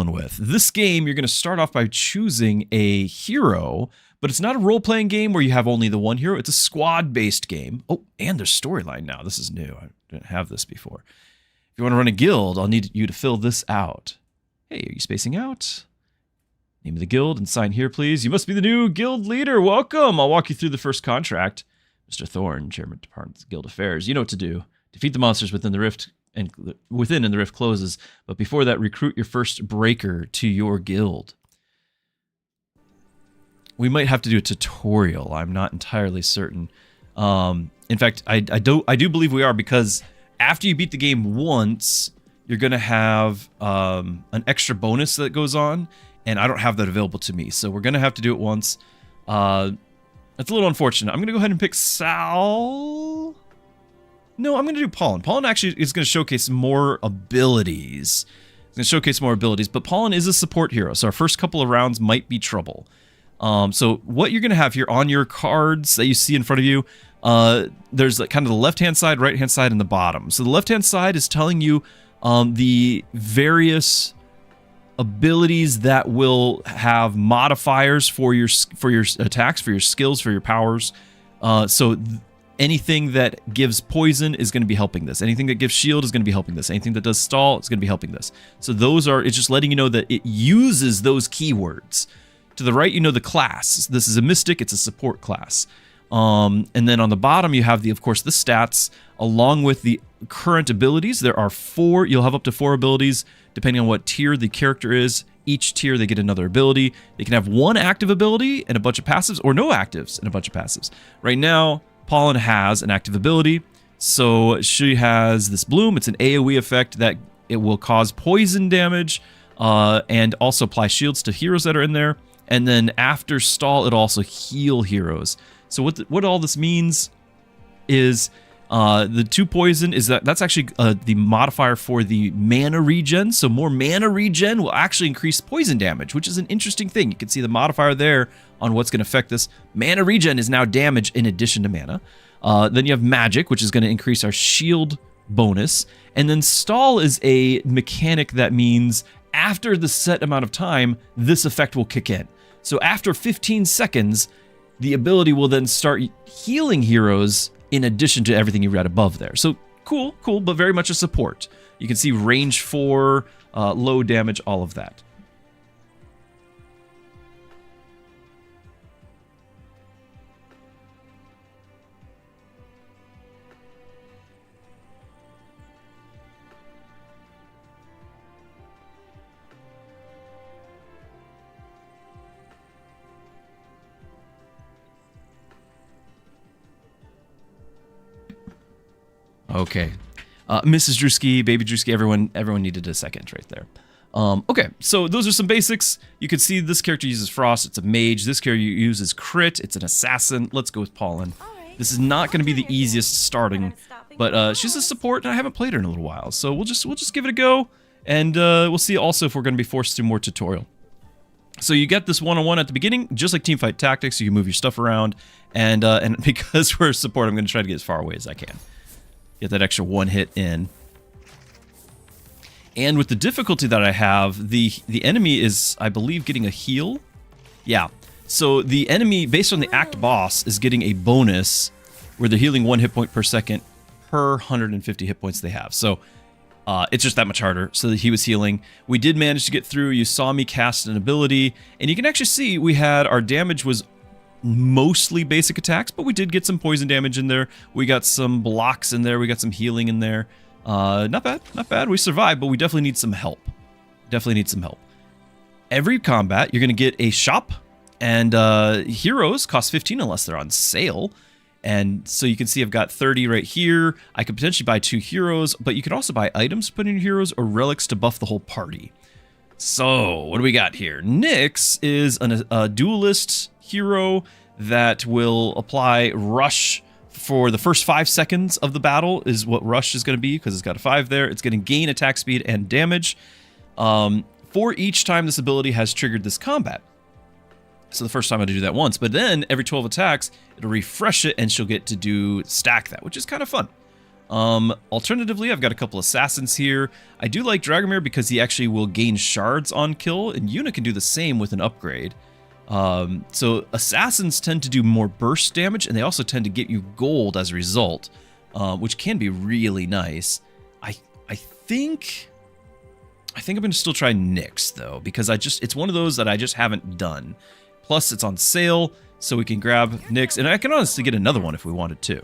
dealing with. This game, you're going to start off by choosing a hero, but it's not a role-playing game where you have only the one hero. It's a squad-based game. Oh, and there's storyline now. This is new. I didn't have this before. If you want to run a guild, I'll need you to fill this out. Hey, are you spacing out? Name of the guild and sign here, please. You must be the new guild leader. Welcome. I'll walk you through the first contract. Mr. Thorn, Chairman, Department of Guild Affairs. You know what to do. Defeat the monsters within the rift and the rift closes. But before that, recruit your first breaker to your guild. We might have to do a tutorial. I'm not entirely certain. In fact, I do believe we are, because after you beat the game once, you're going to have an extra bonus that goes on, and I don't have that available to me. So we're going to have to do it once. It's a little unfortunate. I'm going to go ahead and pick Sal. No, I'm going to do Pollen. Pollen actually is going to showcase more abilities. But Pollen is a support hero, so our first couple of rounds might be trouble. So what you're going to have here on your cards that you see in front of you, there's kind of the left-hand side, right-hand side, and the bottom. So the left-hand side is telling you the various abilities that will have modifiers for your attacks, for your skills, for your powers. Anything that gives poison is going to be helping this. Anything that gives shield is going to be helping this. Anything that does stall is going to be helping this. So it's just letting you know that it uses those keywords. To the right, you know the class. This is a mystic. It's a support class. And then on the bottom, you have of course, the stats along with the current abilities. There are 4. You'll have up to 4 abilities depending on what tier the character is. Each tier, they get another ability. They can have 1 active ability and a bunch of passives, or no actives and a bunch of passives. Right now, Pollen has an active ability. So she has this bloom. It's an AoE effect that it will cause poison damage and also apply shields to heroes that are in there. And then after stall, it'll also heal heroes. So what all this means is the 2 poison is that's actually the modifier for the mana regen. So more mana regen will actually increase poison damage, which is an interesting thing. You can see the modifier there on what's going to affect this. Mana regen is now damage in addition to mana. Then you have magic, which is going to increase our shield bonus. And then stall is a mechanic that means after the set amount of time, this effect will kick in. So after 15 seconds, the ability will then start healing heroes in addition to everything you read above there. So cool, but very much a support. You can see range 4, low damage, all of that. Okay, Mrs. Druski, Baby Druski, everyone needed a second right there. Okay, so those are some basics. You can see this character uses Frost. It's a mage. This character uses Crit. It's an assassin. Let's go with Pollen. This is not going to be the easiest starting, but she's a support, and I haven't played her in a little while, so we'll just give it a go, and we'll see also if we're going to be forced to more tutorial. So you get this one-on-one at the beginning, just like Teamfight Tactics. You can move your stuff around, and because we're a support, I'm going to try to get as far away as I can. Get that extra 1 hit in. And with the difficulty that I have, the enemy is, I believe, getting a heal. Yeah. So the enemy, based on the act boss, is getting a bonus where they're healing 1 hit point per second per 150 hit points they have. So it's just that much harder. So he was healing. We did manage to get through. You saw me cast an ability. And you can actually see we had our damage was mostly basic attacks, but we did get some poison damage in there. We got some blocks in there. We got some healing in there. Not bad. We survived, but we definitely need some help. Every combat, you're going to get a shop, and heroes cost 15 unless they're on sale. And so you can see I've got 30 right here. I could potentially buy 2 heroes, but you can also buy items to put in your heroes or relics to buff the whole party. So what do we got here? Nyx is a duelist hero that will apply rush for the first 5 seconds of the battle is what rush is going to be, because it's got a 5 there. It's going to gain attack speed and damage for each time this ability has triggered this combat. So the first time I do that once, but then every 12 attacks, it'll refresh it and she'll get to stack that, which is kind of fun. Alternatively, I've got a couple assassins here. I do like Dragomir because he actually will gain shards on kill, and Yuna can do the same with an upgrade. So assassins tend to do more burst damage, and they also tend to get you gold as a result, which can be really nice. I think I'm going to still try Nyx, though, because it's one of those that I just haven't done. Plus, it's on sale, so we can grab Nyx, and I can honestly get another one if we wanted to.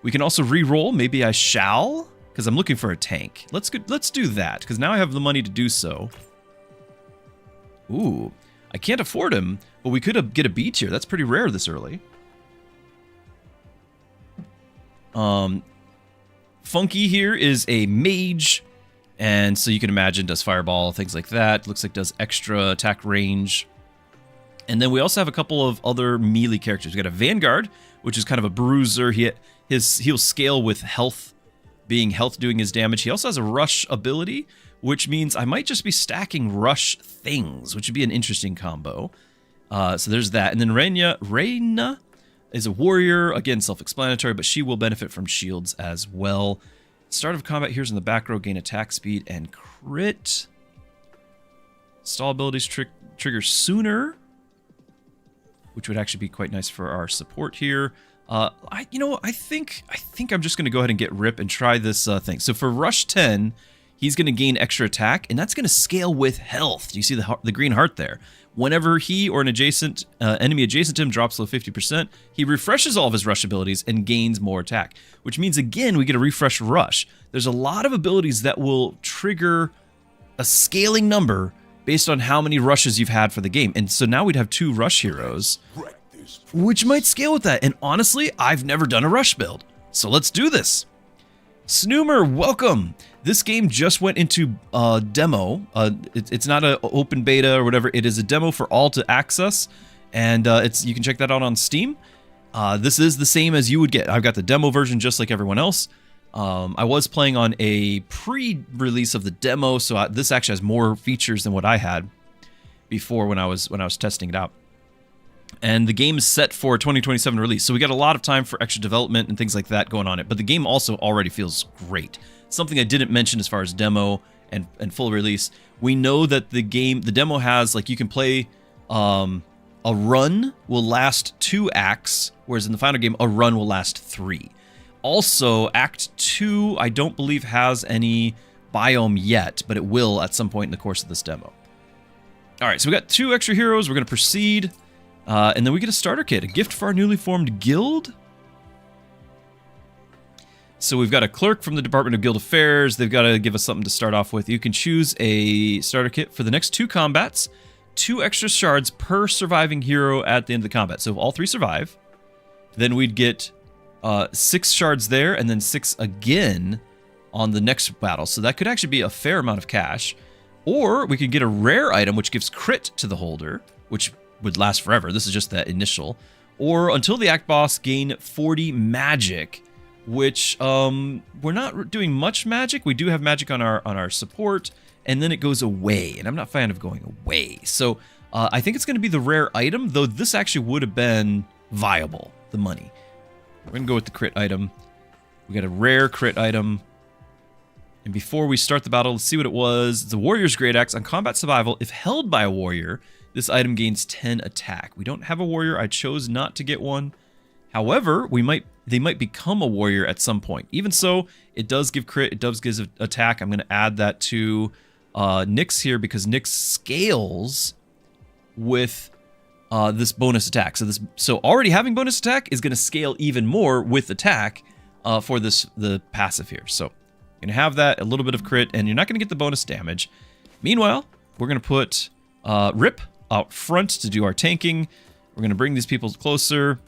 We can also re-roll. Maybe I shall, because I'm looking for a tank. Let's do that, because now I have the money to do so. Ooh, I can't afford him, but we could get a B tier. That's pretty rare this early. Funky here is a mage, and so you can imagine does fireball, things like that. Looks like does extra attack range. And then we also have a couple of other melee characters. We got a Vanguard, which is kind of a bruiser. He'll scale with health, being health doing his damage. He also has a rush ability, which means I might just be stacking rush things, which would be an interesting combo. So there's that. And then Reyna is a warrior, again, self-explanatory, but she will benefit from shields as well. Start of combat, here's in the back row, gain attack speed and crit. Stall abilities trigger sooner, which would actually be quite nice for our support here. I think I'm just going to go ahead and get Rip and try this thing. So for Rush 10, he's going to gain extra attack, and that's going to scale with health. Do you see the green heart there? Whenever he or an adjacent enemy adjacent to him drops below 50%, he refreshes all of his rush abilities and gains more attack, which means, again, we get a refresh rush. There's a lot of abilities that will trigger a scaling number based on how many rushes you've had for the game. And so now we'd have 2 rush heroes, which might scale with that. And honestly, I've never done a rush build, so let's do this. Snoomer, welcome. This game just went into demo. It's not an open beta or whatever. It is a demo for all to access, and you can check that out on Steam. This is the same as you would get. I've got the demo version just like everyone else. I was playing on a pre-release of the demo, so this actually has more features than what I had before when I was testing it out. And the game is set for 2027 release, so we got a lot of time for extra development and things like that going on it. But the game also already feels great. Something I didn't mention as far as demo and full release. We know that the demo has, like, you can play a run will last 2 acts, whereas in the final game, a run will last 3. Also, Act 2, I don't believe has any biome yet, but it will at some point in the course of this demo. All right, so we got 2 extra heroes. We're going to proceed. And then we get a starter kit, a gift for our newly formed guild. So we've got a clerk from the Department of Guild Affairs. They've got to give us something to start off with. You can choose a starter kit for the next 2 combats, 2 extra shards per surviving hero at the end of the combat. So if all 3 survive, then we'd get 6 shards there and then 6 again on the next battle. So that could actually be a fair amount of cash. Or we could get a rare item which gives crit to the holder, which would last forever. This is just that initial. Or until the act boss, gain 40 magic, which we're not doing much magic. We do have magic on our support, and then it goes away, and I'm not a fan of going away. So I think it's going to be the rare item, though this actually would have been viable, the money. We're going to go with the crit item. We got a rare crit item. And before we start the battle, let's see what it was. It's a Warrior's Great Axe. On combat survival, if held by a warrior, this item gains 10 attack. We don't have a warrior. I chose not to get one. However, they might become a warrior at some point. Even so, it does give crit. It does give attack. I'm going to add that to Nyx here because Nyx scales with this bonus attack. So already having bonus attack is going to scale even more with attack for the passive here. So you're going to have that, a little bit of crit, and you're not going to get the bonus damage. Meanwhile, we're going to put Rip out front to do our tanking. We're going to bring these people closer.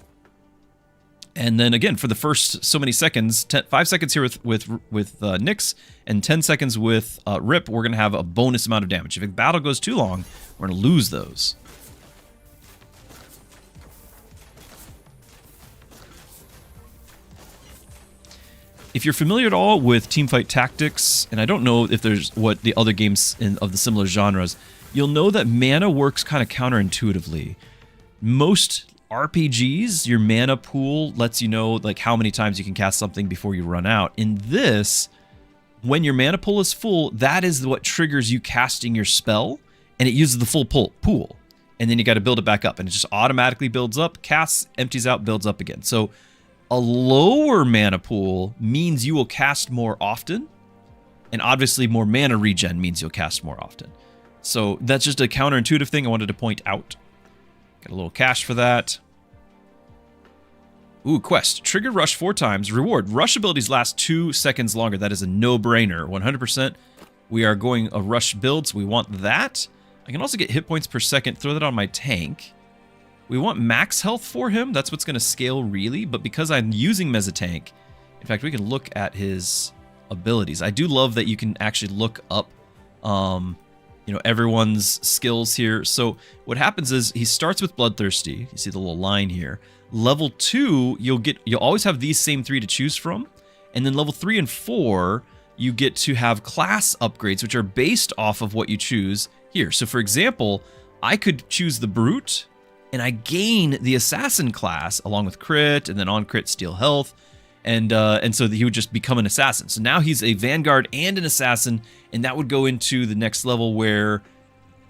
And then again, for the first so many seconds, 5 seconds here with Nyx, and 10 seconds with Rip, we're going to have a bonus amount of damage. If the battle goes too long, we're going to lose those. If you're familiar at all with teamfight tactics, and I don't know if there's what the other games of the similar genres, you'll know that mana works kind of counterintuitively. Most RPGs, your mana pool lets you know like how many times you can cast something before you run out. In this, when your mana pool is full, that is what triggers you casting your spell, and it uses the full pool. And then you got to build it back up, and it just automatically builds up, casts, empties out, builds up again. So a lower mana pool means you will cast more often, and obviously more mana regen means you'll cast more often. So that's just a counterintuitive thing I wanted to point out. Got a little cash for that. Ooh, quest. Trigger rush 4 times. Reward. Rush abilities last 2 seconds longer. That is a no-brainer. 100%. We are going a rush build, so we want that. I can also get hit points per second. Throw that on my tank. We want max health for him. That's what's going to scale really. But because I'm using him as a tank, in fact, we can look at his abilities. I do love that you can actually look up everyone's skills here. So what happens is he starts with Bloodthirsty. You see the little line here. Level 2, you'll always have these same 3 to choose from. And then level 3 and 4, you get to have class upgrades, which are based off of what you choose here. So for example, I could choose the Brute, and I gain the Assassin class along with crit, and then on crit steal health. And so he would just become an assassin. So now he's a Vanguard and an assassin, and that would go into the next level where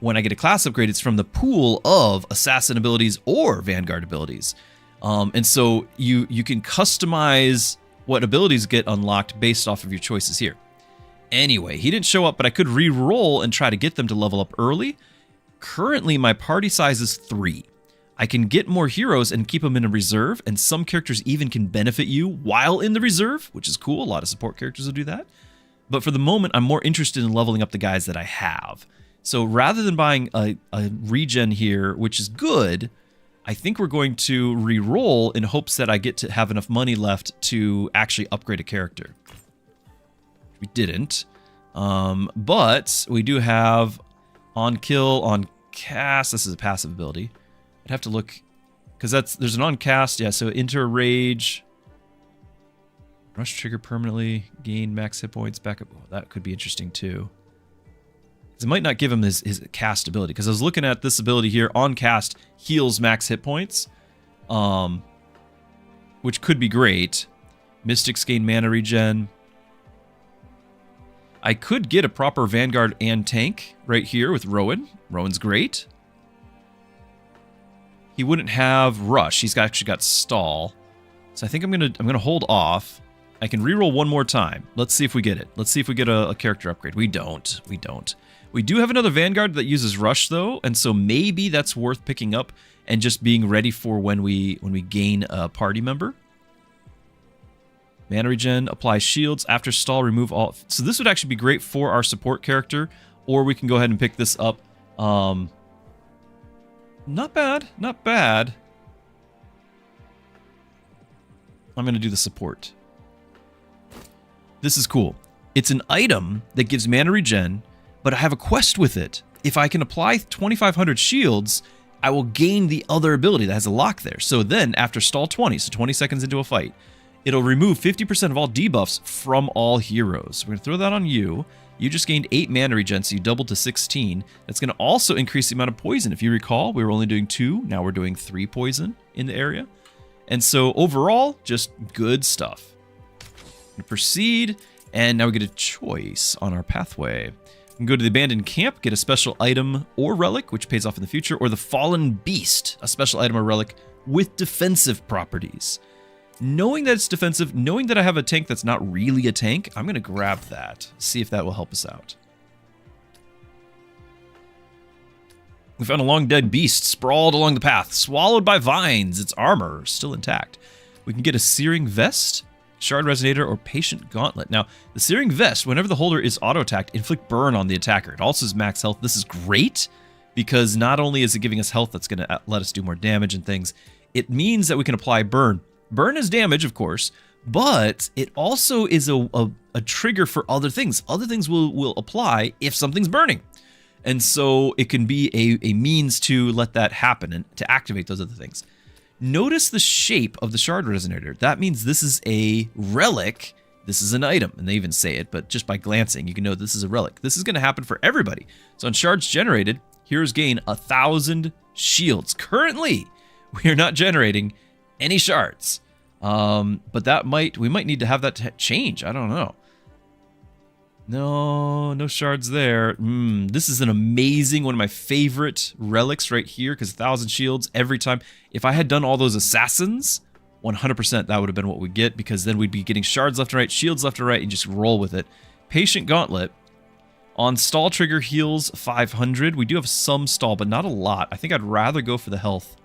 when I get a class upgrade, it's from the pool of assassin abilities or Vanguard abilities. And so you can customize what abilities get unlocked based off of your choices here. Anyway, he didn't show up, but I could re-roll and try to get them to level up early. Currently, my party size is 3. I can get more heroes and keep them in a reserve, and some characters even can benefit you while in the reserve, which is cool. A lot of support characters will do that. But for the moment, I'm more interested in leveling up the guys that I have. So rather than buying a regen here, which is good, I think we're going to re-roll in hopes that I get to have enough money left to actually upgrade a character. We didn't. But we do have on kill, on cast. This is a passive ability. I'd have to look, because there's an on cast, yeah, so enter rage, rush trigger permanently, gain max hit points, back up. Oh, that could be interesting too. It might not give him his cast ability, because I was looking at this ability here, on cast heals max hit points, which could be great. Mystics gain mana regen. I could get a proper Vanguard and tank right here with Rowan. Rowan's great. He wouldn't have rush. He's actually got stall. So I think I'm gonna hold off. I can reroll one more time. Let's see if we get it. Let's see if we get a character upgrade. We don't. We don't. We do have another Vanguard that uses rush though, and so maybe that's worth picking up and just being ready for when we gain a party member. Mana regen, apply shields after stall, remove all. So this would actually be great for our support character, or we can go ahead and pick this up. Not bad, not bad. I'm going to do the support. This is cool. It's an item that gives mana regen, but I have a quest with it. If I can apply 2,500 shields, I will gain the other ability that has a lock there. So then, after stall 20, so 20 seconds into a fight, it'll remove 50% of all debuffs from all heroes. We're going to throw that on you. You just gained 8 mana regen, so you doubled to 16. That's going to also increase the amount of poison. If you recall, we were only doing 2. Now we're doing 3 poison in the area. And so overall, just good stuff. Proceed, and now we get a choice on our pathway. We can go to the abandoned camp, get a special item or relic, which pays off in the future, or the fallen beast, a special item or relic with defensive properties. Knowing that it's defensive, knowing that I have a tank that's not really a tank, I'm going to grab that, see if that will help us out. We found a long dead beast sprawled along the path, swallowed by vines. Its armor is still intact. We can get a searing vest, shard resonator, or patient gauntlet. Now, the searing vest, whenever the holder is auto-attacked, inflict burn on the attacker. It also has max health. This is great because not only is it giving us health that's going to let us do more damage and things, it means that we can apply burn. Burn is damage, of course, but it also is a trigger for other things. Other things will apply if something's burning. And so it can be a means to let that happen and to activate those other things. Notice the shape of the shard resonator. That means this is a relic. This is an item. And they even say it, but just by glancing, you can know this is a relic. This is going to happen for everybody. So on shards generated, heroes gain 1,000 shields. Currently, We are not generating any shards. But we might need to have that change. I don't know. No shards there. This is an amazing, one of my favorite relics right here, because 1,000 shields every time. If I had done all those assassins, 100% that would have been what we get, because then we'd be getting shards left and right, shields left and right, and just roll with it. Patient Gauntlet. On stall trigger heals 500. We do have some stall, but not a lot. I think I'd rather go for the health.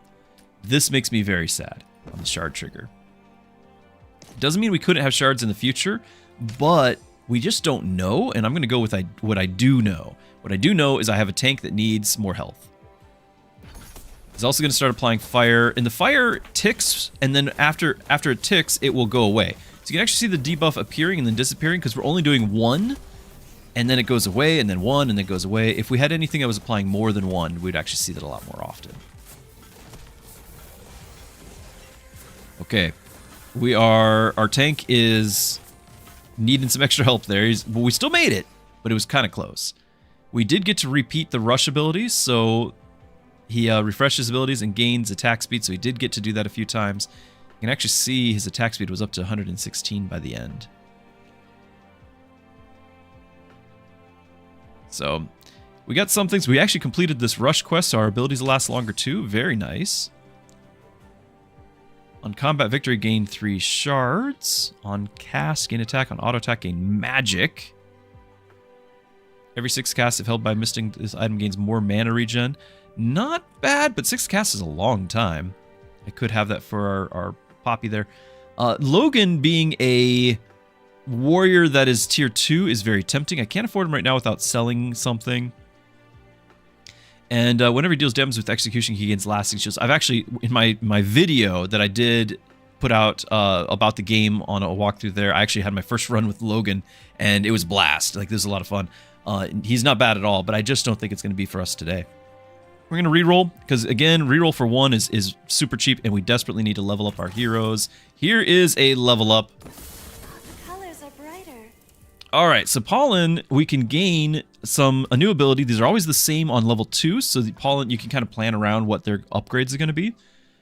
This makes me very sad on the shard trigger. Doesn't mean we couldn't have shards in the future, but we just don't know, and I'm going to go with what I do know. What I do know is I have a tank that needs more health. He's also going to start applying fire, and the fire ticks, and then after it ticks, it will go away. So you can actually see the debuff appearing and then disappearing, because we're only doing one, and then it goes away, and then one, and then it goes away. If we had anything that was applying more than one, we'd actually see that a lot more often. Okay. Our tank is needing some extra help there. Well, we still made it, but it was kind of close. We did get to repeat the rush abilities, so he refreshes abilities and gains attack speed, so he did get to do that a few times. You can actually see his attack speed was up to 116 by the end. So we got some things. We actually completed this rush quest, so our abilities last longer too. Very nice. On combat victory, gain 3 shards. On cast, gain attack. On auto attack, gain magic. Every 6 casts, if held by misting, this item gains more mana regen. Not bad, but 6 casts is a long time. I could have that for our Poppy there. Logan being a warrior that is tier 2 is very tempting. I can't afford him right now without selling something. And whenever he deals damage with execution, he gains lasting shields. I've actually, in my video that I did put out about the game on a walkthrough there, I actually had my first run with Logan, and it was blast. Like, this was a lot of fun. He's not bad at all, but I just don't think it's going to be for us today. We're going to reroll, because again, reroll for 1 is super cheap, and we desperately need to level up our heroes. Here is a level up. All right, so Pollen, we can gain a new ability. These are always the same on level 2, so the Pollen, you can kind of plan around what their upgrades are going to be.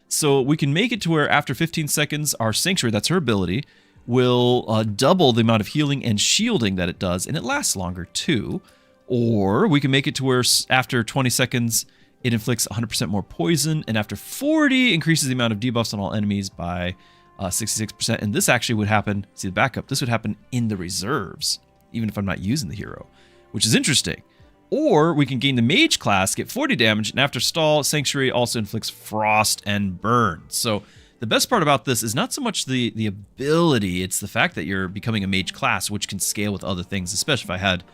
So we can make it to where after 15 seconds, our Sanctuary, that's her ability, will double the amount of healing and shielding that it does, and it lasts longer too. Or we can make it to where after 20 seconds, it inflicts 100% more poison, and after 40, increases the amount of debuffs on all enemies by 66%, and this actually would happen, see the backup, this would happen in the reserves, even if I'm not using the hero, which is interesting. Or we can gain the mage class, get 40 damage, and after stall, Sanctuary also inflicts frost and burn. So the best part about this is not so much the ability, it's the fact that you're becoming a mage class, which can scale with other things, especially if I had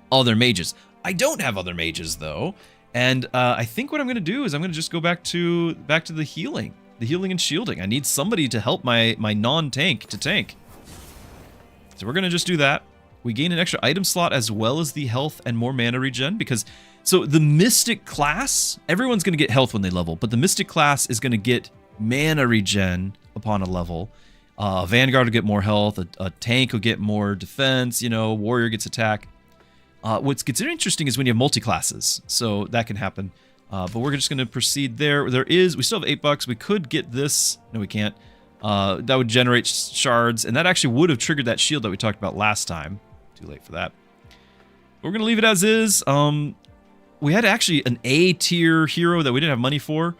other mages. I don't have other mages though, and I think what I'm going to do is I'm going to just go back to the healing. The healing and shielding. I need somebody to help my non-tank to tank. So we're going to just do that. We gain an extra item slot as well as the health and more mana regen, because so the Mystic class, everyone's going to get health when they level, but the Mystic class is going to get mana regen upon a level. Vanguard will get more health, a tank will get more defense, warrior gets attack. What gets interesting is when you have multi-classes, so that can happen. But we're just going to proceed there. We still have $8. We could get this. No, we can't. That would generate shards, and that actually would have triggered that shield that we talked about last time. Too late for that. We're going to leave it as is. We had actually an A-tier hero that we didn't have money for.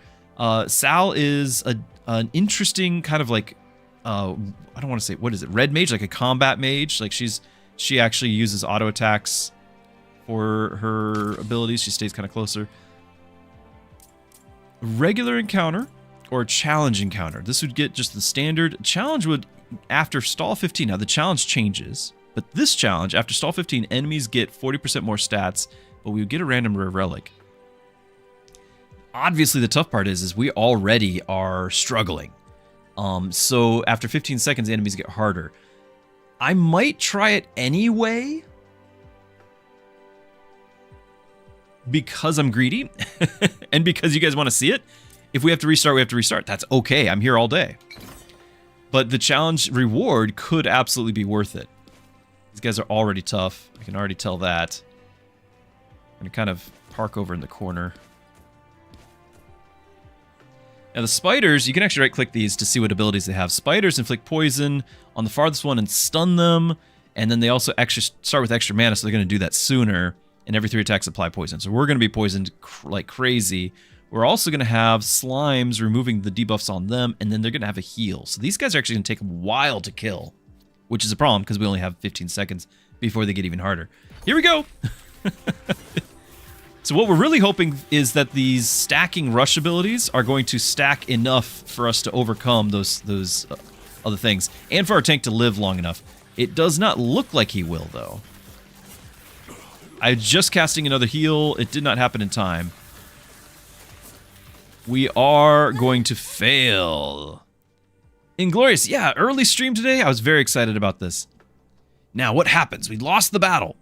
Sal is an interesting kind of like, I don't want to say, what is it? Red mage, like a combat mage. Like she actually uses auto attacks for her abilities. She stays kind of closer. Regular encounter or challenge encounter. This would get just the standard. Challenge would, after stall 15, now the challenge changes, but this challenge, after stall 15, enemies get 40% more stats, but we would get a random rare relic. Obviously, the tough part is we already are struggling. So after 15 seconds, the enemies get harder. I might try it anyway, because I'm greedy and because you guys want to see it. If we have to restart, we have to restart. That's okay. I'm here all day. But the challenge reward could absolutely be worth it. These guys are already tough. I can already tell that. I'm going to kind of park over in the corner. Now the spiders, you can actually right-click these to see what abilities they have. Spiders inflict poison on the farthest one and stun them, and then they also actually start with extra mana, so they're going to do that sooner, and every 3 attacks apply poison. So we're going to be poisoned like crazy. We're also going to have slimes removing the debuffs on them, and then they're going to have a heal. So these guys are actually going to take a while to kill, which is a problem because we only have 15 seconds before they get even harder. Here we go! So what we're really hoping is that these stacking rush abilities are going to stack enough for us to overcome those other things, and for our tank to live long enough. It does not look like he will, though. I was just casting another heal. It did not happen in time. We are going to fail. Inglorious. Yeah, early stream today. I was very excited about this. Now, what happens? We lost the battle.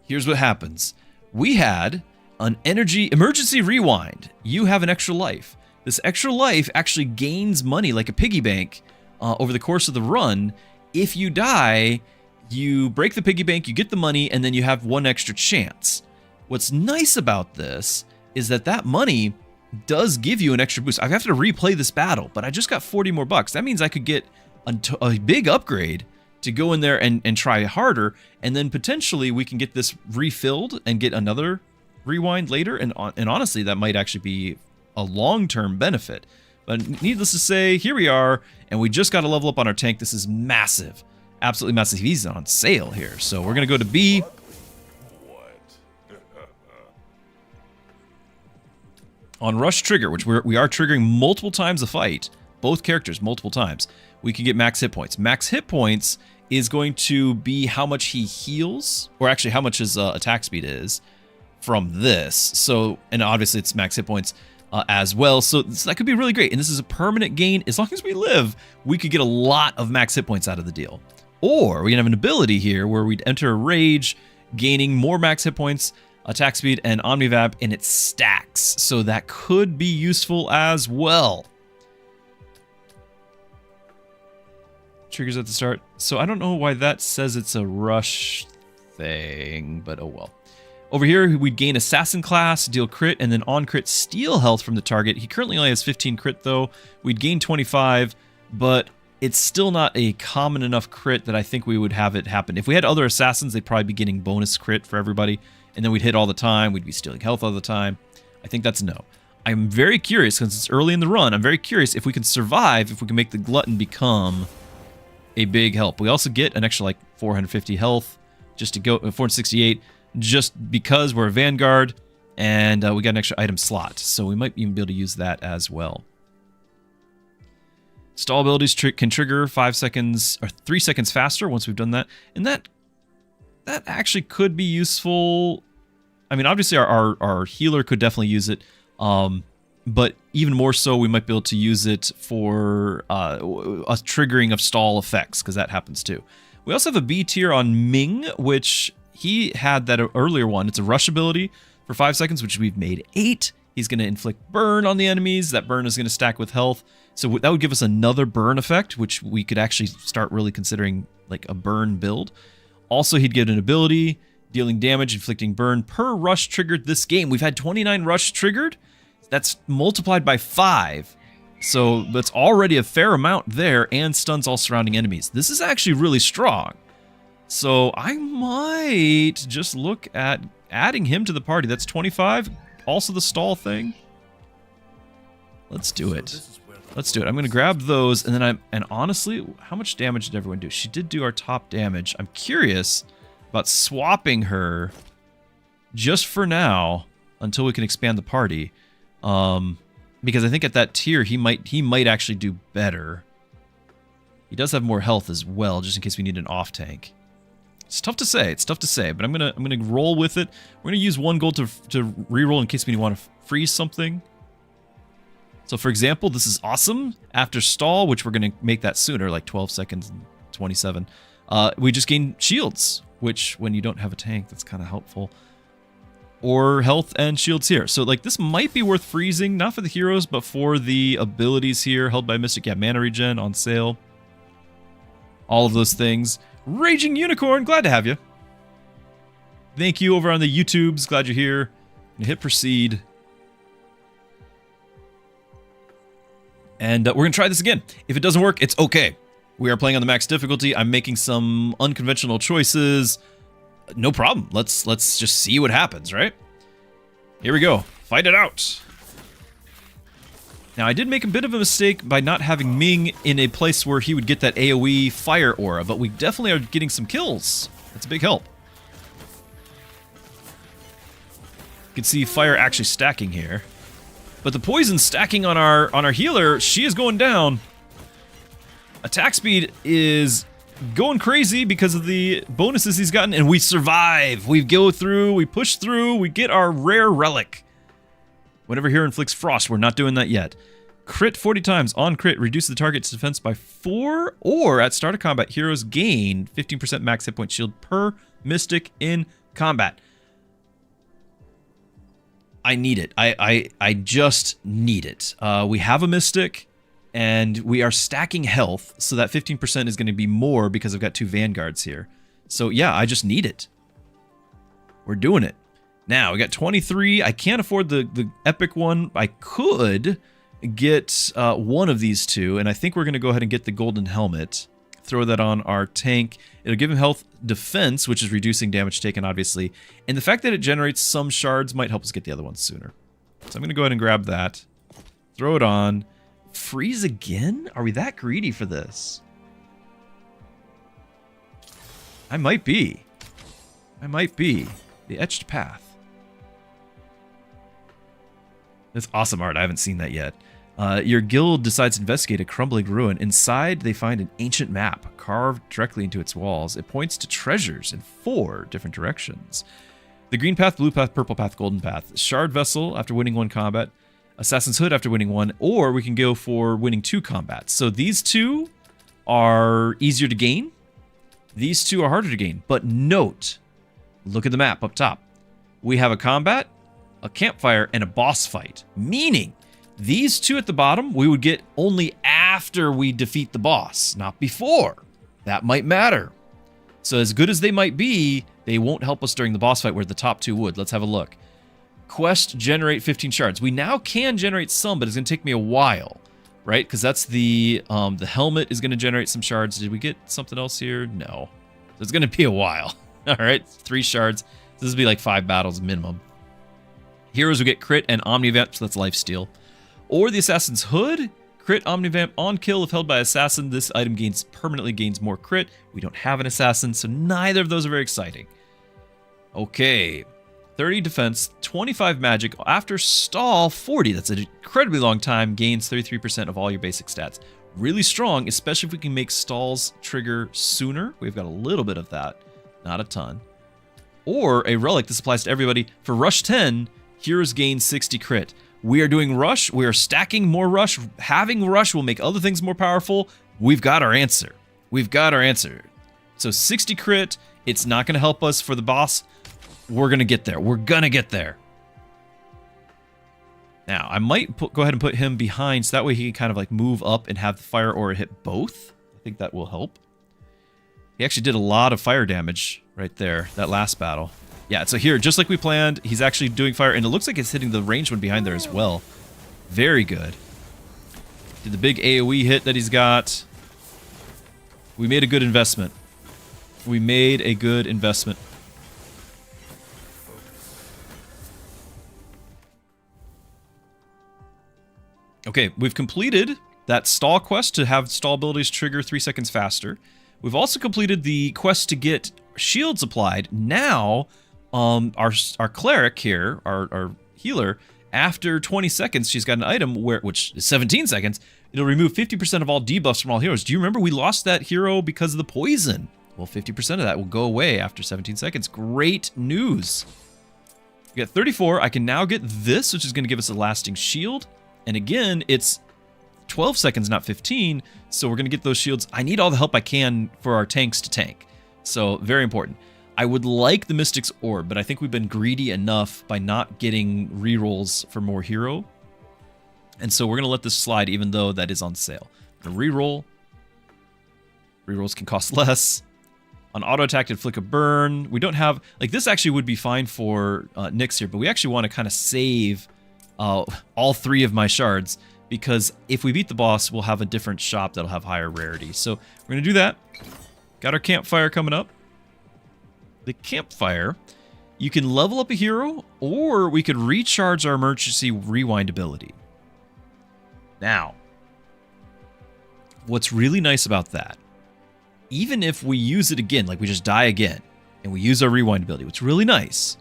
Here's what happens. We had an energy emergency rewind. You have an extra life. This extra life actually gains money like a piggy bank over the course of the run. If you die, you break the piggy bank, you get the money, and then you have 1 extra chance. What's nice about this is that that money does give you an extra boost. I have to replay this battle, but I just got 40 more bucks. That means I could get a big upgrade to go in there and try harder, and then potentially we can get this refilled and get another rewind later, and honestly, that might actually be a long-term benefit. But needless to say, here we are, and we just got to level up on our tank. This is massive. Absolutely massive. He's on sale here, so we're going to go to B. On Rush Trigger, which we are triggering multiple times a fight, both characters multiple times, we can get max hit points. Max hit points is going to be how much he heals, or actually how much his attack speed is from this. So, and obviously it's max hit points as well. So that could be really great. And this is a permanent gain. As long as we live, we could get a lot of max hit points out of the deal. Or we can have an ability here where we'd enter a rage, gaining more max hit points, attack speed, and Omnivab, and it stacks. So that could be useful as well. Triggers at the start. So I don't know why that says it's a rush thing, but oh well. Over here, we'd gain Assassin class, deal crit, and then on crit steal health from the target. He currently only has 15 crit though. We'd gain 25, but it's still not a common enough crit that I think we would have it happen. If we had other Assassins, they'd probably be getting bonus crit for everybody, and then we'd hit all the time. We'd be stealing health all the time. I think that's a no. I'm very curious, since it's early in the run, I'm very curious if we can survive, if we can make the Glutton become a big help. We also get an extra like 450 health, just to go 468, just because we're a Vanguard, and we got an extra item slot, so we might even be able to use that as well. Stall abilities can trigger 5 seconds or 3 seconds faster once we've done that, and that actually could be useful. I mean, obviously our healer could definitely use it, but even more so, we might be able to use it for a triggering of stall effects, because that happens too. We also have a B tier on Ming, which he had that earlier one. It's a rush ability for 5 seconds, which we've made 8. He's going to inflict burn on the enemies. That burn is going to stack with health. So that would give us another burn effect, which we could actually start really considering like a burn build. Also, he'd get an ability, dealing damage, inflicting burn per rush triggered this game. We've had 29 rush triggered. That's multiplied by 5. So that's already a fair amount there, and stuns all surrounding enemies. This is actually really strong. So I might just look at adding him to the party. That's 25. Also the stall thing. Let's do it. Let's do it. I'm going to grab those, and then and honestly, how much damage did everyone do? She did do our top damage. I'm curious about swapping her just for now until we can expand the party. Because I think at that tier he might actually do better. He does have more health as well, just in case we need an off tank. It's tough to say. It's tough to say, but I'm gonna roll with it. We're gonna use 1 gold to reroll in case we want to freeze something. So for example, this is awesome. After stall, which we're gonna make that sooner, like 12 seconds and 27. We just gain shields, which when you don't have a tank, that's kind of helpful. Or health and shields here. So like this might be worth freezing, not for the heroes, but for the abilities here. Held by Mystic, yeah, mana regen on sale. All of those things. Raging Unicorn, glad to have you. Thank you over on the YouTubes, glad you're here. And hit proceed. And we're going to try this again. If it doesn't work, it's okay. We are playing on the max difficulty. I'm making some unconventional choices. No problem. Let's just see what happens, right? Here we go. Fight it out. Now, I did make a bit of a mistake by not having Ming in a place where he would get that AoE fire aura, but we definitely are getting some kills. That's a big help. You can see fire actually stacking here. But the poison stacking on our healer, she is going down. Attack speed is going crazy because of the bonuses he's gotten, and we survive. We go through, we push through, we get our rare relic. Whenever hero inflicts frost, we're not doing that yet. Crit 40 times on crit, reduce the target's defense by 4, or at start of combat, heroes gain 15% max hit point shield per mystic in combat. I need it. I just need it. We have a mystic, and we are stacking health, so that 15% is going to be more because I've got 2 vanguards here. So yeah, I just need it. We're doing it. Now, we got 23. I can't afford the epic one. I could get one of these 2, and I think we're going to go ahead and get the golden helmet. Throw that on our tank. It'll give him health defense, which is reducing damage taken, obviously. And the fact that it generates some shards might help us get the other ones sooner. So I'm going to go ahead and grab that. Throw it on. Freeze again? Are we that greedy for this? I might be. I might be. The Etched Path. That's awesome art. I haven't seen that yet. Your guild decides to investigate a crumbling ruin. Inside, they find an ancient map carved directly into its walls. It points to treasures in 4 different directions. The green path, blue path, purple path, golden path. Shard vessel after winning 1 combat. Assassin's Hood after winning 1. Or we can go for winning 2 combats. So these 2 are easier to gain. These 2 are harder to gain. But note, look at the map up top. We have a combat, a campfire, and a boss fight. Meaning, these 2 at the bottom, we would get only after we defeat the boss, not before. That might matter. So as good as they might be, they won't help us during the boss fight where the top 2 would. Let's have a look. Quest, generate 15 shards. We now can generate some, but it's going to take me a while, right? Because that's the helmet is going to generate some shards. Did we get something else here? No. So it's going to be a while. All right, 3 shards. This will be like 5 battles minimum. Heroes will get crit and omnivamp, so that's lifesteal. Or the Assassin's Hood, crit omnivamp on kill if held by assassin. This item permanently gains more crit. We don't have an assassin, so neither of those are very exciting. Okay, 30 defense, 25 magic. After stall 40, that's an incredibly long time, gains 33% of all your basic stats. Really strong, especially if we can make stalls trigger sooner. We've got a little bit of that, not a ton. Or a relic, this applies to everybody. For rush 10, heroes gain 60 crit. We are doing rush. We are stacking more rush. Having rush will make other things more powerful. We've got our answer. We've got our answer. So 60 crit. It's not going to help us for the boss. We're going to get there. We're going to get there. Now, I might go ahead and put him behind so that way he can kind of like move up and have the fire aura hit both. I think that will help. He actually did a lot of fire damage right there, that last battle. Yeah, so here, just like we planned, he's actually doing fire, and it looks like it's hitting the ranged one behind there as well. Very good. Did the big AoE hit that he's got. We made a good investment. We made a good investment. Okay, we've completed that stall quest to have stall abilities trigger 3 seconds faster. We've also completed the quest to get shields applied. Now, our cleric here, our healer, after 20 seconds, she's got an item which is 17 seconds. It'll remove 50% of all debuffs from all heroes. Do you remember we lost that hero because of the poison? Well, 50% of that will go away after 17 seconds. Great news. We got 34. I can now get this, which is going to give us a lasting shield. And again, it's 12 seconds, not 15. So we're going to get those shields. I need all the help I can for our tanks to tank. So very important. I would like the Mystic's Orb, but I think we've been greedy enough by not getting rerolls for more hero. And so we're going to let this slide even though that is on sale. The reroll. Rerolls can cost less. On auto attack, inflict a burn. We don't have, like this actually would be fine for Nyx here, but we actually want to kind of save all 3 of my shards because if we beat the boss, we'll have a different shop that'll have higher rarity. So we're going to do that. Got our campfire coming up. The campfire, you can level up a hero, or we could recharge our emergency rewind ability. Now, what's really nice about that, even if we use it again, like we just die again, and we use our rewind ability, what's really nice,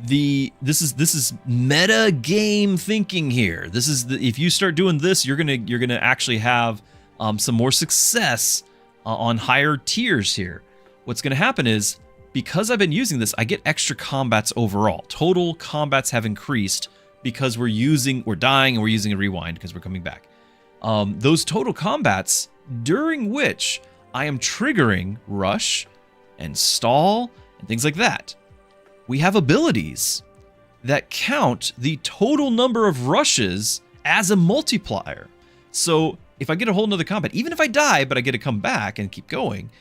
this is meta game thinking here. This is if you start doing this, you're gonna actually have some more success on higher tiers here. What's gonna happen is, because I've been using this, I get extra combats overall. Total combats have increased because we're dying and we're using a rewind because we're coming back. Those total combats during which I am triggering rush and stall and things like that. We have abilities that count the total number of rushes as a multiplier. So if I get a whole nother combat, even if I die, but I get to come back and keep going,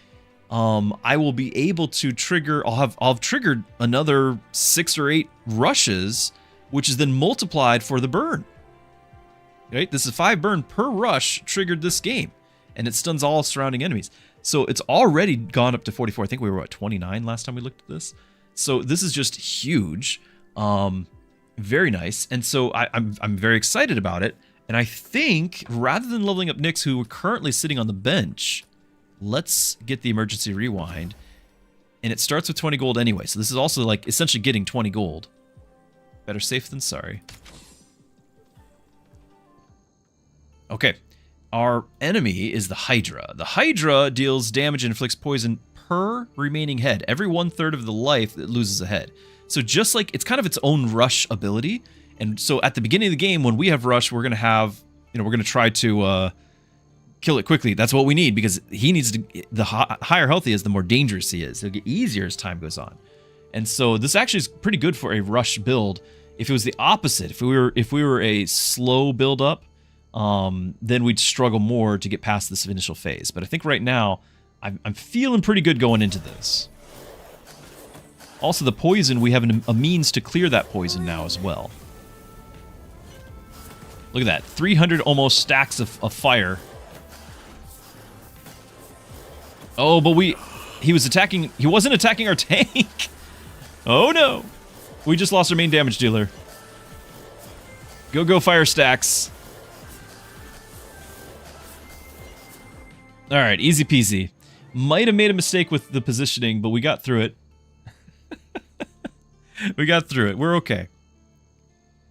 I will be able to trigger, I'll have triggered another 6 or 8 rushes, which is then multiplied for the burn. Right? This is 5 burn per rush triggered this game, and it stuns all surrounding enemies. So it's already gone up to 44. I think we were at 29 last time we looked at this. So this is just huge. Very nice. And so I'm very excited about it. And I think rather than leveling up Nyx, who are currently sitting on the bench, let's get the emergency rewind. And it starts with 20 gold anyway. So this is also like essentially getting 20 gold. Better safe than sorry. Okay. Our enemy is the Hydra. The Hydra deals damage and inflicts poison per remaining head. Every 1/3 of the life, it loses a head. So just like, it's kind of its own rush ability. And so at the beginning of the game, when we have rush, we're going to have, we're going to try to kill it quickly. That's what we need, because he needs to, the higher health he is, the more dangerous he is. It'll get easier as time goes on. And so this actually is pretty good for a rush build. If it was the opposite, if we were a slow build up, then we'd struggle more to get past this initial phase. But I think right now, I'm feeling pretty good going into this. Also, the poison, we have a means to clear that poison now as well. Look at that, 300 almost stacks of fire. Oh, but he wasn't attacking our tank. Oh no, we just lost our main damage dealer. Go fire stacks. All right, easy peasy. Might have made a mistake with the positioning, but we got through it. We got through it. We're okay.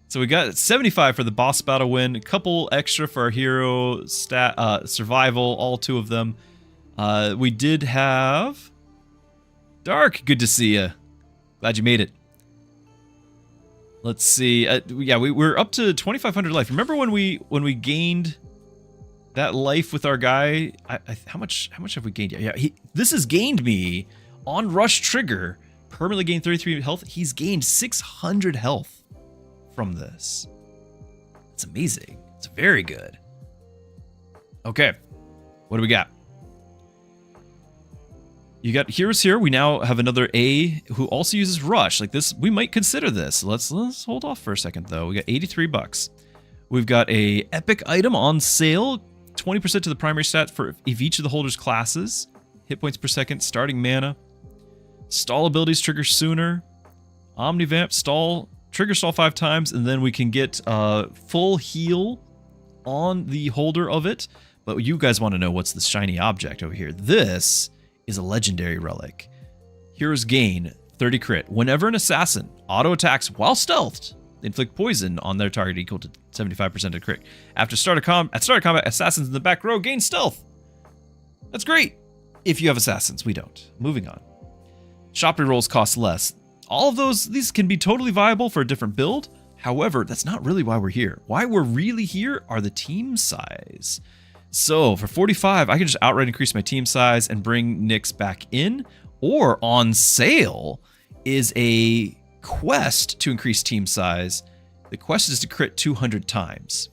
So we got 75 for the boss battle win. A couple extra for our hero survival, all 2 of them. We did have Dark. Good to see you. Glad you made it. Let's see. Yeah, we're up to 2,500 life. Remember when we gained that life with our guy? How much have we gained? Yeah, this has gained me on rush trigger. Permanently gained 33 health. He's gained 600 health from this. It's amazing. It's very good. Okay, what do we got? You got heroes here. We now have another A who also uses rush. Like this, we might consider this. Let's hold off for a second though. We got 83 bucks. We've got a epic item on sale. 20% to the primary stat for each of the holders' classes. Hit points per second. Starting mana. Stall abilities trigger sooner. Omnivamp trigger stall 5 times, and then we can get full heal on the holder of it. But you guys want to know what's the shiny object over here. This is a legendary relic. Heroes gain 30 crit. Whenever an assassin auto attacks while stealthed, they inflict poison on their target equal to 75% of crit. After start of combat, assassins in the back row gain stealth. That's great. If you have assassins, we don't. Moving on. Shop rerolls cost less. All of these can be totally viable for a different build. However, that's not really why we're here. Why we're really here are the team size. So for 45, I can just outright increase my team size and bring Nyx back in. Or on sale is a quest to increase team size. The quest is to crit 200 times.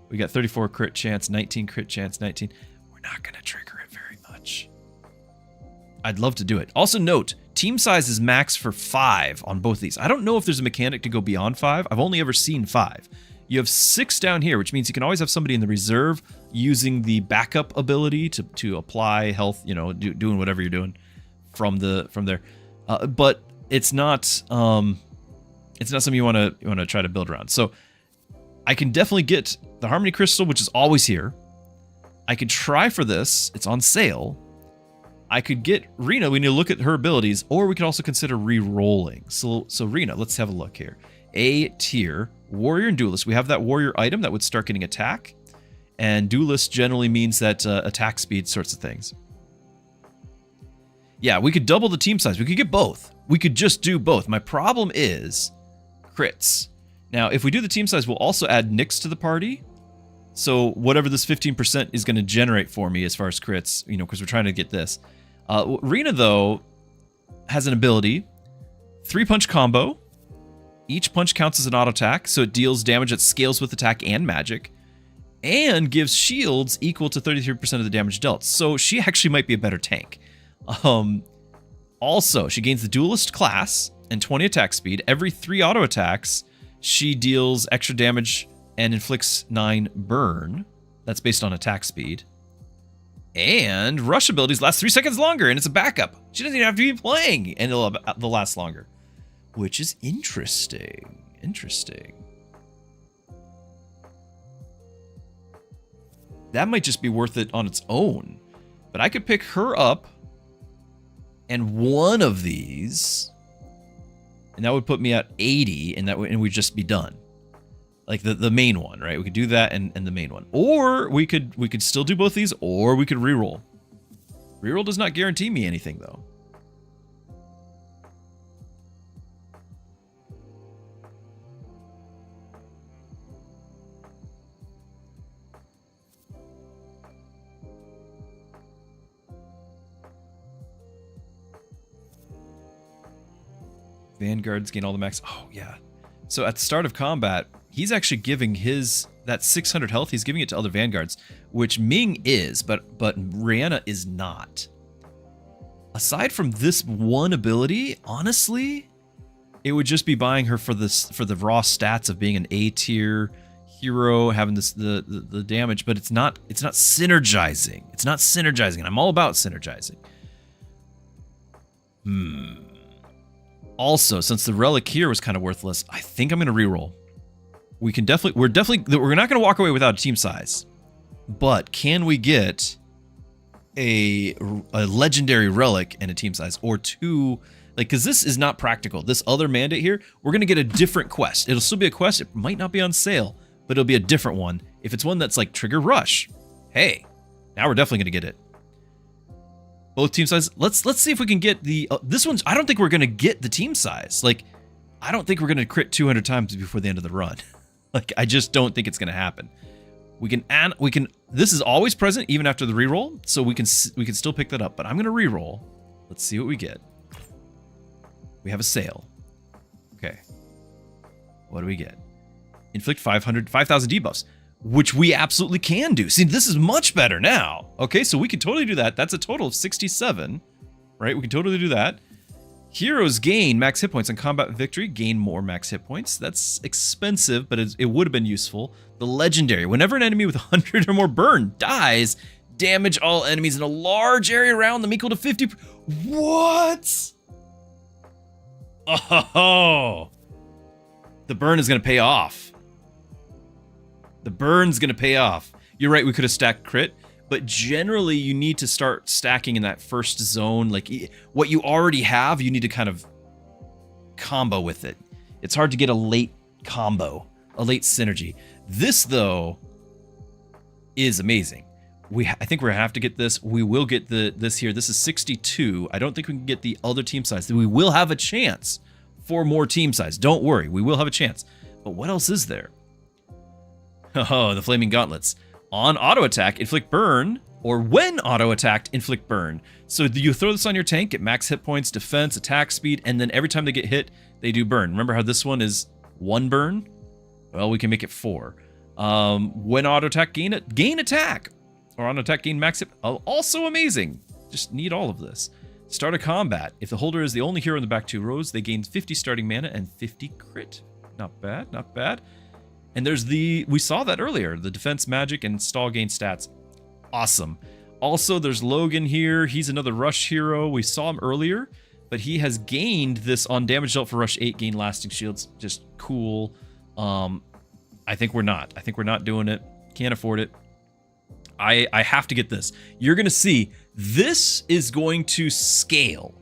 We got 34 crit chance, 19 crit chance, 19. We're not going to trigger it very much. I'd love to do it. Also note, team size is max for 5 on both these. I don't know if there's a mechanic to go beyond 5. I've only ever seen 5. You have 6 down here, which means you can always have somebody in the reserve using the backup ability to apply health, you know, doing whatever you're doing from there. But it's not something you want to try to build around. So I can definitely get the Harmony Crystal, which is always here. I could try for this. It's on sale. I could get Rena. We need to look at her abilities, or we could also consider re-rolling. So Rena, let's have a look here. A tier, Warrior and Duelist. We have that Warrior item that would start getting attack. And Duelist generally means that attack speed sorts of things. Yeah, we could double the team size. We could get both. We could just do both. My problem is crits. Now, if we do the team size, we'll also add Nyx to the party. So whatever this 15% is going to generate for me as far as crits, you know, because we're trying to get this. Rena, though, has an ability. 3-punch combo. Each punch counts as an auto attack, so it deals damage that scales with attack and magic. And gives shields equal to 33% of the damage dealt. So she actually might be a better tank. Also, she gains the Duelist class and 20 attack speed. Every 3 auto attacks, she deals extra damage and inflicts 9 burn. That's based on attack speed. And rush abilities last 3 seconds longer, and it's a backup. She doesn't even have to be playing, and they'll last longer. Which is interesting. Interesting. That might just be worth it on its own. But I could pick her up and one of these, and that would put me at 80, and we'd just be done. Like the main one, right? We could do that and the main one. Or we could still do both these, or we could reroll. Reroll does not guarantee me anything, though. Vanguards gain all the max. Oh, yeah. So at the start of combat, he's actually giving that 600 health, he's giving it to other Vanguards, which Ming is, but Rihanna is not. Aside from this one ability, honestly, it would just be buying her for the raw stats of being an A tier hero, having the damage, but it's not synergizing. It's not synergizing, and I'm all about synergizing. Also, since the relic here was kind of worthless, I think I'm going to reroll. We're not going to walk away without a team size. But can we get a legendary relic and a team size, or 2? Like, because this is not practical. This other mandate here, we're going to get a different quest. It'll still be a quest. It might not be on sale, but it'll be a different one. If it's one that's like Trigger Rush, hey, now we're definitely going to get it. Both team size. Let's see if we can get the this one's. I don't think we're gonna get the team size. Like, I don't think we're gonna crit 200 times before the end of the run. Like, I just don't think it's gonna happen. We can. This is always present even after the reroll, so we can still pick that up. But I'm gonna reroll. Let's see what we get. We have a sale. Okay. What do we get? Inflict 5,000 debuffs. Which we absolutely can do. See, this is much better now. Okay, so we can totally do that. That's a total of 67, right? We can totally do that. Heroes gain max hit points on combat victory. Gain more max hit points. That's expensive, but it would have been useful. The legendary. Whenever an enemy with 100 or more burn dies, damage all enemies in a large area around them equal to 50. What? Oh, the burn is going to pay off. The burn's going to pay off. You're right, we could have stacked crit, but generally you need to start stacking in that first zone. Like, what you already have, you need to kind of combo with it. It's hard to get a late combo, a late synergy. This, though, is amazing. I think we're going to have to get this. We will get this here. This is 62. I don't think we can get the other team size. We will have a chance for more team size. Don't worry, we will have a chance. But what else is there? Oh, the Flaming Gauntlets. On auto attack, inflict burn, or when auto attacked, inflict burn. So you throw this on your tank, get max hit points, defense, attack speed, and then every time they get hit, they do burn. Remember how this one is 1 burn? Well, we can make it 4. When auto attack, gain attack, or on attack, gain max hit. Also amazing. Just need all of this. Start a combat. If the holder is the only hero in the back 2 rows, they gain 50 starting mana and 50 crit. Not bad, not bad. And there's we saw that earlier, the defense magic and stall gain stats. Awesome. Also, there's Logan here. He's another rush hero. We saw him earlier, but he has gained this on damage dealt for rush 8, gain lasting shields. Just cool. I think we're not. I think we're not doing it. Can't afford it. I have to get this. You're going to see this is going to scale.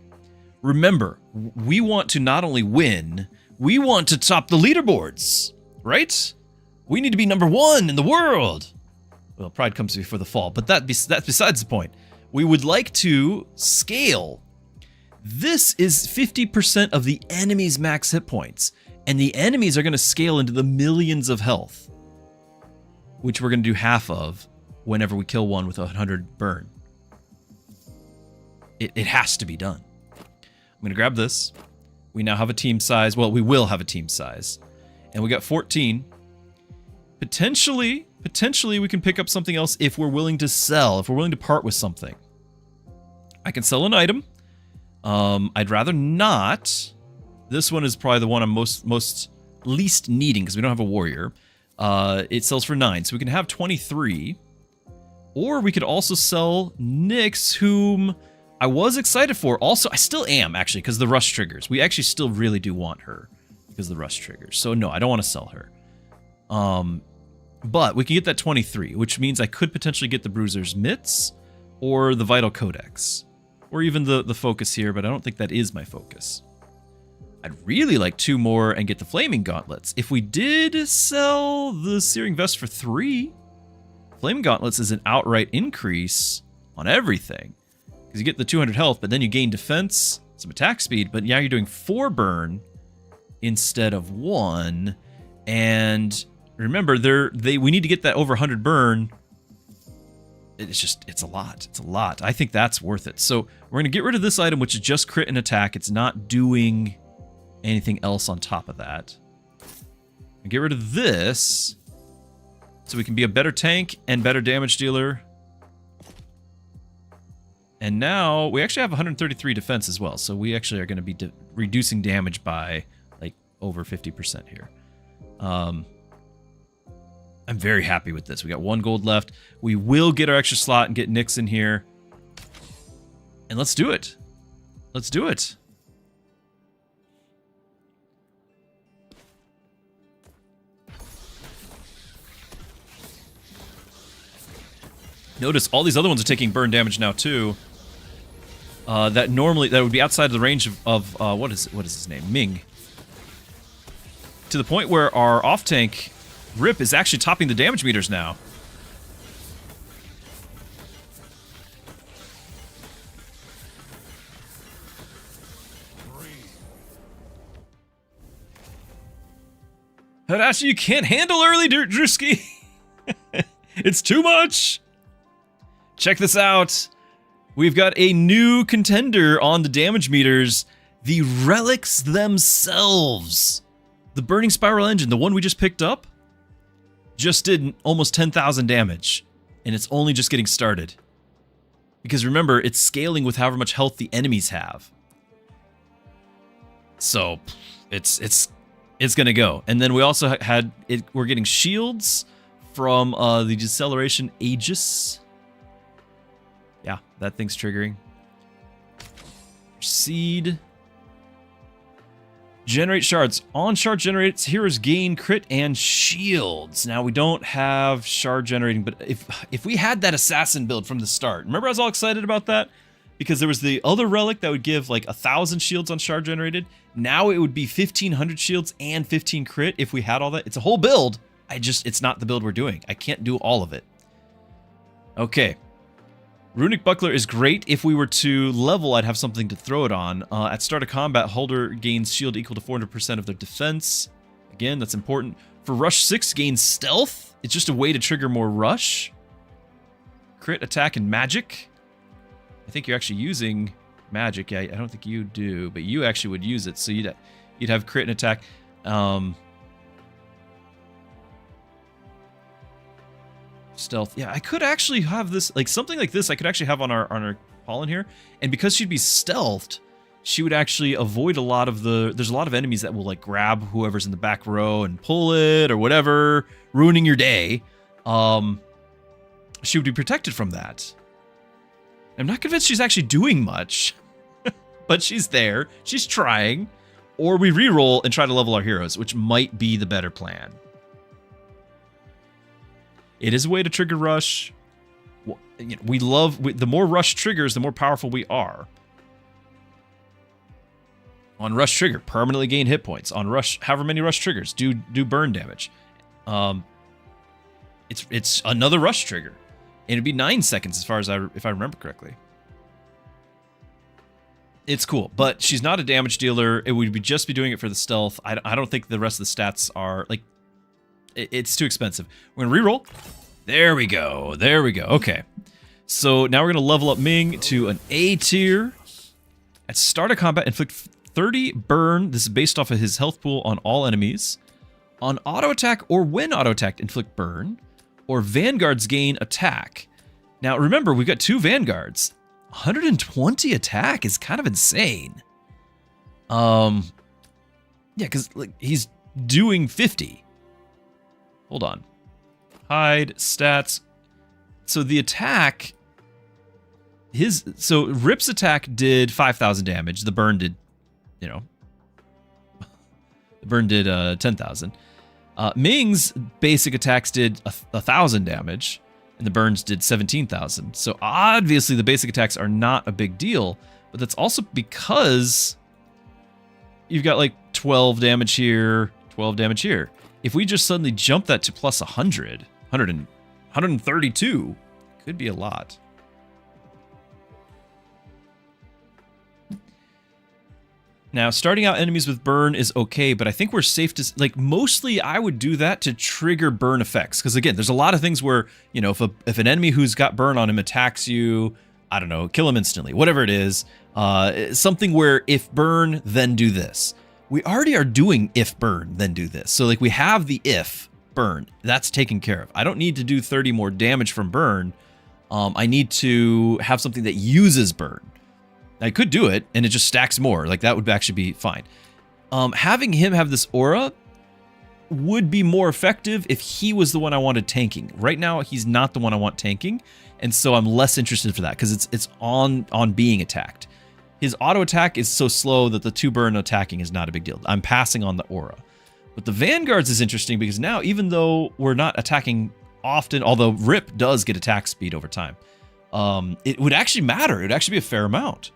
Remember, we want to not only win, we want to top the leaderboards, right? We need to be #1 in the world. Well, pride comes before the fall, but that's besides the point. We would like to scale. This is 50% of the enemy's max hit points, and the enemies are going to scale into the millions of health, which we're going to do half of whenever we kill one with 100 burn. It has to be done. I'm going to grab this. We now have a team size. Well, we will have a team size. And we got 14. Potentially we can pick up something else if we're willing to sell, if we're willing to part with something. I can sell an item. I'd rather not. This one is probably the one I'm most least needing because we don't have a warrior. It sells for 9, so we can have 23. Or we could also sell Nyx, whom I was excited for. Also, I still am, actually, because the rush triggers. We actually still really do want her because of the rush triggers. So no, I don't want to sell her. But we can get that 23, which means I could potentially get the Bruiser's Mitts or the Vital Codex. Or even the focus here, but I don't think that is my focus. I'd really like 2 more and get the Flaming Gauntlets. If we did sell the Searing Vest for 3, Flaming Gauntlets is an outright increase on everything. Because you get the 200 health, but then you gain defense, some attack speed, but now you're doing 4 burn instead of 1. And remember, we need to get that over 100 burn. It's a lot. It's a lot. I think that's worth it. So we're going to get rid of this item, which is just crit and attack. It's not doing anything else on top of that. And get rid of this so we can be a better tank and better damage dealer. And now we actually have 133 defense as well. So we actually are going to be reducing damage by like over 50% here. I'm very happy with this. We got 1 gold left. We will get our extra slot and get Nyx in here. And let's do it. Let's do it. Notice all these other ones are taking burn damage now too. That would be outside of the range of what is his name? Ming. To the point where our off tank Rip is actually topping the damage meters now. Hadashi, you can't handle early, Druski. It's too much. Check this out. We've got a new contender on the damage meters. The relics themselves. The Burning Spiral Engine, the one we just picked up, just did almost 10,000 damage. And it's only just getting started. Because remember, it's scaling with however much health the enemies have. So, it's gonna go. And then we also we're getting shields from the Deceleration Aegis. Yeah, that thing's triggering. Seed. Generate shards. On shard generates, heroes gain crit and shields. Now we don't have shard generating, but if we had that assassin build from the start, remember I was all excited about that? Because there was the other relic that would give like 1,000 shields on shard generated. Now it would be 1,500 shields and 15 crit if we had all that. It's a whole build. It's not the build we're doing. I can't do all of it. Okay. Runic Buckler is great. If we were to level, I'd have something to throw it on. At start of combat, holder gains shield equal to 400% of their defense. Again, that's important. For Rush 6, gains stealth. It's just a way to trigger more rush. Crit, attack, and magic. I think you're actually using magic. Yeah, I don't think you do, but you actually would use it. So you'd have crit and attack. Stealth. Yeah, I could actually have this, like something like this I could actually have on our pollen here. And because she'd be stealthed, she would actually avoid a lot of there's a lot of enemies that will like grab whoever's in the back row and pull it or whatever, ruining your day. She would be protected from that. I'm not convinced she's actually doing much, but she's there. She's trying. Or we reroll and try to level our heroes, which might be the better plan. It is a way to trigger rush. We love the more rush triggers, the more powerful we are. On rush trigger, permanently gain hit points. On rush, however many rush triggers do burn damage. It's another rush trigger, and it'd be 9 seconds as far as if I remember correctly. It's cool, but she's not a damage dealer. It would just be doing it for the stealth. I don't think the rest of the stats are like. It's too expensive. We're gonna reroll. There we go. There we go. Okay, so now we're gonna level up Ming to an A tier. At start of combat, inflict 30 burn. This is based off of his health pool on all enemies. On auto attack or when auto attacked, inflict burn. Or vanguards gain attack. Now remember, we've got 2 vanguards. 120 attack is kind of insane. Yeah, because like he's doing 50. Hold on. Hide stats. So the attack. So Rip's attack did 5,000 damage. The burn did, the burn did 10,000. Ming's basic attacks did 1,000 damage, and the burns did 17,000. So obviously the basic attacks are not a big deal, but that's also because you've got like 12 damage here, 12 damage here. If we just suddenly jump that to plus 132, could be a lot. Now, starting out enemies with burn is okay, but I think we're safe to, like, mostly I would do that to trigger burn effects. Because again, there's a lot of things where, if an enemy who's got burn on him attacks you, I don't know, kill him instantly, whatever it is. Something where if burn, then do this. We already are doing if burn, then do this. So like we have the if burn, that's taken care of. I don't need to do 30 more damage from burn. I need to have something that uses burn. I could do it, and it just stacks more. Like, that would actually be fine. Having him have this aura would be more effective if he was the one I wanted tanking. Right now, he's not the one I want tanking, and so I'm less interested for that, because it's on being attacked. His auto attack is so slow that the 2 burn attacking is not a big deal. I'm passing on the aura. But the Vanguards is interesting, because now, even though we're not attacking often, although Rip does get attack speed over time, it would actually matter. It would actually be a fair amount.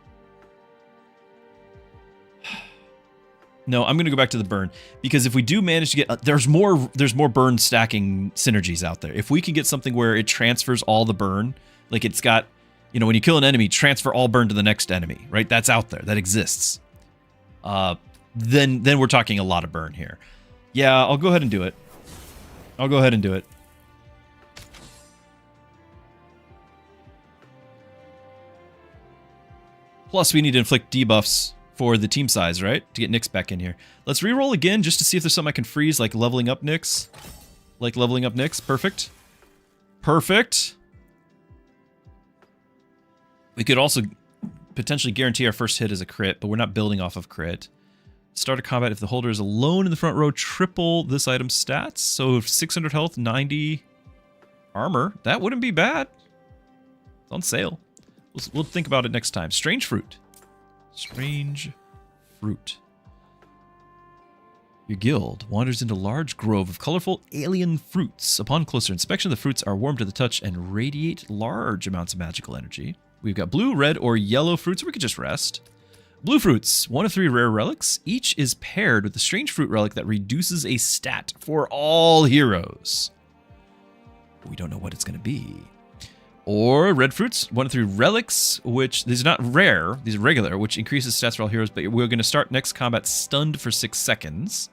No, I'm going to go back to the burn, because if we do manage to get, there's more burn stacking synergies out there. If we can get something where it transfers all the burn, like it's got, when you kill an enemy, transfer all burn to the next enemy, right? That's out there. That exists. Then we're talking a lot of burn here. Yeah, I'll go ahead and do it. I'll go ahead and do it. Plus, we need to inflict debuffs for the team size, right? To get Nyx back in here. Let's reroll again just to see if there's something I can freeze, like leveling up Nyx. Perfect. Perfect. We could also potentially guarantee our first hit is a crit, but we're not building off of crit. Start a combat if the holder is alone in the front row, triple this item's stats. So 600 health, 90 armor. That wouldn't be bad. It's on sale. We'll think about it next time. Strange fruit. Strange fruit. Your guild wanders into a large grove of colorful alien fruits. Upon closer inspection, the fruits are warm to the touch and radiate large amounts of magical energy. We've got blue, red, or yellow fruits, or we could just rest. Blue fruits, 1 of 3 rare relics. Each is paired with the strange fruit relic that reduces a stat for all heroes. We don't know what it's going to be. Or red fruits, 1 of 3 relics, which these are not rare, these are regular, which increases stats for all heroes, but we're going to start next combat stunned for 6 seconds.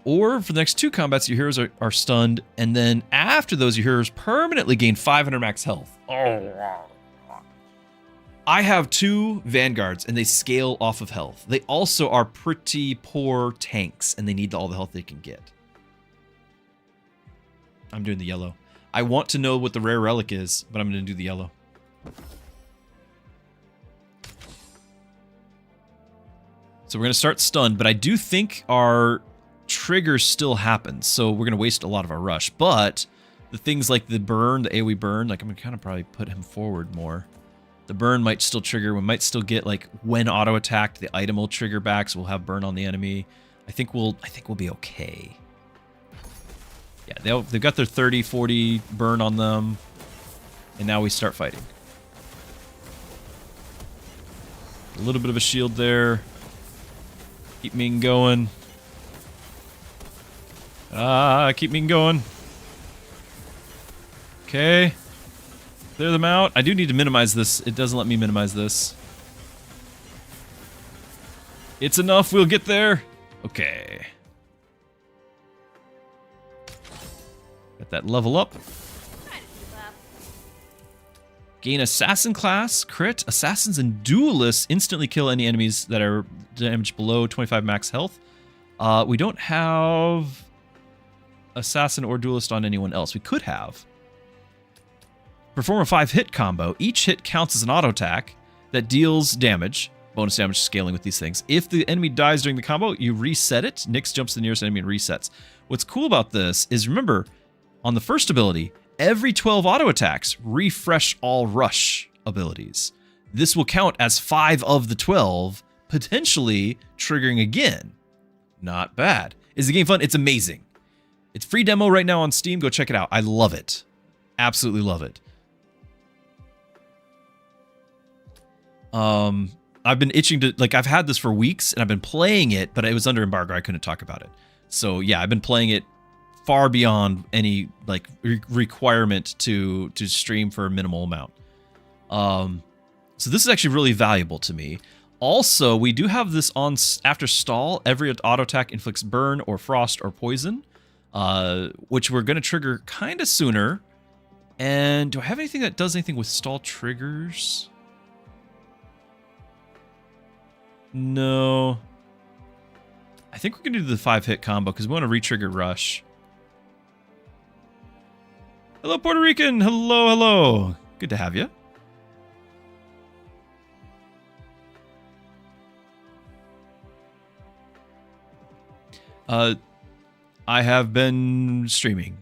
Or for the next 2 combats, your heroes are stunned, and then after those, your heroes permanently gain 500 max health. Oh. I have 2 Vanguards, and they scale off of health. They also are pretty poor tanks, and they need all the health they can get. I'm doing the yellow. I want to know what the rare relic is, but I'm going to do the yellow. So we're going to start stunned, but I do think our trigger still happens. So we're going to waste a lot of our rush. But the things like the burn, the AoE burn, like I'm going to kind of probably put him forward more. The burn might still trigger. We might still get like when auto attacked, the item will trigger back, so we'll have burn on the enemy. I think we'll be okay. Yeah, they've got their 30, 40 burn on them. And now we start fighting. A little bit of a shield there. Keep me going. Keep me going. Okay. Clear them out. I do need to minimize this. It doesn't let me minimize this. It's enough. We'll get there. Okay. Got that level up. Gain Assassin class, crit. Assassins and Duelists instantly kill any enemies that are damaged below 25 max health. We don't have Assassin or Duelist on anyone else. We could have. Perform a 5-hit combo. Each hit counts as an auto attack that deals damage. Bonus damage scaling with these things. If the enemy dies during the combo, you reset it. Nyx jumps to the nearest enemy and resets. What's cool about this is, remember, on the first ability, every 12 auto attacks refresh all rush abilities. This will count as 5 of the 12, potentially triggering again. Not bad. Is the game fun? It's amazing. It's free demo right now on Steam. Go check it out. I love it. Absolutely love it. I've been itching to, like, I've had this for weeks and I've been playing it, but it was under embargo. I couldn't talk about it. So yeah, I've been playing it far beyond any like requirement to stream for a minimal amount. So this is actually really valuable to me. Also, we do have this on after stall. Every auto attack inflicts burn or frost or poison, which we're going to trigger kind of sooner. And do I have anything that does anything with stall triggers? No. I think we're going to do the 5-hit combo because we want to re-trigger rush. Hello, Puerto Rican. Hello, hello. Good to have you. I have been streaming.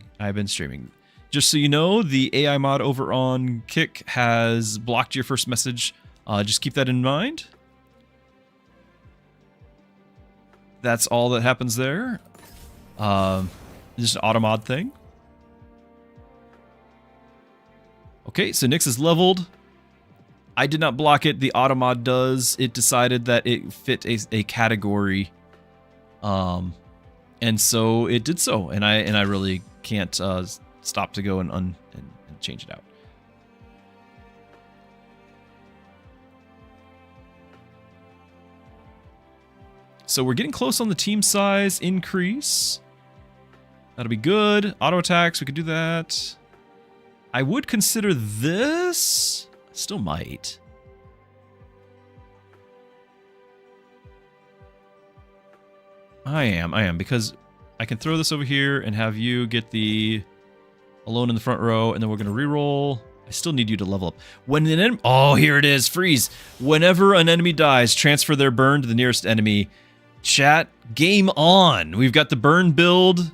Just so you know, the AI mod over on Kick has blocked your first message. Just keep that in mind. That's all that happens there. Just an auto mod thing. Okay, so Nyx is leveled. I did not block it. The auto mod does. It decided that it fit a category. And so it did so. And I really can't stop to go and change it out. So we're getting close on the team size increase. That'll be good. Auto attacks, we could do that. I would consider this. Still might. I am, because I can throw this over here and have you get the alone in the front row, and then we're going to reroll. I still need you to level up. When an enemy... Oh, here it is. Freeze. Whenever an enemy dies, transfer their burn to the nearest enemy. Chat, game on. We've got the burn build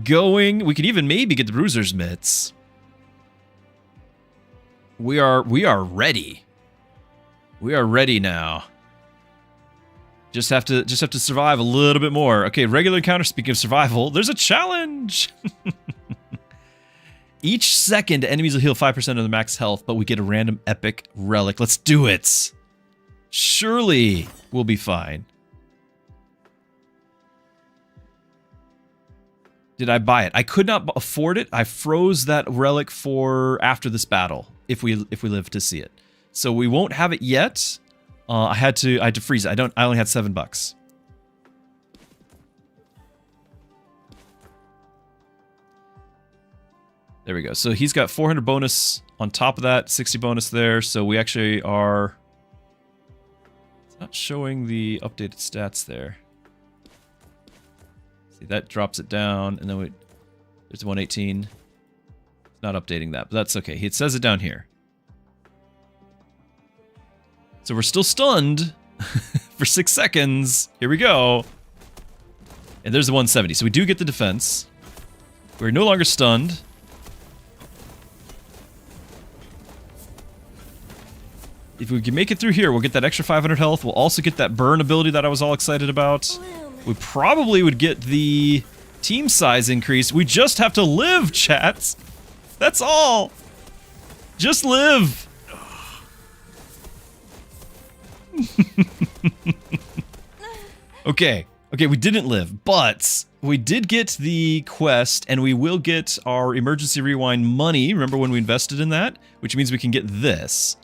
going. We could even maybe get the Bruiser's Mitts. We are ready. We are ready now. Just have to survive a little bit more. Okay, regular encounter. Speaking of survival, there's a challenge. Each second, enemies will heal 5% of their max health, but we get a random epic relic. Let's do it. Surely we'll be fine. Did I buy it? I could not afford it. I froze that relic for after this battle, if we live to see it. So we won't have it yet. I had to freeze it. I only had $7. There we go. So he's got 400 bonus on top of that, 60 bonus there. So we actually are... It's not showing the updated stats there. See, that drops it down, and then there's 118. It's not updating that, but that's okay. It says it down here. So we're still stunned for 6 seconds. Here we go. And there's the 170. So we do get the defense. We're no longer stunned. If we can make it through here, we'll get that extra 500 health. We'll also get that burn ability that I was all excited about. We probably would get the team size increase. We just have to live, chats. That's all. Just live. Okay, we didn't live, but we did get the quest, and we will get our emergency rewind money. Remember when we invested in that? Which means we can get this.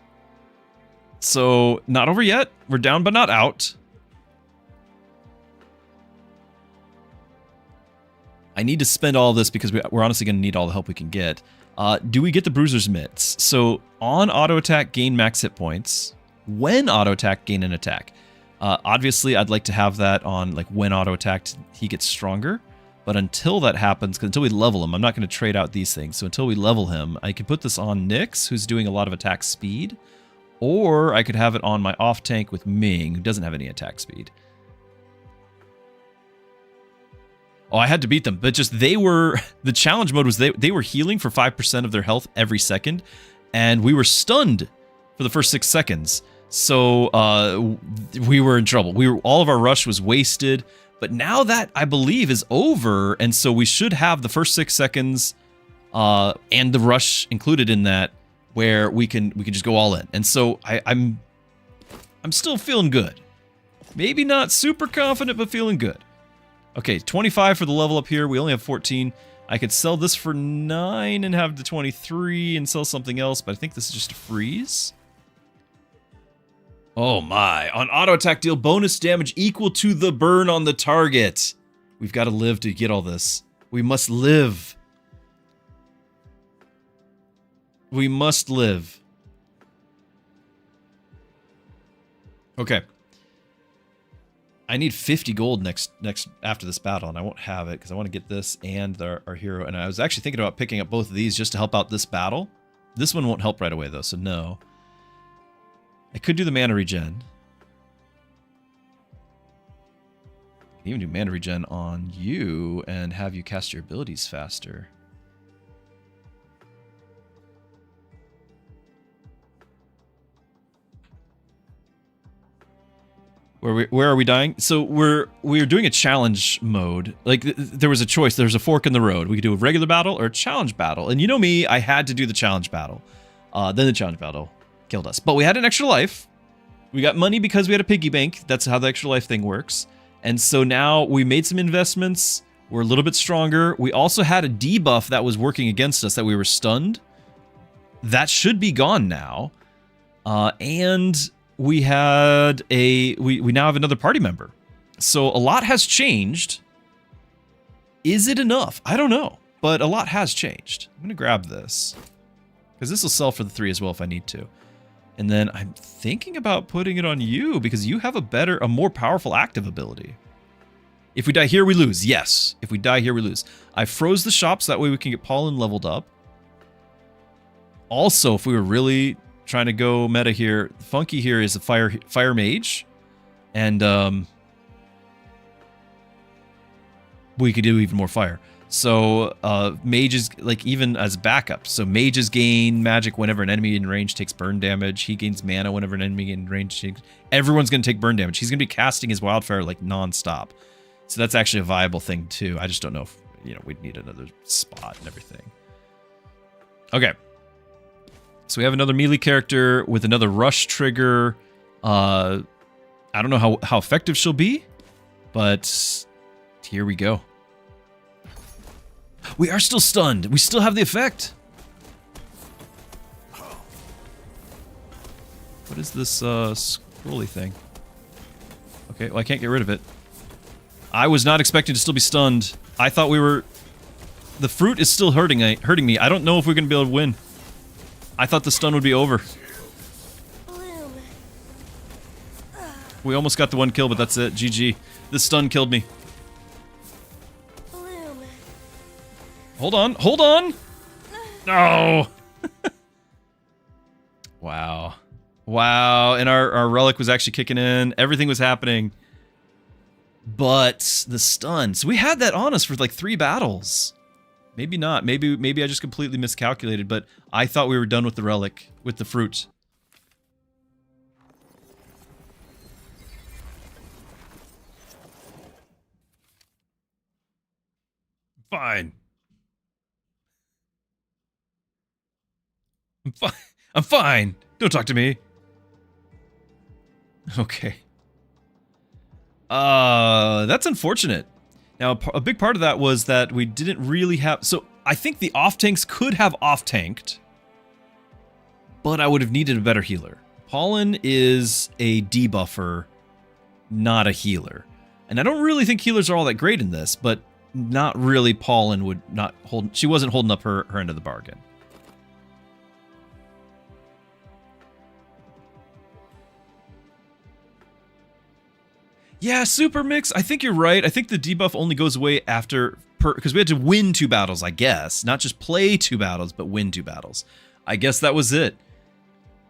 So, not over yet. We're down but not out. I need to spend all this because we're honestly going to need all the help we can get. Do we get the Bruiser's Mitts? So, on auto attack, gain max hit points. When auto attack, gain an attack. Obviously, I'd like to have that on, like, when auto attacked, he gets stronger. But until that happens, until we level him, I'm not going to trade out these things. So until we level him, I can put this on Nyx, who's doing a lot of attack speed. Or I could have it on my off tank with Ming, who doesn't have any attack speed. Oh, I had to beat them, but just they were... The challenge mode was they were healing for 5% of their health every second, and we were stunned for the first 6 seconds. So we were in trouble. All of our rush was wasted, but now that, I believe, is over, and so we should have the first 6 seconds and the rush included in that, where we can just go all in. And so I'm still feeling good. Maybe not super confident, but feeling good. Okay, 25 for the level up here. We only have 14. I could sell this for 9 and have the 23 and sell something else, but I think this is just a freeze. Oh my. On auto attack, deal bonus damage equal to the burn on the target. We've got to live to get all this. We must live. We must live. Okay. I need 50 gold next after this battle, and I won't have it because I want to get this and our hero. And I was actually thinking about picking up both of these just to help out this battle. This one won't help right away though, so no. I could do the mana regen. I can even do mana regen on you and have you cast your abilities faster. Where are we dying? So we're doing a challenge mode. Like there was a choice. There's a fork in the road. We could do a regular battle or a challenge battle. And you know me, I had to do the challenge battle. Then the challenge battle killed us. But we had an extra life. We got money because we had a piggy bank. That's how the extra life thing works. And so now we made some investments. We're a little bit stronger. We also had a debuff that was working against us that we were stunned. That should be gone now. And we had we now have another party member. So a lot has changed. Is it enough? I don't know, but a lot has changed. I'm gonna grab this because this will sell for the 3 as well if I need to. And then I'm thinking about putting it on you because you have a more powerful active ability. If we die here, we lose. Yes. If we die here, we lose. I froze the shop so that way we can get Pollen leveled up. Also, if we were really trying to go meta here, Funky here is a fire mage, and we could do even more fire. So mages, like even as backup. So mages gain magic whenever an enemy in range takes burn damage. He gains mana whenever an enemy in range takes. Everyone's going to take burn damage. He's going to be casting his wildfire like non-stop. So that's actually a viable thing too. I just don't know if, we'd need another spot and everything. Okay. So we have another melee character with another rush trigger. I don't know how effective she'll be, but here we go. We are still stunned. We still have the effect. What is this scrolly thing? Okay, well I can't get rid of it. I was not expecting to still be stunned. I thought we were... The fruit is still hurting me. I don't know if we're going to be able to win. I thought the stun would be over. We almost got the 1 kill, but that's it. GG. The stun killed me. Hold on. Hold on! No! Wow. Wow, and our relic was actually kicking in. Everything was happening. But the stun. So we had that on us for like 3 battles. Maybe not. Maybe I just completely miscalculated, but I thought we were done with the relic, with the fruit. Fine. I'm fine. I'm fine. Don't talk to me. Okay. That's unfortunate. Now, a big part of that was that we didn't really have... So, I think the off-tanks could have off-tanked, but I would have needed a better healer. Pollen is a debuffer, not a healer. And I don't really think healers are all that great in this, but not really Pollen would not hold... She wasn't holding up her end of the bargain. Yeah, Super Mix, I think you're right. I think the debuff only goes away after... Because we had to win 2 battles, I guess. Not just play 2 battles, but win 2 battles. I guess that was it.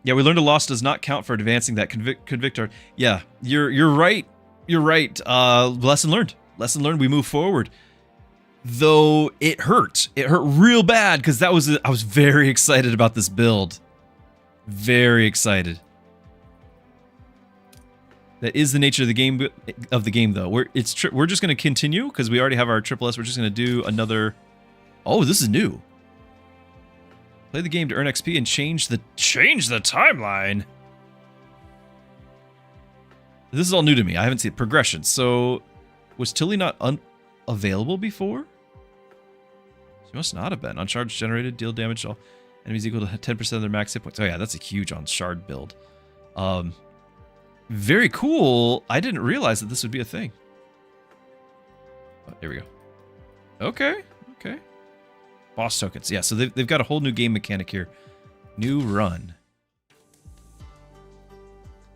Yeah, we learned a loss does not count for advancing that convictor. Yeah, you're right. You're right. Lesson learned. Lesson learned. We move forward. Though it hurt. It hurt real bad because I was very excited about this build. Very excited. That is the nature of the game, though. We're just going to continue because we already have our triple S. We're just going to do another. Oh, this is new. Play the game to earn XP and change the timeline. This is all new to me. I haven't seen progression. So, was Tilly not unavailable before? She must not have been. Uncharged generated, deal damage to all enemies equal to 10% of their max hit points. Oh yeah, that's a huge on shard build. Very cool. I didn't realize that this would be a thing. Oh, here we go. Okay, okay. Boss tokens. Yeah, so they've got a whole new game mechanic here. New run.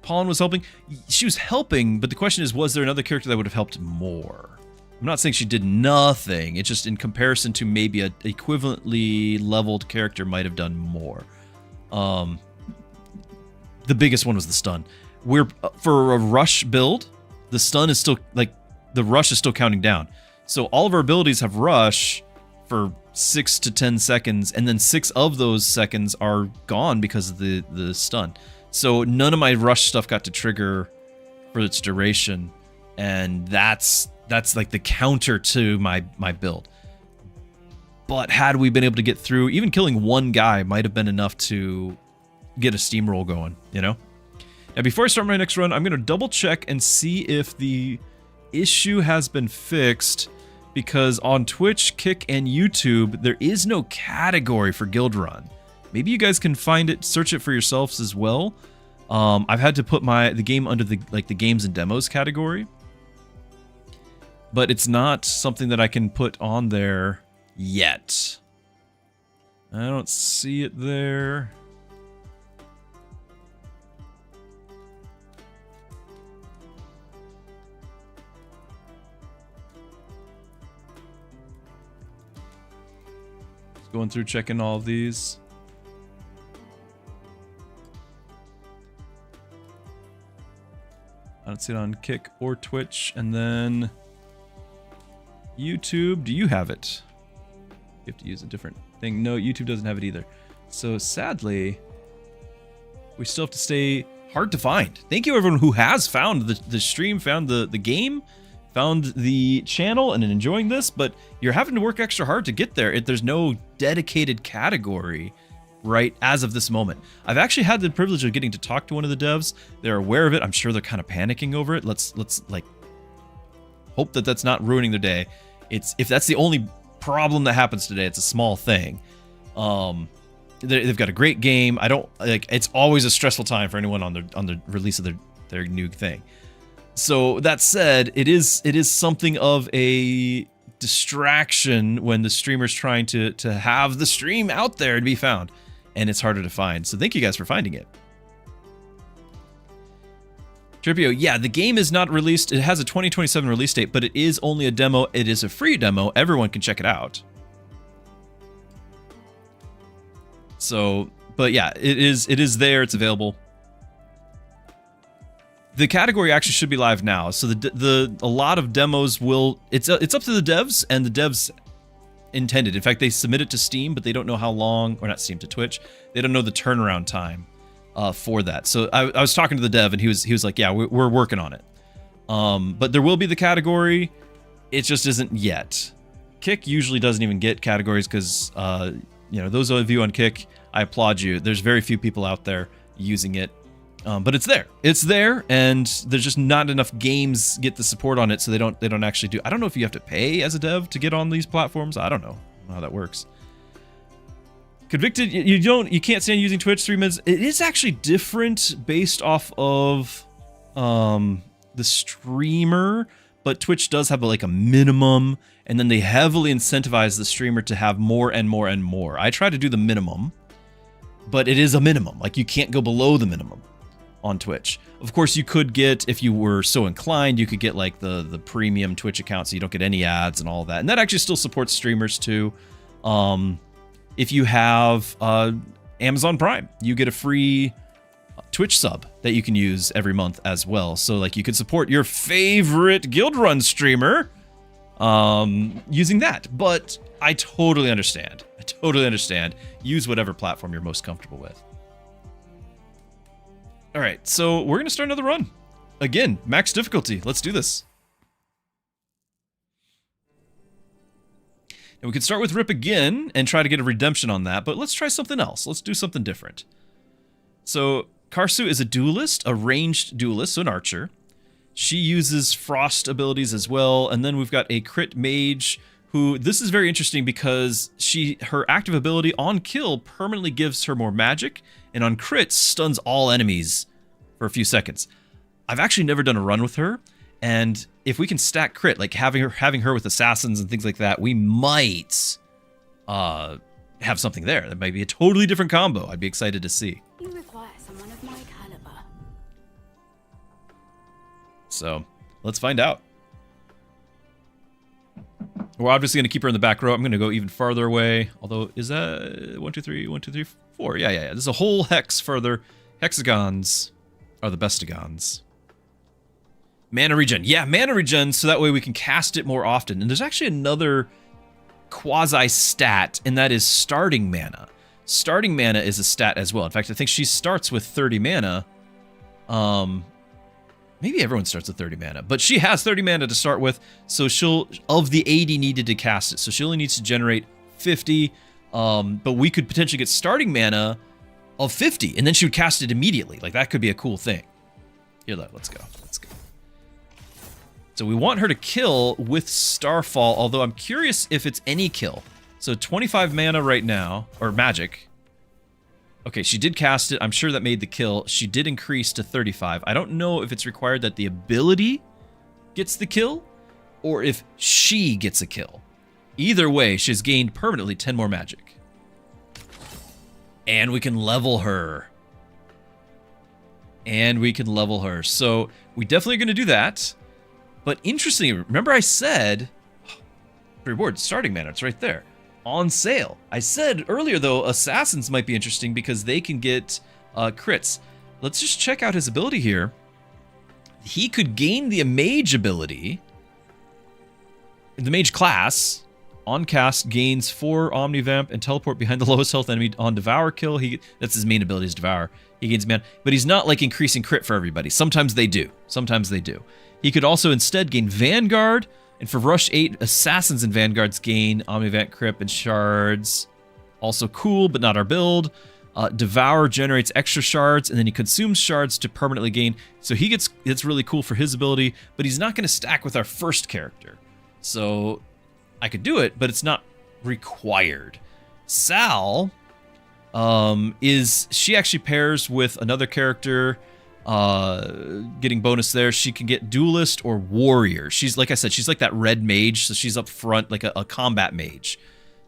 Pollen was helping. She was helping, but the question is, was there another character that would have helped more? I'm not saying she did nothing. It's just in comparison to maybe a equivalently leveled character might have done more. The biggest one was the stun. For a rush build, the stun is still, like, the rush is still counting down. So all of our abilities have rush for 6 to 10 seconds, and then 6 of those seconds are gone because of the stun. So none of my rush stuff got to trigger for its duration, and that's like the counter to my build. But had we been able to get through, even killing one guy might have been enough to get a steamroll going, you know? Now, before I start my next run, I'm going to double check and see if the issue has been fixed, because on Twitch, Kick, and YouTube, there is no category for Guildrun. Maybe you guys can find it, search it for yourselves as well. I've had to put the game under the games and demos category, but it's not something that I can put on there yet. I don't see it there. Going through checking all of these. I don't see it on Kick or Twitch. And then YouTube, do you have it? You have to use a different thing. No, YouTube doesn't have it either. So sadly, we still have to stay hard to find. Thank you everyone who has found the stream, found the game, found the channel, and enjoying this, but you're having to work extra hard to get there. There's no dedicated category right as of this moment. I've actually had the privilege of getting to talk to one of the devs. They're aware of it. I'm sure they're kind of panicking over it. Let's like hope that that's not ruining their day. If that's the only problem that happens today, it's a small thing. They've got a great game. I don't like. It's always a stressful time for anyone on the release of their new thing. So that said, it is something of a distraction when the streamer's trying to have the stream out there and be found, and it's harder to find. So thank you guys for finding it. Tripio, yeah, the game is not released. It has a 2027 release date, but it is only a demo. It is a free demo. Everyone can check it out. So, but yeah, it is there. It's available. The category actually should be live now. So a lot of demos will, it's up to the devs, and the devs intended. In fact, they submit it to Steam, but they don't know how long, or not Steam, to Twitch. They don't know the turnaround time for that. So I was talking to the dev, and he was like, yeah, we're working on it. But there will be the category. It just isn't yet. Kick usually doesn't even get categories because, you know, those of you on Kick, I applaud you. There's very few people out there using it. But it's there. It's there, and there's just not enough games get the support on it, so they don't actually do. I don't know if you have to pay as a dev to get on these platforms. I don't know how that works. Convicted, you can't stand using Twitch 3 minutes. It is actually different based off of the streamer, but Twitch does have like a minimum, and then they heavily incentivize the streamer to have more and more and more. I try to do the minimum, but it is a minimum. Like, you can't go below the minimum on Twitch. Of course, you could get, if you were so inclined, you could get like the premium Twitch account, so you don't get any ads and all that. And that actually still supports streamers too. If you have Amazon Prime, you get a free Twitch sub that you can use every month as well. So like, you could support your favorite Guildrun streamer using that. But I totally understand. I totally understand. Use whatever platform you're most comfortable with. All right, so we're going to start another run. Again, max difficulty. Let's do this. And we could start with Rip again and try to get a redemption on that, but let's try something else. Let's do something different. So Karsu is a duelist, a ranged duelist, so an archer. She uses frost abilities as well, and then we've got a crit mage who, this is very interesting because her active ability on kill permanently gives her more magic, and on crit stuns all enemies for a few seconds. I've actually never done a run with her, and if we can stack crit, like having her with assassins and things like that, we might have something there. That might be a totally different combo. I'd be excited to see. You require someone of my caliber. So let's find out. We're obviously going to keep her in the back row. I'm going to go even farther away. Although, is that 1, 2, 3, 1, 2, 3, 4? Yeah. There's a whole hex further. Hexagons are the bestigons. Mana regen. Yeah, mana regen, so that way we can cast it more often. And there's actually another quasi-stat, and that is starting mana. Starting mana is a stat as well. In fact, I think she starts with 30 mana. Maybe everyone starts with 30 mana, but she has 30 mana to start with, so she'll, of the 80 needed to cast it, so she only needs to generate 50, but we could potentially get starting mana of 50, and then she would cast it immediately. Like, that could be a cool thing. Here, let's go. So we want her to kill with Starfall, although I'm curious if it's any kill. So 25 mana right now, or magic. Okay, she did cast it. I'm sure that made the kill. She did increase to 35. I don't know if it's required that the ability gets the kill, or if she gets a kill. Either way, she's gained permanently 10 more magic. And we can level her. So we definitely are going to do that. But interestingly, remember I said, reward, starting mana, it's right there. On sale. I said earlier, though, assassins might be interesting because they can get crits. Let's just check out his ability here. He could gain the mage ability. The mage class, on cast, gains 4 Omnivamp and teleport behind the lowest health enemy on Devour kill. That's his main ability, is Devour. He gains mana, but he's not like increasing crit for everybody. Sometimes they do. He could also instead gain Vanguard, and for Rush 8, Assassins and Vanguards gain Omnivamp, Crip, and Shards. Also cool, but not our build. Devour generates extra shards, and then he consumes shards to permanently gain. So it's really cool for his ability, but he's not going to stack with our first character. So I could do it, but it's not required. Sal she actually pairs with another character, getting bonus there. She can get duelist or warrior. She's, like I said, she's like that red mage, so she's up front like a combat mage.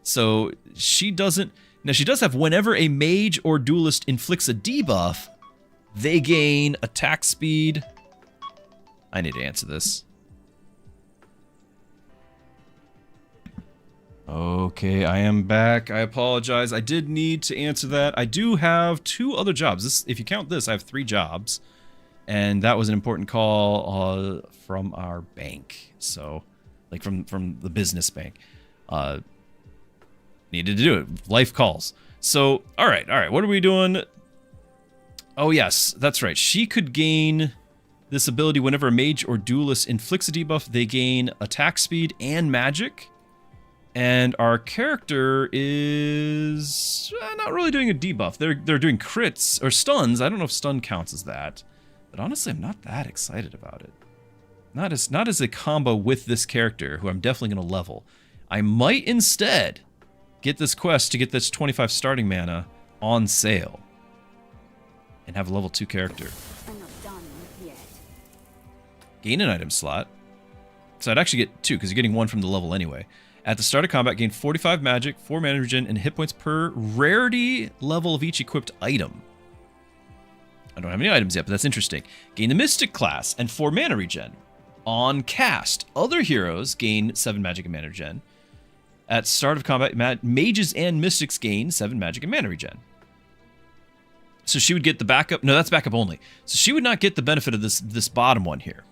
So she doesn't, now she does have, whenever a mage or duelist inflicts a debuff, they gain attack speed. I need to answer this. Okay, I am back. I apologize. I did need to answer that. I do have 2 other jobs. If you count this, I have 3 jobs. And that was an important call from our bank. So, like from the business bank. Needed to do it. Life calls. So, all right. What are we doing? Oh, yes, that's right. She could gain this ability whenever a mage or duelist inflicts a debuff. They gain attack speed and magic. And our character is not really doing a debuff. They're doing crits or stuns. I don't know if stun counts as that. But honestly, I'm not that excited about it. Not as a combo with this character, who I'm definitely going to level. I might instead get this quest to get this 25 starting mana on sale. And have a level 2 character. I'm not done yet. Gain an item slot. So I'd actually get 2, because you're getting 1 from the level anyway. At the start of combat, gain 45 magic, 4 mana regen, and hit points per rarity level of each equipped item. I don't have any items yet, but that's interesting. Gain the Mystic class and 4 mana regen. On cast, other heroes gain 7 magic and mana regen. At start of combat, mages and mystics gain 7 magic and mana regen. So she would get the backup. No, that's backup only. So she would not get the benefit of this bottom one here.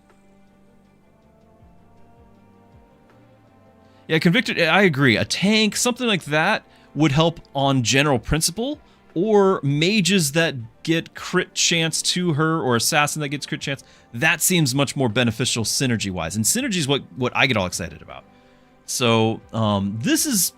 Yeah, Convicted, I agree. A tank, something like that, would help on general principle. Or mages that get crit chance to her, or assassin that gets crit chance. That seems much more beneficial synergy-wise. And synergy is what I get all excited about. So, this is...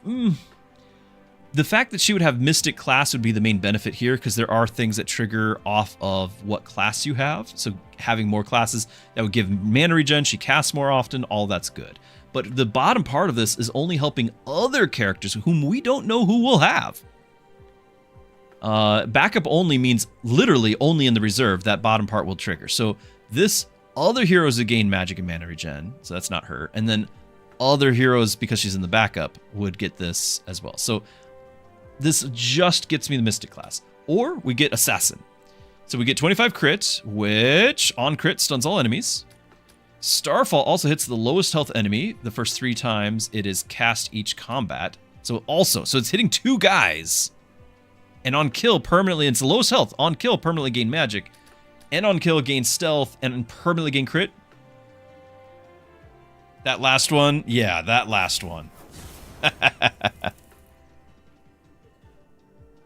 the fact that she would have Mystic class would be the main benefit here, because there are things that trigger off of what class you have. So having more classes, that would give mana regen, she casts more often, all that's good. But the bottom part of this is only helping other characters whom we don't know who will have. Backup only means literally only in the reserve that bottom part will trigger. So this other heroes that gain magic and mana regen, so that's not her. And then other heroes, because she's in the backup, would get this as well. So this just gets me the Mystic class. Or we get Assassin. So we get 25 crit, which on crit stuns all enemies. Starfall also hits the lowest health enemy the first 3 times it is cast each combat. So it's hitting 2 guys. And on kill permanently, it's the lowest health. On kill permanently gain magic. And on kill gain stealth and permanently gain crit. That last one, yeah, that last one.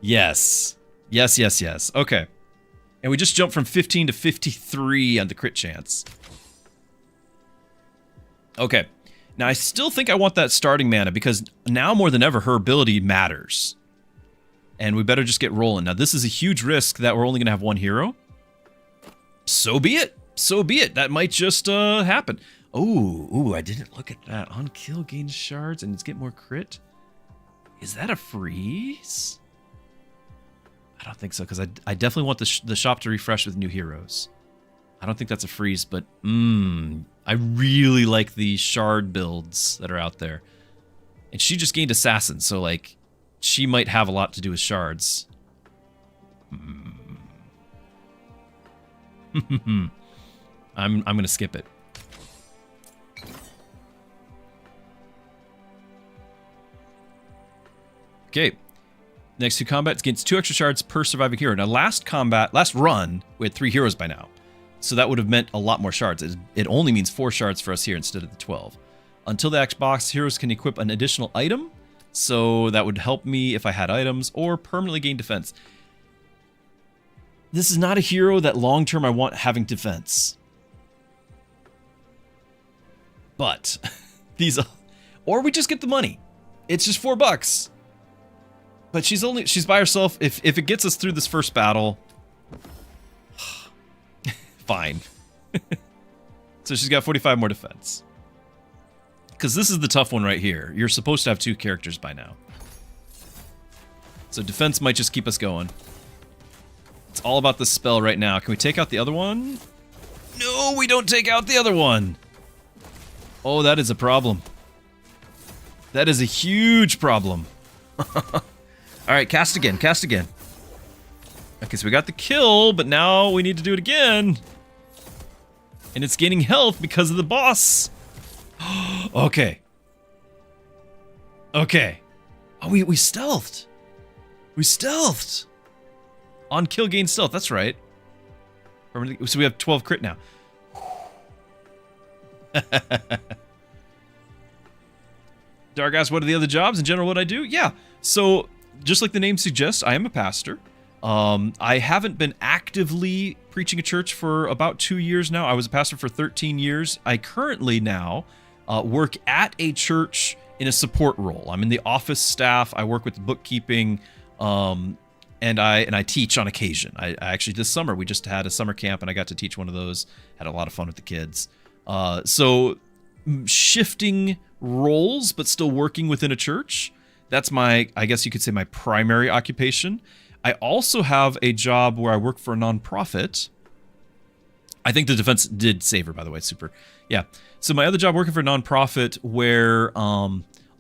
Yes. Okay. And we just jumped from 15 to 53 on the crit chance. Okay. Now, I still think I want that starting mana, because now more than ever, her ability matters. And we better just get rolling. Now, this is a huge risk that we're only going to have 1 hero. So be it. That might just happen. Ooh, I didn't look at that. On kill gains shards and it's get more crit. Is that a freeze? I don't think so, because I definitely want the shop to refresh with new heroes. I don't think that's a freeze, but I really like the shard builds that are out there. And she just gained Assassin, so like she might have a lot to do with shards. I'm gonna skip it. Okay. Next 2 combats gains 2 extra shards per surviving hero. Now, last run, we had 3 heroes by now. So that would have meant a lot more shards. It only means 4 shards for us here instead of the 12. Until the Xbox, heroes can equip an additional item. So that would help me if I had items, or permanently gain defense. This is not a hero that long-term I want having defense. But, or we just get the money. It's just $4. But she's by herself. If it gets us through this first battle, fine. So she's got 45 more defense. Because this is the tough one right here. You're supposed to have 2 characters by now. So defense might just keep us going. It's all about this spell right now. Can we take out the other one? No, we don't take out the other one. Oh, that is a problem. That is a huge problem. Alright, cast again. Okay, so we got the kill, but now we need to do it again. And it's gaining health because of the boss. Okay. Oh, we stealthed. On kill gain stealth, that's right. So we have 12 crit now. Dark asks, what are the other jobs? In general, what I do? Yeah. So, just like the name suggests, I am a pastor. I haven't been actively preaching a church for about 2 years now. I was a pastor for 13 years. I currently now work at a church in a support role. I'm in the office staff. I work with the bookkeeping, and I teach on occasion. I actually, this summer, we just had a summer camp, and I got to teach one of those. Had a lot of fun with the kids. So shifting roles, but still working within a church. That's my, I guess you could say, my primary occupation. I also have a job where I work for a nonprofit. I think the defense did save her, by the way. Super. Yeah. So my other job, working for a nonprofit where,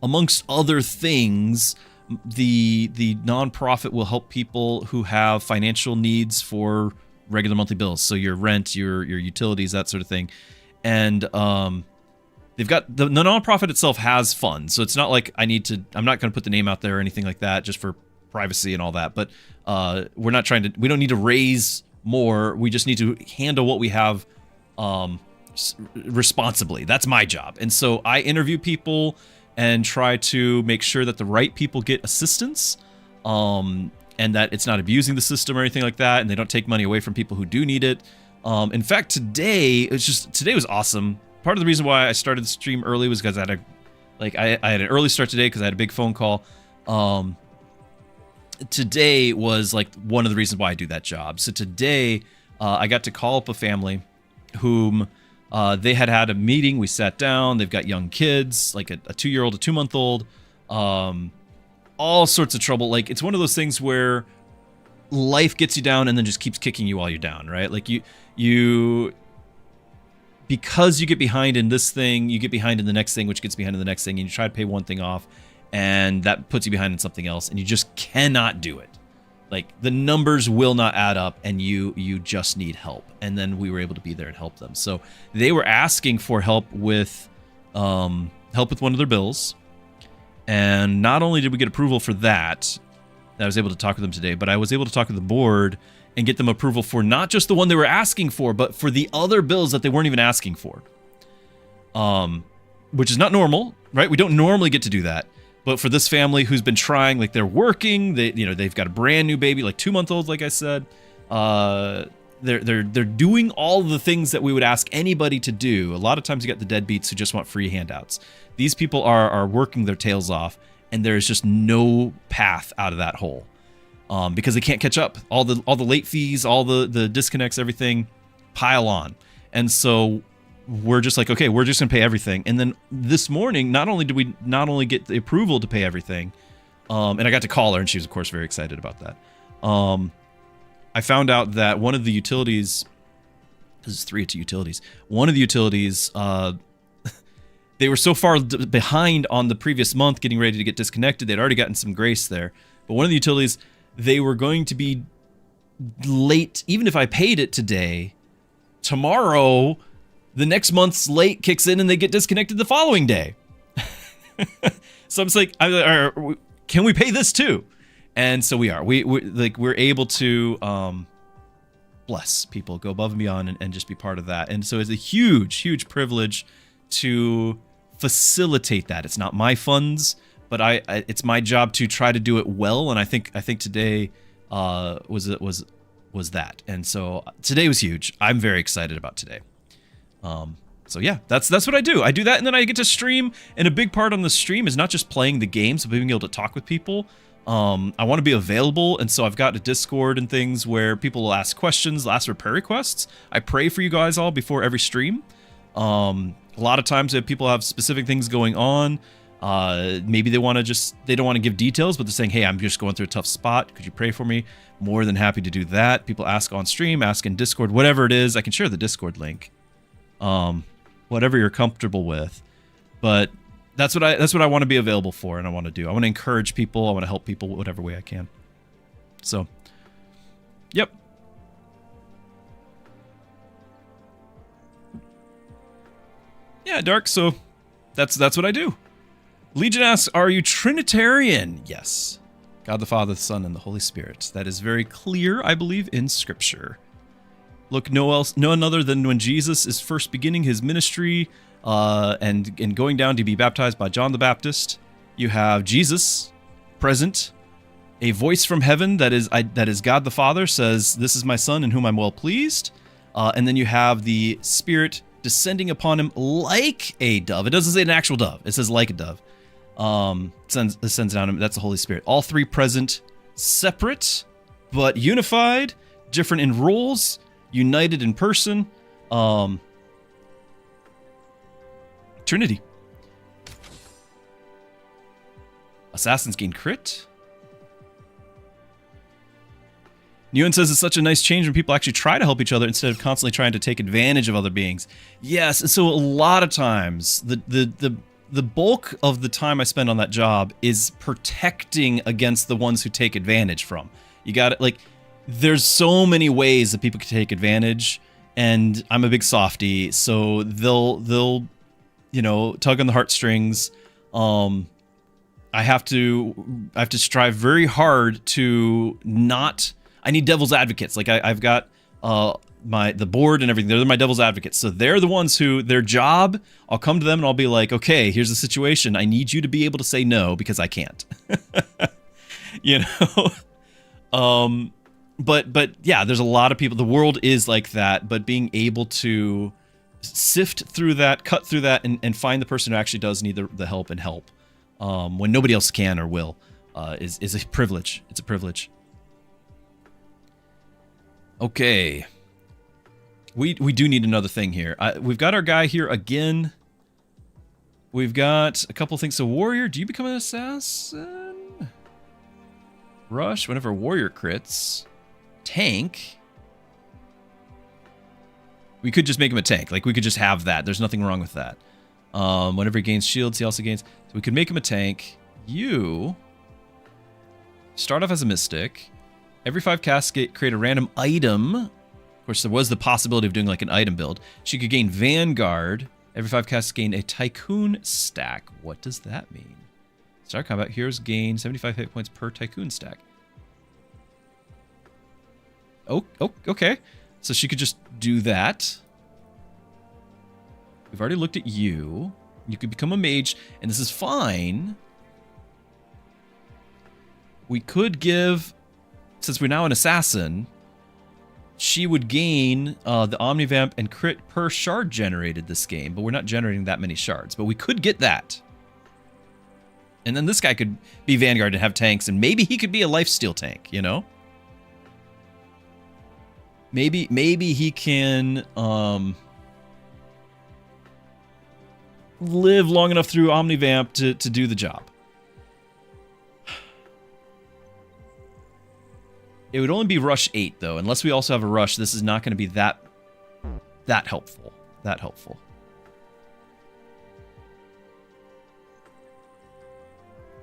amongst other things, the nonprofit will help people who have financial needs for regular monthly bills. So your rent, your utilities, that sort of thing. And they've got the nonprofit itself has funds, so it's not like I'm not going to put the name out there or anything like that, just for privacy and all that. But we don't need to raise more. We just need to handle what we have responsibly. That's my job. And so I interview people and try to make sure that the right people get assistance, and that it's not abusing the system or anything like that, and they don't take money away from people who do need it. In fact, today was awesome. Part of the reason why I started the stream early was because I had an early start today because I had a big phone call. Today was like one of the reasons why I do that job. So today, I got to call up a family whom they had a meeting. We sat down. They've got young kids, like a 2-year-old, a 2-month-old, all sorts of trouble. Like, it's one of those things where life gets you down and then just keeps kicking you while you're down, right? Like because you get behind in this thing, you get behind in the next thing, which gets behind in the next thing, and you try to pay one thing off, and that puts you behind in something else, and you just cannot do it. Like, the numbers will not add up, and you just need help. And then we were able to be there and help them. So they were asking for help with one of their bills, and not only did we get approval for that, I was able to talk with them today, but I was able to talk with the board and get them approval for not just the one they were asking for, but for the other bills that they weren't even asking for. Which is not normal, right? We don't normally get to do that. But for this family who's been trying, like, they're working, they've got a brand new baby, like 2-month-old, like I said. They're doing all the things that we would ask anybody to do. A lot of times you got the deadbeats who just want free handouts. These people are working their tails off, and there's just no path out of that hole. Because they can't catch up. All the late fees, all the disconnects, everything pile on. And so we're just like, okay, we're just gonna pay everything. And then this morning, not only did we get the approval to pay everything, and I got to call her, and she was of course very excited about that. I found out that one of the utilities, this is 3 utilities, one of the utilities, they were so far behind on the previous month getting ready to get disconnected, they'd already gotten some grace there. But one of the utilities, they were going to be late, even if I paid it today. Tomorrow, the next month's late kicks in and they get disconnected the following day. So I'm just like, can we pay this too? And so we are. We're able to bless people, go above and beyond, and just be part of that. And so it's a huge privilege to facilitate that. It's not my funds, but it's my job to try to do it well, and I think today was that. And so today was huge. I'm very excited about today. So yeah, that's what I do. I do that, and then I get to stream, and a big part on the stream is not just playing the games, but being able to talk with people. I want to be available, and so I've got a Discord and things where people will ask questions, they'll ask for prayer requests. I pray for you guys all before every stream. A lot of times if people have specific things going on, maybe they don't want to give details, but they're saying, hey, I'm just going through a tough spot, could you pray for me? More than happy to do that. People ask on stream, ask in Discord, whatever it is. I can share the Discord link, whatever you're comfortable with. But that's what I want to be available for, and I want to do. I want to encourage people, I want to help people whatever way I can. So yep. Yeah, Dark, so that's what I do. Legion asks, are you Trinitarian? Yes. God the Father, the Son, and the Holy Spirit. That is very clear, I believe, in Scripture. Look none other than when Jesus is first beginning his ministry and going down to be baptized by John the Baptist. You have Jesus present. A voice from heaven that is God the Father says, "This is my Son in whom I'm well pleased." And then you have the Spirit descending upon him like a dove. It doesn't say an actual dove. It says like a dove. Descends down him. That's the Holy Spirit. All three present, separate, but unified, different in roles, united in person. Trinity. Assassins gain crit. Newen says it's such a nice change when people actually try to help each other instead of constantly trying to take advantage of other beings. Yes, and so a lot of times the bulk of the time I spend on that job is protecting against the ones who take advantage from. You got it, like there's so many ways that people can take advantage, and I'm a big softie, so they'll you know, tug on the heartstrings. I have to strive very hard to not. I need devil's advocates. Like I've got the board and everything. They're my devil's advocates. So they're the ones who their job. I'll come to them and I'll be like, okay, here's the situation. I need you to be able to say no because I can't. You know. But yeah, there's a lot of people. The world is like that. But being able to sift through that, cut through that, and find the person who actually does need the help and help when nobody else can or will is a privilege. It's a privilege. Okay. We do need another thing here. We've got our guy here again. We've got a couple things. So warrior, do you become an assassin? Rush, whenever warrior crits. Tank. We could just make him a tank. Like, we could just have that. There's nothing wrong with that. Whenever he gains shields, he also gains... So we could make him a tank. You... Start off as a mystic. Every 5 casts create a random item. Of course, there was the possibility of doing like an item build. She could gain Vanguard. Every 5 casts gain a Tycoon stack. What does that mean? Start combat. Heroes gain 75 hit points per Tycoon stack. Oh, okay. So she could just do that. We've already looked at you. You could become a mage, and this is fine. We could give... Since we're now an assassin, she would gain the Omnivamp and crit per shard generated this game, but we're not generating that many shards. But we could get that. And then this guy could be Vanguard and have tanks, and maybe he could be a lifesteal tank, you know? Maybe he can live long enough through Omnivamp to do the job. It would only be rush 8 though, unless we also have a rush. This is not going to be that helpful. That helpful.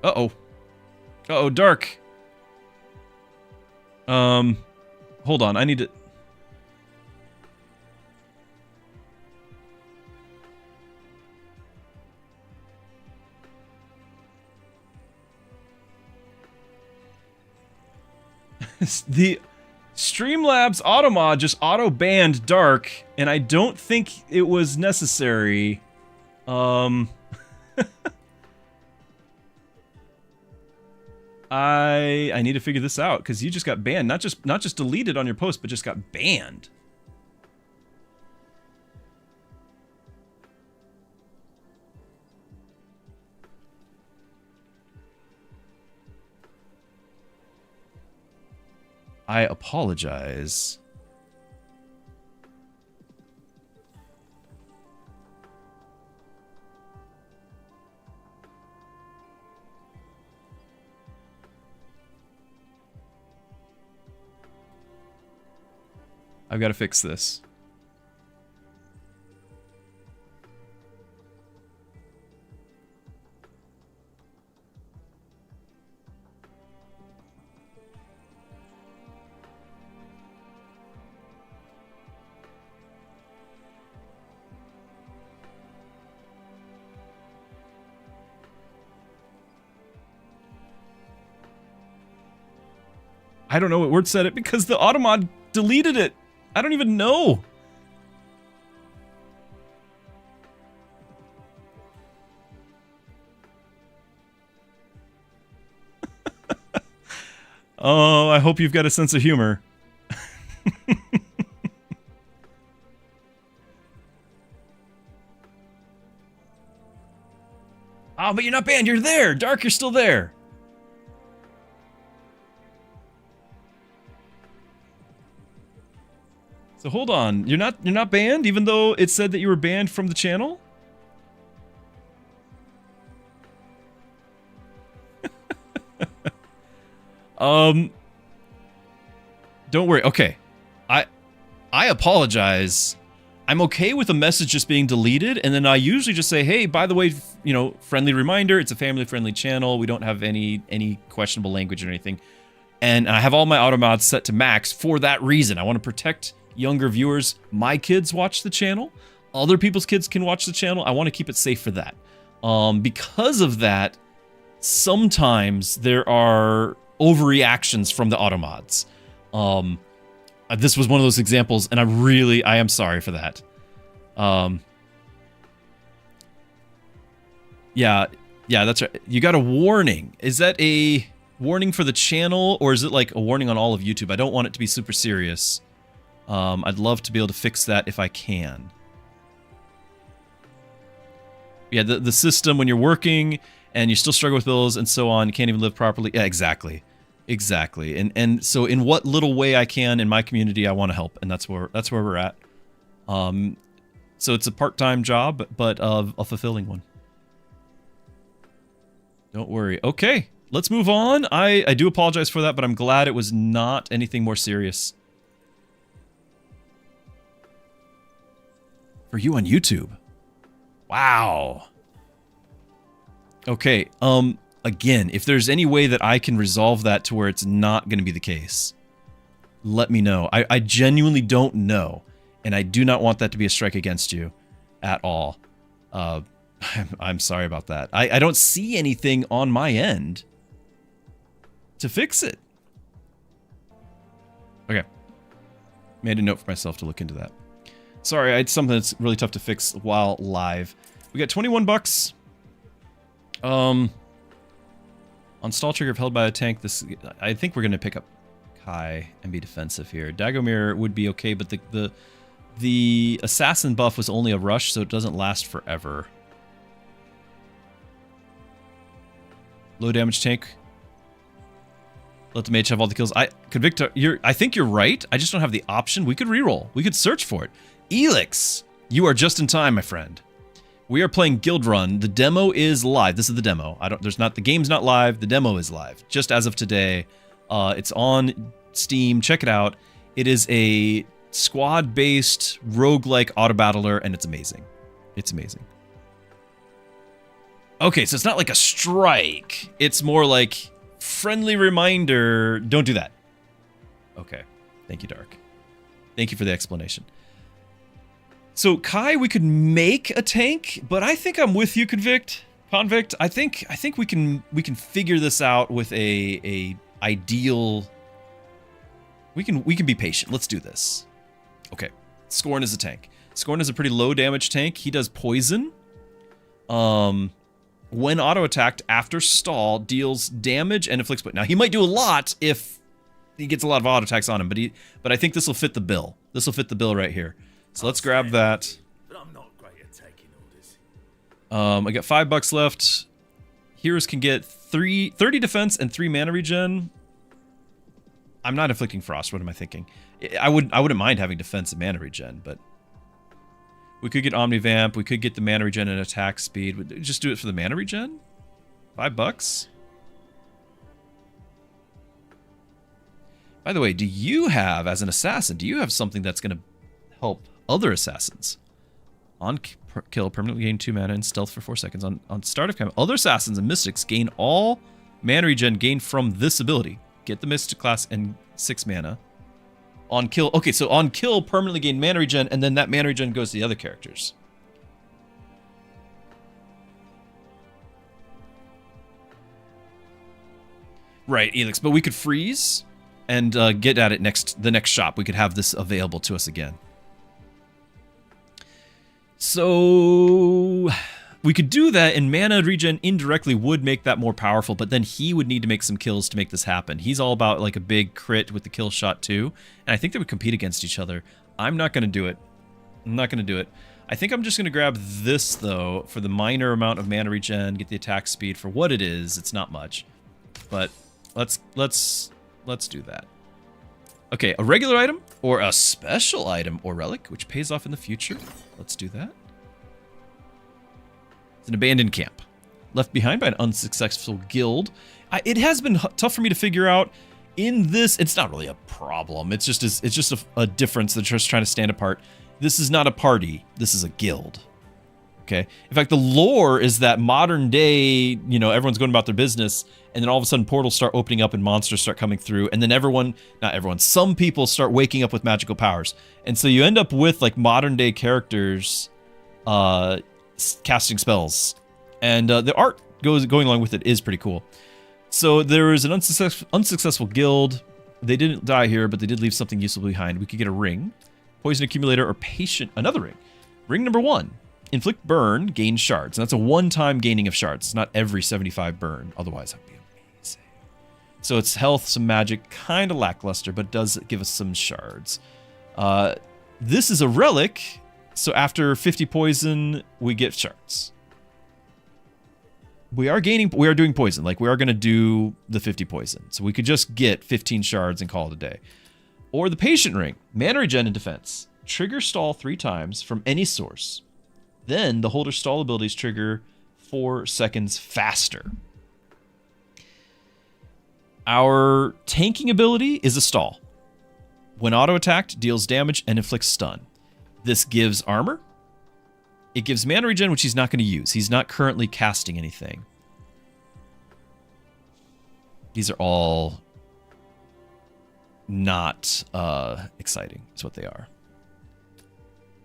Uh-oh. Uh-oh, dark. Hold on, I need to... The Streamlabs automod just auto-banned Dark, and I don't think it was necessary. I need to figure this out, because you just got banned. Not just deleted on your post, but just got banned. I apologize. I've got to fix this. I don't know what word said it because the automod deleted it. I don't even know. Oh, I hope you've got a sense of humor. Oh, but you're not banned. You're there. Dark, you're still there. So hold on. You're not banned, even though it said that you were banned from the channel? Don't worry. Okay. I apologize. I'm okay with a message just being deleted, and then I usually just say, hey, by the way, you know, friendly reminder, it's a family-friendly channel. We don't have any questionable language or anything. And I have all my auto mods set to max for that reason. I want to protect younger viewers. My kids watch the channel. Other people's kids can watch the channel. I want to keep it safe for that. Because of that, sometimes there are overreactions from the auto mods. This was one of those examples, and I am sorry for that. Yeah, that's right. You got a warning. Is that a warning for the channel, or is it like a warning on all of YouTube? I don't want it to be super serious. I'd love to be able to fix that if I can. Yeah, the system, when you're working and you still struggle with bills and so on, you can't even live properly. Yeah, exactly. Exactly. And so in what little way I can in my community, I want to help, and that's where we're at. So it's a part-time job, but a fulfilling one. Don't worry. Okay, let's move on. I do apologize for that, but I'm glad it was not anything more serious. For you on YouTube. Wow. Okay, again, if there's any way that I can resolve that to where it's not going to be the case, let me know. I genuinely don't know, and I do not want that to be a strike against you at all. I'm sorry about that. I don't see anything on my end to fix it. Okay. Made a note for myself to look into that. Sorry, I had something that's really tough to fix while live. We got 21 bucks. On stall trigger if held by a tank, I think we're going to pick up Kai and be defensive here. Dagomir would be okay, but the assassin buff was only a rush, so it doesn't last forever. Low damage tank. Let the mage have all the kills. Convict. I think you're right. I just don't have the option. We could reroll. We could search for it. Elix, you are just in time, my friend. We are playing Guildrun. The demo is live. This is the demo. The game's not live. The demo is live. Just as of today. It's on Steam. Check it out. It is a squad-based roguelike autobattler, and it's amazing. It's amazing. Okay, so it's not like a strike. It's more like friendly reminder. Don't do that. Okay. Thank you, Dark. Thank you for the explanation. So Kai, we could make a tank, but I think I'm with you, Convict. I think we can figure this out with a ideal. We can be patient. Let's do this. Okay. Scorn is a tank. Scorn is a pretty low damage tank. He does poison. When auto attacked after stall, deals damage and inflicts. Now he might do a lot if he gets a lot of auto attacks on him, but I think this will fit the bill. This will fit the bill right here. So let's grab that. But I'm not great at taking orders. I got $5 left. Heroes can get 30 defense and 3 mana regen. I'm not inflicting frost. What am I thinking? I wouldn't mind having defense and mana regen, but we could get Omnivamp. We could get the mana regen and attack speed. Just do it for the mana regen. $5. By the way, do you have, as an assassin, do you have something that's going to help other assassins? On kill, permanently gain 2 mana and stealth for 4 seconds. On start of combat, other assassins and mystics gain all mana regen gained from this ability. Get the mystic class and 6 mana. On kill, okay, so on kill, permanently gain mana regen, and then that mana regen goes to the other characters. Right, Elix, but we could freeze. and get at it the next shop. We could have this available to us again. So we could do that, and mana regen indirectly would make that more powerful, but then he would need to make some kills to make this happen. He's all about like a big crit with the kill shot too, and I think they would compete against each other. I'm not going to do it. I'm not going to do it. I think I'm just going to grab this, though, for the minor amount of mana regen, get the attack speed for what it is. It's not much, but let's do that. Okay, a regular item or a special item or relic, which pays off in the future. Let's do that. It's an abandoned camp, left behind by an unsuccessful guild. It has been tough for me to figure out. In this, it's not really a problem. It's just a difference. They're just trying to stand apart. This is not a party. This is a guild. Okay. In fact, the lore is that modern day, you know, everyone's going about their business, and then all of a sudden portals start opening up and monsters start coming through, and then not everyone, some people start waking up with magical powers. And so you end up with like modern day characters casting spells. And the art going along with it is pretty cool. So there is an unsuccessful guild. They didn't die here, but they did leave something useful behind. We could get a ring, poison accumulator, or patient, another ring. Ring number 1. Inflict burn, gain shards. And that's a one-time gaining of shards. It's not every 75 burn. Otherwise, that'd be amazing. So it's health, some magic, kind of lackluster, but does give us some shards. This is a relic. So after 50 poison, we get shards. We are doing poison. Like, we are going to do the 50 poison. So we could just get 15 shards and call it a day. Or the patient ring. Mana regen and defense. Trigger stall 3 times from any source. Then the holder's stall abilities trigger 4 seconds faster. Our tanking ability is a stall. When auto-attacked, deals damage and inflicts stun. This gives armor. It gives mana regen, which he's not going to use. He's not currently casting anything. These are all not exciting, is what they are.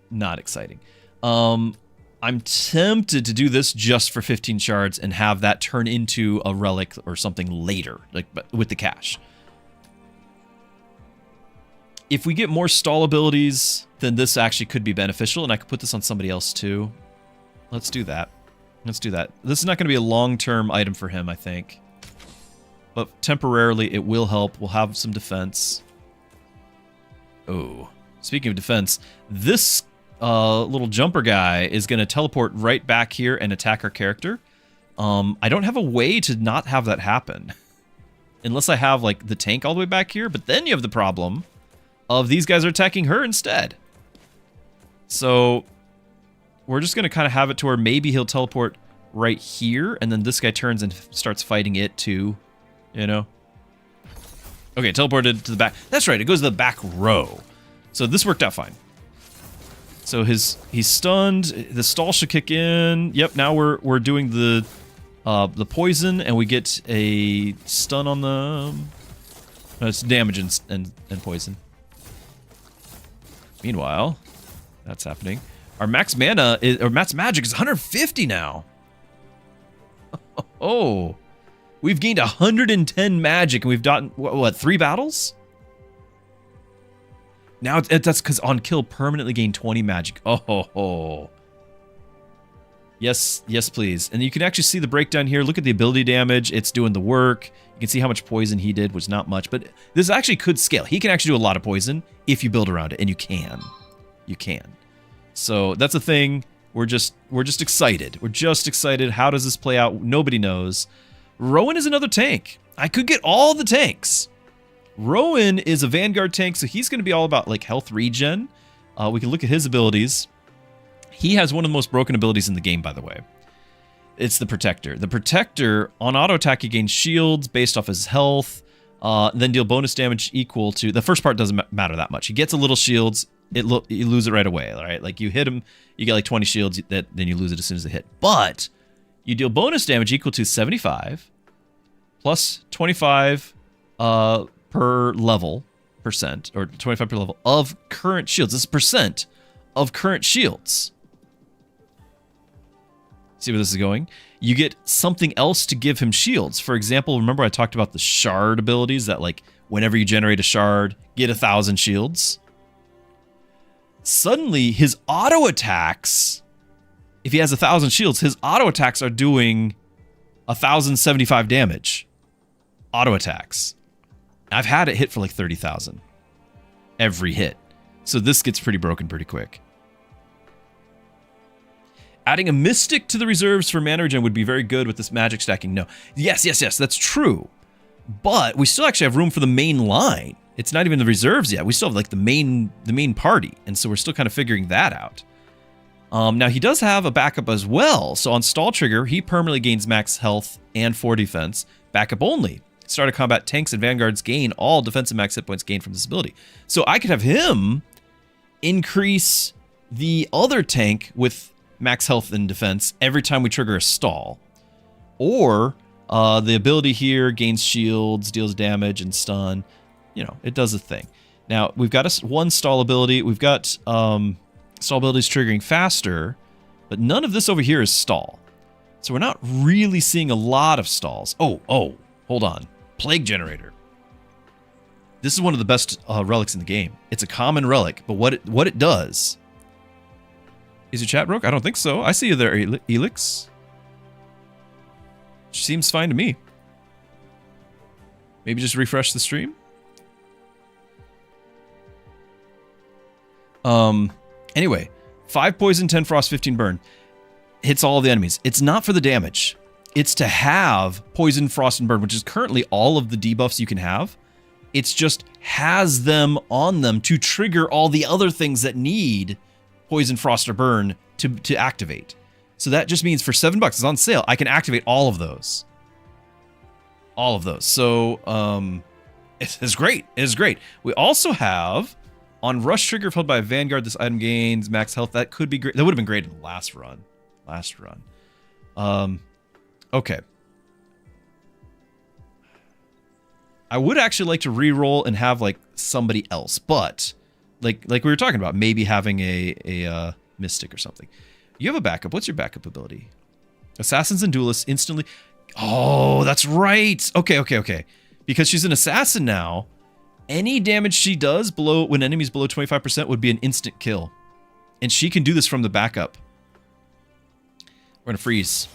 Not exciting. I'm tempted to do this just for 15 shards and have that turn into a relic or something later, like with the cash. If we get more stall abilities, then this actually could be beneficial, and I could put this on somebody else too. Let's do that. Let's do that. This is not going to be a long-term item for him, I think. But temporarily, it will help. We'll have some defense. Oh, speaking of defense, this little jumper guy is going to teleport right back here and attack our character. I don't have a way to not have that happen. Unless I have, like, the tank all the way back here, but then you have the problem of these guys are attacking her instead. So we're just going to kind of have it to where maybe he'll teleport right here, and then this guy turns and starts fighting it too, you know? Okay, teleported to the back. That's right, it goes to the back row. So this worked out fine. So he's stunned. The stall should kick in. Yep, now we're doing the poison, and we get a stun on the... No, it's damage and poison. Meanwhile, that's happening. Our max mana or max magic is 150 now. Oh, we've gained 110 magic, and we've gotten what 3 battles? Now that's because on kill permanently gain 20 magic. Oh. Yes, please. And you can actually see the breakdown here. Look at the ability damage. It's doing the work. You can see how much poison he did, was not much, but this actually could scale. He can actually do a lot of poison if you build around it, and you can. You can. So that's a thing. We're just excited. We're just excited. How does this play out? Nobody knows. Rowan is another tank. I could get all the tanks. Rowan is a Vanguard tank, so he's going to be all about like health regen. We can look at his abilities. He has one of the most broken abilities in the game, by the way. It's the Protector. The Protector, on auto attack, he gains shields based off his health, then deal bonus damage equal to... The first part doesn't matter that much. He gets a little shields, you lose it right away, all right? Like, you hit him, you get like 20 shields, then you lose it as soon as they hit. But you deal bonus damage equal to 75 plus 25 per level, percent, or 25 per level of current shields. This is percent of current shields. See where this is going? You get something else to give him shields. For example, remember I talked about the shard abilities that like whenever you generate a shard, get 1,000 shields. Suddenly his auto attacks, if he has 1,000 shields, his auto attacks are doing 1,075 damage. Auto attacks. I've had it hit for like 30,000 every hit. So this gets pretty broken pretty quick. Adding a Mystic to the reserves for mana regen would be very good with this magic stacking. No. Yes, that's true. But we still actually have room for the main line. It's not even the reserves yet. We still have like the main party. And so we're still kind of figuring that out. Now he does have a backup as well. So on stall trigger, he permanently gains max health and 4 defense. Backup only. Start of combat, tanks and vanguards gain all defensive max hit points gained from this ability. So I could have him increase the other tank with max health and defense every time we trigger a stall. Or the ability here gains shields, deals damage, and stun. You know, it does a thing. Now, we've got one stall ability. We've got stall abilities triggering faster, but none of this over here is stall. So we're not really seeing a lot of stalls. Oh, hold on. Plague Generator. This is one of the best relics in the game. It's a common relic, but what it does... Is your chat broke? I don't think so. I see you there, Elix. Seems fine to me. Maybe just refresh the stream? Anyway, 5 poison, 10 frost, 15 burn. Hits all of the enemies. It's not for the damage. It's to have poison, frost, and burn, which is currently all of the debuffs you can have. It's just has them on them to trigger all the other things that need poison, frost, or burn to activate. So that just means for $7, it's on sale, I can activate all of those. All of those. So it's great. It is great. We also have on rush trigger if held by a vanguard, this item gains max health. That could be great. That would have been great in the last run. Okay. I would actually like to re-roll and have like somebody else, but like we were talking about, maybe having a mystic or something. You have a backup. What's your backup ability? Assassins and duelists instantly. Oh, that's right. Okay. Because she's an assassin now, any damage she does when enemies below 25% would be an instant kill. And she can do this from the backup. We're going to freeze.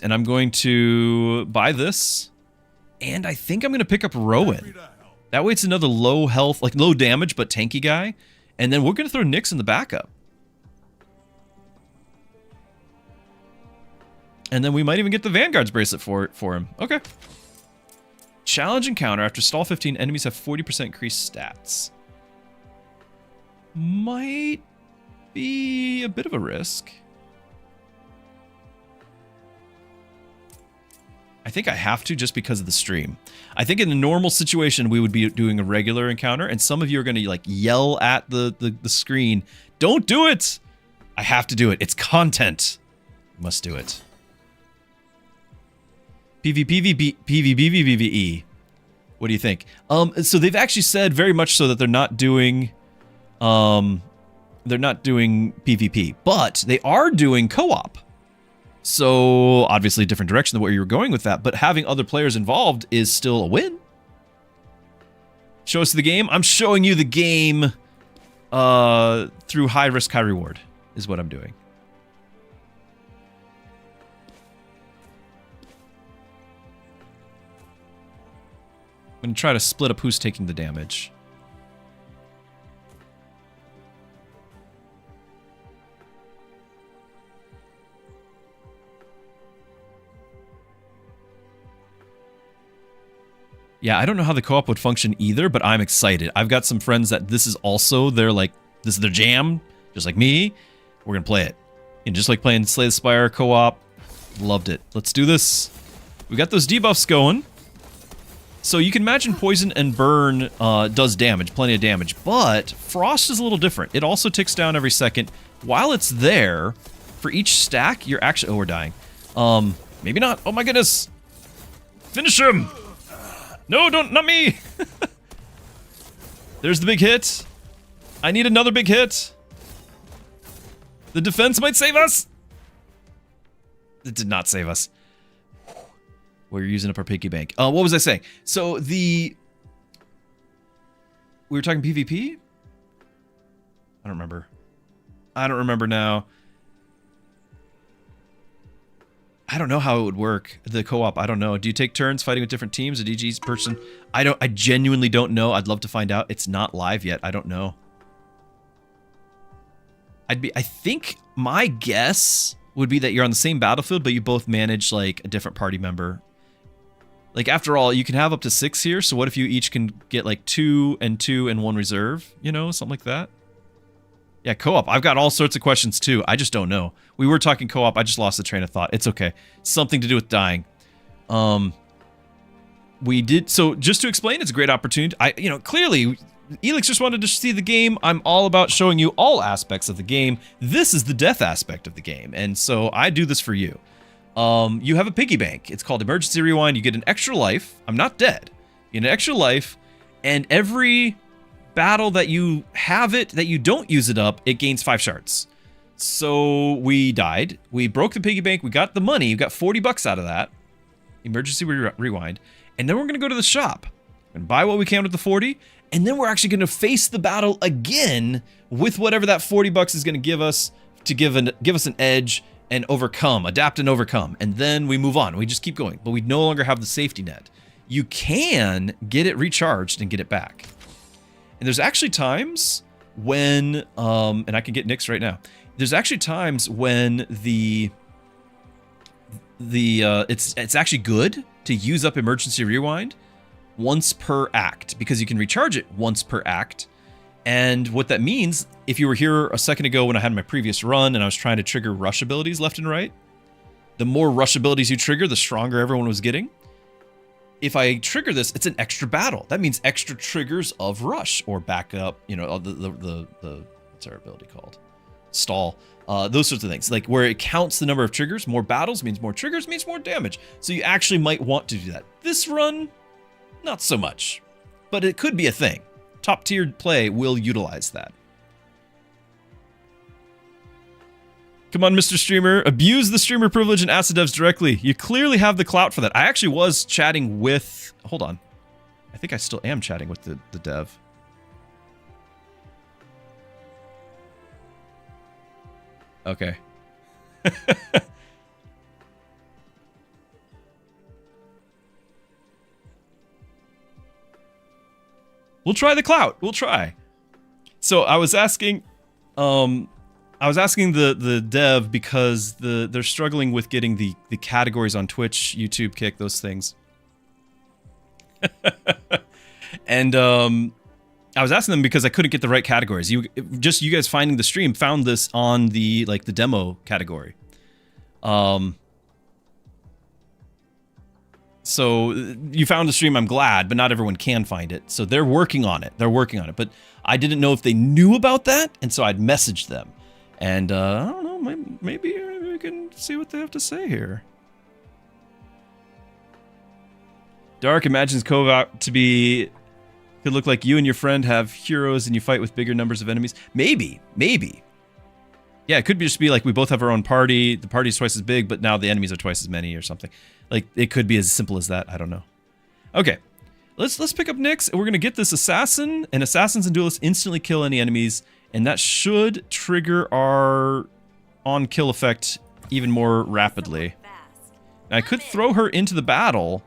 And I'm going to buy this. And I think I'm going to pick up Rowan. That way it's another low health, like low damage, but tanky guy. And then we're going to throw Nyx in the backup. And then we might even get the Vanguard's bracelet for him. Okay. Challenge encounter. After stall 15, enemies have 40% increased stats. Might be a bit of a risk. I think I have to just because of the stream. I think in a normal situation, we would be doing a regular encounter, and some of you are going to like yell at the screen, "Don't do it!" I have to do it. It's content. Must do it. PvE. What do you think? So they've actually said very much so that they're not doing PvP, but they are doing co-op. So obviously a different direction than where you were going with that, but having other players involved is still a win. Show us the game. I'm showing you the game through high risk, high reward is what I'm doing. I'm going to try to split up who's taking the damage. Yeah, I don't know how the co-op would function either, but I'm excited. I've got some friends that this is also their this is their jam, just like me. We're gonna play it. And just like playing Slay the Spire co-op, loved it. Let's do this. We got those debuffs going. So you can imagine poison and burn does damage, plenty of damage, but frost is a little different. It also ticks down every second. While it's there, for each stack, you're actually... Oh, we're dying. Maybe not. Oh my goodness. Finish him. No, not me! There's the big hit. I need another big hit. The defense might save us. It did not save us. We're using up our piggy bank. What was I saying? So we were talking PvP? I don't remember now. I don't know how it would work. The co-op, I don't know. Do you take turns fighting with different teams? A DG's person? I genuinely don't know. I'd love to find out. It's not live yet. I don't know. I think my guess would be that you're on the same battlefield, but you both manage like a different party member. Like after all, you can have up to 6 here. So what if you each can get like 2 and 2 and 1 reserve? You know, something like that. Yeah, co-op. I've got all sorts of questions too. I just don't know. We were talking co-op. I just lost the train of thought. It's okay. Something to do with dying. We did. So just to explain, it's a great opportunity. Clearly, Elix just wanted to see the game. I'm all about showing you all aspects of the game. This is the death aspect of the game. And so I do this for you. You have a piggy bank. It's called Emergency Rewind. You get an extra life. I'm not dead. You get an extra life. And every battle that you have it, that you don't use it up, it gains 5 shards. So we died. We broke the piggy bank. We got the money. We got 40 bucks out of that. Emergency Rewind. And then we're going to go to the shop and buy what we can with the 40. And then we're actually going to face the battle again with whatever that 40 bucks is going to give us to give us an edge and overcome, adapt and overcome. And then we move on. We just keep going. But we no longer have the safety net. You can get it recharged and get it back. And there's actually times when, and I can get Nyx right now. There's actually times when it's actually good to use up Emergency Rewind once per act, because you can recharge it once per act. And what that means, if you were here a second ago when I had my previous run and I was trying to trigger rush abilities left and right, the more rush abilities you trigger, the stronger everyone was getting. If I trigger this, it's an extra battle. That means extra triggers of rush or backup, the what's our ability called? Stall. Those sorts of things. Like where it counts the number of triggers. More battles means more triggers, means more damage. So you actually might want to do that. This run, not so much. But it could be a thing. Top tiered play will utilize that. Come on, Mr. Streamer. Abuse the streamer privilege and ask the devs directly. You clearly have the clout for that. I actually was chatting with... Hold on. I think I still am chatting with the dev. Okay. We'll try the clout. We'll try. So I was asking... the dev because they're struggling with getting the categories on Twitch, YouTube, Kick, those things. And I was asking them because I couldn't get the right categories. You guys finding the stream found this on the demo category. So you found the stream, I'm glad, but not everyone can find it. So they're working on it. But I didn't know if they knew about that, and so I'd messaged them. And I don't know, maybe we can see what they have to say here. Dark imagines Kovac to be... Could look like you and your friend have heroes and you fight with bigger numbers of enemies. Maybe. Yeah, it could just be like we both have our own party. The party's twice as big, but now the enemies are twice as many or something. Like, it could be as simple as that. I don't know. Okay. Let's pick up Nyx, and we're going to get this assassin. And assassins and duelists instantly kill any enemies. And that should trigger our on-kill effect even more rapidly. Now, I could throw her into the battle.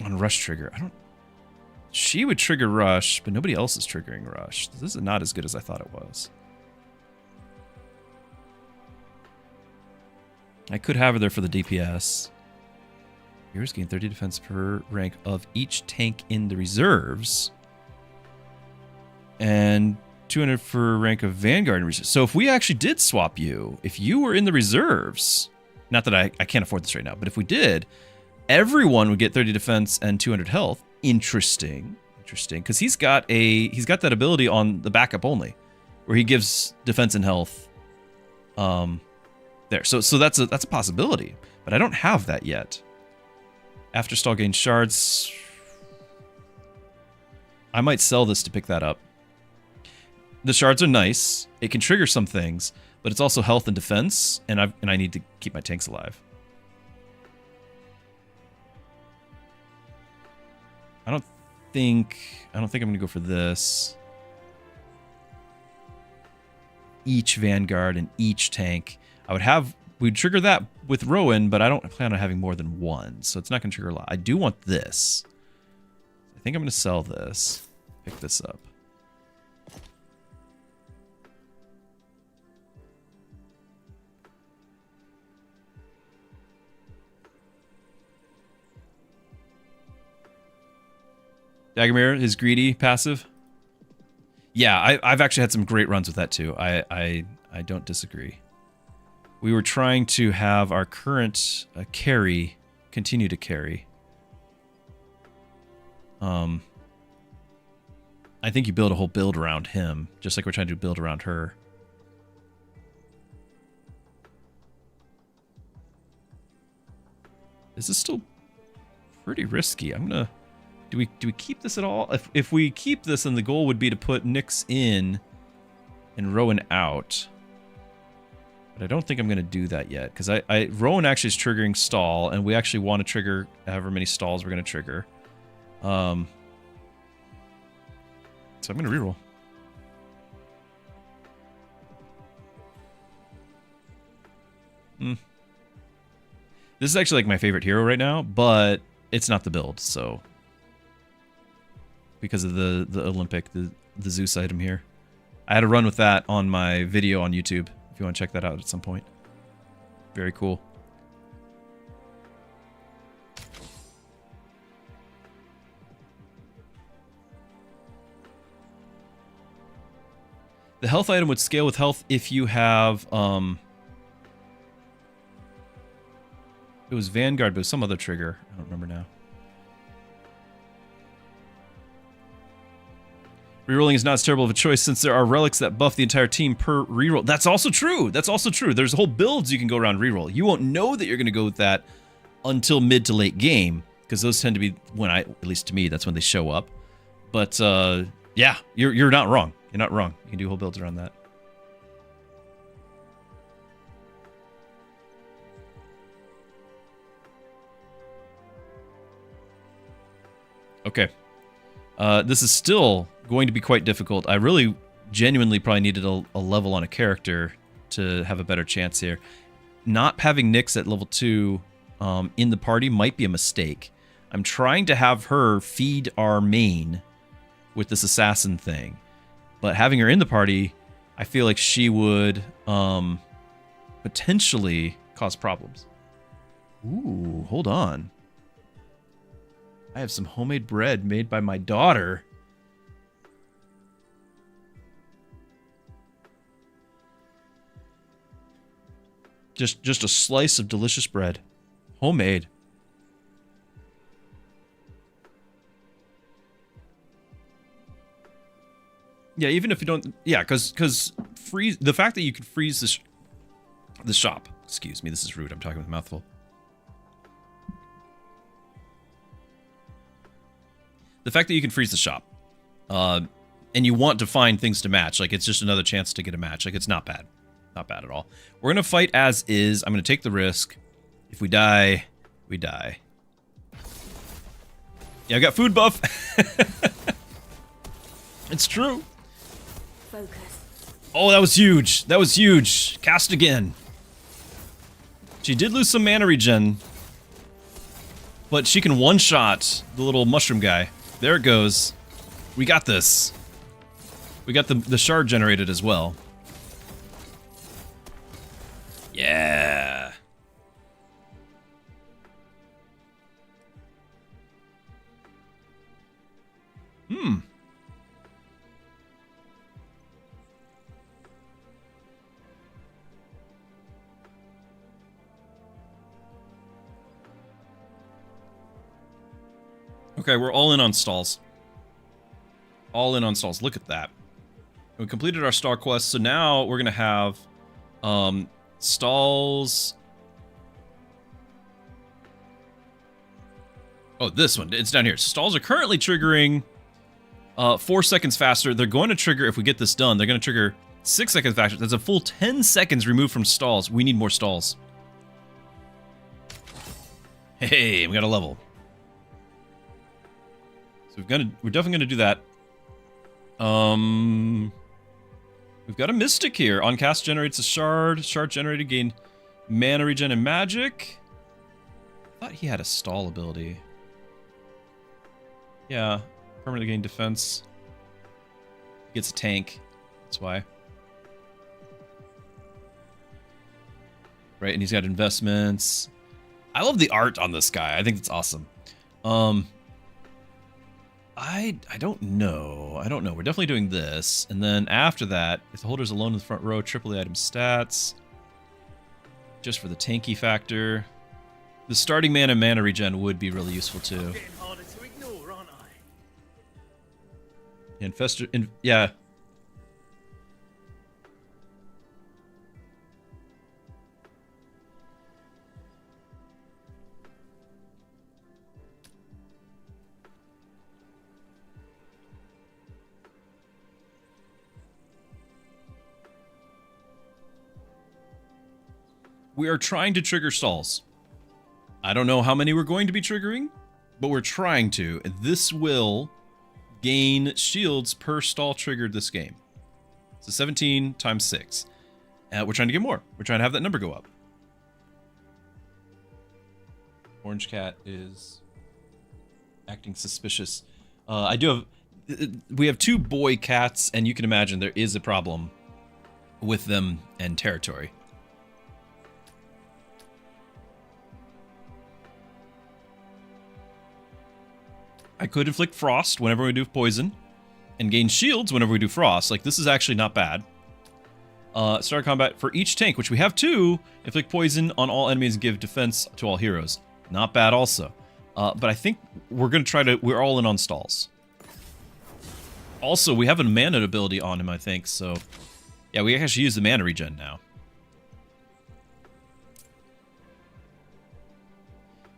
On rush trigger. She would trigger rush, but nobody else is triggering rush. This is not as good as I thought it was. I could have her there for the DPS. Heroes gain 30 defense per rank of each tank in the reserves. And 200 for rank of Vanguard in reserves. So if we actually did swap you, if you were in the reserves, not that I can't afford this right now, but if we did, everyone would get 30 defense and 200 health. Interesting, because he's got that ability on the backup only, where he gives defense and health. There, so that's a possibility, but I don't have that yet. After stall gains shards. I might sell this to pick that up. the shards are nice. It can trigger some things, but it's also health and defense, and I need to keep my tanks alive. I don't think I'm gonna go for this. Each Vanguard and each tank. We'd trigger that with Rowan, but I don't plan on having more than one, so it's not gonna trigger a lot. I do want this. I think I'm gonna sell this. Pick this up. Dagamir is greedy passive. Yeah, I've actually had some great runs with that too. I don't disagree. We were trying to have our current carry continue to carry. I think you build a whole build around him, just like we're trying to build around her. This is still pretty risky. I'm gonna. Do we keep this at all? If we keep this, then the goal would be to put Nyx in and Rowan out. But I don't think I'm going to do that yet, because Rowan actually is triggering stall, and we actually want to trigger however many stalls we're going to trigger. So I'm going to reroll. This is actually like my favorite hero right now, but it's not the build, so... Because of the Olympic, the Zeus item here. I had a run with that on my video on YouTube, if you want to check that out at some point. Very cool. The health item would scale with health if you have, it was Vanguard, but it was some other trigger. I don't remember now. Rerolling is not as terrible of a choice since there are relics that buff the entire team per reroll. That's also true. That's also true. There's whole builds you can go around reroll. You won't know that you're going to go with that until mid to late game, because those tend to be when at least to me, that's when they show up. But yeah, you're not wrong. You're not wrong. You can do whole builds around that. Okay. This is still going to be quite difficult. I really genuinely probably needed a level on a character to have a better chance here. Not having Nyx at level 2 in the party might be a mistake. I'm trying to have her feed our main with this assassin thing. But having her in the party, I feel like she would potentially cause problems. Ooh, hold on. I have some homemade bread made by my daughter. Just a slice of delicious bread. Homemade. Yeah, even if you don't... Yeah, because freeze... The fact that you can freeze the shop... Excuse me, this is rude. I'm talking with a mouthful. The fact that you can freeze the shop, and you want to find things to match, like it's just another chance to get a match. Like it's not bad. Not bad at all. We're going to fight as is. I'm going to take the risk. If we die, we die. Yeah, I got food buff. It's true. Focus. Oh, that was huge. That was huge. Cast again. She did lose some mana regen, but she can one-shot the little mushroom guy. There it goes. We got this. We got the shard generated as well. Yeah. Okay, we're all in on stalls. All in on stalls. Look at that. We completed our star quest, so now we're gonna have stalls. Oh, this one. It's down here. Stalls are currently triggering 4 seconds faster. They're going to trigger, if we get this done, they're going to trigger 6 seconds faster. That's a full 10 seconds removed from stalls. We need more stalls. Hey, we got a level. So we're definitely going to do that. We've got a Mystic here. On cast generates a shard. Shard generated gain mana regen and magic. I thought he had a stall ability. Yeah. Permanently gain defense. He gets a tank. That's why. Right, and he's got investments. I love the art on this guy. I think it's awesome. I don't know. I don't know. We're definitely doing this. And then after that, if the holder's alone in the front row, triple the item stats. Just for the tanky factor. The starting mana and mana regen would be really useful too. I'm getting harder to ignore, aren't I? Infestor, yeah. We are trying to trigger stalls. I don't know how many we're going to be triggering, but we're trying to. And this will gain shields per stall triggered this game. So 17 times 6. We're trying to get more. We're trying to have that number go up. Orange Cat is acting suspicious. We have 2 boy cats, and you can imagine there is a problem with them and territory. I could inflict frost whenever we do poison, and gain shields whenever we do frost. Like, this is actually not bad. Start combat for each tank, which we have 2. Inflict poison on all enemies and give defense to all heroes. Not bad also. But I think we're going to try to... We're all in on stalls. Also, we have a mana ability on him, I think, so... Yeah, we actually use the mana regen now.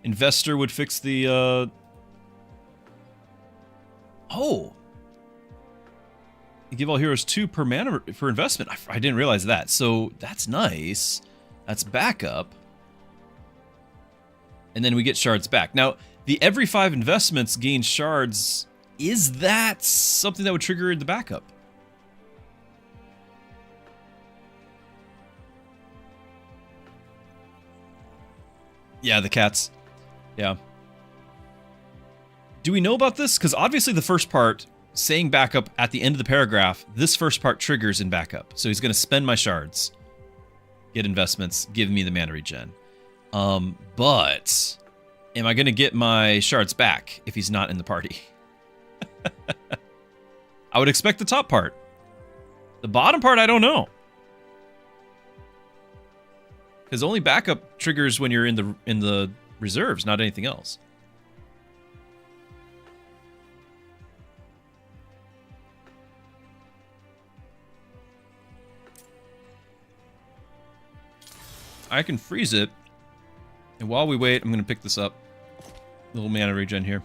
Investor would fix the... Oh! You give all heroes 2 per mana per investment. I didn't realize that. So that's nice. That's backup. And then we get shards back. Now, the every 5 investments gain shards. Is that something that would trigger the backup? Yeah, the cats. Yeah. Do we know about this? Because obviously the first part, saying backup at the end of the paragraph, this first part triggers in backup. So he's going to spend my shards, get investments, give me the mana regen. But am I going to get my shards back if he's not in the party? I would expect the top part. The bottom part, I don't know. Because only backup triggers when you're in the reserves, not anything else. I can freeze it, and while we wait, I'm going to pick this up. Little mana regen here.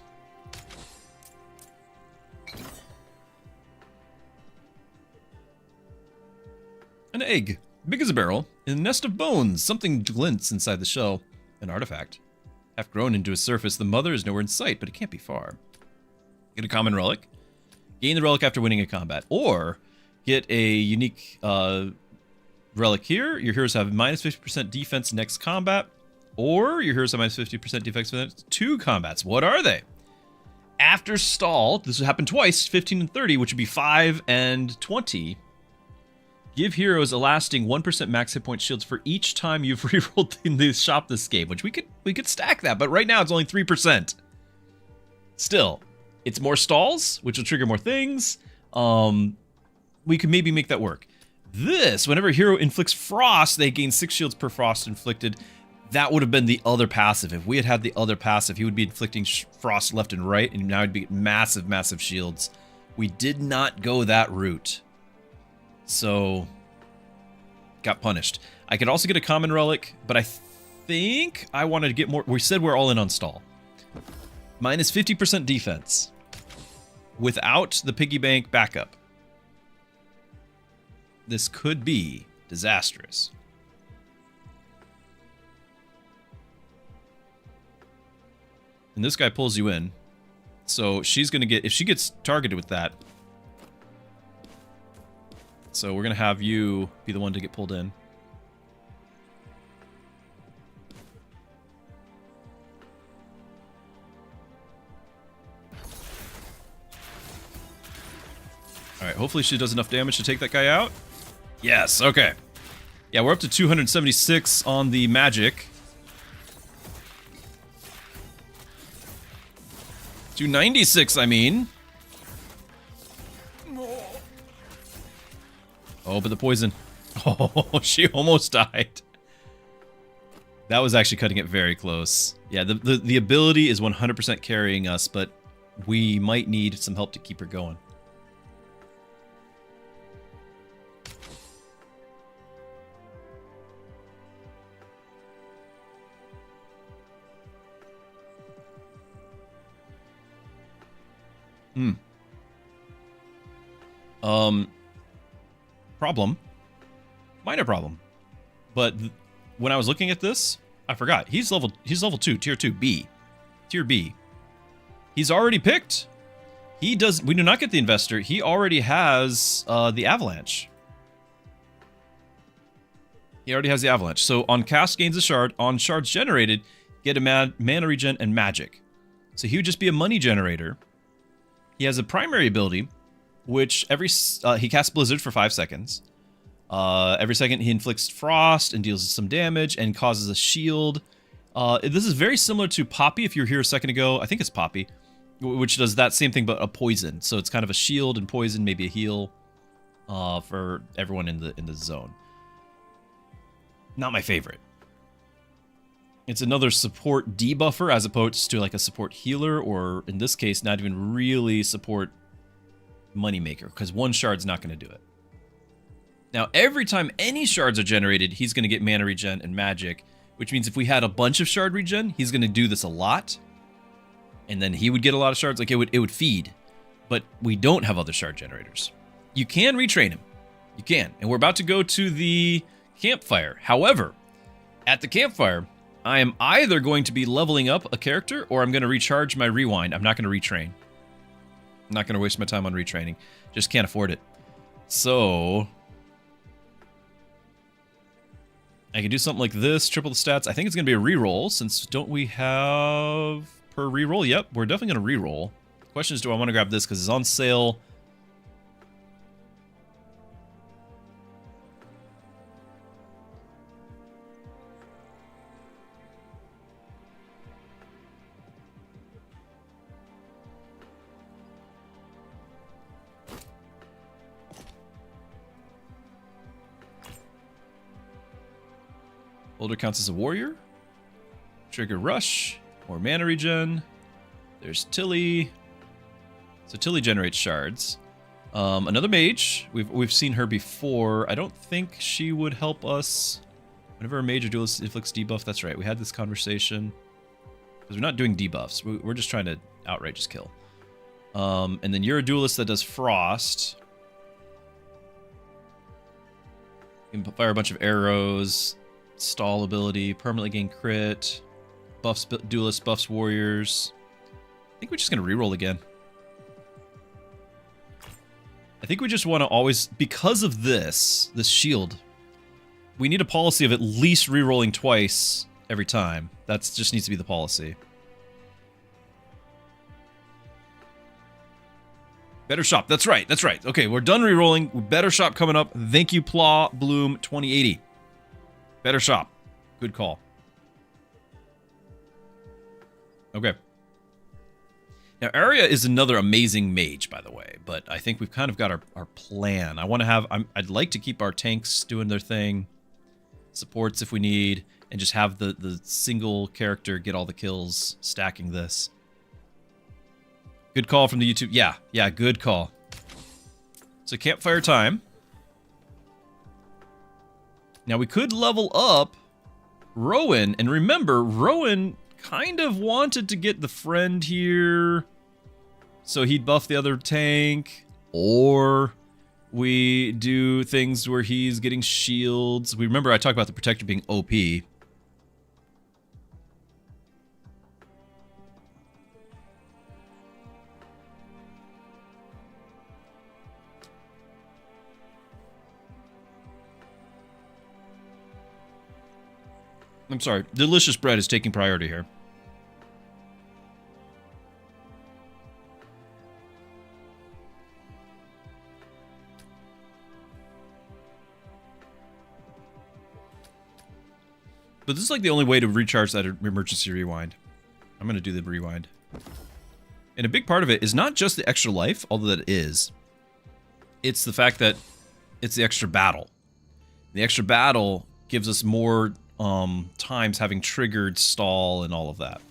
An egg, big as a barrel, in a nest of bones. Something glints inside the shell. An artifact. Half grown into a surface, the mother is nowhere in sight, but it can't be far. Get a common relic. Gain the relic after winning a combat. Or get a unique relic here. Your heroes have minus 50% defense next combat. Or your heroes have minus 50% defense for the next 2 combats. What are they? After stall, this would happen twice, 15 and 30, which would be 5 and 20. Give heroes a lasting 1% max hit point shields for each time you've rerolled in the shop this game, which we could stack that, but right now it's only 3%. Still, it's more stalls, which will trigger more things. We could maybe make that work. This, whenever a hero inflicts frost, they gain 6 shields per frost inflicted. That would have been the other passive. If we had had the other passive, he would be inflicting frost left and right, and now he'd be massive, massive shields. We did not go that route. So, got punished. I could also get a common relic, but I think I wanted to get more. We said we're all in on stall. Minus 50% defense. without the piggy bank backup, this could be disastrous. And this guy pulls you in. So she's going to get, if she gets targeted with that. So we're going to have you be the one to get pulled in. Alright, hopefully she does enough damage to take that guy out. Yes, okay. Yeah, we're up to 276 on the magic. 296, I mean. Oh, but the poison. Oh, she almost died. That was actually cutting it very close. Yeah, the ability is 100% carrying us, but we might need some help to keep her going. Problem. Minor problem. But when I was looking at this, I forgot. He's level 2, tier 2, B. Tier B. He's already picked. We do not get the investor. He already has the avalanche. He already has the avalanche. So on cast gains a shard, on shards generated, get a mana regen and magic. So he would just be a money generator. He has a primary ability, which he casts Blizzard for 5 seconds. Every second he inflicts frost and deals some damage and causes a shield. This is very similar to Poppy, if you were here a second ago. I think it's Poppy, which does that same thing but a poison. So it's kind of a shield and poison, maybe a heal for everyone in the zone. Not my favorite. It's another support debuffer as opposed to like a support healer, or in this case, not even really support moneymaker, because one shard's not going to do it. Now, every time any shards are generated, he's going to get mana regen and magic, which means if we had a bunch of shard regen, he's going to do this a lot, and then he would get a lot of shards. Like it would feed, but we don't have other shard generators. You can retrain him. You can, and we're about to go to the campfire. However, at the campfire, I am either going to be leveling up a character or I'm going to recharge my rewind. I'm not going to retrain. I'm not going to waste my time on retraining. Just can't afford it. So I can do something like this, triple the stats. I think it's going to be a reroll, since don't we have per reroll? Yep, we're definitely going to reroll. The question is, do I want to grab this because it's on sale? Boulder counts as a warrior. Trigger rush. More mana regen. There's Tilly. So Tilly generates shards. Another mage. We've seen her before. I don't think she would help us whenever a mage or duelist inflicts debuff. That's right. We had this conversation. Because we're not doing debuffs. We're just trying to outright just kill. And then you're a duelist that does frost. You can fire a bunch of arrows. Stall ability, permanently gain crit, buffs duelists, buffs warriors. I think we're just gonna reroll again. I think we just want to always, because of this shield, we need a policy of at least rerolling twice every time. That just needs to be the policy. Better shop. That's right. That's right. Okay, we're done rerolling. Better shop coming up. Thank you, Plaw Bloom 2080. Better shop. Good call. Okay. Now, Arya is another amazing mage, by the way, but I think we've kind of got our plan. I'd like to keep our tanks doing their thing, supports if we need, and just have the single character get all the kills, stacking this. Good call from the YouTube. Yeah, good call. So campfire time. Now we could level up Rowan, and remember, Rowan kind of wanted to get the friend here So he'd buff the other tank, or we do things where he's getting shields. We remember I talked about the protector being OP. I'm sorry, delicious bread is taking priority here. But this is like the only way to recharge that emergency rewind. I'm going to do the rewind. And a big part of it is not just the extra life, although that is. It's the fact that it's the extra battle. The extra battle gives us more times having triggered stall and all of that.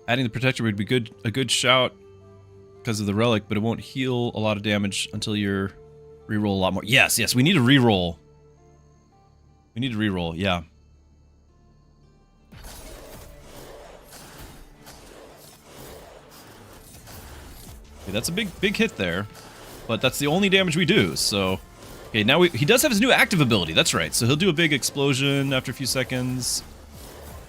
Adding the protector would be a good shout because of the relic, but it won't heal a lot of damage until you reroll a lot more. Yes, we need to reroll. We need to reroll, yeah. Okay, that's a big hit there, but that's the only damage we do, so... Okay, now he does have his new active ability, that's right. So he'll do a big explosion after a few seconds.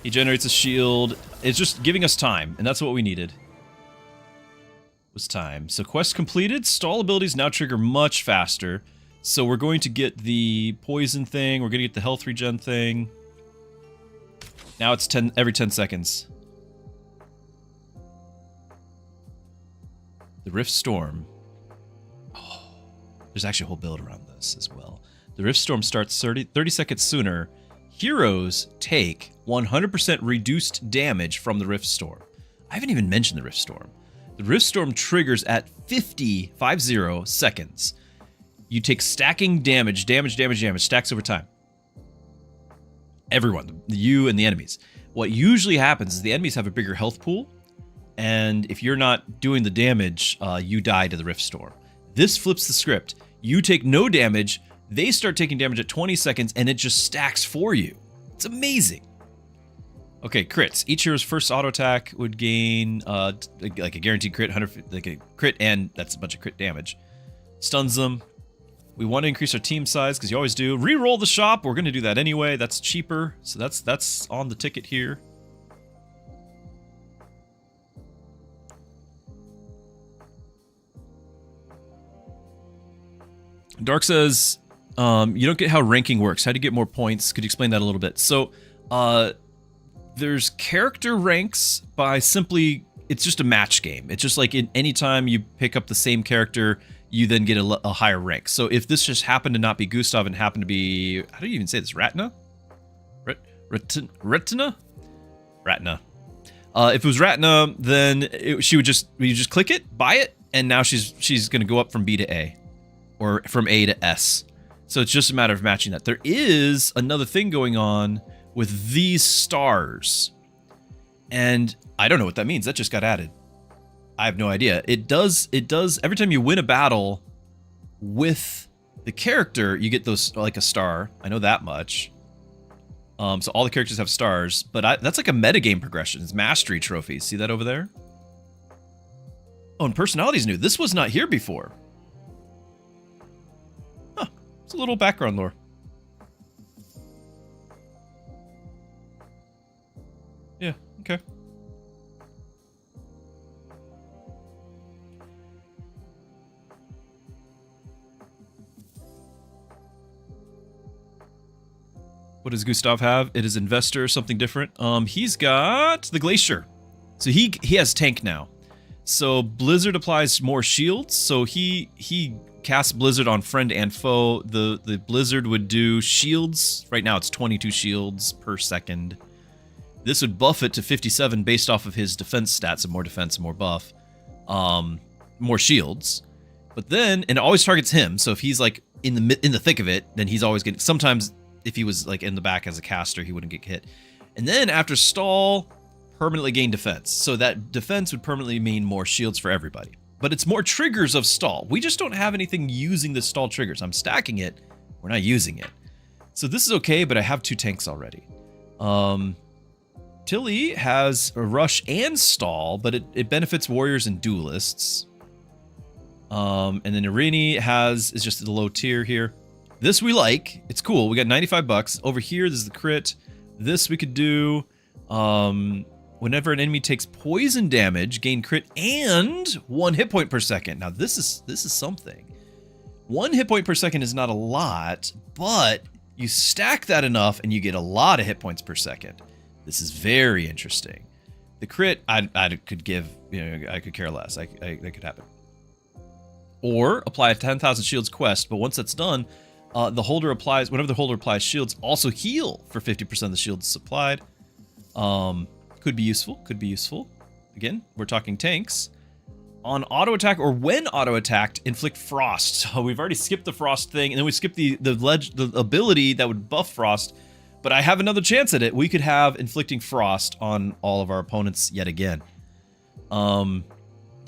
He generates a shield. It's just giving us time, and that's what we needed. Was time. So quest completed. Stall abilities now trigger much faster. So we're going to get the poison thing. We're going to get the health regen thing. Now it's every 10 seconds. The Rift Storm. Oh, there's actually a whole build around this as well. The Rift Storm starts 30 seconds sooner. Heroes take 100% reduced damage from the Rift Storm. I haven't even mentioned the Rift Storm. The Rift Storm triggers at 50 seconds. You take stacking damage, stacks over time. Everyone, you and the enemies. What usually happens is the enemies have a bigger health pool, and if you're not doing the damage, you die to the Rift Storm. This flips the script. You take no damage, they start taking damage at 20 seconds, and it just stacks for you. It's amazing. Okay, crits. Each hero's first auto attack would gain like a guaranteed crit, 100, like a crit, and that's a bunch of crit damage. Stuns them. We want to increase our team size because you always do. Reroll the shop. We're going to do that anyway. That's cheaper, so that's on the ticket here. Dark says, you don't get how ranking works. How do you get more points? Could you explain that a little bit? So, there's character ranks by simply, it's just a match game. It's just like in any time you pick up the same character, you then get a higher rank. So if this just happened to not be Gustav and happened to be, how do you even say this? Ratna? Retina? Ratna. If it was Ratna, then you just click it, buy it, and now she's going to go up from B to A. Or from A to S. So it's just a matter of matching that. There is another thing going on with these stars. And I don't know what that means. That just got added. I have no idea. It does, every time you win a battle with the character, you get those, like a star. I know that much. So all the characters have stars, but that's like a metagame progression. It's mastery trophies. See that over there? Oh, and personality's new. This was not here before. It's a little background lore. Yeah, okay. What does Gustav have? It is Investor, something different. He's got the Glacier. So he has tank now. So Blizzard applies more shields, so he casts Blizzard on friend and foe. The Blizzard would do shields. Right now it's 22 shields per second. This would buff it to 57 based off of his defense stats, and more defense and more buff. More shields. But then, and it always targets him, so if he's like in the thick of it, then he's always getting, sometimes if he was like in the back as a caster, he wouldn't get hit. And then after stall, permanently gain defense. So that defense would permanently mean more shields for everybody. but it's more triggers of stall. We just don't have anything using the stall triggers. I'm stacking it. We're not using it. So this is okay, but I have 2 tanks already. Tilly has a rush and stall, but it benefits warriors and duelists. And then Irini is just the low tier here. This we like. It's cool. We got 95 bucks. Over here, this is the crit. This we could do. Whenever an enemy takes poison damage, gain crit and 1 hit point per second. Now this is something. 1 hit point per second is not a lot, but you stack that enough and you get a lot of hit points per second. This is very interesting. The crit, I could give, I could care less. That could happen. Or apply a 10,000 shields quest, but once that's done, whenever the holder applies shields, also heal for 50% of the shields supplied. Could be useful. Again, we're talking tanks. On auto attack or when auto attacked, inflict frost. So we've already skipped the frost thing, and then we skipped the ability that would buff frost. But I have another chance at it. We could have inflicting frost on all of our opponents yet again. So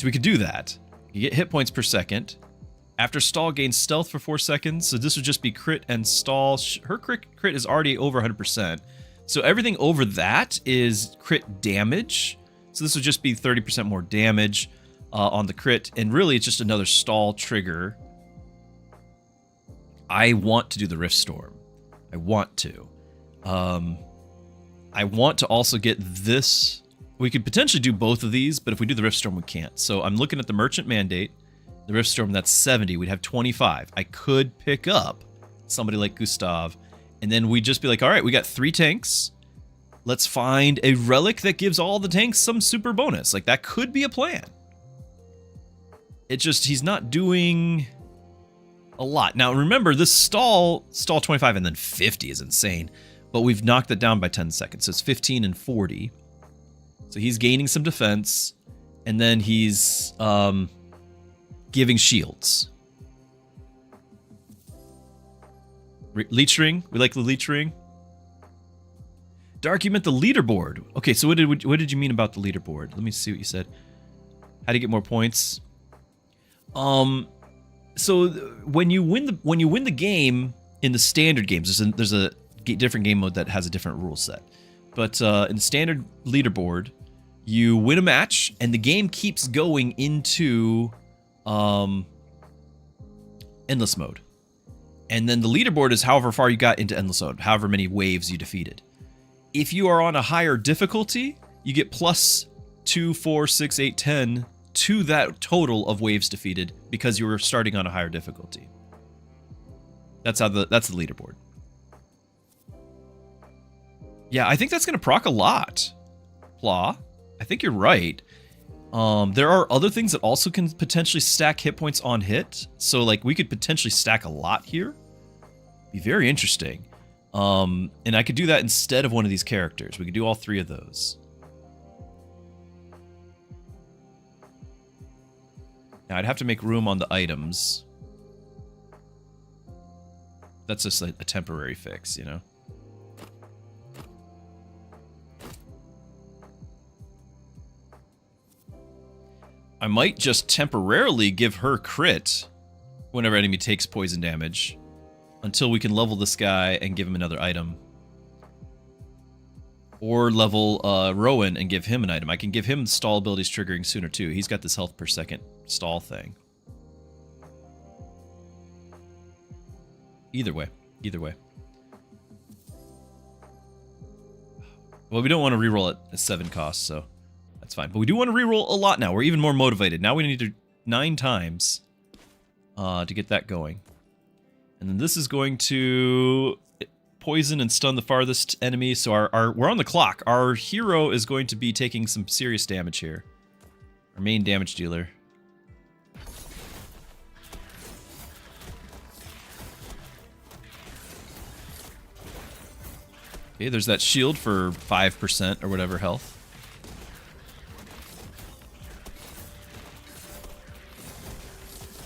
we could do that. You get hit points per second. After stall, gains stealth for 4 seconds. So this would just be crit and stall. Her crit is already over 100%. So everything over that is crit damage. So this would just be 30% more damage on the crit. And really, it's just another stall trigger. I want to do the Rift Storm. I want to. I want to also get this. We could potentially do both of these, but if we do the Rift Storm, we can't. So I'm looking at the Merchant Mandate. The Rift Storm, that's 70. We'd have 25. I could pick up somebody like Gustav, and then we'd just be like, all right, we got 3 tanks. Let's find a relic that gives all the tanks some super bonus. Like, that could be a plan. It just, he's not doing a lot. Now, remember, this stall 25 and then 50 is insane, but we've knocked that down by 10 seconds. So it's 15 and 40. So he's gaining some defense, and then he's giving shields. Leech Ring. We like the Leech Ring. Dark, you meant the leaderboard. Okay, so what did you mean about the leaderboard? Let me see what you said. How do you get more points? So when you win the game in the standard games, there's a different game mode that has a different rule set. But in the standard leaderboard, you win a match, and the game keeps going into endless mode. And then the leaderboard is however far you got into endless mode, however many waves you defeated. If you are on a higher difficulty, you get plus 2, 4, 6, 8, 10 to that total of waves defeated because you were starting on a higher difficulty. That's the leaderboard. Yeah, I think that's going to proc a lot. Pla, I think you're right. There are other things that also can potentially stack hit points on hit. So, like, we could potentially stack a lot here. Be very interesting. And I could do that instead of one of these characters. We could do all 3 of those. Now, I'd have to make room on the items. That's just a temporary fix, you know? I might just temporarily give her crit whenever enemy takes poison damage until we can level this guy and give him another item. Or level Rowan and give him an item. I can give him stall abilities triggering sooner too. He's got this health per second stall thing. Either way. Well, we don't want to reroll at 7 costs, so that's fine. But we do want to reroll a lot now. We're even more motivated. Now we need to 9 times to get that going. And then this is going to poison and stun the farthest enemy. So we're on the clock. Our hero is going to be taking some serious damage here. Our main damage dealer. Okay, there's that shield for 5% or whatever health.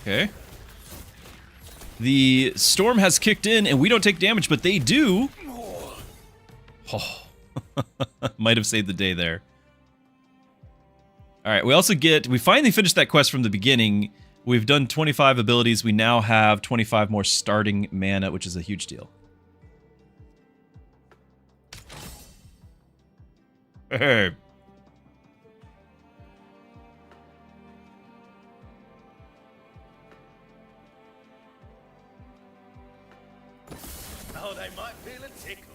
Okay. The storm has kicked in, and we don't take damage, but they do. Oh. Might have saved the day there. All right, we finally finished that quest from the beginning. We've done 25 abilities. We now have 25 more starting mana, which is a huge deal. Hey. Oh, they might feel a tickle.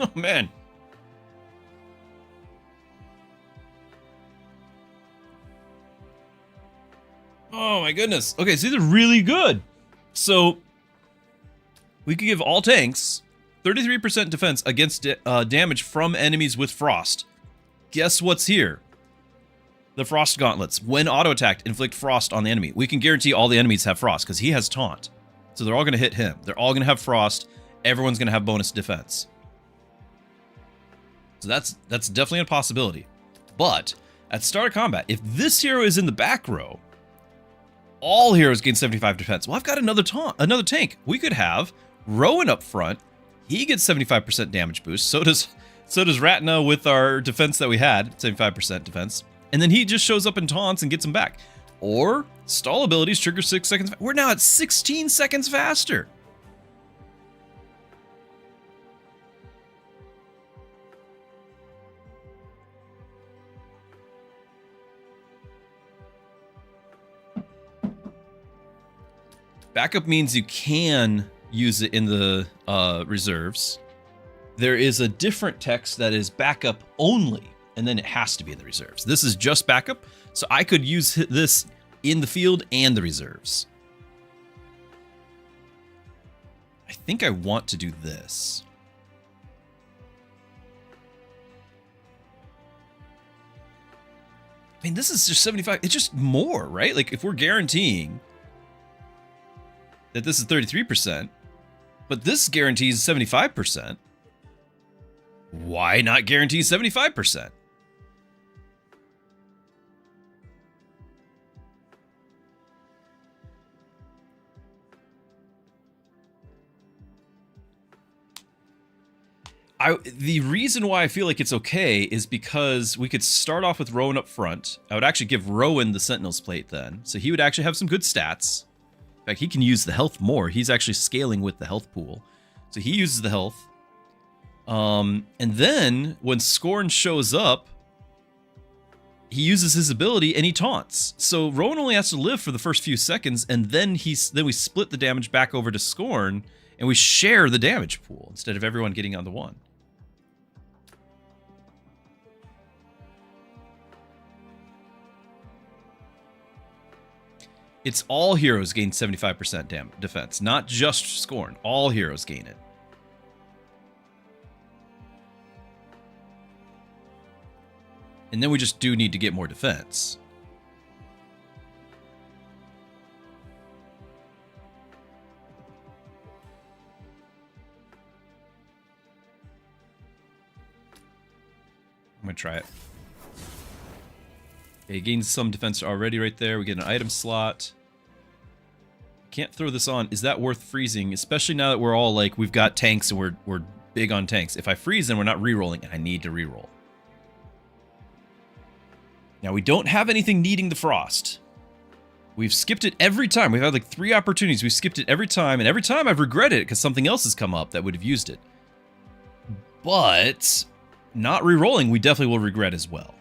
Oh, man. Oh, my goodness. Okay, so these are really good. So, we could give all tanks 33% defense against damage from enemies with frost. Guess what's here? The frost gauntlets. When auto-attacked, inflict frost on the enemy. We can guarantee all the enemies have frost, because he has taunt. So they're all going to hit him. They're all going to have frost. Everyone's going to have bonus defense. So that's definitely a possibility. But at start of combat, if this hero is in the back row, all heroes gain 75 defense. Well, I've got another tank. We could have Rowan up front. He gets 75% damage boost. So does Ratna with our defense that we had, 75% defense. And then he just shows up and taunts and gets him back. Or stall abilities trigger 6 seconds. We're now at 16 seconds faster. Backup means you can use it in the reserves. There is a different text that is backup only, and then it has to be in the reserves. This is just backup, so I could use this in the field and the reserves. I think I want to do this. I mean, this is just 75. It's just more, right? Like, if we're guaranteeing that this is 33%, but this guarantees 75%, why not guarantee 75%? The reason why I feel like it's okay is because we could start off with Rowan up front. I would actually give Rowan the Sentinel's Plate then, so he would actually have some good stats. In fact, he can use the health more. He's actually scaling with the health pool. So he uses the health. And then when Scorn shows up, he uses his ability and he taunts. So Rowan only has to live for the first few seconds, and then we split the damage back over to Scorn, and we share the damage pool instead of everyone getting on the one. It's all heroes gain 75% defense, not just Scorn. All heroes gain it. And then we just do need to get more defense. I'm gonna try it. Okay, he gains some defense already right there. We get an item slot. Can't throw this on. Is that worth freezing? Especially now that we're all like, we've got tanks and we're big on tanks. If I freeze, then we're not re-rolling, and I need to re-roll. Now, we don't have anything needing the frost. We've skipped it every time. We've had like 3 opportunities. We've skipped it every time, and every time I've regretted it because something else has come up that would have used it. But not re-rolling, we definitely will regret as well.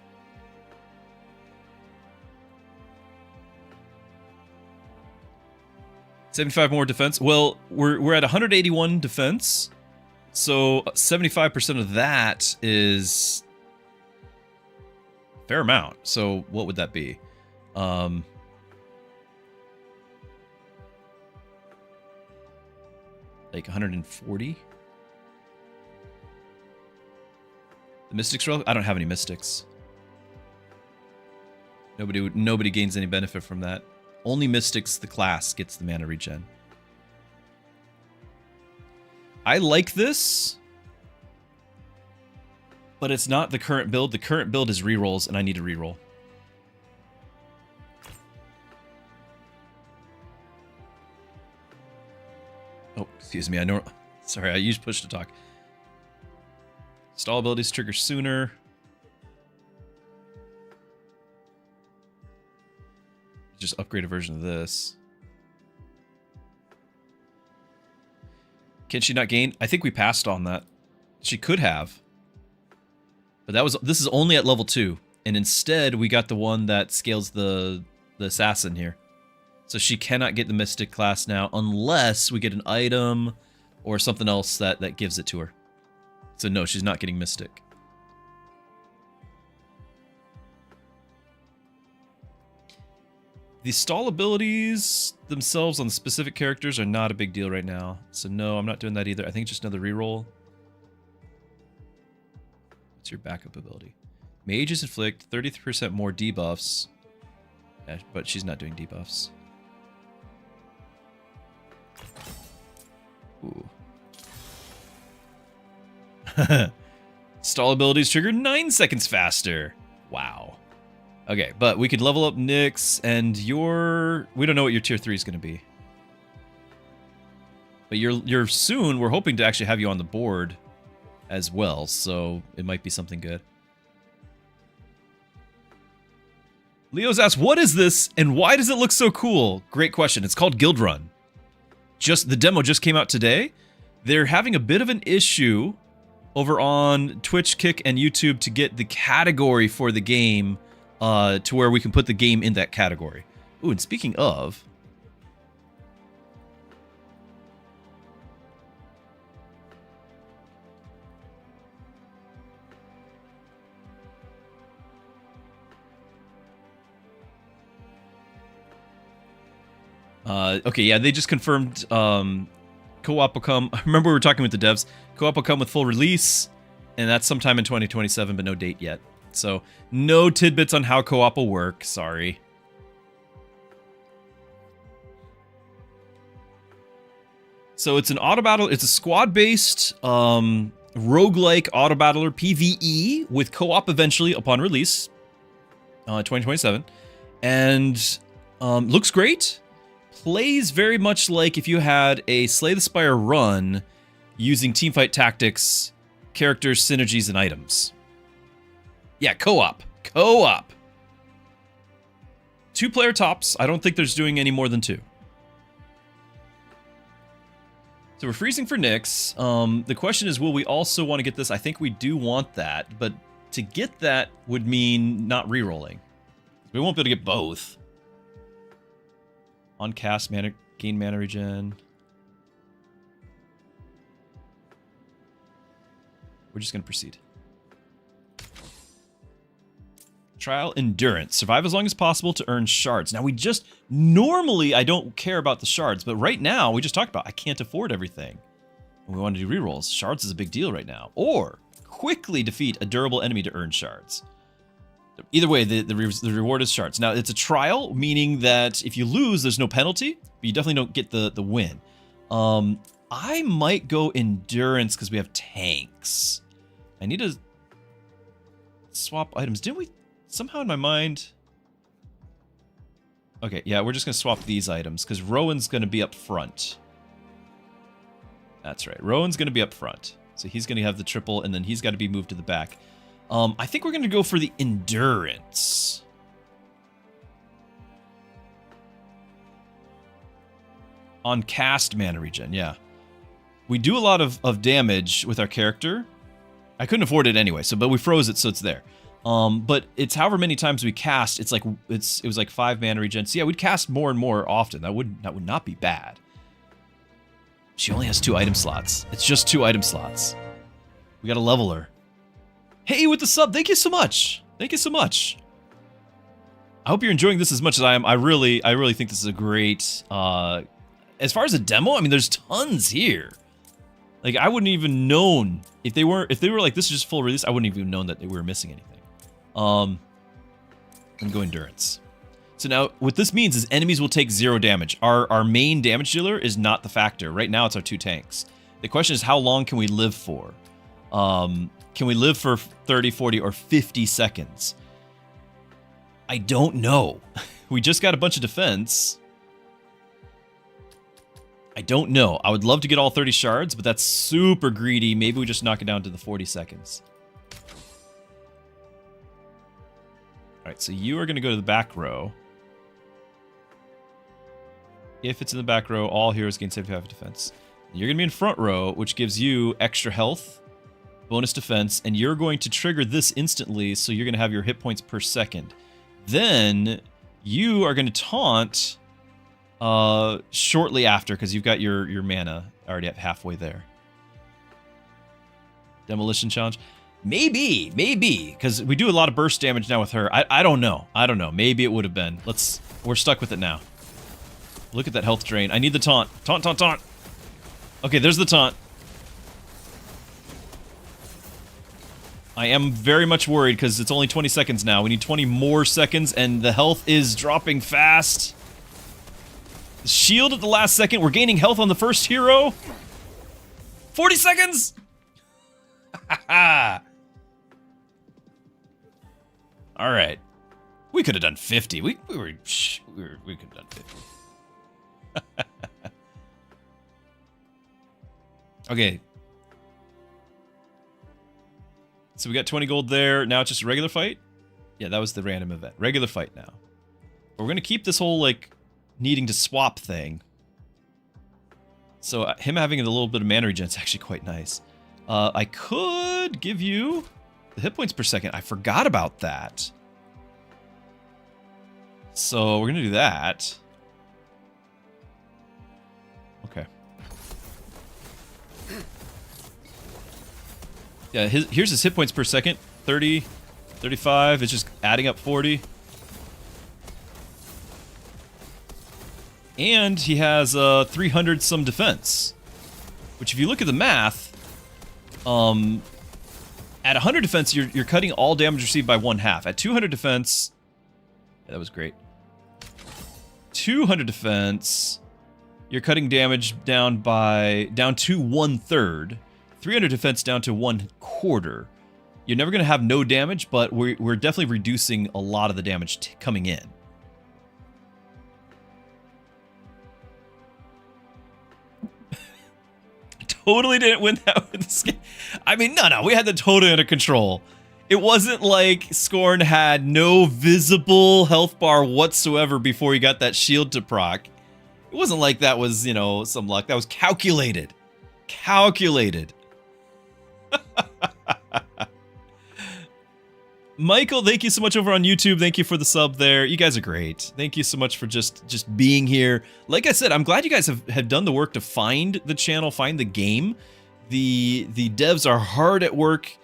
$75 more defense. Well, we're at 181 defense, so 75% of that is a fair amount. So what would that be? Like 140. The Mystics Relic? I don't have any Mystics. Nobody gains any benefit from that. Only Mystics, the class, gets the mana regen. I like this, but it's not the current build. The current build is rerolls, and I need to reroll. Oh, excuse me. Sorry, I used push to talk. Stall abilities trigger sooner. Just upgrade a version of this. Can she not gain? I think we passed on that. She could have. But this is only at level 2. And instead, we got the one that scales the assassin here. So she cannot get the Mystic class now unless we get an item or something else that gives it to her. So no, she's not getting Mystic. The stall abilities themselves on the specific characters are not a big deal right now. So no, I'm not doing that either. I think just another reroll. What's your backup ability? Mages inflict 33% more debuffs. Yeah, but she's not doing debuffs. Ooh. Stall abilities trigger 9 seconds faster. Wow. Okay, but we could level up Nyx, and we don't know what your tier 3 is going to be. But you're soon, we're hoping to actually have you on the board as well, so it might be something good. Leo's asked, what is this, and why does it look so cool? Great question. It's called Guildrun. The demo just came out today. They're having a bit of an issue over on Twitch, Kick, and YouTube to get the category for the game to where we can put the game in that category. Ooh, and speaking of... okay, yeah, they just confirmed co-op will come. Remember we were talking with the devs. Co-op will come with full release, and that's sometime in 2027, but no date yet. So, no tidbits on how co-op will work. Sorry. So it's an Autobattler. It's a squad-based roguelike Autobattler PvE with co-op eventually upon release, 2027, and looks great. Plays very much like if you had a Slay the Spire run using teamfight tactics, characters, synergies, and items. Yeah, co-op. Co-op. 2-player tops. I don't think there's doing any more than 2. So we're freezing for Nyx. The question is, will we also want to get this? I think we do want that, but to get that would mean not rerolling. We won't be able to get both. On cast, gain mana regen. We're just going to proceed. Trial endurance. Survive as long as possible to earn shards. Now normally I don't care about the shards, but right now we just talked about I can't afford everything. And we want to do rerolls. Shards is a big deal right now. Or quickly defeat a durable enemy to earn shards. Either way, the reward is shards. Now, it's a trial, meaning that if you lose, there's no penalty, but you definitely don't get the win. I might go endurance because we have tanks. I need to swap items. Didn't we... Somehow in my mind... Okay, yeah, we're just going to swap these items because Rowan's going to be up front. That's right. Rowan's going to be up front. So he's going to have the triple, and then he's got to be moved to the back. I think we're going to go for the endurance. On cast mana regen, yeah. We do a lot of damage with our character. I couldn't afford it anyway, but we froze it, so it's there. But it's however many times we cast, it was like 5 mana regen. So yeah, we'd cast more and more often. That would not be bad. She only has 2 item slots. It's just 2 item slots. We got to level her. Hey, with the sub, thank you so much. Thank you so much. I hope you're enjoying this as much as I am. I really think this is a great, as far as a demo, I mean, there's tons here. Like, I wouldn't even known, if they were like, this is just full release, I wouldn't even known that we were missing anything. I'm gonna go endurance. So now, what this means is enemies will take 0 damage. Our main damage dealer is not the factor. Right now, it's our 2 tanks. The question is, how long can we live for? Can we live for 30, 40, or 50 seconds? I don't know. We just got a bunch of defense. I don't know. I would love to get all 30 shards, but that's super greedy. Maybe we just knock it down to the 40 seconds. right, so you are going to go to the back row. If it's in the back row, all heroes gain 75 defense. You're going to be in front row, which gives you extra health, bonus defense, and you're going to trigger this instantly, so you're going to have your hit points per second. Then you are going to taunt shortly after, because you've got your mana already at halfway there. Demolition challenge. Maybe, because we do a lot of burst damage now with her. I don't know. Maybe it would have been. We're stuck with it now. Look at that health drain. I need the taunt. Taunt. Okay, there's the taunt. I am very much worried because it's only 20 seconds now. We need 20 more seconds, and the health is dropping fast. The shield at the last second. We're gaining health on the first hero. 40 seconds! Alright. We could have done 50. We could have done 50. Okay. So we got 20 gold there. Now it's just a regular fight? Yeah, that was the random event. Regular fight now. But we're going to keep this whole, like, needing to swap thing. So him having a little bit of mana regen is actually quite nice. I could give you the hit points per second. I forgot about that. So we're going to do that. Okay. Yeah, here's his hit points per second. 30, 35. It's just adding up 40. And he has 300 some defense. Which if you look at the math, at 100 defense, you're cutting all damage received by 1/2. At 200 defense, yeah, that was great. 200 defense, you're cutting damage down to 1/3. 300 defense down to 1/4. You're never going to have no damage, but we're definitely reducing a lot of the damage coming in. Totally didn't win that with this game. I mean, no, we had the totally under control. It wasn't like Scorn had no visible health bar whatsoever before he got that shield to proc. It wasn't like that was, you know, some luck. That was calculated. Calculated. Michael, thank you so much over on YouTube. Thank you for the sub there. You guys are great. Thank you so much for just being here. Like I said, I'm glad you guys have done the work to find the channel, find the game. The devs are hard at work,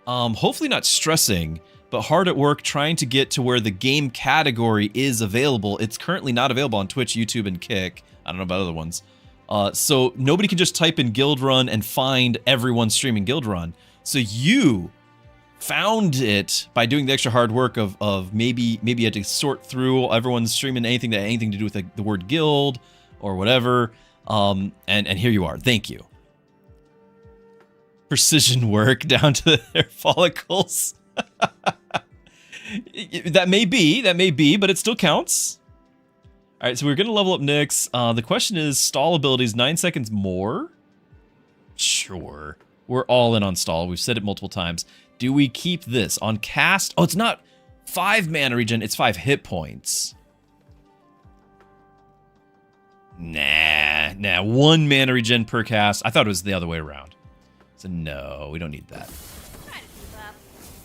hopefully not stressing, but hard at work trying to get to where the game category is available. It's currently not available on Twitch, YouTube, and Kick. I don't know about other ones. So nobody can just type in Guildrun and find everyone streaming Guildrun. So you found it by doing the extra hard work of maybe you had to sort through everyone's streaming anything that had anything to do with the word guild or whatever. And here you are. Thank you. Precision work down to their follicles. That may be, but it still counts. All right, so we're going to level up Nyx. The question is, stall abilities, 9 seconds more? Sure. We're all in on stall. We've said it multiple times. Do we keep this? On cast? Oh, it's not 5 mana regen, it's 5 hit points. Nah. 1 mana regen per cast. I thought it was the other way around. So no, we don't need that.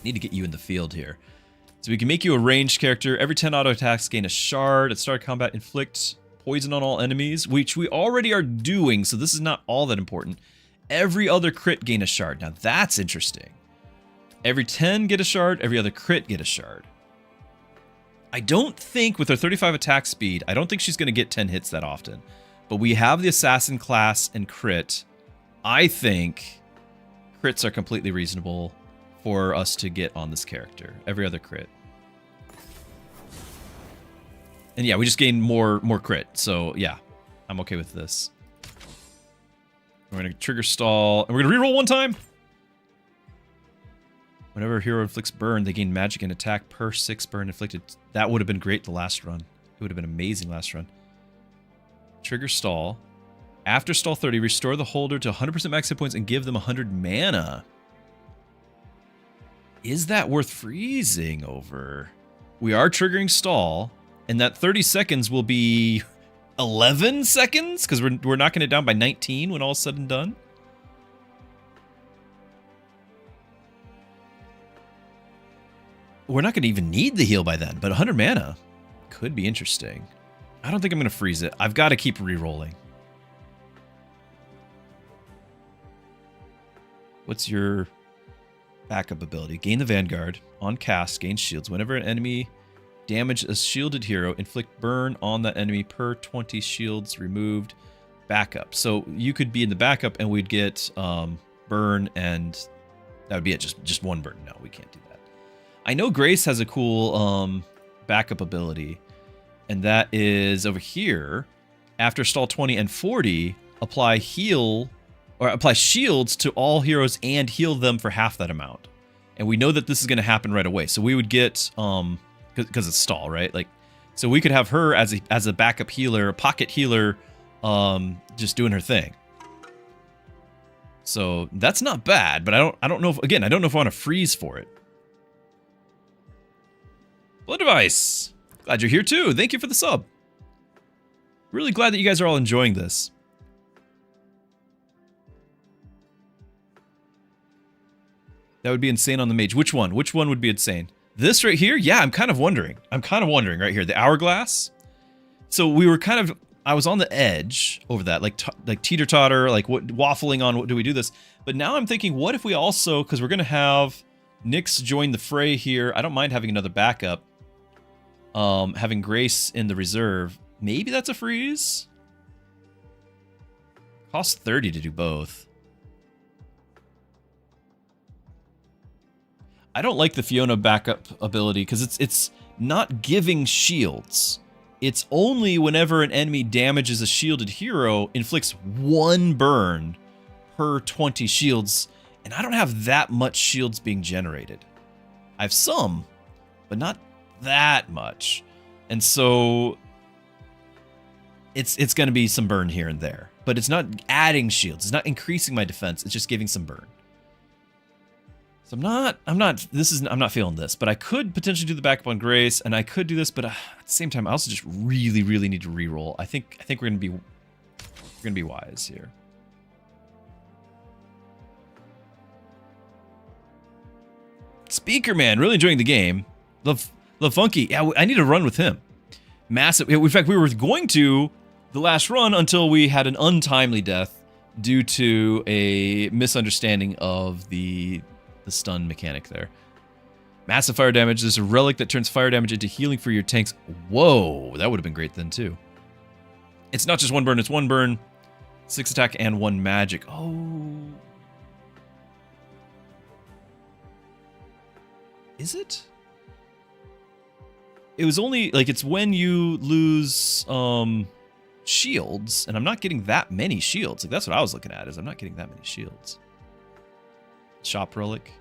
Need to get you in the field here. So we can make you a ranged character. Every 10 auto attacks gain a shard. At start of combat, inflict poison on all enemies, which we already are doing, so this is not all that important. Every other crit gain a shard. Now that's interesting. Every 10 get a shard, every other crit get a shard. I don't think with her 35 attack speed, I don't think she's going to get 10 hits that often. But we have the assassin class and crit. I think crits are completely reasonable for us to get on this character. Every other crit. And yeah, we just gain more crit. So yeah, I'm okay with this. We're going to trigger stall. And we're going to reroll 1 time. Whenever a hero inflicts burn, they gain magic and attack per 6 burn inflicted. That would have been great the last run. It would have been amazing last run. Trigger stall. After stall 30, restore the holder to 100% max hit points and give them 100 mana. Is that worth freezing over? We are triggering stall, and that 30 seconds will be 11 seconds because we're knocking it down by 19 when all's said and done. We're not going to even need the heal by then, but 100 mana could be interesting. I don't think I'm going to freeze it. I've got to keep re-rolling. What's your backup ability? Gain the Vanguard. On cast, gain shields. Whenever an enemy damage a shielded hero, inflict burn on that enemy per 20 shields removed. Backup. So you could be in the backup and we'd get burn, and that would be it. Just one burn. No, we can't do that. I know Grace has a cool backup ability, and that is over here. After stall 20 and 40, apply heal or apply shields to all heroes and heal them for half that amount. And we know that this is going to happen right away. So we would get because it's stall, right? Like, so we could have her as a backup healer, a pocket healer, just doing her thing. So that's not bad, but I don't know if, again, I don't know if I want to freeze for it. Blood Device, glad you're here too. Thank you for the sub. Really glad that you guys are all enjoying this. That would be insane on the mage. Which one? Which one would be insane? This right here? Yeah, I'm kind of wondering. Right here. The hourglass. So we were kind of, I was on the edge over that, like teeter-totter, like waffling on, what do we do this? But now I'm thinking, what if we also, because we're going to have Nyx join the fray here. I don't mind having another backup. Having Grace in the reserve. Maybe that's a freeze? Costs 30 to do both. I don't like the Fiona backup ability because it's not giving shields. It's only whenever an enemy damages a shielded hero, inflicts 1 burn per 20 shields, and I don't have that much shields being generated. I have some, but not that much. And so it's going to be some burn here and there, but it's not adding shields. It's not increasing my defense. It's just giving some burn. So I'm not feeling this, but I could potentially do the backup on Grace, and I could do this, but at the same time, I also just really need to reroll. I think we're gonna be wise here. Speaker Man, really enjoying the game. Love Funky. Yeah, I need to run with him. Massive. In fact, we were going to the last run until we had an untimely death due to a misunderstanding of the stun mechanic there. Massive fire damage. There's a relic that turns fire damage into healing for your tanks. Whoa, that would have been great then too. It's not just 1 burn, it's 1 burn, 6 attack, and 1 magic. Oh. Is it? It was only, like, it's when you lose shields, and I'm not getting that many shields. Like, that's what I was looking at, is I'm not getting that many shields. Shop relic.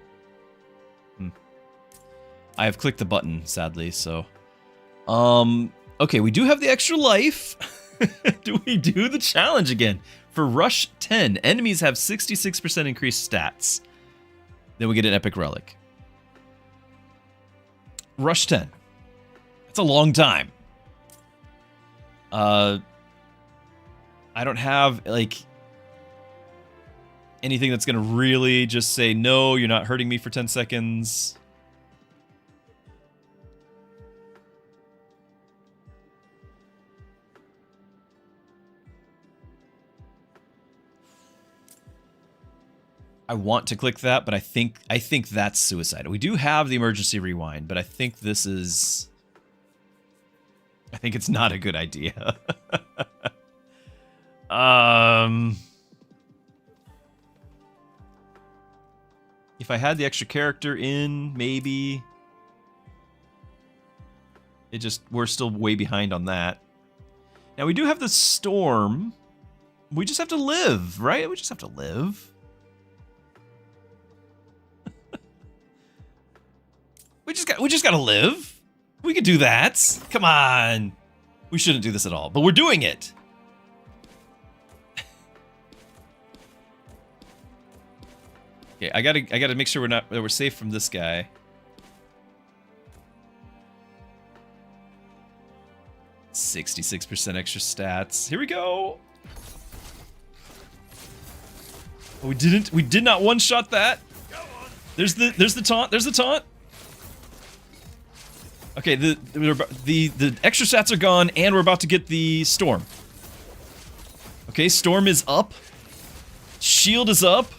I have clicked the button, sadly, so. Okay, we do have the extra life. Do we do the challenge again? For Rush 10, enemies have 66% increased stats. Then we get an epic relic. Rush 10. That's a long time. I don't have, like, anything that's going to really just say, no, you're not hurting me for 10 seconds. I want to click that, but I think that's suicide. We do have the emergency rewind, but I think this is... I think it's not a good idea. If I had the extra character in, maybe. We're still way behind on that. Now we do have the storm. We just have to live, right? We just have to live. We just gotta live. We could do that. Come on. We shouldn't do this at all, but we're doing it. Okay, I gotta make sure we're safe from this guy. 66% extra stats. Here we go. Oh, we did not one-shot that. There's the taunt. There's the taunt. Okay, the extra stats are gone, and we're about to get the storm. Okay, storm is up. Shield is up.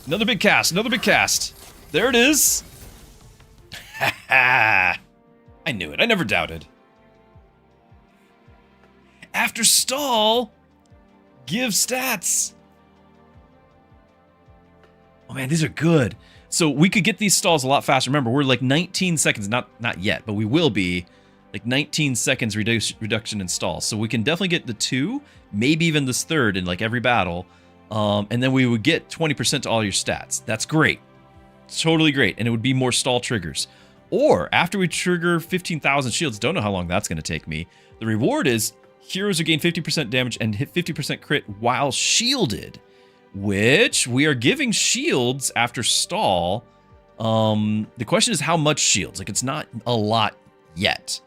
Another big cast. Another big cast. There it is. Ha ha! I knew it. I never doubted. After stall, give stats. Oh man, these are good. So we could get these stalls a lot faster. Remember, we're like 19 seconds, not yet, but we will be like 19 seconds reduction in stalls. So we can definitely get the 2, maybe even this 3rd in like every battle. And then we would get 20% to all your stats. That's great. It's totally great. And it would be more stall triggers. Or after we trigger 15,000 shields, don't know how long that's going to take me. The reward is heroes are gain 50% damage and hit 50% crit while shielded. Which we are giving shields after stall. The question is how much shields. Like, it's not a lot yet.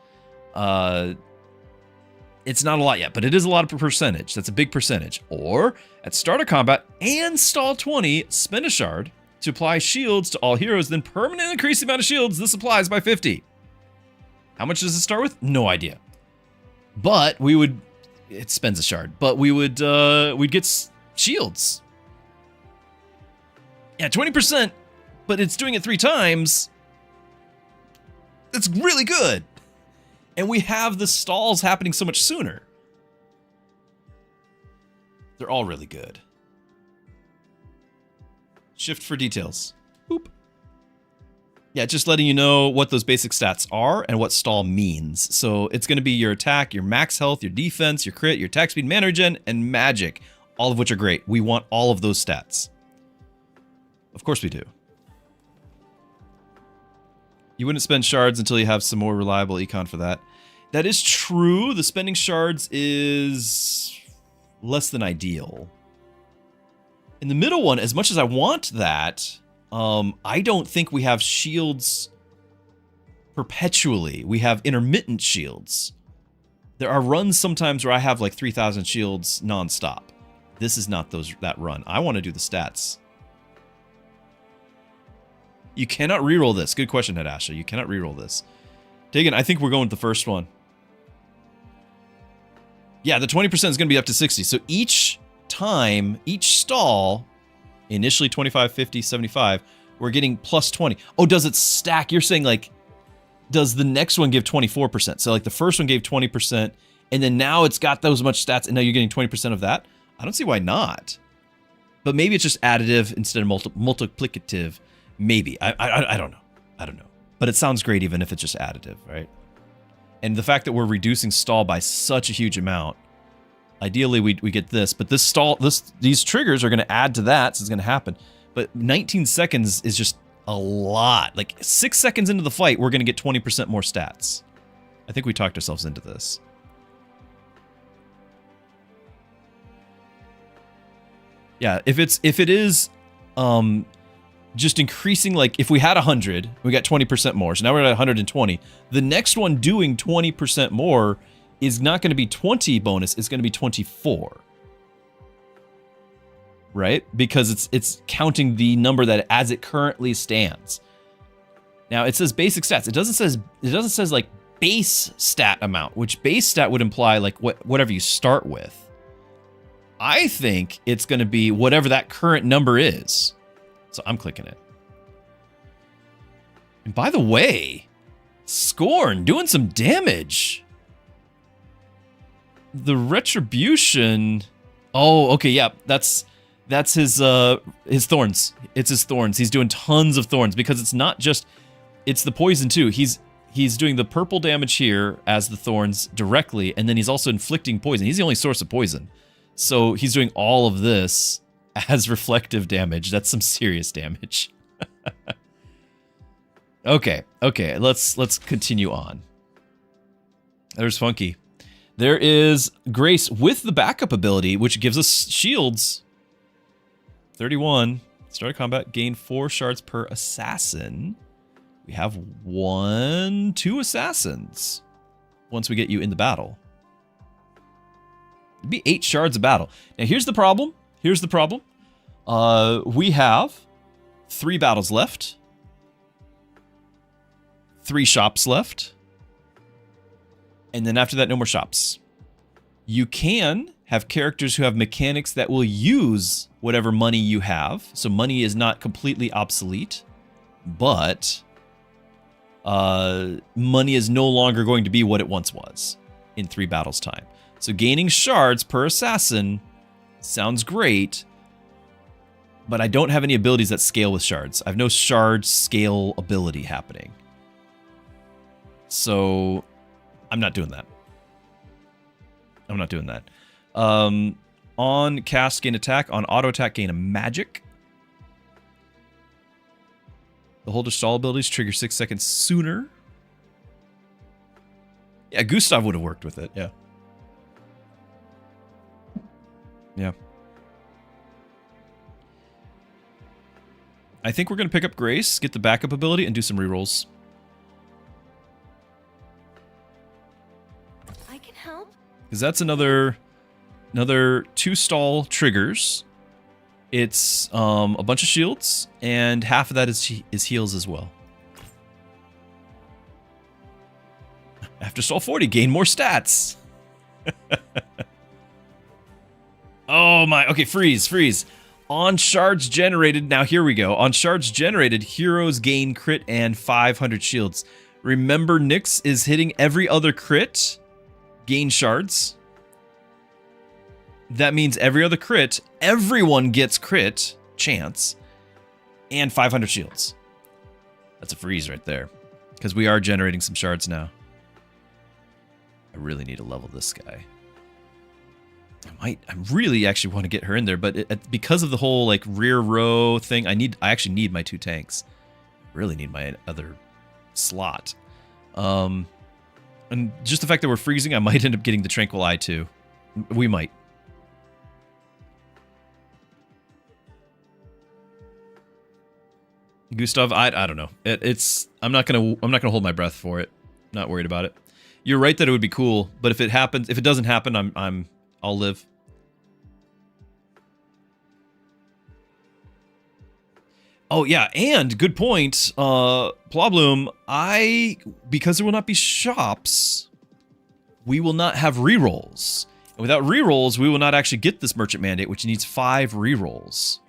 It's not a lot yet, but it is a lot of percentage. That's a big percentage. Or at start of combat and stall 20, spend a shard to apply shields to all heroes, then permanently increase the amount of shields this applies by 50. How much does it start with? No idea. But we would, it spends a shard, but we would, we'd get shields. Yeah, 20%, but it's doing it 3 times. That's really good. And we have the stalls happening so much sooner. They're all really good. Shift for details. Boop. Yeah, just letting you know what those basic stats are and what stall means. So it's going to be your attack, your max health, your defense, your crit, your attack speed, mana regen, and magic. All of which are great. We want all of those stats. Of course we do. You wouldn't spend shards until you have some more reliable econ for that. That is true. The spending shards is less than ideal. In the middle one, as much as I want that, I don't think we have shields perpetually. We have intermittent shields. There are runs sometimes where I have like 3,000 shields nonstop. This is not that run. I want to do the stats. You cannot reroll this. Good question, Head Ashley. You cannot reroll this. Tegan, I think we're going with the first one. Yeah, the 20% is going to be up to 60. So each time, each stall, initially 25, 50, 75, we're getting plus 20. Oh, does it stack? You're saying like, does the next one give 24%? So like the first one gave 20%, and then now it's got those much stats, and now you're getting 20% of that? I don't see why not. But maybe it's just additive instead of multiplicative. Maybe. I don't know. I don't know. But it sounds great even if it's just additive, right? And the fact that we're reducing stall by such a huge amount, ideally we get this, but these triggers are going to add to that, so it's going to happen. But 19 seconds is just a lot. Like 6 seconds into the fight, we're going to get 20% more stats. I think we talked ourselves into this. Yeah, if it is just increasing, like if we had 100, we got 20% more. So now we're at 120. The next one doing 20% more is not going to be 20 bonus, it's going to be 24. Right? Because it's counting the number that as it currently stands. Now it says basic stats. It doesn't says like base stat amount, which base stat would imply like whatever you start with. I think it's going to be whatever that current number is. So I'm clicking it. And by the way, Scorn doing some damage. The retribution. Oh, okay, yeah, that's his thorns. It's his thorns. He's doing tons of thorns because it's not just, it's the poison too. He's doing the purple damage here as the thorns directly, and then he's also inflicting poison. He's the only source of poison. So he's doing all of this as reflective damage. That's some serious damage. Okay, let's continue on. There's Funky. There is Grace with the backup ability, which gives us shields. 31. Start of combat, gain 4 shards per assassin. We have 2 assassins. once we get you in the battle. It'd be 8 shards of battle. Now here's the problem. Here's the problem. We have 3 battles left. 3 shops left. And then after that, no more shops. You can have characters who have mechanics that will use whatever money you have. So money is not completely obsolete, but money is no longer going to be what it once was in 3 battles time. So gaining shards per assassin sounds great, but I don't have any abilities that scale with shards. I have no shard scale ability happening. So I'm not doing that. I'm not doing that. On cast, gain attack. On auto attack, gain a magic. The holder stall abilities trigger 6 seconds sooner. Yeah, Gustav would have worked with it. Yeah. Yeah. I think we're going to pick up Grace, get the backup ability, and do some rerolls. I can help. Because that's another 2 stall triggers. It's a bunch of shields, and half of that is heals as well. After stall 40, gain more stats. Oh my, okay, freeze. On shards generated, now here we go. On shards generated, heroes gain crit and 500 shields. Remember, Nyx is hitting every other crit, gain shards. That means every other crit, everyone gets crit chance and 500 shields. That's a freeze right there, because we are generating some shards now. I really need to level this guy. I really actually want to get her in there, but because of the whole like rear row thing, I actually need my 2 tanks. I really need my other slot. And just the fact that we're freezing, I might end up getting the Tranquil Eye too. We might. Gustav, I don't know. I'm not gonna hold my breath for it. Not worried about it. You're right that it would be cool, but if it doesn't happen, I'll live. Oh yeah, and good point, Plawbloom. Because there will not be shops, we will not have rerolls. And without rerolls, we will not actually get this merchant mandate, which needs 5 rerolls.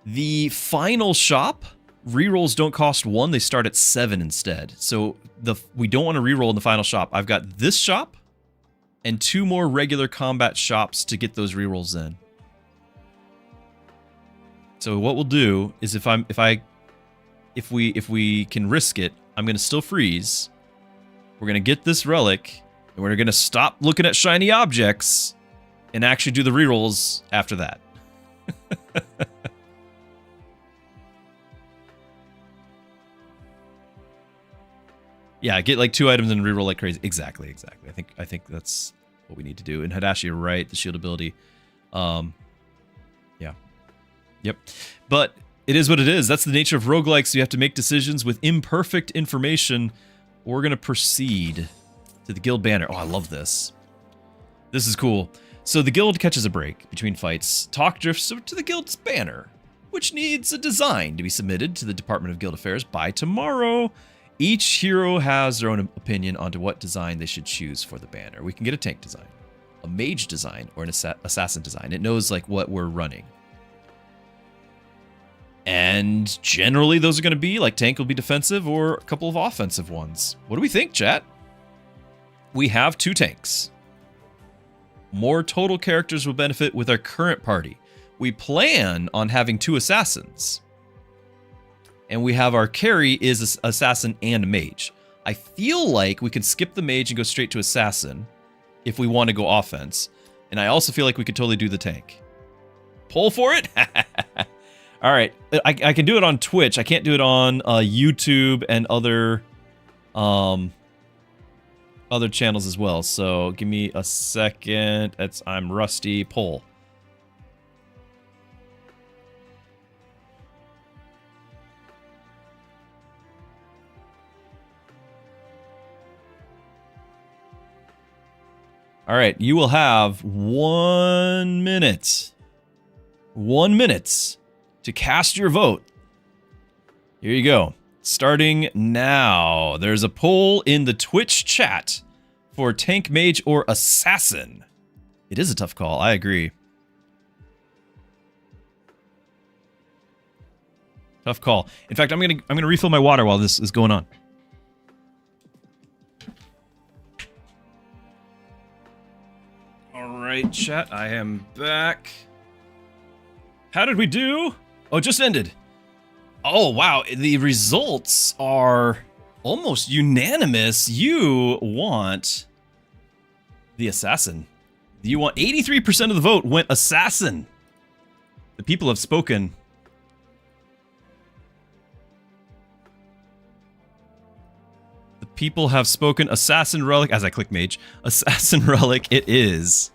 The final shop, rerolls don't cost 1, they start at 7 instead. So we don't want to reroll in the final shop. I've got this shop and 2 more regular combat shops to get those rerolls in. So what we'll do is if we can risk it, I'm going to still freeze. We're going to get this relic and we're going to stop looking at shiny objects and actually do the rerolls after that. Yeah, get like 2 items and reroll like crazy. Exactly. I think that's what we need to do. And Hadashi, you're right, the shield ability. Yeah. Yep. But it is what it is. That's the nature of roguelikes. So you have to make decisions with imperfect information. We're going to proceed to the guild banner. Oh, I love this. This is cool. So the guild catches a break between fights. Talk drifts to the guild's banner, which needs a design to be submitted to the Department of Guild Affairs by tomorrow. Each hero has their own opinion onto what design they should choose for the banner. We can get a tank design, a mage design, or an assassin design. It knows like what we're running. And generally those are going to be like tank will be defensive or a couple of offensive ones. What do we think, chat? We have 2 tanks. More total characters will benefit with our current party. We plan on having 2 assassins. And we have our carry is assassin and mage. I feel like we can skip the mage and go straight to assassin if we want to go offense. And I also feel like we could totally do the tank. Pull for it? All right. I can do it on Twitch. I can't do it on YouTube and other channels as well. So give me a second. I'm rusty. Pull. All right, you will have 1 minute. 1 minute to cast your vote. Here you go. Starting now. There's a poll in the Twitch chat for tank, mage, or assassin. It is a tough call. I agree. Tough call. In fact, I'm gonna refill my water while this is going on. All right, chat. I am back. How did we do? Oh, it just ended. Oh, wow. The results are almost unanimous. You want the assassin. You want 83% of the vote went assassin. The people have spoken. The people have spoken. Assassin relic. As I click mage. Assassin relic it is.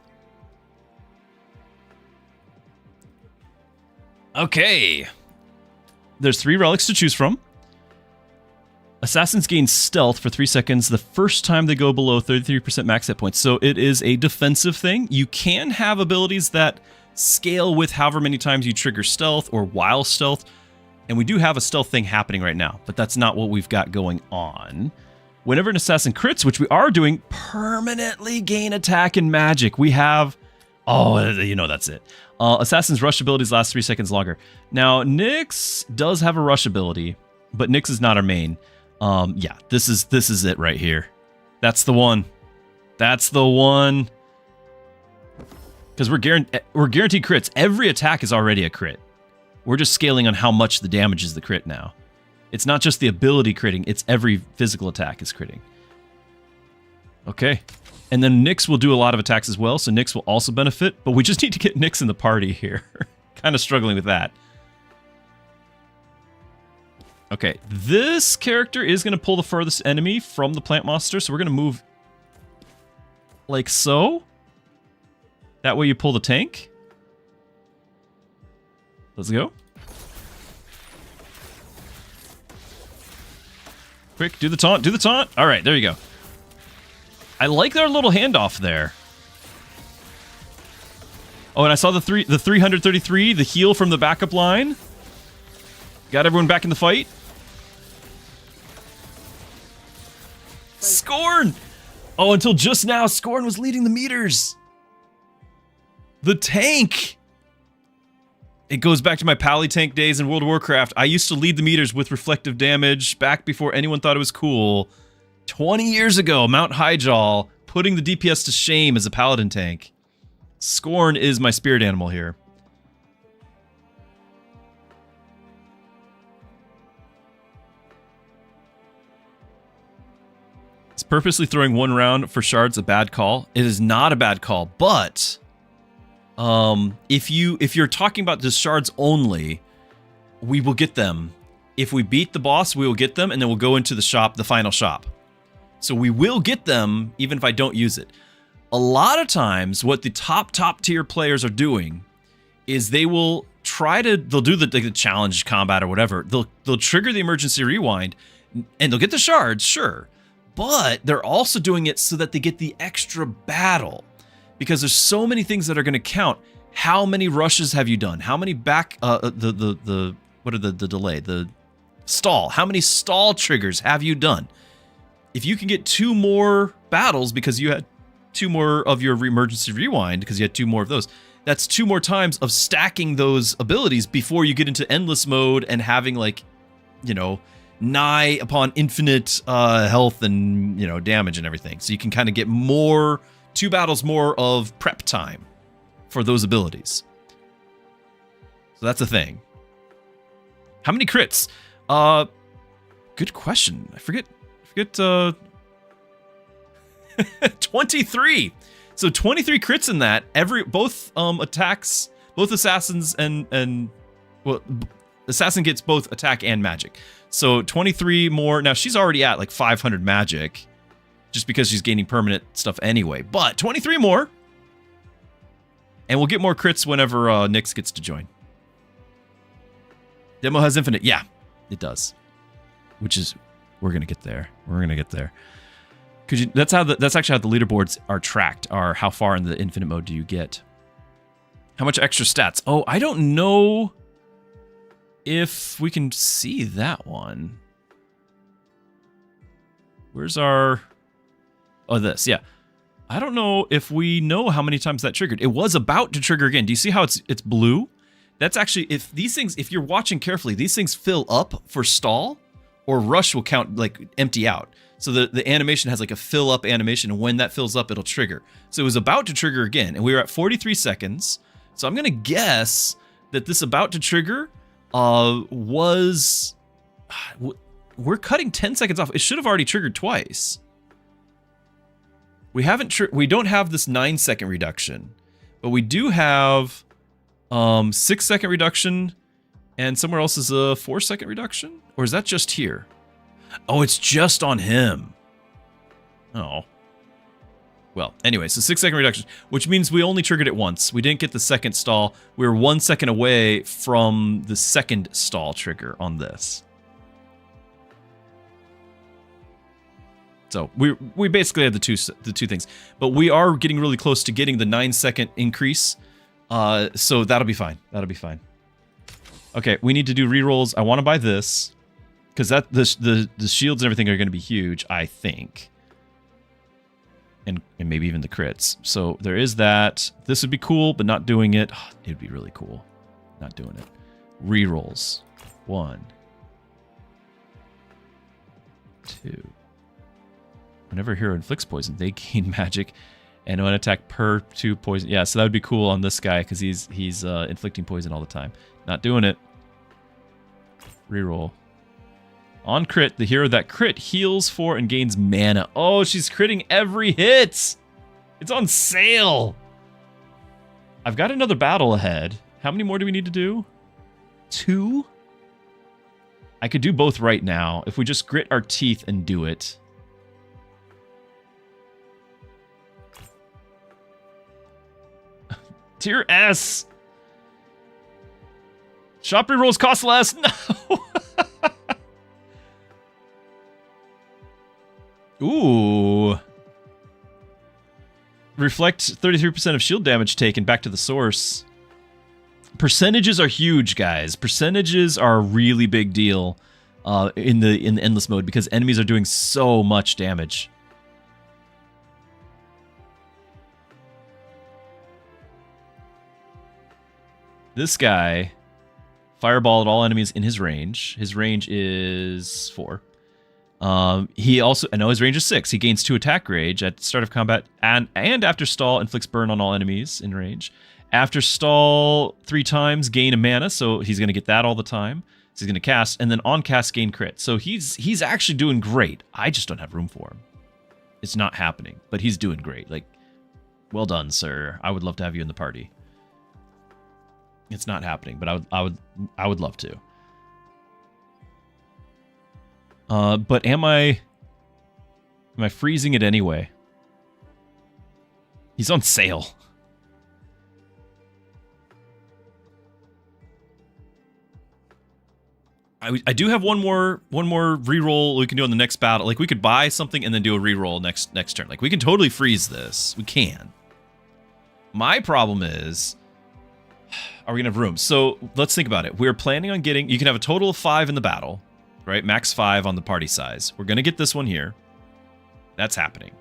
Okay. There's 3 relics to choose from. Assassins gain stealth for 3 seconds the first time they go below 33% max hit points. So it is a defensive thing. You can have abilities that scale with however many times you trigger stealth or while stealth. And we do have a stealth thing happening right now, but that's not what we've got going on. Whenever an assassin crits, which we are doing, permanently gain attack and magic. We have... Oh, you know that's it. Assassin's rush abilities last 3 seconds longer. Now, Nyx does have a rush ability, but Nyx is not our main. Yeah, this is it right here. That's the one. That's the one. Because we're guaranteed crits. Every attack is already a crit. We're just scaling on how much the damage is the crit now. It's not just the ability critting, it's every physical attack is critting. Okay. And then Nyx will do a lot of attacks as well, so Nyx will also benefit, but we just need to get Nyx in the party here. Kind of struggling with that. Okay, this character is going to pull the furthest enemy from the plant monster, so we're going to move like so. That way you pull the tank. Let's go. Quick, do the taunt, do the taunt. All right, there you go. I like their little handoff there. Oh, and I saw the 333, the heal from the backup line. Got everyone back in the fight. Scorn! Oh, until just now, Scorn was leading the meters. The tank! It goes back to my pally tank days in World of Warcraft. I used to lead the meters with reflective damage back before anyone thought it was cool. 20 years ago, Mount Highjaw, putting the DPS to shame as a paladin tank. Scorn is my spirit animal here. Is purposely throwing 1 round for shards a bad call? It is not a bad call, but if you're talking about the shards only, we will get them. If we beat the boss, we will get them, and then we'll go into the shop, the final shop. So we will get them even if I don't use it. A lot of times, what the top tier players are doing is they will they'll do the challenge combat or whatever. They'll trigger the emergency rewind, and they'll get the shards, sure. But they're also doing it so that they get the extra battle. Because there's so many things that are going to count. How many rushes have you done? How many what are the delay? The stall. How many stall triggers have you done? If you can get 2 more battles because you had 2 more of your emergency rewind because you had 2 more of those, that's 2 more times of stacking those abilities before you get into endless mode and having, like, you know, nigh upon infinite health and, you know, damage and everything. So you can kind of get more, 2 battles more of prep time for those abilities. So that's a thing. How many crits? Good question. I forget 23. So 23 crits in that. Both attacks, both assassins and well, assassin gets both attack and magic. So 23 more. Now she's already at like 500 magic just because she's gaining permanent stuff anyway. But 23 more. And we'll get more crits whenever Nyx gets to join. Demo has infinite. Yeah, it does. Which is, we're going to get there. We're going to get there. That's actually how the leaderboards are tracked. Are how far in the infinite mode do you get? How much extra stats? Oh, I don't know if we can see that one. Where's our... Oh, this, yeah. I don't know if we know how many times that triggered. It was about to trigger again. Do you see how it's blue? That's actually, if these things, if you're watching carefully, these things fill up for stall, or rush will count, like, empty out. So the animation has like a fill up animation, and when that fills up, it'll trigger. So it was about to trigger again, and we were at 43 seconds. So I'm gonna guess that this about to trigger was... We're cutting 10 seconds off. It should have already triggered twice. We don't have this 9-second reduction, but we do have 6-second reduction, and somewhere else is a 4-second reduction? Or is that just here? Oh, it's just on him. Oh. Well, anyway, so 6-second reduction, which means we only triggered it once. We didn't get the second stall. We were 1 second away from the second stall trigger on this. So we basically had the two things, but we are getting really close to getting the 9-second increase. So that'll be fine. That'll be fine. Okay, we need to do rerolls. I want to buy this because the shields and everything are going to be huge, I think, and maybe even the crits. So there is that. This would be cool, but not doing it. It would be really cool. Not doing it. Rerolls. 1, 2. Whenever a hero inflicts poison, they gain magic and one attack per 2 poison. Yeah, so that would be cool on this guy because he's inflicting poison all the time. Not doing it. Reroll. On crit, the hero that crit heals 4 and gains mana. Oh, she's critting every hit. It's on sale. I've got another battle ahead. How many more do we need to do? 2? I could do both right now if we just grit our teeth and do it. Tier S. Shop rerolls cost less. No. Ooh. Reflect 33% of shield damage taken back to the source. Percentages are huge, guys. Percentages are a really big deal in the endless mode because enemies are doing so much damage. This guy, fireball at all enemies in his range. His range is 4. He also, I know his range is 6. He gains 2 attack rage at the start of combat and after stall, inflicts burn on all enemies in range. After stall 3 times, gain a mana, so he's going to get that all the time. So he's going to cast, and then on cast, gain crit. So he's actually doing great. I just don't have room for him. It's not happening, but he's doing great. Like, well done, sir. I would love to have you in the party. It's not happening, but I would love to. But am I freezing it anyway? He's on sale. I do have one more reroll we can do on the next battle. Like we could buy something and then do a reroll next turn. Like we can totally freeze this. We can. My problem is, are we gonna have room? So let's think about it. We're planning on getting, you can have a total of 5 in the battle, right? Max 5 on the party size. We're gonna get this one here. That's happening.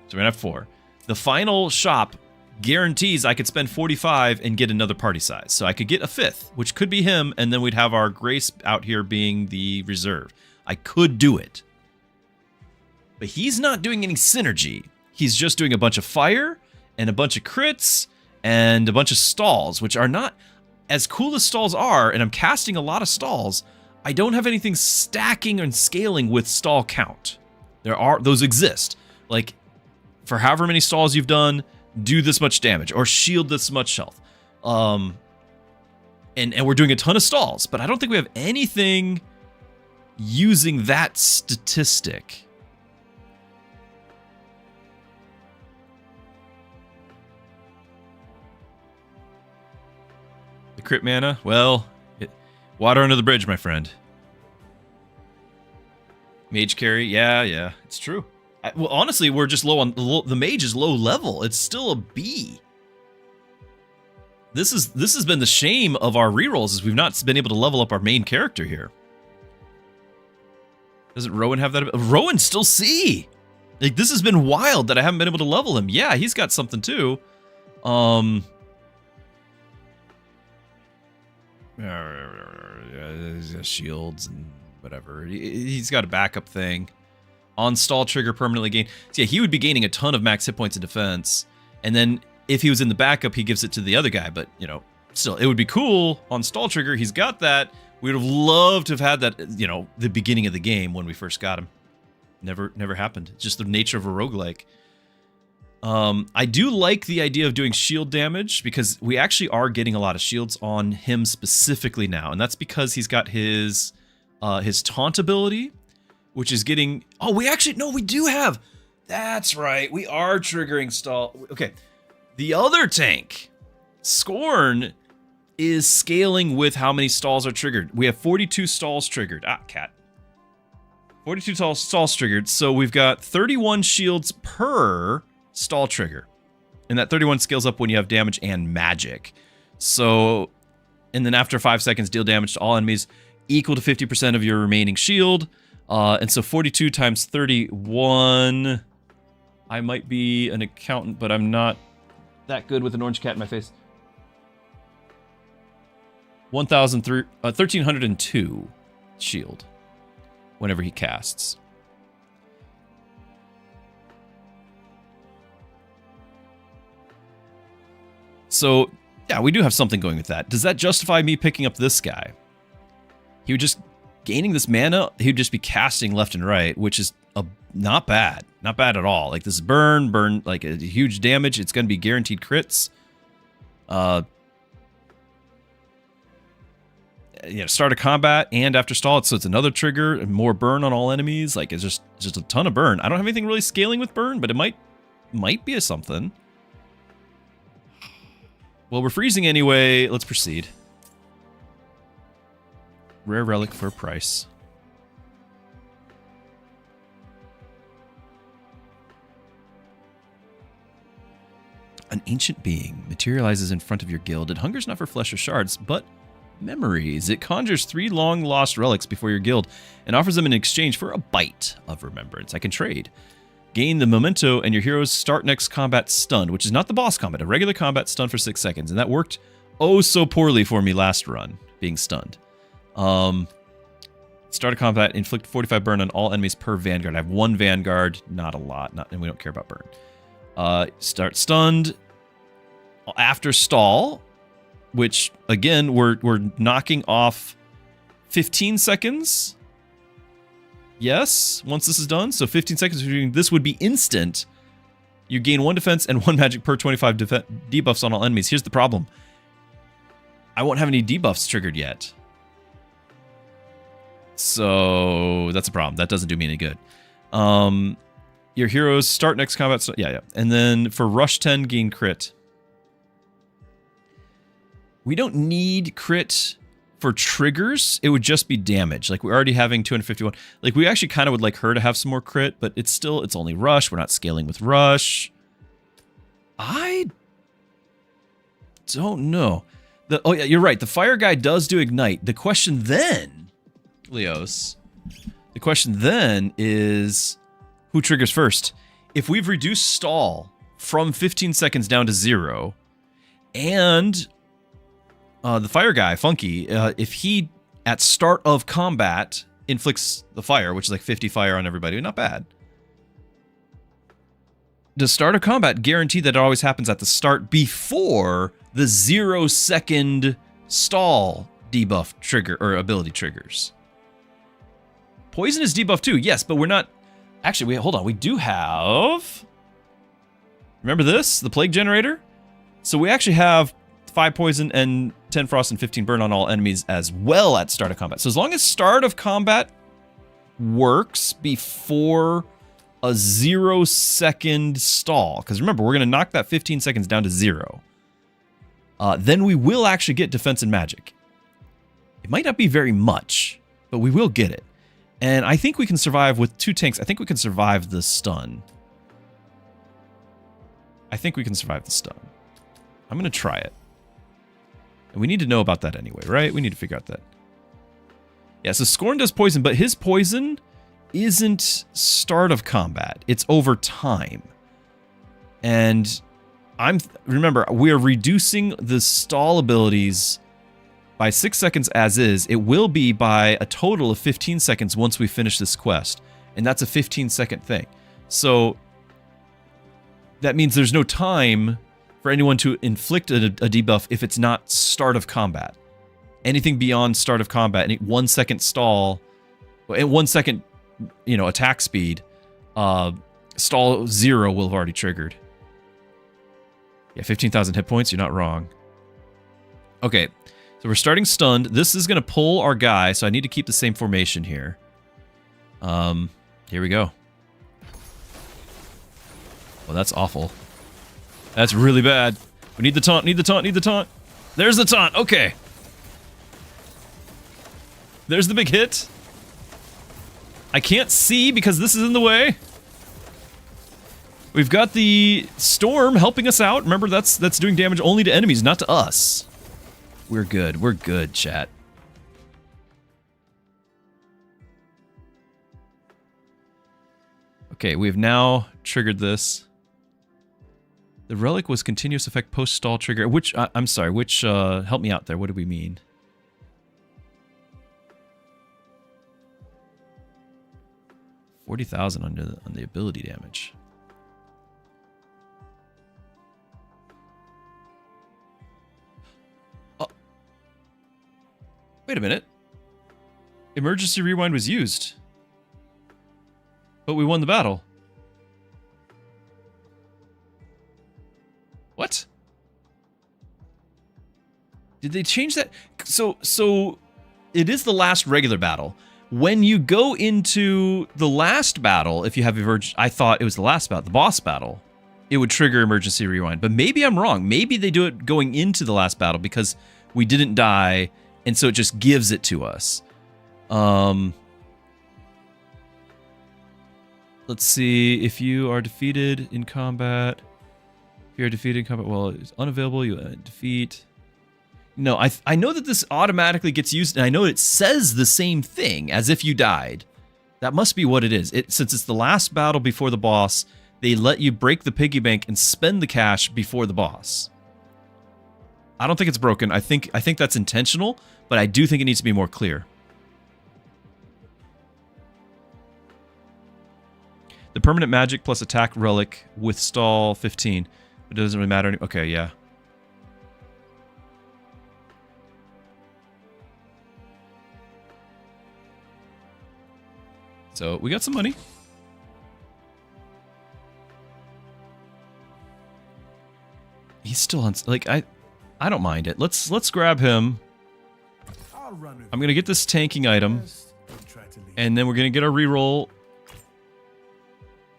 So we're gonna have 4. The final shop guarantees I could spend 45 and get another party size. So I could get a 5th, which could be him, and then we'd have our Grace out here being the reserve. I could do it. But he's not doing any synergy. He's just doing a bunch of fire and a bunch of crits and a bunch of stalls, which are not as cool as stalls are, and I'm casting a lot of stalls. I don't have anything stacking and scaling with stall count. Those exist. Like, for however many stalls you've done, do this much damage, or shield this much health. And we're doing a ton of stalls, but I don't think we have anything using that statistic. The crit mana? Well, water under the bridge, my friend. Mage carry? Yeah, it's true. Well, honestly, we're just low on the mage is low level. It's still a B. This has been the shame of our rerolls is we've not been able to level up our main character here. Doesn't Rowan have that? Rowan's still C. Like, this has been wild that I haven't been able to level him. Yeah, he's got something too. Shields and whatever. He's got a backup thing. On stall trigger permanently gain. So yeah, he would be gaining a ton of max hit points in defense. And then if he was in the backup, he gives it to the other guy. But, you know, still, it would be cool on stall trigger. He's got that. We would have loved to have had that, you know, the beginning of the game when we first got him. Never happened. It's just the nature of a roguelike. I do like the idea of doing shield damage because we actually are getting a lot of shields on him specifically now. And that's because he's got his taunt ability, which is getting... Oh, we do have... That's right. We are triggering stall. Okay. The other tank, Scorn, is scaling with how many stalls are triggered. We have 42 stalls triggered. Ah, cat. 42 stalls triggered. So we've got 31 shields per stall trigger. And that 31 scales up when you have damage and magic. So, and then after 5 seconds, deal damage to all enemies equal to 50% of your remaining shield. And so 42 times 31... I might be an accountant, but I'm not that good with an orange cat in my face. 1,302 shield whenever he casts. So, yeah, we do have something going with that. Does that justify me picking up this guy? He would just, gaining this mana, he would just be casting left and right, which is not bad. Not bad at all. Like, this is burn, like a huge damage. It's going to be guaranteed crits. Start a combat and after stall, so it's another trigger and more burn on all enemies. Like, it's just a ton of burn. I don't have anything really scaling with burn, but it might be a something. Well, we're freezing anyway. Let's proceed. Rare relic for a price. An ancient being materializes in front of your guild. It hungers not for flesh or shards, but memories. It conjures 3 long-lost relics before your guild and offers them in exchange for a bite of remembrance. I can trade. Gain the memento and your heroes start next combat stunned, which is not the boss combat, a regular combat stun for 6 seconds. And that worked oh so poorly for me last run, being stunned. Start a combat, inflict 45 burn on all enemies per vanguard. I have 1 vanguard, not a lot, and we don't care about burn. Start stunned after stall, which again we're knocking off 15 seconds. Yes, once this is done, so 15 seconds. This would be instant. You gain 1 defense and 1 magic per 25 debuffs on all enemies. Here's the problem: I won't have any debuffs triggered yet, so that's a problem. That doesn't do me any good. Your heroes start next combat. So, yeah. And then for Rush 10, gain crit. We don't need crit for triggers. It would just be damage. Like, we're already having 251. Like, we actually kind of would like her to have some more crit, but it's only Rush. We're not scaling with Rush. I don't know. Oh, yeah, you're right. The fire guy does do ignite. The question then, Leos, is... who triggers first? If we've reduced stall from 15 seconds down to 0, and the fire guy, Funky, if he, at start of combat, inflicts the fire, which is like 50 fire on everybody, not bad. Does start of combat guarantee that it always happens at the start before the 0-second stall debuff trigger, or ability triggers? Poison is debuff too, yes, but we're not... Actually, hold on. We do have... Remember this? The Plague Generator? So we actually have 5 poison and 10 frost and 15 burn on all enemies as well at start of combat. So as long as start of combat works before a 0-second stall, because remember, we're going to knock that 15 seconds down to 0, then we will actually get defense and magic. It might not be very much, but we will get it. And I think we can survive with 2 tanks. I think we can survive the stun. I think we can survive the stun. I'm going to try it. And we need to know about that anyway, right? We need to figure out that. Yeah, so Scorn does poison, but his poison isn't start of combat. It's over time. And remember, we are reducing the stall abilities by 6 seconds as is. It will be by a total of 15 seconds once we finish this quest. And that's a 15-second thing. So that means there's no time for anyone to inflict a debuff if it's not start of combat. Anything beyond start of combat, any 1 second stall, and 1 second, attack speed, stall 0 will have already triggered. Yeah, 15,000 hit points, you're not wrong. Okay, so we're starting stunned. This is going to pull our guy, so I need to keep the same formation here. Here we go. Well, that's awful. That's really bad. We need the taunt, need the taunt, need the taunt. There's the taunt, okay. There's the big hit. I can't see because this is in the way. We've got the storm helping us out. Remember, that's doing damage only to enemies, not to us. We're good. We're good, chat. Okay, we have now triggered this. The relic was continuous effect post-stall trigger. Which, I'm sorry, which, help me out there. What do we mean? $40,000 on the ability damage. Oh. Wait a minute. Emergency rewind was used. But we won the battle. What? Did they change that? So it is the last regular battle. When you go into the last battle, if you have I thought it was the last battle, the boss battle, it would trigger emergency rewind. But maybe I'm wrong. Maybe they do it going into the last battle because we didn't die, and so it just gives it to us. Let's see. If you are defeated in combat, if you're defeated in combat, well, it's unavailable. You defeat. No, I know that this automatically gets used, and I know it says the same thing as if you died. That must be what it is. Since it's the last battle before the boss, they let you break the piggy bank and spend the cash before the boss. I don't think it's broken. I think that's intentional, but I do think it needs to be more clear. The permanent magic plus attack relic with stall 15. It doesn't really matter. Okay, yeah. So we got some money. He's still on. Like I don't mind it. Let's grab him. I'm gonna get this tanking item, and then we're gonna get our reroll.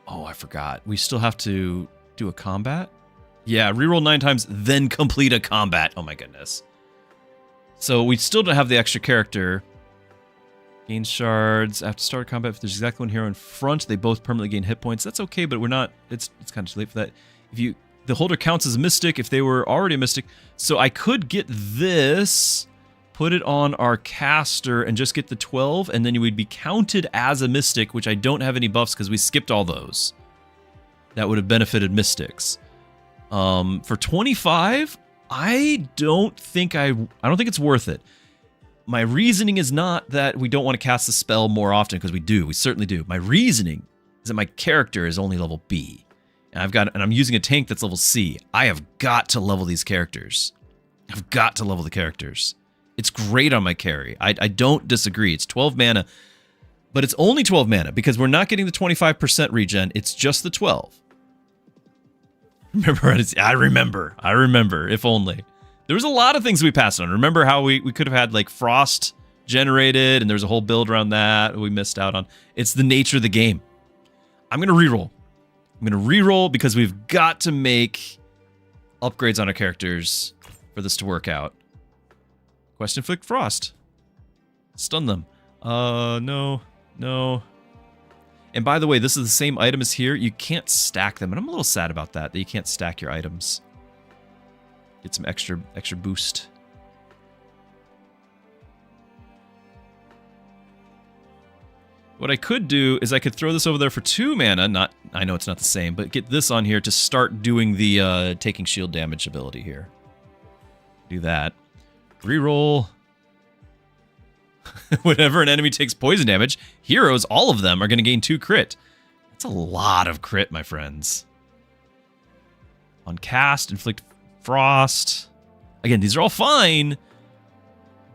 Oh, I forgot. We still have to do a combat. Yeah, reroll 9 times, then complete a combat. Oh my goodness. So we still don't have the extra character. Gain shards after start combat. If there's exactly one hero in front, they both permanently gain hit points. That's okay, but we're not. It's kind of too late for that. The holder counts as a mystic if they were already a mystic. So I could get this, put it on our caster, and just get the 12, and then you would be counted as a mystic, which I don't have any buffs because we skipped all those. That would have benefited mystics. For 25, I don't think it's worth it. My reasoning is not that we don't want to cast the spell more often, because we do. We certainly do. My reasoning is that my character is only level B. And I'm using a tank that's level C. I have got to level these characters. I've got to level the characters. It's great on my carry. I don't disagree. It's 12 mana. But it's only 12 mana because we're not getting the 25% regen. It's just the 12. I remember. If only. There was a lot of things we passed on. Remember how we could have had like frost generated, and there's a whole build around that we missed out on. It's the nature of the game. I'm going to reroll. Because we've got to make upgrades on our characters for this to work out. Quest inflict frost. Stun them. No. No. And by the way, this is the same item as here. You can't stack them, and I'm a little sad about that you can't stack your items. Get some extra boost. What I could do is I could throw this over there for 2 mana. I know it's not the same, but get this on here to start doing the taking shield damage ability here. Do that. Reroll. Whenever an enemy takes poison damage, heroes, all of them, are going to gain 2 crit. That's a lot of crit, my friends. On cast, inflict frost. Again, these are all fine,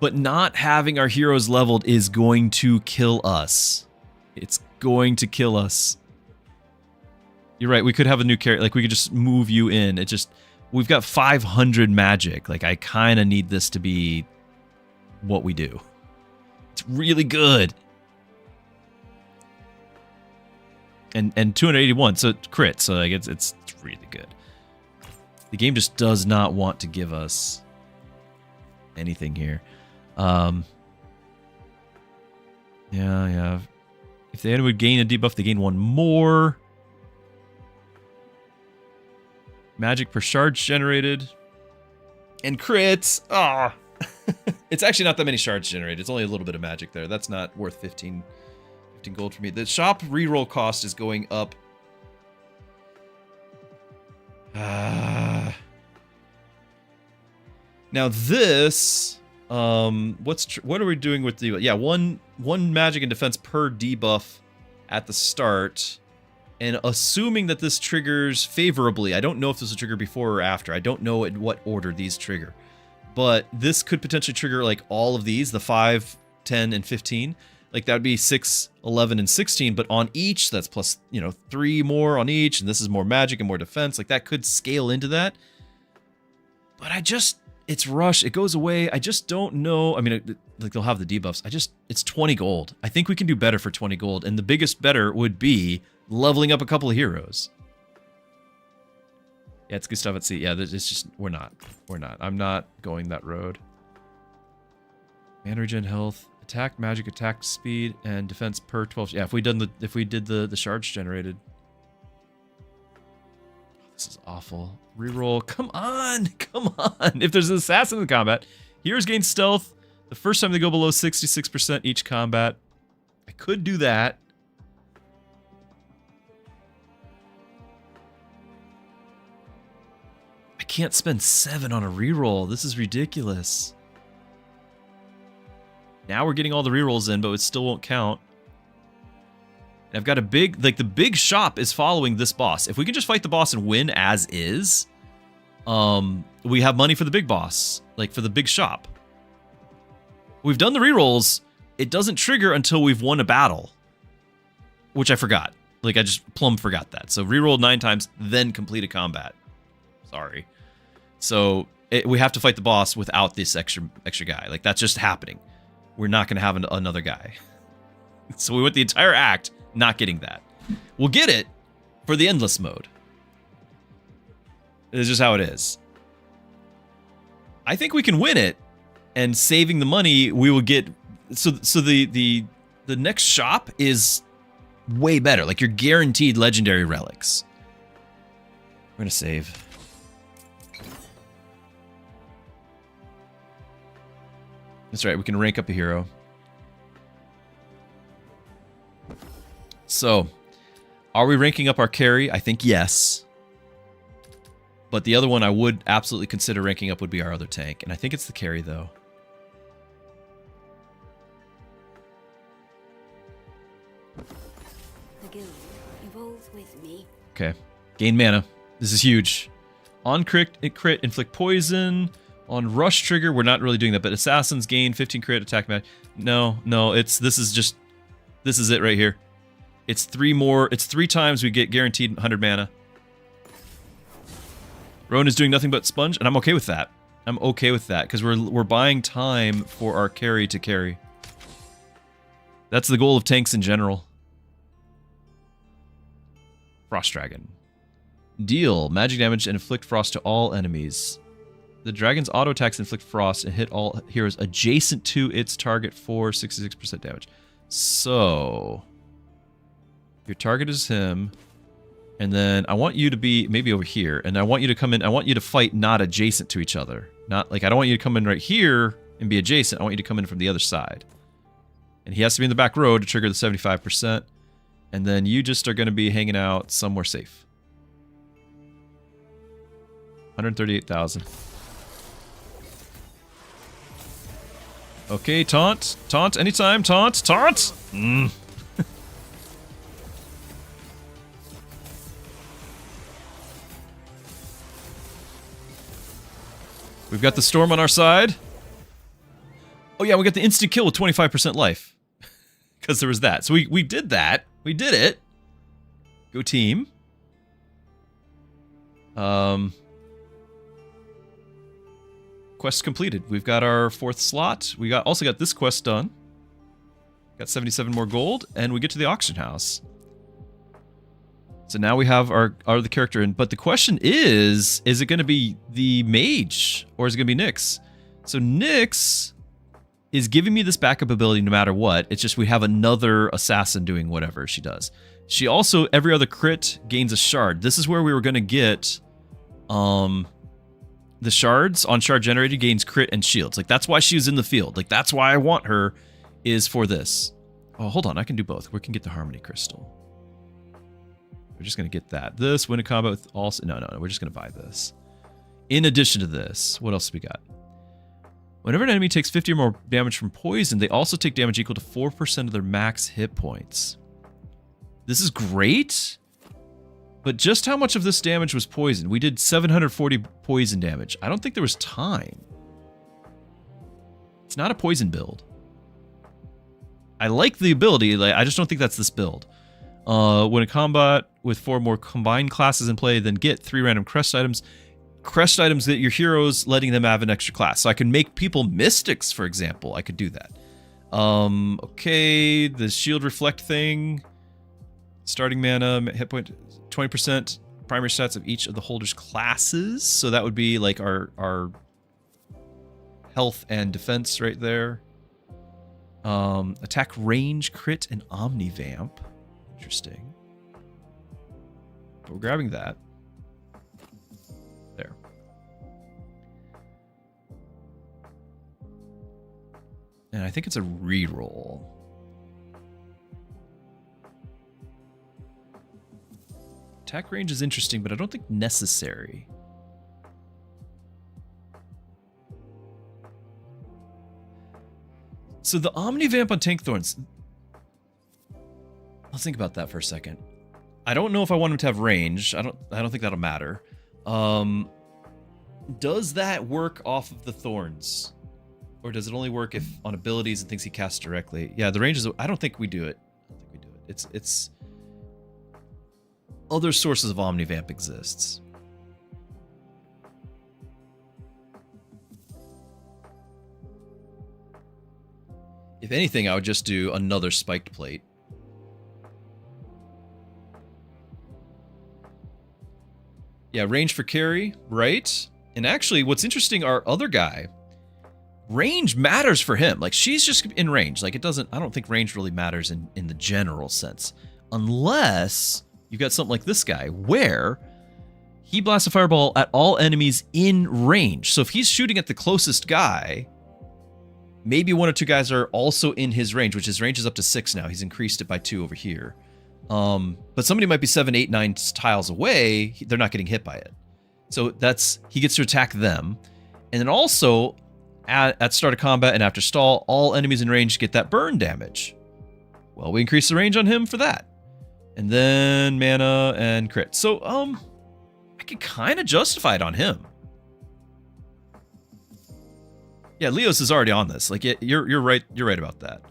but not having our heroes leveled is going to kill us. It's going to kill us. You're right, we could have a new character. Like, we could just move you in. It just... We've got 500 magic. Like, I kind of need this to be what we do. It's really good. And 281, so crit, so like it's really good. The game just does not want to give us anything here. Yeah. If the enemy would gain a debuff, they gain 1 more. Magic per charge generated. And crits. Ah. It's actually not that many shards generated. It's only a little bit of magic there. That's not worth 15 gold for me. The shop reroll cost is going up. Now this, what are we doing with the? Yeah, one magic and defense per debuff at the start, and assuming that this triggers favorably. I don't know if this will trigger before or after. I don't know in what order these trigger. But this could potentially trigger like all of these, the 5, 10, and 15. Like that would be 6, 11, and 16. But on each, that's plus, 3 more on each. And this is more magic and more defense. Like that could scale into that. But it's rush. It goes away. I just don't know. I mean, like they'll have the debuffs. It's 20 gold. I think we can do better for 20 gold. And the biggest better would be leveling up a couple of heroes. Yeah, it's good stuff at sea. Yeah, it's just, we're not. I'm not going that road. Mana regen, health, attack, magic, attack speed, and defense per 12. Yeah, if we did the shards generated. This is awful. Reroll. Come on. If there's an assassin in the combat, heroes gain stealth the first time they go below 66% each combat. I could do that. I can't spend 7 on a reroll. This is ridiculous. Now we're getting all the rerolls in, but it still won't count. And I've got a big, like the big shop is following this boss. If we can just fight the boss and win as is, we have money for the big boss, like for the big shop. We've done the rerolls. It doesn't trigger until we've won a battle, which I forgot. Like I just plumb forgot that. So reroll 9 times, then complete a combat. Sorry. So we have to fight the boss without this extra guy. Like that's just happening. We're not going to have another guy. So we went the entire act not getting that. We'll get it for the endless mode. It's just how it is. I think we can win it, and saving the money we will get. So the next shop is way better. Like you're guaranteed legendary relics. We're gonna save. That's right, we can rank up a hero. So, are we ranking up our carry? I think yes. But the other one I would absolutely consider ranking up would be our other tank. And I think it's the carry, though. The guild evolves with me. Okay. Gain mana. This is huge. On crit, inflict poison. On rush trigger, we're not really doing that, but assassins gain 15 crit attack match. No, this is it right here. It's 3 times we get guaranteed 100 mana. Rowan is doing nothing but sponge, and I'm okay with that. I'm okay with that, because we're buying time for our carry to carry. That's the goal of tanks in general. Frost Dragon. Deal magic damage and inflict frost to all enemies. The dragon's auto attacks inflict frost and hit all heroes adjacent to its target for 66% damage. So your target is him, and then I want you to be maybe over here, and I want you to come in. I want you to fight not adjacent to each other. Not like I don't want you to come in right here and be adjacent. I want you to come in from the other side. And he has to be in the back row to trigger the 75%. And then you just are going to be hanging out somewhere safe. 138,000. Okay, taunt. Taunt anytime. Taunt. Taunt! We've got the storm on our side. Oh yeah, we got the instant kill with 25% life. Because there was that. So we did that. We did it. Go team. Quest completed. We've got our 4th slot. We also got this quest done. Got 77 more gold, and we get to the auction house. So now we have the character in. But the question is it going to be the mage, or is it going to be Nyx? So Nyx is giving me this backup ability no matter what. It's just we have another assassin doing whatever she does. She also, every other crit gains a shard. This is where we were going to get the shards on shard generated gains crit and shields. Like, that's why she's in the field. Like, that's why I want her, is for this. Oh, hold on. I can do both. We can get the Harmony Crystal. We're just going to get that. This, win a combat with also... No. We're just going to buy this. In addition to this, what else do we got? Whenever an enemy takes 50 or more damage from poison, they also take damage equal to 4% of their max hit points. This is great, but just how much of this damage was poison? We did 740 poison damage. I don't think there was time. It's not a poison build. I like the ability, I just don't think that's this build. When a combat with 4 more combined classes in play, then get 3 random crest items. Crest items that your heroes, letting them have an extra class. So I can make people mystics, for example. I could do that. Okay, the shield reflect thing. Starting mana, hit point 20% primary stats of each of the holders' classes. So that would be like our health and defense right there. Attack range, crit, and omnivamp. Interesting. But we're grabbing that. There. And I think it's a reroll. Attack range is interesting, but I don't think necessary. So the Omnivamp on Tank Thorns. Let's think about that for a second. I don't know if I want him to have range. I don't think that'll matter. Does that work off of the thorns? Or does it only work if on abilities and things he casts directly? Yeah, the range is... I don't think we do it. It's other sources of Omnivamp exists. If anything, I would just do another spiked plate. Yeah, range for carry, right? And actually, what's interesting, our other guy, range matters for him. Like, she's just in range. Like, it doesn't... I don't think range really matters in the general sense. Unless you've got something like this guy, where he blasts a fireball at all enemies in range. So if he's shooting at the closest guy, maybe 1 or 2 guys are also in his range, which his range is up to 6 now. He's increased it by 2 over here. But somebody might be 7, 8, 9 tiles away. They're not getting hit by it. So he gets to attack them. And then also, at start of combat and after stall, all enemies in range get that burn damage. Well, we increase the range on him for that. And then mana and crit. So, I could kind of justify it on him. Yeah, Leos is already on this. Like, you're right. You're right about that.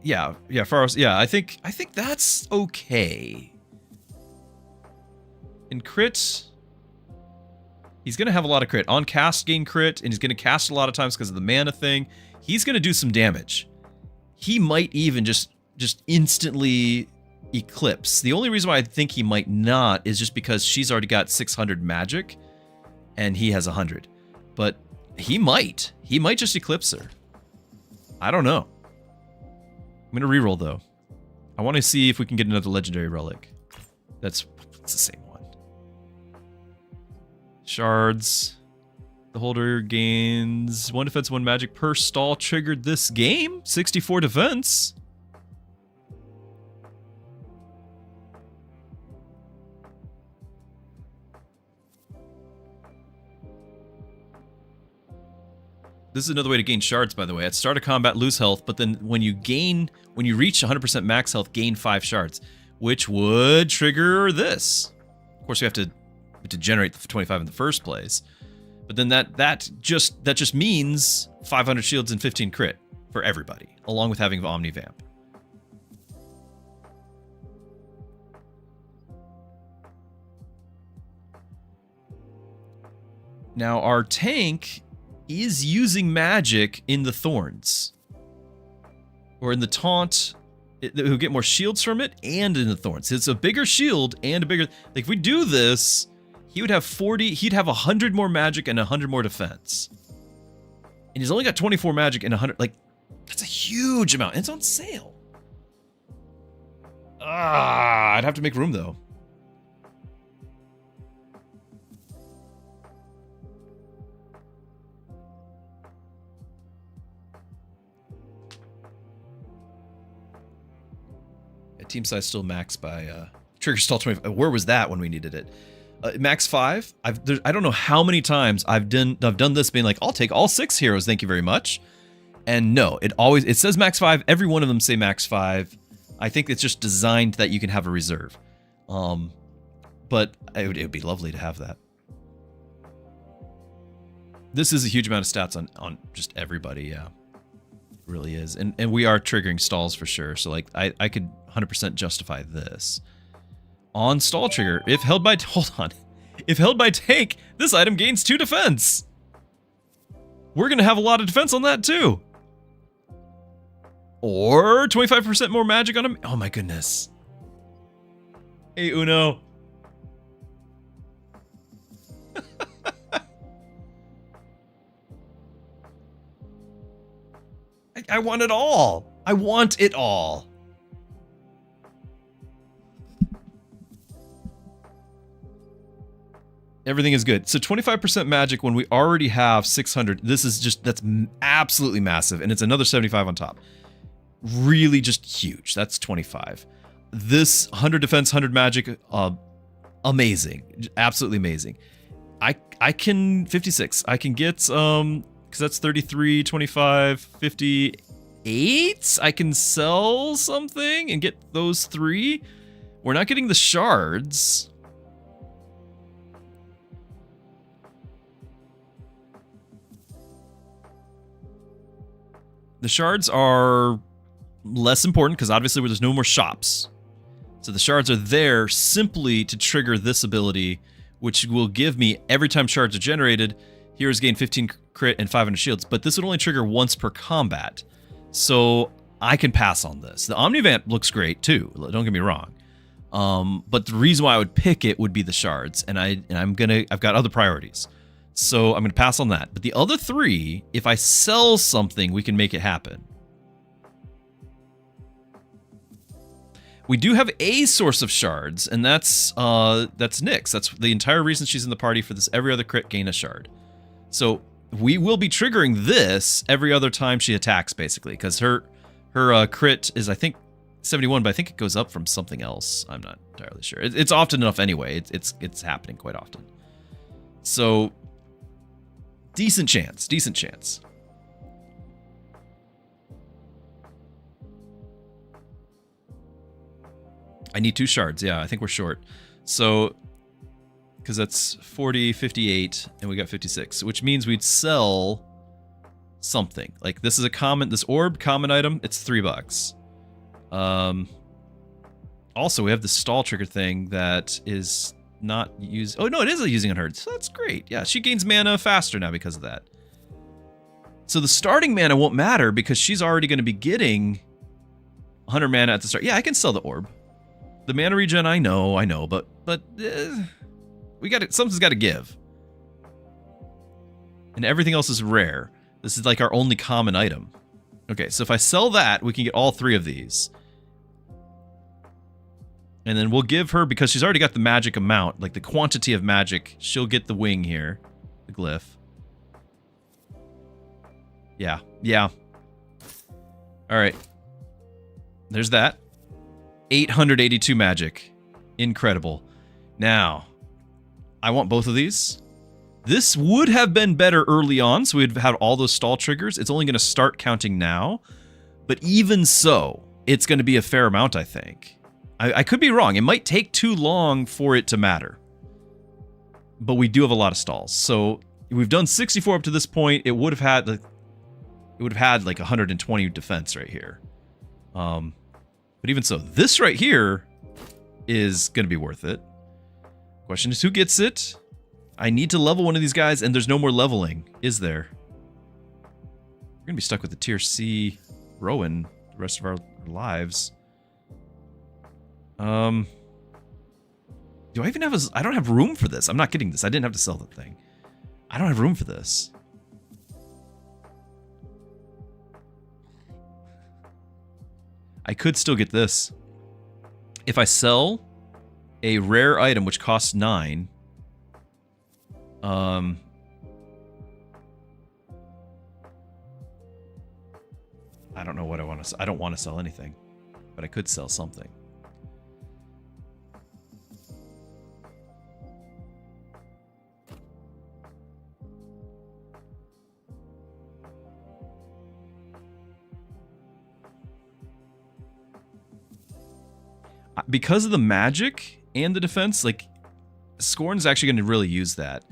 Yeah, Faros. Yeah, I think that's okay. In crit, he's gonna have a lot of crit. On cast, gain crit, and he's gonna cast a lot of times because of the mana thing. He's gonna do some damage. He might even just instantly eclipse. The only reason why I think he might not is just because she's already got 600 magic, and he has 100. But he might just eclipse her. I don't know. I'm going to reroll, though. I want to see if we can get another legendary relic. It's the same one. Shards. The holder gains 1 defense, 1 magic per stall triggered this game. 64 defense. This is another way to gain shards, by the way. At start of combat, lose health, but then when you reach 100% max health, gain 5 shards, which would trigger this. Of course, we have to generate the 25 in the first place. But then that just means 500 shields and 15 crit for everybody, along with having Omni Vamp. Now our tank is using magic in the Thorns. Or in the Taunt, he'll get more shields from it, and in the Thorns. It's a bigger shield and a bigger... Like, if we do this, he would have 40... He'd have 100 more magic and 100 more defense. And he's only got 24 magic and 100... Like, that's a huge amount. And it's on sale. I'd have to make room, though. Team size still max by trigger stall 25. Where was that when we needed it? Max 5. I don't know how many times I've done this, being like, I'll take all 6 heroes, thank you very much. And no, it says max 5. Every one of them say max 5. I think it's just designed that you can have a reserve. But it would be lovely to have that. This is a huge amount of stats on just everybody. Yeah, it really is. And we are triggering stalls for sure. So like I could 100% justify this. On stall trigger, if held by... Hold on. If held by tank, this item gains 2 defense. We're going to have a lot of defense on that too. Or 25% more magic on him. Oh my goodness. Hey, Uno. I want it all. I want it all. Everything is good. So 25% magic when we already have 600. This is just, that's absolutely massive. And it's another 75 on top. Really just huge. That's 25. This 100 defense, 100 magic, amazing. Absolutely amazing. I can, 56. I can get, because that's 33, 25, 58. I can sell something and get those 3. We're not getting the shards. The shards are less important because obviously there's no more shops. So the shards are there simply to trigger this ability, which will give me, every time shards are generated, heroes gain 15 crit and 500 shields, but this would only trigger once per combat. So I can pass on this. The Omnivamp looks great too, don't get me wrong. But the reason why I would pick it would be the shards, and I've got other priorities. So I'm going to pass on that. But the other 3, if I sell something, we can make it happen. We do have a source of shards, and that's Nyx. That's the entire reason she's in the party for this every other crit gain a shard. So we will be triggering this every other time she attacks, basically, because her crit is, I think, 71, but I think it goes up from something else. I'm not entirely sure. It's often enough anyway. It's happening quite often. So decent chance. I need 2 shards. Yeah, I think we're short. So, because that's 40, 58, and we got 56, which means we'd sell something. Like, this is a common, this orb, common item, it's $3. Also, we have the stall trigger thing that is not used. Oh, no, it is using on her. So that's great. Yeah, she gains mana faster now because of that. So the starting mana won't matter because she's already going to be getting 100 mana at the start. Yeah, I can sell the orb. The mana regen, I know, but we got it. Something's got to give. And everything else is rare. This is like our only common item. Okay, so if I sell that, we can get all 3 of these. And then we'll give her, because she's already got the magic amount, like the quantity of magic, she'll get the wing here. The glyph. Yeah, yeah. Alright. There's that. 882 magic. Incredible. Now, I want both of these. This would have been better early on, so we'd have all those stall triggers. It's only going to start counting now. But even so, it's going to be a fair amount, I think. I could be wrong. It might take too long for it to matter. But we do have a lot of stalls. So we've done 64 up to this point. It would have had like 120 defense right here. But even so, this right here is going to be worth it. Question is, who gets it? I need to level one of these guys, and there's no more leveling, is there? We're going to be stuck with the tier C Rowan the rest of our lives. Do I even have I don't have room for this. I'm not getting this. I didn't have to sell the thing. I don't have room for this. I could still get this. If I sell a rare item which costs 9, I don't know what I want to. I don't want to sell anything, but I could sell something. Because of the magic and the defense, like, Scorn's actually going to really use that.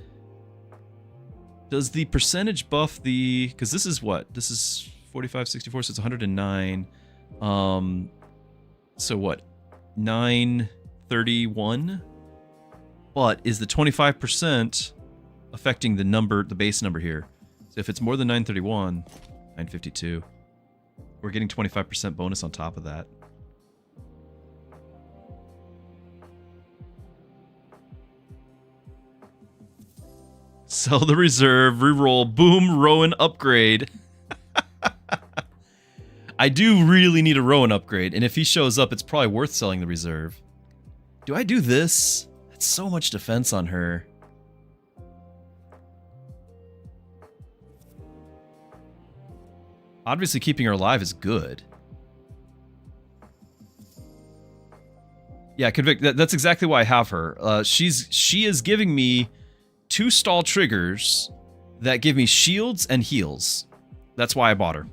Does the percentage buff the... Because this is what? This is 45, 64, so it's 109. So what? 931? But is the 25% affecting the number, the base number here? So if it's more than 931, 952, we're getting 25% bonus on top of that. Sell the reserve, reroll, boom, Rowan upgrade. I do really need a Rowan upgrade, and if he shows up, it's probably worth selling the reserve. Do I do this? That's so much defense on her. Obviously, keeping her alive is good. Yeah, convict. That's exactly why I have her. She is giving me 2 stall triggers that give me shields and heals. That's why I bought her.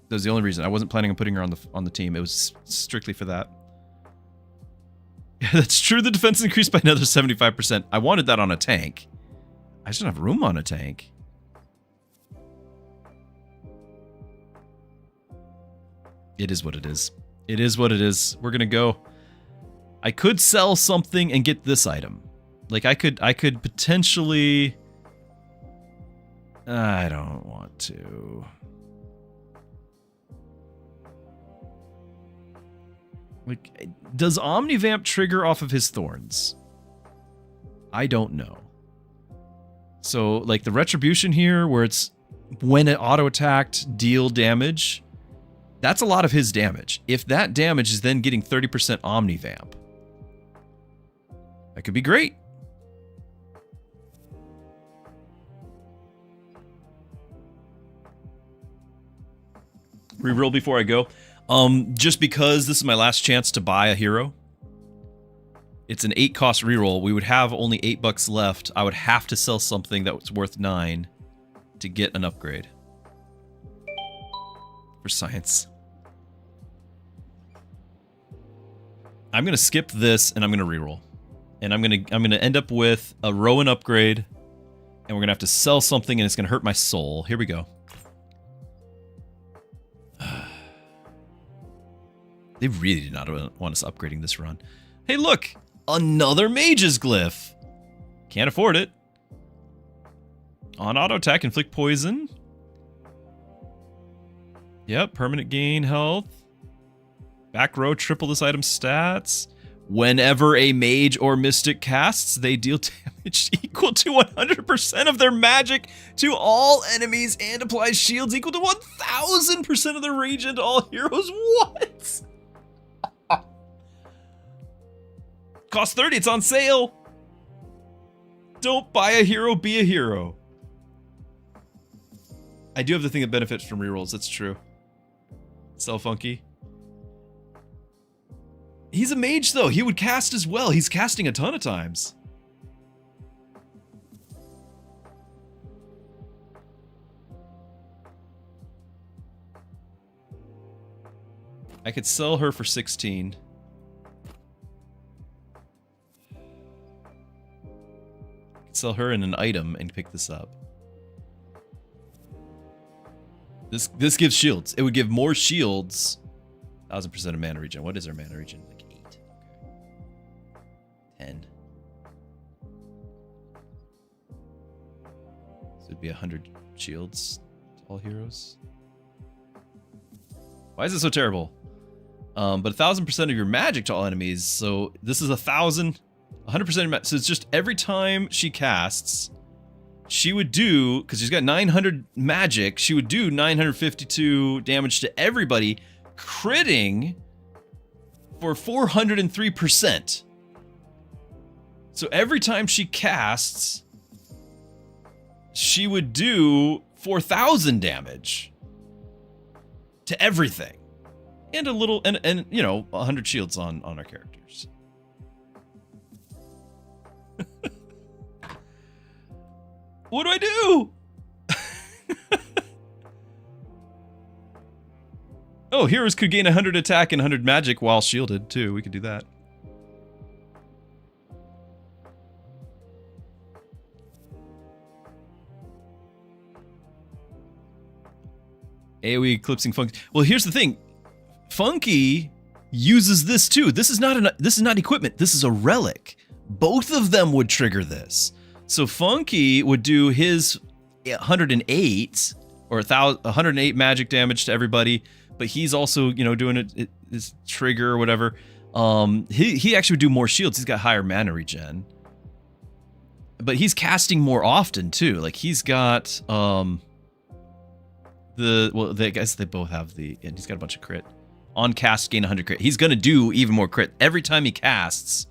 That was the only reason. I wasn't planning on putting her on the team. It was strictly for that. Yeah, that's true. The defense increased by another 75%. I wanted that on a tank. I just don't have room on a tank. It is what it is. It is what it is. We're gonna go. I could sell something and get this item. Like, I could potentially... I don't want to. Like, does Omnivamp trigger off of his thorns? I don't know. So, like, the Retribution here, where it's when it auto-attacked, deal damage, that's a lot of his damage. If that damage is then getting 30% Omnivamp, that could be great. Reroll before I go. Just because this is my last chance to buy a hero. It's an 8 cost reroll. We would have only $8 left. I would have to sell something that was worth 9 to get an upgrade. For science. I'm gonna skip this and I'm gonna reroll. And I'm gonna end up with a Rowan upgrade. And we're gonna have to sell something and it's gonna hurt my soul. Here we go. They really did not want us upgrading this run. Hey, look! Another Mage's Glyph! Can't afford it. On auto attack, inflict poison. Yep, permanent gain health. Back row, triple this item's stats. Whenever a mage or mystic casts, they deal damage equal to 100% of their magic to all enemies and applies shields equal to 1000% of the region to all heroes. What? Cost 30, it's on sale. Don't buy a hero, be a hero. I do have the thing that benefits from rerolls, that's true. Sell Funky. He's a mage though, he would cast as well. He's casting a ton of times. I could sell her for 16. Sell her in an item and pick this up. This gives shields. It would give more shields. 1000% of mana regen. What is our mana regen? Like 8. Okay. 10. So it'd be 100 shields to all heroes. Why is it so terrible? But 1000% of your magic to all enemies. So this is 1,000. 100%, so it's just every time she casts, she would do, because she's got 900 magic, she would do 952 damage to everybody, critting for 403%. So every time she casts, she would do 4,000 damage to everything. And a little, and you know, 100 shields on our characters. What do I do? Oh, heroes could gain 100 attack and 100 magic while shielded, too. We could do that. AoE eclipsing Funky. Well, here's the thing. Funky uses this too. This is not equipment. This is a relic. Both of them would trigger this. So Funky would do his 108 or 108 magic damage to everybody, but he's also, you know, doing his trigger or whatever. He actually would do more shields. He's got higher mana regen, but he's casting more often too. Like he's got I guess they both have and he's got a bunch of crit. On cast, gain 100 crit. He's gonna do even more crit every time he casts.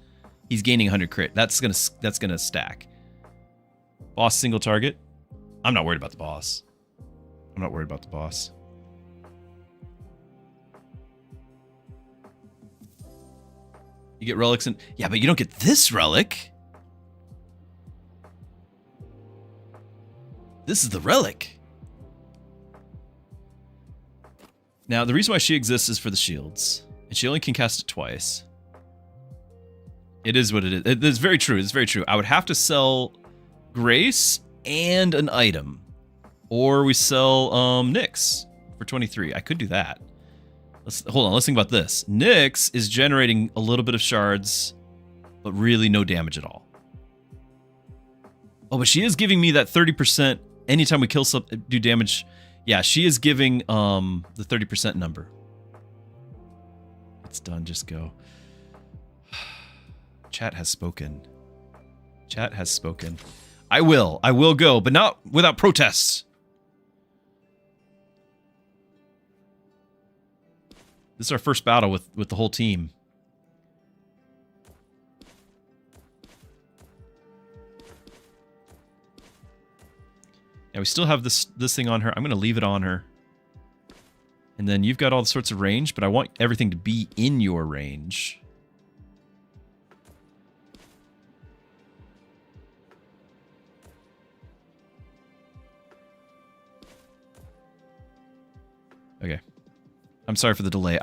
He's gaining 100 crit. That's gonna stack. Boss single target. I'm not worried about the boss. I'm not worried about the boss. You get relics and yeah, but you don't get this relic. This is the relic. Now, the reason why she exists is for the shields. And she only can cast it twice. It is what it is. It's very true. It's very true. I would have to sell Grace and an item. Or we sell Nyx for 23. I could do that. Hold on, let's think about this. Nyx is generating a little bit of shards, but really no damage at all. Oh, but she is giving me that 30% anytime we kill something, do damage. Yeah, she is giving the 30% number. It's done, just go. Chat has spoken. Chat has spoken. I will go, but not without protests. This is our first battle with the whole team. Yeah, we still have this thing on her. I'm going to leave it on her. And then you've got all sorts of range, but I want everything to be in your range. Okay. I'm sorry for the delay.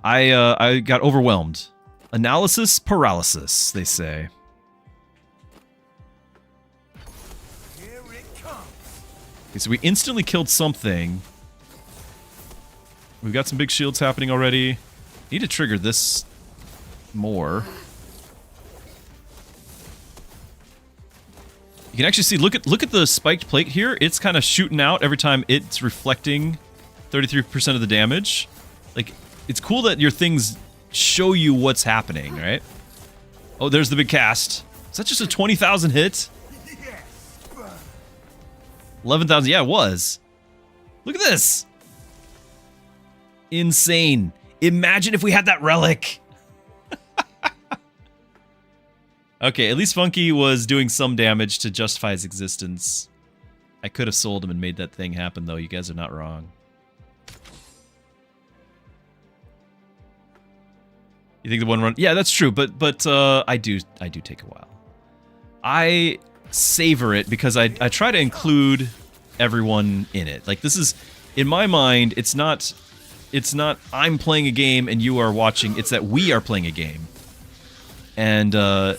I got overwhelmed. Analysis paralysis, they say. Okay, so we instantly killed something. We've got some big shields happening already. Need to trigger this more. You can actually see, look at the spiked plate here. It's kind of shooting out every time it's reflecting 33% of the damage. Like, it's cool that your things show you what's happening, right? Oh, there's the big cast. Is that just a 20,000 hit? 11,000. Yeah, it was. Look at this. Insane. Imagine if we had that relic. Okay, at least Funky was doing some damage to justify his existence. I could have sold him and made that thing happen, though. You guys are not wrong. You think the one run? Yeah, that's true. But I do take a while. I savor it because I try to include everyone in it. Like, this is, in my mind, it's not I'm playing a game and you are watching. It's that we are playing a game. And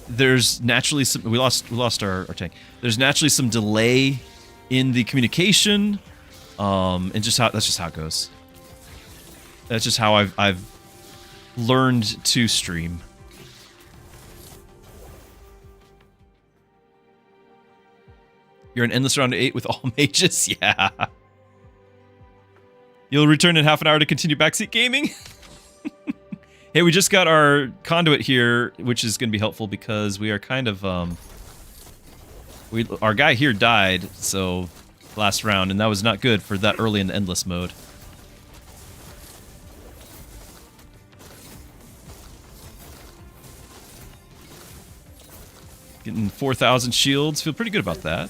there's naturally some, we lost our tank. There's naturally some delay in the communication, and that's just how it goes. That's just how I've learned to stream. You're an endless round of 8 with all mages? Yeah. You'll return in half an hour to continue backseat gaming? Hey, we just got our conduit here, which is going to be helpful because we are kind of, our guy here died, so, last round, and that was not good for that early in the endless mode. Getting 4,000 shields, feel pretty good about that.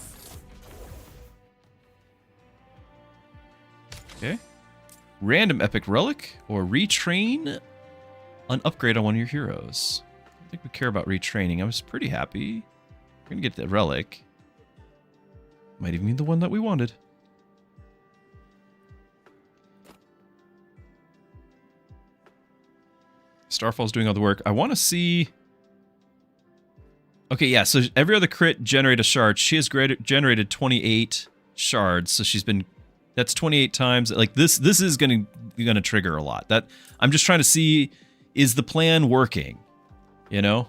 Okay. Random epic relic, or retrain an upgrade on one of your heroes. I don't think we care about retraining. I was pretty happy. We're gonna get the relic. Might even be the one that we wanted. Starfall's doing all the work. I want to see... Okay, yeah, so every other crit generate a shard. She has generated 28 shards, so she's been... That's 28 times. Like, this is gonna trigger a lot. That I'm just trying to see... Is the plan working? You know?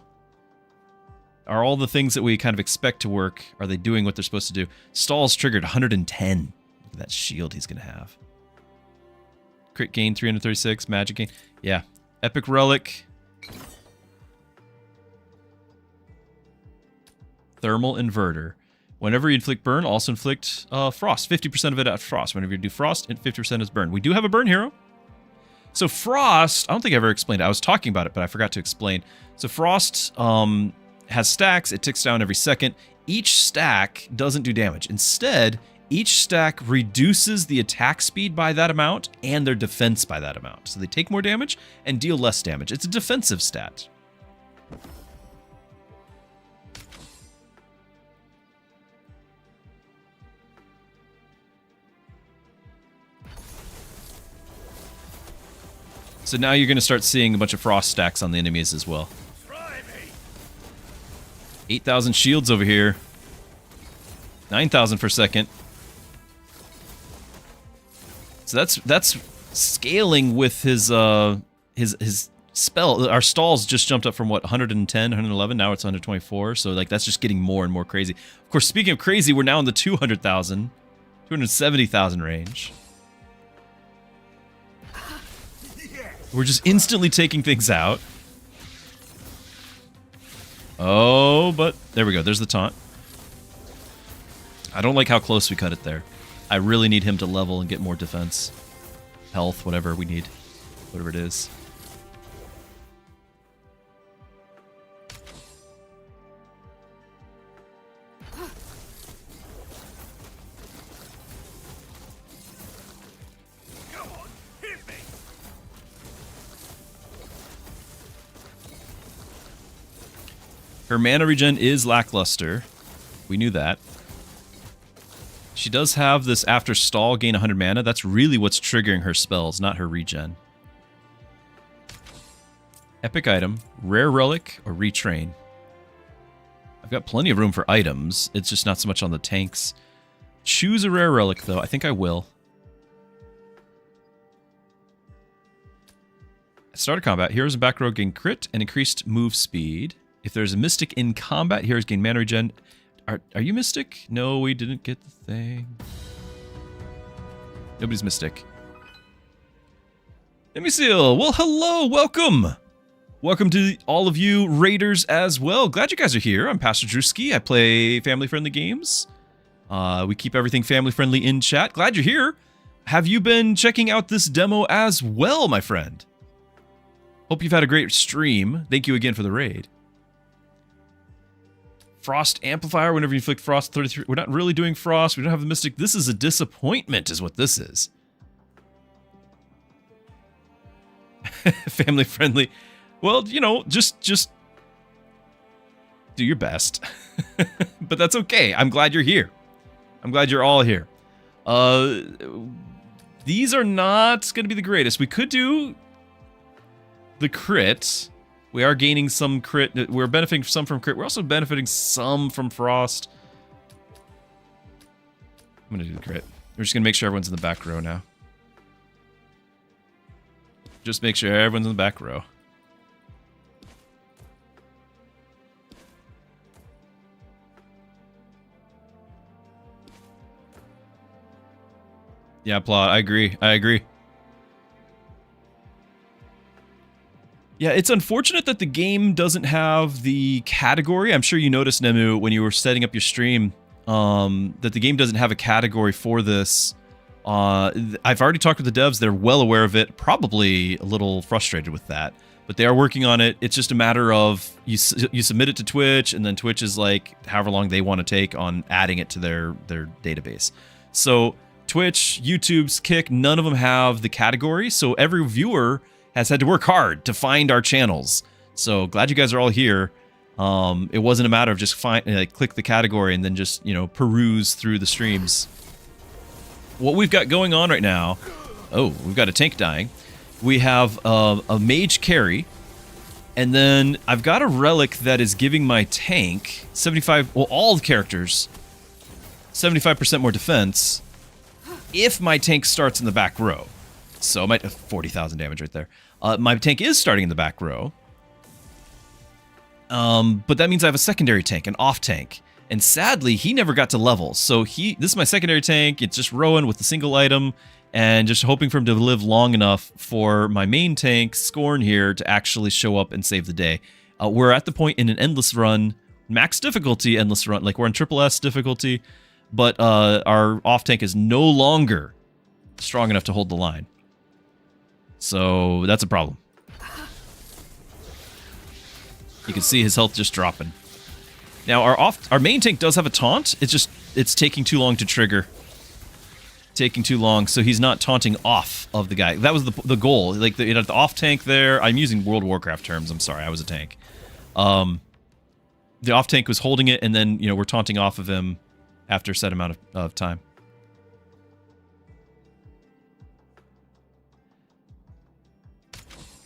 Are all the things that we kind of expect to work, are they doing what they're supposed to do? Stall's triggered 110. Look at that shield he's going to have. Crit gain 336, magic gain. Yeah. Epic relic. Thermal inverter. Whenever you inflict burn, also inflict frost. 50% of it at frost. Whenever you do frost, 50% is burn. We do have a burn hero. So Frost, I don't think I ever explained it. I was talking about it, but I forgot to explain. So Frost has stacks. It ticks down every second. Each stack doesn't do damage. Instead, each stack reduces the attack speed by that amount and their defense by that amount. So they take more damage and deal less damage. It's a defensive stat. So now you're going to start seeing a bunch of frost stacks on the enemies as well. 8,000 shields over here. 9,000 per second. So that's scaling with his spell. Our stalls just jumped up from what, 110, 111. Now it's 124. So like that's just getting more and more crazy. Of course, speaking of crazy, we're now in the 200,000, 270,000 range. We're just instantly taking things out. Oh, but there we go. There's the taunt. I don't like how close we cut it there. I really need him to level and get more defense. Health, whatever we need. Whatever it is. Her mana regen is lackluster. We knew that. She does have this after stall gain 100 mana. That's really what's triggering her spells, not her regen. Epic item, rare relic, or retrain. I've got plenty of room for items. It's just not so much on the tanks. Choose a rare relic, though. I think I will. Start of combat. Heroes and back row gain crit and increased move speed. If there's a mystic in combat, heroes gain mana regen. Are you mystic? No, we didn't get the thing. Nobody's mystic. Let me see. Well, hello, welcome. Welcome to all of you Raiders as well. Glad you guys are here. I'm Pastor Druski. I play family-friendly games. We keep everything family-friendly in chat. Glad you're here. Have you been checking out this demo as well, my friend? Hope you've had a great stream. Thank you again for the raid. Frost Amplifier, whenever you inflict Frost 33. We're not really doing Frost. We don't have the Mystic. This is a disappointment is what this is. Family-friendly. Well, you know, just do your best. But that's okay. I'm glad you're here. I'm glad you're all here. These are not going to be the greatest. We could do the crit. We are gaining some crit. We're benefiting some from crit. We're also benefiting some from Frost. I'm going to do the crit. We're just going to make sure everyone's in the back row now. Just make sure everyone's in the back row. Yeah, plot. I agree. I agree. Yeah, it's unfortunate that the game doesn't have the category. I'm sure you noticed, Nemu, when you were setting up your stream, that the game doesn't have a category for this. I've already talked with the devs. They're well aware of it. Probably a little frustrated with that. But they are working on it. It's just a matter of you submit it to Twitch, and then Twitch is like however long they want to take on adding it to their database. So Twitch, YouTube's Kick, none of them have the category, so every viewer has had to work hard to find our channels. So glad you guys are all here. It wasn't a matter of just click the category and then just, you know, peruse through the streams. What we've got going on right now, oh, we've got a tank dying. We have a mage carry, and then I've got a relic that is giving my tank 75, well, all the characters, 75% more defense if my tank starts in the back row. So I might have 40,000 damage right there. My tank is starting in the back row. But that means I have a secondary tank, an off tank. And sadly, he never got to level. So this is my secondary tank. It's just Rowan with a single item and just hoping for him to live long enough for my main tank, Scorn here, to actually show up and save the day. We're at the point in an endless run, max difficulty endless run, like we're in triple S difficulty, but our off tank is no longer strong enough to hold the line. So that's a problem. You can see his health just dropping. Now our main tank does have a taunt. It's taking too long to trigger. Taking too long, so he's not taunting off of the guy. That was the goal. Like the off tank there. I'm using World of Warcraft terms. I'm sorry, I was a tank. The off tank was holding it, and then we're taunting off of him after a set amount of time.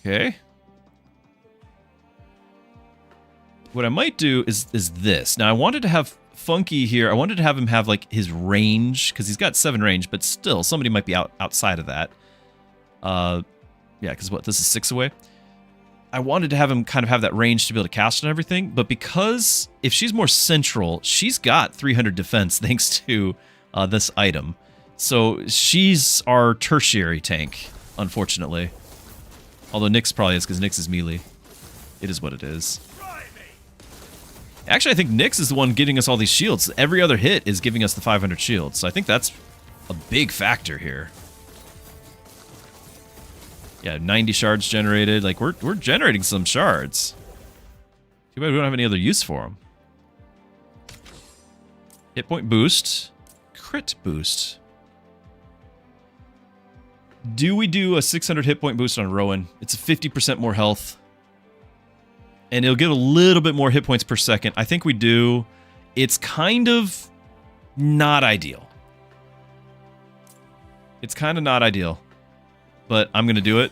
Okay. What I might do is this. Now I wanted to have Funky here. I wanted to have him have like his range, because he's got 7 range, but still somebody might be outside of that. Yeah, because this is 6 away. I wanted to have him kind of have that range to be able to cast and everything, but because if she's more central, she's got 300 defense thanks to this item. So she's our tertiary tank, unfortunately. Although Nyx probably is, because Nyx is melee. It is what it is. Actually, I think Nyx is the one getting us all these shields. Every other hit is giving us the 500 shields, so I think that's a big factor here. Yeah, 90 shards generated. Like, we're generating some shards. Too bad we don't have any other use for them. Hit point boost. Crit boost. Do we do a 600 hit point boost on Rowan? It's 50% more health. And it'll give a little bit more hit points per second. I think we do. It's kind of not ideal. It's kind of not ideal. But I'm going to do it.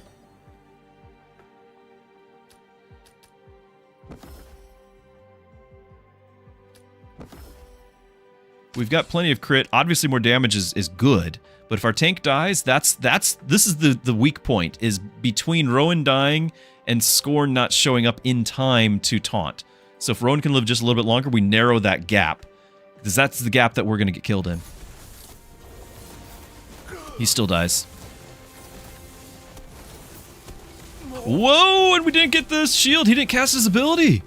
We've got plenty of crit. Obviously more damage is good. But if our tank dies, this is the weak point, is between Rowan dying and Scorn not showing up in time to taunt. So if Rowan can live just a little bit longer, we narrow that gap. Because that's the gap that we're going to get killed in. He still dies. Whoa, and we didn't get the shield. He didn't cast his ability.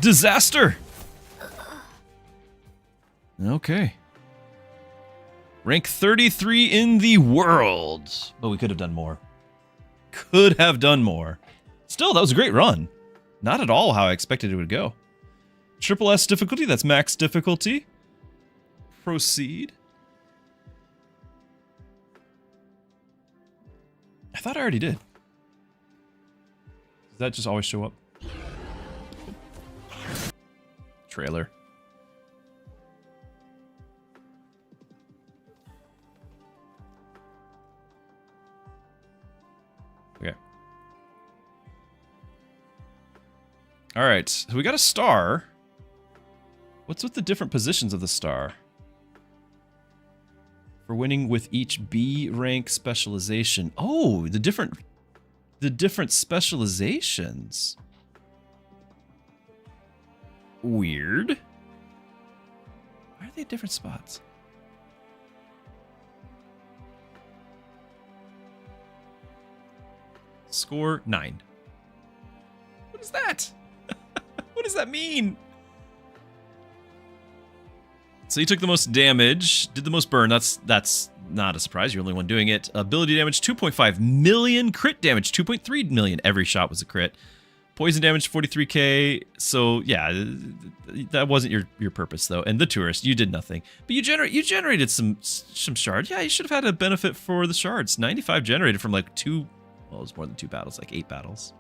Disaster. Okay. Rank 33 in the world. But we could have done more. Could have done more. Still, that was a great run. Not at all how I expected it would go. Triple S difficulty, that's max difficulty. Proceed. I thought I already did. Does that just always show up? Trailer. Okay. Alright, so we got a star. What's with the different positions of the star? For winning with each B rank specialization. Oh, the different specializations. Weird. Why are they different spots? Score 9. What is that? What does that mean? So you took the most damage, did the most burn. That's not a surprise. You're the only one doing it. Ability damage 2.5 million, crit damage 2.3 million. Every shot was a crit. Poison damage 43k. So yeah, that wasn't your purpose though. And the tourist, you did nothing. But you generated some shards. Yeah, you should have had a benefit for the shards. 95 generated from like 2. Well, it was more than 2 battles, like 8 battles.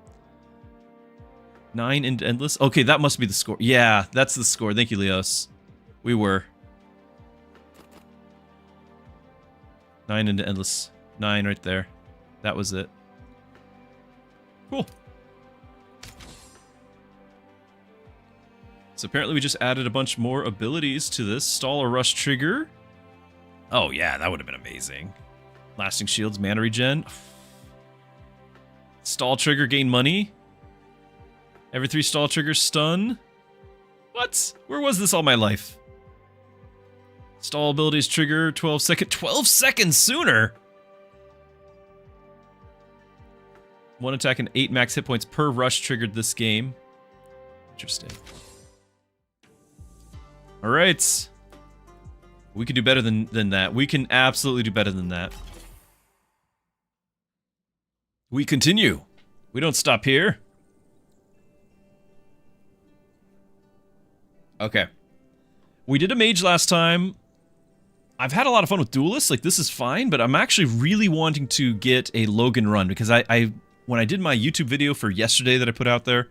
9 into endless. Okay, that must be the score. Yeah, that's the score. Thank you, Leos. We were. 9 into endless. 9 right there. That was it. Cool. So apparently we just added a bunch more abilities to this. Stall or rush trigger. Oh yeah, that would have been amazing. Lasting shields, mana regen. Stall trigger, gain money. Every 3 stall triggers stun. What? Where was this all my life? Stall abilities trigger 12 seconds sooner. 1 attack and 8 max hit points per rush triggered this game. Interesting. All right. We can do better than that. We can absolutely do better than that. We continue. We don't stop here. Okay. We did a mage last time. I've had a lot of fun with duelists, like this is fine, but I'm actually really wanting to get a Logan run because I when I did my YouTube video for yesterday that I put out there,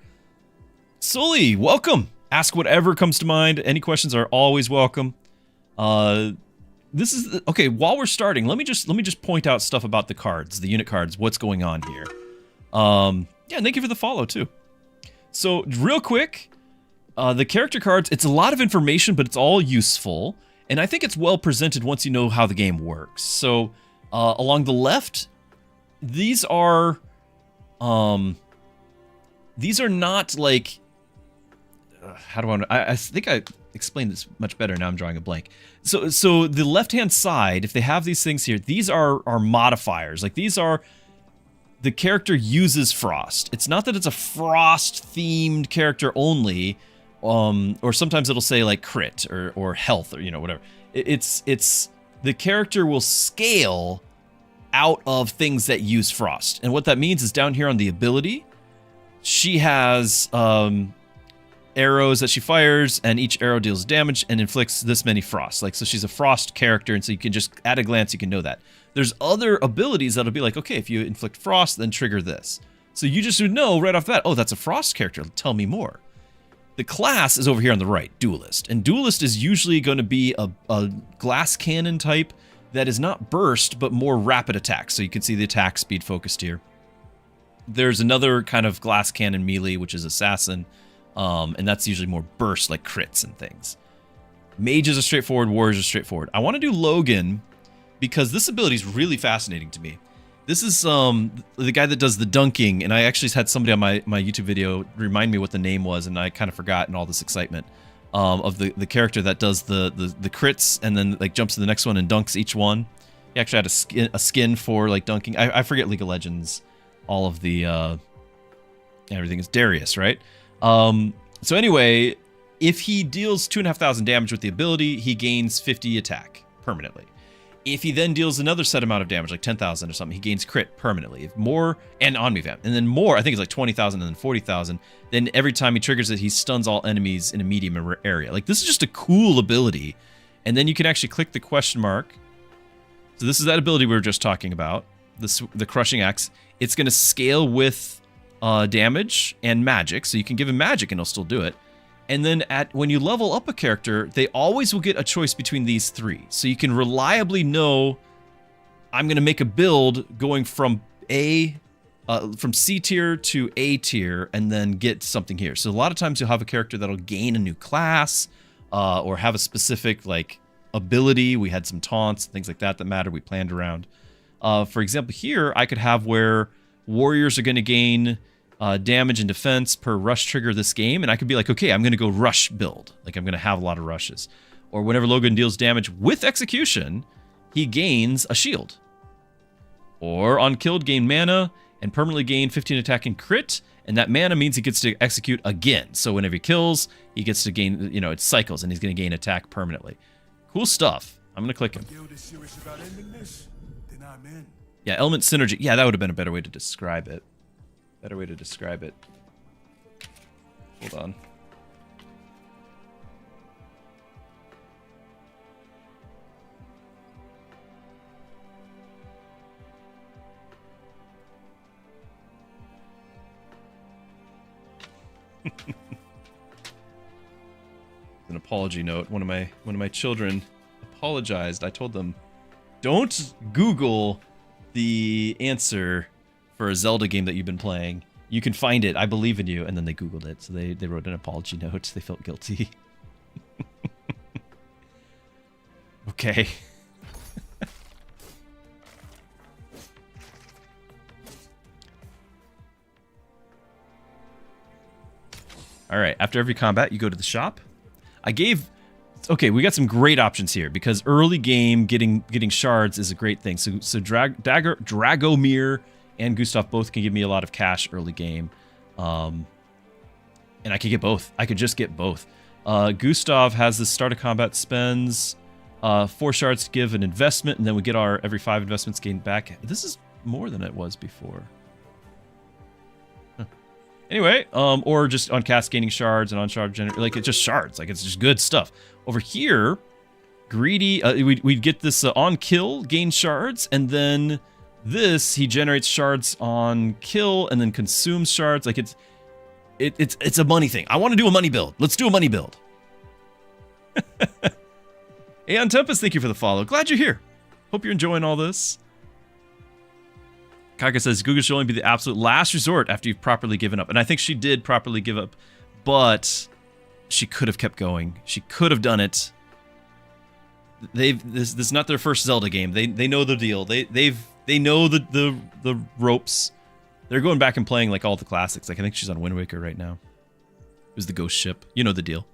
Sully, welcome. Ask whatever comes to mind. Any questions are always welcome. This is okay. While we're starting, let me just point out stuff about the cards, the unit cards. What's going on here? Yeah, and thank you for the follow too. So real quick, the character cards. It's a lot of information, but it's all useful. And I think it's well presented once you know how the game works. So, along the left, these are not like, how do I think I explained this much better, now I'm drawing a blank. So the left-hand side, if they have these things here, these are modifiers. Like these are, the character uses Frost. It's not that it's a Frost-themed character only, or sometimes it'll say like crit or health or, you know, whatever. It's the character will scale out of things that use Frost. And what that means is down here on the ability, she has arrows that she fires, and each arrow deals damage and inflicts this many Frost. Like, so she's a Frost character, and so you can just, at a glance, you can know that. There's other abilities that'll be like, okay, if you inflict Frost, then trigger this. So you just would know right off the bat, oh, that's a Frost character, tell me more. The class is over here on the right, Duelist. And Duelist is usually going to be a glass cannon type that is not burst, but more rapid attack. So you can see the attack speed focused here. There's another kind of glass cannon melee, which is Assassin. And that's usually more burst, like crits and things. Mages are straightforward, warriors are straightforward. I want to do Logan because this ability is really fascinating to me. This is the guy that does the dunking, and I actually had somebody on my YouTube video remind me what the name was, and I kind of forgot in all this excitement of the character that does the crits and then like jumps to the next one and dunks each one. He actually had a skin for like dunking. I forget League of Legends all of the everything is Darius, right? So anyway, if he deals 2,500 damage with the ability, he gains 50 attack permanently. If he then deals another set amount of damage, like 10,000 or something, he gains crit permanently. If more, and on me vamp, and then more, I think it's like 20,000 and then 40,000. Then every time he triggers it, he stuns all enemies in a medium area. Like, this is just a cool ability. And then you can actually click the question mark. So this is that ability we were just talking about, the Crushing Axe. It's going to scale with damage and magic, so you can give him magic and he'll still do it. And then when you level up a character, they always will get a choice between these three. So you can reliably know, I'm going to make a build going from from C tier to A tier and then get something here. So a lot of times you'll have a character that'll gain a new class or have a specific like ability. We had some taunts, things like that matter. We planned around. For example, here I could have where warriors are going to gain damage and defense per rush trigger this game, and I could be like, okay, I'm going to go rush build. Like, I'm going to have a lot of rushes. Or whenever Logan deals damage with execution, he gains a shield. Or on killed, gain mana, and permanently gain 15 attack and crit, and that mana means he gets to execute again. So whenever he kills, he gets to gain, you know, it cycles, and he's going to gain attack permanently. Cool stuff. I'm going to click him. Yeah, element synergy. Yeah, that would have been a better way to describe it. Better way to describe it. Hold on. An apology note. One of my children apologized. I told them, don't Google the answer for a Zelda game that you've been playing. You can find it. I believe in you. And then they Googled it. So they wrote an apology note. They felt guilty. Okay. All right. After every combat, you go to the shop. Okay, we got some great options here because early game getting shards is a great thing. So Dragomir and Gustav both can give me a lot of cash early game. And I could get both. I could just get both. Gustav has the start of combat spends 4 shards to give an investment, and then we get our every 5 investments gained back. This is more than it was before. Huh. Anyway, or just on cast gaining shards and on shard generate, like it's just shards. Like it's just good stuff. Over here, greedy, we'd get this on kill, gain shards, and then this, he generates shards on kill and then consumes shards. Like it's a money thing. I want to do a money build. Let's do a money build. Aeon Tempest, thank you for the follow. Glad you're here. Hope you're enjoying all this. Kaka says, Google should only be the absolute last resort after you've properly given up. And I think she did properly give up, but she could have kept going. She could have done it. This is not their first Zelda game. They know the deal. They know the ropes. They're going back and playing like all the classics. Like I think she's on Wind Waker right now. It was the ghost ship. You know the deal.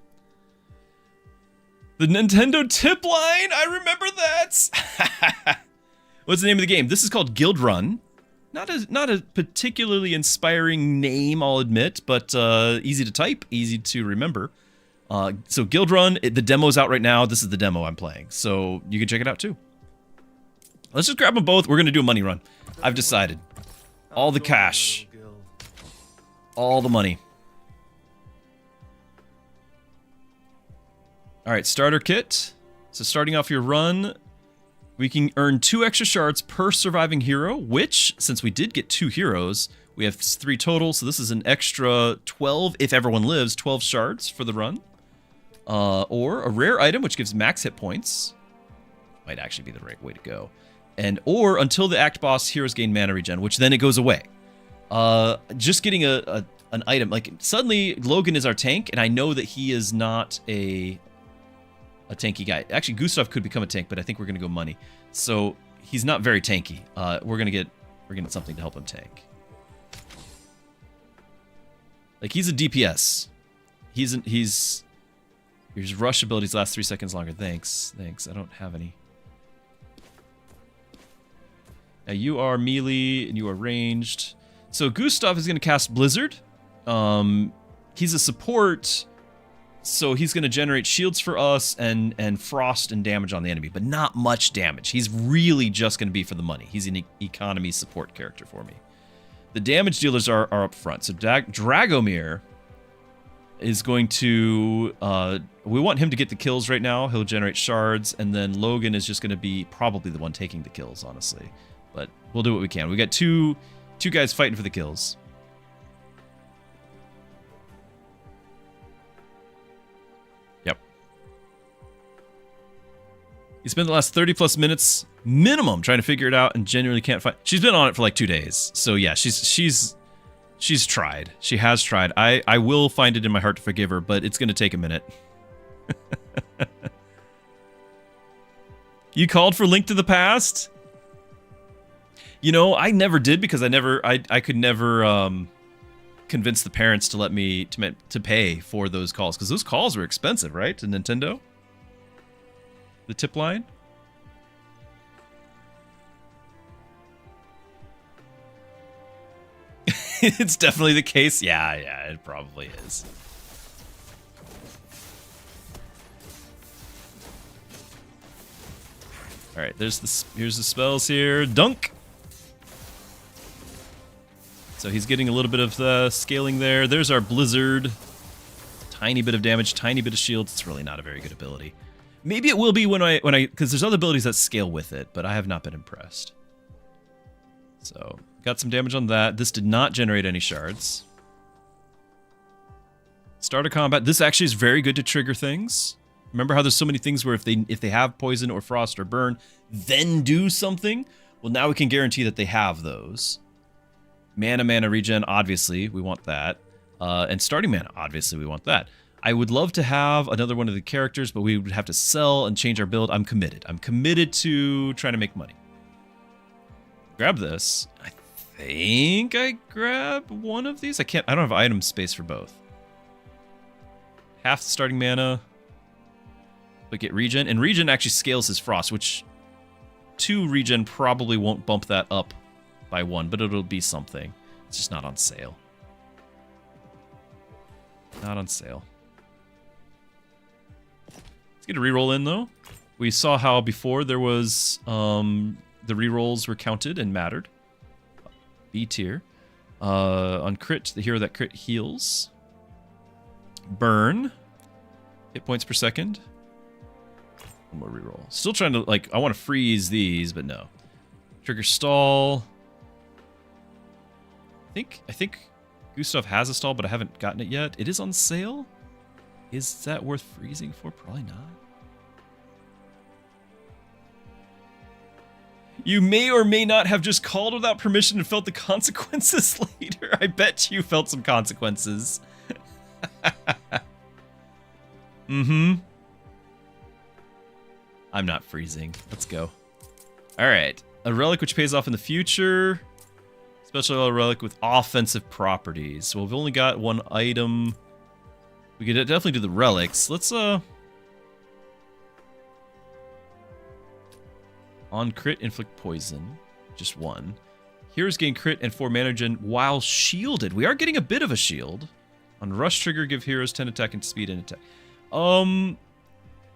The Nintendo tip line. I remember that. What's the name of the game? This is called Guildrun. Not a particularly inspiring name, I'll admit, but easy to type, easy to remember. So Guildrun, the demo's out right now. This is the demo I'm playing, so you can check it out too. Let's just grab them both. We're gonna do a money run. I've decided. All the cash. All the money. All right, starter kit. So starting off your run, we can earn 2 extra shards per surviving hero, which, since we did get 2 heroes, we have 3 total, so this is an extra 12, if everyone lives, 12 shards for the run. Or a rare item, which gives max hit points. Might actually be the right way to go. Or until the act boss, heroes gain mana regen, which then it goes away. Just getting an item, like suddenly Logan is our tank, and I know that he is not a tanky guy. Actually, Gustav could become a tank, but I think we're gonna go money. So he's not very tanky. We're gonna get something to help him tank. Like he's a DPS. His rush abilities last 3 seconds longer. Thanks. I don't have any. Now you are melee and you are ranged. So Gustav is going to cast Blizzard. He's a support, so he's going to generate shields for us and frost and damage on the enemy, but not much damage. He's really just going to be for the money. He's an economy support character for me. The damage dealers are up front. So Dragomir is going to... we want him to get the kills right now. He'll generate shards, and then Logan is just going to be probably the one taking the kills, honestly. But we'll do what we can. We got two guys fighting for the kills. Yep. He spent the last 30 plus minutes minimum trying to figure it out and genuinely can't find. She's been on it for like 2 days. So yeah, she's tried. She has tried. I will find it in my heart to forgive her, but it's going to take a minute. You called for Link to the Past? You know, I never did because I could never convince the parents to let me to pay for those calls, because those calls were expensive, right? To Nintendo? The tip line? It's definitely the case. Yeah, it probably is. All right, here's the spells here. Dunk. So he's getting a little bit of the scaling there. There's our Blizzard. Tiny bit of damage, tiny bit of shields. It's really not a very good ability. Maybe it will be when I because there's other abilities that scale with it, but I have not been impressed. So got some damage on that. This did not generate any shards. Start of combat. This actually is very good to trigger things. Remember how there's so many things where if they have poison or frost or burn, then do something? Well, now we can guarantee that they have those. Mana regen, obviously, we want that. And starting mana, obviously, we want that. I would love to have another one of the characters, but we would have to sell and change our build. I'm committed. I'm committed to trying to make money. Grab this. I think I grab one of these. I don't have item space for both. Half the starting mana. But get regen. And regen actually scales his frost, which 2 regen probably won't bump that up by 1, but it'll be something. It's just not on sale. Not on sale. Let's get a reroll in, though. We saw how before there was... the rerolls were counted and mattered. B tier. On crit, the hero that crit heals. Burn. Hit points per second. One more reroll. Still trying to, like, I want to freeze these, but no. Trigger stall. I think Gustav has a stall, but I haven't gotten it yet. It is on sale? Is that worth freezing for? Probably not. You may or may not have just called without permission and felt the consequences later. I bet you felt some consequences. Mm-hmm. I'm not freezing. Let's go. All right. A relic which pays off in the future. Special relic with offensive properties. So we've only got one item. We could definitely do the relics. Let's, on crit, inflict poison. Just 1. Heroes gain crit and 4 mana regen while shielded. We are getting a bit of a shield. On rush trigger, give heroes 10 attack and speed and attack.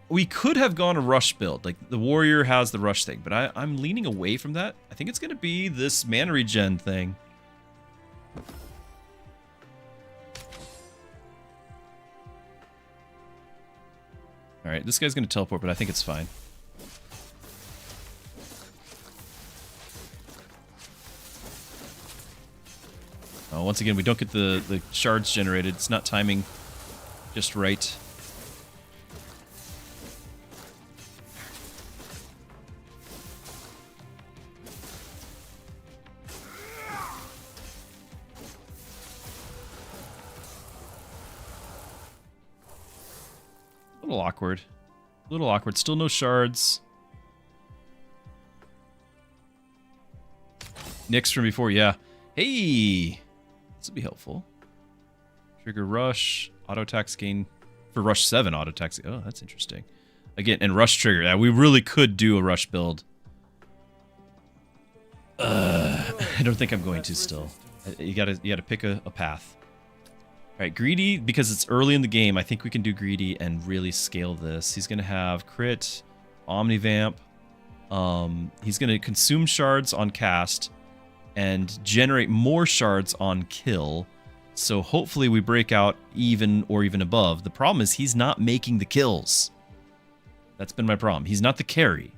We could have gone a rush build. Like, the warrior has the rush thing, but I'm leaning away from that. I think it's going to be this mana regen thing. Alright, this guy's going to teleport, but I think it's fine. Once again, we don't get the shards generated. It's not timing just right. A little awkward. A little awkward. Still no shards. Nyx from before, yeah. Hey! This would be helpful. Trigger rush. Auto attacks gain. For rush 7, auto attacks. Oh, that's interesting. Again, and rush trigger. Yeah, we really could do a rush build. I don't think I'm going to still. You gotta pick a path. All right, greedy, because it's early in the game, I think we can do greedy and really scale this. He's gonna have crit, omnivamp. He's gonna consume shards on cast and generate more shards on kill. So hopefully we break out even or even above. The problem is he's not making the kills. That's been my problem. He's not the carry.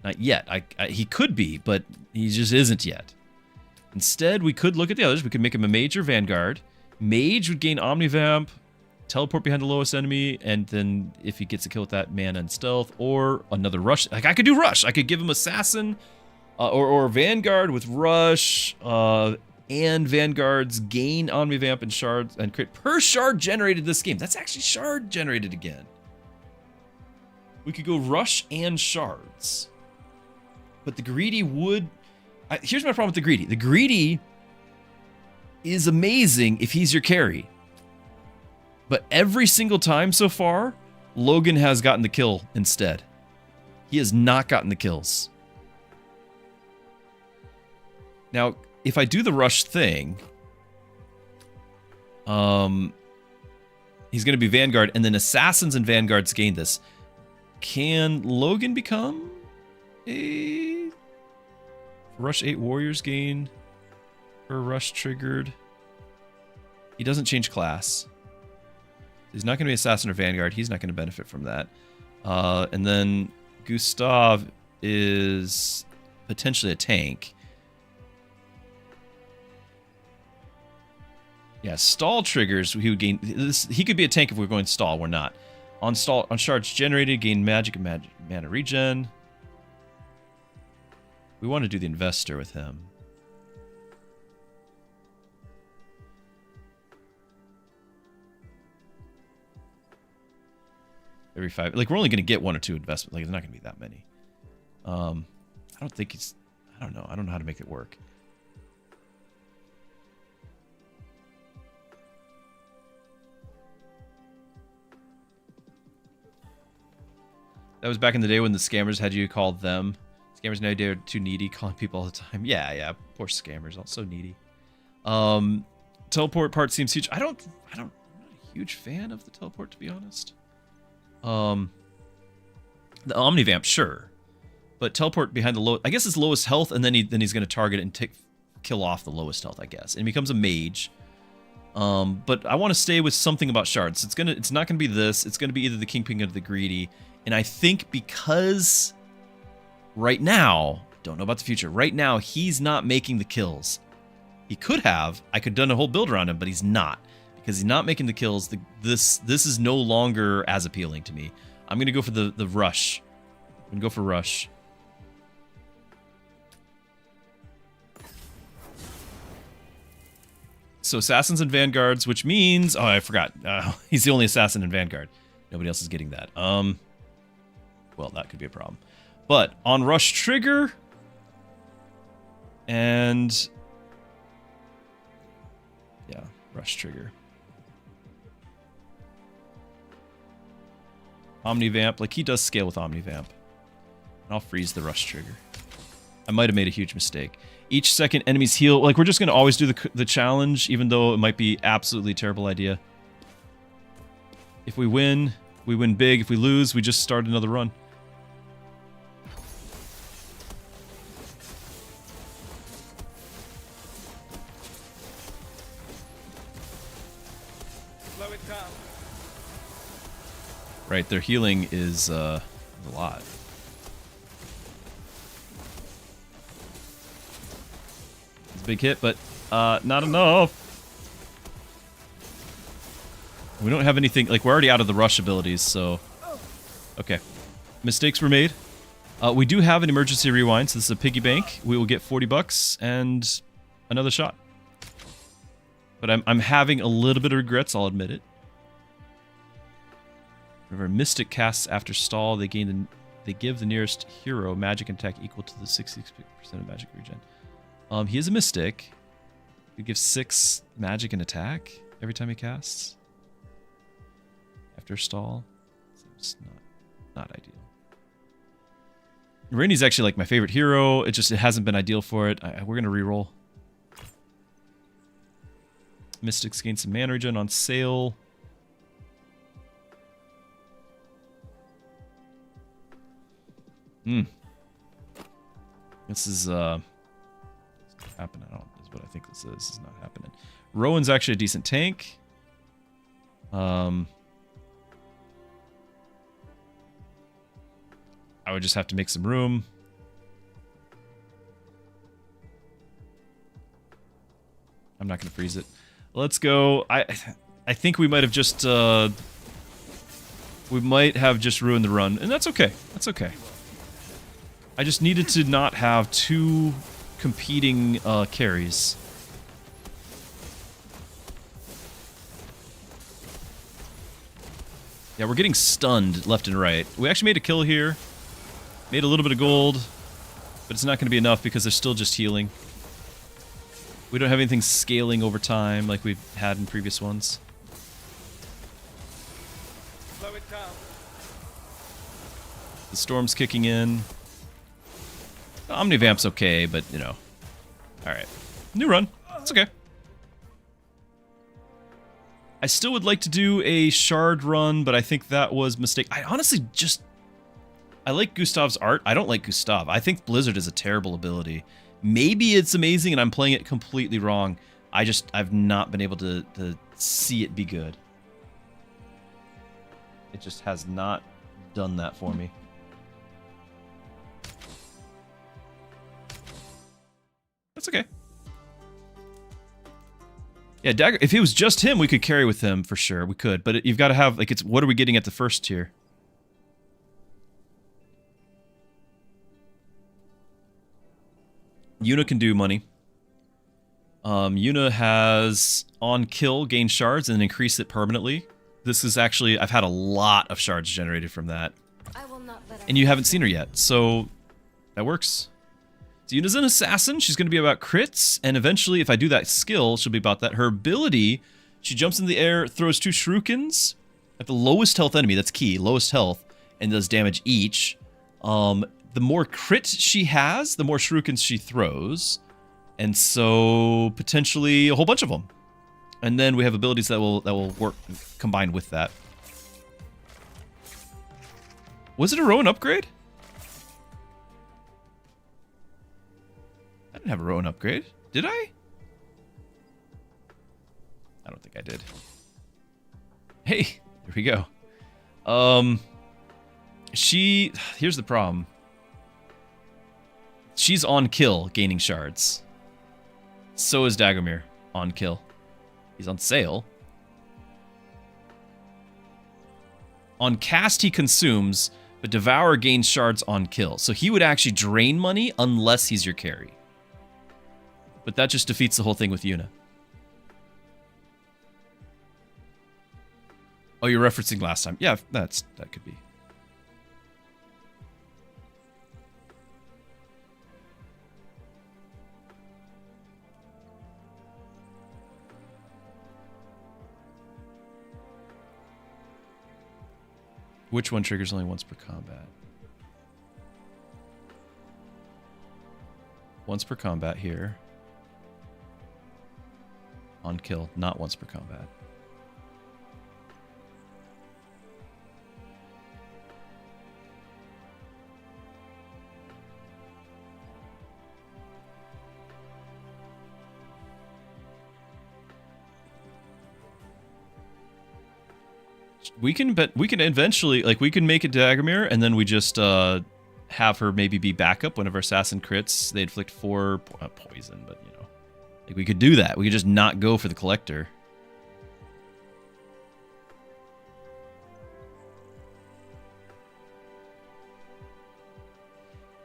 Not yet. He could be, but he just isn't yet. Instead, we could look at the others. We could make him a mage or vanguard. Mage would gain omnivamp, teleport behind the lowest enemy, and then if he gets a kill with that, mana and stealth, or another rush. Like, I could do rush. I could give him assassin or vanguard with rush, and vanguards gain omnivamp and shards and crit per shard generated this game. That's actually shard generated again. We could go rush and shards. But the greedy would... here's my problem with the greedy. The greedy is amazing if he's your carry. But every single time so far, Logan has gotten the kill instead. He has not gotten the kills. Now, if I do the rush thing, he's going to be Vanguard, and then Assassins and Vanguards gain this. Can Logan become a... Rush 8 Warriors gain per rush triggered? He doesn't change class. He's not going to be Assassin or Vanguard. He's not going to benefit from that. And then Gustav is potentially a tank. Yeah, stall triggers. He would gain. He could be a tank if we're going stall. We're not. On stall, on shards generated, gain magic and mana regen. We want to do the investor with him. Every 5. Like, we're only going to get 1 or 2 investments. Like, there's not going to be that many. I don't think he's... I don't know. I don't know how to make it work. That was back in the day when the scammers had you call them. Scammers nowadays are too needy, calling people all the time. Yeah, poor scammers, all so needy. Teleport part seems huge. I'm not a huge fan of the teleport, to be honest. The Omnivamp, sure. But teleport behind the low, I guess it's lowest health, and then he's going to target it and kill off the lowest health, I guess. And he becomes a mage. But I want to stay with something about shards. It's not going to be this. It's going to be either the Kingpin or the Greedy. And I think because right now, don't know about the future, right now he's not making the kills. He could have. I could have done a whole build around him, but he's not. Because he's not making the kills. This is no longer as appealing to me. I'm going to go for the rush. I'm going to go for rush. So assassins and vanguards, which means... Oh, I forgot. He's the only assassin and vanguard. Nobody else is getting that. Well, that could be a problem. But on rush trigger... And... Yeah, rush trigger. Omnivamp. Like, he does scale with Omnivamp. And I'll freeze the rush trigger. I might have made a huge mistake. Each second enemies heal. Like, we're just going to always do the challenge, even though it might be absolutely terrible idea. If we win, we win big. If we lose, we just start another run. Slow it down. Right, their healing is a lot. It's a big hit, but not enough. We don't have anything, like, we're already out of the rush abilities, so... Okay. Mistakes were made. We do have an emergency rewind, so this is a piggy bank. We will get 40 bucks and another shot. But I'm having a little bit of regrets, I'll admit it. Whenever Mystic casts after stall, they give the nearest hero magic and attack equal to the 66% of magic regen. He is a Mystic. He gives 6 magic and attack every time he casts. After stall. Seems not ideal. Rainey's actually like my favorite hero. It hasn't been ideal for it. We're gonna reroll. Mystics gain some mana regen on sale. This is happening. I don't. Is what I think this is. This is not happening. Rowan's actually a decent tank. I would just have to make some room. I'm not gonna freeze it. Let's go. I think we might have just ruined the run, and that's okay. That's okay. I just needed to not have two competing carries. Yeah, we're getting stunned left and right. We actually made a kill here. Made a little bit of gold, but it's not going to be enough because they're still just healing. We don't have anything scaling over time like we've had in previous ones. Slow it down. The storm's kicking in. Omnivamp's okay, but, you know. Alright. New run. It's okay. I still would like to do a shard run, but I think that was a mistake. I honestly just... I like Gustav's art. I don't like Gustav. I think Blizzard is a terrible ability. Maybe it's amazing and I'm playing it completely wrong. I've not been able to see it be good. It just has not done that for me. That's okay. Yeah, Dagger, if it was just him, we could carry with him for sure. We could, but you've got to have, like, it's, what are we getting at the first tier? Yuna can do money. Yuna has on kill, gain shards, and increase it permanently. This is actually, I've had a lot of shards generated from that. And you haven't seen her yet, so that works. So Yuna's an assassin. She's going to be about crits, and eventually, if I do that skill, she'll be about that. Her ability, she jumps in the air, throws 2 shurikens at the lowest health enemy. That's key, lowest health, and does damage each. The more crit she has, the more shurikens she throws, and so potentially a whole bunch of them. And then we have abilities that will work combined with that. Was it a Rowan upgrade? I didn't have a Rowan upgrade. Did I? I don't think I did. Hey, there we go. Here's the problem. She's on kill, gaining shards. So is Dagomir on kill. He's on sale. On cast, he consumes, but Devour gains shards on kill. So he would actually drain money unless he's your carry. But that just defeats the whole thing with Yuna. Oh, you're referencing last time. Yeah, that could be. Which one triggers only once per combat? Once per combat here. On kill, not once per combat. We can eventually, like, we can make it Dagomir, and then we just have her maybe be backup whenever assassin crits. They inflict 4 poison, but you know, like, we could do that. We could just not go for the collector.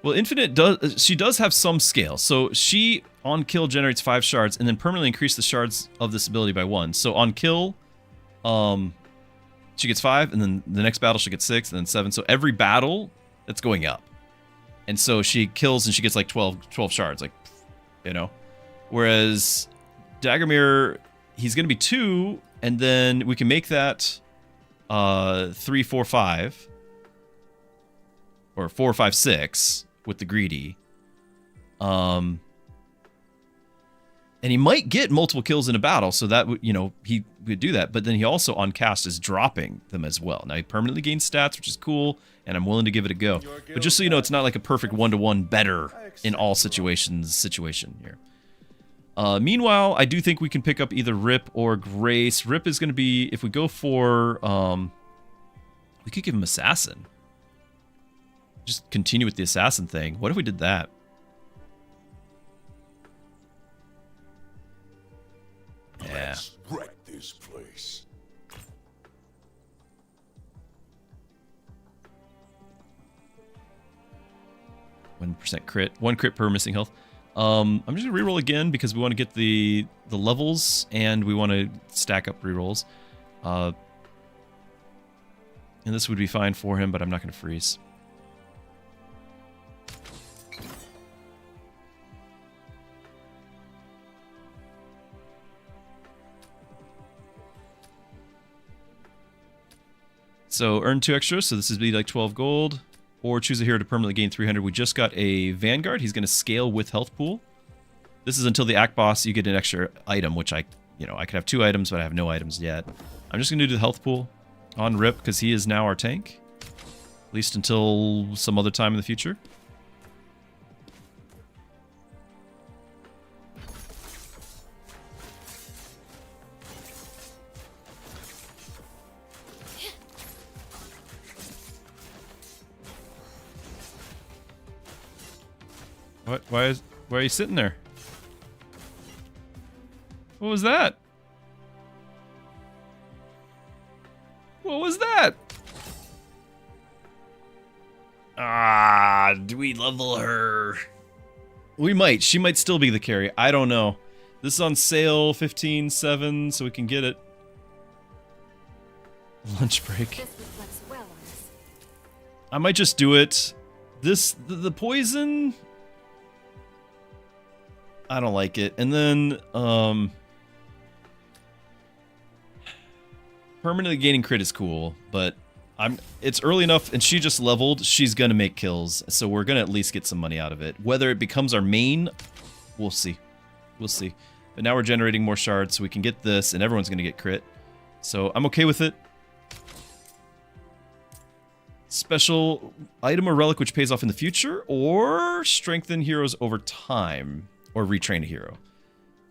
Well, Infinite does have some scale. So she on kill generates 5 shards and then permanently increase the shards of this ability by 1. So on kill, she gets 5, and then the next battle she gets 6, and then 7. So every battle, that's going up. And so she kills and she gets like 12 shards, like, you know. Whereas Dagomir, he's going to be 2, and then we can make that 3, 4, 5. Or 4, 5, 6 with the greedy. And he might get multiple kills in a battle, so that would, you know, he would do that. But then he also on cast is dropping them as well. Now he permanently gains stats, which is cool, and I'm willing to give it a go. But just so you know, it's not like a perfect one-to-one better in all situations situation here. Meanwhile, I do think we can pick up either Rip or Grace. Rip is going to be, if we go for, we could give him Assassin. Just continue with the Assassin thing. What if we did that? Yeah. Let's wreck this place. %1 crit. 1 crit per missing health. I'm just gonna reroll again because we want to get the levels and we want to stack up rerolls. And this would be fine for him, but I'm not gonna freeze. So earn 2 extra, so this would be like 12 gold. Or choose a hero to permanently gain 300. We just got a Vanguard. He's going to scale with health pool. This is until the Act Boss, you get an extra item, which I could have 2 items, but I have no items yet. I'm just going to do the health pool on Rip because he is now our tank. At least until some other time in the future. What? Why are you sitting there? What was that? What was that? Ah, do we level her? We might. She might still be the carry. I don't know. This is on sale 15.7, so we can get it. Lunch break. This reflects well on us. I might just do it. The poison, I don't like it. And then permanently gaining crit is cool, but it's early enough and she just leveled, she's gonna make kills, so we're gonna at least get some money out of it. Whether it becomes our main, we'll see. We'll see. But now we're generating more shards, so we can get this and everyone's gonna get crit. So I'm okay with it. Special item or relic which pays off in the future, or strengthen heroes over time. Or retrain a hero.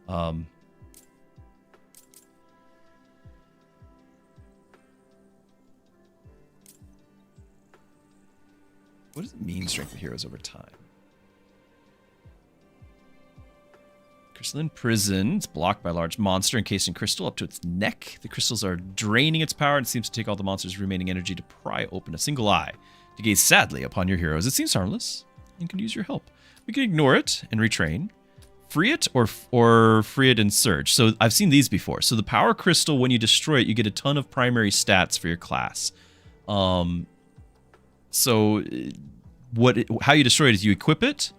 What does it mean, strengthen heroes over time? Crystalline Prison. It's blocked by a large monster encased in crystal up to its neck. The crystals are draining its power and seems to take all the monster's remaining energy to pry open a single eye to gaze sadly upon your heroes. It seems harmless and can use your help. We can ignore it and retrain. Free it or free it and surge. So I've seen these before. So the power crystal, when you destroy it, you get a ton of primary stats for your class. So how you destroy it is you equip it,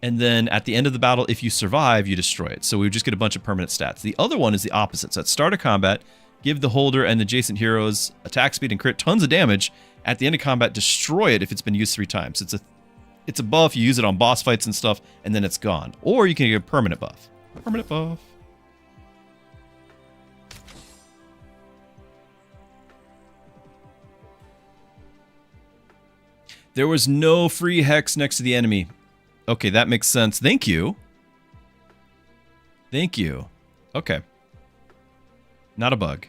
and then at the end of the battle, if you survive, you destroy it. So we just get a bunch of permanent stats. The other one is the opposite. So at start of combat, give the holder and adjacent heroes attack speed and crit tons of damage. At the end of combat, destroy it if it's been used 3 times. It's a buff, you use it on boss fights and stuff, and then it's gone. Or you can get a permanent buff. Permanent buff. There was no free hex next to the enemy. Okay, that makes sense. Thank you. Thank you. Okay. Not a bug.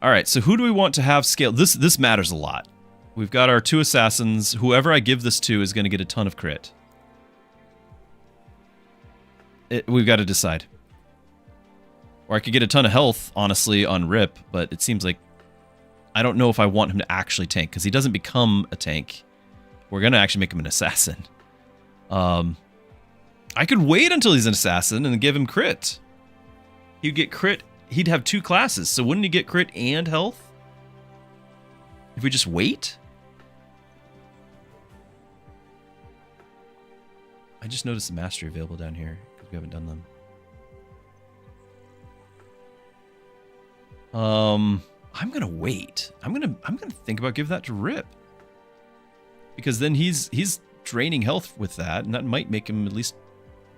Alright, so who do we want to have scale? This matters a lot. We've got our 2 assassins. Whoever I give this to is going to get a ton of crit. We've got to decide. Or I could get a ton of health, honestly, on Rip, but it seems like I don't know if I want him to actually tank, because he doesn't become a tank. We're going to actually make him an assassin. I could wait until he's an assassin and give him crit. He'd get crit. He'd have 2 classes, so wouldn't he get crit and health? If we just wait? I just noticed the mastery available down here because we haven't done them. I'm gonna wait. I'm gonna think about giving that to Rip, because then he's draining health with that, and that might make him at least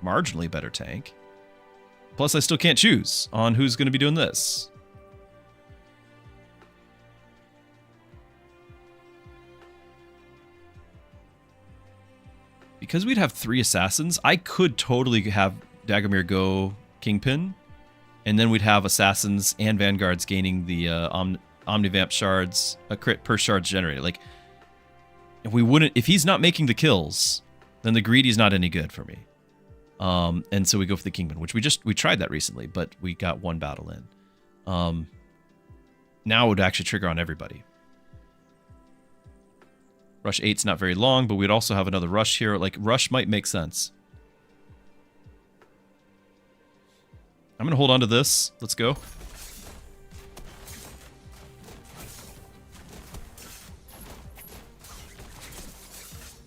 marginally better tank. Plus, I still can't choose on who's going to be doing this. Because we'd have 3 assassins, I could totally have Dagomir go Kingpin, and then we'd have assassins and vanguards gaining the Omnivamp shards, a crit per shards generated. Like, if he's not making the kills, then the greedy's not any good for me. And so we go for the Kingpin, which we tried that recently, but we got 1 battle in. Now it would actually trigger on everybody. Rush 8's not very long, but we'd also have another rush here. Like, rush might make sense. I'm going to hold on to this. Let's go.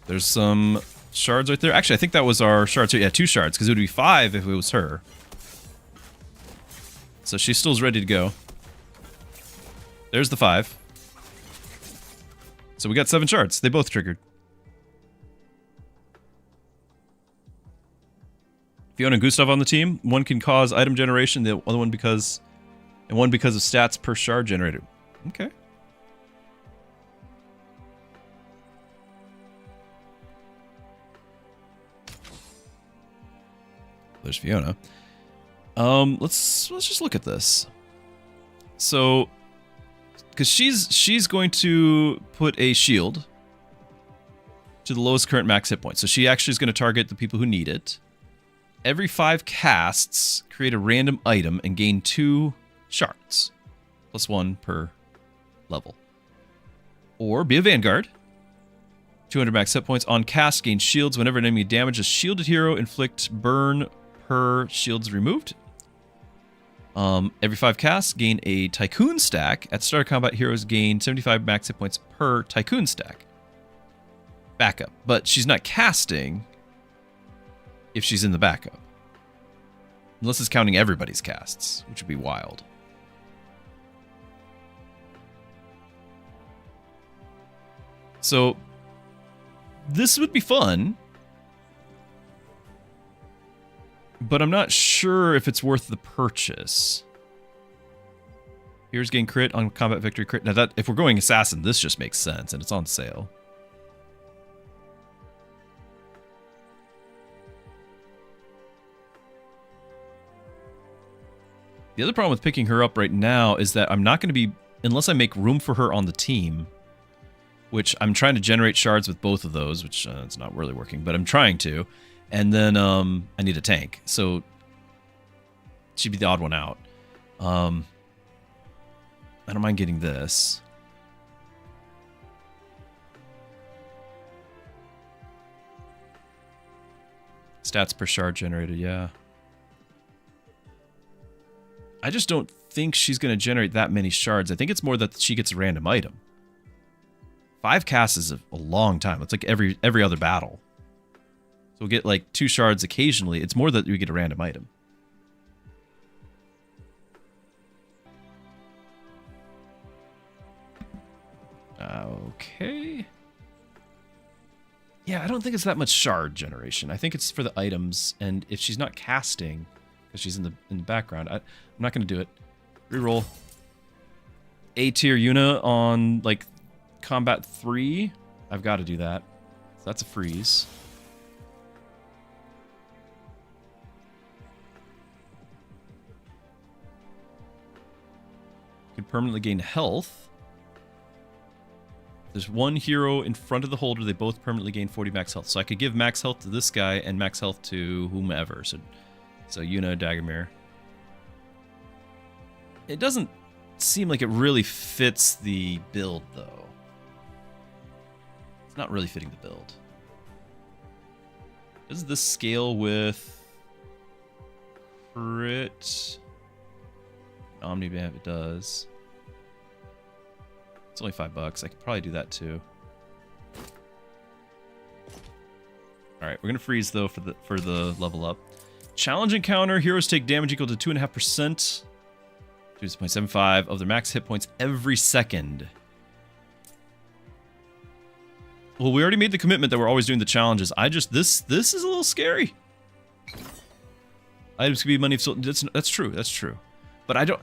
There's some shards right there. Actually, I think that was our shards. Yeah, 2 shards, because it would be 5 if it was her. So she still's ready to go. There's the 5. So we got 7 shards. They both triggered. Fiona and Gustav on the team. One can cause item generation, the other one because... And one because of stats per shard generated. Okay. There's Fiona. Let's just look at this. So... Because she's going to put a shield to the lowest current max hit point. So she actually is going to target the people who need it. Every 5 casts, create a random item and gain 2 shards. Plus 1 per level. Or be a vanguard. 200 max hit points. On cast, gain shields. Whenever an enemy damages a shielded hero, inflict burn per shields removed. Every 5 casts, gain a Tycoon stack. At start of combat, heroes gain 75 max hit points per Tycoon stack. Backup. But she's not casting if she's in the backup. Unless it's counting everybody's casts, which would be wild. So, this would be fun. But I'm not sure if it's worth the purchase. Here's gain crit on combat victory crit. Now that if we're going assassin, this just makes sense and it's on sale. The other problem with picking her up right now is that I'm not going to be, unless I make room for her on the team, which I'm trying to generate shards with both of those, which it's not really working, but I'm trying to. And then I need a tank, so she'd be the odd one out. I don't mind getting this. Stats per shard generated, yeah. I just don't think she's going to generate that many shards. I think it's more that she gets a random item. 5 casts is a long time. It's like every other battle. So we'll get like 2 shards occasionally. It's more that we get a random item. Okay. Yeah, I don't think it's that much shard generation. I think it's for the items, and if she's not casting, because she's in the background, I'm not going to do it. Reroll. A tier Yuna on like combat 3. I've got to do that. So that's a freeze. Can permanently gain health. There's 1 hero in front of the holder. They both permanently gain 40 max health. So I could give max health to this guy and max health to whomever. So Yuna, Dagomir. It doesn't seem like it really fits the build, though. It's not really fitting the build. Does this scale with crit? Omnivamp, it does. It's only $5. I could probably do that too. All right, we're gonna freeze though for the level up. Challenge encounter: heroes take damage equal to 2.5%, 2.75 of their max hit points every second. Well, we already made the commitment that we're always doing the challenges. This is a little scary. Items can be money. That's true. That's true. But I don't.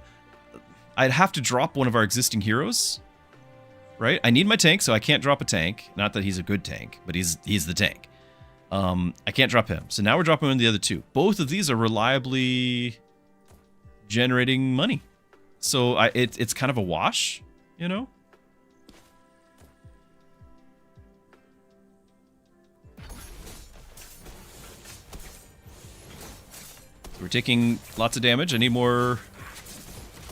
I'd have to drop one of our existing heroes, right? I need my tank, so I can't drop a tank. Not that he's a good tank, but he's the tank. I can't drop him. So now we're dropping in the other two. Both of these are reliably generating money. So it's kind of a wash, you know? So we're taking lots of damage. I need more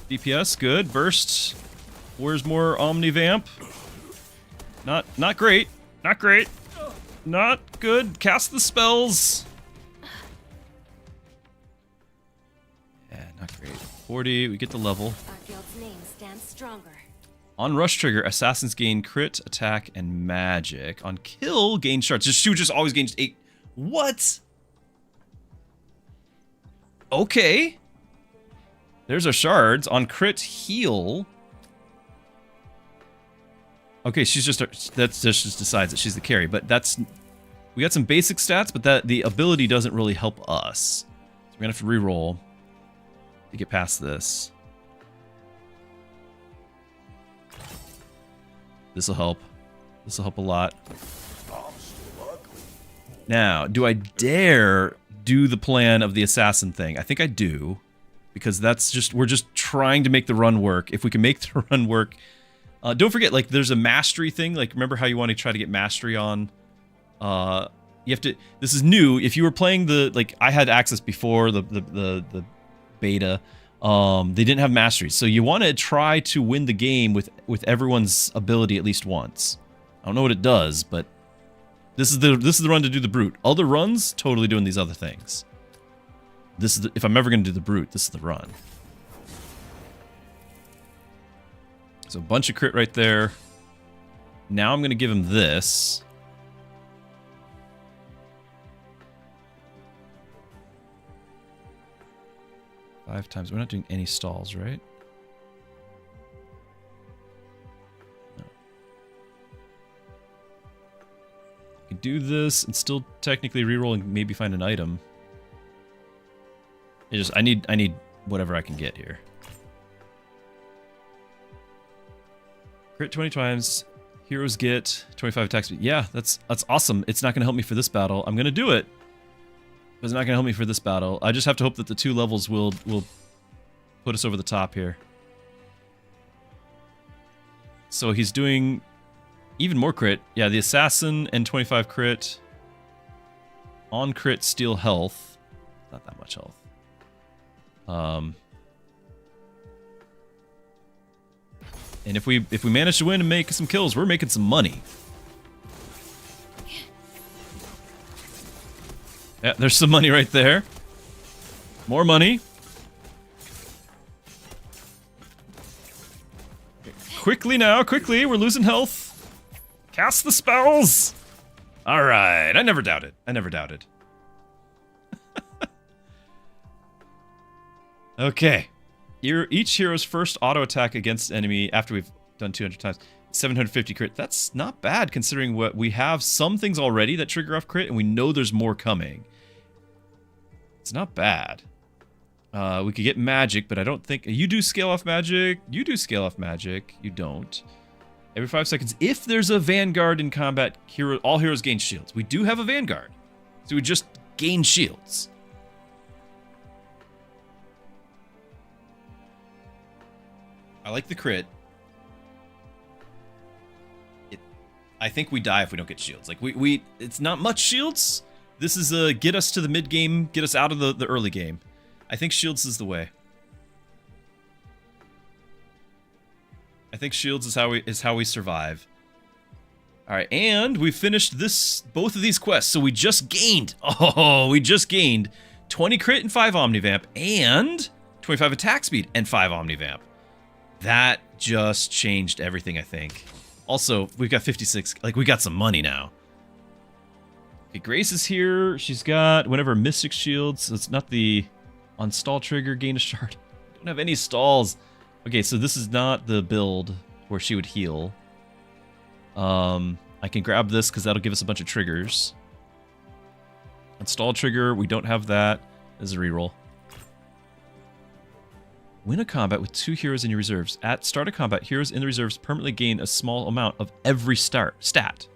DPS. Good. Burst. Where's more Omnivamp? Not great. Not great. Not good. Cast the spells. Yeah, not great. 40. We get the level. Our guild's name stands stronger. On rush trigger, assassins gain crit, attack, and magic. On kill, gain shards. Just always gains 8. What? Okay. There's our shards. On crit, heal. Okay, she's just decides that she's the carry, but we got some basic stats, but the ability doesn't really help us. So we're gonna have to re-roll to get past this. This'll help. This'll help a lot. Now, do I dare do the plan of the assassin thing? I think I do, because we're just trying to make the run work. If we can make the run work. Don't forget, like, there's a mastery thing. Like, remember how you want to try to get mastery on... you have to... This is new. If you were playing the... Like, I had access before the beta. They didn't have mastery. So you want to try to win the game with everyone's ability at least once. I don't know what it does, but... This is the run to do the brute. Other runs, totally doing these other things. If I'm ever going to do the brute, this is the run. So a bunch of crit right there. Now I'm going to give him this. Five times. We're not doing any stalls, right? No. I can do this and still technically reroll and maybe find an item. I need whatever I can get here. Crit 20 times. Heroes get 25 attack speed. Yeah, that's awesome. It's not going to help me for this battle. I'm going to do it. But it's not going to help me for this battle. I just have to hope that the 2 levels will put us over the top here. So he's doing even more crit. Yeah, the assassin and 25 crit. On crit, steal health. Not that much health. And if we manage to win and make some kills, we're making some money. Yeah, there's some money right there. More money. Quickly now, quickly, we're losing health. Cast the spells. All right, I never doubted. I never doubted. Okay. Each hero's first auto attack against enemy after we've done 200 times. 750 crit. That's not bad considering what we have some things already that trigger off crit and we know there's more coming. It's not bad. We could get magic, but I don't think... You do scale off magic. You do scale off magic. You don't. Every 5 seconds. If there's a vanguard in combat, all heroes gain shields. We do have a vanguard. So we just gain shields. I like the crit. I think we die if we don't get shields. Like, it's not much shields. This is get us to the mid game, get us out of the early game. I think shields is the way. I think shields is how we survive. All right, and we finished both of these quests. So we just gained. Oh, we just gained 20 crit and 5 Omnivamp and 25 attack speed and 5 Omnivamp. That just changed everything, I think. Also, we've got 56. Like, we got some money now. Okay, Grace is here. She's got whenever Mystic Shields. So it's not the on stall trigger, gain a shard. Don't have any stalls. Okay, so this is not the build where she would heal. I can grab this because that'll give us a bunch of triggers. On stall trigger, we don't have that. As a reroll. Win a combat with 2 heroes in your reserves. At start of combat, heroes in the reserves permanently gain a small amount of every stat.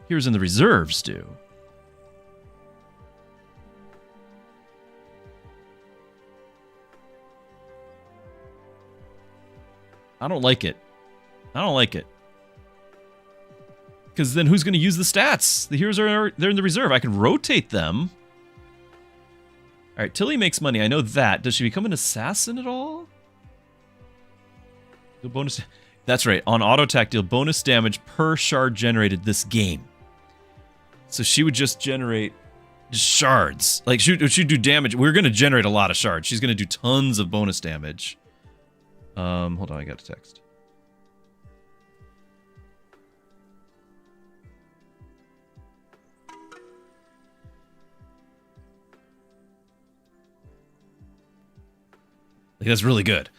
Heroes in the reserves do. I don't like it. I don't like it. Because then who's going to use the stats? The heroes they're in the reserve. I can rotate them. All right, Tilly makes money. I know that. Does she become an assassin at all? The bonus. That's right. On auto attack, deal bonus damage per shard generated this game. So she would just generate shards. Like she'd do damage. We're going to generate a lot of shards. She's going to do tons of bonus damage. Hold on, I got a text. Like, that's really good.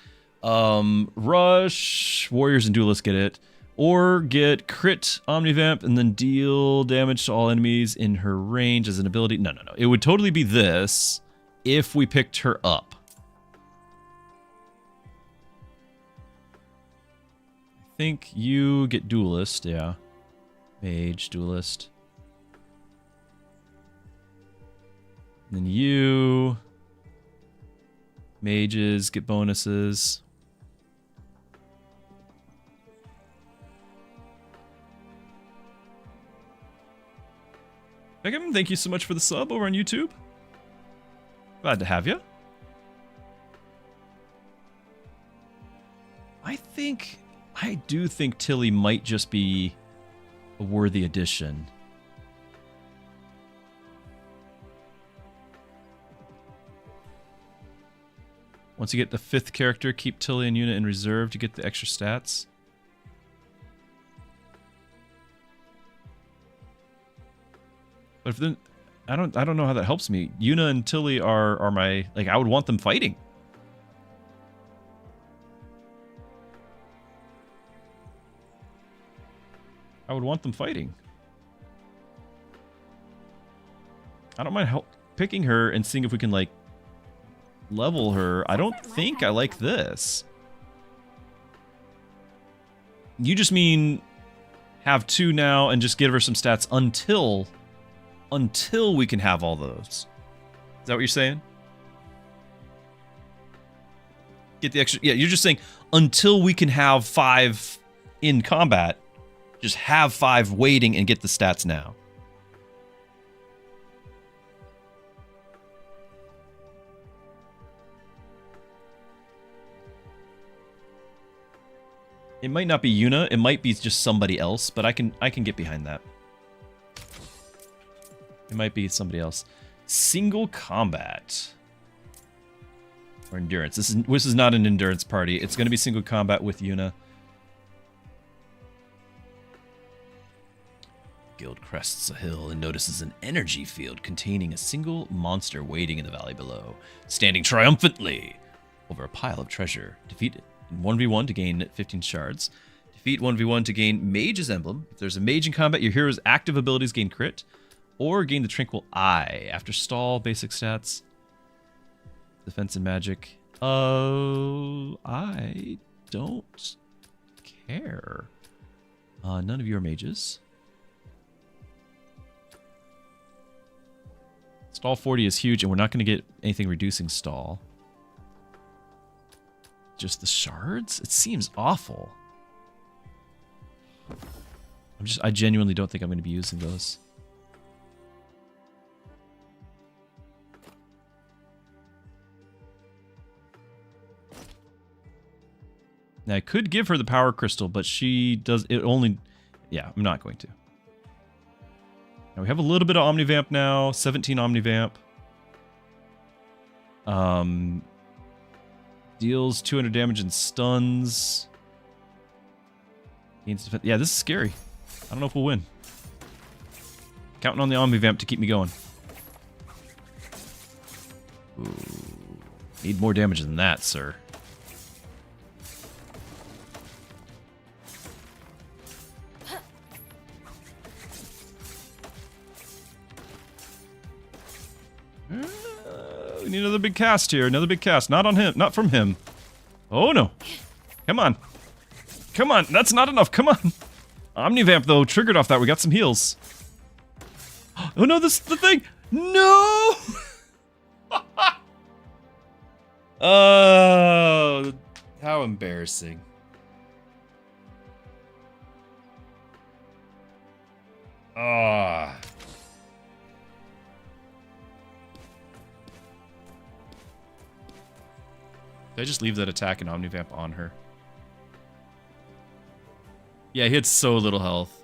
Rush, warriors and duelists get it. Or get crit omnivamp and then deal damage to all enemies in her range as an ability. No. It would totally be this if we picked her up. I think you get duelist, yeah. Mage, duelist. And then you... Mages get bonuses. Beckham, thank you so much for the sub over on YouTube. Glad to have you. I do think Tilly might just be a worthy addition. Once you get the 5th character, keep Tilly and Yuna in reserve to get the extra stats. But if then I don't know how that helps me. Yuna and Tilly are my, like, I would want them fighting. I would want them fighting. I don't mind picking her and seeing if we can, like, level her. I don't think I like this. You just mean have 2 now and just give her some stats until we can have all those. Is that what you're saying? Get the extra. Yeah, you're just saying until we can have 5 in combat, just have 5 waiting and get the stats now. It might not be Yuna, it might be just somebody else, but I can get behind that. It might be somebody else. Single combat. Or endurance. This is not an endurance party. It's going to be single combat with Yuna. Guild crests a hill and notices an energy field containing a single monster waiting in the valley below, standing triumphantly over a pile of treasure. Defeat it. 1v1 to gain 15 shards. Defeat 1v1 to gain Mage's Emblem. If there's a mage in combat, your hero's active abilities gain crit. Or gain the Tranquil Eye. After stall, basic stats. Defense and magic. I don't care. None of you are mages. Stall 40 is huge, and we're not going to get anything reducing stall. Just the shards? It seems awful. I genuinely don't think I'm going to be using those. Now, I could give her the power crystal, but she does it only... Yeah, I'm not going to. Now, we have a little bit of Omnivamp now. 17 Omnivamp. Deals 200 damage and stuns. Gains defense. Yeah, this is scary. I don't know if we'll win. Counting on the Omnivamp to keep me going. Ooh. Need more damage than that, sir. we need another big cast here. Another big cast. Not on him. Not from him. Oh, no. Come on. Come on. That's not enough. Come on. Omnivamp, though, triggered off that. We got some heals. Oh, no. This is the thing. No! Oh, how embarrassing. Ah. Did I just leave that attack and Omnivamp on her? Yeah, he had so little health.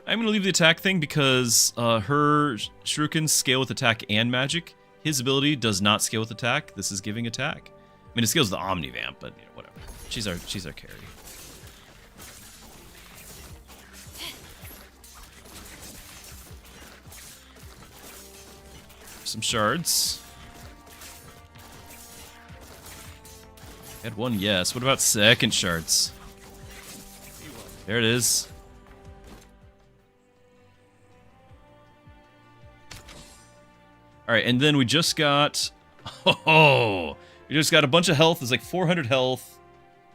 I'm going to leave the attack thing because her shurikens scale with attack and magic. His ability does not scale with attack. This is giving attack. I mean, it scales the Omnivamp, but you know, whatever. She's our carry. Some shards. Had one, yes. What about second shards? There it is. Alright, and then we just got... Oh! We just got a bunch of health. There's like 400 health.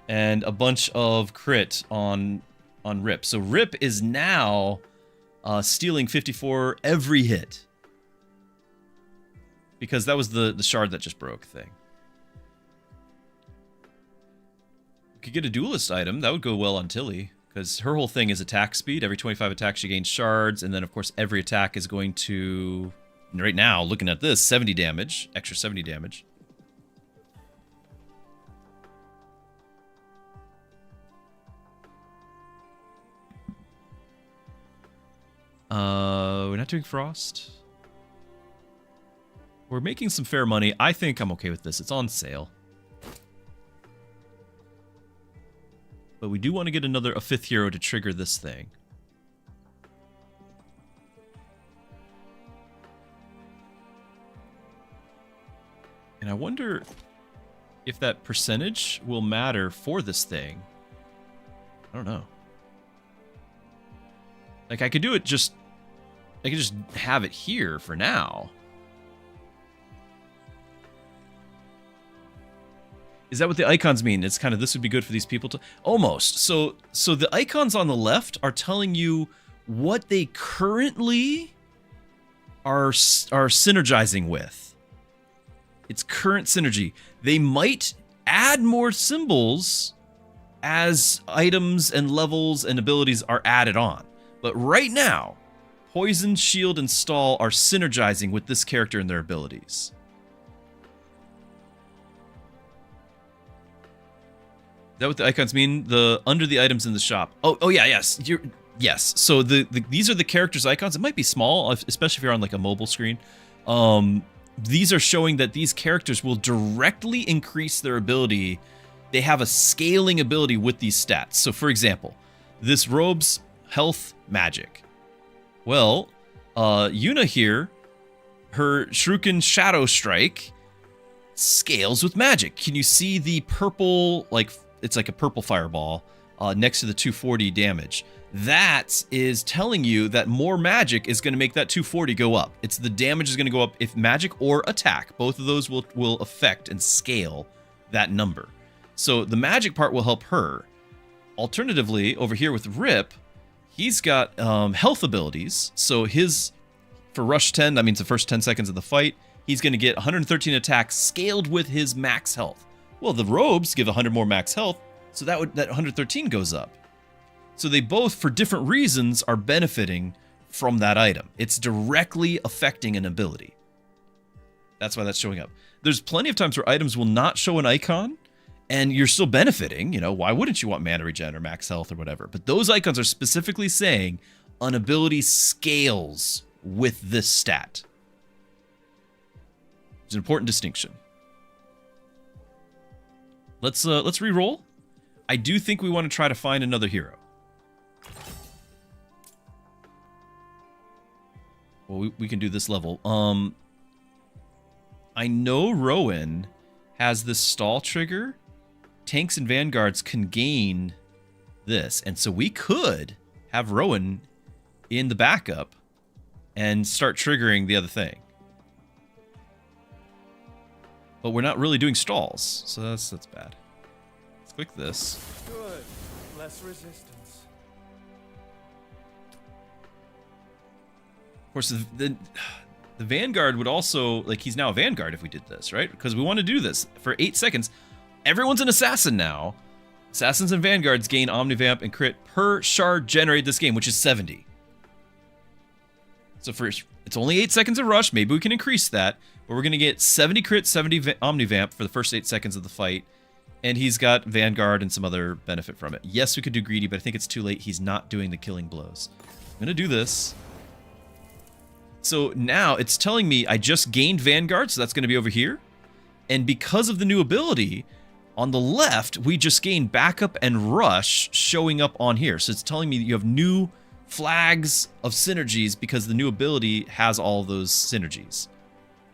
And a bunch of crit on Rip. So Rip is now stealing 54 every hit. Because that was the shard that just broke thing. Could get a duelist item. That would go well on Tilly. Because her whole thing is attack speed. Every 25 attacks she gains shards. And then, of course, every attack is going to... Right now, looking at this, 70 damage. Extra 70 damage. We're not doing Frost. We're making some fair money. I think I'm okay with this. It's on sale. But we do want to get a fifth hero to trigger this thing. And I wonder if that percentage will matter for this thing. I don't know. Like, I could do it just... I could just have it here for now. Is that what the icons mean? It's kind of, this would be good for these people to... Almost. So the icons on the left are telling you what they currently are synergizing with. It's current synergy. They might add more symbols as items and levels and abilities are added on. But right now, Poison, Shield, and Stall are synergizing with this character and their abilities. Is that what the icons mean? The under the items in the shop. Oh yeah, yes. Yes. So these are the characters' icons. It might be small, especially if you're on like a mobile screen. These are showing that these characters will directly increase their ability. They have a scaling ability with these stats. So for example, this robe's health magic. Well, Yuna here, her Shuriken Shadow Strike scales with magic. Can you see the purple, like, it's like a purple fireball next to the 240 damage? That is telling you that more magic is going to make that 240 go up. It's the damage is going to go up if magic or attack. Both of those will affect and scale that number. So the magic part will help her. Alternatively, over here with Rip, he's got health abilities. So for Rush 10, that means the first 10 seconds of the fight, he's going to get 113 attacks scaled with his max health. Well, the robes give 100 more max health, so that 113 goes up. So they both, for different reasons, are benefiting from that item. It's directly affecting an ability. That's why that's showing up. There's plenty of times where items will not show an icon, and you're still benefiting. You know, why wouldn't you want mana regen or max health or whatever? But those icons are specifically saying an ability scales with this stat. It's an important distinction. Let's re-roll. I do think we want to try to find another hero. Well, we can do this level. I know Rowan has this stall trigger. Tanks and vanguards can gain this, and so we could have Rowan in the backup and start triggering the other thing. but we're not really doing stalls, so that's bad. Let's click this. Good. Less resistance. Of course, the Vanguard would also, like, he's now a Vanguard if we did this, right? Because we want to do this for 8 seconds. Everyone's an assassin now. Assassins and Vanguards gain Omnivamp and crit per shard generated this game, which is 70. So first, it's only 8 seconds of rush. Maybe we can increase that. But we're going to get 70 crit, 70 Omnivamp for the first 8 seconds of the fight. And he's got Vanguard and some other benefit from it. Yes, we could do greedy, but I think it's too late. He's not doing the killing blows. I'm going to do this. So now it's telling me I just gained Vanguard, so that's going to be over here. And because of the new ability, on the left, we just gained backup and rush showing up on here. So it's telling me that you have new flags of synergies because the new ability has all those synergies.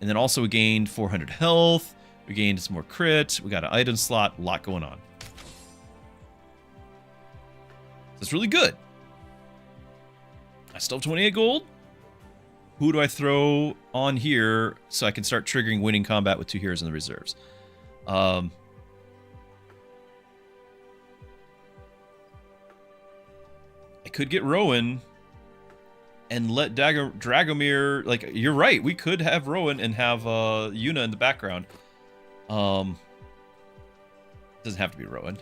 And then also we gained 400 health. We gained some more crit. We got an item slot. A lot going on. That's really good. I still have 28 gold. Who do I throw on here so I can start triggering winning combat with 2 heroes in the reserves? I could get Rowan and let Dragomir, like, you're right, we could have Rowan and have Yuna in the background. Doesn't have to be Rowan.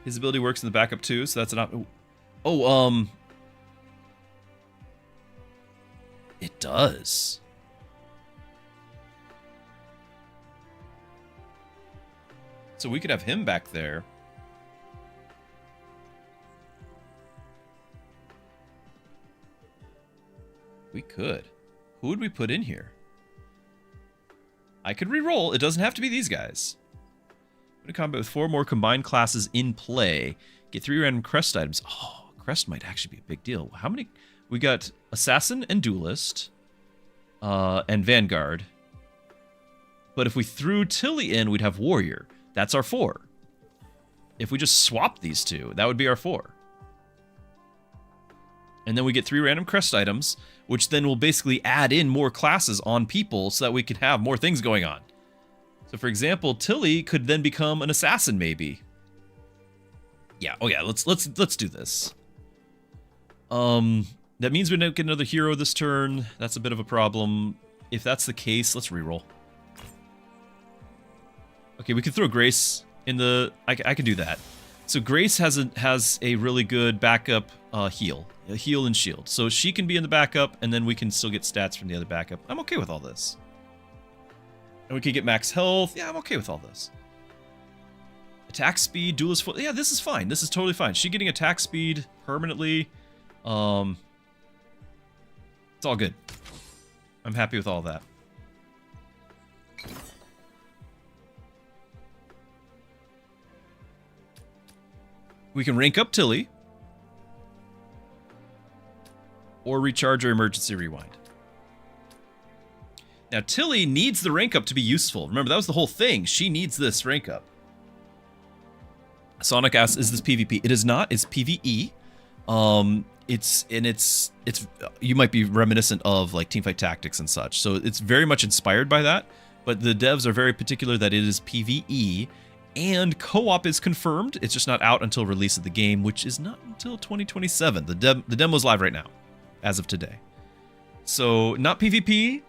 His ability works in the backup too, so that's an option. Oh, it does. So we could have him back there. We could. Who would we put in here? I could re-roll. It doesn't have to be these guys. Go to combat with 4 more combined classes in play. Get 3 random crest items. Oh, crest might actually be a big deal. How many? We got Assassin and Duelist. And Vanguard. But if we threw Tilly in, we'd have Warrior. That's our 4. If we just swap these two, that would be our 4. And then we get 3 random crest items, which then will basically add in more classes on people so that we can have more things going on. So for example, Tilly could then become an assassin maybe. Yeah, oh yeah, let's do this. That means we don't get another hero this turn. That's a bit of a problem. If that's the case, let's reroll. Okay, we can throw Grace in the... I can do that. So Grace has a really good backup heal. A heal and shield. So she can be in the backup, and then we can still get stats from the other backup. I'm okay with all this. And we can get max health. Yeah, I'm okay with all this. Attack speed, duelist foot. Yeah, this is fine. This is totally fine. She getting attack speed permanently. It's all good. I'm happy with all that. We can rank up Tilly. Or recharge or emergency rewind. Now, Tilly needs the rank up to be useful. Remember, that was the whole thing. She needs this rank up. Sonic asks, is this PvP? It is not. It's PvE. It's you might be reminiscent of like Teamfight Tactics and such. So it's very much inspired by that. But the devs are very particular that it is PvE. And co-op is confirmed. It's just not out until release of the game, which is not until 2027. The demo's live right now, as of today. So not PvP.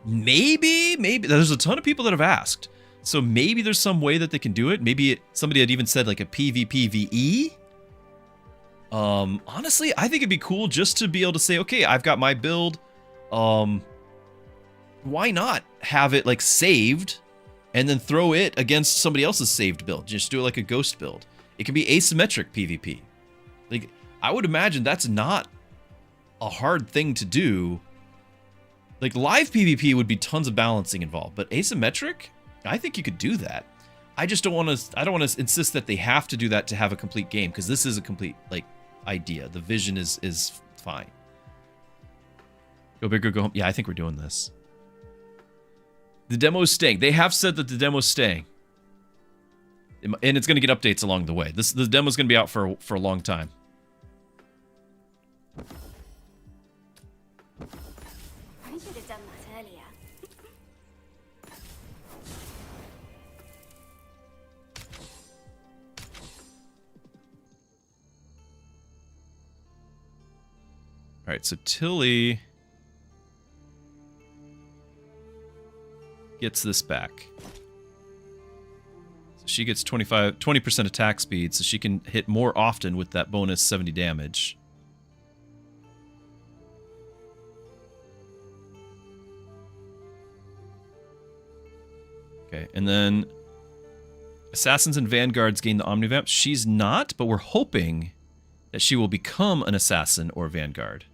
Maybe there's a ton of people that have asked. So maybe there's some way that they can do it. Maybe somebody had even said like a PvPvE. Honestly, I think it'd be cool just to be able to say, okay, I've got my build. Why not have it like saved and then throw it against somebody else's saved build? Just do it like a ghost build. It can be asymmetric PvP. Like, I would imagine that's not a hard thing to do. Like, live PvP would be tons of balancing involved, but asymmetric, I think you could do that. I just don't want to, I don't want to insist that they have to do that to have a complete game, because this is a complete, like, idea. The vision is fine. Go big or go home. Yeah, I think we're doing this. The demo is staying. They have said that the demo is staying. And it's going to get updates along the way. The demo is going to be out for a long time. Alright, so Tilly gets this back. So she gets 20% attack speed, so she can hit more often with that bonus 70 damage. Okay, and then Assassins and Vanguards gain the Omnivamp. She's not, but we're hoping that she will become an Assassin or Vanguard.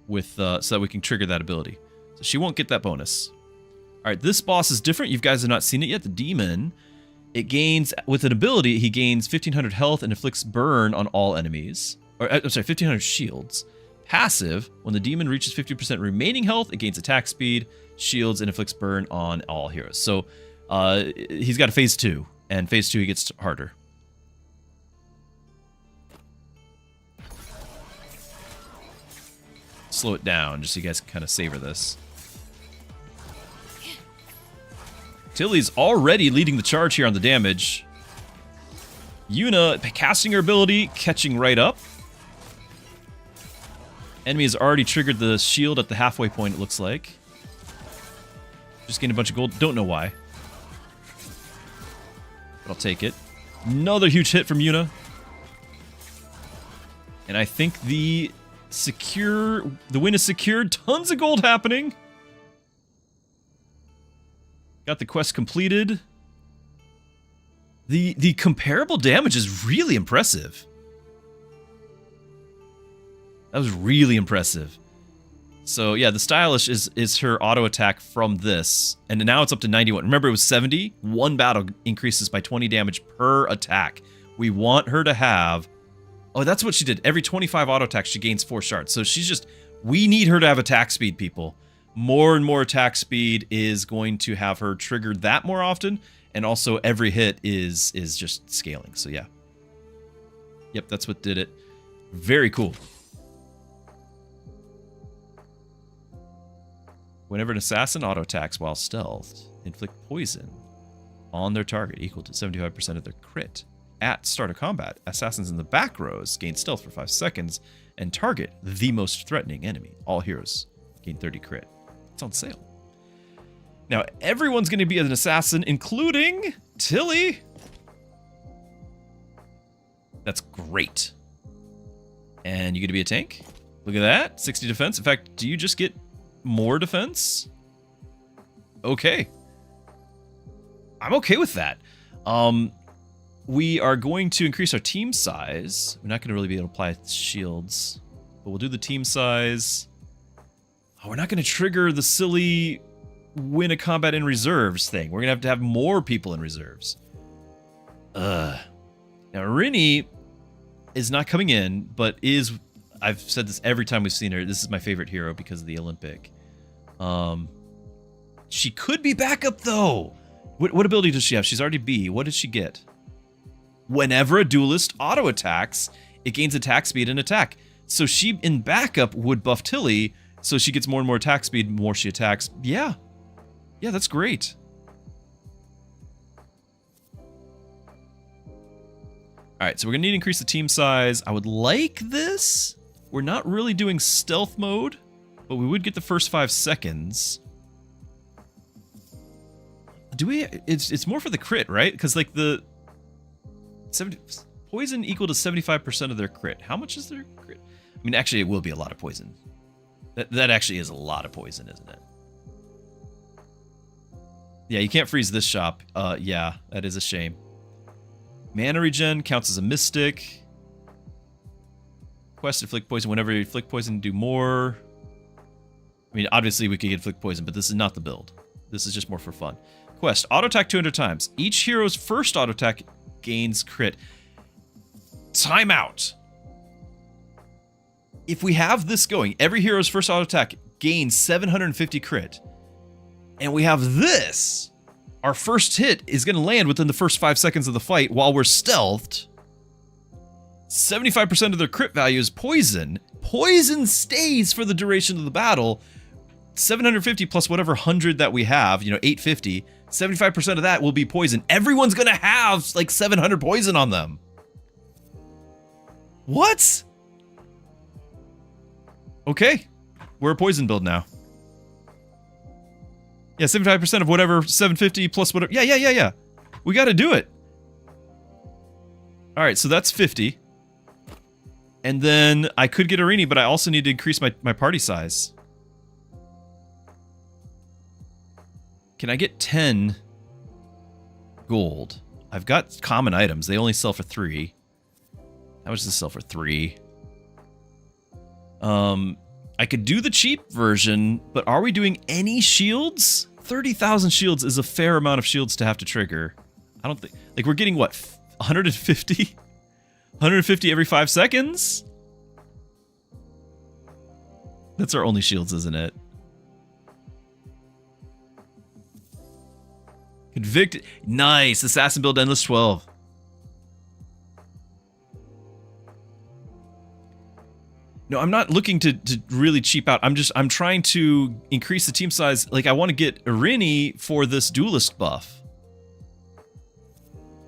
With so that we can trigger that ability. So she won't get that bonus. Alright, this boss is different. You guys have not seen it yet. The Demon. It gains, with an ability, he gains 1500 health and inflicts burn on all enemies. Or, I'm sorry, 1500 shields. Passive, when the Demon reaches 50% remaining health, it gains attack speed, shields, and inflicts burn on all heroes. So, he's got a phase 2, and phase 2 he gets harder. Slow it down, just so you guys can kind of savor this. Tilly's already leading the charge here on the damage. Yuna casting her ability, catching right up. Enemy has already triggered the shield at the halfway point, it looks like. Just getting a bunch of gold, don't know why. But I'll take it. Another huge hit from Yuna. And I think the win is secured. Tons of gold happening. Got the quest completed. The comparable damage is really impressive. That was really impressive. So yeah, the Stylish is her auto attack from this. And now it's up to 91. Remember it was 70? One battle increases by 20 damage per attack. We want her to have... Oh, that's what she did. Every 25 auto attacks, she gains 4 shards. So she's just... We need her to have attack speed, people. More and more attack speed is going to have her triggered that more often. And also every hit is just scaling. So yeah. Yep, that's what did it. Very cool. Whenever an assassin auto-attacks while stealthed, inflict poison on their target equal to 75% of their crit. At start of combat, assassins in the back rows gain stealth for 5 seconds and target the most threatening enemy. All heroes gain 30 crit. It's on sale. Now, everyone's going to be an assassin, including Tilly. That's great. And you get to be a tank? Look at that. 60 defense. In fact, do you just get more defense? Okay. I'm okay with that. We are going to increase our team size. We're not going to really be able to apply shields, but we'll do the team size. Oh, we're not going to trigger the silly win a combat in reserves thing. We're going to have more people in reserves. Now, Rini is not coming in, but is... I've said this every time we've seen her. This is my favorite hero because of the Olympic. She could be backup, though. What ability does she have? She's already B. What did she get? Whenever a duelist auto-attacks, it gains attack speed and attack. So she, in backup, would buff Tilly, so she gets more and more attack speed the more she attacks. Yeah. Yeah, that's great. Alright, so we're going to need to increase the team size. I would like this. We're not really doing stealth mode, but we would get the first 5 seconds. Do we... It's more for the crit, right? Because, like, the... poison equal to 75% of their crit. How much is their crit? I mean, actually, it will be a lot of poison. That actually is a lot of poison, isn't it? Yeah, you can't freeze this shop. Yeah, that is a shame. Mana regen counts as a mystic. Quest inflict poison. Whenever you inflict poison, do more. I mean, obviously we could inflict poison, but this is not the build. This is just more for fun. Quest. Auto attack 200 times. Each hero's first auto attack gains crit. Timeout. If we have this going, every hero's first auto attack gains 750 crit. And we have this. Our first hit is going to land within the first 5 seconds of the fight while we're stealthed. 75% of their crit value is poison. Poison stays for the duration of the battle. 750 plus whatever 100 that we have, 850. 75% of that will be poison. Everyone's going to have like 700 poison on them. What? Okay. We're a poison build now. Yeah, 75% of whatever, 750 plus whatever. Yeah. We got to do it. All right, so that's 50. And then I could get Arini, but I also need to increase my party size. Can I get 10 gold? I've got common items. They only sell for 3. How much does this sell for? 3. I could do the cheap version, but are we doing any shields? 30,000 shields is a fair amount of shields to have to trigger. I don't think... Like, we're getting, what, 150? 150 every 5 seconds? That's our only shields, isn't it? Convicted. Nice. Assassin build endless 12. No, I'm not looking to really cheap out. I'm trying to increase the team size. Like, I want to get Arini for this duelist buff.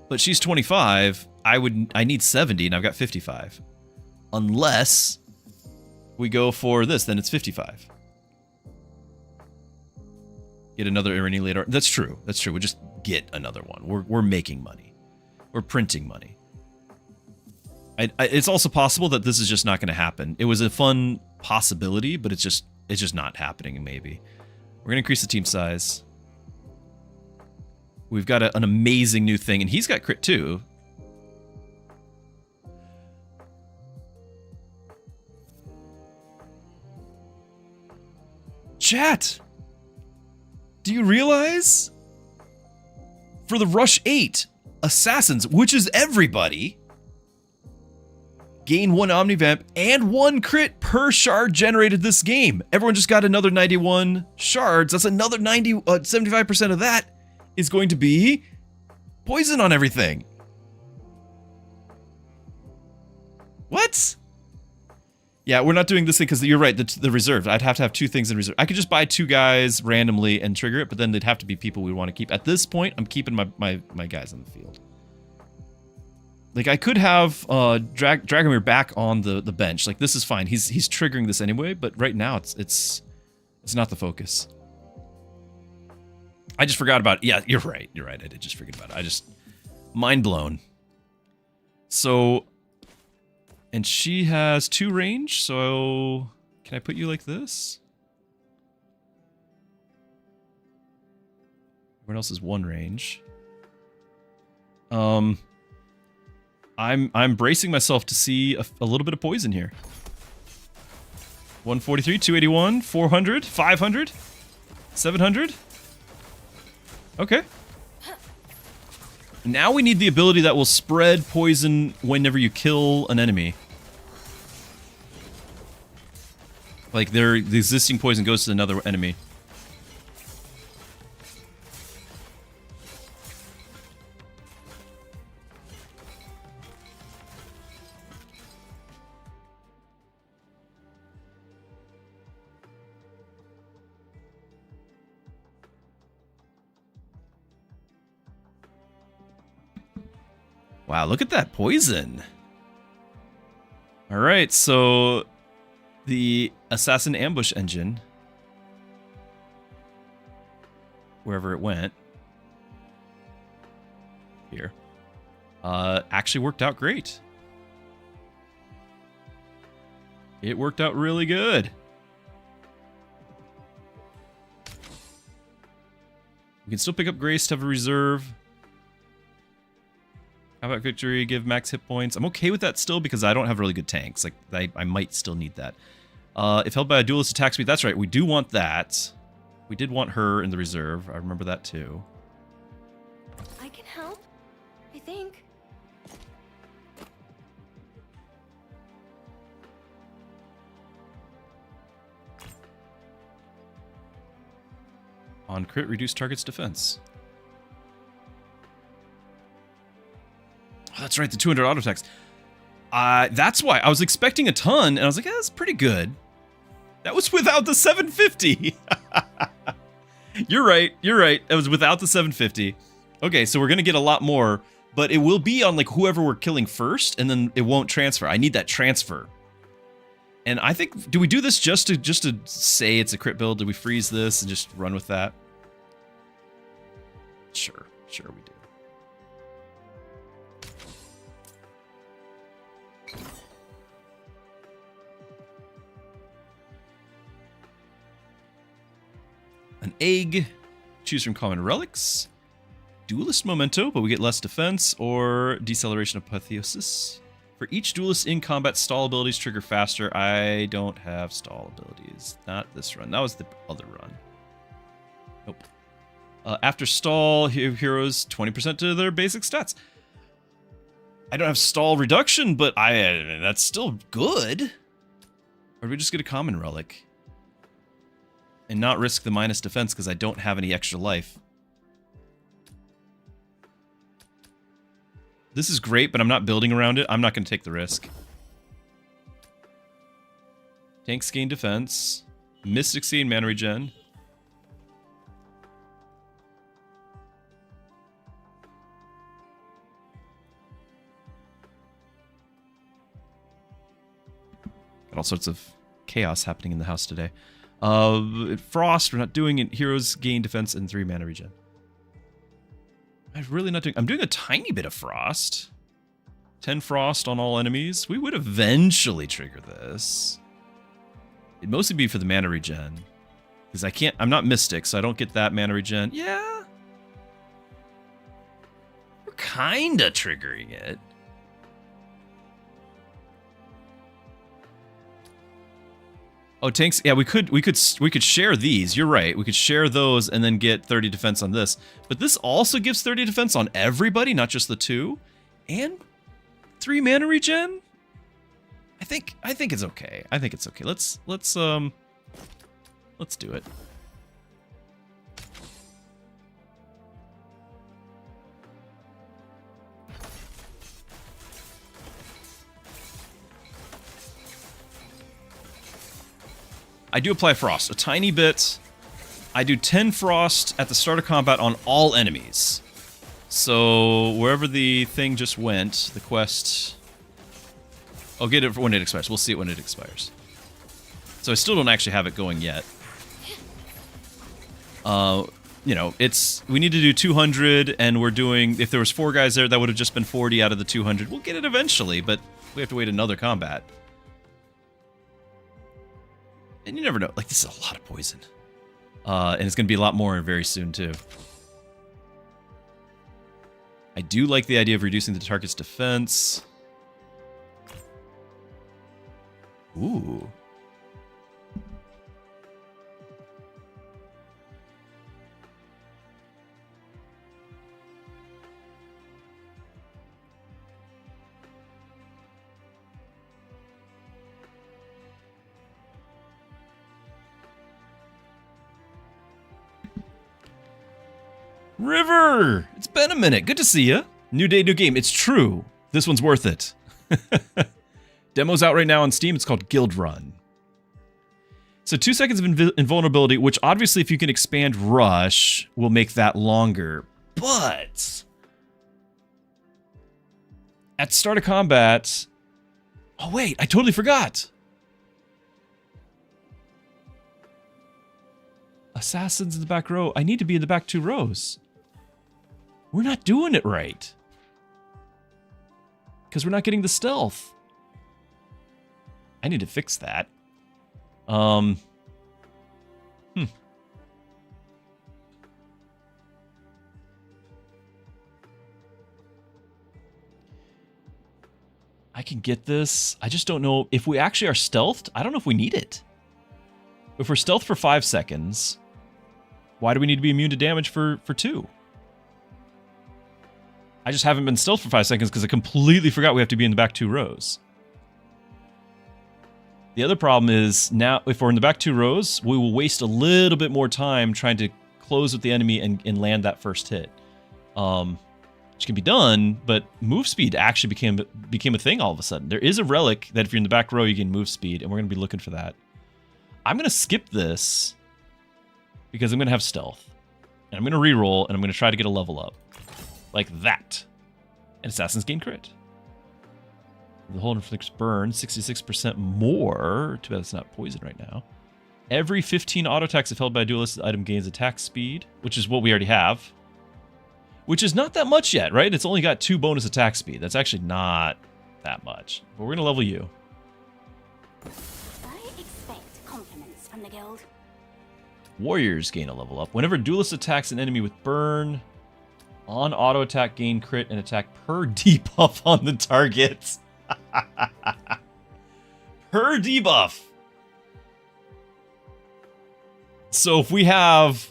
But she's 25. I need 70 and I've got 55. Unless we go for this, then it's 55. Get another Arini later. That's true. That's true. We just get another one. We're making money. We're printing money. It's also possible that this is just not going to happen. It was a fun possibility, but it's just not happening. Maybe we're going to increase the team size. We've got an amazing new thing, and he's got crit too. Chat, do you realize for the Rush 8 assassins, which is everybody, gain 1 Omnivamp and 1 crit per shard generated this game. Everyone just got another 91 shards. That's another 75% of that is going to be poison on everything. What? Yeah, we're not doing this thing because you're right, the reserve. I'd have to have 2 things in reserve. I could just buy 2 guys randomly and trigger it, but then they'd have to be people we want to keep. At this point, I'm keeping my guys on the field. Like, I could have Dragomir back on the bench. Like, this is fine. He's triggering this anyway, but right now it's not the focus. I just forgot about it. Yeah, you're right. You're right. I did just forget about it. I just... Mind blown. So... And she has 2 range, so... Can I put you like this? Everyone else is 1 range. I'm bracing myself to see a little bit of poison here. 143, 281, 400, 500, 700. Okay. Now we need the ability that will spread poison whenever you kill an enemy. Like, the existing poison goes to another enemy. Wow, look at that poison. All right, so the assassin ambush engine, wherever it went, here, actually worked out great. It worked out really good. We can still pick up Grace to have a reserve. How about victory? Give max hit points. I'm okay with that still because I don't have really good tanks. Like, I might still need that. If held by a duelist attack speed, that's right. We do want that. We did want her in the reserve. I remember that too. I can help, I think. On crit, reduce target's defense. Oh, that's right, the 200 auto attacks. That's why I was expecting a ton, and I was like, that's pretty good. That was without the 750. You're right. That was without the 750. Okay, so we're gonna get a lot more, but it will be on like whoever we're killing first, and then it won't transfer. I need that transfer. And I think, do we do this just to say it's a crit build? Do we freeze this and just run with that? Sure we do. An egg. Choose from common relics. Duelist memento, but we get less defense, or deceleration of apotheosis. For each duelist in combat, stall abilities trigger faster. I don't have stall abilities. Not this run. That was the other run. Nope. After stall, heroes 20% to their basic stats. I don't have stall reduction, but that's still good. Or do we just get a common relic? And not risk the minus defense because I don't have any extra life. This is great, but I'm not building around it. I'm not going to take the risk. Tanks gain defense. Mystics gain mana regen. Got all sorts of chaos happening in the house today. Frost, we're not doing it. Heroes gain defense and 3 mana regen. I'm really not doing... I'm doing a tiny bit of Frost. 10 Frost on all enemies. We would eventually trigger this. It'd mostly be for the mana regen. Because I can't... I'm not Mystic, so I don't get that mana regen. Yeah. We're kinda triggering it. Oh, tanks. Yeah, we could share these. You're right. We could share those and then get 30 defense on this. But this also gives 30 defense on everybody, not just the 2, and 3 mana regen. I think it's okay. I think it's okay. Let's do it. I do apply Frost, a tiny bit. I do 10 Frost at the start of combat on all enemies. So, wherever the thing just went, the quest... I'll get it when it expires. We'll see it when it expires. So I still don't actually have it going yet. You know, it's... We need to do 200, and we're doing... If there was 4 guys there, that would have just been 40 out of the 200. We'll get it eventually, but we have to wait another combat. And you never know. Like, this is a lot of poison. And it's going to be a lot more very soon, too. I do like the idea of reducing the target's defense. Ooh. River! It's been a minute. Good to see you. New day, new game. It's true. This one's worth it. Demo's out right now on Steam. It's called Guildrun. So 2 seconds of invulnerability, which obviously if you can expand Rush, will make that longer. But... at start of combat... Oh wait, I totally forgot! Assassins in the back row. I need to be in the back 2 rows. We're not doing it right. Because we're not getting the stealth. I need to fix that. I can get this. I just don't know if we actually are stealthed. I don't know if we need it. If we're stealthed for 5 seconds, why do we need to be immune to damage for 2? I just haven't been stealthed for 5 seconds because I completely forgot we have to be in the back 2 rows. The other problem is now, if we're in the back 2 rows, we will waste a little bit more time trying to close with the enemy and land that first hit. Which can be done, but move speed actually became a thing all of a sudden. There is a relic that if you're in the back row, you gain move speed, and we're going to be looking for that. I'm going to skip this because I'm going to have stealth. And I'm going to reroll, and I'm going to try to get a level up. Like that. And Assassins gain crit. The whole inflicts burn 66% more. Too bad it's not poison right now. Every 15 auto attacks if held by a duelist, the item gains attack speed, which is what we already have. Which is not that much yet, right? It's only got 2 bonus attack speed. That's actually not that much. But we're going to level you. I expect compliments from the guild. Warriors gain a level up. Whenever a duelist attacks an enemy with burn, on auto attack gain crit and attack per debuff on the target. Per debuff. So if we have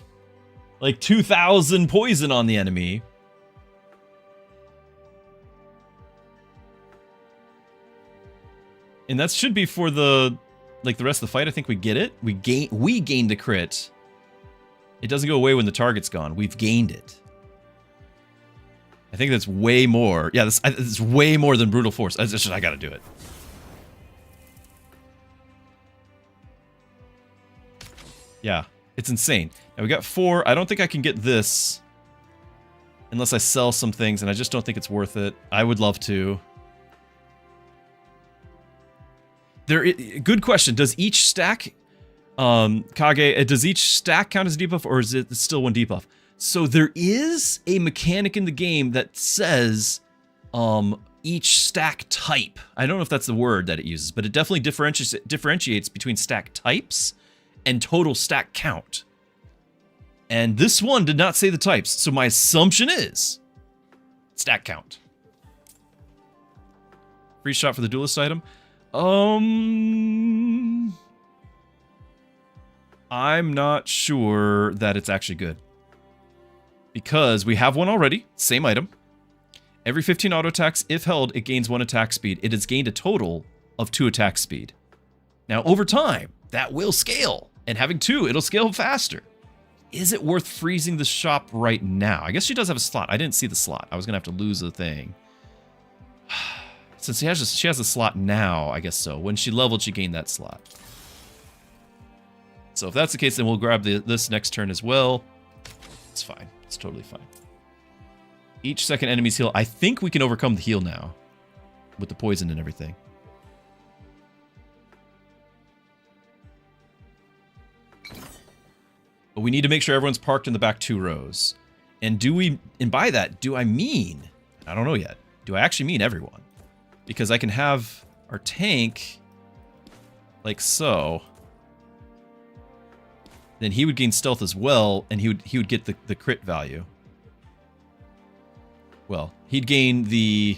like 2,000 poison on the enemy, and that should be for the rest of the fight. I think we get it. We gained the crit. It doesn't go away when the target's gone. We've gained it. I think that's way more. Yeah, it's way more than brute force. I gotta do it. Yeah, it's insane. Now we got 4. I don't think I can get this unless I sell some things, and I just don't think it's worth it. I would love to. Good question. Does each stack, Kage, does each stack count as a debuff, or is it still 1 debuff? So there is a mechanic in the game that says each stack type. I don't know if that's the word that it uses, but it definitely differentiates between stack types and total stack count. And this one did not say the types, so my assumption is stack count. Free shot for the duelist item. I'm not sure that it's actually good. Because we have one already, same item. Every 15 auto attacks, if held, it gains 1 attack speed. It has gained a total of 2 attack speed. Now, over time, that will scale. And having 2, it'll scale faster. Is it worth freezing the shop right now? I guess she does have a slot. I didn't see the slot. I was going to have to lose the thing. Since she has a slot now, I guess so. When she leveled, she gained that slot. So if that's the case, then we'll grab this next turn as well. It's fine. It's totally fine. Each second enemy's heal. I think we can overcome the heal now. With the poison and everything. But we need to make sure everyone's parked in the back 2 rows. And by that, do I mean... I don't know yet. Do I actually mean everyone? Because I can have our tank like so. Then he would gain stealth as well, and he would get the crit value. Well, he'd gain the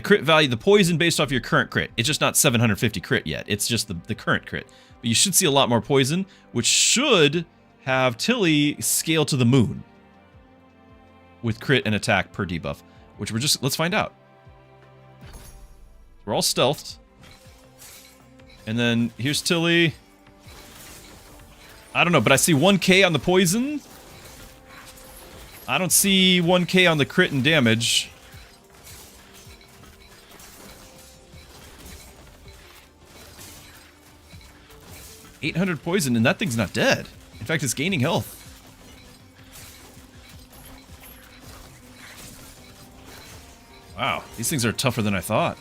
crit value, the poison based off your current crit. It's just not 750 crit yet. It's just the current crit. But you should see a lot more poison, which should have Tilly scale to the moon with crit and attack per debuff, which let's find out. We're all stealthed. And then here's Tilly. I don't know, but I see 1k on the poison. I don't see 1k on the crit and damage. $800 poison, and that thing's not dead. In fact, it's gaining health. Wow, these things are tougher than I thought.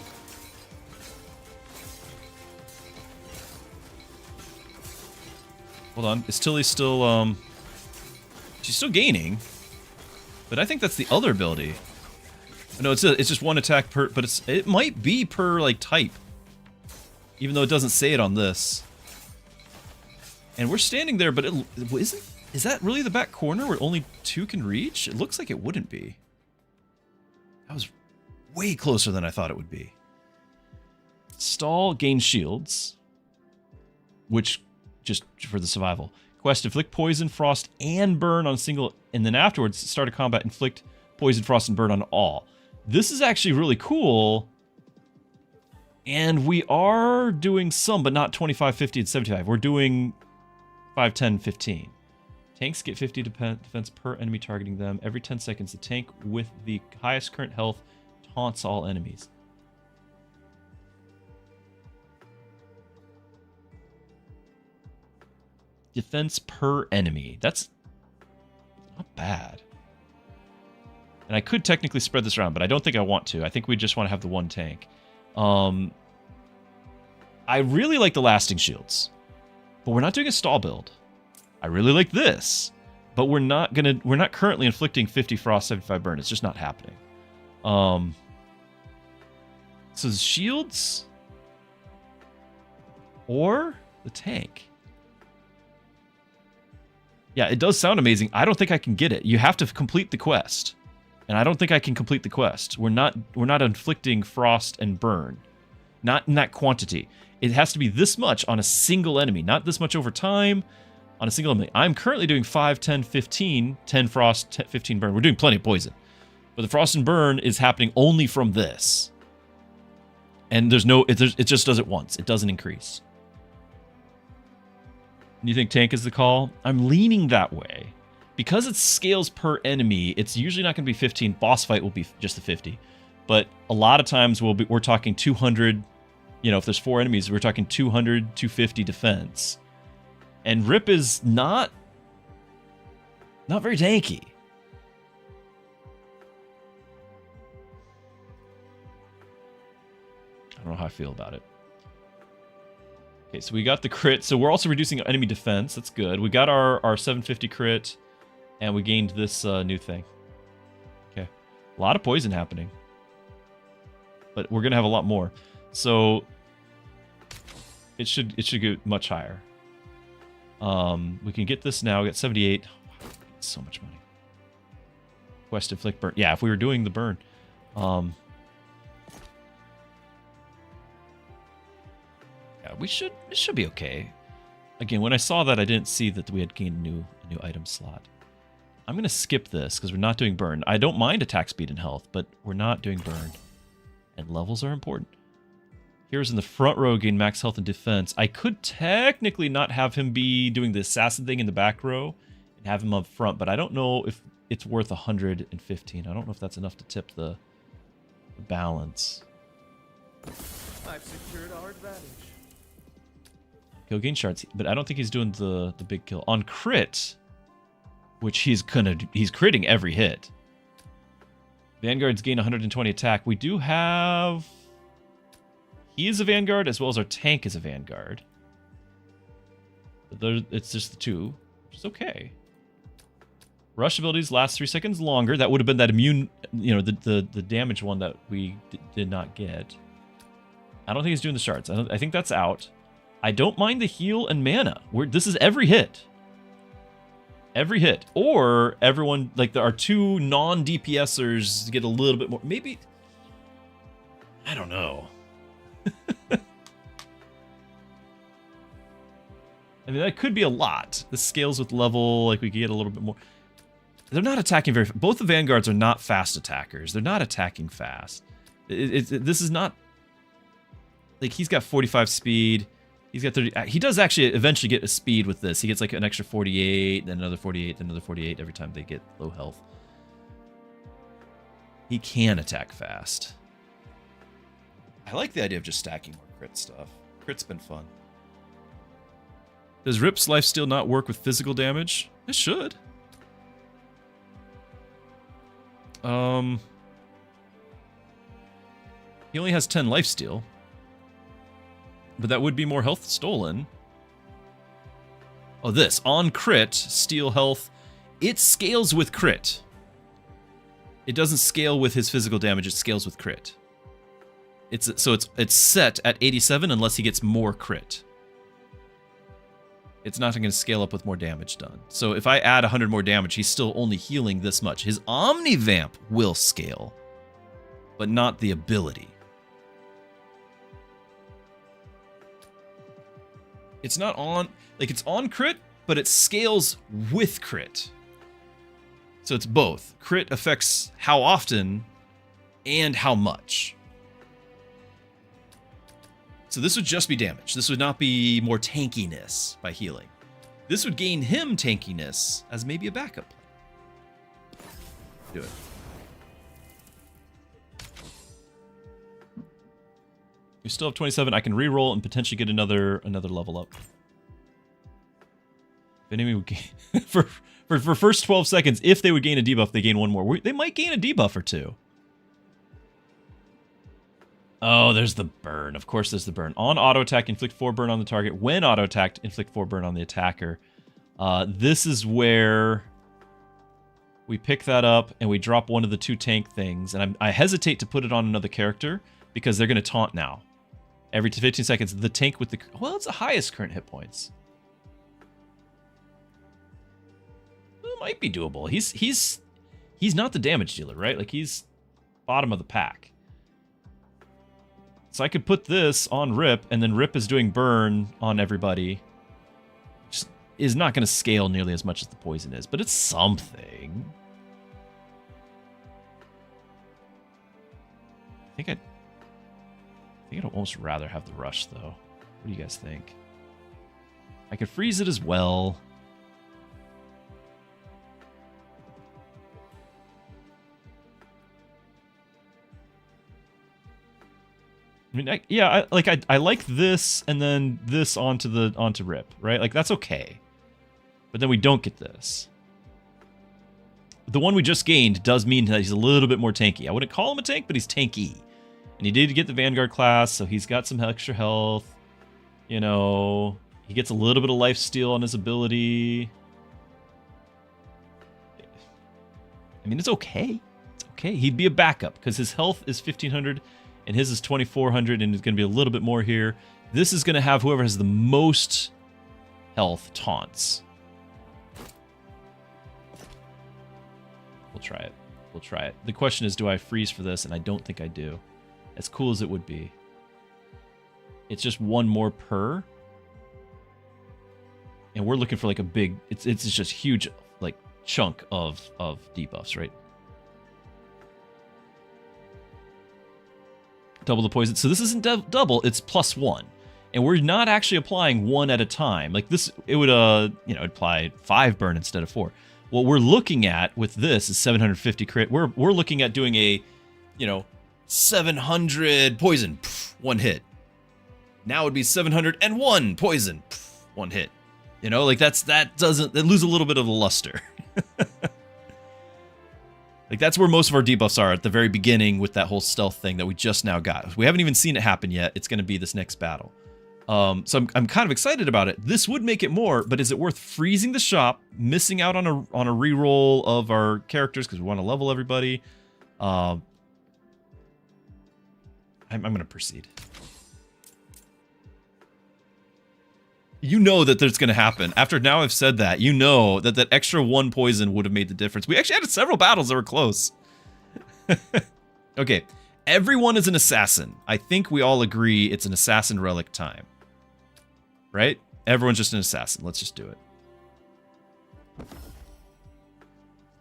Hold on, is Tilly still, she's still gaining. But I think that's the other ability. No, it's just 1 attack per, but it might be per, like, type. Even though it doesn't say it on this. And we're standing there, but is that really the back corner where only 2 can reach? It looks like it wouldn't be. That was way closer than I thought it would be. Stall gains shields. Which, just for the survival. Quest, inflict poison, frost, and burn on a single, and then afterwards, start a combat, inflict poison, frost, and burn on all. This is actually really cool. And we are doing some, but not 25, 50, and 75. We're doing 5, 10, 15. Tanks get 50 defense per enemy targeting them. Every 10 seconds, the tank with the highest current health taunts all enemies. Defense per enemy. That's not bad. And I could technically spread this around, but I don't think I want to. I think we just want to have the one tank. I really like the lasting shields, but we're not doing a stall build. I really like this, but we're not currently inflicting 50 frost, 75 burn. It's just not happening. So the shields or the tank. Yeah, it does sound amazing. I don't think I can get it. You have to complete the quest. And I don't think I can complete the quest. We're not inflicting frost and burn. Not in that quantity. It has to be this much on a single enemy, not this much over time on a single enemy. I'm currently doing 5, 10, 15, 10 frost, 15 burn. We're doing plenty of poison. But the frost and burn is happening only from this. And it just does it once. It doesn't increase. You think tank is the call? I'm leaning that way. Because it scales per enemy, it's usually not going to be 15. Boss fight will be just the 50. But a lot of times we're talking 200, if there's 4 enemies, we're talking 200, 250 defense. And Rip is not very tanky. I don't know how I feel about it. Okay, so we got the crit. So we're also reducing enemy defense. That's good. We got our 750 crit, and we gained this new thing. Okay, a lot of poison happening. But we're going to have a lot more. So it should get much higher. We can get this now. We got 78. Wow, so much money. Quest inflict burn. Yeah, if we were doing the burn. Yeah, it should be okay. Again, when I saw that, I didn't see that we had gained a new item slot. I'm going to skip this because we're not doing burn. I don't mind attack speed and health, but we're not doing burn. And levels are important. Heroes in the front row gain max health and defense. I could technically not have him be doing the assassin thing in the back row and have him up front, but I don't know if it's worth 115. I don't know if that's enough to tip the balance. I've secured our advantage. He'll gain shards, but I don't think he's doing the big kill. On crit, which he's critting every hit. Vanguards gain 120 attack. We do have... He is a Vanguard, as well as our tank is a Vanguard. But it's just the two, which is okay. Rush abilities last 3 seconds longer. That would have been that immune, the damage one that we did not get. I don't think he's doing the shards. I think that's out. I don't mind the heal and mana. This is every hit. Every hit. Or everyone, like there are 2 non-DPSers get a little bit more. Maybe, I don't know. I mean, that could be a lot. This scales with level, like we could get a little bit more. They're not attacking very fast. Both the Vanguards are not fast attackers. They're not attacking fast. This is not, like he's got 45 speed. He's got 30. He does actually eventually get a speed with this. He gets like an extra 48, then another 48, then another 48 every time they get low health. He can attack fast. I like the idea of just stacking more crit stuff. Crit's been fun. Does Rip's lifesteal not work with physical damage? It should. He only has 10 lifesteal. But that would be more health stolen. Oh, this. On crit, steal health. It scales with crit. It doesn't scale with his physical damage. It scales with crit. It's set at 87 unless he gets more crit. It's not going to scale up with more damage done. So if I add 100 more damage, he's still only healing this much. His Omnivamp will scale, but not the ability. It's not on, like it's on crit, but it scales with crit. So it's both. Crit affects how often and how much. So this would just be damage. This would not be more tankiness by healing. This would gain him tankiness as maybe a backup plan. Do it. We still have 27. I can re-roll and potentially get another level up. If enemy would gain for first 12 seconds, if they would gain a debuff, they gain one more. They might gain a debuff or two. Oh, there's the burn. Of course, there's the burn. On auto attack, inflict 4 burn on the target. When auto attacked, inflict 4 burn on the attacker. This is where we pick that up and we drop one of the 2 tank things. And I hesitate to put it on another character because they're going to taunt now. Every 15 seconds, the tank with the... Well, it's the highest current hit points. It might be doable. He's not the damage dealer, right? Like, he's bottom of the pack. So I could put this on Rip, and then Rip is doing burn on everybody. Just is not going to scale nearly as much as the poison is, but it's something. I think I'd almost rather have the rush, though. What do you guys think? I could freeze it as well. I mean, I like this and then this onto Rip, right? Like, that's okay. But then we don't get this. The one we just gained does mean that he's a little bit more tanky. I wouldn't call him a tank, but he's tanky. And he did get the Vanguard class, so he's got some extra health. You know, he gets a little bit of lifesteal on his ability. I mean, it's okay. It's okay. He'd be a backup because his health is 1500 and his is 2400, and it's going to be a little bit more here. This is going to have whoever has the most health taunts. We'll try it. We'll try it. The question is, do I freeze for this? And I don't think I do. As cool as it would be. It's just one more per. And we're looking for like a big... It's just huge, like, chunk of debuffs, right? Double the poison. So this isn't double, it's +1. And we're not actually applying 1 at a time. Like this, it would, apply 5 burn instead of 4. What we're looking at with this is 750 crit. We're looking at doing a, 700 poison, 1 hit. Now it would be 701 poison, 1 hit. Like that lose a little bit of the luster. Like, that's where most of our debuffs are at the very beginning with that whole stealth thing that we just now got. We haven't even seen it happen yet. It's going to be this next battle. So I'm kind of excited about it. This would make it more, but is it worth freezing the shop, missing out on a reroll of our characters because we want to level everybody? I'm going to proceed. You know that that's going to happen. After now I've said that, you know that extra 1 poison would have made the difference. We actually had several battles that were close. Okay, everyone is an assassin. I think we all agree it's an assassin relic time. Right? Everyone's just an assassin. Let's just do it.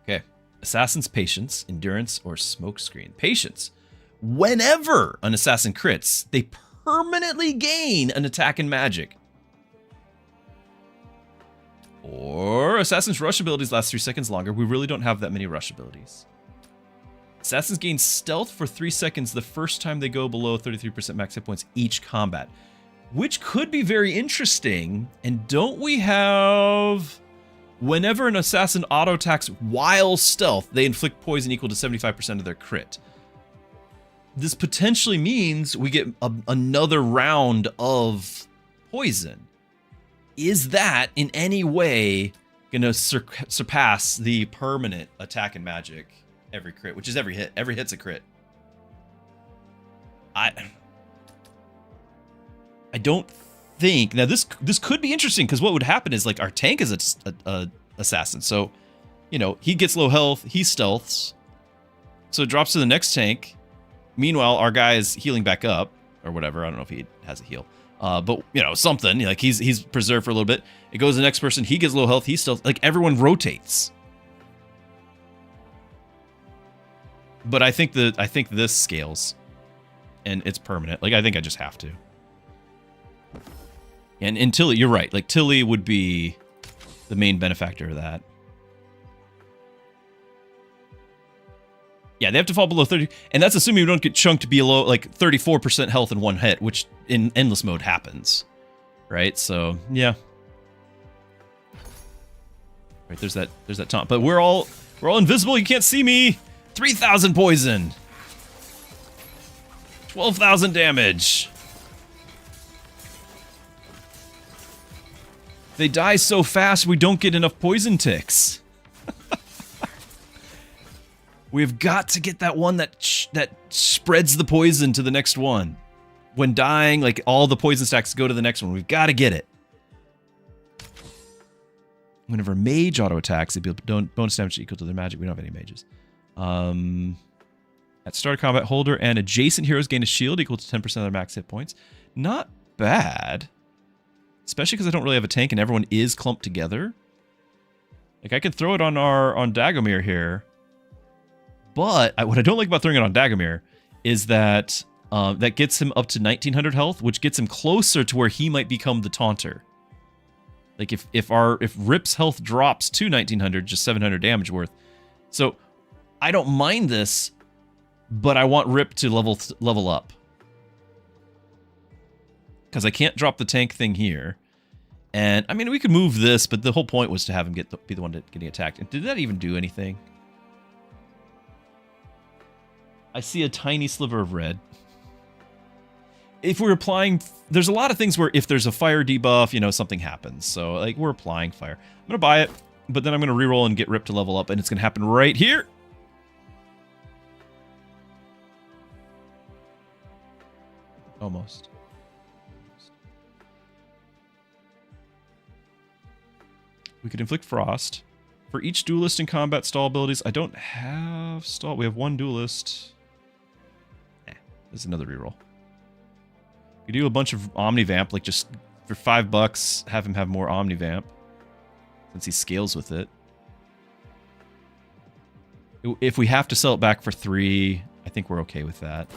Okay. Assassin's patience, endurance, or smokescreen. Patience. Whenever an assassin crits, they permanently gain an attack in magic. Or Assassin's rush abilities last 3 seconds longer. We really don't have that many rush abilities. Assassins gain stealth for 3 seconds the first time they go below 33% max hit points each combat. Which could be very interesting. And don't we have... Whenever an assassin auto-attacks while stealth, they inflict poison equal to 75% of their crit. This potentially means we get another round of poison. Is that in any way going to surpass the permanent attack and magic every crit, which is every hit? Every hit's a crit. I don't think... Now, this could be interesting, because what would happen is, like, our tank is a assassin. So, he gets low health, he stealths. So it drops to the next tank. Meanwhile, our guy is healing back up, or whatever. I don't know if he has a heal. But, something, like he's preserved for a little bit. It goes to the next person. He gets low health. He still, like, everyone rotates. But I think this scales. And it's permanent. Like, I think I just have to. And Tilly, you're right. Like, Tilly would be the main benefactor of that. Yeah, they have to fall below 30, and that's assuming we don't get chunked below, like, 34% health in 1 hit, which in endless mode happens, right? So, yeah. Right, there's that taunt. But we're all invisible. You can't see me. 3,000 poison. 12,000 damage. They die so fast we don't get enough poison ticks. We've got to get that one that spreads the poison to the next one. When dying, like all the poison stacks go to the next one. We've got to get it. Whenever a mage auto attacks, they deal bonus damage equal to their magic. We don't have any mages. At start of combat, holder and adjacent heroes gain a shield equal to 10% of their max hit points. Not bad. Especially because I don't really have a tank and everyone is clumped together. Like, I could throw it on Dagomir here. But what I don't like about throwing it on Dagomir is that that gets him up to 1900 health, which gets him closer to where he might become the taunter. Like if Rip's health drops to 1900, just 700 damage worth. So I don't mind this, but I want Rip to level up. Because I can't drop the tank thing here. And I mean, we could move this, but the whole point was to have him be the one getting attacked. And did that even do anything? I see a tiny sliver of red. If we're applying, there's a lot of things where if there's a fire debuff, you know, something happens. So like we're applying fire. I'm gonna buy it, but then I'm gonna reroll and get Rip to level up, and it's gonna happen right here. Almost. We could inflict frost. For each duelist in combat stall abilities, I don't have stall. We have one duelist. There's another reroll. You do a bunch of Omnivamp, like just for $5, have him have more Omnivamp. Since he scales with it. If we have to sell it back for 3, I think we're okay with that.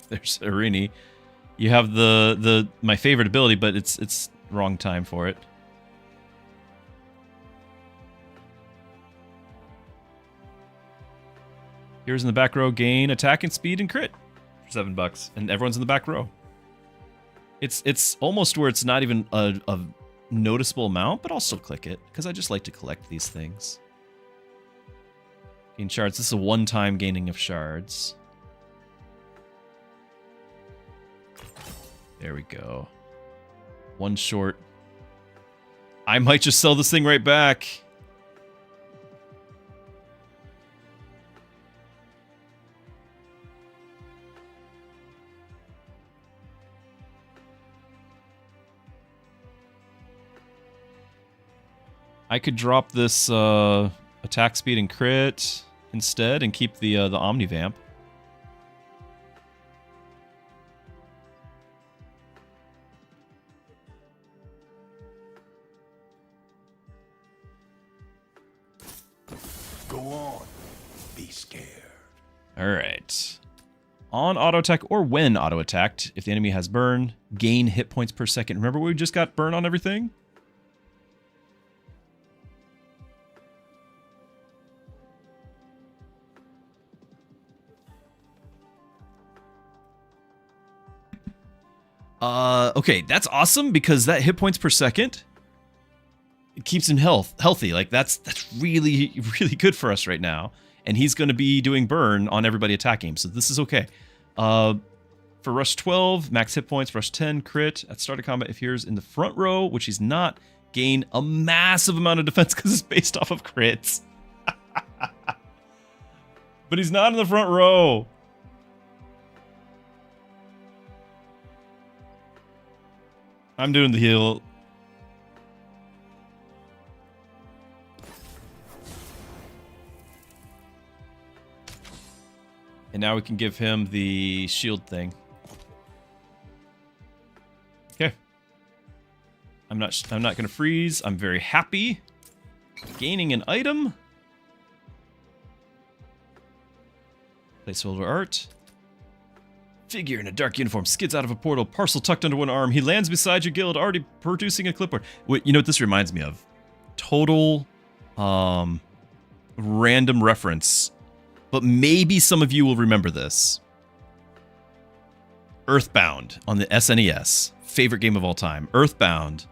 There's Irini. You have my favorite ability, but it's wrong time for it. Here's in the back row, gain attack and speed and crit for $7, and everyone's in the back row. It's almost where it's not even a noticeable amount, but I'll still click it because I just like to collect these things. Gain shards. This is a one-time gaining of shards. There we go. One short. I might just sell this thing right back. I could drop this attack speed and crit instead and keep the Omnivamp. Go on. Be scared. Alright. On auto attack or when auto attacked, if the enemy has burn, gain hit points per second. Remember we just got burn on everything? Okay, that's awesome because that hit points per second, it keeps him healthy. Like that's really, really good for us right now. And he's going to be doing burn on everybody attacking him, so this is okay. For Rush 12, max hit points, Rush 10, crit. At start of combat, if he's in the front row, which he's not, gain a massive amount of defense because it's based off of crits. But he's not in the front row. I'm doing the heal. And now we can give him the shield thing. Okay. I'm not going to freeze. I'm very happy. Gaining an item. Placeholder art. Figure in a dark uniform skids out of a portal, parcel tucked under one arm. He lands beside your guild, already producing a clipboard. You know what this reminds me of? Total random reference. But maybe some of you will remember this. Earthbound on the SNES. Favorite game of all time. Earthbound.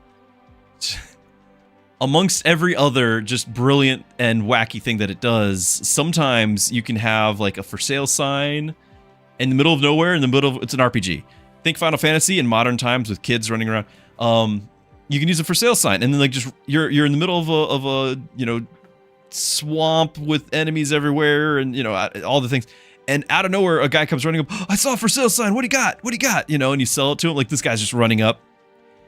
Amongst every other just brilliant and wacky thing that it does, sometimes you can have like a for sale sign in the middle of nowhere, it's an RPG. Think Final Fantasy in modern times with kids running around. You can use a for sale sign, and then like just you're in the middle of a you know, swamp with enemies everywhere, and you know, all the things. And out of nowhere, a guy comes running up. I saw a for sale sign. What do you got? What do you got? You know, and you sell it to him. Like this guy's just running up.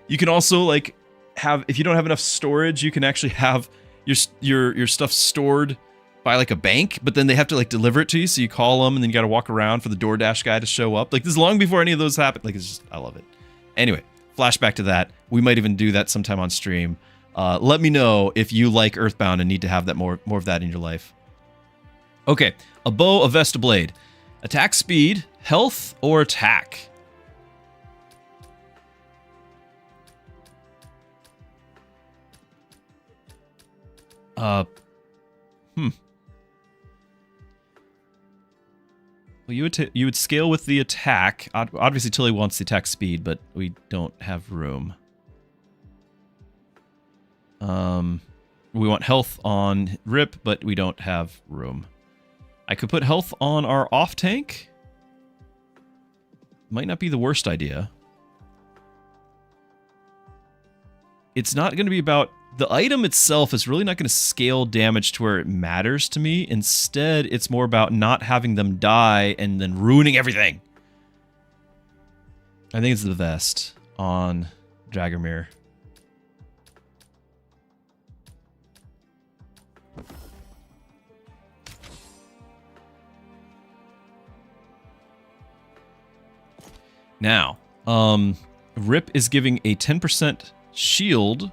You can also like have, if you don't have enough storage, you can actually have your stuff stored by like a bank, but then they have to like deliver it to you. So you call them, and then you got to walk around for the DoorDash guy to show up. Like this is long before any of those happen. Like it's just, I love it. Anyway, flashback to that. We might even do that sometime on stream. Let me know if you like Earthbound and need to have that more of that in your life. Okay, a bow, a vest, a blade. Attack speed, health, or attack? Well, you would scale with the attack. Obviously, Tilly wants the attack speed, but we don't have room. We want health on Rip, but we don't have room. I could put health on our off tank. Might not be the worst idea. It's not going to be about... The item itself is really not going to scale damage to where it matters to me. Instead, it's more about not having them die and then ruining everything. I think it's the vest on Dragomir. Now, Rip is giving a 10% shield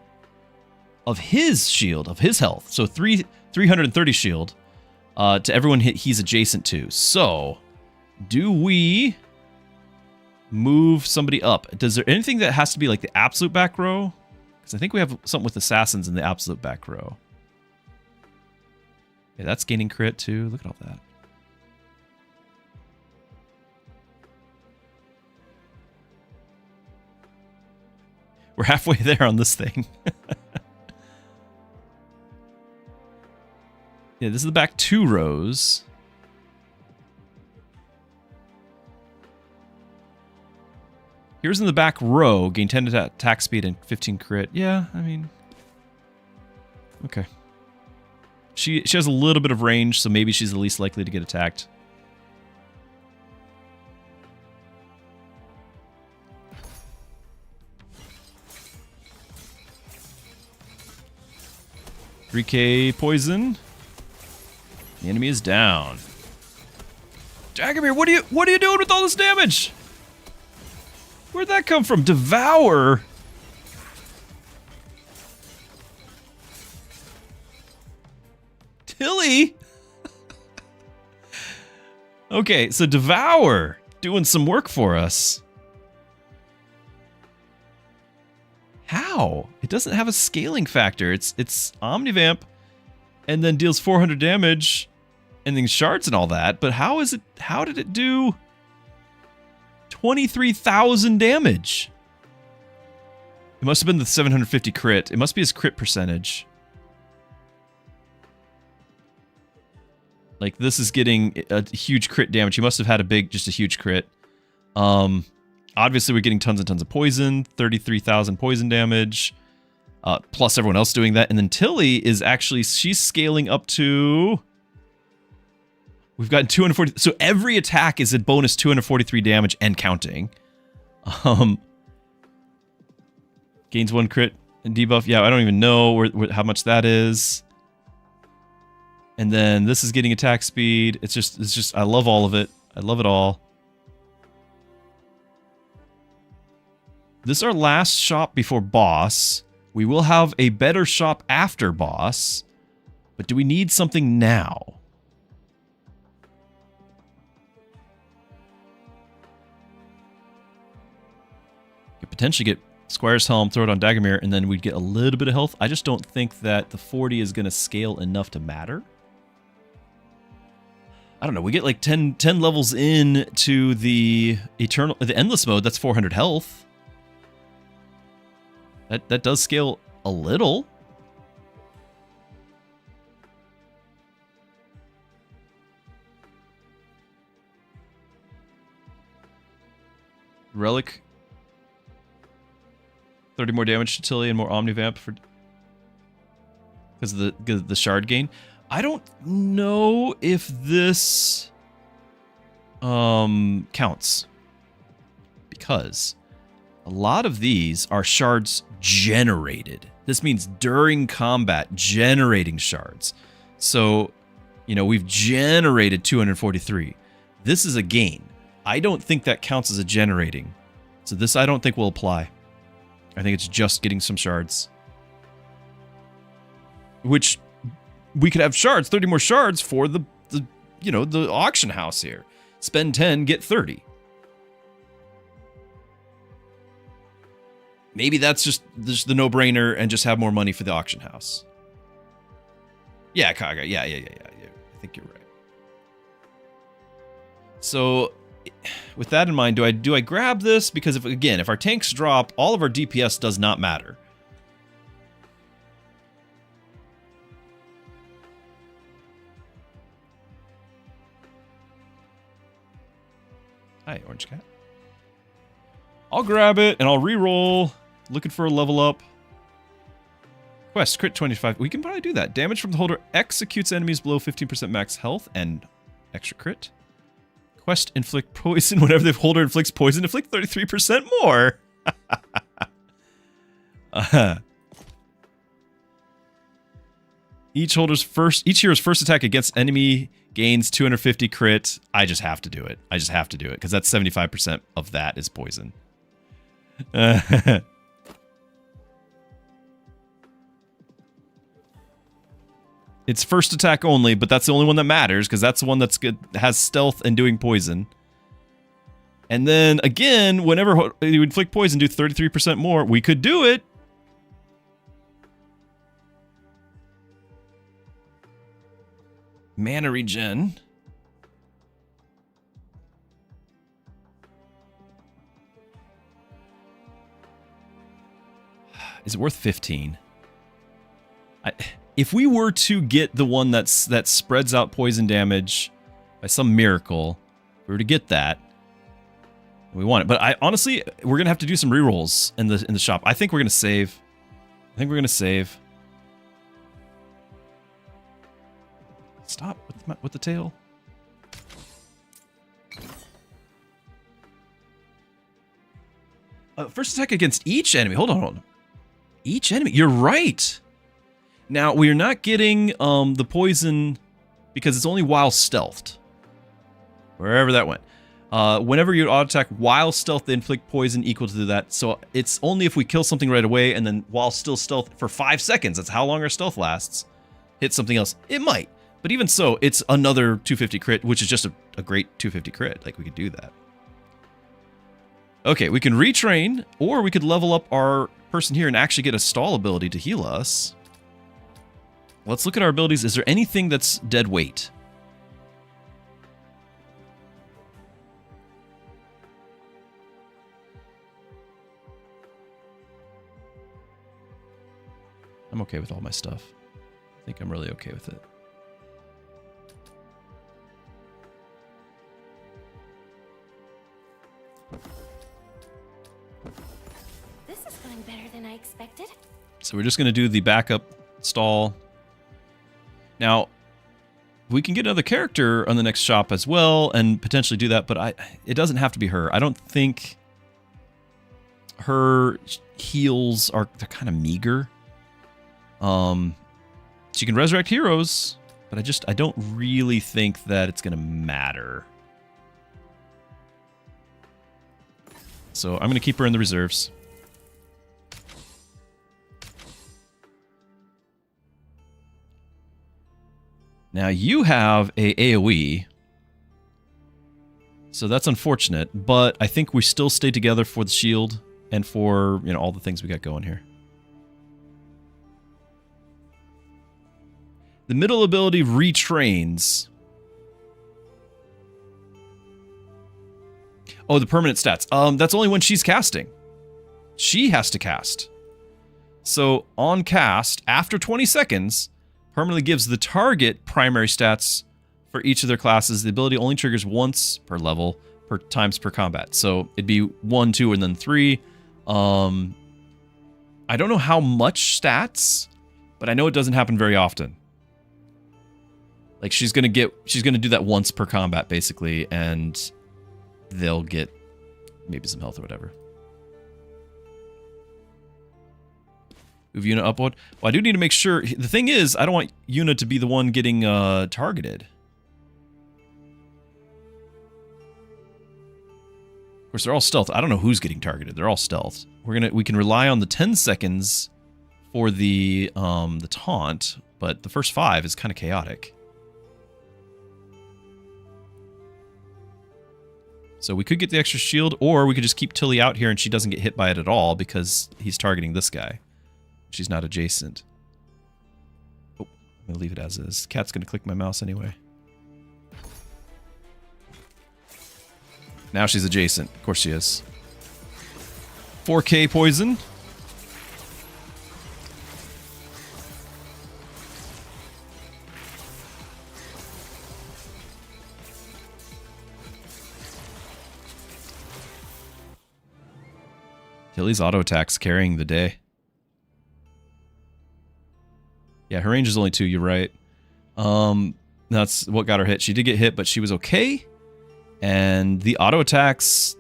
of his health. So 330 shield to everyone he's adjacent to. So, do we move somebody up? Does there anything that has to be like the absolute back row? Because I think we have something with assassins in the absolute back row. Yeah, that's gaining crit too. Look at all that. We're halfway there on this thing. Yeah, this is the back 2 rows. Here's in the back row, gain 10 attack speed and 15 crit. Yeah, I mean... Okay. She has a little bit of range, so maybe she's the least likely to get attacked. $3K poison. The enemy is down. Dragomir, what are you doing with all this damage? Where'd that come from? Devour. Tilly. Okay, so Devour doing some work for us. How? It doesn't have a scaling factor. It's Omnivamp and then deals 400 damage and then shards and all that, but how did it do 23,000 damage? It must have been the 750 crit. It must be his crit percentage. Like this is getting a huge crit damage. He must have had just a huge crit. Obviously, we're getting tons and tons of poison, 33,000 poison damage, plus everyone else doing that. And then Tilly is actually, she's scaling up to... We've gotten 240... So every attack is a bonus 243 damage and counting. Gains 1 crit and debuff. Yeah, I don't even know how much that is. And then this is getting attack speed. It's just, I love all of it. I love it all. This is our last shop before boss. We will have a better shop after boss. But do we need something now? Could potentially get Squire's Helm, throw it on Dragomir, and then we'd get a little bit of health. I just don't think that the 40 is going to scale enough to matter. I don't know, we get like 10 levels in to the endless mode, that's 400 health. That does scale a little. Relic. 30 more damage to Tilly and more Omnivamp for because of the shard gain. I don't know if this counts, because a lot of these are shards generated. This means during combat generating shards. So, you know, we've generated 243. This is a gain. I don't think that counts as a generating. So this I don't think will apply. I think it's just getting some shards. Which we could have shards, 30 more shards for the you know, the auction house here. Spend 10, get 30. Maybe that's just the no-brainer and just have more money for the auction house. Yeah, Kaga. Yeah. I think you're right. So, with that in mind, do I grab this? Because if our tanks drop, all of our DPS does not matter. Hi, Orange Cat. I'll grab it and I'll re-roll. Looking for a level up. Quest, crit 25. We can probably do that. Damage from the holder executes enemies below 15% max health and extra crit. Quest, inflict poison. Whenever the holder inflicts poison, inflict 33% more. Each hero's first attack against enemy gains 250 crit. I just have to do it. Because that's 75% of that is poison. It's first attack only, but that's the only one that matters, because that's the one that's good, has stealth and doing poison. And then again, whenever you inflict poison, do 33% more. We could do it. Mana regen. Is it worth 15? If we were to get the one that spreads out poison damage by some miracle, if we were to get that, we want it. But honestly, we're gonna have to do some rerolls in the shop. I think we're gonna save. Stop with the tail. First attack against each enemy. Hold on. Each enemy. You're right. Now, we are not getting the poison because it's only while stealthed. Wherever that went. Whenever you auto-attack while stealth, they inflict poison equal to that. So it's only if we kill something right away and then while still stealth for 5 seconds. That's how long our stealth lasts. Hit something else. It might. But even so, it's another 250 crit, which is just a great 250 crit. Like, we could do that. Okay, we can retrain, or we could level up our person here and actually get a stall ability to heal us. Let's look at our abilities. Is there anything that's dead weight? I'm okay with all my stuff. I think I'm really okay with it. This is going better than I expected. So we're just going to do the backup stall. Now, we can get another character on the next shop as well and potentially do that, but it doesn't have to be her. I don't think her heals they're kind of meager. She can resurrect heroes, but I don't really think that it's going to matter. So I'm going to keep her in the reserves. Now you have a AoE, so that's unfortunate, but I think we still stay together for the shield and for, you know, all the things we got going here. The middle ability retrains. Oh, the permanent stats. That's only when she's casting. She has to cast. So on cast, after 20 seconds, permanently gives the target primary stats for each of their classes. The ability only triggers once per level, per times per combat. So it'd be 1, 2, and then 3. I don't know how much stats, but I know it doesn't happen very often. Like she's gonna do that once per combat basically, and they'll get maybe some health or whatever. Move Yuna upward. Well, I do need to make sure. The thing is, I don't want Yuna to be the one getting targeted. Of course, they're all stealth. I don't know who's getting targeted. They're all stealth. We can rely on the 10 seconds for the taunt, but the first 5 is kind of chaotic. So we could get the extra shield, or we could just keep Tilly out here and she doesn't get hit by it at all because he's targeting this guy. She's not adjacent. Oh, I'm going to leave it as is. The cat's going to click my mouse anyway. Now she's adjacent. Of course she is. 4K poison. Tilly's auto attack's carrying the day. Yeah, her range is only 2, you're right. That's what got her hit. She did get hit, but she was okay. And the auto attacks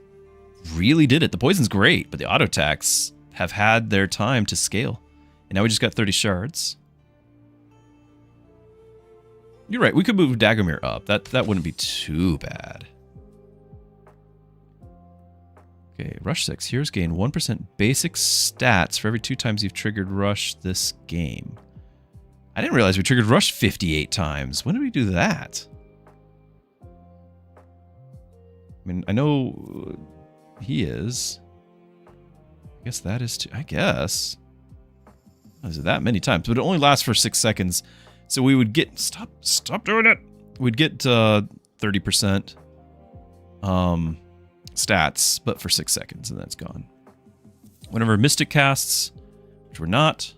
really did it. The poison's great, but the auto attacks have had their time to scale. And now we just got 30 shards. You're right, we could move Dagomir up. That wouldn't be too bad. Okay, Rush 6. Heroes gain 1% basic stats for every 2 times you've triggered Rush this game. I didn't realize we triggered Rush 58 times. When did we do that? I mean, I know he is. I guess that is too. I guess. Is it that many times? But it only lasts for 6 seconds. So we would get... Stop doing it! We'd get 30% stats, but for 6 seconds, and that's gone. Whenever Mystic casts, which we're not...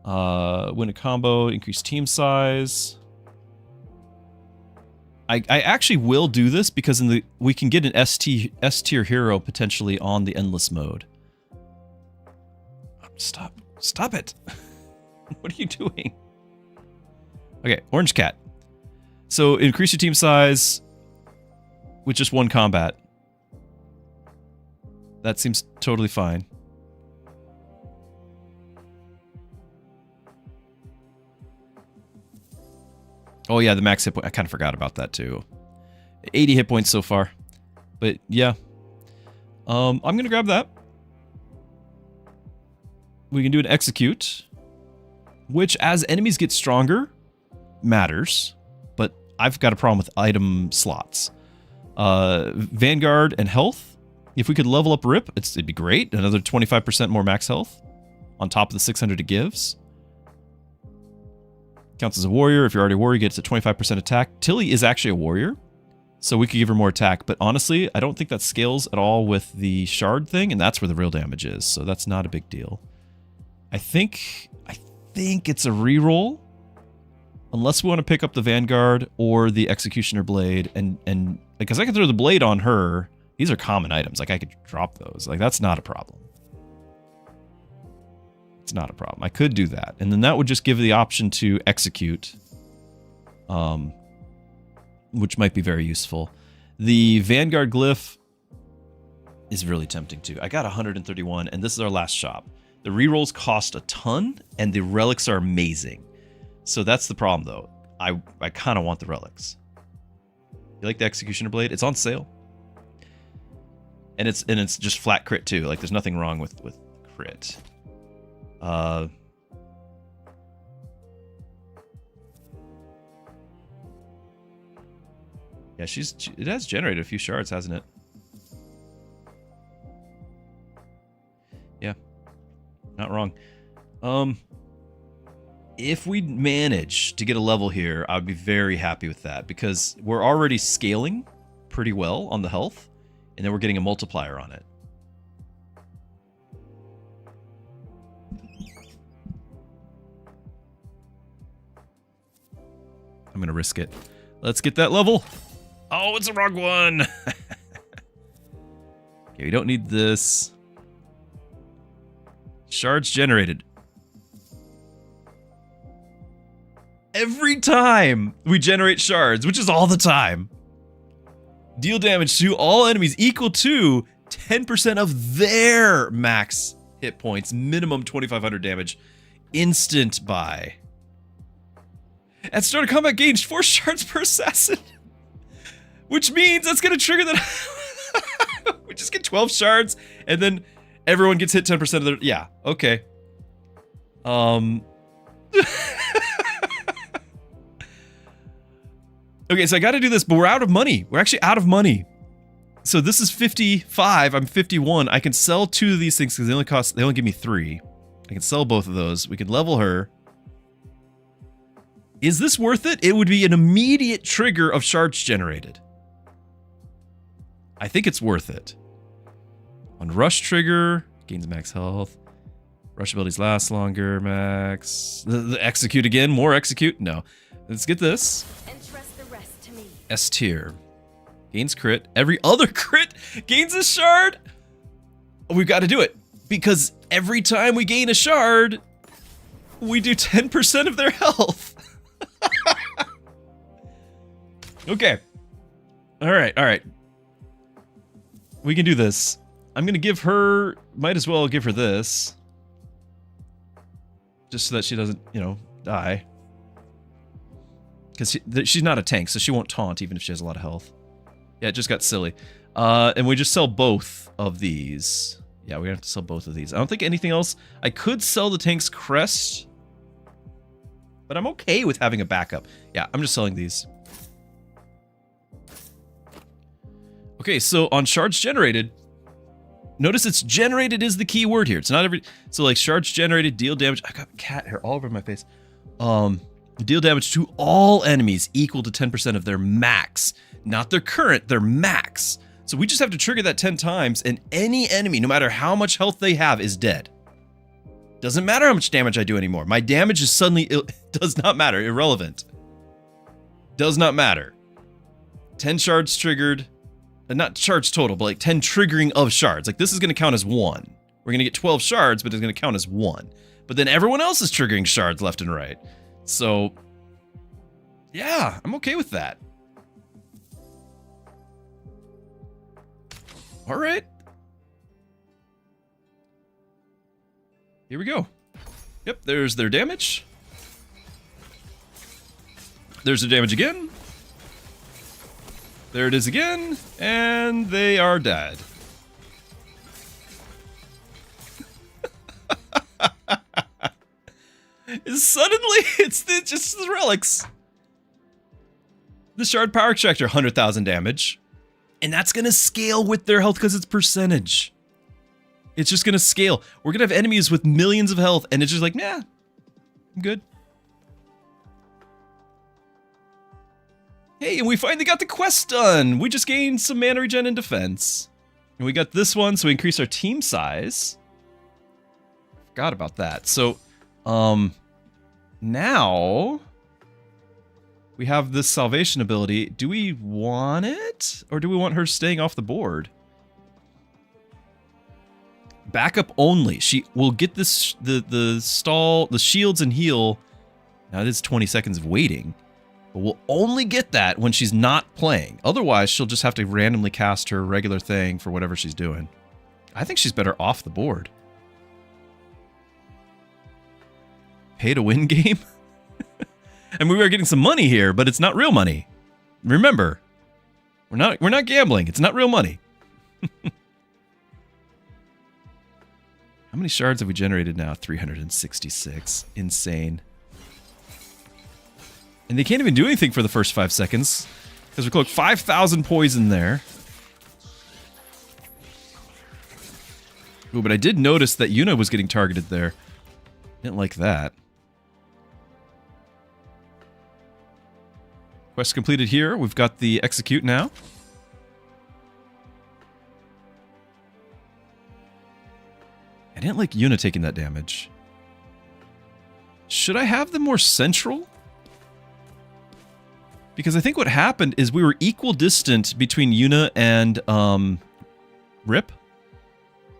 win a combo, increase team size. I actually will do this because we can get an S tier hero potentially on the endless mode. Stop it. What are you doing? Okay, Orange Cat. So increase your team size with just 1 combat. That seems totally fine. Oh yeah, the max hit point. I kind of forgot about that too. 80 hit points so far. But yeah. I'm going to grab that. We can do an execute. Which, as enemies get stronger, matters. But I've got a problem with item slots. Vanguard and health. If we could level up Rip, it'd be great. Another 25% more max health. On top of the 600 it gives. Counts as a warrior. If you're already a warrior, you get a 25% attack. Tilly is actually a warrior, so we could give her more attack. But honestly, I don't think that scales at all with the shard thing, and that's where the real damage is. So that's not a big deal. I think it's a reroll, unless we want to pick up the Vanguard or the Executioner Blade, and because I can throw the blade on her. These are common items. Like I could drop those. Like that's not a problem. It's not a problem. I could do that. And then that would just give the option to execute, which might be very useful. The Vanguard Glyph is really tempting too. I got 131, and this is our last shop. The rerolls cost a ton, and the relics are amazing. So that's the problem, though. I kind of want the relics. You like the Executioner Blade? It's on sale. And it's just flat crit too. Like there's nothing wrong with crit. Yeah, it has generated a few shards, hasn't it? Yeah, not wrong. If we manage to get a level here, I would be very happy with that because we're already scaling pretty well on the health. And then we're getting a multiplier on it. I'm going to risk it. Let's get that level. Oh, it's a wrong one. Okay, we don't need this. Shards generated. Every time we generate shards, which is all the time, deal damage to all enemies equal to 10% of their max hit points, minimum 2,500 damage, instant buy. At start of combat, gains 4 shards per assassin, which means that's gonna trigger that. We just get 12 shards, and then everyone gets hit 10% of their. Yeah, okay. Okay, so I got to do this, but we're out of money. We're actually out of money. So this is 55. I'm 51. I can sell 2 of these things because they only give me 3. I can sell both of those. We can level her. Is this worth it? It would be an immediate trigger of shards generated. I think it's worth it. On rush trigger, gains max health. Rush abilities last longer, max. The execute again, more execute. No, let's get this. S tier. Gains crit. Every other crit gains a shard. We've got to do it. Because every time we gain a shard, we do 10% of their health. Okay. Alright. We can do this. I'm going to give her... Might as well give her this. Just so that she doesn't, you know, die. Because she's not a tank, so she won't taunt even if she has a lot of health. Yeah, it just got silly. And we just sell both of these. Yeah, we're gonna have to sell both of these. I don't think anything else. I could sell the tank's crest, but I'm okay with having a backup. Yeah, I'm just selling these. Okay, so on shards generated, notice it's generated is the key word here. It's not every... So like shards generated, deal damage. I got cat hair all over my face. Deal damage to all enemies equal to 10% of their max. Not their current, their max. So we just have to trigger that 10 times, and any enemy, no matter how much health they have, is dead. Doesn't matter how much damage I do anymore. My damage is suddenly... does not matter. Irrelevant. Does not matter. 10 shards triggered. Not shards total, but like 10 triggering of shards. Like this is going to count as 1. We're going to get 12 shards, but it's going to count as 1. But then everyone else is triggering shards left and right. So, yeah, I'm okay with that. All right. Here we go. Yep, there's their damage. There's their damage again. There it is again, and they are dead. Suddenly, it's just the relics. The shard power extractor, 100,000 damage. And that's going to scale with their health because it's percentage. It's just going to scale. We're going to have enemies with millions of health, and it's just like, nah, I'm good. Hey, and we finally got the quest done. We just gained some mana regen and defense. And we got this one, so we increased our team size. Forgot about that. So, now we have this salvation ability. Do we want it? Or do we want her staying off the board? Backup only. She will get this the shields and heal. Now it is 20 seconds of waiting. But we'll only get that when she's not playing. Otherwise, she'll just have to randomly cast her regular thing for whatever she's doing. I think she's better off the board. Pay to win game? I mean, we are getting some money here, but it's not real money. Remember, we're not gambling. It's not real money. How many shards have we generated now? 366. Insane. And they can't even do anything for the first 5 seconds. Because we're cloaked 5,000 poison there. Ooh, but I did notice that Yuna was getting targeted there. Didn't like that. Quest completed here. We've got the execute now. didn't like Yuna taking that damage. Should I have them more central? Because I think what happened is we were equal distant between Yuna and Rip.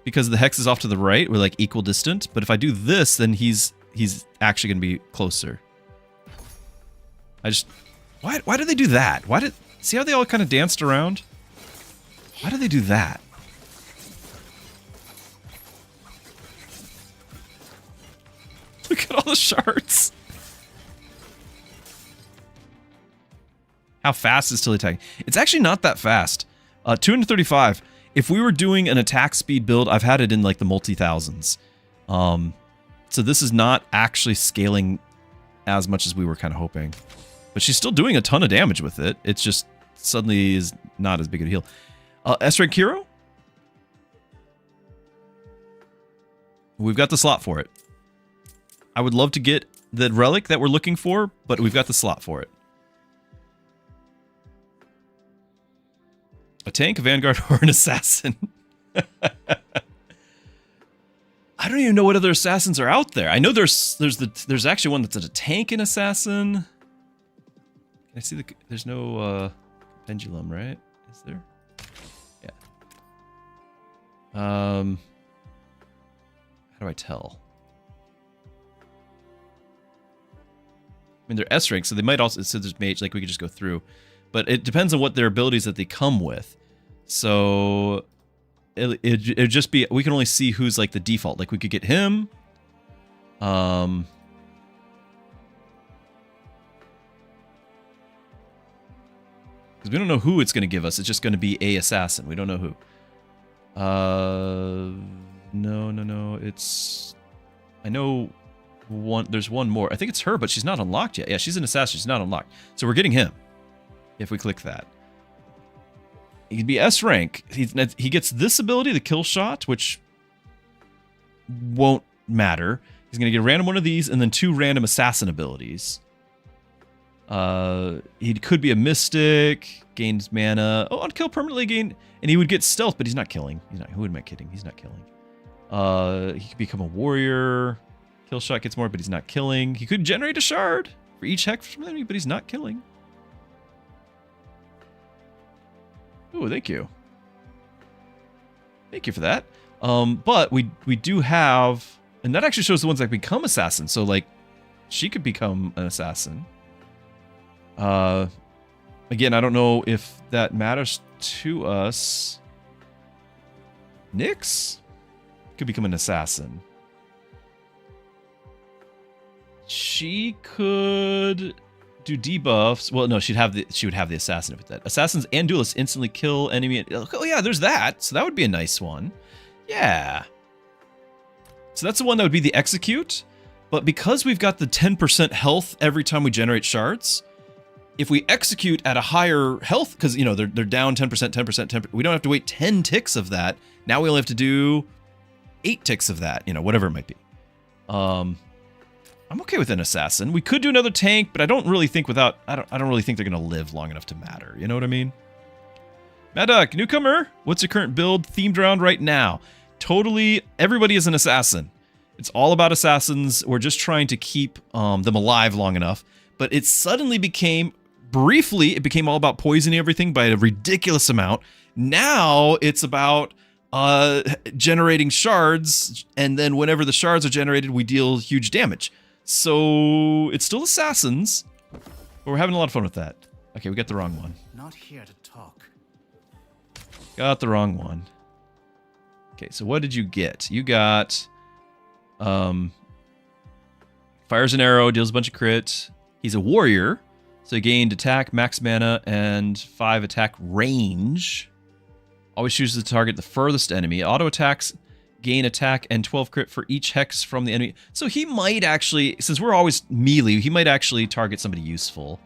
Because the Hex is off to the right, we're like equal distant. But if I do this, then he's actually going to be closer. Why did they do that? See how they all kind of danced around? Why did they do that? Look at all the shards. How fast is Tilly attacking? It's actually not that fast. 235. If we were doing an attack speed build, I've had it in like the multi-thousands. So this is not actually scaling as much as we were kind of hoping. But she's still doing a ton of damage with it. It's just suddenly is not as big of a deal. S-Rank Hero? We've got the slot for it. I would love to get the relic that we're looking for, but we've got the slot for it. A tank, a vanguard, or an assassin? I don't even know what other assassins are out there. I know there's actually one that's a tank and assassin. Can I see there's no pendulum, right? Is there? Yeah. How do I tell? I mean, they're S rank, so they might also, so there's mage, like we could just go through. But it depends on what their abilities that they come with. So it'd just be, we can only see who's like the default. Like we could get him. Because we don't know who it's going to give us. It's just going to be a assassin. We don't know who. No. It's, I know one. There's one more. I think it's her, but she's not unlocked yet. Yeah, she's an assassin. She's not unlocked. So we're getting him. If we click that, he'd be S rank. He gets this ability, the kill shot, which won't matter. He's gonna get a random one of these, and then 2 random assassin abilities. He could be a mystic, gains mana. Oh, on kill permanently gain, and he would get stealth, but he's not killing. He's not. Who am I kidding? He's not killing. He could become a warrior. Kill shot gets more, but he's not killing. He could generate a shard for each hex from enemy, but he's not killing. Oh, thank you. Thank you for that. But we do have, and that actually shows the ones that become assassins. So like, she could become an assassin. Again, I don't know if that matters to us. Nyx could become an assassin. She could do debuffs. Well, no, she would have the assassin with that. Assassins and duelists instantly kill enemy. Oh yeah, there's that. So that would be a nice one. Yeah. So that's the one that would be the execute. But because we've got the 10% health every time we generate shards, if we execute at a higher health, because you know they're down 10%, 10%, 10%, we don't have to wait 10 ticks of that. Now we only have to do 8 ticks of that. You know, whatever it might be. I'm okay with an assassin. We could do another tank, but I don't really think I don't really think they're gonna live long enough to matter. You know what I mean? Mad Duck, newcomer. What's your current build themed around right now? Totally, everybody is an assassin. It's all about assassins. We're just trying to keep them alive long enough. But it suddenly became, briefly, it became all about poisoning everything by a ridiculous amount. Now it's about generating shards, and then whenever the shards are generated, we deal huge damage. So it's still assassins, but we're having a lot of fun with that. Okay, we got the wrong one. Not here to talk. Got the wrong one. Okay, so what did you get? You got fires an arrow, deals a bunch of crit. He's a warrior, so he gained attack, max mana, and 5 attack range. Always chooses to target the furthest enemy. Auto attacks gain attack and 12 crit for each hex from the enemy. So he might actually, since we're always melee, he might actually target somebody useful.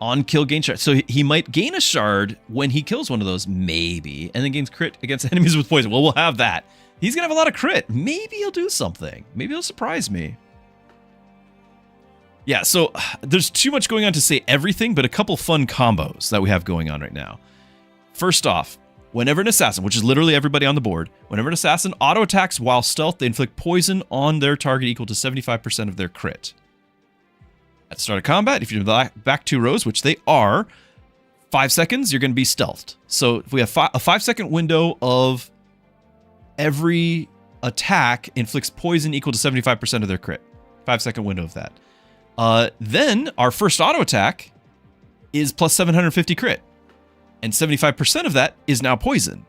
On kill, gain shard. So he might gain a shard when he kills one of those, maybe, and then gains crit against enemies with poison. Well, we'll have that. He's gonna have a lot of crit. Maybe he'll do something. Maybe he'll surprise me. Yeah, so there's too much going on to say everything, but a couple fun combos that we have going on right now. First off, Whenever an assassin, which is literally everybody on the board, whenever an assassin auto attacks while stealth, they inflict poison on their target equal to 75% of their crit. At the start of combat, if you're back 2 rows, which they are, 5 seconds, you're going to be stealthed. So if we have a 5-second window of every attack inflicts poison equal to 75% of their crit. 5-second window of that. Then our first auto attack is plus 750 crit. And 75% of that is now poison.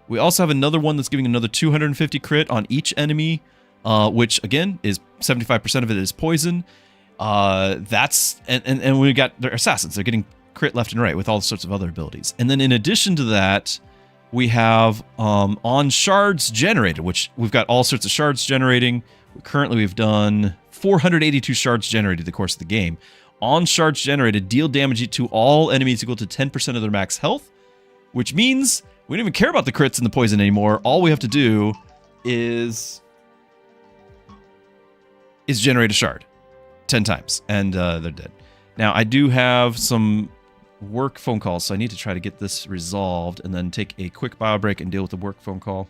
We also have another one that's giving another 250 crit on each enemy, which again is 75% of it is poison. And we got their assassins. They're getting crit left and right with all sorts of other abilities. And then in addition to that, we have on shards generated, which we've got all sorts of shards generating. Currently, we've done 482 shards generated in the course of the game. On shards generated, deal damage to all enemies equal to 10% of their max health, which means we don't even care about the crits and the poison anymore. All we have to do is generate a shard 10 times, and they're dead. Now, I do have some work phone calls, so I need to try to get this resolved and then take a quick bio break and deal with the work phone call.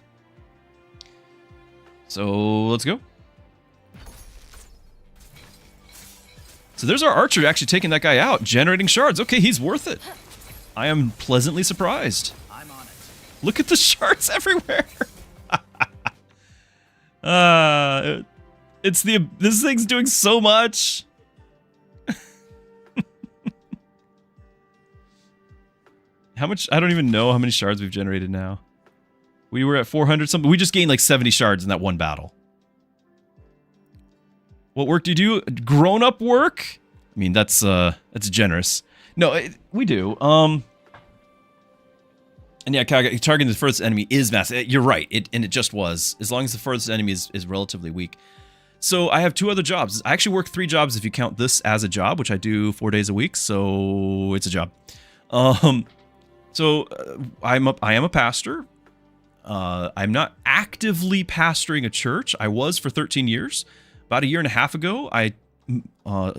So let's go. So there's our archer actually taking that guy out, generating shards. Okay, he's worth it. I am pleasantly surprised. I'm on it. Look at the shards everywhere. This thing's doing so much. How much? I don't even know how many shards we've generated now. We were at 400 something. We just gained like 70 shards in that one battle. What work do you do? Grown-up work? I mean, that's generous. No, we do. And yeah, targeting the furthest enemy is massive. You're right. It just was. As long as the furthest enemy is relatively weak. So I have 2 other jobs. I actually work 3 jobs if you count this as a job, which I do 4 days a week. So it's a job. I am a pastor. I'm not actively pastoring a church. I was for 13 years. About a year and a half ago, I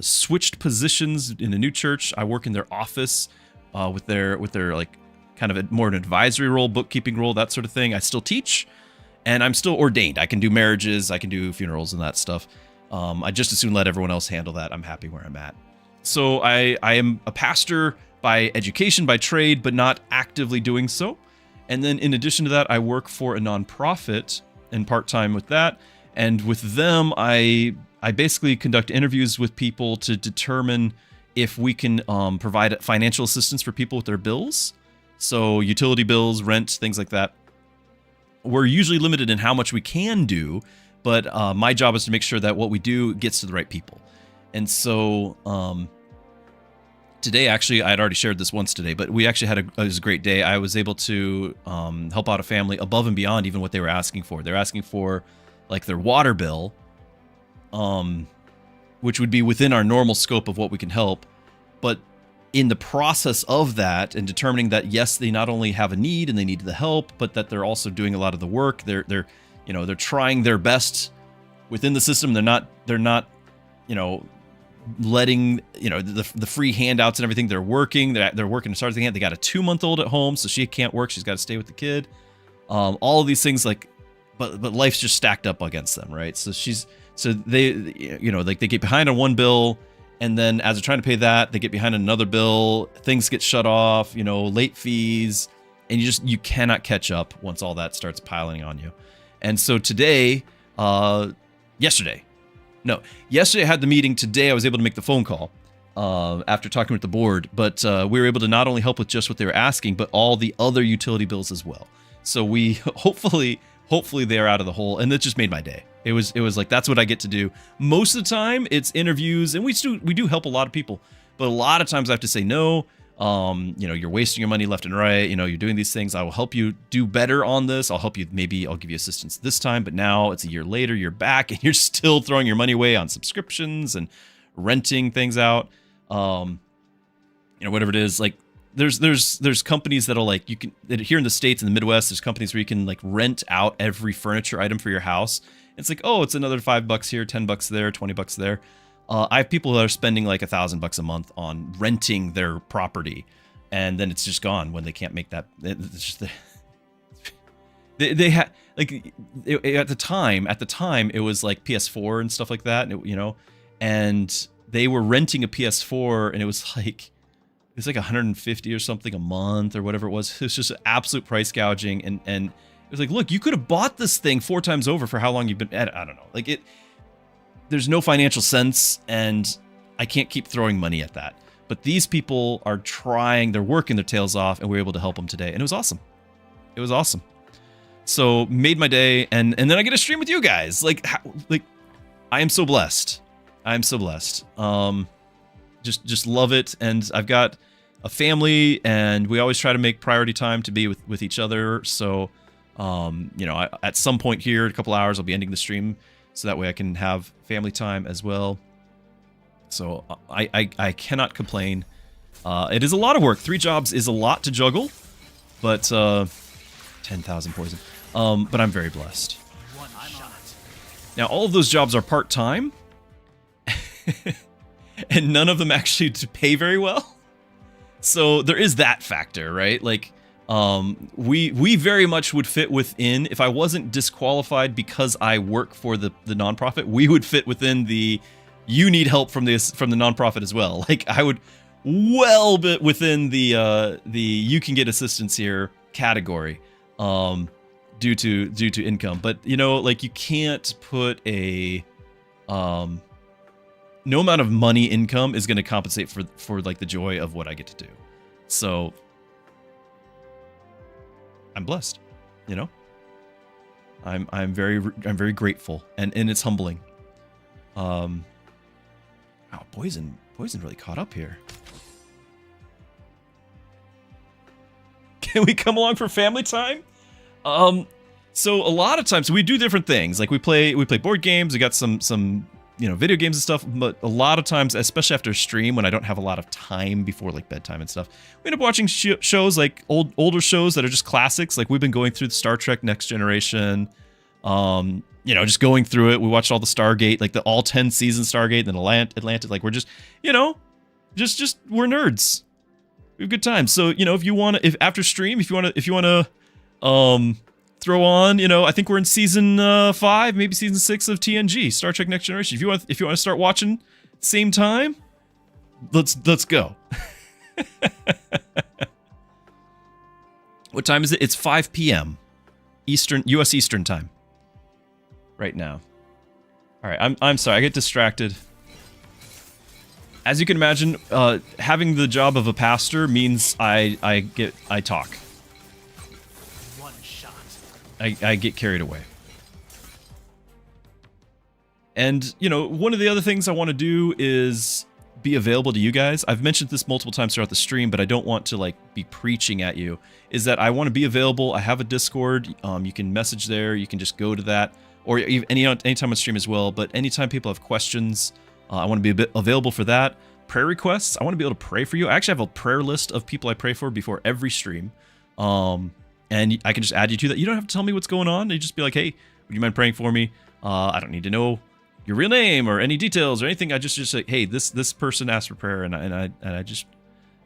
switched positions in a new church. I work in their office with their like kind of more an advisory role, bookkeeping role, that sort of thing. I still teach, and I'm still ordained. I can do marriages, I can do funerals and that stuff. I just as soon let everyone else handle that. I'm happy where I'm at. So I am a pastor by education, by trade, but not actively doing so. And then in addition to that, I work for a nonprofit and part-time with that. And with them, I basically conduct interviews with people to determine if we can provide financial assistance for people with their bills. So utility bills, rent, things like that. We're usually limited in how much we can do, but my job is to make sure that what we do gets to the right people. And so today, actually, I had already shared this once today, but we actually had it was a great day. I was able to help out a family above and beyond even what they were asking for. They're asking for like their water bill, which would be within our normal scope of what we can help. But in the process of that and determining that, yes, they not only have a need and they need the help, but that they're also doing a lot of the work. They're trying their best within the system. They're not, letting, the free handouts and everything. They're working. They're working as hard as they can. They got a 2-month-old at home, so she can't work. She's got to stay with the kid. All of these things, like, but life's just stacked up against them, right? So they get behind on one bill, and then as they're trying to pay that, they get behind on another bill. Things get shut off, late fees, and you cannot catch up once all that starts piling on you. And so today, yesterday I had the meeting. Today I was able to make the phone call after talking with the board, but we were able to not only help with just what they were asking, but all the other utility bills as well. So we hopefully they're out of the hole, and it just made my day. It was like, that's what I get to do. Most of the time it's interviews, and we do help a lot of people, but a lot of times I have to say no. You're wasting your money left and right. You're doing these things. I will help you do better on this. I'll help you. Maybe I'll give you assistance this time, but now it's a year later, you're back and you're still throwing your money away on subscriptions and renting things out. Whatever it is, like there's companies that'll like, here in the States, in the Midwest, there's companies where you can like rent out every furniture item for your house. It's like, oh, it's another $5 here, $10 there, $20 there. I have people that are spending like $1,000 a month on renting their property, and then it's just gone when they can't make that. It's just They had like at the time it was like PS4 and stuff like that, and and they were renting a PS4, and it was like 150 or something a month or whatever it was. It was just absolute price gouging, and it was like, look, you could have bought this thing 4 times over for how long you've been at it. I don't know, like it. There's no financial sense, and I can't keep throwing money at that. But these people are trying, they're working their tails off, and we were able to help them today, and it was awesome. It was awesome. So made my day, and then I get to stream with you guys. Like I am so blessed. I am so blessed. Just love it, and I've got a family, and we always try to make priority time to be with each other. So, at some point here, in a couple hours, I'll be ending the stream, so that way I can have family time as well. So I cannot complain. It is a lot of work. 3 jobs is a lot to juggle, but 10,000 poison. But I'm very blessed. Now, all of those jobs are part-time, and none of them actually pay very well. So there is that factor, right? Like, we very much would fit within, if I wasn't disqualified because I work for the nonprofit, we would fit within the, you need help from the nonprofit as well. Like, I would well be within the you can get assistance here category, due to income. But like, you can't put a no amount of money income is going to compensate for like the joy of what I get to do. So I'm blessed, I'm very grateful, and it's humbling. Wow, poison really caught up here. Can we come along for family time? So a lot of times we do different things. Like we play board games. We got some video games and stuff. But a lot of times, especially after stream, when I don't have a lot of time before like bedtime and stuff, we end up watching shows like older shows that are just classics. Like we've been going through the Star Trek Next Generation. Just going through it. We watched all the Stargate, like all 10 seasons Stargate, and then Atlantis. Like we're just, just we're nerds. We have good times. So if after stream, if you want to throw on, I think we're in season 5, maybe season 6 of TNG, Star Trek Next Generation. If you want to start watching same time, let's go. What time is it? It's 5 p.m. US Eastern time right now. All right, I'm sorry, I get distracted. As you can imagine, having the job of a pastor means I talk. One shot. I get carried away. And, one of the other things I want to do is be available to you guys. I've mentioned this multiple times throughout the stream, but I don't want to be preaching at you. Is that I want to be available. I have a Discord. You can message there. You can just go to that, or anytime on stream as well. But anytime people have questions, I want to be a bit available for that. Prayer requests, I want to be able to pray for you. I actually have a prayer list of people I pray for before every stream. And I can just add you to that. You don't have to tell me what's going on. You just be like, hey, would you mind praying for me? I don't need to know your real name or any details or anything. I just say, hey, this person asked for prayer, and I just,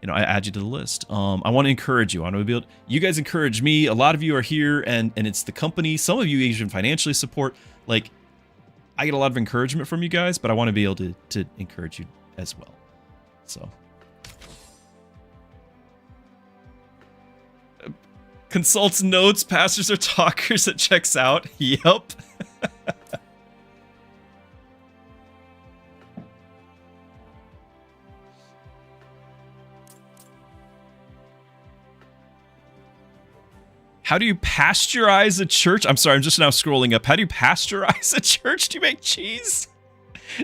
I add you to the list. I want to encourage you. I want to be able. You guys encourage me. A lot of you are here, and it's the company. Some of you even financially support. Like, I get a lot of encouragement from you guys, but I want to be able to encourage you as well. So, consults notes, pastors are talkers, it checks out. Yep. How do you pasteurize a church? I'm sorry, I'm just now scrolling up. How do you pasteurize a church? Do you make cheese?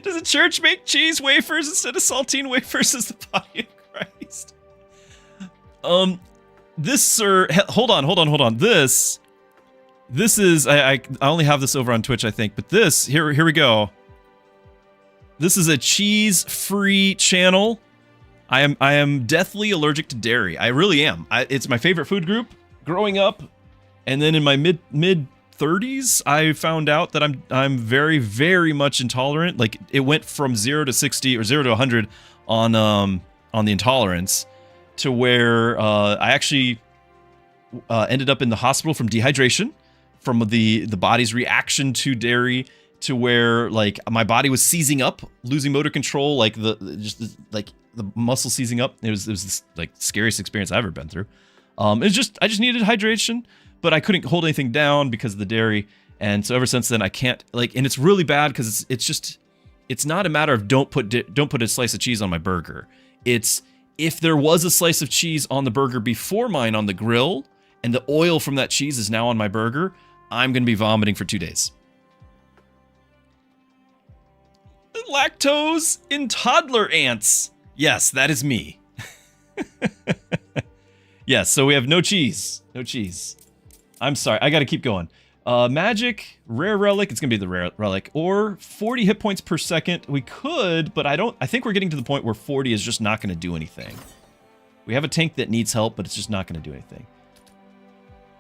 Does a church make cheese wafers instead of saltine wafers as the body of Christ? This, sir, hold on. This is, I only have this over on Twitch, I think, but this, here we go. This is a cheese-free channel. I am deathly allergic to dairy. I really am. It's my favorite food group growing up, and then in my mid 30s, I found out that I'm very, very much intolerant. Like, it went from 0 to 60 or 0 to 100 on the intolerance, to where I actually ended up in the hospital from dehydration. from the body's reaction to dairy, to where like my body was seizing up, losing motor control, like like the muscle seizing up. It was this like scariest experience I've ever been through. I just needed hydration, but I couldn't hold anything down because of the dairy. And so ever since then I can't, like, and it's really bad because it's not a matter of don't put a slice of cheese on my burger. It's if there was a slice of cheese on the burger before mine on the grill and the oil from that cheese is now on my burger, I'm going to be vomiting for 2 days. Lactose in toddler ants. Yes, that is me. Yes, so we have no cheese. No cheese. I'm sorry, I got to keep going. Magic, rare relic, it's going to be the rare relic, or 40 hit points per second. We could, but I think we're getting to the point where 40 is just not going to do anything. We have a tank that needs help, but it's just not going to do anything.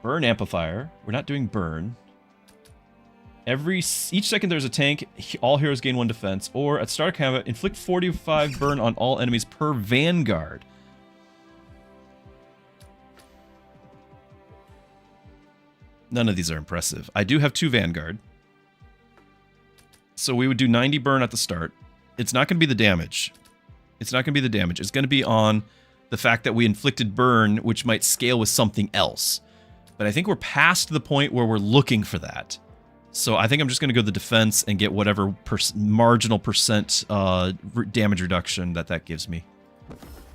Burn amplifier. We're not doing burn. Each second there's a tank, all heroes gain 1 defense, or at start of combat, inflict 45 burn on all enemies per vanguard. None of these are impressive. I do have 2 vanguard. So we would do 90 burn at the start. It's not going to be the damage. It's not going to be the damage. It's going to be on the fact that we inflicted burn, which might scale with something else. But I think we're past the point where we're looking for that. So I think I'm just going to go the defense and get whatever marginal percent damage reduction that gives me.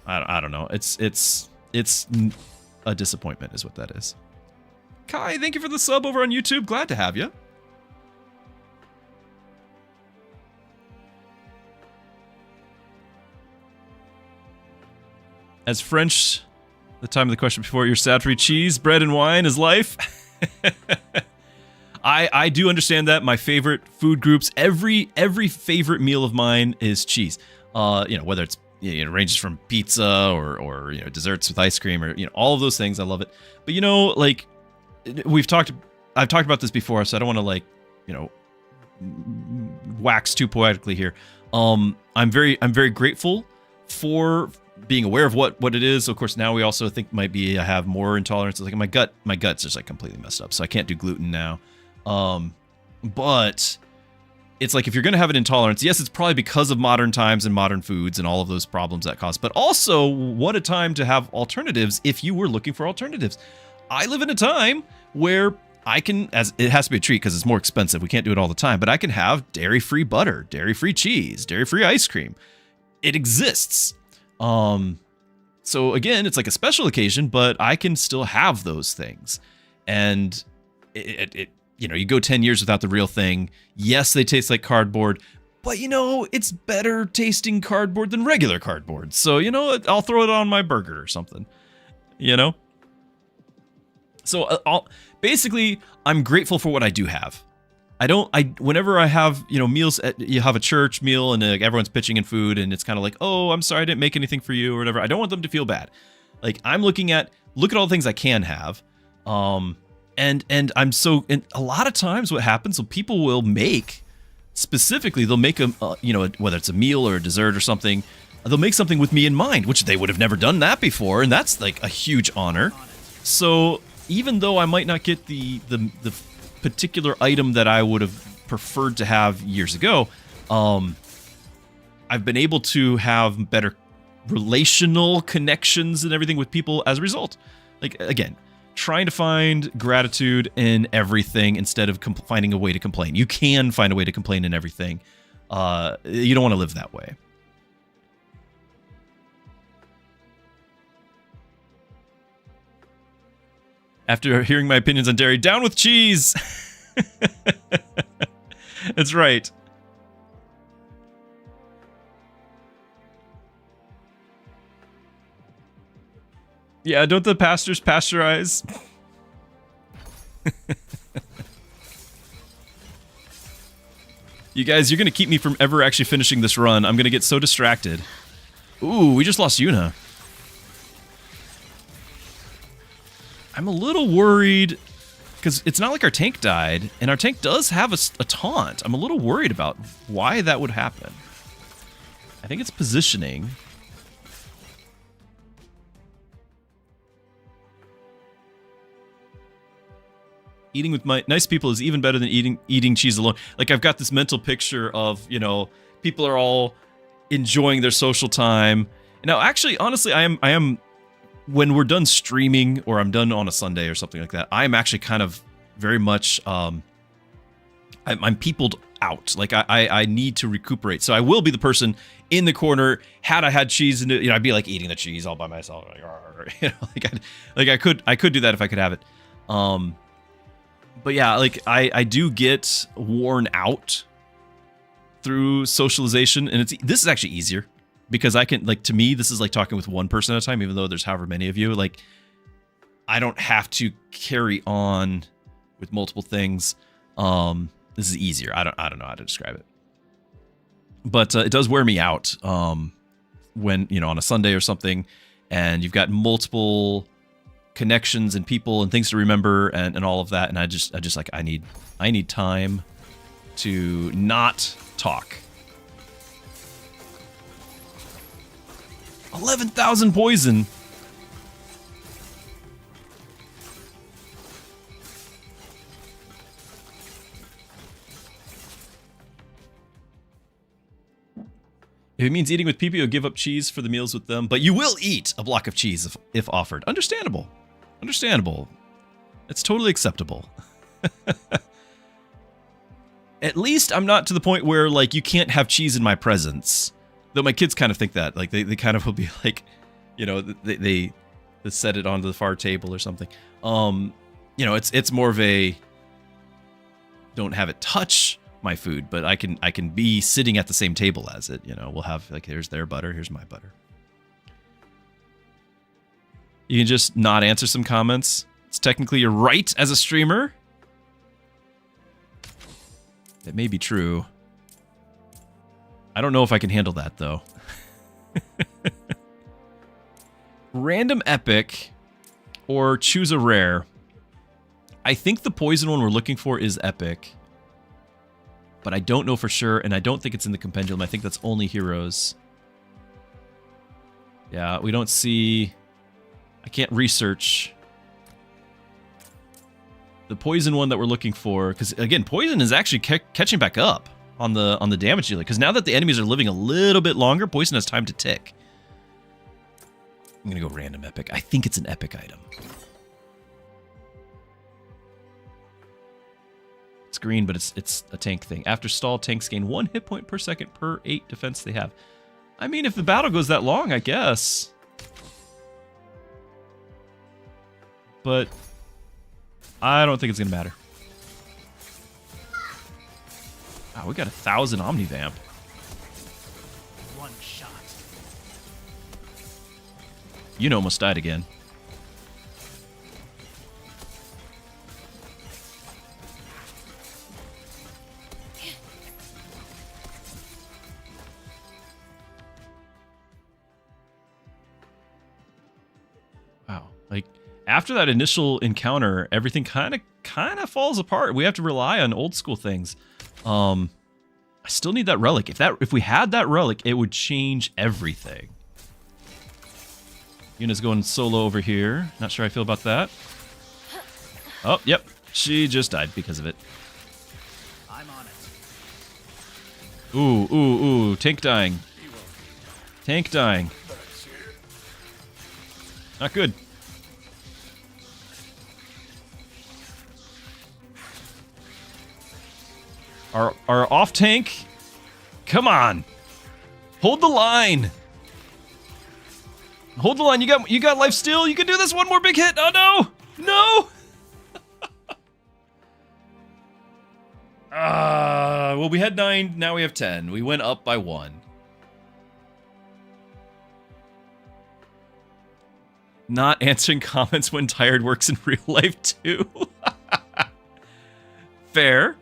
I don't know. It's a disappointment is what that is. Kai, thank you for the sub over on YouTube. Glad to have you. As French, the time of the question before, you're sad for cheese, bread and wine is life. I do understand that. My favorite food groups, every favorite meal of mine is cheese. Whether it's, it ranges from pizza or desserts with ice cream or all of those things. I love it. But like I've talked about this before, so I don't want to wax too poetically here. I'm very grateful for being aware of what it is. Of course, now we also think I have more intolerance. Like my gut's just like completely messed up, so I can't do gluten now. But it's like if you're gonna have an intolerance, yes, it's probably because of modern times and modern foods and all of those problems that cause. But also, what a time to have alternatives if you were looking for alternatives. I live in a time where I can, as it has to be a treat because it's more expensive. We can't do it all the time, but I can have dairy-free butter, dairy-free cheese, dairy-free ice cream. It exists. So again, it's like a special occasion, but I can still have those things. And you go 10 years without the real thing. Yes, they taste like cardboard, but it's better tasting cardboard than regular cardboard. So, I'll throw it on my burger or something, So basically, I'm grateful for what I do have. Whenever I have, meals, you have a church meal and everyone's pitching in food and it's kind of like, oh, I'm sorry I didn't make anything for you or whatever. I don't want them to feel bad. Like I'm look at all the things I can have. And a lot of times what happens, so people will make, specifically, they'll make whether it's a meal or a dessert or something, they'll make something with me in mind, which they would have never done that before. And that's like a huge honor. So even though I might not get the particular item that I would have preferred to have years ago, I've been able to have better relational connections and everything with people as a result. Like, again, trying to find gratitude in everything instead of finding a way to complain. You can find a way to complain in everything. You don't want to live that way. After hearing my opinions on dairy, down with cheese! That's right. Yeah, don't the pastors pasteurize? You guys, you're going to keep me from ever actually finishing this run. I'm going to get so distracted. Ooh, we just lost Yuna. I'm a little worried because it's not like our tank died, and our tank does have a taunt. I'm a little worried about why that would happen. I think it's positioning. Eating with my nice people is even better than eating cheese alone. Like, I've got this mental picture of, you know, people are all enjoying their social time. Now, actually, honestly, I am when we're done streaming or I'm done on a Sunday or something like that, I'm actually kind of very much I'm peopled out. Like, I need to recuperate. So I will be the person in the corner. Had I had cheese in it, you know, I'd be like eating the cheese all by myself. Like, you know, I could do that if I could have it. But yeah, like I do get worn out through socialization, and this is actually easier because I can, like, to me, this is like talking with one person at a time, even though there's however many of you. Like, I don't have to carry on with multiple things. This is easier. I don't know how to describe it, but it does wear me out when, you know, on a Sunday or something, and you've got multiple connections and people and things to remember and all of that, and I just like I need time to not talk. 11,000 poison. If it means eating with people, you'll give up cheese for the meals with them, but you will eat a block of cheese if offered. Understandable. Understandable. It's totally acceptable. At least I'm not to the point where, like, you can't have cheese in my presence. Though my kids kind of think that. Like, they kind of will be like, you know, they set it onto the far table or something. You know, it's more of a don't have it touch my food, but I can be sitting at the same table as it, you know. We'll have, like, here's their butter, here's my butter. You can just not answer some comments. It's technically your right as a streamer. That may be true. I don't know if I can handle that, though. Random epic or choose a rare. I think the poison one we're looking for is epic, but I don't know for sure, and I don't think it's in the compendium. I think that's only heroes. Yeah, we don't see... I can't research the poison one that we're looking for, because again, poison is actually catching back up on the damage dealer, because now that the enemies are living a little bit longer, poison has time to tick. I'm gonna go random epic. I think it's an epic item. It's green, but it's a tank thing. After stall, tanks gain 1 hit point per second per 8 defense they have. I mean, if the battle goes that long, I guess. But I don't think it's gonna matter. Wow, we got 1,000 Omnivamp. One shot. You almost died again. Wow, like, after that initial encounter, everything kind of falls apart. We have to rely on old school things. I still need that relic. If we had that relic, it would change everything. Yuna's going solo over here. Not sure how I feel about that. Oh, yep. She just died because of it. I'm on it. Ooh. Tank dying. Tank dying. Not good. Our off tank, come on, hold the line. Hold the line. You got life steal. You can do this. One more big hit. Oh no, no. Well, we had 9. Now we have 10. We went up by 1. Not answering comments when tired works in real life too. Fair.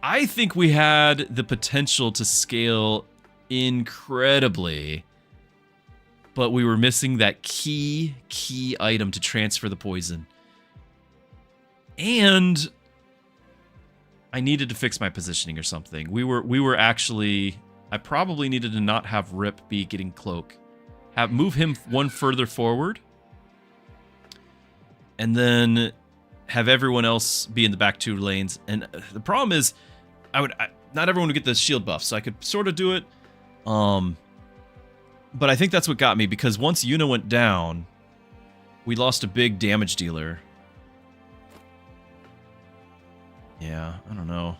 I think we had the potential to scale incredibly, but we were missing that key item to transfer the poison. And I needed to fix my positioning or something. We were actually, I probably needed to not have Rip be getting cloak. Move him one further forward. and then have everyone else be in the back 2 lanes. And the problem is, not everyone would get the shield buff, so I could sort of do it. But I think that's what got me, because once Yuna went down, we lost a big damage dealer. Yeah, I don't know.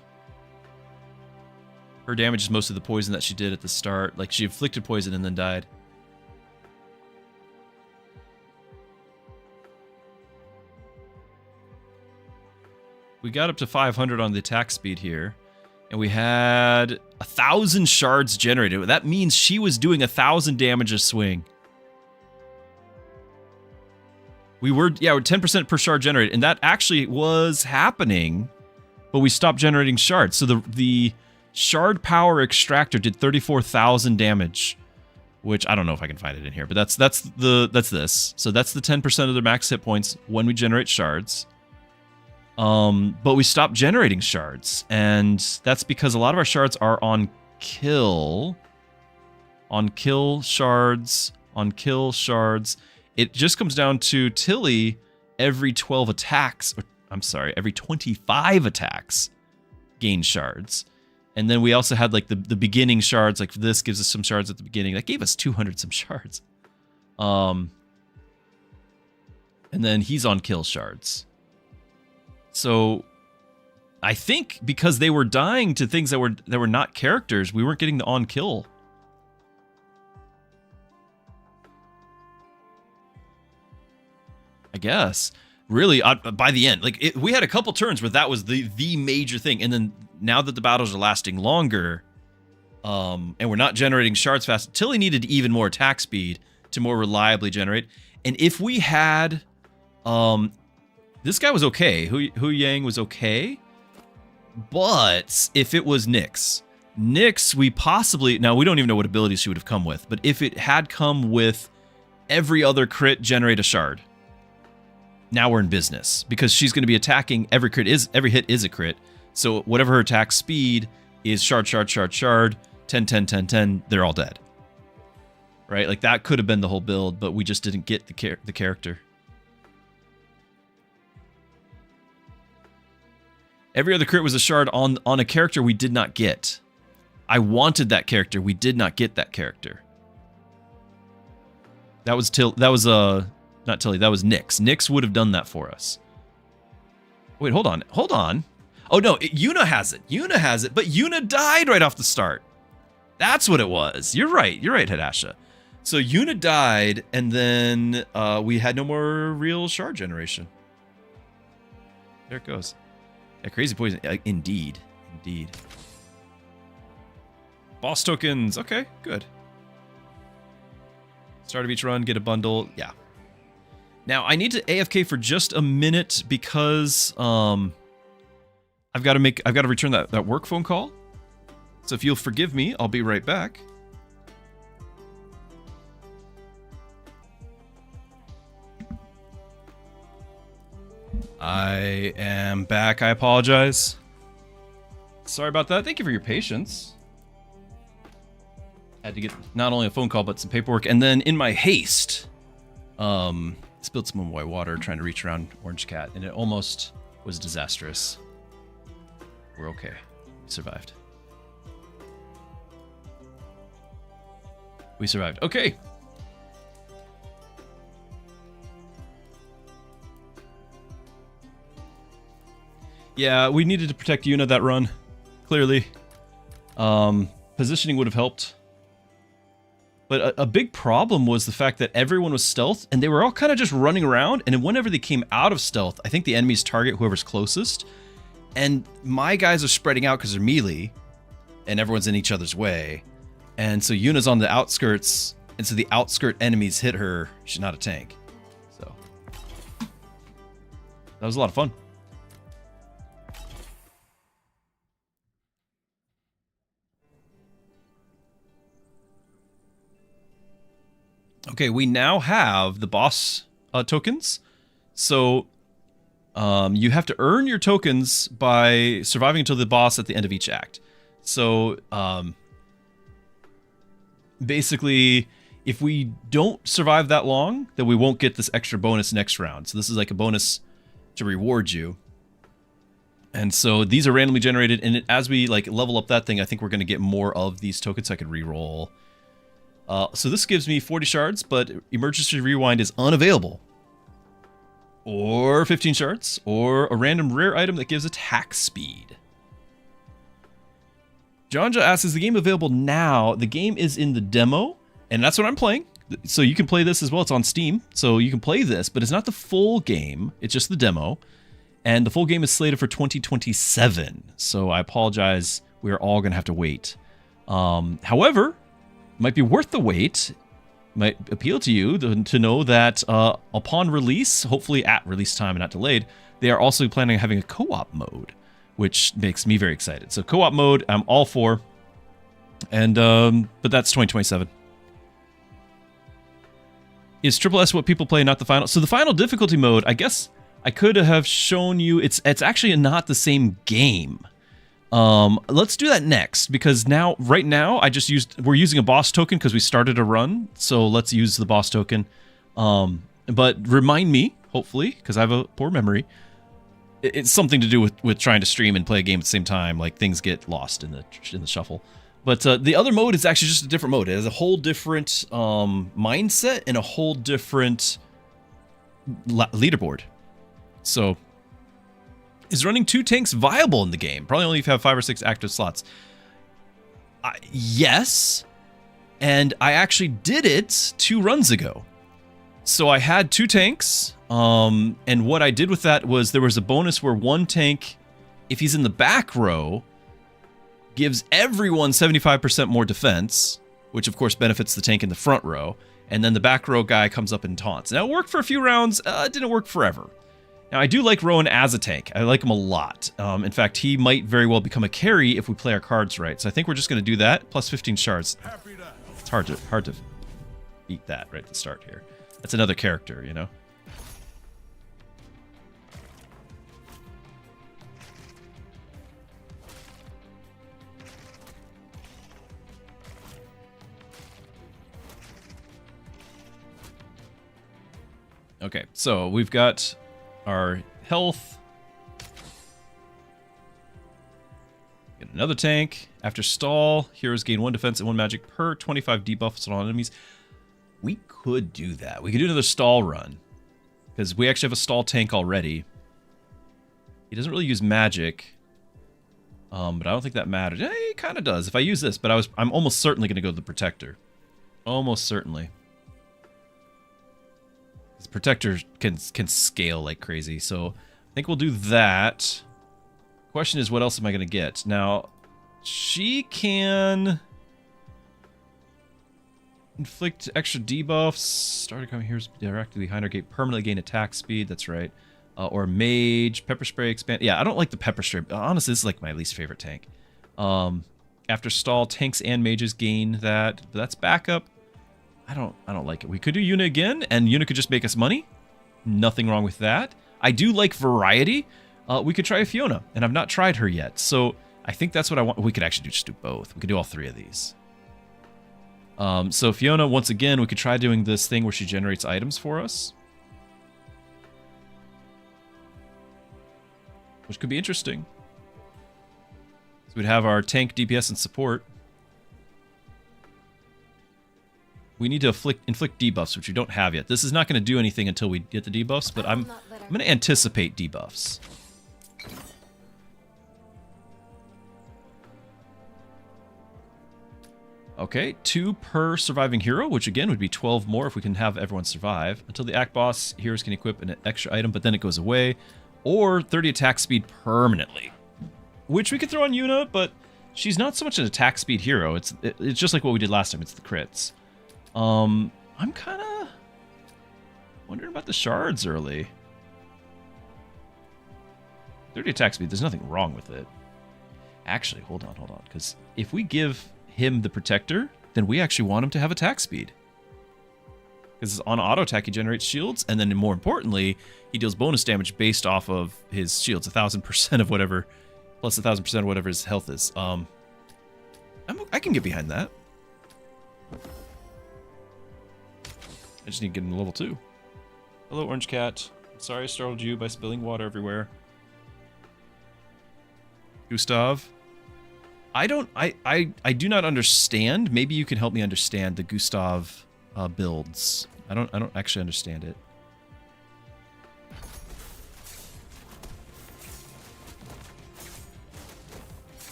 Her damage is most of the poison that she did at the start. Like, she inflicted poison and then died. We got up to 500 on the attack speed here. And we had 1,000 shards generated. That means she was doing 1,000 damage a swing. We're 10% per shard generated. And that actually was happening, but we stopped generating shards. So the shard power extractor did 34,000 damage, which I don't know if I can find it in here, but that's this. So that's the 10% of their max hit points when we generate shards. But we stopped generating shards, and that's because a lot of our shards are on kill shards. It just comes down to Tilly every 12 attacks, or I'm sorry, every 25 attacks gain shards. And then we also had like the beginning shards, like this gives us some shards at the beginning. That gave us 200 some shards. And then he's on kill shards. So I think because they were dying to things that were not characters, we weren't getting the on kill. I guess. Really, by the end, like we had a couple turns where that was the major thing, and then now that the battles are lasting longer, and we're not generating shards fast, Tilly needed even more attack speed to more reliably generate. And if we had, this guy was okay. Hu Yang was okay, but if it was Nyx, we possibly, now we don't even know what abilities she would have come with, but if it had come with every other crit generate a shard. Now we're in business, because she's going to be attacking. Every hit is a crit. So whatever her attack speed is, shard, 10, 10, 10, 10, they're all dead. Right? Like that could have been the whole build, but we just didn't get the character. Every other crit was a shard on a character we did not get. I wanted that character. We did not get that character. That was not Tilly, that was Nyx. Nyx would have done that for us. Wait, hold on. Oh no, Yuna has it, but Yuna died right off the start. That's what it was. You're right, Hadasha. So Yuna died, and then we had no more real shard generation. There it goes. Yeah, crazy poison. Indeed. Boss tokens. Okay, good. Start of each run, get a bundle. Yeah. Now, I need to AFK for just a minute because I've got to return that work phone call. So if you'll forgive me, I'll be right back. I am back. I apologize. Sorry about that. Thank you for your patience. Had to get not only a phone call, but some paperwork. And then in my haste, spilled some of my water trying to reach around Orange Cat, and it almost was disastrous. We're okay. We survived. Okay. Yeah, we needed to protect Yuna that run, clearly. Positioning would have helped. But a big problem was the fact that everyone was stealth, and they were all kind of just running around, and whenever they came out of stealth, I think the enemies target whoever's closest, and my guys are spreading out because they're melee, and everyone's in each other's way, and so Yuna's on the outskirts, and so the outskirt enemies hit her. She's not a tank. So, that was a lot of fun. Okay, we now have the boss tokens. So you have to earn your tokens by surviving until the boss at the end of each act. So basically, If we don't survive that long, then we won't get this extra bonus next round. So this is like a bonus to reward you. And so these are randomly generated, and as we like level up that thing, I think we're going to get more of these tokens so I can reroll. So this gives me 40 shards, but Emergency Rewind is unavailable. Or 15 shards, or a random rare item that gives attack speed. Jonja asks, is the game available now? The game is in the demo, and that's what I'm playing. So you can play this as well. It's on Steam, so you can play this, but it's not the full game. It's just the demo. And the full game is slated for 2027. So I apologize. We are all going to have to wait. However, it might be worth the wait. Might appeal to you to know that upon release, hopefully at release time and not delayed, they are also planning on having a co-op mode, which makes me very excited. So co-op mode, I'm all for. And but that's 2027. Is Triple S what people play, not the final? So the final difficulty mode, I guess I could have shown you. It's actually not the same game. Let's do that next, because right now we're using a boss token because we started a run. So let's use the boss token. But remind me, hopefully, because I have a poor memory. It's something to do with trying to stream and play a game at the same time. Like things get lost in the shuffle. But the other mode is actually just a different mode. It has a whole different mindset and a whole different leaderboard. So, is running 2 tanks viable in the game? Probably only if you have 5 or 6 active slots. Yes, and I actually did it 2 runs ago. So I had 2 tanks, and what I did with that was there was a bonus where 1 tank, if he's in the back row, gives everyone 75% more defense, which of course benefits the tank in the front row, and then the back row guy comes up and taunts. Now it worked for a few rounds, it didn't work forever. Now I do like Rowan as a tank. I like him a lot. In fact, he might very well become a carry if we play our cards right. So I think we're just going to do that, plus 15 shards. It's hard to beat that right at the start here. That's another character, you know? Okay, so we've got our health. Get another tank. After stall, heroes gain 1 defense and 1 magic per 25 debuffs on enemies. We could do that. We could do another stall run, because we actually have a stall tank already. He doesn't really use magic, but I don't think that matters. Yeah, he kind of does if I use this, but I'm almost certainly going to go to the protector. Almost certainly. Protector can scale like crazy, so I think we'll do that. Question is, what else am I going to get? Now, she can inflict extra debuffs. Starter coming here directly behind her gate. Permanently gain attack speed. That's right. Or mage. Pepper spray expand. Yeah, I don't like the pepper spray. Honestly, this is like my least favorite tank. After stall, tanks and mages gain that. But that's backup. I don't like it. We could do Yuna again, and Yuna could just make us money. Nothing wrong with that. I do like variety. We could try a Fiona, and I've not tried her yet. So I think that's what I want. We could actually just do both. We could do all 3 of these. So Fiona, once again, we could try doing this thing where she generates items for us, which could be interesting. So we'd have our tank, DPS, and support. We need to inflict debuffs, which we don't have yet. This is not going to do anything until we get the debuffs, but I'm going to anticipate debuffs. Okay, 2 per surviving hero, which again would be 12 more if we can have everyone survive. Until the act boss, heroes can equip an extra item, but then it goes away. Or 30 attack speed permanently, which we could throw on Yuna, but she's not so much an attack speed hero. It's just like what we did last time. It's the crits. I'm kind of wondering about the shards early. 30 attack speed, there's nothing wrong with it. Actually, hold on, because if we give him the protector, then we actually want him to have attack speed. Because on auto attack, he generates shields, and then more importantly, he deals bonus damage based off of his shields, 1,000% of whatever, plus 1,000% of whatever his health is. I can get behind that. I just need to get him to level 2. Hello, Orange Cat. Sorry I startled you by spilling water everywhere. Gustav. I do not understand. Maybe you can help me understand the Gustav builds. I don't actually understand it.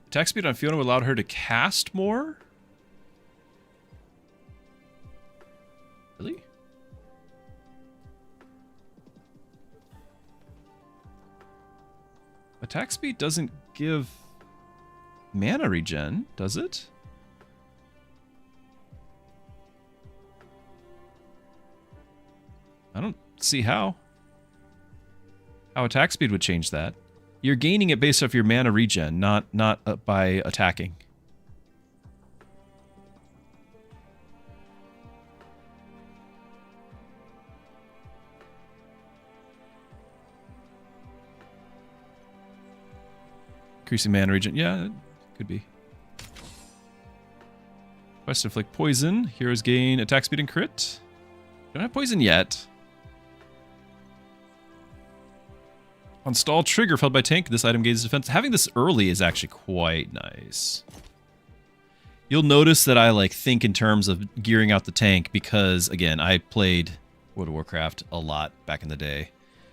Attack speed on Fiona allowed her to cast more? Really? Attack speed doesn't give mana regen, does it? I don't see how attack speed would change that. You're gaining it based off your mana regen, not by attacking. Increasing mana regen, yeah, it could be. Quest to inflict poison. Heroes gain attack speed and crit. Don't have poison yet. On stall trigger felled by tank, this item gains defense. Having this early is actually quite nice. You'll notice that I like think in terms of gearing out the tank because, again, I played World of Warcraft a lot back in the day.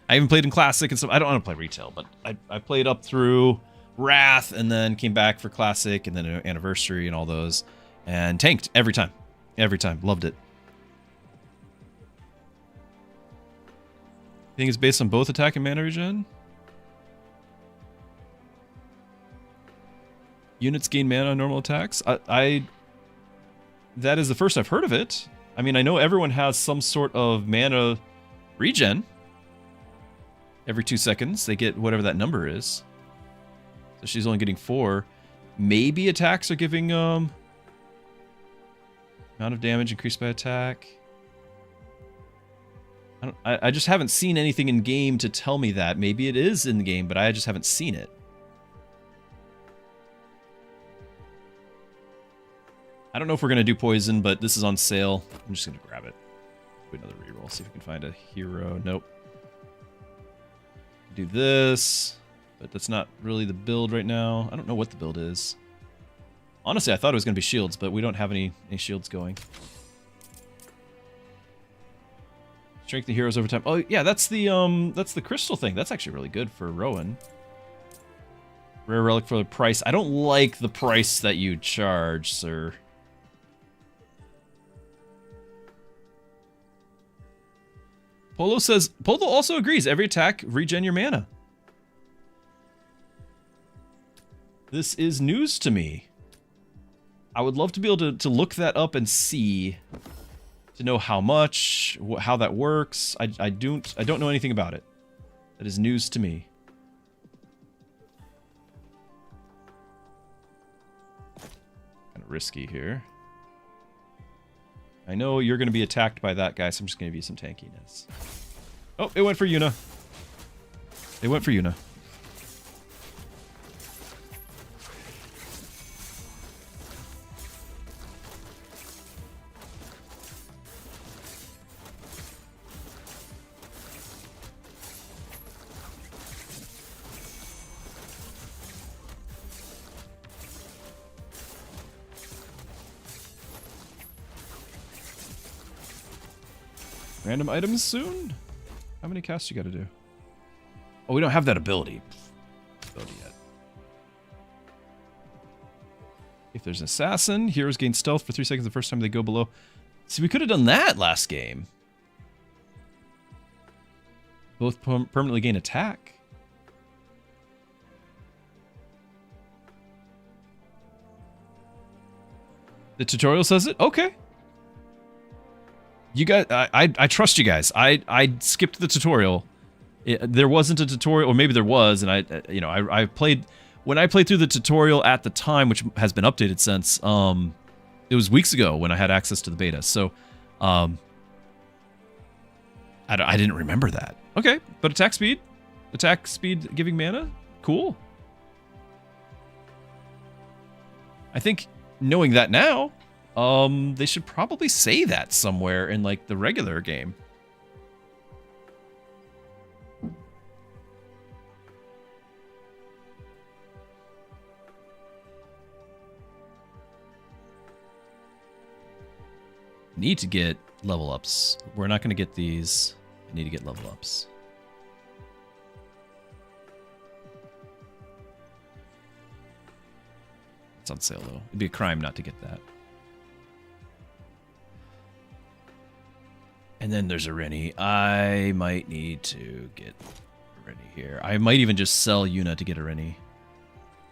I even played in Classic and stuff. I don't want to play retail, but I played up through Wrath and then came back for Classic and then Anniversary and all those. And tanked every time. Every time. Loved it. You think it's based on both attack and mana regen? Units gain mana on normal attacks? That is the first I've heard of it. I mean, I know everyone has some sort of mana regen. Every 2 seconds, they get whatever that number is. So she's only getting 4. Maybe attacks are giving amount of damage increased by attack. I just haven't seen anything in game to tell me that. Maybe it is in the game, but I just haven't seen it. I don't know if we're going to do poison, but this is on sale. I'm just going to grab it. Do another reroll. See if we can find a hero. Nope. Do this, but that's not really the build right now. I don't know what the build is. Honestly, I thought it was going to be shields, but we don't have any shields going. Strengthen heroes over time. Oh yeah, that's the crystal thing. That's actually really good for Rowan. Rare relic for the price. I don't like the price that you charge, sir. Polo also agrees. Every attack, regen your mana. This is news to me. I would love to be able to look that up and see, to know how much, how that works. I don't know anything about it. That is news to me. Kind of risky here. I know you're going to be attacked by that guy, so I'm just going to give you some tankiness. Oh, it went for Yuna. It went for Yuna. Random items soon? How many casts you gotta do? Oh, we don't have that ability yet. If there's an assassin, heroes gain stealth for 3 seconds the first time they go below. See, we could have done that last game. Both permanently gain attack. The tutorial says it? Okay. You guys, I trust you guys. I skipped the tutorial. There wasn't a tutorial, or maybe there was, and I played when I played through the tutorial at the time, which has been updated since. It was weeks ago when I had access to the beta. So, I didn't remember that. Okay, but attack speed giving mana, cool. I think knowing that now, they should probably say that somewhere in like the regular game. Need to get level ups. We're not going to get these. I need to get level ups. It's on sale though. It'd be a crime not to get that. And then there's a Rennie. I might need to get a Rennie here. I might even just sell Yuna to get a Rennie.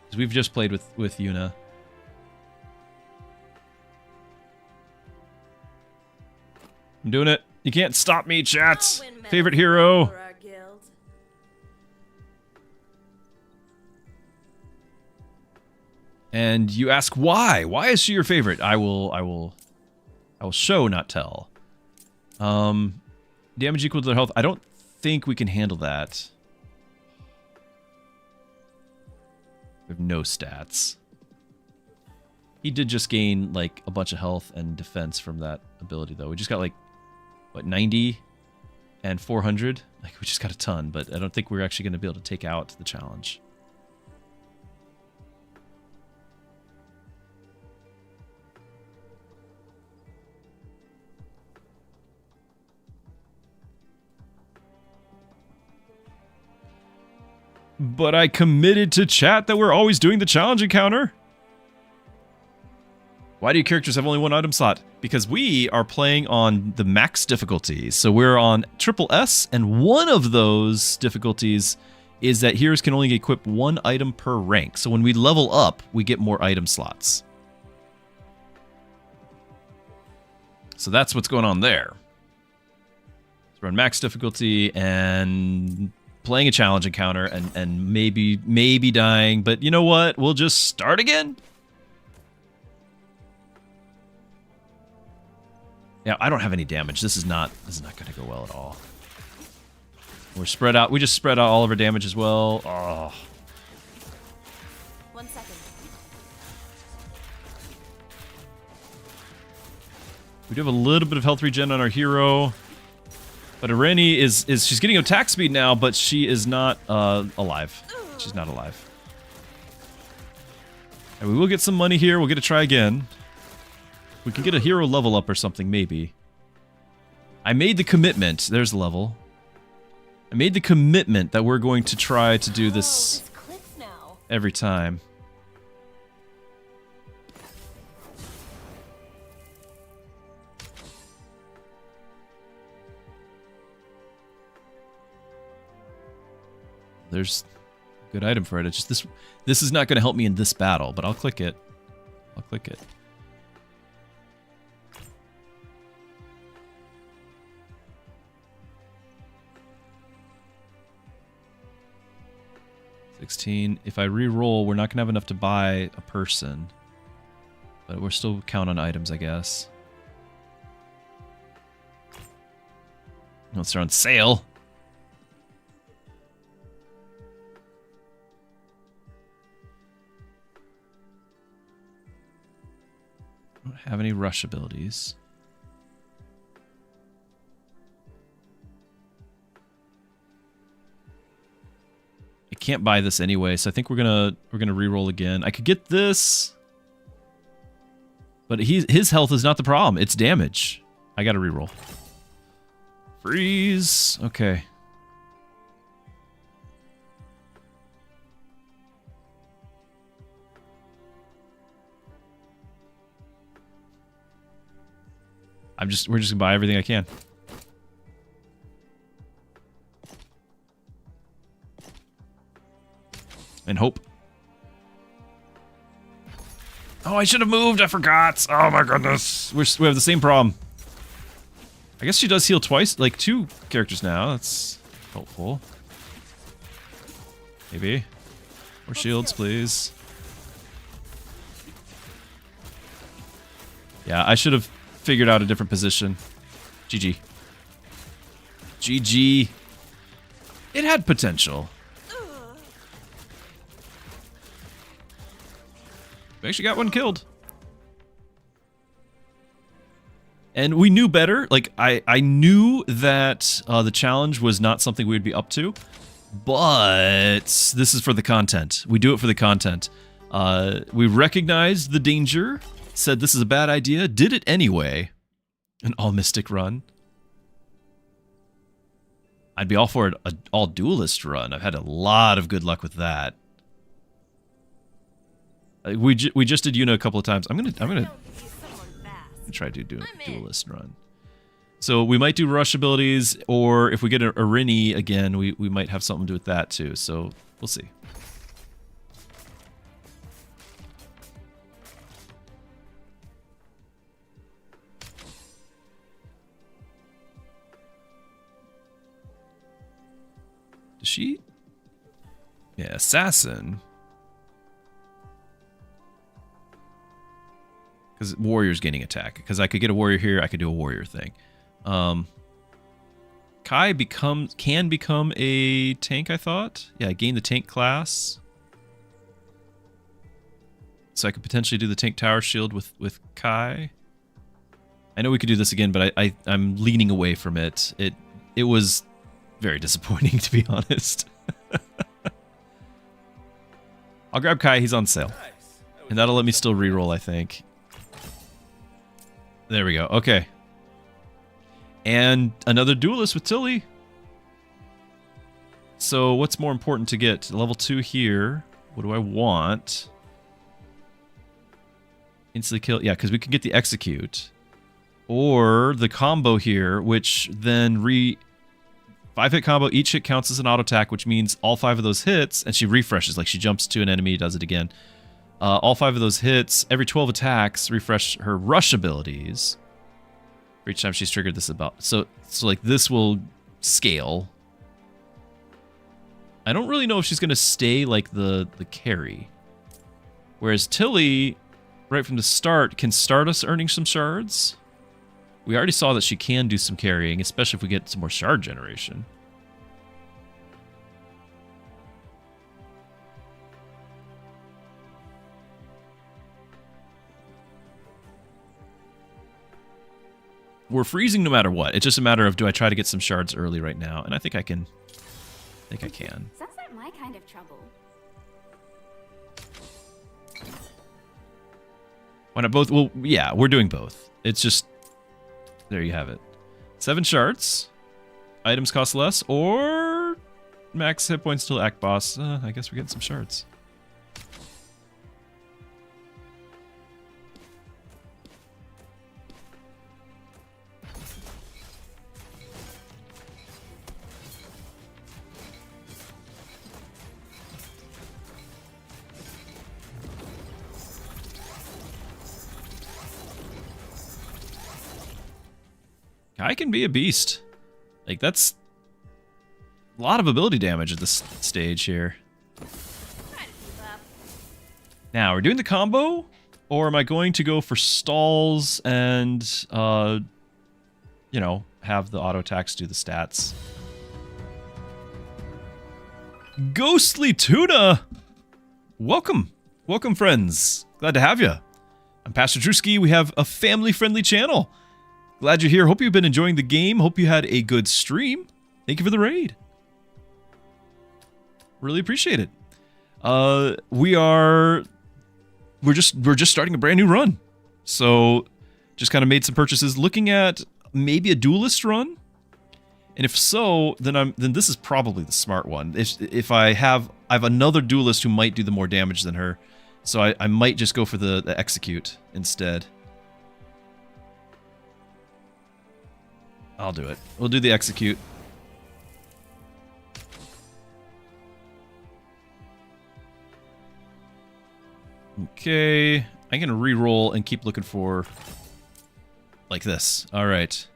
Because we've just played with Yuna. I'm doing it. You can't stop me, chats. Favorite hero. And you ask why? Why is she your favorite? I will show, not tell. Damage equal to their health. I don't think we can handle that. We have no stats. He did just gain like a bunch of health and defense from that ability though. We just got like what, 90 and 400? Like we just got a ton, but I don't think we're actually going to be able to take out the challenge. But I committed to chat that we're always doing the challenge encounter. Why do your characters have only one item slot? Because we are playing on the max difficulty. So we're on triple S, and one of those difficulties is that heroes can only equip one item per rank. So when we level up, we get more item slots. So that's what's going on there. So we're on max difficulty and playing a challenge encounter and maybe dying, but you know what? We'll just start again. Yeah, I don't have any damage. This is not going to go well at all. We're spread out. We just spread out all of our damage as well. Oh. 1 second. We do have a little bit of health regen on our hero. But Rennie is she's getting attack speed now, but she is not alive. She's not alive. And we will get some money here. We'll get to try again. We can get a hero level up or something, maybe. I made the commitment. There's the level. I made the commitment that we're going to try to do this every time. There's a good item for it. It's just this is not going to help me in this battle, but I'll click it. I'll click it. $16. If I re-roll, we're not going to have enough to buy a person. But we're still count on items, I guess. Unless they're on sale. I don't have any rush abilities. I can't buy this anyway, so I think we're gonna re-roll again. I could get this, but his health is not the problem. It's damage. I gotta re-roll. Freeze. Okay. We're just gonna buy everything I can. And hope. Oh, I should have moved. I forgot. Oh my goodness. We have the same problem. I guess she does heal twice, like 2 characters now. That's helpful. Maybe. More shields, please. Yeah, I should have figured out a different position. GG. GG. It had potential. We actually got one killed. And we knew better. Like, I knew that the challenge was not something we would be up to. But this is for the content. We do it for the content. We recognized the danger, said this is a bad idea, did it anyway. An all-mystic run. I'd be all for an all-duelist run. I've had a lot of good luck with that. We just did Yuna a couple of times. I'm gonna try to do a duelist run. So we might do rush abilities, or if we get a Rini again, we might have something to do with that too. So we'll see. Does she? Yeah, assassin. Because warrior's gaining attack. Because I could get a warrior here, I could do a warrior thing. Kai can become a tank, I thought. Yeah, gain the tank class. So I could potentially do the tank tower shield with Kai. I know we could do this again, but I'm leaning away from it. It was very disappointing, to be honest. I'll grab Kai, he's on sale. And that'll let me still reroll, I think. There we go, okay. And another duelist with Tilly. So what's more important to get? Level 2 here. What do I want? Instantly kill. Yeah, because we can get the execute. Or the combo here, which then 5-hit combo. Each hit counts as an auto attack, which means all 5 of those hits, and she refreshes. Like she jumps to an enemy, does it again. All 5 of those hits, every 12 attacks, refresh her rush abilities. For each time she's triggered this about. So like this will scale. I don't really know if she's going to stay like the carry. Whereas Tilly, right from the start, can start us earning some shards. We already saw that she can do some carrying, especially if we get some more shard generation. We're freezing no matter what. It's just a matter of, do I try to get some shards early right now? And I think I can. I think I can. Sounds like my kind of trouble. Why not both? Well, yeah, we're doing both. It's just, there you have it. 7 shards. Items cost less, or max hit points till act boss. I guess we're getting some shards. I can be a beast. Like, that's a lot of ability damage at this stage here. Now, we're doing the combo, or am I going to go for stalls and, you know, have the auto attacks do the stats? Ghostly Tuna! Welcome. Welcome, friends. Glad to have you. I'm Pastor Druski. We have a family-friendly channel. Glad you're here. Hope you've been enjoying the game. Hope you had a good stream. Thank you for the raid. Really appreciate it. We're just starting a brand new run. So just kind of made some purchases looking at maybe a duelist run. And if so, then this is probably the smart one. If I have another duelist who might do the more damage than her. So I might just go for the execute instead. I'll do it. We'll do the execute. Okay. I'm going to re-roll and keep looking for like this. All right.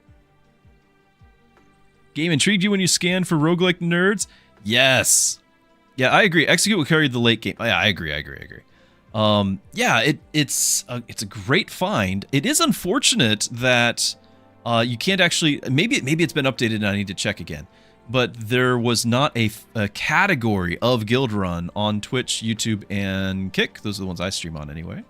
Game intrigued you when you scanned for roguelike nerds? Yes. Yeah, I agree. Execute will carry the late game. Yeah, I agree. Yeah, it's a great find. It is unfortunate that you can't actually. Maybe it's been updated and I need to check again. But there was not a category of Guildrun on Twitch, YouTube, and Kick. Those are the ones I stream on anyway.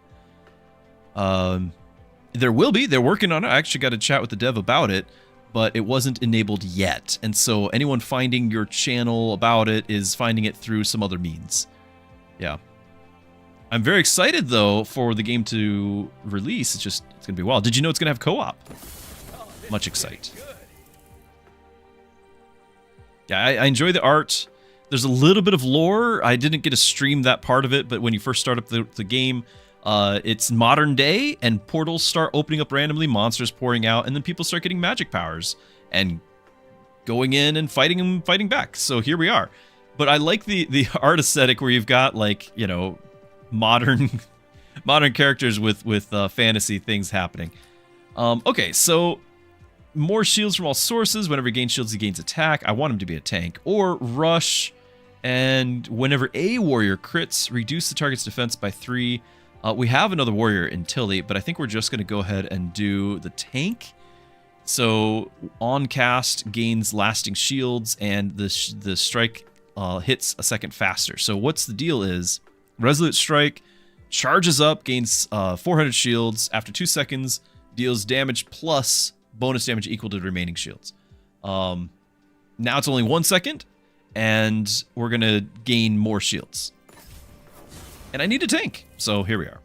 There will be. They're working on it. I actually got to chat with the dev about it, but it wasn't enabled yet. And so anyone finding your channel about it is finding it through some other means. Yeah. I'm very excited, though, for the game to release. It's going to be wild. Did you know it's going to have co-op? Much excited. Yeah, I enjoy the art. There's a little bit of lore. I didn't get to stream that part of it, but when you first start up the game, it's modern day, and portals start opening up randomly, monsters pouring out, and then people start getting magic powers and going in and fighting back. So here we are. But I like the art aesthetic where you've got, like, you know, modern characters with fantasy things happening. Okay, so more shields from all sources. Whenever he gains shields, he gains attack. I want him to be a tank. Or rush, and whenever a warrior crits, reduce the target's defense by 3. We have another warrior in Tilly, but I think we're just going to go ahead and do the tank. So on cast gains lasting shields, and the strike hits a second faster. So what's the deal is, Resolute Strike charges up, gains 400 shields. After 2 seconds, deals damage plus bonus damage equal to the remaining shields. Now it's only 1 second, and we're going to gain more shields. And I need a tank, so here we are.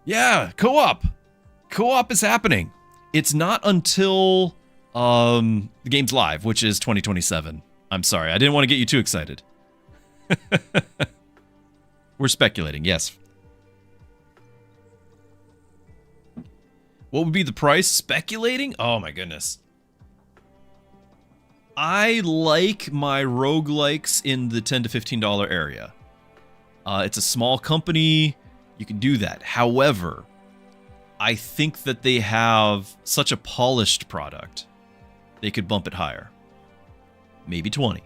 Yeah, co-op. Co-op is happening. It's not until the game's live, which is 2027. I'm sorry, I didn't want to get you too excited. We're speculating, yes. What would be the price? Speculating? Oh my goodness. I like my roguelikes in the $10 to $15 area. It's a small company. You can do that. However, I think that they have such a polished product, they could bump it higher. Maybe 20.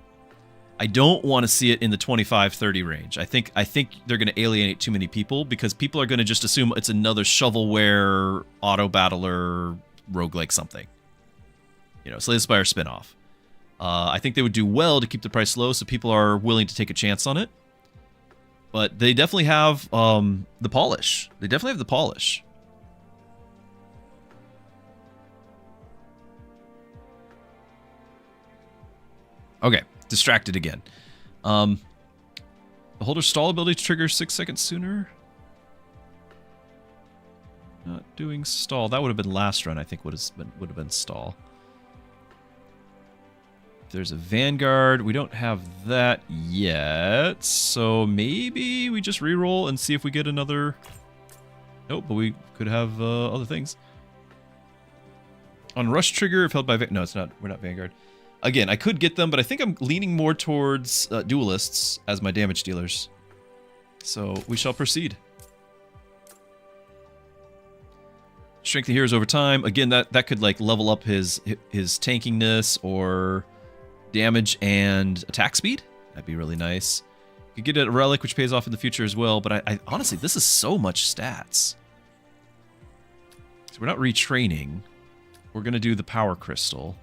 I don't want to see it in the 25-30 range. I think they're going to alienate too many people, because people are going to just assume it's another shovelware, auto-battler, roguelike something. You know, Slay the Spire spinoff. I think they would do well to keep the price low so people are willing to take a chance on it. But they definitely have the polish. They definitely have the polish. Okay, distracted again. The holder's stall ability triggers 6 seconds sooner. Not doing stall. That would have been last run, I think, would have been stall. There's a Vanguard. We don't have that yet, so maybe we just reroll and see if we get another. Nope, but we could have other things. On Rush Trigger, if held by no, it's not. We're not Vanguard. Again, I could get them, but I think I'm leaning more towards duelists as my damage dealers. So we shall proceed. Strength of heroes over time. Again, that could like level up his tankiness or damage and attack speed. That'd be really nice. You could get a relic, which pays off in the future as well, but I honestly, this is so much stats. So we're not retraining. We're going to do the power crystal.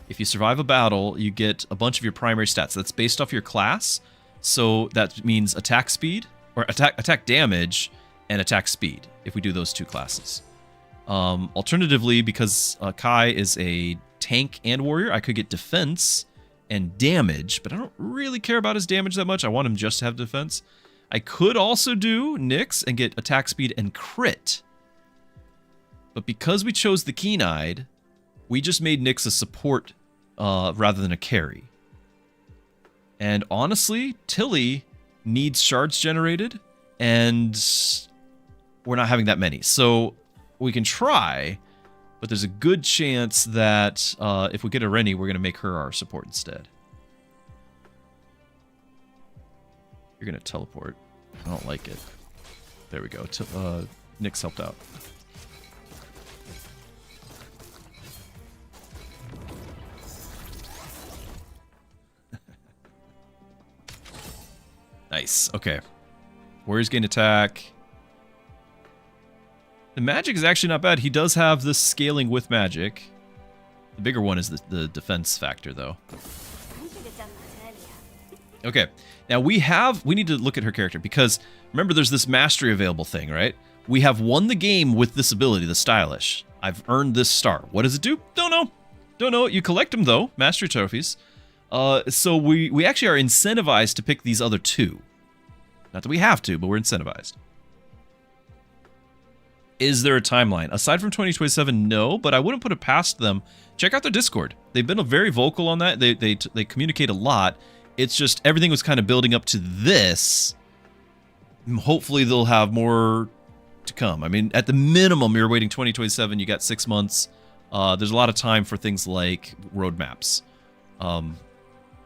If you survive a battle, you get a bunch of your primary stats. That's based off your class. So that means attack speed, or attack damage, and attack speed, if we do those two classes. Alternatively, because Kai is a tank and warrior, I could get defense and damage, but I don't really care about his damage that much. I want him just to have defense. I could also do Nyx and get attack speed and crit. But because we chose the Keen-Eyed, we just made Nyx a support rather than a carry. And honestly, Tilly needs shards generated, and we're not having that many. So we can try, but there's a good chance that if we get a Rennie, we're going to make her our support instead. You're going to teleport. I don't like it. There we go. Nyx helped out. Nice. Okay. Warriors gain attack. The magic is actually not bad. He does have this scaling with magic. The bigger one is the defense factor, though. I should have done that earlier. Okay. Now we need to look at her character because remember there's this mastery available thing, right? We have won the game with this ability, the stylish. I've earned this star. What does it do? Don't know. Don't know. You collect them though, mastery trophies. So we actually are incentivized to pick these other two. Not that we have to, but we're incentivized. Is there a timeline? Aside from 2027, no, but I wouldn't put it past them. Check out their Discord. They've been very vocal on that. They communicate a lot. It's just everything was kind of building up to this. Hopefully they'll have more to come. I mean, at the minimum, you're waiting 2027. You got 6 months. There's a lot of time for things like roadmaps.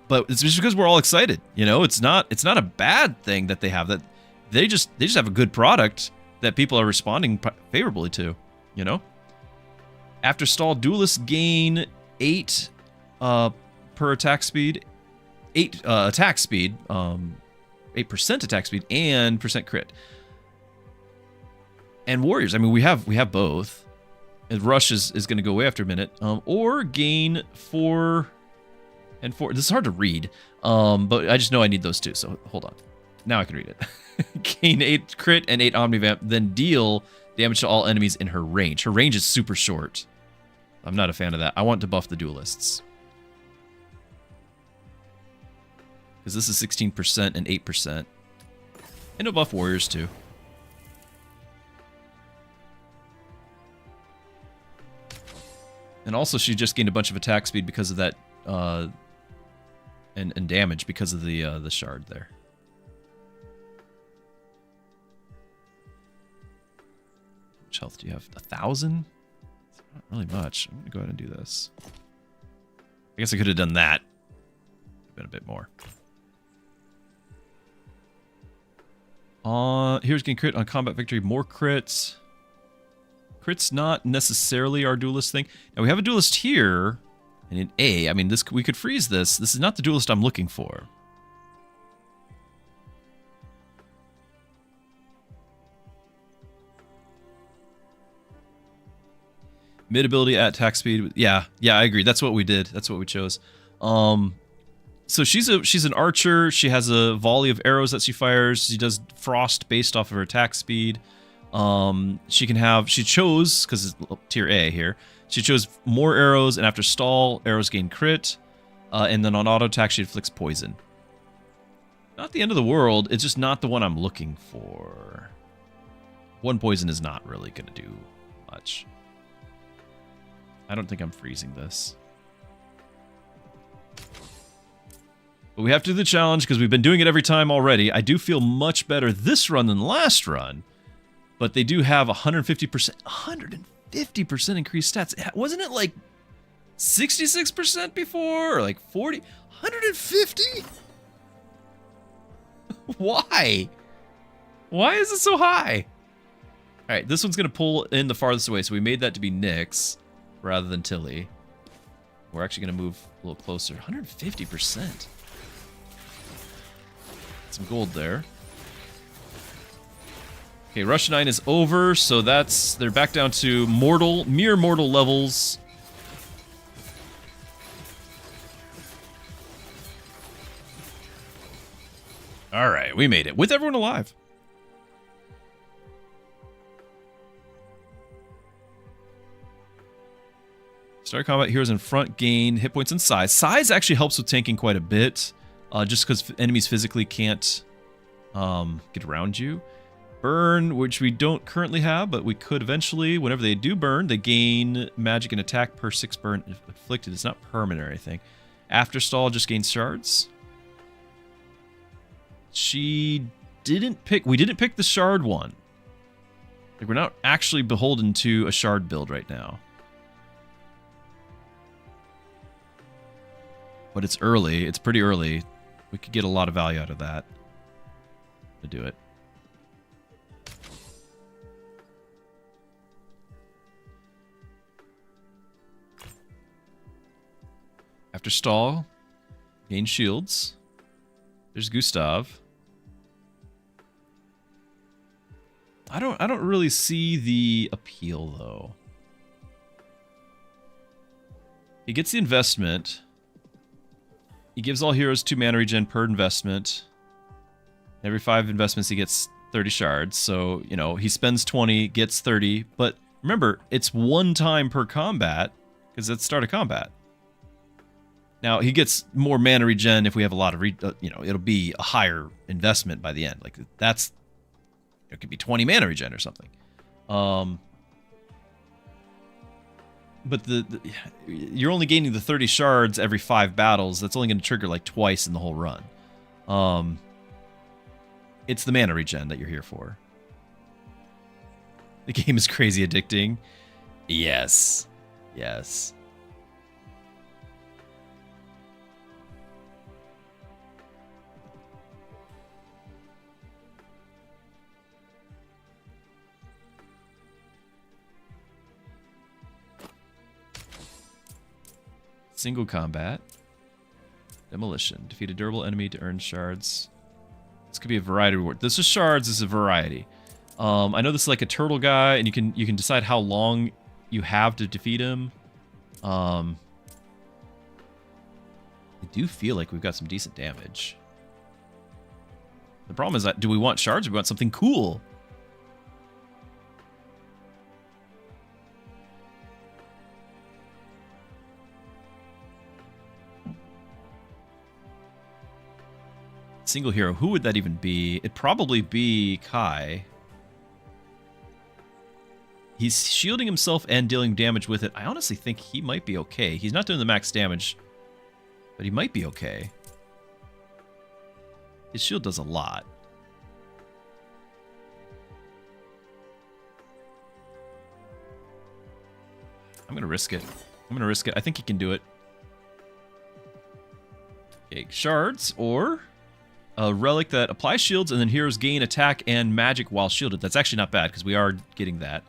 But it's just because we're all excited. You know, it's not a bad thing that they have that. They just have a good product that people are responding favorably to. You know. After stall, duelists gain 8 per attack speed. 8 attack speed, 8% attack speed, and percent crit. And warriors, I mean, we have both. And rush is going to go away after a minute. Or gain 4 and 4. This is hard to read, but I just know I need those two. So hold on, now I can read it. Gain 8 crit and 8 omnivamp, then deal damage to all enemies in her range. Her range is super short. I'm not a fan of that. I want to buff the duelists. Because this is 16% and 8%. And it'll buff warriors too. And also she just gained a bunch of attack speed because of that, and damage because of the shard there. How much health do you have? 1,000? Not really much. I'm gonna go ahead and do this. I guess I could have done that. Been a bit more. Here's getting crit on combat victory. More crits. Crit's not necessarily our duelist thing. Now we have a duelist here, and in A, I mean, this we could freeze this. This is not the duelist I'm looking for. Mid ability at attack speed. Yeah, I agree. That's what we did. That's what we chose. So she's an archer. She has a volley of arrows that she fires. She does frost based off of her attack speed. She chose, because it's tier A here, she chose more arrows, and after stall, arrows gain crit, and then on auto attack she inflicts poison. Not the end of the world, it's just not the one I'm looking for. One poison is not really going to do much. I don't think I'm freezing this. But we have to do the challenge because we've been doing it every time already. I do feel much better this run than last run. But they do have 150% increased stats. Wasn't it like 66% before? Or like 40? 150? Why? Why is it so high? Alright, this one's going to pull in the farthest away. So we made that to be Nyx rather than Tilly. We're actually going to move a little closer. 150%. Some gold there. Okay, Rush 9 is over, so they're back down to mere mortal levels. Alright, we made it. With everyone alive. Start combat, heroes in front gain hit points and size. Size actually helps with tanking quite a bit. Just because enemies physically can't get around you. Burn, which we don't currently have, but we could eventually. Whenever they do burn, they gain magic and attack per 6 burn inflicted. It's not permanent or anything. After stall, just gains shards. We didn't pick the shard one. Like, we're not actually beholden to a shard build right now. But it's early. It's pretty early. We could get a lot of value out of that. To do it. After stall, gain shields. There's Gustav. I don't really see the appeal, though. He gets the investment. He gives all heroes 2 mana regen per investment. Every 5 investments, he gets 30 shards. So, you know, he spends 20, gets 30. But remember, it's 1 time per combat, because it's start of combat. Now, he gets more mana regen if we have a lot of, you know, it'll be a higher investment by the end. Like, that's, it could be 20 mana regen or something. But you're only gaining the 30 shards every 5 battles. That's only going to trigger like twice in the whole run. It's the mana regen that you're here for. The game is crazy addicting. Yes. Yes. Single combat. Demolition. Defeat a durable enemy to earn shards. This could be a variety reward. This is shards, this is a variety. I know this is like a turtle guy, and you can decide how long you have to defeat him. I do feel like we've got some decent damage. The problem is that, do we want shards or do we want something cool? Single hero, who would that even be? It'd probably be Kai. He's shielding himself and dealing damage with it. I honestly think he might be okay. He's not doing the max damage, but he might be okay. His shield does a lot. I'm gonna risk it. I'm gonna risk it. I think he can do it. Okay, shards or a relic that applies shields and then heroes gain attack and magic while shielded. That's actually not bad because we are getting that.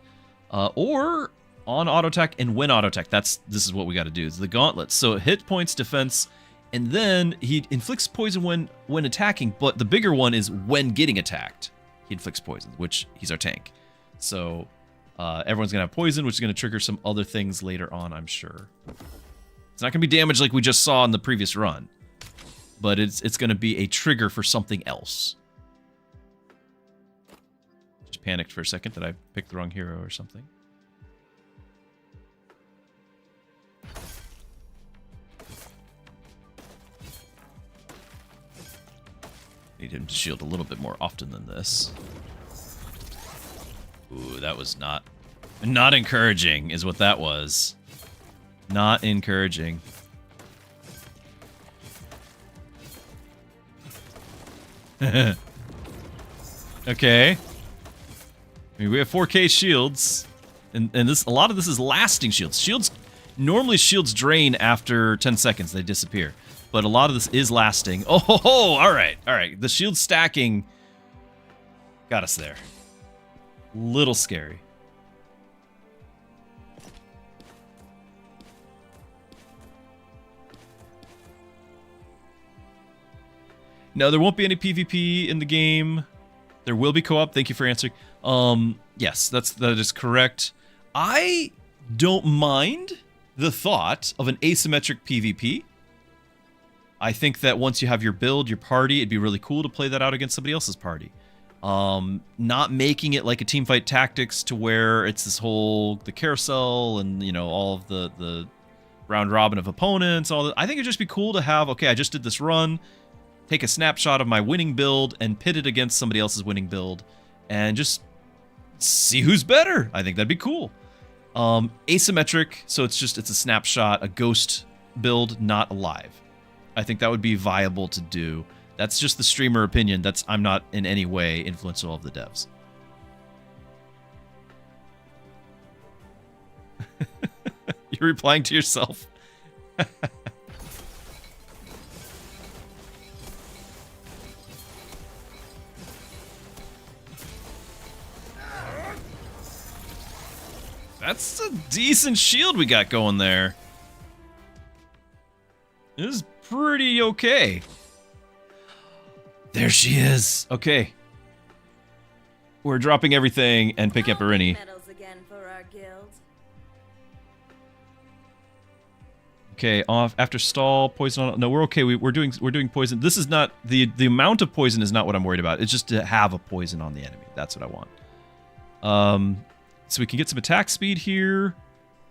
Or on auto attack and when auto attack. This is what we got to do. It's the gauntlets. So hit points, defense, and then he inflicts poison when attacking. But the bigger one is when getting attacked. He inflicts poison, which he's our tank. So everyone's gonna have poison, which is gonna trigger some other things later on, I'm sure. It's not gonna be damage like we just saw in the previous run. But it's going to be a trigger for something else. Just panicked for a second that I picked the wrong hero or something. Need him to shield a little bit more often than this. Ooh, that was not encouraging, is what that was. Not encouraging. Okay. I mean, we have 4K shields, and a lot of this is lasting shields. Normally shields drain after 10 seconds; they disappear. But a lot of this is lasting. Oh, ho, ho, all right. The shield stacking got us there. Little scary. No, there won't be any PvP in the game. There will be co-op. Thank you for answering. Yes, that is correct. I don't mind the thought of an asymmetric PvP. I think that once you have your build, your party, it'd be really cool to play that out against somebody else's party. Not making it like a teamfight tactics to where it's this whole the carousel and all of the round robin of opponents. All that. I think it'd just be cool to have. Okay, I just did this run. Take a snapshot of my winning build and pit it against somebody else's winning build and just see who's better. I think that'd be cool. Asymmetric, so it's a snapshot, a ghost build, not alive. I think that would be viable to do. That's just the streamer opinion. I'm not in any way influential of the devs. You're replying to yourself. That's a decent shield we got going there. It is pretty okay. There she is. Okay. We're dropping everything and picking up Irini. Medals again for our guild. Okay, off after stall poison on. No, we're okay. We're doing poison. This is not the amount of poison is not what I'm worried about. It's just to have a poison on the enemy. That's what I want. So we can get some attack speed here,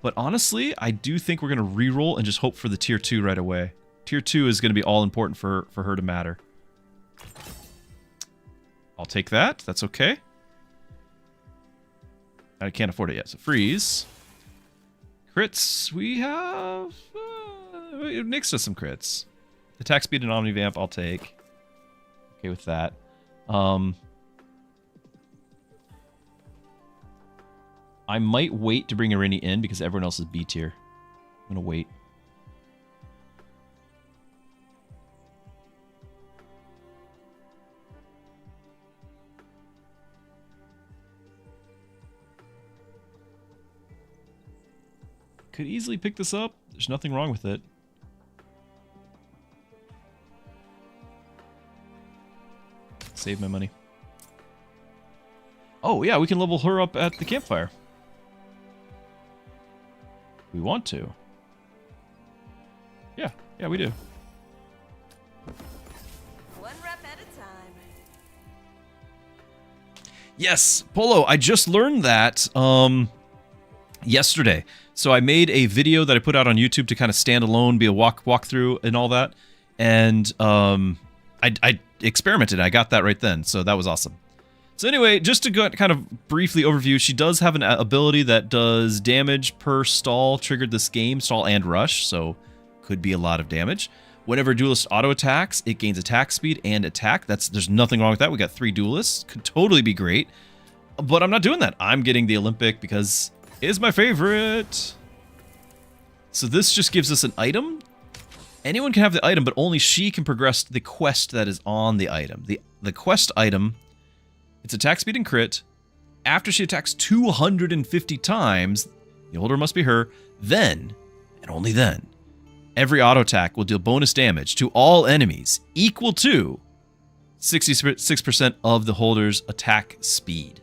but honestly, I do think we're gonna reroll and just hope for the tier 2 right away. Tier 2 is gonna be all important for her to matter. I'll take that. That's okay. I can't afford it yet. So freeze. Crits. We have. Nyx does some crits. Attack speed and Omnivamp. I'll take. Okay with that. I might wait to bring Irini in because everyone else is B tier. I'm gonna wait. Could easily pick this up. There's nothing wrong with it. Save my money. Oh, yeah, we can level her up at the campfire. We want to. Yeah, we do. One rep at a time. Yes, Polo, I just learned that yesterday. So I made a video that I put out on YouTube to kind of stand alone, be a walkthrough and all that. And I experimented. I got that right then. So that was awesome. So anyway, just to go kind of briefly overview, she does have an ability that does damage per stall triggered this game, stall and rush, so could be a lot of damage. Whenever Duelist auto attacks, it gains attack speed and attack. There's nothing wrong with that. We got 3 Duelists. Could totally be great. But I'm not doing that. I'm getting the Olympic because it is my favorite. So this just gives us an item. Anyone can have the item, but only she can progress the quest that is on the item. The quest item, it's attack speed and crit. After she attacks 250 times, the holder must be her, then, and only then, every auto attack will deal bonus damage to all enemies equal to 66% of the holder's attack speed.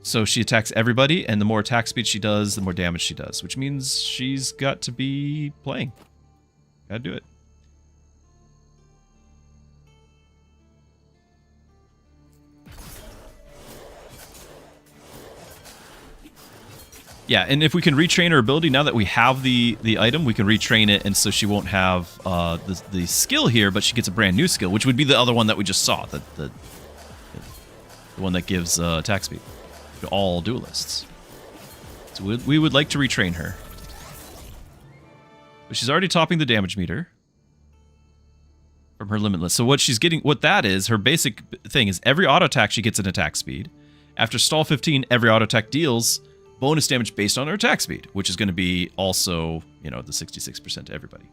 So she attacks everybody, and the more attack speed she does, the more damage she does, which means she's got to be playing. Gotta do it. Yeah, and if we can retrain her ability, now that we have the item, we can retrain it, and so she won't have the skill here, but she gets a brand new skill, which would be the other one that we just saw, the one that gives attack speed to all duelists. So we would like to retrain her. But she's already topping the damage meter from her limitless. So what she's getting, what that is, her basic thing is every auto attack she gets an attack speed. After stall 15, every auto attack deals bonus damage based on her attack speed, which is going to be also, you know, the 66% to everybody.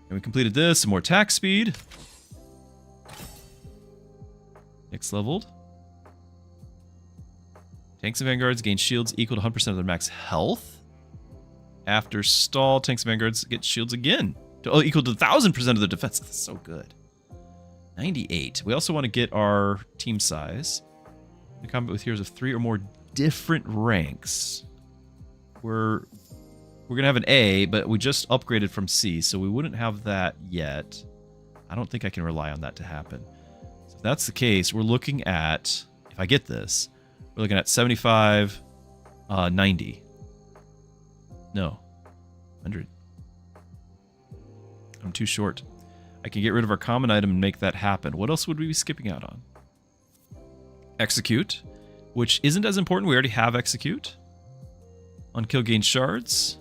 And we completed this, some more attack speed. Next leveled. Tanks and Vanguards gain shields equal to 100% of their max health. After stall, Tanks and Vanguards get shields again. Equal to 1,000% of their defense. That's so good. 98. We also want to get our team size. The combat with heroes of 3 or more different ranks. We're gonna have an A, but we just upgraded from C, so we wouldn't have that yet. I don't think I can rely on that to happen. So if that's the case, we're looking at, if I get this, we're looking at 75, 90. No, 100. I'm too short. I can get rid of our common item and make that happen. What else would we be skipping out on? Execute, which isn't as important. We already have execute. Unkill gain shards,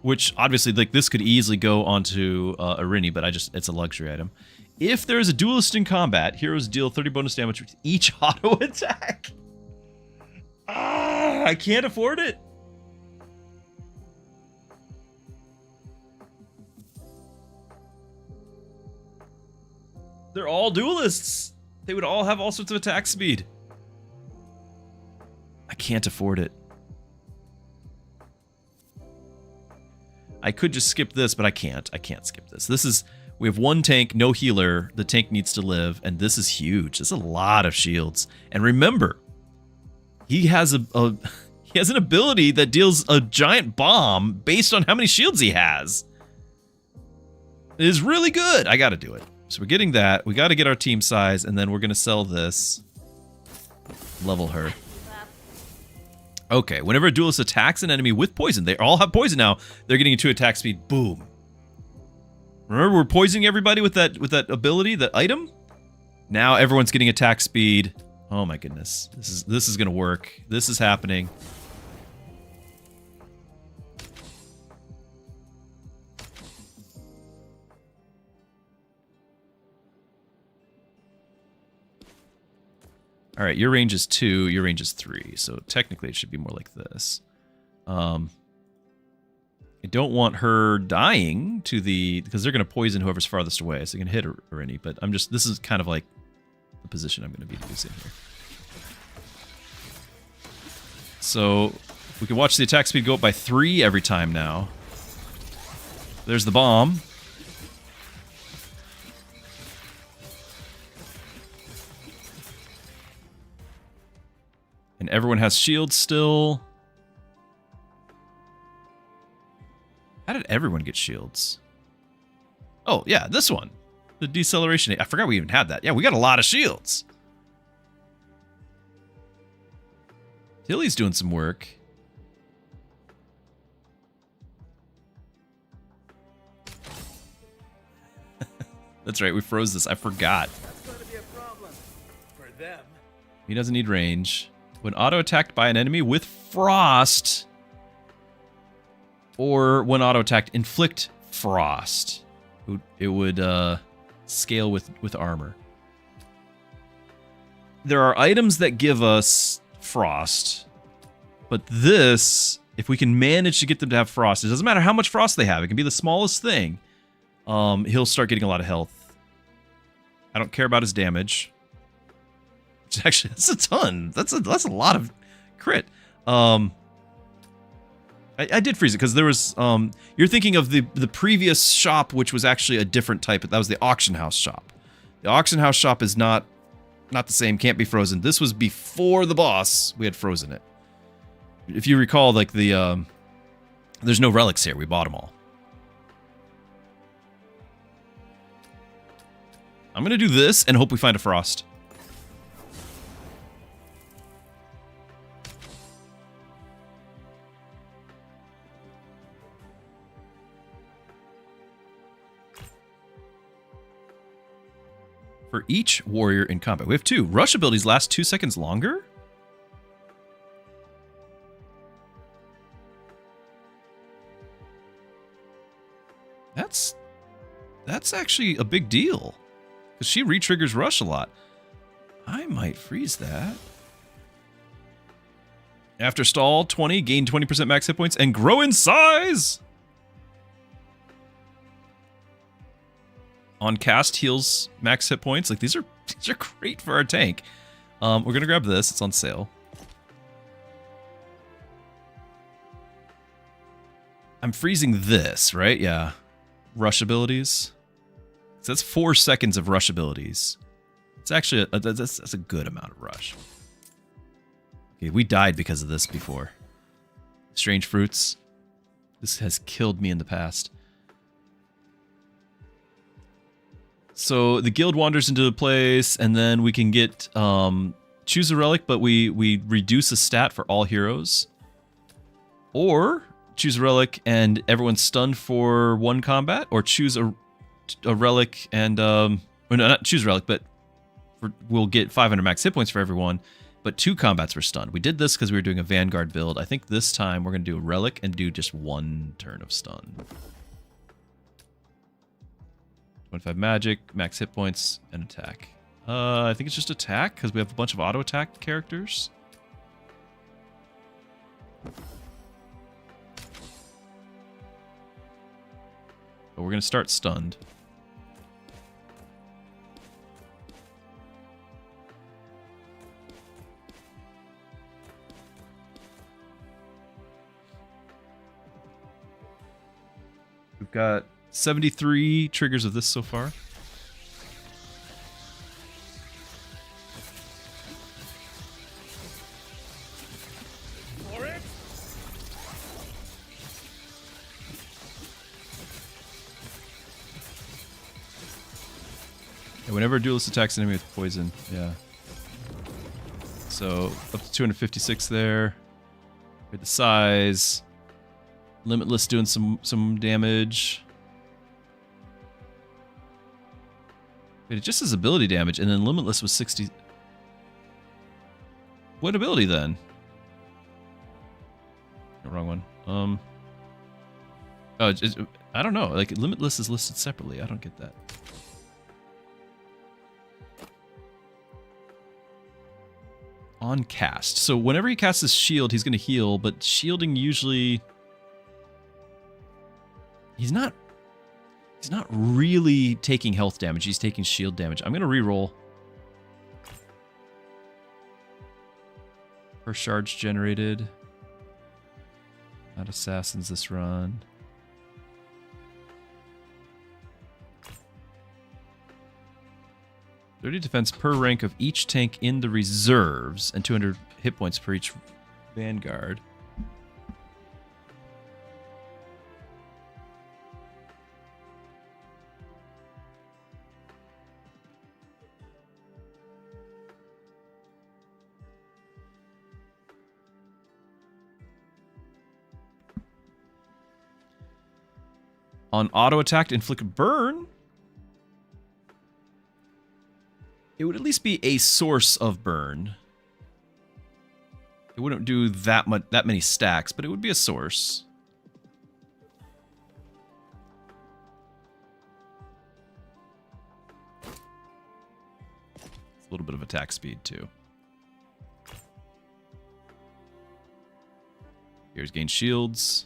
which obviously, like, this could easily go onto Irini, but it's a luxury item. If there is a duelist in combat, heroes deal 30 bonus damage with each auto attack. I can't afford it. They're all duelists. They would all have all sorts of attack speed. I can't afford it. I could just skip this, but I can't. I can't skip this. We have one tank, no healer. The tank needs to live, and this is huge. That's a lot of shields. And remember, he has he has an ability that deals a giant bomb based on how many shields he has. It is really good. I got to do it. So we're getting that. We got to get our team size, and then we're going to sell this. Level her. Okay, whenever a duelist attacks an enemy with poison, they all have poison now, they're getting a 2 attack speed. Boom. Remember, we're poisoning everybody with that ability, that item? Now everyone's getting attack speed. Oh my goodness. This is going to work. This is happening. All right, your range is 2, your range is 3, so technically it should be more like this. I don't want her dying to the... because they're going to poison whoever's farthest away, so you can hit her or any, but I'm just... this is kind of like the position I'm going to be using here. So we can watch the attack speed go up by 3 every time now. There's the bomb. And everyone has shields still. How did everyone get shields? Oh, yeah, this one. The deceleration. I forgot we even had that. Yeah, we got a lot of shields. Tilly's doing some work. That's right, we froze this. I forgot. That's going to be a problem for them. He doesn't need range. When auto-attacked by an enemy with frost, or when auto-attacked, inflict frost. It would scale with armor. There are items that give us frost, but this, if we can manage to get them to have frost, it doesn't matter how much frost they have. It can be the smallest thing. He'll start getting a lot of health. I don't care about his damage. Actually, that's a ton. That's a lot of crit. I did freeze it because there was you're thinking of the previous shop, which was actually a different type. That was the auction house shop. The auction house shop is not the same. Can't be frozen. This was before the boss. We had frozen it. If you recall, like the there's no relics here. We bought them all. I'm gonna do this and hope we find a frost. For each warrior in combat. We have 2. Rush abilities last 2 seconds longer? That's actually a big deal. Because she re-triggers Rush a lot. I might freeze that. After stall, 20, gain 20% max hit points, and grow in size! On cast, heals max hit points. Like, these are great for our tank. We're gonna grab this. It's on sale. I'm freezing this, right? Yeah. Rush abilities. So that's 4 seconds of rush abilities. It's actually that's a good amount of rush. Okay, we died because of this before. Strange fruits. This has killed me in the past. So the guild wanders into place, and then we can get choose a relic, but we reduce a stat for all heroes. Or choose a relic and everyone's stunned for 1 combat, or choose a relic and or no, not choose a relic, but we'll get 500 max hit points for everyone, but 2 combats were stunned. We did this because we were doing a Vanguard build. I think this time we're going to do a relic and do just 1 turn of stun. 25 magic, max hit points, and attack. I think it's just attack, because we have a bunch of auto-attack characters. But we're going to start stunned. We've got 73 triggers of this so far. For it. And whenever a duelist attacks an enemy with poison, yeah. So up to 256 there. With the size. Limitless doing some damage. Wait, it just says ability damage, and then Limitless was 60. What ability then? No, wrong one. Oh, I don't know. Like Limitless is listed separately. I don't get that. On cast. So whenever he casts his shield, he's going to heal, but shielding usually... He's not really taking health damage. He's taking shield damage. I'm going to reroll. First charge generated. Not assassins this run. $30 defense per rank of each tank in the reserves, and 200 hit points per each vanguard. On auto attack to inflict burn, it would at least be a source of burn. It wouldn't do that many stacks, but it would be a source. It's a little bit of attack speed too. Here's gain shields.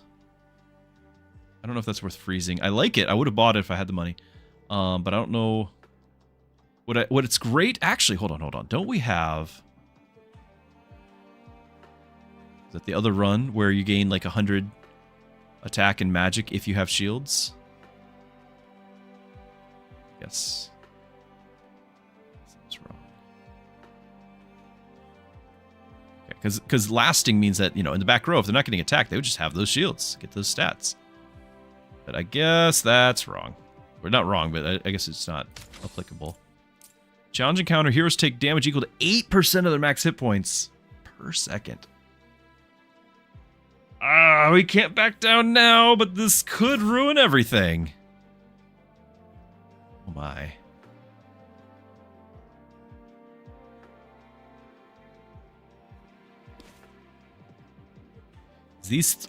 I don't know if that's worth freezing. I like it. I would have bought it if I had the money. But I don't know. What it's great... Actually, hold on. Don't we have... Is that the other run where you gain like 100 attack and magic if you have shields? Yes. That's wrong. Okay, because lasting means that, you know, in the back row, if they're not getting attacked, they would just have those shields. Get those stats. But I guess that's wrong. We're not wrong, but I guess it's not applicable. Challenge encounter. Heroes take damage equal to 8% of their max hit points per second. We can't back down now, but this could ruin everything. Oh my.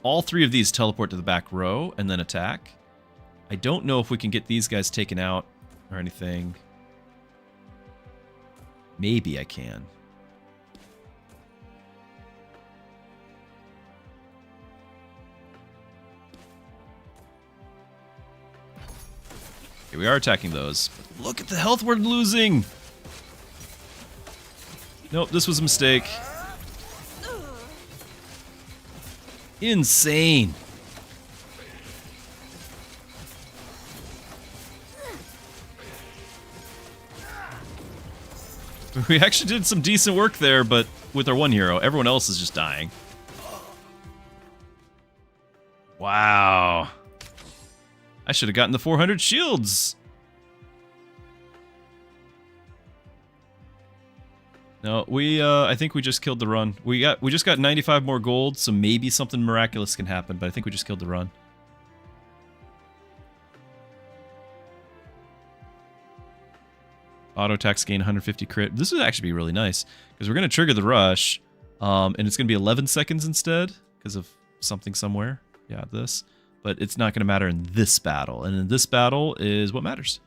All three of these teleport to the back row and then attack. I don't know if we can get these guys taken out or anything. Maybe I can. Okay, we are attacking those. But look at the health we're losing. Nope, this was a mistake. Insane. We actually did some decent work there, but with our one hero, everyone else is just dying. Wow. I should have gotten the 400 shields. No, I think we just killed the run. We just got 95 more gold, so maybe something miraculous can happen, but I think we just killed the run. Auto attacks gain 150 crit. This would actually be really nice, because we're going to trigger the rush, and it's going to be 11 seconds instead, because of something somewhere. Yeah, this. But it's not going to matter in this battle, and in this battle is what matters.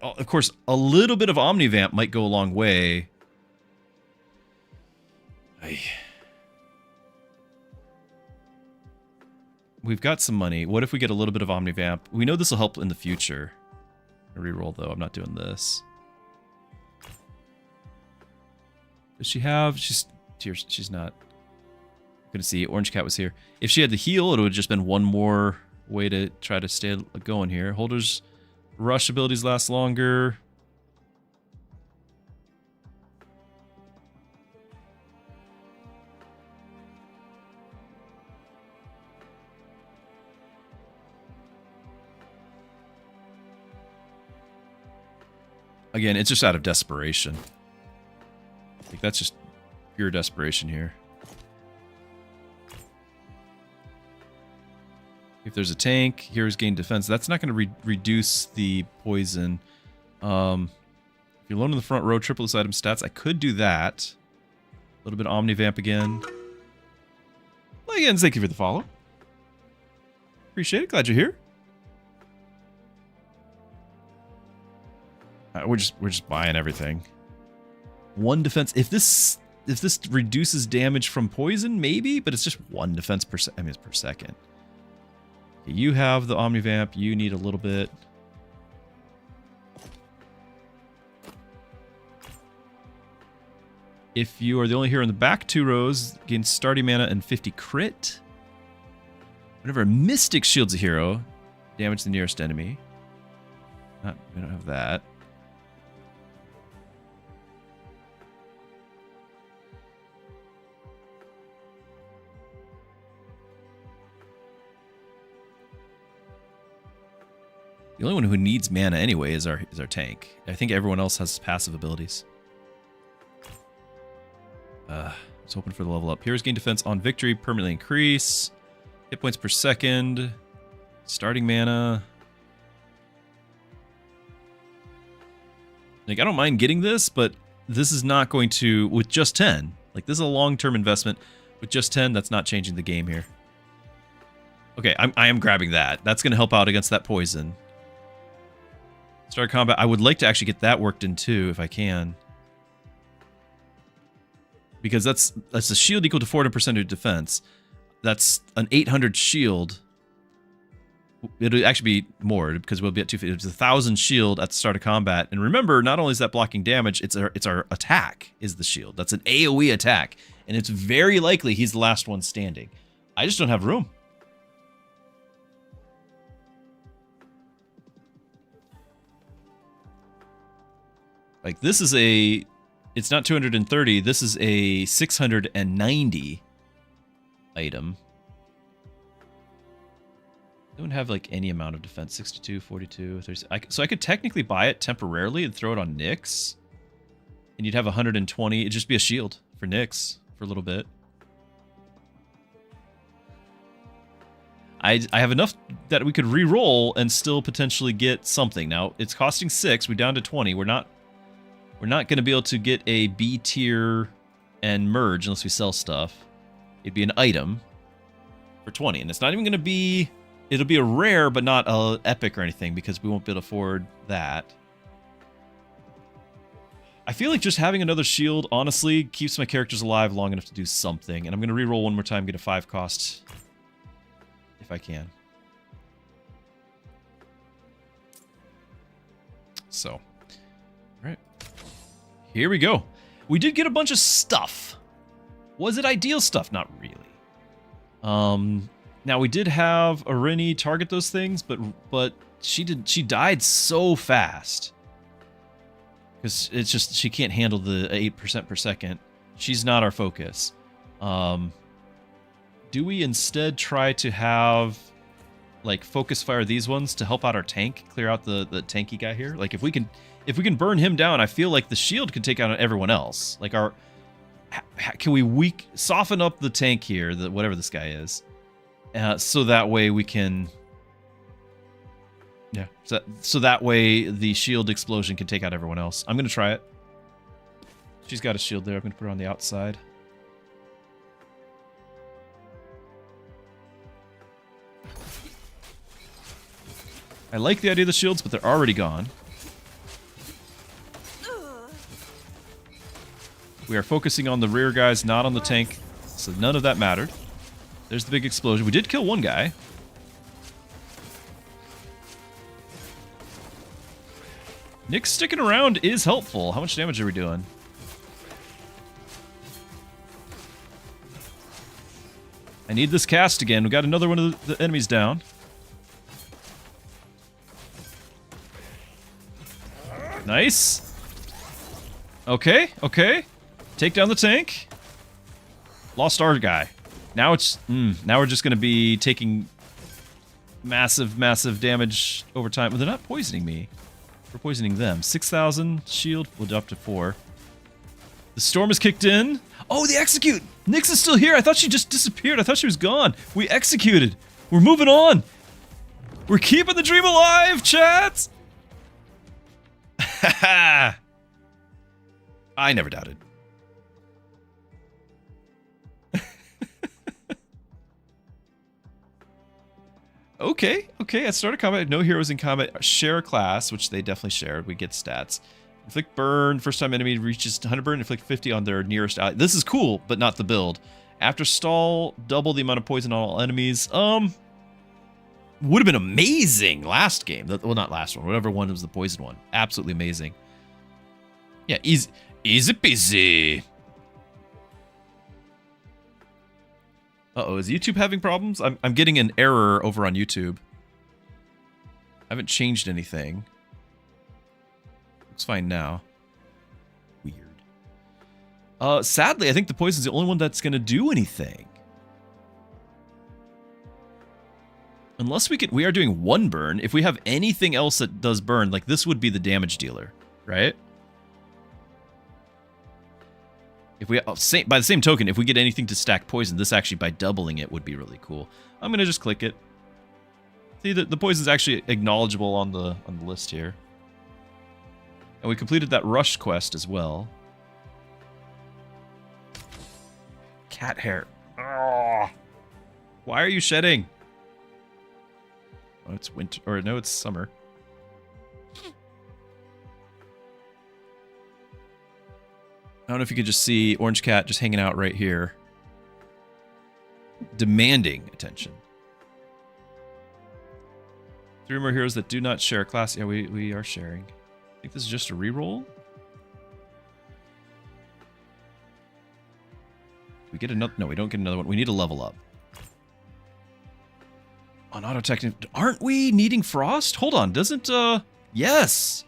Of course, a little bit of Omnivamp might go a long way. We've got some money. What if we get a little bit of Omnivamp? We know this will help in the future. Reroll, though. I'm not doing this. Does she have... She's not... Couldn't see. Orange Cat was here. If she had the heal, it would have just been one more way to try to stay going here. Holders rush abilities last longer. Again, it's just out of desperation. Like, that's just pure desperation here. If there's a tank, heroes gain defense. That's not going to reduce the poison. If you're alone in the front row, triple this item stats. I could do that. A little bit of Omnivamp again. Well, again, thank you for the follow. Appreciate it. Glad you're here. We're just buying everything. One defense. If this reduces damage from poison, maybe, but it's just one defense per I mean, it's per second. Okay, you have the Omnivamp. You need a little bit. If you are the only hero in the back 2 rows, gain starting mana and 50 crit. Whenever a Mystic shields a hero, damage the nearest enemy. We don't have that. The only one who needs mana anyway is our tank. I think everyone else has passive abilities. I was hoping for the level up. Heroes gain defense on victory, permanently increase. Hit points per second. Starting mana. Like, I don't mind getting this, but this is not going to, with just 10. Like, this is a long-term investment. With just 10, that's not changing the game here. Okay, I am grabbing that. That's going to help out against that poison. Start combat. I would like to actually get that worked in too, if I can. Because that's a shield equal to 400% of defense. That's an 800 shield. It'll actually be more, because we'll be at 250. It's 1,000 shield at the start of combat. And remember, not only is that blocking damage, it's our attack is the shield. That's an AoE attack. And it's very likely he's the last one standing. I just don't have room. Like, this is a... It's not 230. This is a 690 item. Don't have, like, any amount of defense. 62, 42, 36. So I could technically buy it temporarily and throw it on Nyx. And you'd have 120. It'd just be a shield for Nyx for a little bit. I have enough that we could re-roll and still potentially get something. Now, it's costing 6. We're down to 20. We're not going to be able to get a B tier and merge unless we sell stuff. It'd be an item for 20. And it's not even going to be... It'll be a rare, but not a epic or anything, because we won't be able to afford that. I feel like just having another shield, honestly, keeps my characters alive long enough to do something. And I'm going to reroll one more time, get a 5 cost, if I can. So, all right. Here we go. We did get a bunch of stuff. Was it ideal stuff? Not really. Now we did have Arini target those things, but she died so fast. Because it's just, she can't handle the 8% per second. She's not our focus. Do we instead try to have, like, focus fire these ones to help out our tank, clear out the tanky guy here? Like, if we can burn him down, I feel like the shield could take out everyone else. Like, can we soften up the tank here, whatever this guy is, so that way we can, yeah, so that way the shield explosion can take out everyone else. I'm gonna try it. She's got a shield there. I'm gonna put her on the outside. I like the idea of the shields, but they're already gone. We are focusing on the rear guys, not on the tank, so none of that mattered. There's the big explosion. We did kill one guy. Nyx sticking around is helpful. How much damage are we doing? I need this cast again. We got another one of the enemies down. Nice. Okay, okay. Take down the tank. Lost our guy. Now it's... now we're just going to be taking massive, massive damage over time. Well, they're not poisoning me. We're poisoning them. 6,000 shield. We'll up to 4. The storm has kicked in. Oh, the execute! Nyx is still here. I thought she just disappeared. I thought she was gone. We executed. We're moving on. We're keeping the dream alive, chat! Haha! I never doubted. Okay, okay, at start of combat, no heroes in combat share a class, which they definitely shared. We get stats. Inflict burn, first time enemy reaches 100 burn, inflict 50 on their nearest ally. This is cool, but not the build. After stall, double the amount of poison on all enemies. Would have been amazing last game. Well, not last one, whatever one was the poison one. Absolutely amazing. Yeah, easy peasy. Uh-oh, is YouTube having problems? I'm getting an error over on YouTube. I haven't changed anything. Looks fine now. Weird. Sadly, I think the poison's the only one that's going to do anything. Unless we are doing 1 burn. If we have anything else that does burn, like this would be the damage dealer, right? If we by the same token, if we get anything to stack poison, this actually by doubling it would be really cool. I'm gonna just click it. See, the poison's actually acknowledgeable on the list here. And we completed that rush quest as well. Cat hair. Oh, why are you shedding? Oh, it's winter, or no, it's summer. I don't know if you could just see Orange Cat just hanging out right here. Demanding attention. 3 more heroes that do not share a class. Yeah, we are sharing. I think this is just a reroll. We get another... No, we don't get another one. We need to level up. On auto technique... Aren't we needing Frost? Hold on, doesn't... Yes!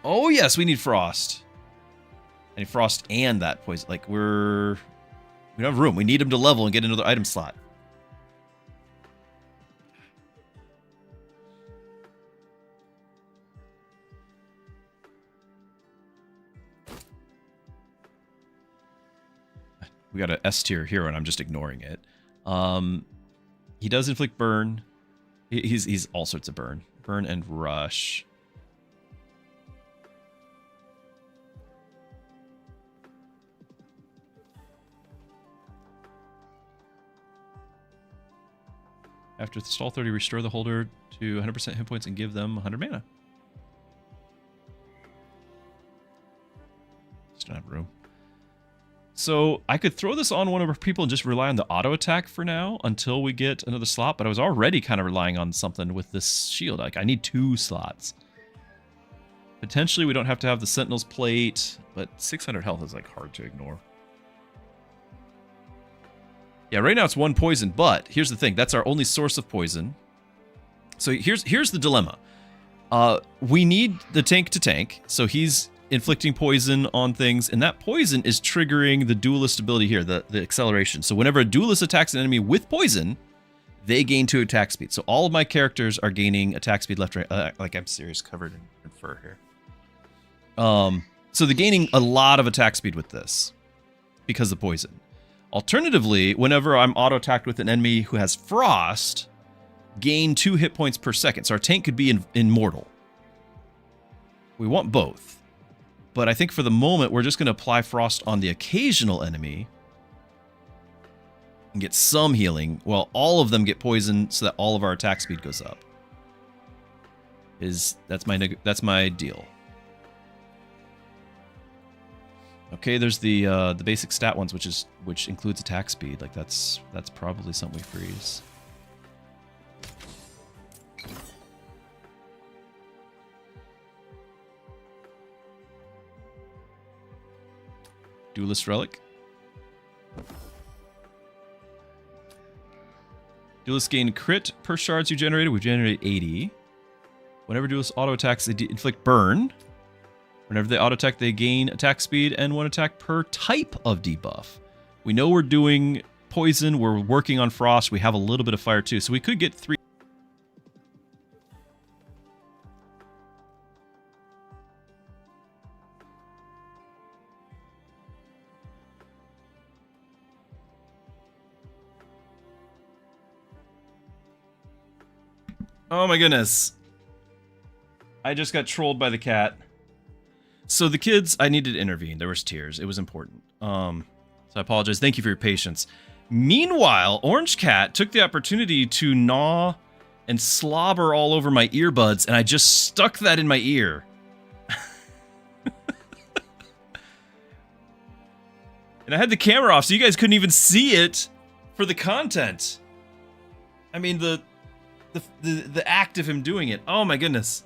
Oh, yes, we need Frost. I need Frost and that poison. Like, we don't have room. We need him to level and get another item slot. We got an S tier hero and I'm just ignoring it. He does inflict burn. He's all sorts of burn. Burn and rush. After stall 30, restore the holder to 100% hit points and give them 100 mana. Just don't have room. So I could throw this on one of our people and just rely on the auto attack for now until we get another slot, but I was already kind of relying on something with this shield. Like, I need 2 slots. Potentially we don't have to have the Sentinel's plate, but 600 health is like hard to ignore. Yeah, right now it's 1 poison, but here's the thing. That's our only source of poison. So here's the dilemma. We need the tank to tank, so he's inflicting poison on things, and that poison is triggering the duelist ability here, the acceleration. So whenever a duelist attacks an enemy with poison, they gain 2 attack speed. So all of my characters are gaining attack speed left, right. Like, I'm serious, covered in fur here. So they're gaining a lot of attack speed with this because of poison. Alternatively, whenever I'm auto-attacked with an enemy who has Frost, gain 2 hit points per second. So our tank could be immortal. We want both. But I think for the moment, we're just going to apply Frost on the occasional enemy and get some healing, while all of them get poisoned so that all of our attack speed goes up. That's my deal. Okay, there's the basic stat ones, which includes attack speed. Like, that's probably something we freeze. Duelist Relic. Duelists gain crit per shards you generated. We've generated 80. Whenever duelists auto attacks, they inflict burn. Whenever they auto attack, they gain attack speed and 1 attack per type of debuff. We know we're doing poison. We're working on frost. We have a little bit of fire too, so we could get 3. Oh my goodness. I just got trolled by the cat. So the kids, I needed to intervene. There was tears. It was important. So I apologize. Thank you for your patience. Meanwhile, Orange Cat took the opportunity to gnaw and slobber all over my earbuds, and I just stuck that in my ear. And I had the camera off, so you guys couldn't even see it for the content. I mean, the act of him doing it. Oh my goodness.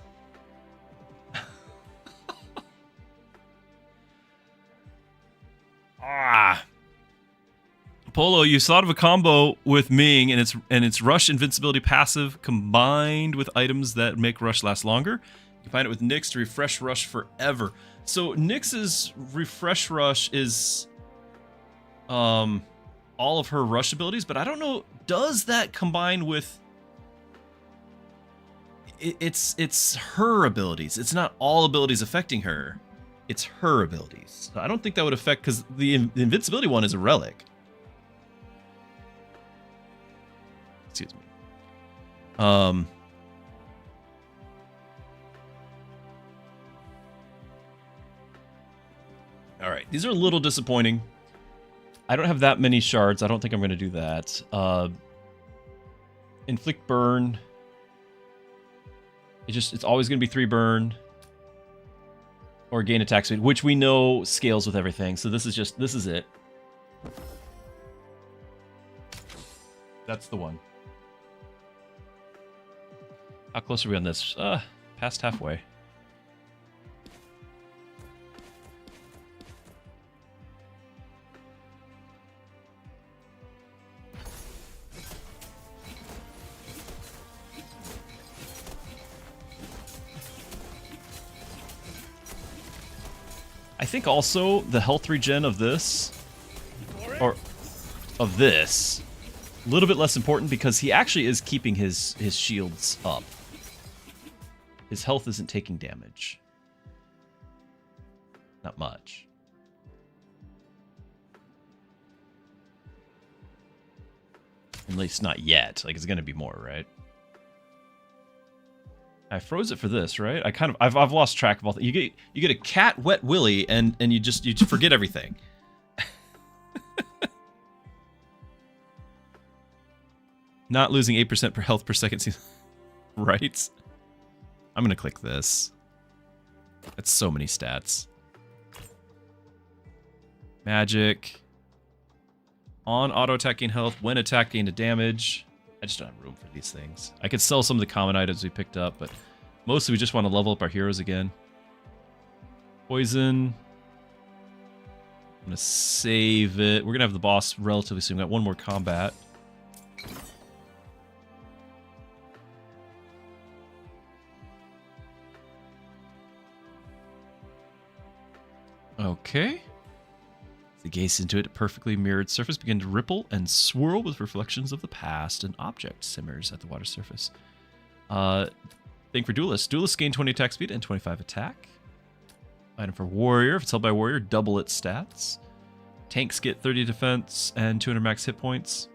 Polo, you thought of a combo with Ming and its rush invincibility passive combined with items that make rush last longer. You can find it with Nyx to refresh rush forever. So Nyx's refresh rush is all of her rush abilities, but I don't know, does that combine with it's her abilities. It's not all abilities affecting her. It's her abilities. So I don't think that would affect, because the invincibility one is a relic. Excuse me. All right, these are a little disappointing. I don't have that many shards. I don't think I'm going to do that. Inflict burn. It's always going to be 3 burn. Or gain attack speed, which we know scales with everything. So this is it. That's the one. How close are we on this? Past halfway. I think also the health regen of this, or of this, a little bit less important because he actually is keeping his shields up. His health isn't taking damage. Not much. At least not yet. Like, it's going to be more, right? I froze it for this, right? I've lost track of all. You get a cat wet willy and you just forget everything. Not losing 8% per health per second seems right. I'm gonna click this. That's so many stats. Magic. On auto attacking health, when attacking to damage. I just don't have room for these things. I could sell some of the common items we picked up, but mostly we just want to level up our heroes again. Poison. I'm going to save it. We're going to have the boss relatively soon. We've got one more combat. Okay. The gaze into it, a perfectly mirrored surface begin to ripple and swirl with reflections of the past. An object simmers at the water surface. Thing for duelists. Duelists gain 20 attack speed and 25 attack. Item for warrior. If it's held by warrior, double its stats. Tanks get 30 defense and 200 max hit points.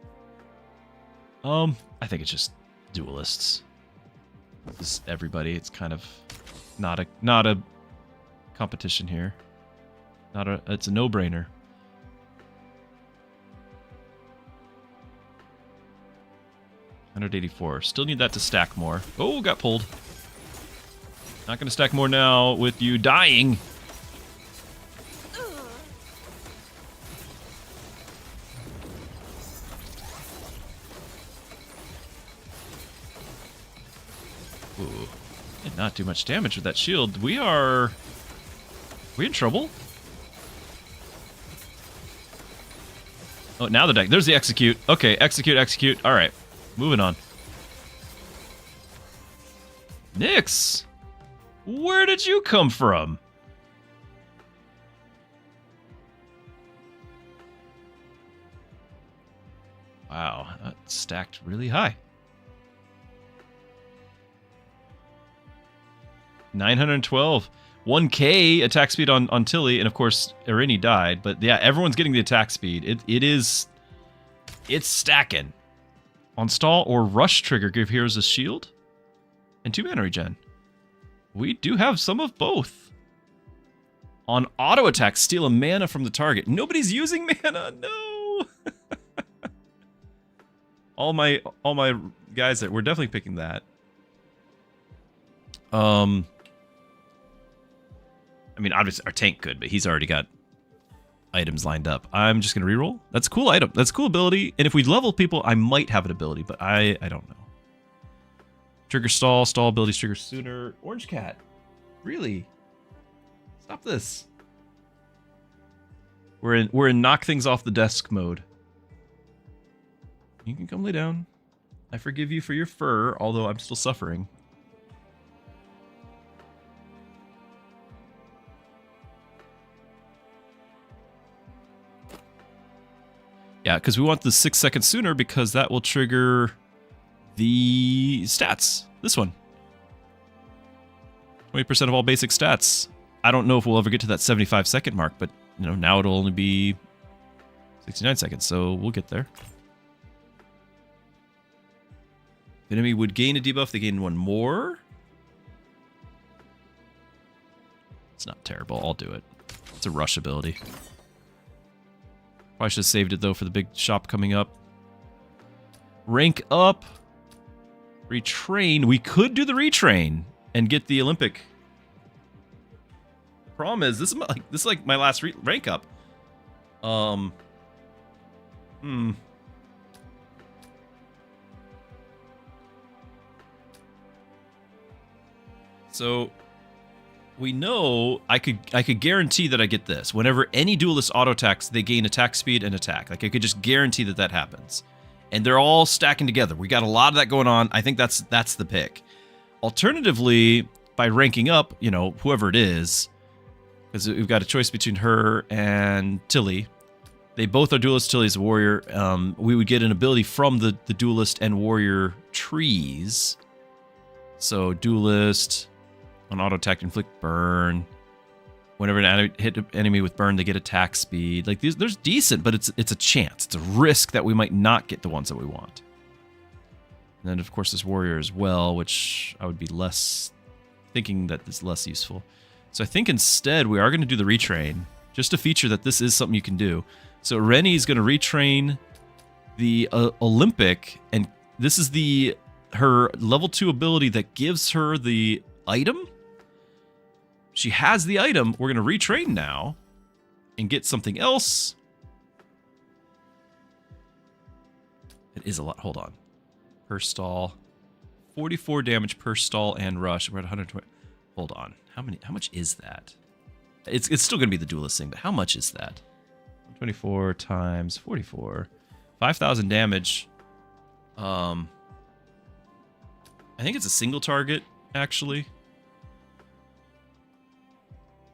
I think it's just duelists. Just everybody. It's kind of not a competition here. It's a no-brainer. 184. Still need that to stack more. Oh, got pulled. Not going to stack more now with you dying. Ooh. Did not do much damage with that shield. We in trouble? Oh, now the deck. There's the execute. Okay, execute. All right. Moving on. Nyx! Where did you come from? Wow, that stacked really high. 912. 1k attack speed on Tilly, and of course, Irini died. But yeah, everyone's getting the attack speed. It's stacking. On stall or rush trigger, give heroes a shield and 2 mana regen. We do have some of both. On auto attack, steal a mana from the target. Nobody's using mana. No. all my guys that we're definitely picking that. I mean, obviously our tank could, but he's already got items lined up. I'm just gonna reroll. That's a cool item. That's a cool ability. And if we level people, I might have an ability, but I don't know. Trigger stall abilities trigger sooner. Orange cat, really? Stop this. We're in knock things off the desk mode. You can come lay down. I forgive you for your fur, although I'm still suffering. Yeah, because we want the 6 seconds sooner because that will trigger the stats. This one. 20% of all basic stats. I don't know if we'll ever get to that 75-second mark, but you know, now it'll only be 69 seconds, so we'll get there. The enemy would gain a debuff, they gain one more. It's not terrible, I'll do it. It's a rush ability. Probably should have saved it though for the big shop coming up. Rank up. Retrain. We could do the retrain and get the Olympic. Problem is, this is like my last rank up. So we know I could guarantee that I get this. Whenever any duelist auto attacks, they gain attack speed and attack. Like I could just guarantee that happens. And they're all stacking together. We got a lot of that going on. I think that's the pick. Alternatively, by ranking up, you know, whoever it is, because we've got a choice between her and Tilly. They both are duelist. Tilly's a warrior. We would get an ability from the duelist and warrior trees. So duelist on auto attack, inflict burn. Whenever hit an enemy with burn, they get attack speed. Like there's decent, but it's a chance. It's a risk that we might not get the ones that we want. And then of course this warrior as well, which I would be less thinking that is less useful. So I think instead we are going to do the retrain, just to feature that this is something you can do. So Rennie's going to retrain the Olympic, and this is her level 2 ability that gives her the item. She has the item. We're going to retrain now and get something else. It is a lot. Hold on. Per stall. 44 damage per stall and rush. We're at 120. Hold on. How much is that? It's still going to be the duelist thing, but how much is that? 124 times 44. 5,000 damage. I think it's a single target, actually.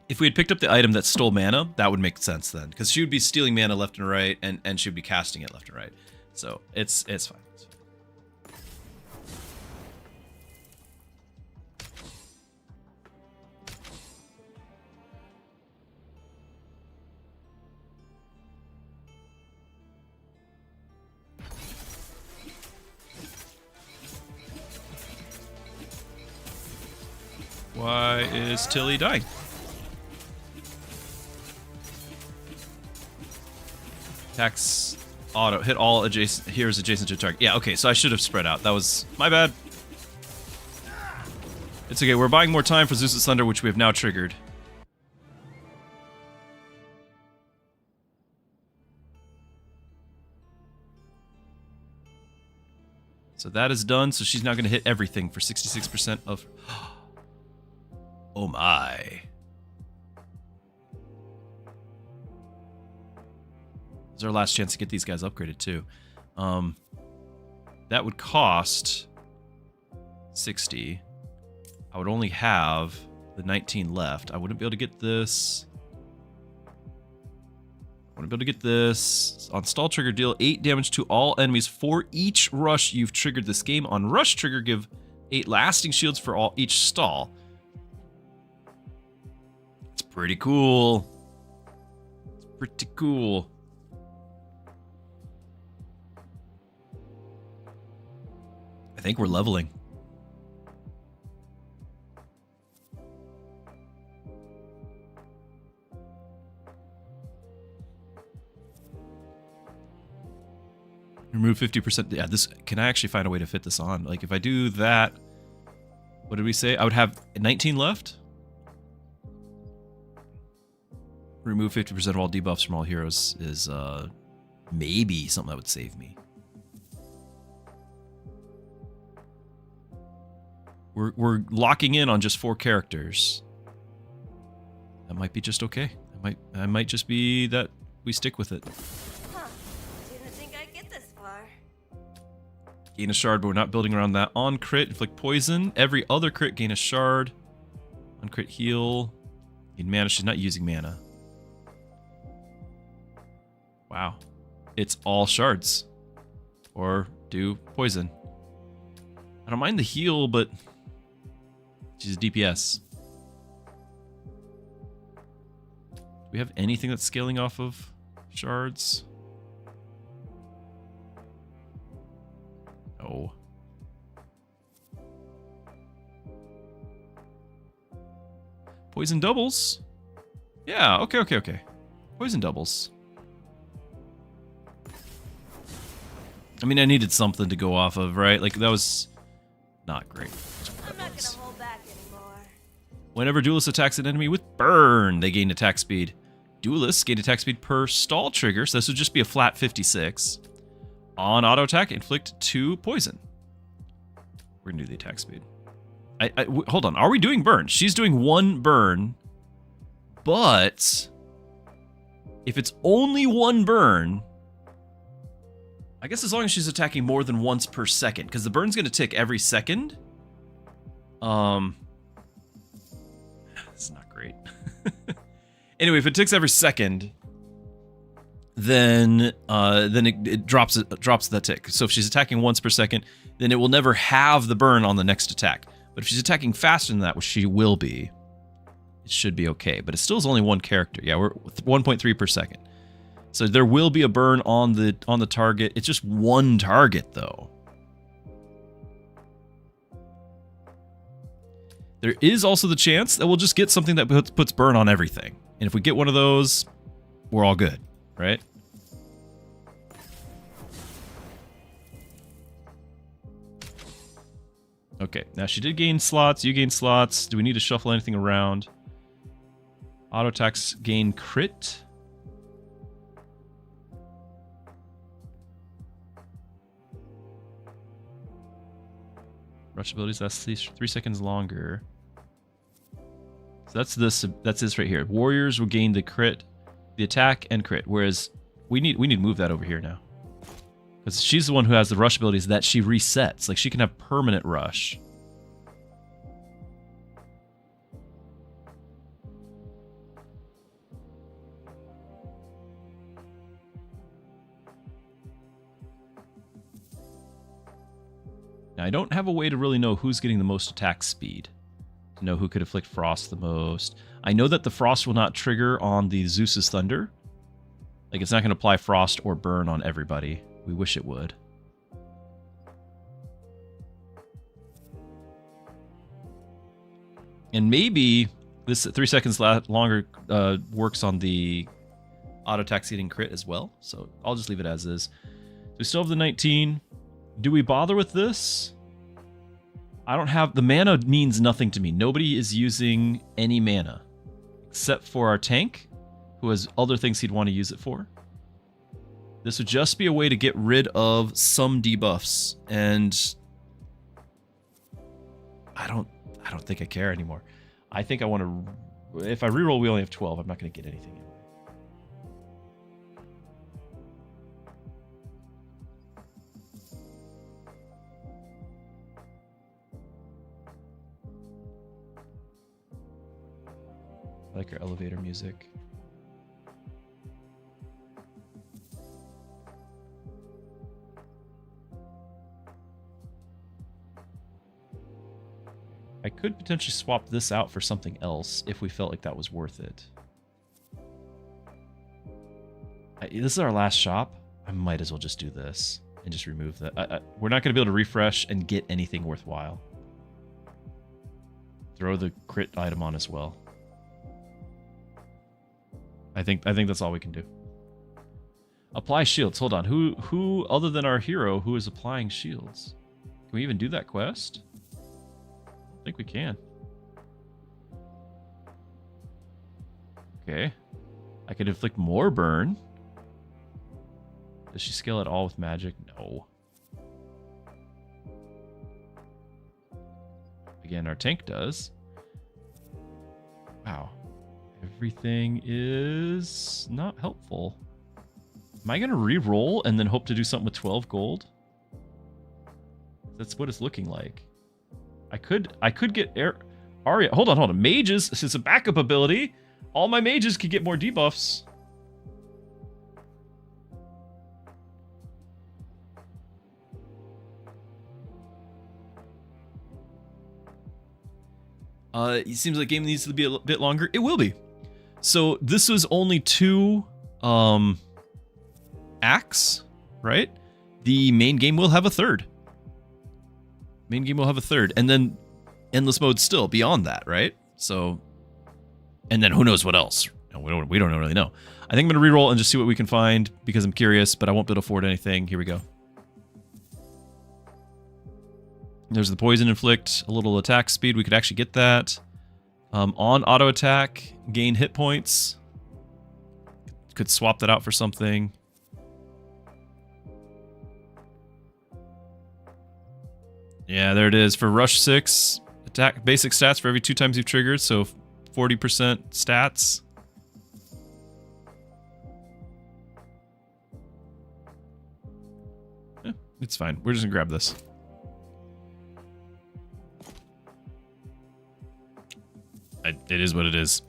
If we had picked up the item that stole mana, that would make sense then. Because she would be stealing mana left and right, and she would be casting it left and right. So, it's fine. Why is Tilly dying? Attacks auto. Hit all adjacent heroes adjacent to a target. Yeah, okay, so I should have spread out. That was my bad. It's okay, we're buying more time for Zeus' Thunder, which we have now triggered. So that is done, so she's now going to hit everything for 66% of... Oh my. This is our last chance to get these guys upgraded too. that would cost 60. I would only have the 19 left. I wouldn't be able to get this. I wouldn't be able to get this. On stall trigger, deal 8 damage to all enemies for each rush you've triggered this game. On rush trigger, give 8 lasting shields for each stall. It's pretty cool. It's pretty cool. I think we're leveling. Remove 50%. Yeah, this can I actually find a way to fit this on? Like if I do that, what did we say? I would have 19 left. Remove 50% of all debuffs from all heroes is maybe something that would save me. We're locking in on just 4 characters. That might be just okay. I might just be that we stick with it. Huh. Didn't think I'd get this far. Gain a shard, but we're not building around that. On crit, inflict poison. Every other crit, gain a shard. On crit, heal. Gain mana. She's not using mana. Wow. It's all shards. Or do poison. I don't mind the heal, but she's a DPS. Do we have anything that's scaling off of shards? No. Poison doubles? Yeah, okay. Poison doubles. I mean, I needed something to go off of, right? Like, that was not great. I'm not gonna hold back anymore. Whenever Duelist attacks an enemy with Burn, they gain attack speed. Duelists gain attack speed per stall trigger, so this would just be a flat 56. On auto attack, inflict 2 poison. We're gonna do the attack speed. Hold on, are we doing burn? She's doing 1 burn, but if it's only 1 burn, I guess as long as she's attacking more than once per second, because the burn's gonna tick every second. It's not great. Anyway, if it ticks every second, then it drops that tick. So if she's attacking once per second, then it will never have the burn on the next attack. But if she's attacking faster than that, which she will be, it should be okay. But it still is only 1 character. Yeah, we're 1.3 per second. So there will be a burn on the target. It's just 1 target though. There is also the chance that we'll just get something that puts burn on everything. And if we get one of those, we're all good, right? Okay, now she did gain slots. You gain slots. Do we need to shuffle anything around? Auto attacks gain crit. Rush abilities last 3 seconds longer. So that's this right here. Warriors will gain the crit, the attack, and crit. Whereas we need to move that over here now. Because she's the one who has the rush abilities that she resets. Like she can have permanent rush. Now, I don't have a way to really know who's getting the most attack speed. To know who could afflict Frost the most. I know that the Frost will not trigger on the Zeus's Thunder. Like, it's not going to apply Frost or Burn on everybody. We wish it would. And maybe this 3 seconds longer works on the auto attack getting crit as well. So I'll just leave it as is. So we still have the 19. Do we bother with this? I don't have... The mana means nothing to me. Nobody is using any mana. Except for our tank, who has other things he'd want to use it for. This would just be a way to get rid of some debuffs. And... I don't think I care anymore. I think I want to... If I reroll, we only have 12. I'm not going to get anything in. like our elevator music. I could potentially swap this out for something else if we felt like that was worth it. This is our last shop. I might as well just do this and just remove that. We're not going to be able to refresh and get anything worthwhile. Throw the crit item on as well. I think that's all we can do. Apply shields. Hold on. Who other than our hero who is applying shields? Can we even do that quest? I think we can. Okay. I could inflict more burn. Does she scale at all with magic? No. Again, our tank does. Wow. Everything is not helpful. Am I going to re-roll and then hope to do something with 12 gold? That's what it's looking like. I could get Arya. Hold on. Mages, this is a backup ability. All my mages could get more debuffs. It seems like the game needs to be a bit longer. It will be. So this was only 2 acts, right? The main game will have a third. Main game will have a third, and then endless mode still beyond that, right? So, and then who knows what else? No, we don't really know. I think I'm gonna reroll and just see what we can find because I'm curious, but I won't be able to afford anything. Here we go. There's the poison inflict, a little attack speed. We could actually get that. On auto attack, gain hit points. Could swap that out for something. Yeah, there it is. For Rush 6, attack basic stats for every 2 times you've triggered, so 40% stats. Yeah, it's fine. We're just gonna grab this. It is what it is.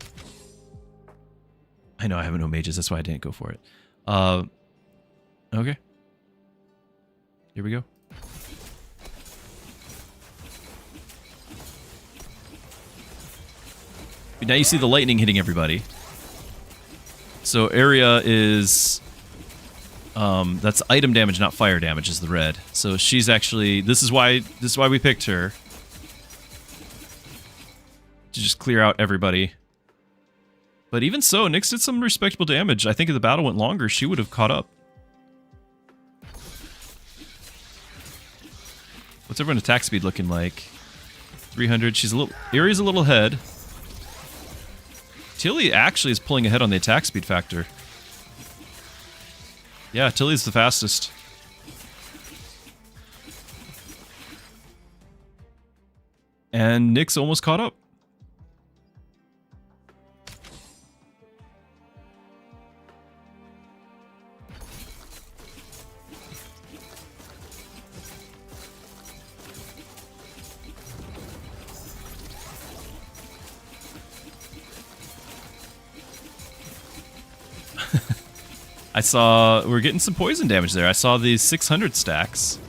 I know I have no mages, that's why I didn't go for it. Okay. Here we go. Now you see the lightning hitting everybody. So area is that's item damage, not fire damage, is the red. So she's actually this is why we picked her. To just clear out everybody. But even so, Nyx did some respectable damage. I think if the battle went longer, she would have caught up. What's everyone's attack speed looking like? 300. She's a little... Aria's a little ahead. Tilly actually is pulling ahead on the attack speed factor. Yeah, Tilly's the fastest. And Nyx almost caught up. I saw we're getting some poison damage there. I saw these 600 stacks.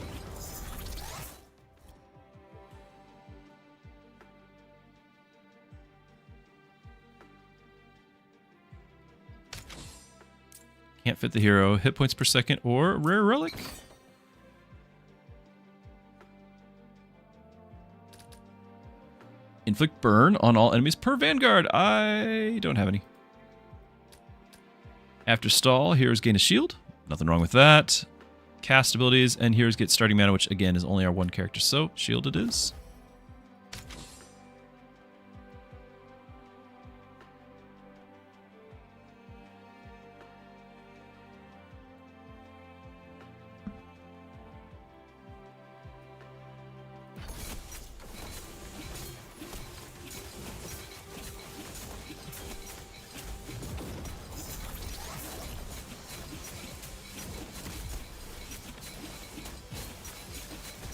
Can't fit the hero. Hit points per second or rare relic. Inflict burn on all enemies per vanguard. I don't have any. After stall, heroes gain a shield. Nothing wrong with that. Cast abilities, and heroes get starting mana, which again is only our 1 character. So, shield it is.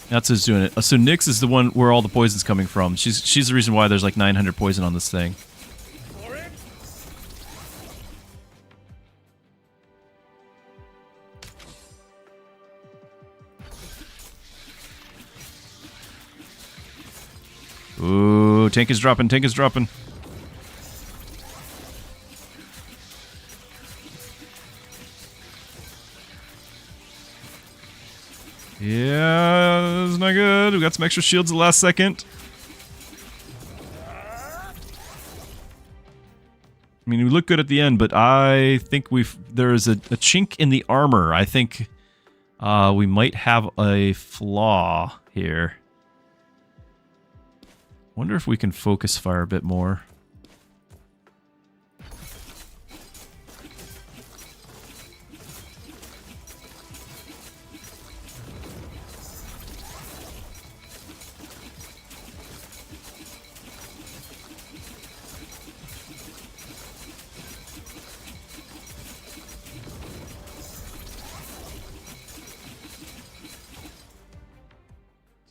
That's who's doing it. So Nyx is the one where all the poison's coming from. She's the reason why there's like 900 poison on this thing. For it. Ooh, tank is dropping, tank is dropping. Yeah, that's not good. We got some extra shields at the last second. I mean, we look good at the end, but I think there's a chink in the armor. I think we might have a flaw here. Wonder if we can focus fire a bit more.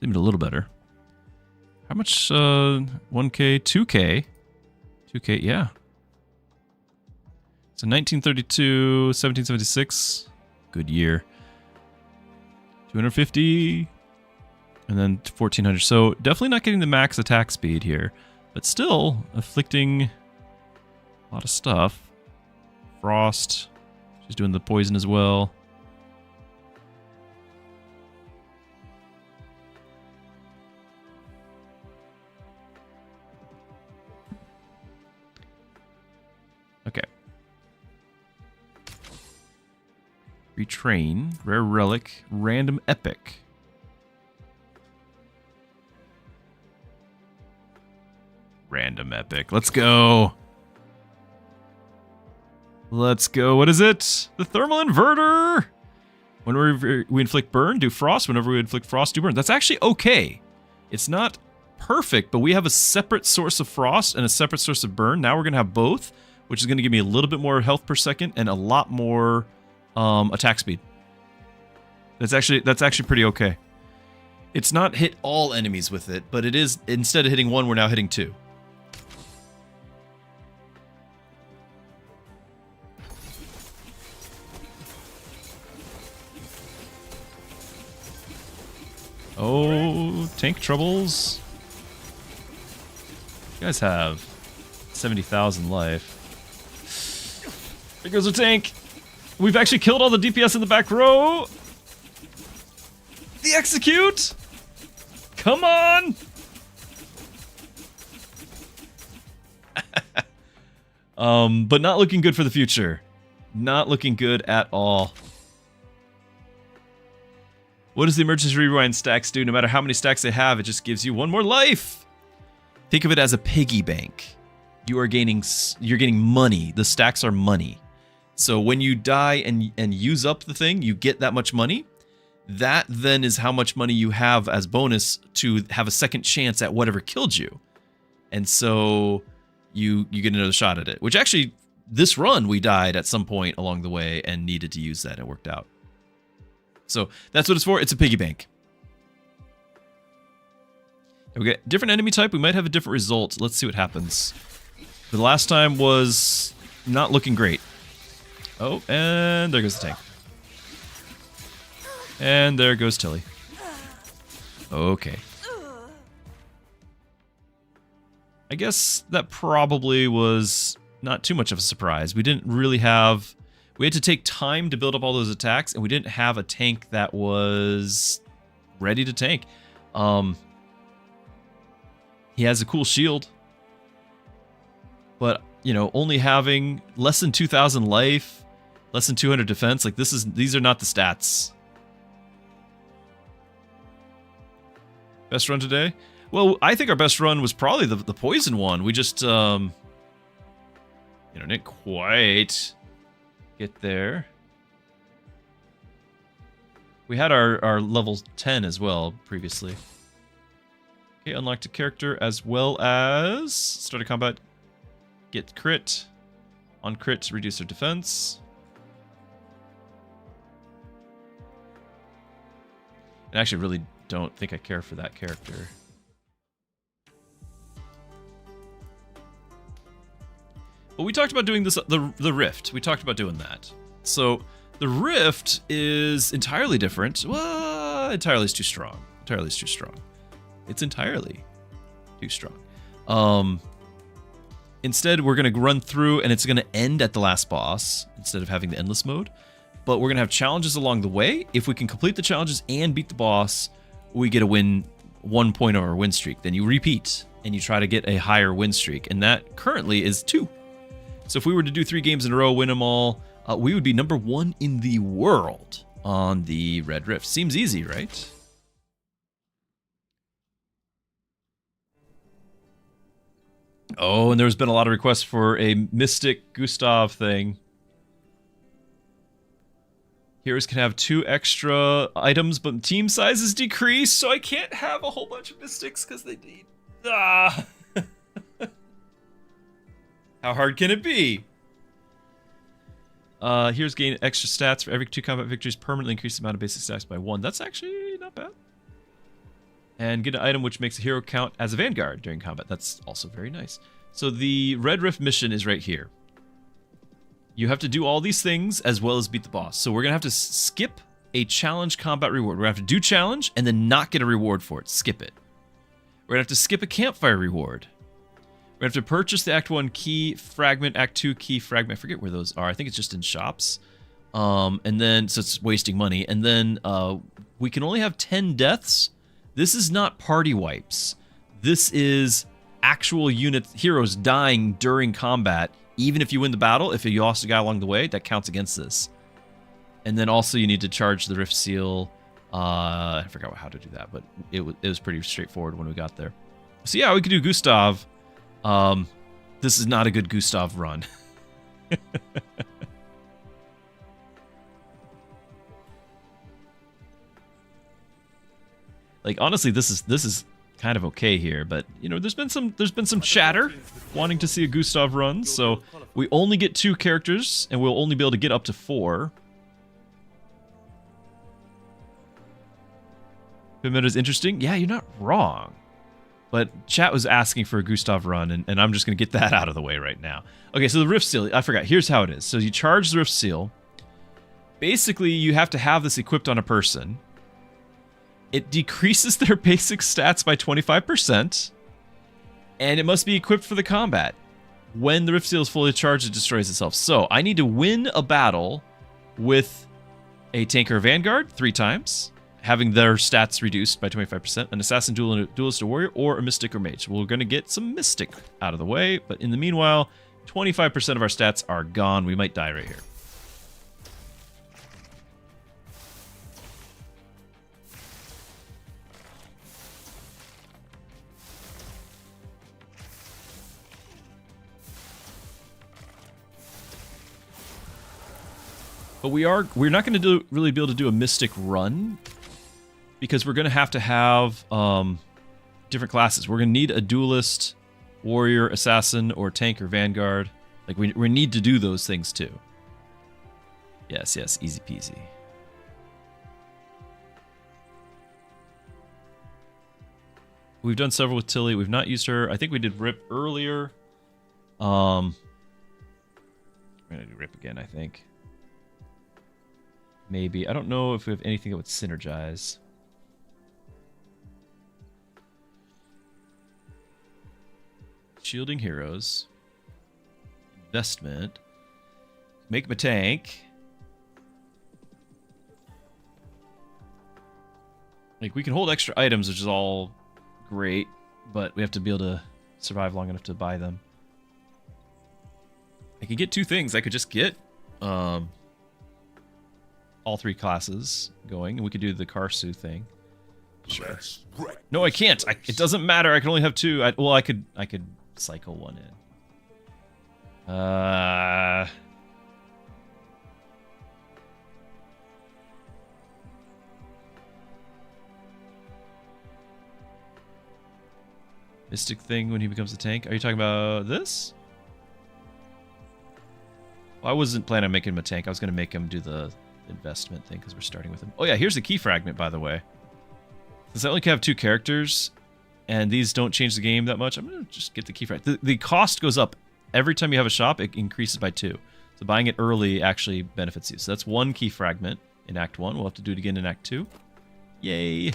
Seemed a little better. How much? 1K, 2K? 2K, yeah. So 1932, 1776. Good year. 250. And then 1400. So definitely not getting the max attack speed here. But still afflicting a lot of stuff. Frost. She's doing the poison as well. Okay. Retrain, rare relic, random epic. Random epic. Let's go. Let's go. What is it? The thermal inverter. Whenever we inflict burn, do frost. Whenever we inflict frost, do burn. That's actually okay. It's not perfect, but we have a separate source of frost and a separate source of burn. Now we're going to have both, which is going to give me a little bit more health per second and a lot more attack speed. That's actually pretty okay. It's not hit all enemies with it, but it is, instead of hitting one, we're now hitting two. Oh, tank troubles. You guys have 70,000 life. There goes our tank. We've actually killed all the DPS in the back row. The execute. Come on. But not looking good for the future. Not looking good at all. What does the emergency rewind stacks do? No matter how many stacks they have, it just gives you one more life. Think of it as a piggy bank. You're getting money. The stacks are money. So when you die and use up the thing, you get that much money. That then is how much money you have as bonus to have a second chance at whatever killed you. And so you get another shot at it. Which actually, this run we died at some point along the way and needed to use that. It worked out. So that's what it's for. It's a piggy bank. And we get different enemy type. We might have a different result. Let's see what happens. The last time was not looking great. Oh, and there goes the tank. And there goes Tilly. Okay. I guess that probably was not too much of a surprise. We didn't really have... We had to take time to build up all those attacks, and we didn't have a tank that was ready to tank. He has a cool shield. But, you know, only having less than 2,000 life, less than 200 defense, like these are not the stats. Best run today? Well, I think our best run was probably the poison one. We just, you know, didn't quite get there. We had our level 10 as well previously. Okay, unlocked a character as well as start a combat, get crit. On crit, reduce their defense. I actually really don't think I care for that character. But we talked about doing this, the Rift. We talked about doing that. So the Rift is entirely different. Well, entirely is too strong. Entirely is too strong. It's entirely. Too strong. Instead, we're going to run through, and it's going to end at the last boss instead of having the endless mode. But we're going to have challenges along the way. If we can complete the challenges and beat the boss, we get a win, 1 point over win streak. Then you repeat, and you try to get a higher win streak. And that currently is 2. So if we were to do 3 games in a row, win them all, we would be number 1 in the world on the Red Rift. Seems easy, right? Oh, and there's been a lot of requests for a Mystic Gustav thing. Heroes can have 2 extra items, but team sizes decrease, so I can't have a whole bunch of Mystics because they need... Ah! How hard can it be? Heroes gain extra stats for every 2 combat victories, permanently increase the amount of basic stats by 1. That's actually not bad. And get an item which makes a hero count as a vanguard during combat. That's also very nice. So the Red Rift mission is right here. You have to do all these things as well as beat the boss. So we're going to have to skip a challenge combat reward. We're going to have to do challenge and then not get a reward for it. Skip it. We're going to have to skip a campfire reward. We're going to have to purchase the Act 1 key fragment, Act 2 key fragment. I forget where those are. I think it's just in shops. And then, so it's wasting money. And then we can only have 10 deaths. This is not party wipes. This is actual unit heroes dying during combat. Even if you win the battle, if you lost a guy along the way, that counts against this. And then also you need to charge the Rift Seal. I forgot how to do that, but it was pretty straightforward when we got there. So yeah, we could do Gustav. This is not a good Gustav run. Like honestly, this is kind of okay here, but you know, there's been some chatter wanting to see a Gustav run, so we only get 2 characters, and we'll only be able to get up to 4. Meta is interesting. Yeah, you're not wrong. But chat was asking for a Gustav run, and I'm just going to get that out of the way right now. Okay, so the Rift Seal, I forgot. Here's how it is. So you charge the Rift Seal. Basically, you have to have this equipped on a person. It decreases their basic stats by 25%, and it must be equipped for the combat. When the Rift Seal is fully charged, it destroys itself. So I need to win a battle with a tank or vanguard 3 times, having their stats reduced by 25%, an assassin, duelist, or warrior, or a mystic or mage. We're going to get some mystic out of the way, but in the meanwhile, 25% of our stats are gone. We might die right here. But we're not going to really be able to do a mystic run, because we're going to have different classes. We're going to need a duelist, warrior, assassin, or tank or vanguard. Like we need to do those things too. Yes, easy peasy. We've done several with Tilly. We've not used her. I think we did Rip earlier. We're going to do Rip again, I think. Maybe. I don't know if we have anything that would synergize. Shielding heroes. Investment. Make him a tank. Like, we can hold extra items, which is all great, but we have to be able to survive long enough to buy them. I could get 2 things. I could just get all 3 classes going, and we could do the Karsu thing. Sure. No, I can't. It doesn't matter. I can only have 2. I could cycle 1 in. Mystic thing when he becomes a tank. Are you talking about this? Well, I wasn't planning on making him a tank. I was going to make him do the investment thing because we're starting with him. Oh yeah, here's the key fragment, by the way. Since I only have 2 characters, and these don't change the game that much, I'm going to just get the key fragment. The cost goes up. Every time you have a shop, it increases by 2. So buying it early actually benefits you. So that's 1 key fragment in Act 1. We'll have to do it again in Act 2. Yay!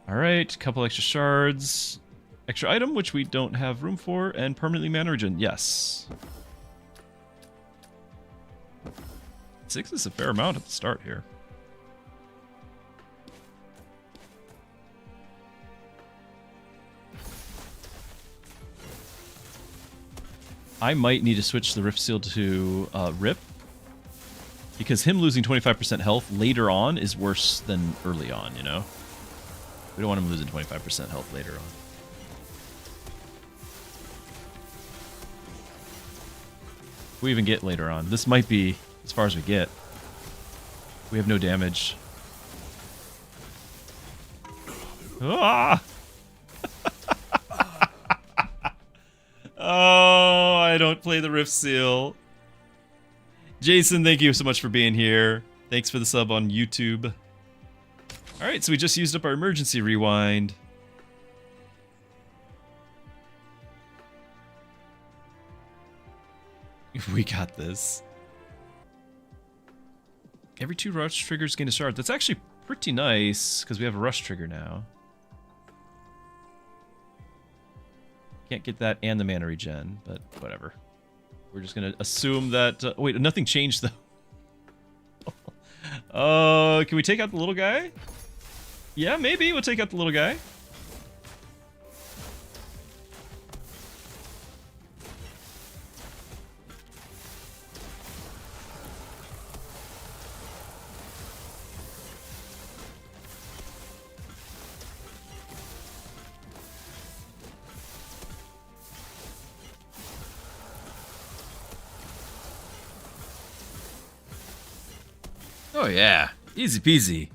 Alright, couple extra shards. Extra item, which we don't have room for, and permanently mana regen. Yes. 6 is a fair amount at the start here. I might need to switch the Rift Seal to Rip, because him losing 25% health later on is worse than early on, you know? We don't want him losing 25% health later on. We even get later on. This might be as far as we get. We have no damage. Ah! Oh, I don't play the Rift Seal. Jason, thank you so much for being here. Thanks for the sub on YouTube. Alright, so we just used up our emergency rewind. We got this. Every 2 rush triggers gain a shard. That's actually pretty nice, because we have a rush trigger now. Can't get that and the mana regen, but whatever. We're just gonna assume that... wait, nothing changed though. Oh, can we take out the little guy? Yeah, maybe we'll take out the little guy. Oh yeah, easy peasy.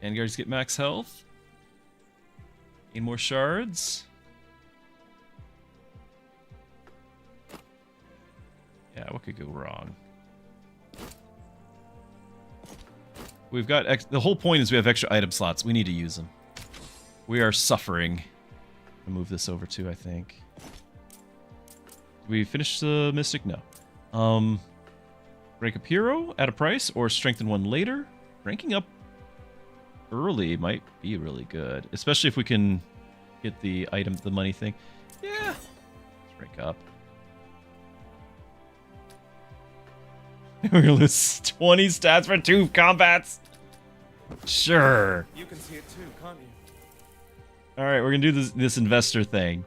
Vanguards get max health. Gain more shards. Yeah, what could go wrong? We've got the whole point is we have extra item slots. We need to use them. We are suffering. I'll move this over too, I think. We finished the Mystic? No. Rank up hero at a price or strengthen one later. Ranking up early might be really good, especially if we can get the item, the money thing. Yeah, let's rank up. We're gonna lose 20 stats for 2 combats. Sure. You can see it too, can't you? All right, we're gonna do this investor thing.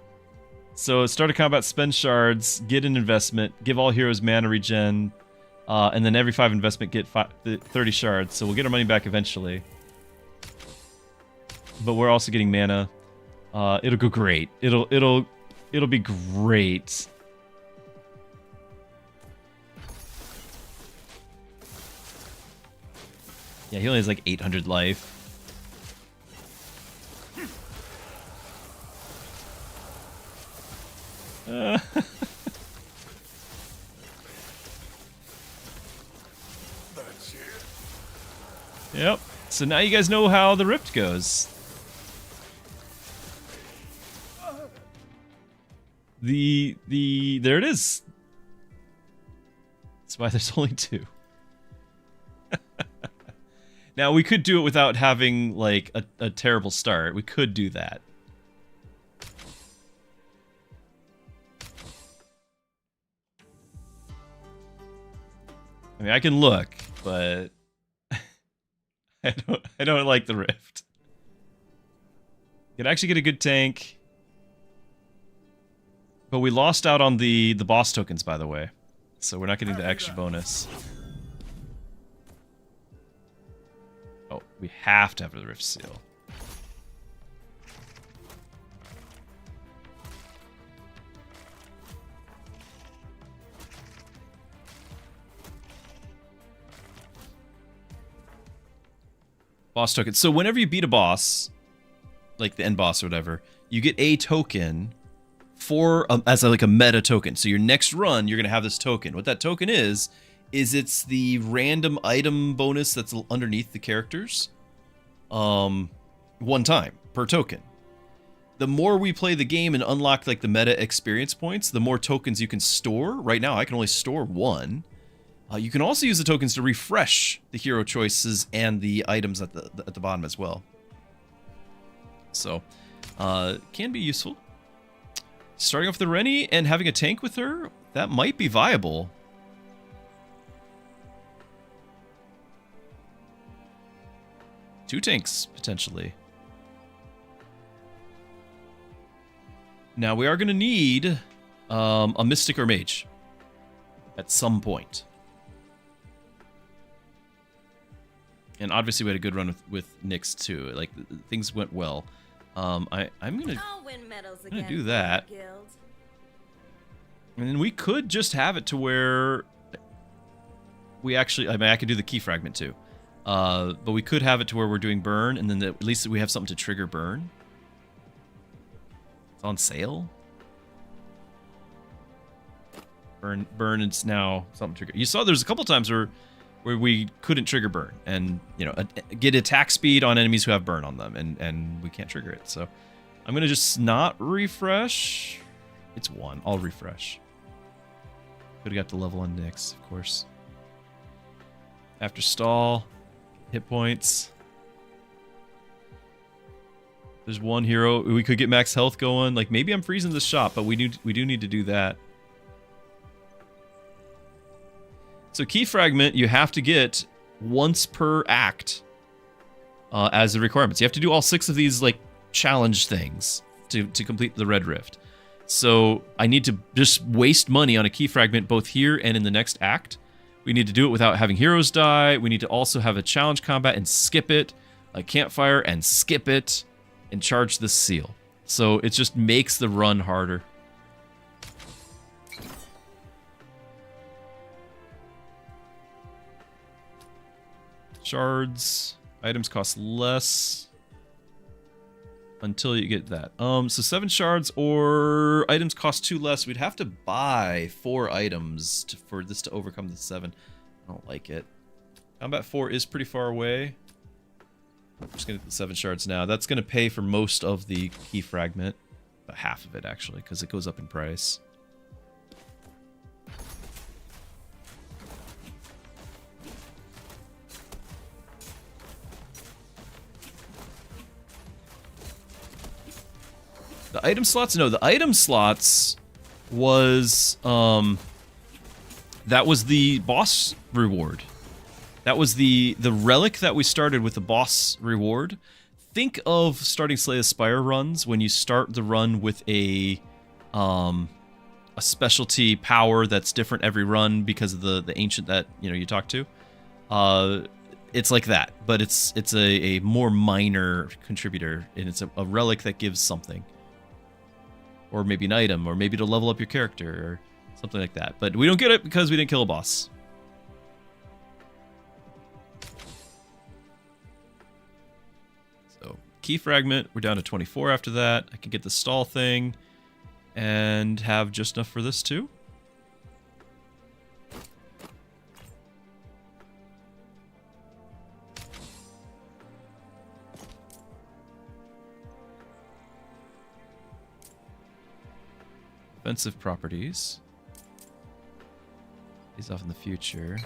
So start a combat, spend shards, get an investment, give all heroes mana regen, and then every 5 investment get 30 shards. So we'll get our money back eventually. But we're also getting mana. It'll go great. It'll be great. Yeah, he only has like 800 life. That's it. Yep. So now you guys know how the Rift goes. There it is. That's why there's only 2. Now we could do it without having like a terrible start. We could do that. I mean, I can look, but I don't like the Rift. Could actually get a good tank. But we lost out on the boss tokens, by the way. So we're not getting the extra bonus. Oh, we have to have the Rift Seal. Boss token. So whenever you beat a boss, like the end boss or whatever, you get a token for as like a meta token. So your next run, you're gonna have this token. What that token is it's the random item bonus that's underneath the characters, one time per token. The more we play the game and unlock like the meta experience points, the more tokens you can store. Right now, I can only store 1. You can also use the tokens to refresh the hero choices and the items at the bottom as well. So, can be useful. Starting off with the Rennie and having a tank with her, that might be viable. Two tanks, potentially. Now, we are going to need a Mystic or Mage at some point. And obviously, we had a good run with Nyx, too. Like, things went well. I'm going I'll win medals to again. do that. Guild. And then we could just have it to where we actually... I mean, I could do the key fragment, too. But we could have it to where we're doing burn, and then at least we have something to trigger burn. It's on sale. Burn is now something trigger. You saw there's a couple times where we couldn't trigger burn, and you know, get attack speed on enemies who have burn on them, and we can't trigger it. So I'm gonna just not refresh. It's 1. I'll refresh. Could have got the level on Nyx, of course. After stall, hit points. There's one hero. We could get max health going. Like, maybe I'm freezing the shop, but we do need to do that. So key fragment, you have to get once per act as the requirements. You have to do all 6 of these, like, challenge things to complete the Red Rift. So I need to just waste money on a key fragment both here and in the next act. We need to do it without having heroes die. We need to also have a challenge combat and skip it, a campfire and skip it, and charge the seal. So it just makes the run harder. Shards. Items cost less until you get that. So 7 shards or items cost 2 less. We'd have to buy 4 items for this to overcome the 7. I don't like it. Combat 4 is pretty far away. I'm just gonna get the 7 shards now. That's gonna pay for most of the key fragment. About half of it, actually, because it goes up in price. The item slots? No, the item slots was, that was the boss reward. That was the relic that we started with the boss reward. Think of starting Slay the Spire runs when you start the run with a specialty power that's different every run because of the ancient that you talk to. It's like that, but it's a more minor contributor, and it's a relic that gives something. Or maybe an item, or maybe to level up your character, or something like that. But we don't get it because we didn't kill a boss. So, key fragment, we're down to 24 after that. I can get the stall thing, and have just enough for this too. Offensive properties. These off in the future.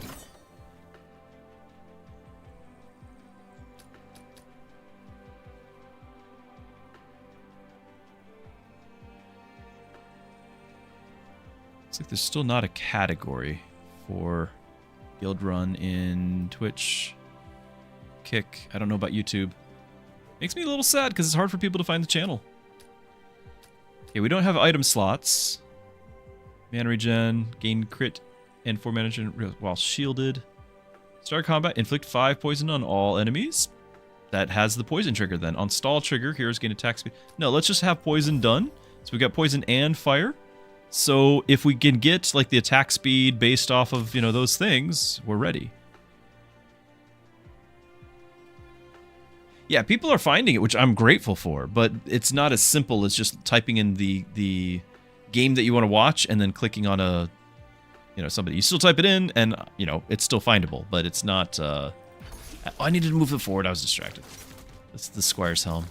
Looks like there's still not a category for Guildrun in Twitch. Kick. I don't know about YouTube. Makes me a little sad because it's hard for people to find the channel. Okay, we don't have item slots. Mana regen, gain crit, and 4 mana regen while shielded. Start combat, inflict 5 poison on all enemies. That has the poison trigger then. On stall trigger, heroes gain attack speed. No, let's just have poison done. So we got poison and fire. So if we can get like the attack speed based off of, those things, we're ready. Yeah, people are finding it, which I'm grateful for, but it's not as simple as just typing in the game that you want to watch and then clicking on a, somebody. You still type it in and, it's still findable, but it's not, I needed to move it forward. I was distracted. That's the Squire's Helm.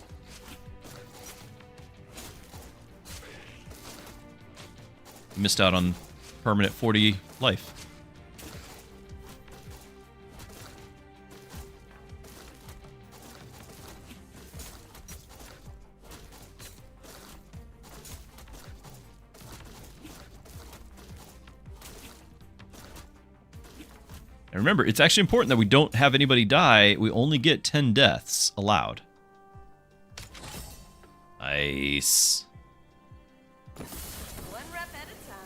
Missed out on permanent 40 life. And remember, it's actually important that we don't have anybody die. We only get 10 deaths allowed. Nice. One rep at a time.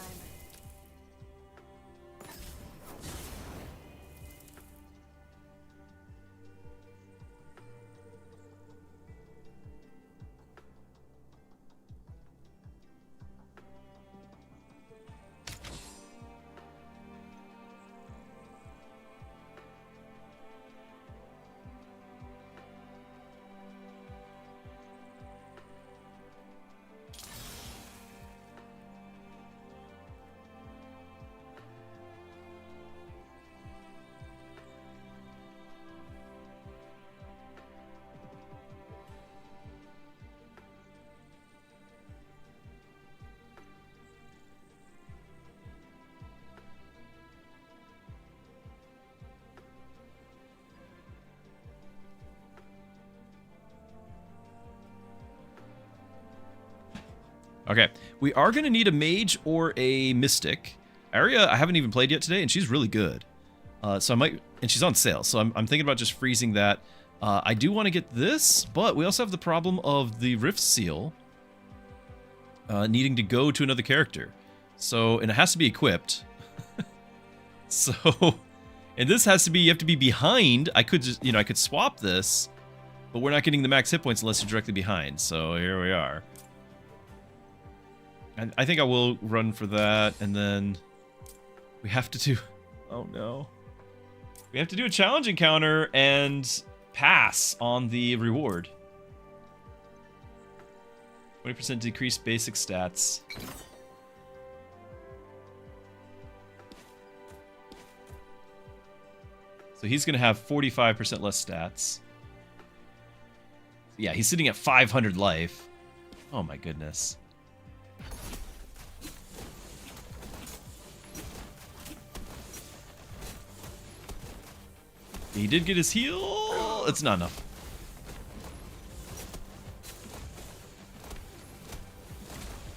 Okay, we are going to need a mage or a mystic. Arya, I haven't even played yet today, and she's really good. So I might, and she's on sale, so I'm thinking about just freezing that. I do want to get this, but we also have the problem of the Rift Seal needing to go to another character. So, and it has to be equipped. So, and this has to be, you have to be behind. I could just, I could swap this, but we're not getting the max hit points unless you're directly behind. So here we are. And I think I will run for that, and then we have to do... Oh, no. We have to do a challenge encounter and pass on the reward. 20% decreased basic stats. So he's going to have 45% less stats. Yeah, he's sitting at 500 life. Oh, my goodness. He did get his heal. It's not enough.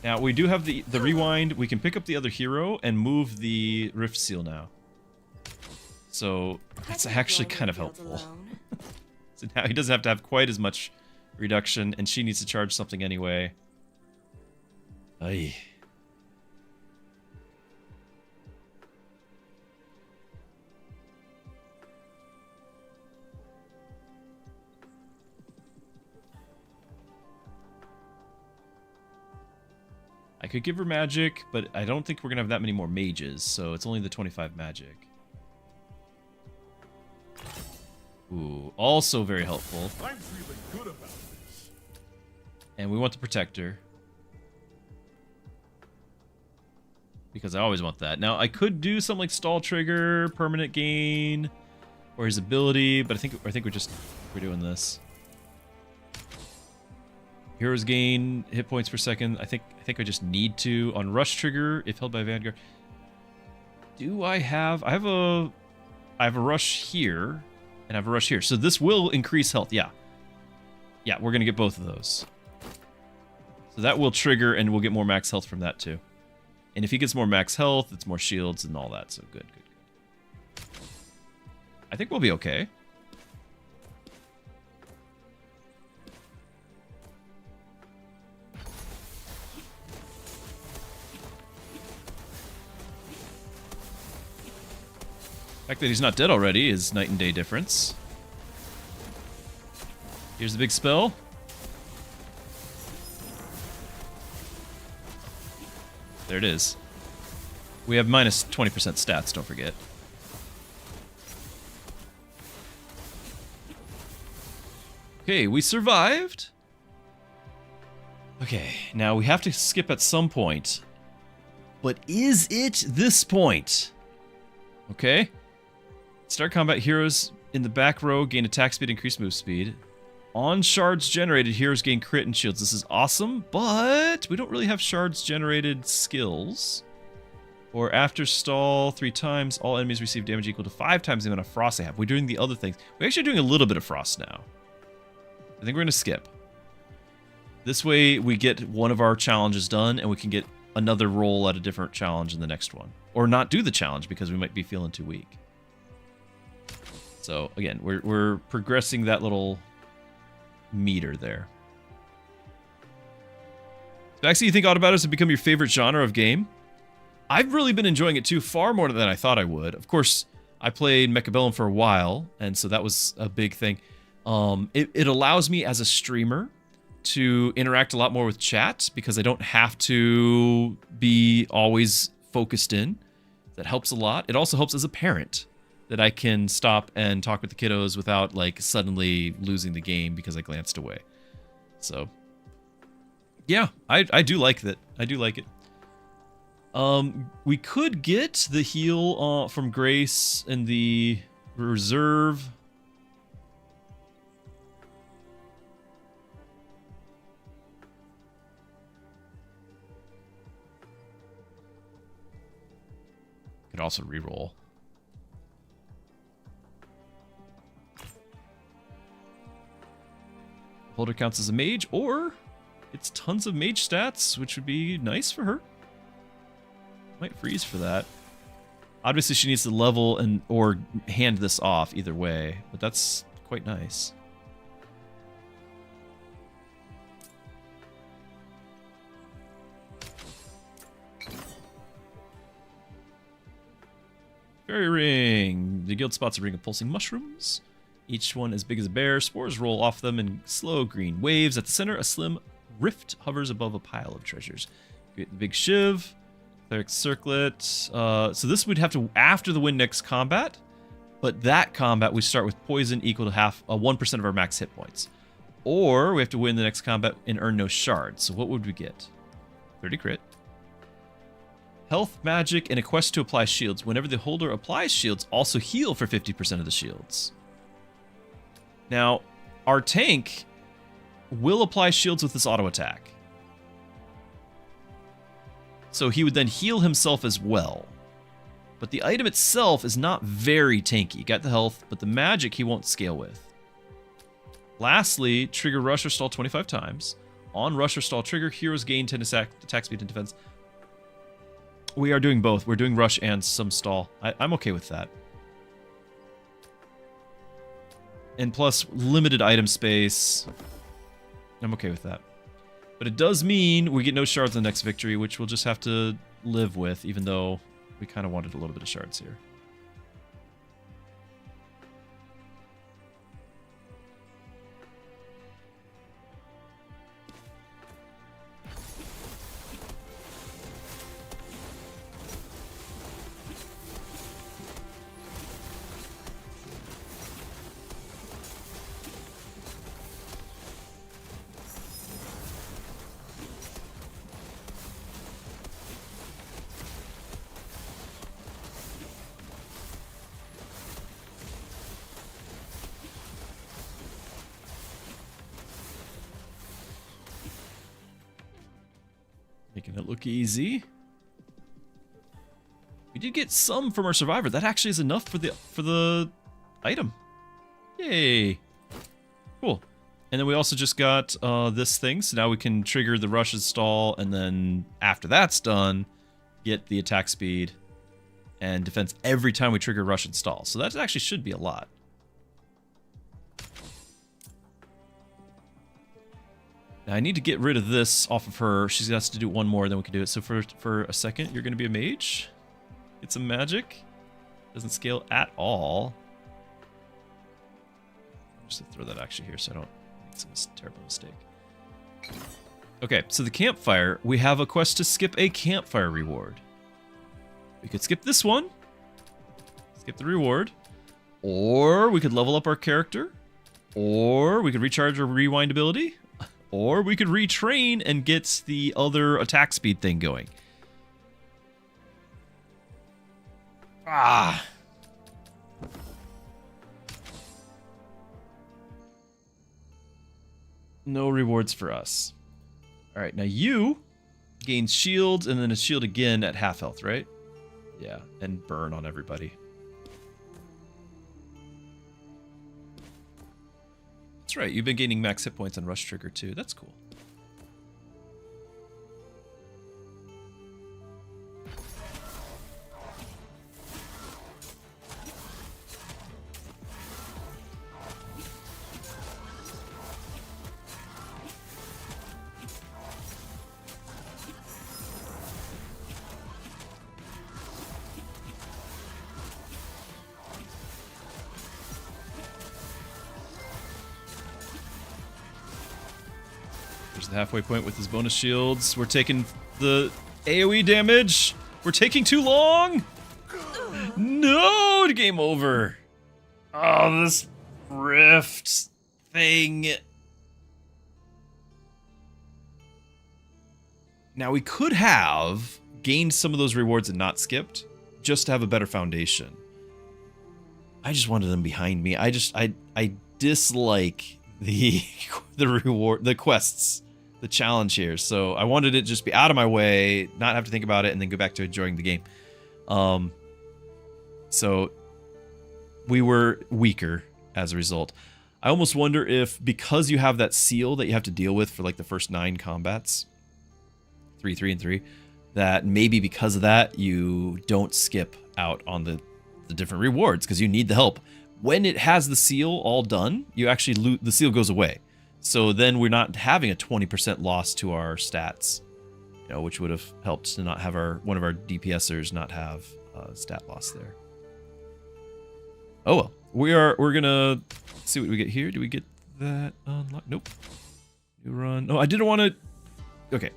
Now, we do have the rewind. We can pick up the other hero and move the Rift Seal now. So, that's actually kind of helpful. So now he doesn't have to have quite as much reduction, and she needs to charge something anyway. Ay. I could give her magic, but I don't think we're going to have that many more mages, so it's only the 25 magic. Ooh, also very helpful. I'm feeling good about this. And we want the protector. Because I always want that. Now, I could do something like stall trigger, permanent gain, or his ability, but I think we're doing this. Heroes gain hit points per second. I think I just need to on rush trigger if held by Vanguard. Do I have a rush here and I have a rush here. So this will increase health. Yeah. Yeah, we're going to get both of those. So that will trigger and we'll get more max health from that too. And if he gets more max health, it's more shields and all that. So good. I think we'll be okay. The fact that he's not dead already is night and day difference. Here's the big spell. There it is. We have minus 20% stats, don't forget. Okay, we survived. Okay, now we have to skip at some point. But is it this point? Okay. Start combat, heroes in the back row gain attack speed, increased move speed. On shards generated, heroes gain crit and shields. This is awesome, but we don't really have shards generated skills. Or after stall 3 times, all enemies receive damage equal to 5 times the amount of frost they have. We're doing the other things. We're actually doing a little bit of frost now. I think we're going to skip. This way we get one of our challenges done and we can get another roll at a different challenge in the next one. Or not do the challenge because we might be feeling too weak. So again, we're progressing that little meter there. Maxie, you think Autobattlers have become your favorite genre of game? I've really been enjoying it too, far more than I thought I would. Of course, I played Mechabellum for a while, and so that was a big thing. It allows me as a streamer to interact a lot more with chat because I don't have to be always focused in. That helps a lot. It also helps as a parent that I can stop and talk with the kiddos without like suddenly losing the game because I glanced away. So yeah, I do like that. I do like it. We could get the heal from Grace in the reserve. Could also reroll. Holder counts as a mage, or it's tons of mage stats, which would be nice for her. Might freeze for that. Obviously, she needs to level and or hand this off either way, but that's quite nice. Fairy ring. The guild spots a ring of pulsing mushrooms. Each one as big as a bear. Spores roll off them in slow green waves. At the center, a slim rift hovers above a pile of treasures. Get the big shiv. Cleric circlet. So this would have to after the win next combat. But that combat we start with poison equal to 1% of our max hit points. Or we have to win the next combat and earn no shards. So what would we get? 30 crit. Health, magic, and a quest to apply shields. Whenever the holder applies shields, also heal for 50% of the shields. Now, our tank will apply shields with this auto attack. So he would then heal himself as well. But the item itself is not very tanky. Got the health, but the magic he won't scale with. Lastly, trigger rush or stall 25 times. On rush or stall trigger, heroes gain 10 attack speed and defense. We are doing both. We're doing rush and some stall. I'm okay with that. And plus, limited item space. I'm okay with that. But it does mean we get no shards in the next victory, which we'll just have to live with, even though we kind of wanted a little bit of shards here. Making it look easy. We did get some from our survivor. That actually is enough for the item. Yay. Cool. And then we also just got this thing. So now we can trigger the rush and stall. And then after that's done, get the attack speed and defense every time we trigger rush and stall. So that actually should be a lot. Now I need to get rid of this off of her. She has to do one more, then we can do it. So for a second, you're going to be a mage. Get some magic. Doesn't scale at all. Just to throw that actually here so I don't make some terrible mistake. Okay, so the campfire. We have a quest to skip a campfire reward. We could skip this one. Skip the reward. Or we could level up our character. Or we could recharge our rewind ability. Or we could retrain and get the other attack speed thing going. Ah. No rewards for us. All right, now you gain shield and then a shield again at half health, right? Yeah, and burn on everybody. That's right, you've been gaining max hit points on rush trigger too. That's cool. There's the halfway point with his bonus shields. We're taking the AoE damage. We're taking too long. No, game over. Oh, this rift thing. Now we could have gained some of those rewards and not skipped, just to have a better foundation. I just wanted them behind me. I dislike the reward, the quests, the challenge here. So I wanted it to just be out of my way, not have to think about it, and then go back to enjoying the game. So we were weaker as a result. I almost wonder if, because you have that seal that you have to deal with for like the first 9 combats, 3, 3, and 3, that maybe because of that you don't skip out on the different rewards because you need the help. When it has the seal all done, you actually the seal goes away. So then we're not having a 20% loss to our stats, you know, which would have helped to not have one of our DPSers not have stat loss there. Oh well, we're gonna see what we get here. Do we get that unlocked? Nope. New run. No, I didn't want to. Okay.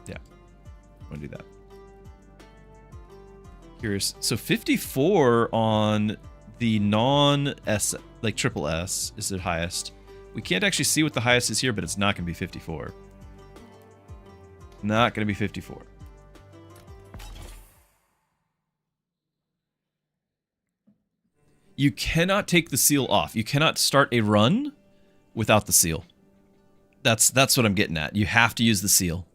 Yeah, I want to do that. Curious. So 54 on the non-S, like triple S, is the highest. We can't actually see what the highest is here, but it's not going to be 54. Not going to be 54. You cannot take the seal off. You cannot start a run without the seal. That's what I'm getting at. You have to use the seal.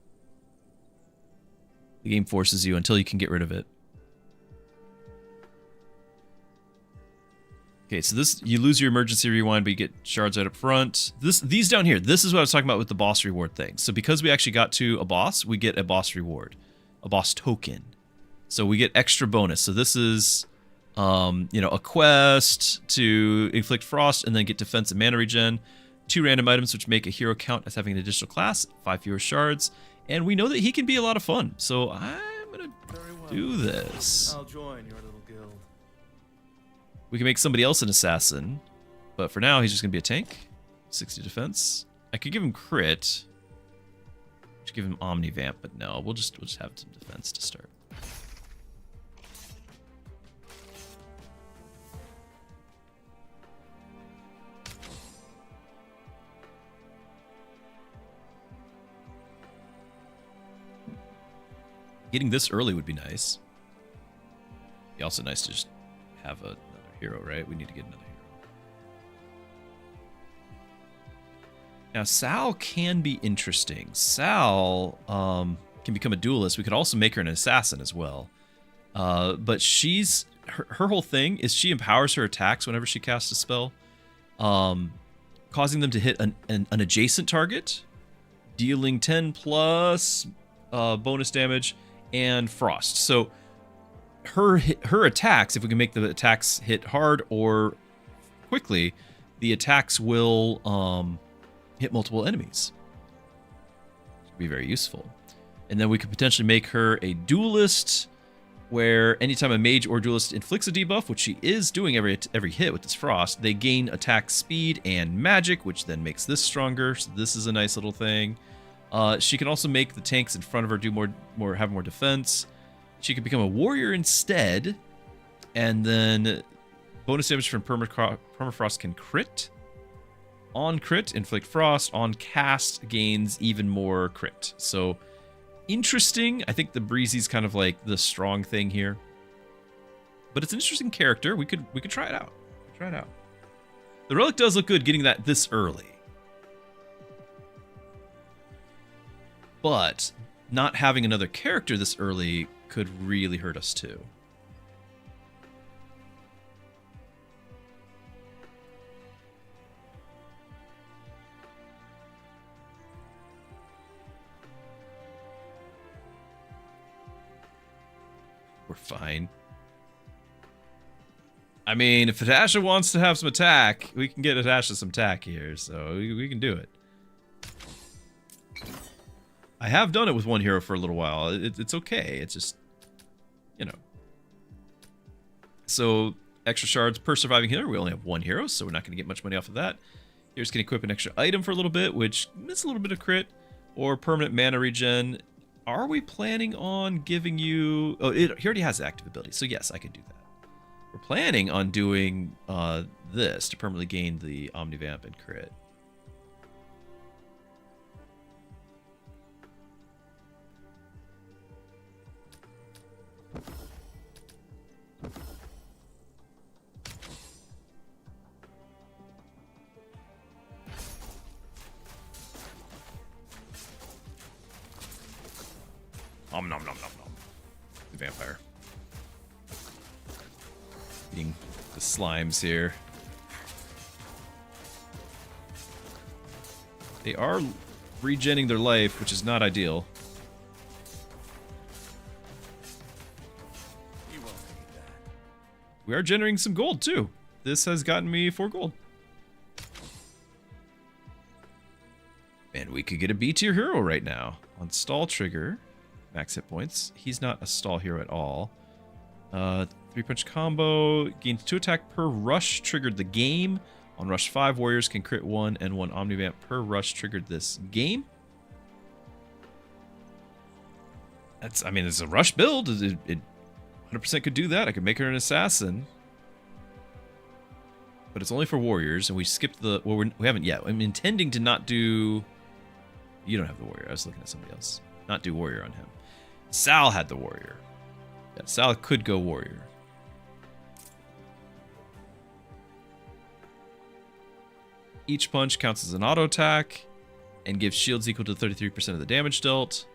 The game forces you until you can get rid of it. Okay, so this, you lose your emergency rewind, but you get shards right up front. These down here, this is what I was talking about with the boss reward thing. So because we actually got to a boss, we get a boss reward, a boss token. So we get extra bonus. So this is, you know, a quest to inflict frost and then get defense and mana regen. 2 random items which make a hero count as having an additional class, 5 fewer shards, and we know that he can be a lot of fun. So I'm gonna do this. I'll join your little guild. We can make somebody else an assassin, but for now he's just gonna be a tank. 60 defense. I could give him crit. Just give him omnivamp, but no, we'll just have some defense to start. Getting this early would be nice. Be also nice to just have another hero, right? We need to get another hero. Now, Sal can be interesting. Sal can become a duelist. We could also make her an assassin as well. But she's her whole thing is she empowers her attacks whenever she casts a spell, causing them to hit an adjacent target, dealing 10 plus bonus damage and frost. So her attacks, if we can make the attacks hit hard or quickly, the attacks will hit multiple enemies. Be very useful. And then we could potentially make her a duelist, where anytime a mage or duelist inflicts a debuff, which she is doing every hit with this frost, they gain attack speed and magic, which then makes this stronger. So this is a nice little thing. She can also make the tanks in front of her do have more defense. She can become a warrior instead, and then bonus damage from permafrost can crit. On crit, inflict frost. On cast, gains even more crit. So interesting. I think the Breezy's kind of like the strong thing here, but it's an interesting character. We could try it out. Try it out. The relic does look good getting that this early. But not having another character this early could really hurt us too. We're fine. I mean, if Natasha wants to have some attack, we can get Natasha some attack here, so we can do it. I have done it with one hero for a little while. It's okay. It's just, you know. So, extra shards per surviving healer. We only have one hero, so we're not going to get much money off of that. Here's can equip an extra item for a little bit, which is a little bit of crit, or permanent mana regen. Are we planning on giving you... Oh, he already has active ability, so yes, I can do that. We're planning on doing this to permanently gain the Omnivamp and crit. Nom nom nom nom nom. The vampire. Eating the slimes here. They are regenerating their life, which is not ideal. You won't need that. We are generating some gold too. This has gotten me 4 gold. And we could get a B tier hero right now. On stall trigger, max hit points. He's not a stall hero at all. 3-punch combo, gains 2 attack per rush triggered the game. On rush 5, warriors can crit 1 and 1 Omnivamp per rush triggered this game. That's, I mean, it's a rush build. It 100% could do that. I could make her an assassin. But it's only for warriors, and we skipped the... Well, we haven't yet. I'm intending to not do... You don't have the warrior. I was looking at somebody else. Not do warrior on him. Sal had the warrior. Yeah, Sal could go warrior. Each punch counts as an auto attack and gives shields equal to 33% of the damage dealt.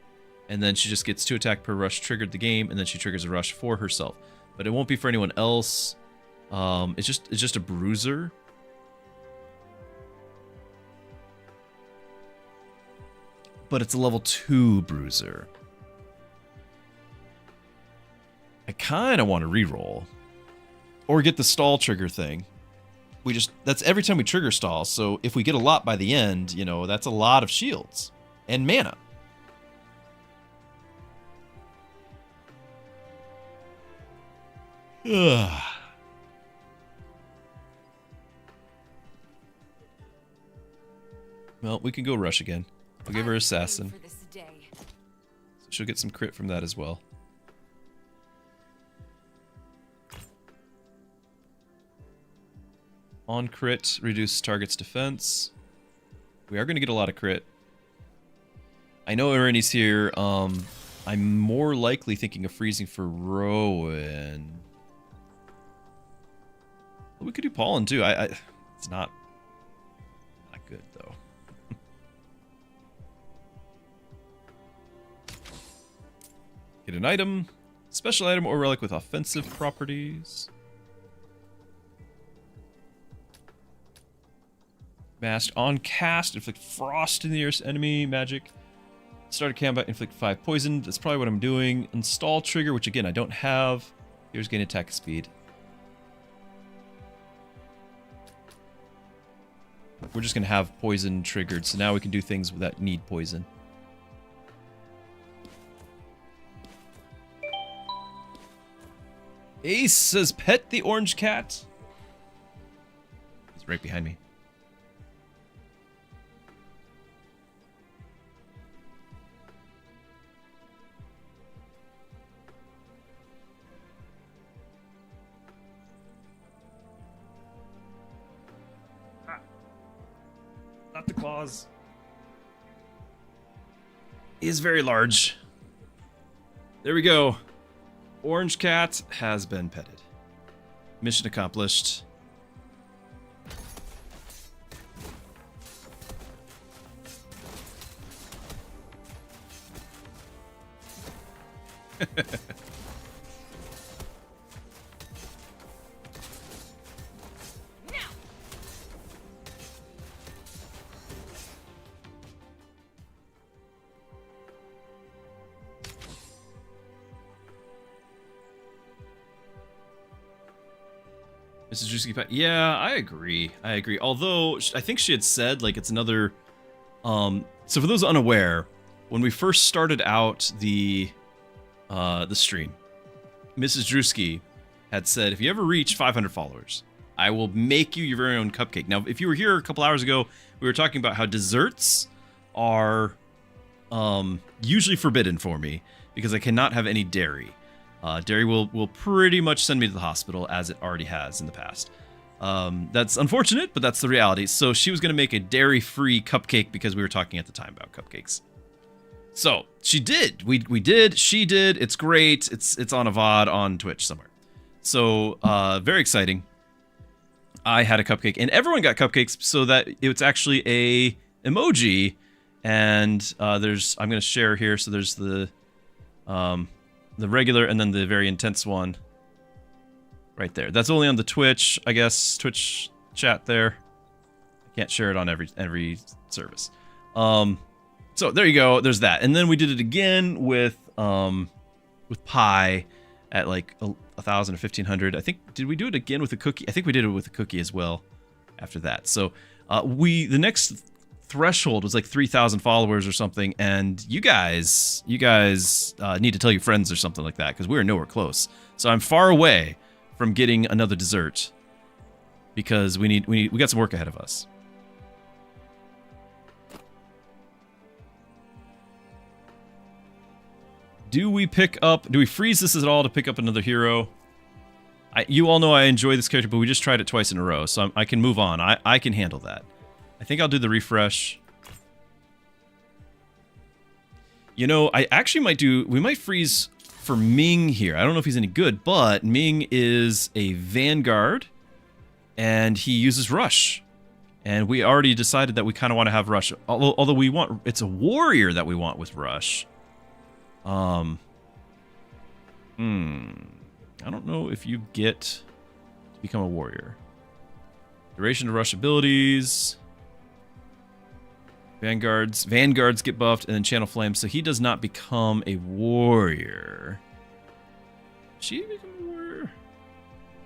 And then she just gets 2 attack per rush triggered the game, and then she triggers a rush for herself. But it won't be for anyone else. It's just a bruiser. But it's a level 2 bruiser. I kind of want to reroll. Or get the stall trigger thing. That's every time we trigger stall, so if we get a lot by the end, you know, that's a lot of shields. And mana. Ugh. Well, we can go rush again. We'll give her assassin. So she'll get some crit from that as well. On crit, reduce target's defense. We are going to get a lot of crit. I know Irini's here. I'm more likely thinking of freezing for Rowan. We could do Pollen too. It's not good though. Get an item, special item or relic with offensive properties. Mask on cast, inflict frost in the nearest enemy, magic. Start a combat, inflict 5 poison. That's probably what I'm doing. Install trigger, which again I don't have. Here's gain attack speed. We're just gonna have poison triggered, so now we can do things that need poison. Ace says pet the orange cat. He's right behind me. Not the claws. He is very large. There we go. Orange cat has been petted. Mission accomplished. Mrs. Druski, yeah, I agree. Although I think she had said like it's another. So for those unaware, when we first started out the stream, Mrs. Druski had said if you ever reach 500 followers, I will make you your very own cupcake. Now, if you were here a couple hours ago, we were talking about how desserts are usually forbidden for me because I cannot have any dairy. Dairy will pretty much send me to the hospital, as it already has in the past. That's unfortunate, but that's the reality. So she was going to make a dairy-free cupcake because we were talking at the time about cupcakes. So she did. We did. She did. It's great. It's on a VOD on Twitch somewhere. So very exciting. I had a cupcake, and everyone got cupcakes, so that it's actually a emoji. And I'm going to share here. So there's the regular and then the very intense one right there. That's only on the Twitch, I guess, Twitch chat there. I can't share it on every service. So there you go. There's that. And then we did it again with pie at like 1,000 or 1,500. I think, did we do it again with a cookie? I think we did it with a cookie as well after that. So the next threshold was like 3,000 followers or something, and you guys need to tell your friends or something like that, because we're nowhere close. So I'm far away from getting another dessert because we got some work ahead of us. Do we freeze this at all to pick up another hero? You all know I enjoy this character, but we just tried it twice in a row, so I can move on. I can handle that. I think I'll do the refresh. You know, we might freeze for Ming here. I don't know if he's any good, but Ming is a Vanguard, and he uses Rush. And we already decided that we kind of want to have Rush, although it's a warrior that we want with Rush. I don't know if you get to become a warrior. Duration of Rush abilities. Vanguards get buffed, and then Channel Flame, so he does not become a warrior. She become a warrior?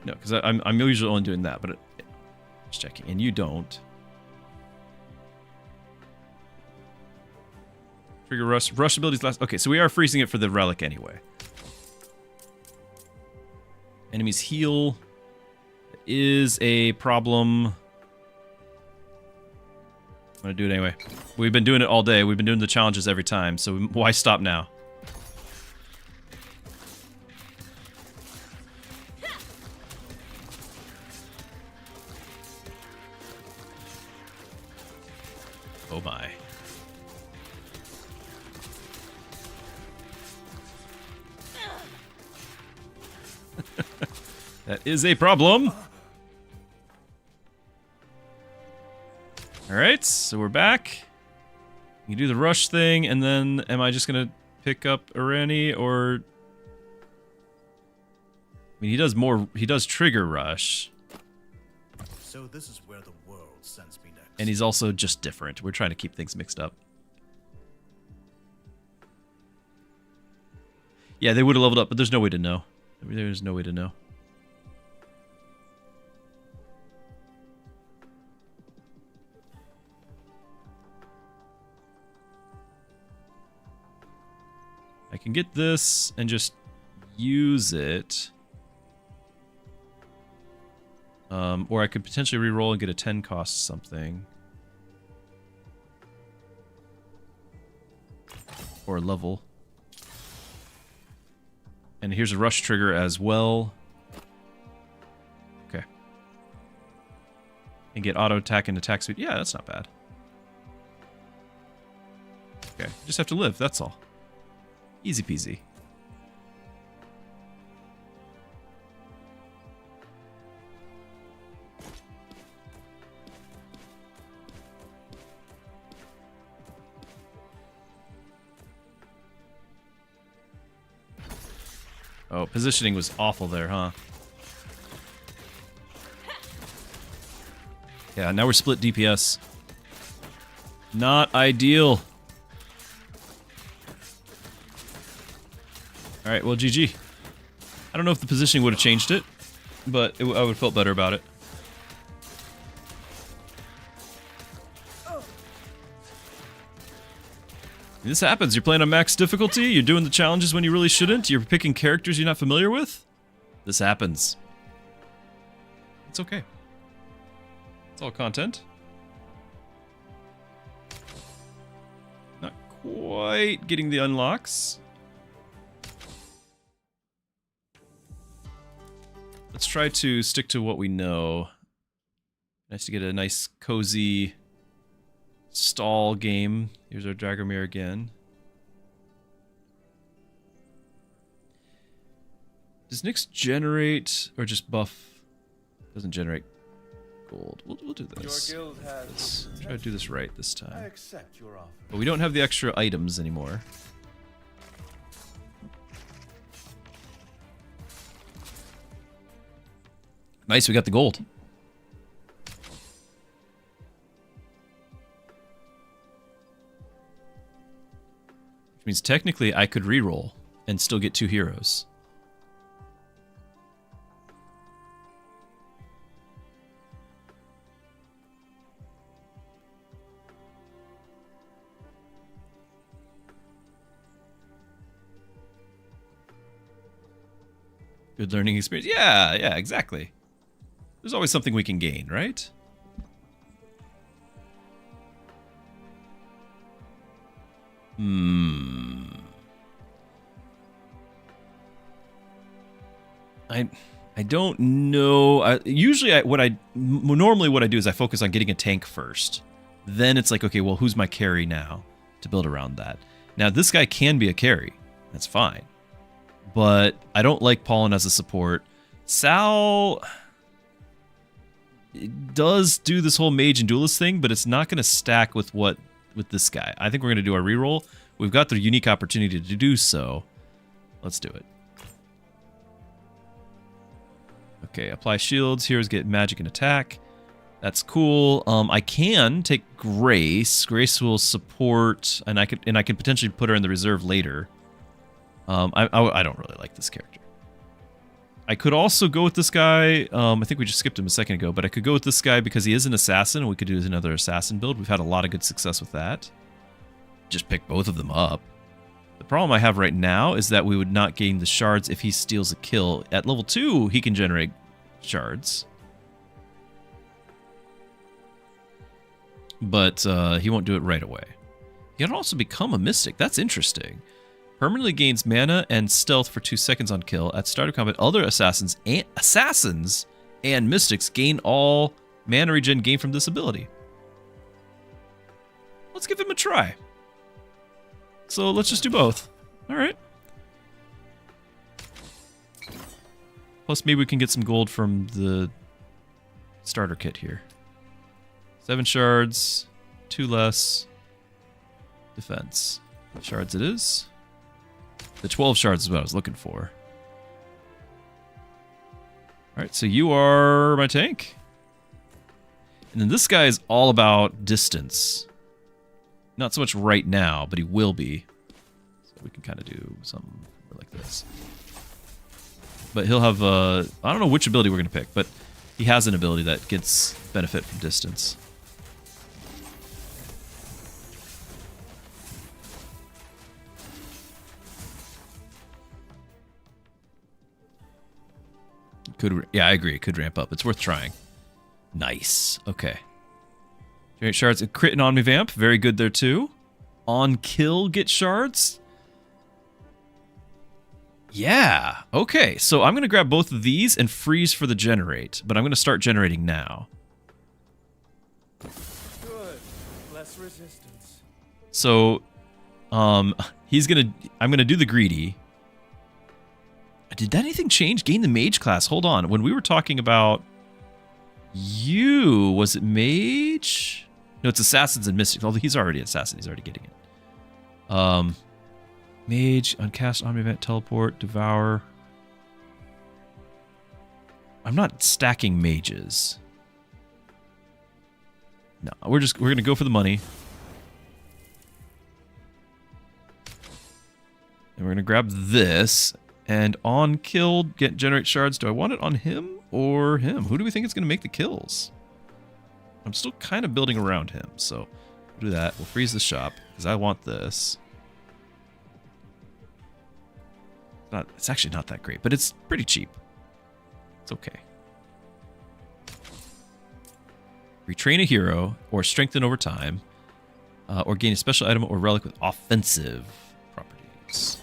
No, because I'm usually only doing that, but just checking. And you don't. Trigger rush abilities last. Okay, so we are freezing it for the relic anyway. Enemies heal. That is a problem. I'm gonna do it anyway. We've been doing it all day. We've been doing the challenges every time, so why stop now? Oh my. That is a problem. Alright, so we're back. You do the rush thing, and then am I just gonna pick up Irani, or... I mean, he does trigger rush. So this is where the world sends me next. And he's also just different. We're trying to keep things mixed up. Yeah, they would have leveled up, but there's no way to know. There's no way to know. I can get this and just use it. Or I could potentially reroll and get a 10 cost something. Or a level. And here's a rush trigger as well. Okay. And get auto attack and attack speed. Yeah, that's not bad. Okay, just have to live, that's all. Easy peasy. Oh, positioning was awful there, huh? Yeah, now we're split DPS. Not ideal. Alright, well, GG. I don't know if the positioning would have changed it, but I would have felt better about it. This happens. You're playing on max difficulty, you're doing the challenges when you really shouldn't, you're picking characters you're not familiar with. This happens. It's okay. It's all content. Not quite getting the unlocks. Let's try to stick to what we know. Nice to get a nice, cozy stall game. Here's our Dragomir again. Does Nyx generate or just buff? Doesn't generate gold. We'll do this. Your guild has Let's try to do this right this I time. accept your offer. But we don't have the extra items anymore. Nice, we got the gold. Which means technically I could reroll and still get 2 heroes. Good learning experience. Yeah, exactly. There's always something we can gain, right? I don't know. Usually what I do is I focus on getting a tank first. Then it's like, okay, well, who's my carry now to build around that? Now, this guy can be a carry. That's fine. But I don't like Pollen as a support. Sal does do this whole mage and duelist thing, but it's not going to stack with this guy. I think we're going to do our reroll. We've got the unique opportunity to do so. Let's do it. Okay, apply shields. Heroes get magic and attack. That's cool. I can take Grace. Grace will support, and I could potentially put her in the reserve later. I don't really like this character. I could also go with this guy. I think we just skipped him a second ago, but I could go with this guy because he is an assassin, and we could do another assassin build. We've had a lot of good success with that. Just pick both of them up. The problem I have right now is that we would not gain the shards if he steals a kill. At level 2, he can generate shards. But he won't do it right away. He can also become a mystic. That's interesting. Permanently gains mana and stealth for 2 seconds on kill. At start of combat, other assassins and mystics gain all mana regen gained from this ability. Let's give him a try. So let's just do both. All right. Plus, maybe we can get some gold from the starter kit here. 7 shards, 2 less. Defense. Shards it is. The 12 shards is what I was looking for. Alright, so you are my tank. And then this guy is all about distance. Not so much right now, but he will be. So we can kind of do something like this. But he'll have, I don't know which ability we're going to pick, but he has an ability that gets benefit from distance. Yeah, I agree. It could ramp up. It's worth trying. Nice. Okay. Generate shards. A crit and Omni Vamp. Very good there too. On kill, get shards. Yeah. Okay. So I'm going to grab both of these and freeze for the generate. But I'm going to start generating now. Good. Less resistance. So, I'm going to do the greedy. Did anything change? Gain the mage class. Hold on. When we were talking about you, was it mage? No, it's assassins and mystics. Although he's already an assassin. He's already getting it. Mage, uncast, omni-event, teleport, devour. I'm not stacking mages. No, we're going to go for the money. And we're going to grab this. And on kill, generate shards. Do I want it on him or him? Who do we think is going to make the kills? I'm still kind of building around him, so we'll do that. We'll freeze the shop because I want this. It's actually not that great, but it's pretty cheap. It's okay. Retrain a hero, or strengthen over time, or gain a special item or relic with offensive properties.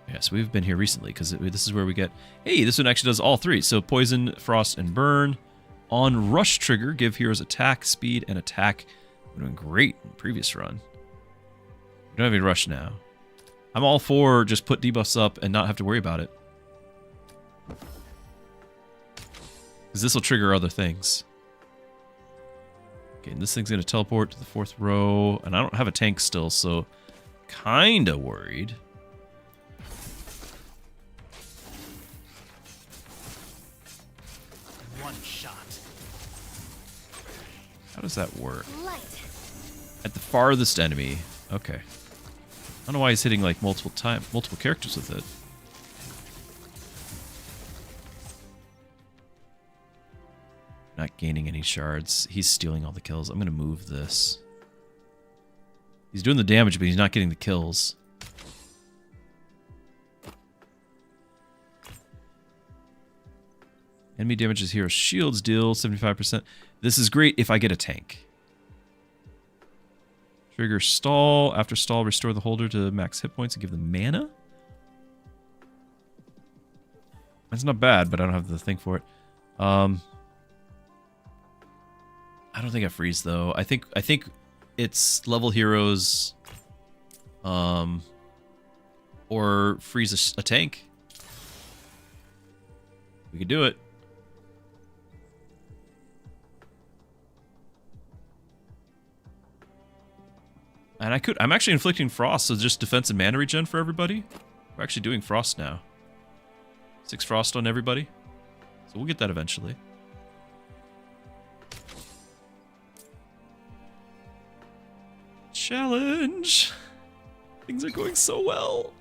Yeah, so we've been here recently because this is where we get... Hey, this one actually does all three. So poison, frost, and burn. On rush trigger, give heroes attack, speed, and attack. We're doing great in the previous run. We don't have any rush now. I'm all for just put debuffs up and not have to worry about it. Because this will trigger other things. Okay, and this thing's going to teleport to the 4th row. And I don't have a tank still, so kind of worried. One shot. How does that work? Light. At the farthest enemy. Okay. I don't know why he's hitting like multiple characters with it. Not gaining any shards. He's stealing all the kills. I'm going to move this. He's doing the damage, but he's not getting the kills. Enemy damages hero shields deal 75%. This is great if I get a tank. Trigger stall. After stall, restore the holder to max hit points and give them mana. That's not bad, but I don't have the thing for it. I don't think I freeze though. I think it's level heroes, or freeze a tank. We could do it. And I'm actually inflicting frost, so just defense and mana regen for everybody. We're actually doing frost now. 6 frost on everybody. So we'll get that eventually. Challenge! Things are going so well.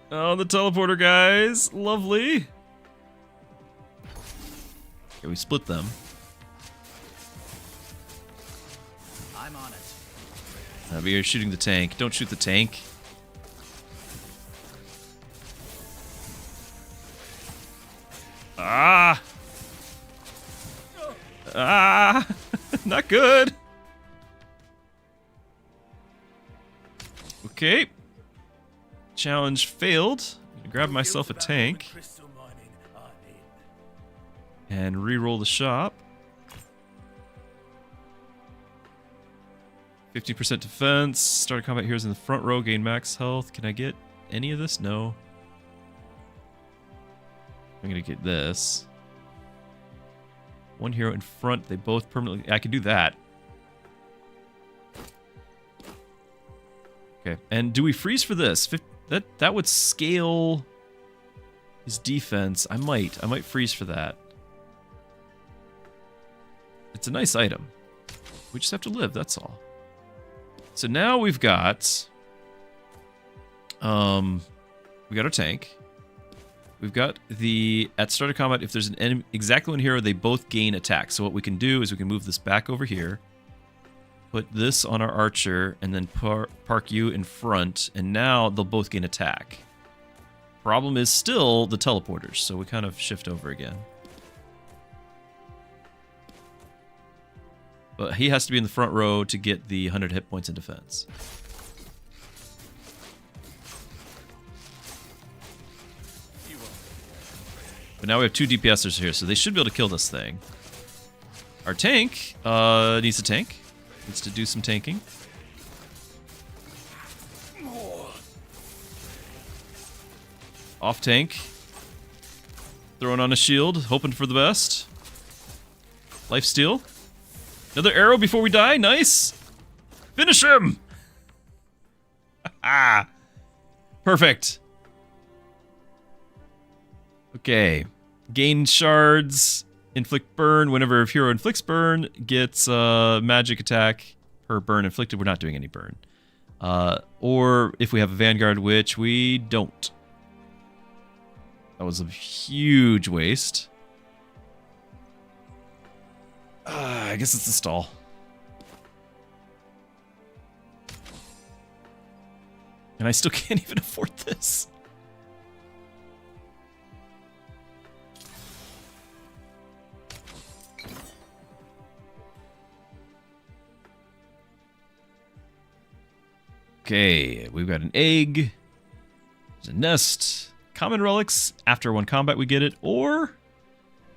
Oh, the teleporter guys. Lovely. Okay, we split them. I'm on it. We are shooting the tank. Don't shoot the tank. Ah! Ah! Not good! Okay. Challenge failed. I'm gonna grab myself a tank and re-roll the shop. 50% defense. Start combat heroes in the front row. Gain max health. Can I get any of this? No. I'm gonna get this. One hero in front. They both permanently... I can do that. Okay. And do we freeze for this? That would scale his defense. I might freeze for that. It's a nice item. We just have to live, that's all. So now we've got we got our tank. We've got the at start of combat, if there's an enemy, exactly one hero, they both gain attack. So what we can do is we can move this back over here, put this on our archer, and then park you in front, and now they'll both gain attack. Problem is still the teleporters, so we kind of shift over again. But he has to be in the front row to get the 100 hit points in defense. But now we have 2 DPSers here, so they should be able to kill this thing. Our tank needs a tank. Needs to do some tanking. Off tank. Throwing on a shield, hoping for the best. Lifesteal. Another arrow before we die. Nice. Finish him. Ah. Perfect. Okay. Gain shards. Inflict burn. Whenever a hero inflicts burn, gets magic attack per burn inflicted. We're not doing any burn. Or if we have a Vanguard, which we don't. That was a huge waste. I guess it's the stall. And I still can't even afford this. Okay, we've got an egg. There's a nest. Common relics. After one combat we get it. Or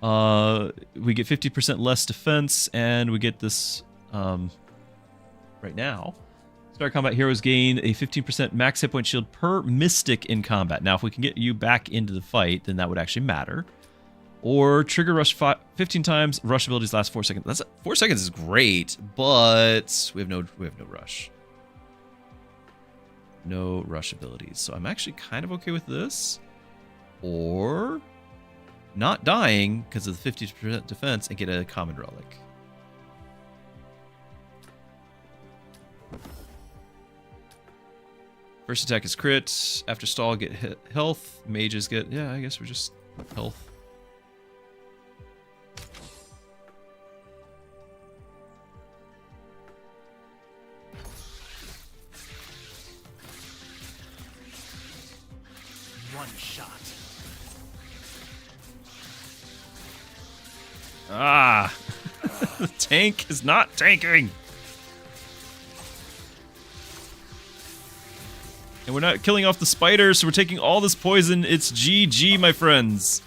we get 50% less defense, and we get this right now. Start combat, heroes gain a 15% max hit point shield per mystic in combat. Now, if we can get you back into the fight, then that would actually matter. Or trigger rush 15 times. Rush abilities last 4 seconds. That's 4 seconds is great, but we have no rush. No rush abilities. So I'm actually kind of okay with this. Or not dying because of the 50% defense and get a common relic. First attack is crit. After stall, get health. Mages get... Yeah, I guess we're just health. One shot. Ah! The tank is not tanking! And we're not killing off the spiders, so we're taking all this poison. It's GG, my friends.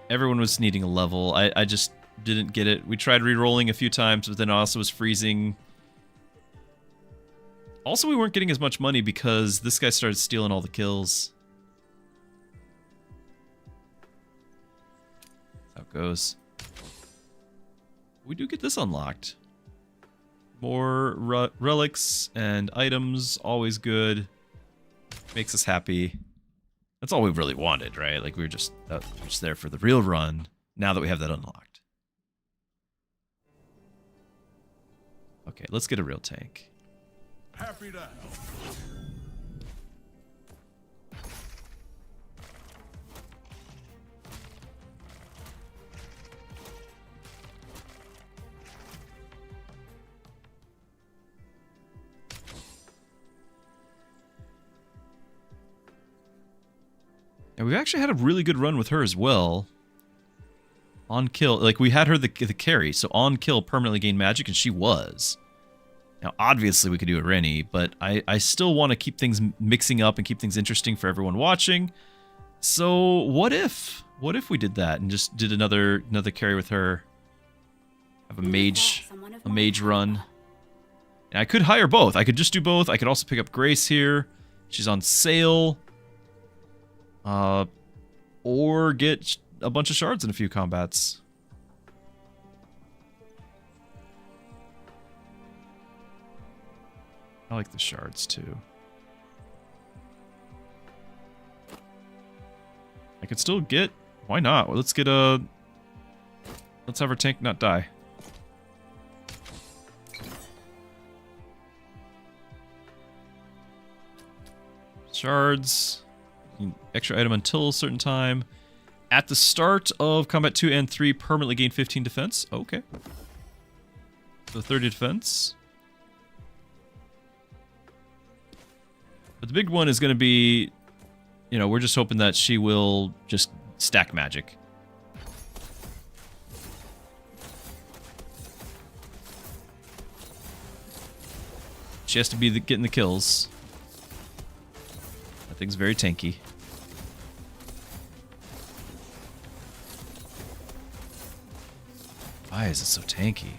Everyone was needing a level. I just didn't get it. We tried re-rolling a few times, but then also was freezing. Also, we weren't getting as much money because this guy started stealing all the kills. That's how it goes. We do get this unlocked. More relics and items, always good. Makes us happy. That's all we really wanted, right? Like we were just there for the real run. Now that we have that unlocked. Okay, let's get a real tank. Happy to help. And we've actually had a really good run with her as well. On kill, like we had her the carry, so on kill permanently gain magic, and she was. Now, obviously, we could do a Rennie, but I still want to keep things mixing up and keep things interesting for everyone watching. So what if we did that and just did another carry with her? Have a mage run. And I could hire both. I could just do both. I could also pick up Grace here. She's on sale. Or get a bunch of shards in a few combats. I like the shards too. I could still get... Why not? Well, let's get a... Let's have our tank not die. Shards. Extra item until a certain time. At the start of combat 2 and 3, permanently gain 15 defense. Okay. So 30 defense. But the big one is going to be, you know, we're just hoping that she will just stack magic. She has to be getting the kills. That thing's very tanky. Why is it so tanky?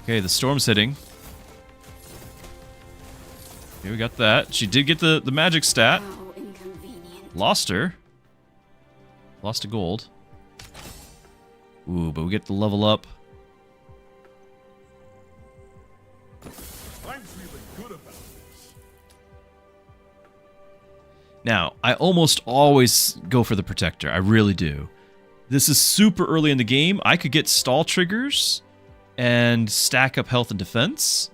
Okay, the storm's hitting. Okay, we got that. She did get the magic stat. How inconvenient. Lost her. Lost a gold. Ooh, but we get the level up. I'm feeling good about this. Now, I almost always go for the protector. I really do. This is super early in the game. I could get stall triggers and stack up health and defense.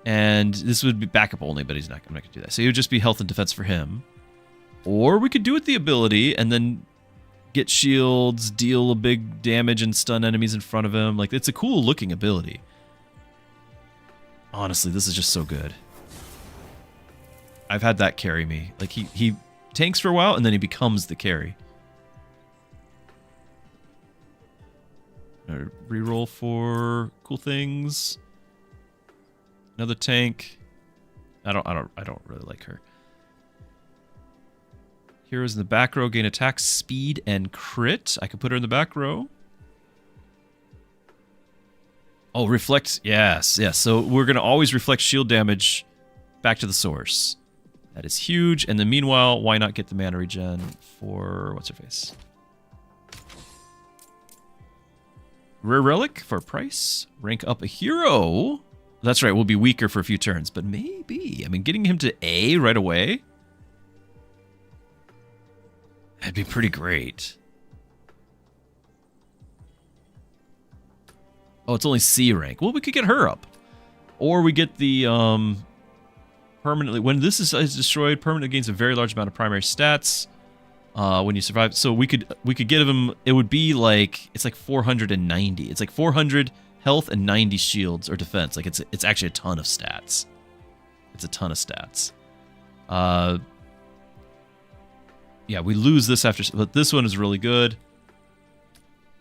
And this would be backup only, but I'm not going to do that. So it would just be health and defense for him. Or we could do it the ability and then get shields, deal a big damage and stun enemies in front of him. Like, it's a cool looking ability. Honestly, this is just so good. I've had that carry me. Like, he tanks for a while and then he becomes the carry. Reroll for cool things. Another tank. I don't really like her. Heroes in the back row gain attack, speed, and crit. I could put her in the back row. Oh, reflect. Yes, yes. So we're going to always reflect shield damage back to the source. That is huge. And then meanwhile, why not get the mana regen for... what's her face? Rare relic for a price. Rank up a hero. That's right, we'll be weaker for a few turns. But maybe. I mean, getting him to A right away... that'd be pretty great. Oh, it's only C rank. Well, we could get her up. Or we get the permanently... when this is destroyed, permanently gains a very large amount of primary stats when you survive. So we could get him... it would be like... it's like 490. It's like 400 health and 90 shields or defense. Like it's actually a ton of stats. It's a ton of stats. Yeah, we lose this after... but this one is really good.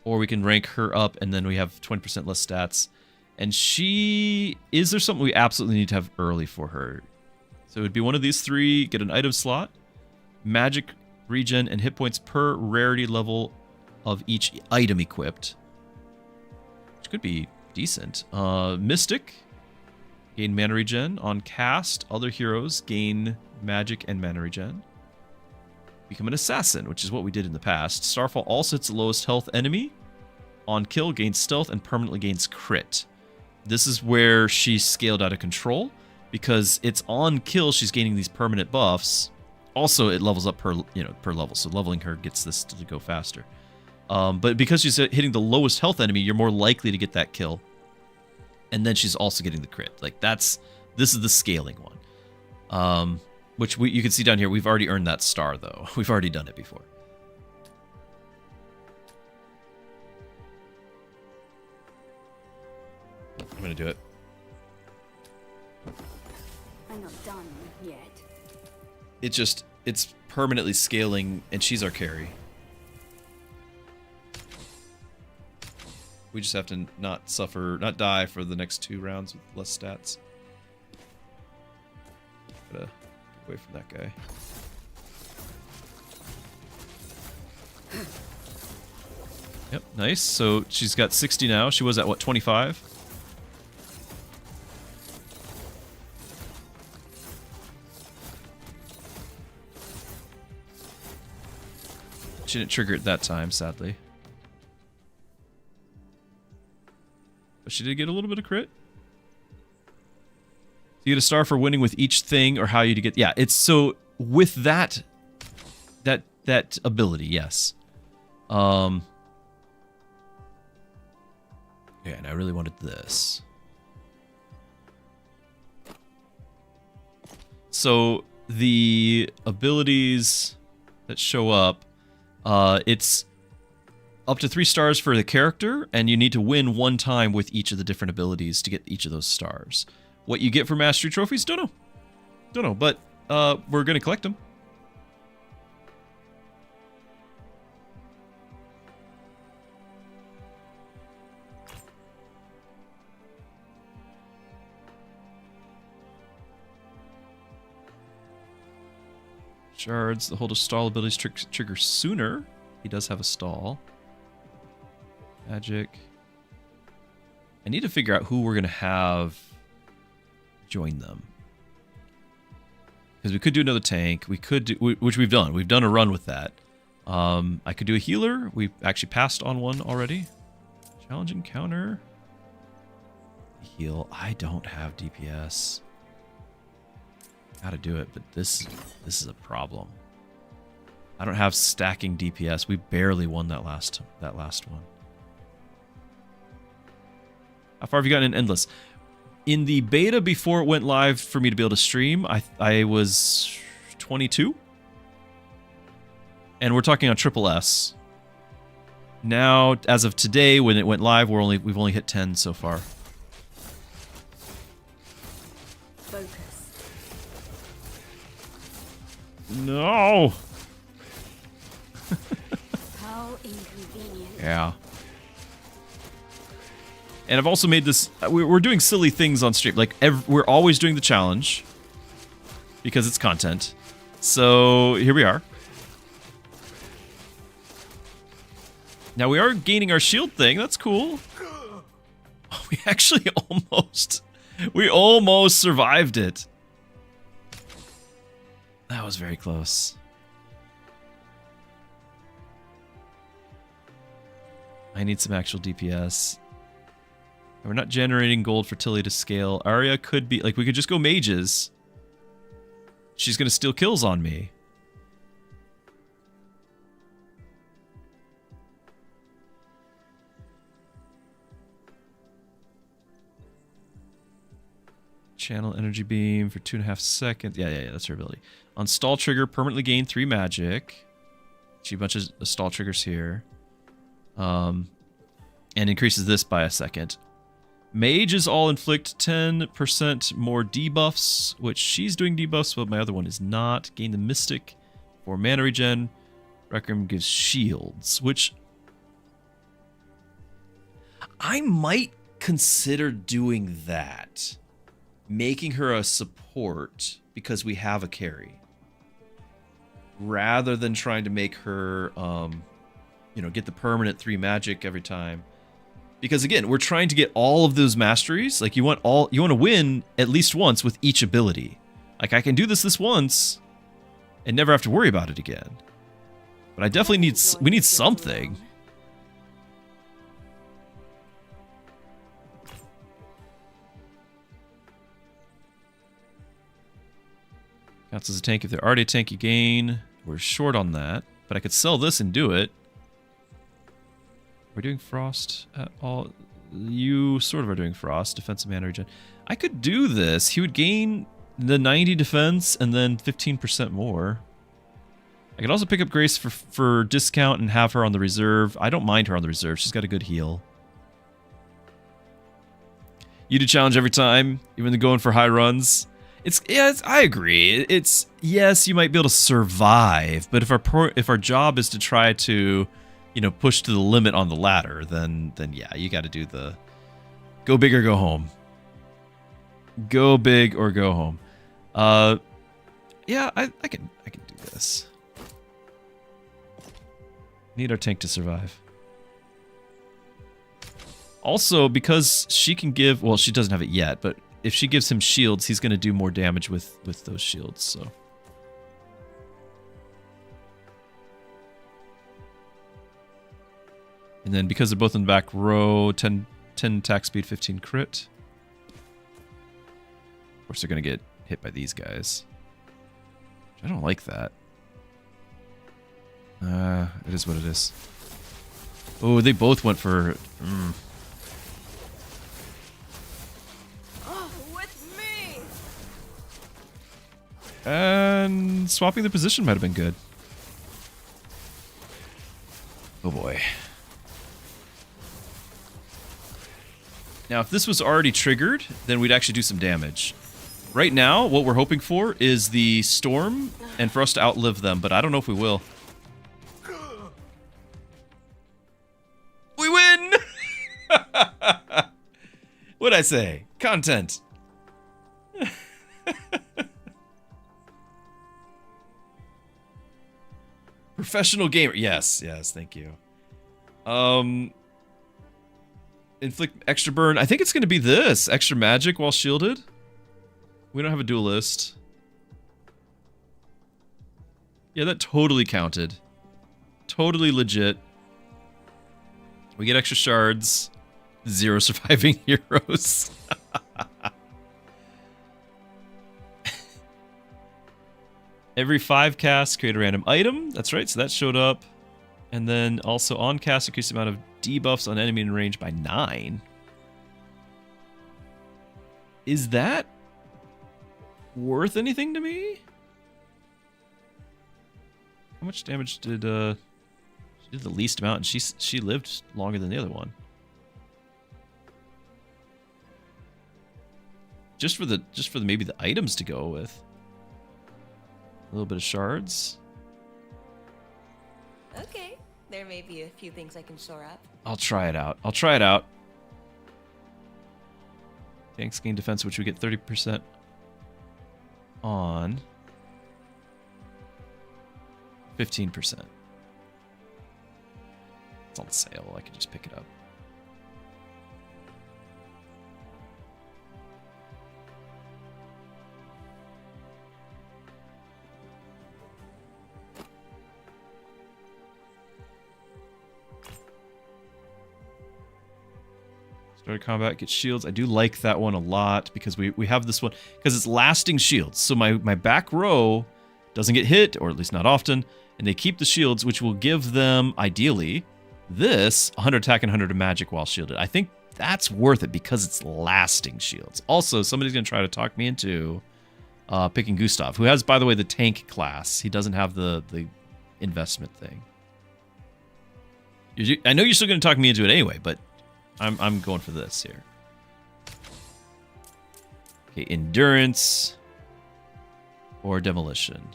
Or we can rank her up, and then we have 20% less stats. And she... is there something we absolutely need to have early for her? So it would be one of these three. Get an item slot. Magic, regen, and hit points per rarity level of each item equipped. Which could be decent. Mystic. Gain mana regen. On cast, other heroes gain magic and mana regen. Become an assassin, which is what we did in the past. Starfall also hits the lowest health enemy. On kill, gains stealth and permanently gains crit. This is where she's scaled out of control, because it's on kill she's gaining these permanent buffs. Also, it levels up per level, so leveling her gets this to go faster. But because she's hitting the lowest health enemy, you're more likely to get that kill. And then she's also getting the crit. Like this is the scaling one. Which you can see down here, we've already earned that star, though. We've already done it before. I'm going to do it. I'm not done yet. It's permanently scaling, and she's our carry. We just have to not die for the next 2 rounds with less stats. Gotta away from that guy. Yep, nice. So she's got 60 now. She was at what, 25? She didn't trigger it that time, sadly. But she did get a little bit of crit. You get a star for winning with each thing, or how you to get... yeah, it's so with that ability, yes. Yeah, and I really wanted this. So the abilities that show up, it's up to 3 stars for the character, and you need to win 1 time with each of the different abilities to get each of those stars. What you get for mastery trophies? Don't know, but we're gonna collect them. Shards. The hold of stall abilities trigger sooner. He does have a stall. Magic. I need to figure out who we're gonna have join them, because we could do another tank. We could do, which we've done. We've done a run with that. I could do a healer. We actually passed on one already. Challenge encounter. Heal. I don't have DPS. Gotta do it, but this is a problem. I don't have stacking DPS. We barely won that last one. How far have you gotten in Endless? In the beta before it went live for me to be able to stream, I was 22. And we're talking on triple S. Now, as of today, when it went live, we've only hit 10 so far. Focus. No. How inconvenient. Yeah. And I've also made this... We're doing silly things on stream. Like, we're always doing the challenge. Because it's content. So, here we are. Now, we are gaining our shield thing. That's cool. We actually almost... We almost survived it. That was very close. I need some actual DPS. We're not generating gold for Tilly to scale. Arya could be... Like, we could just go mages. She's gonna steal kills on me. Channel energy beam for 2.5 seconds. Yeah, that's her ability. On stall trigger, permanently gain 3 magic. She bunches of stall triggers here. And increases this by a second. Mages all inflict 10% more debuffs, which she's doing debuffs, but my other one is not. Gain the Mystic for mana regen. Requiem gives shields, which I might consider doing that. Making her a support because we have a carry. Rather than trying to make her, you know, get the permanent 3 magic every time. Because again, we're trying to get all of those masteries. Like you want to win at least once with each ability. Like I can do this once and never have to worry about it again. But I definitely we need something. Counts as a tank if they're already a tank you gain. We're short on that, but I could sell this and do it. We're doing frost at all. You sort of are doing frost, defensive mana regen. I could do this. He would gain the 90 defense and then 15% more. I could also pick up Grace for discount and have her on the reserve. I don't mind her on the reserve. She's got a good heal. You do challenge every time, even going for high runs. I agree. It's yes, you might be able to survive, but if our job is to try to, you know, push to the limit on the ladder, then yeah, you got to do the go big or go home. Go big or go home. Yeah, I can do this. Need our tank to survive. Also, because she can give, well, she doesn't have it yet, but if she gives him shields, he's going to do more damage with those shields, so. And then because they're both in the back row, 10 attack speed, 15 crit. Of course, they're going to get hit by these guys. I don't like that. It is what it is. Oh, they both went for... And swapping the position might have been good. Oh boy. Now, if this was already triggered, then we'd actually do some damage. Right now, what we're hoping for is the storm and for us to outlive them, but I don't know if we will. We win! What'd I say? Content. Professional gamer. Yes, thank you. Inflict extra burn. I think it's going to be this. Extra magic while shielded. We don't have a duelist. Yeah, that totally counted. Totally legit. We get extra shards. 0 surviving heroes. Every 5 casts, create a random item. That's right, so that showed up. And then also on cast, increase the amount of debuffs on enemy in range by 9. Is that worth anything to me? How much damage did she did the least amount, and she lived longer than the other one. Just for the maybe the items to go with. A little bit of shards. Okay, there may be a few things I can shore up. I'll try it out. I'll try it out. Tanks gain defense, which we get 30% on. 15%. It's on sale. I can just pick it up. Start combat, get shields. I do like that one a lot because we have this one because it's lasting shields. So my back row doesn't get hit, or at least not often, and they keep the shields, which will give them, ideally, this 100 attack and 100 magic while shielded. I think that's worth it because it's lasting shields. Also, somebody's going to try to talk me into picking Gustav, who has, by the way, the tank class. He doesn't have the investment thing. I know you're still going to talk me into it anyway, but I'm going for this here. Okay, endurance or demolition.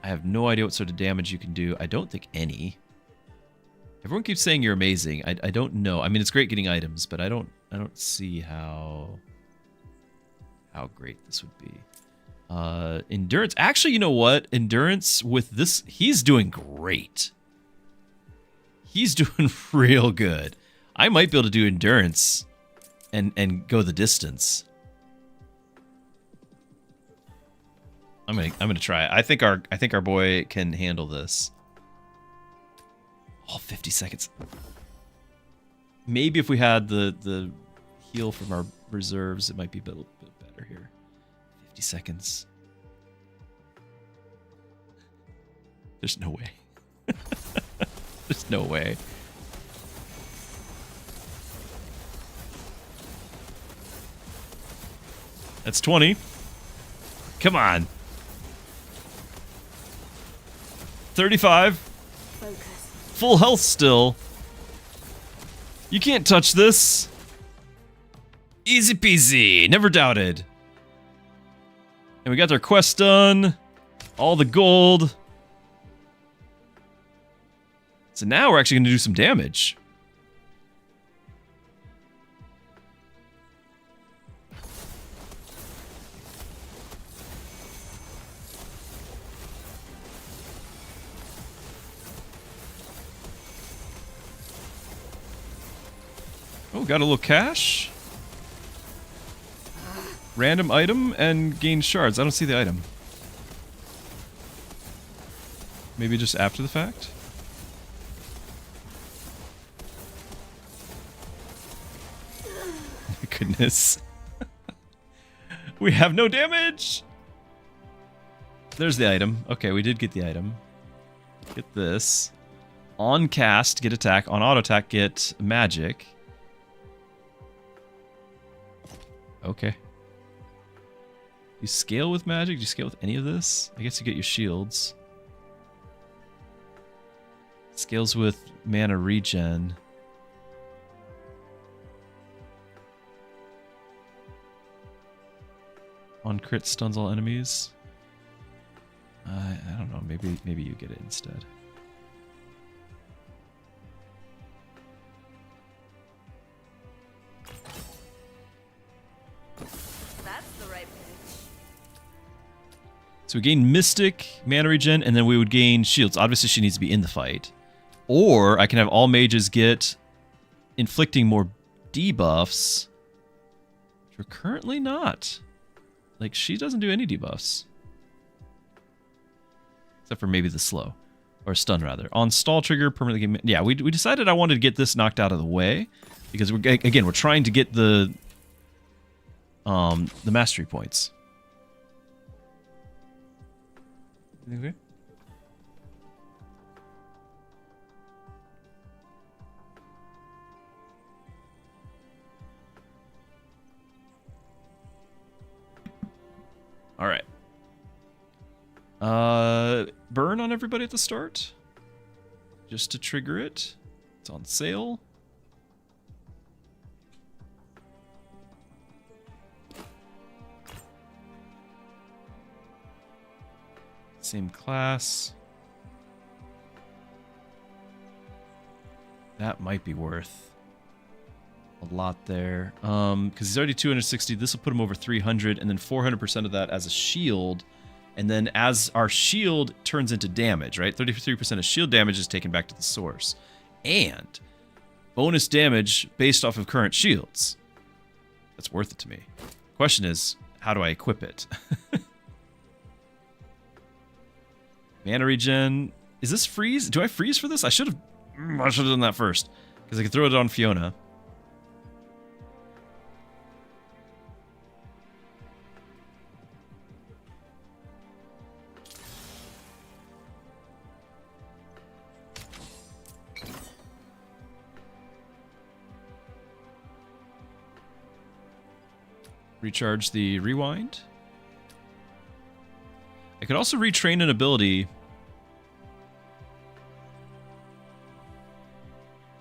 I have no idea what sort of damage you can do. I don't think any. Everyone keeps saying you're amazing. I don't know. I mean, it's great getting items, but I don't see how great this would be. Endurance. Actually, you know what? Endurance with this, he's doing great. He's doing real good. I might be able to do endurance and go the distance. I'm gonna try it. I think our boy can handle this. Oh, 50 seconds. Maybe if we had the heal from our reserves, it might be a bit better here. 50 seconds. There's no way. There's no way. That's 20. Come on. 35. Focus. Full health still. You can't touch this. Easy peasy. Never doubted. And we got our quest done. All the gold. So now we're actually going to do some damage. Oh, got a little cash. Random item and gain shards. I don't see the item. Maybe just after the fact? My goodness. We have no damage! There's the item. Okay, we did get the item. Get this. On cast, get attack. On auto attack, get magic. Okay. You scale with magic? Do you scale with any of this? I guess you get your shields. Scales with mana regen. On crit stuns all enemies. I don't know. Maybe you get it instead. That's the right pitch. So we gain Mystic, mana regen, and then we would gain shields. Obviously, she needs to be in the fight. Or I can have all mages get inflicting more debuffs, which we're currently not. Like, she doesn't do any debuffs. Except for maybe the slow. Or stun, rather. On stall trigger, permanently gain... Yeah, we decided I wanted to get this knocked out of the way. Because, we're trying to get the mastery points. Okay. All right. Burn on everybody at the start. Just to trigger it. It's on sale. Same class. That might be worth. a lot there. Because he's already 260. This will put him over 300, and then 400% of that as a shield. And then as our shield turns into damage, right? 33% of shield damage is taken back to the source. And bonus damage based off of current shields. That's worth it to me. Question is, how do I equip it? Mana regen. Is this freeze? Do I freeze for this? I should have done that first. Because I could throw it on Fiona. Recharge the rewind. I could also retrain an ability.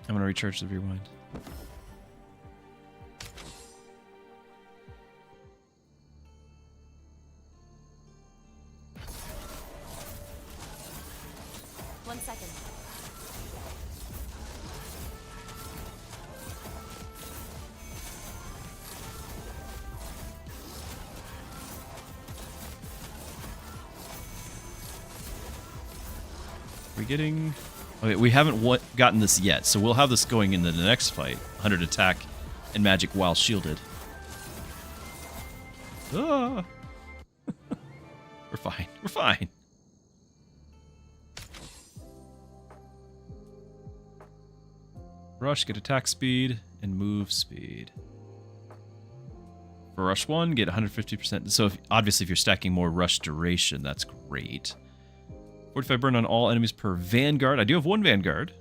I'm going to recharge the rewind. One second. We're getting... Okay, we haven't gotten this yet, so we'll have this going in the next fight. 100 attack and magic while shielded. Ah. We're fine. We're fine. Rush, get attack speed and move speed. For Rush 1, get 150%. So obviously if you're stacking more Rush duration, that's great. 45 burn on all enemies per Vanguard. I do have one Vanguard.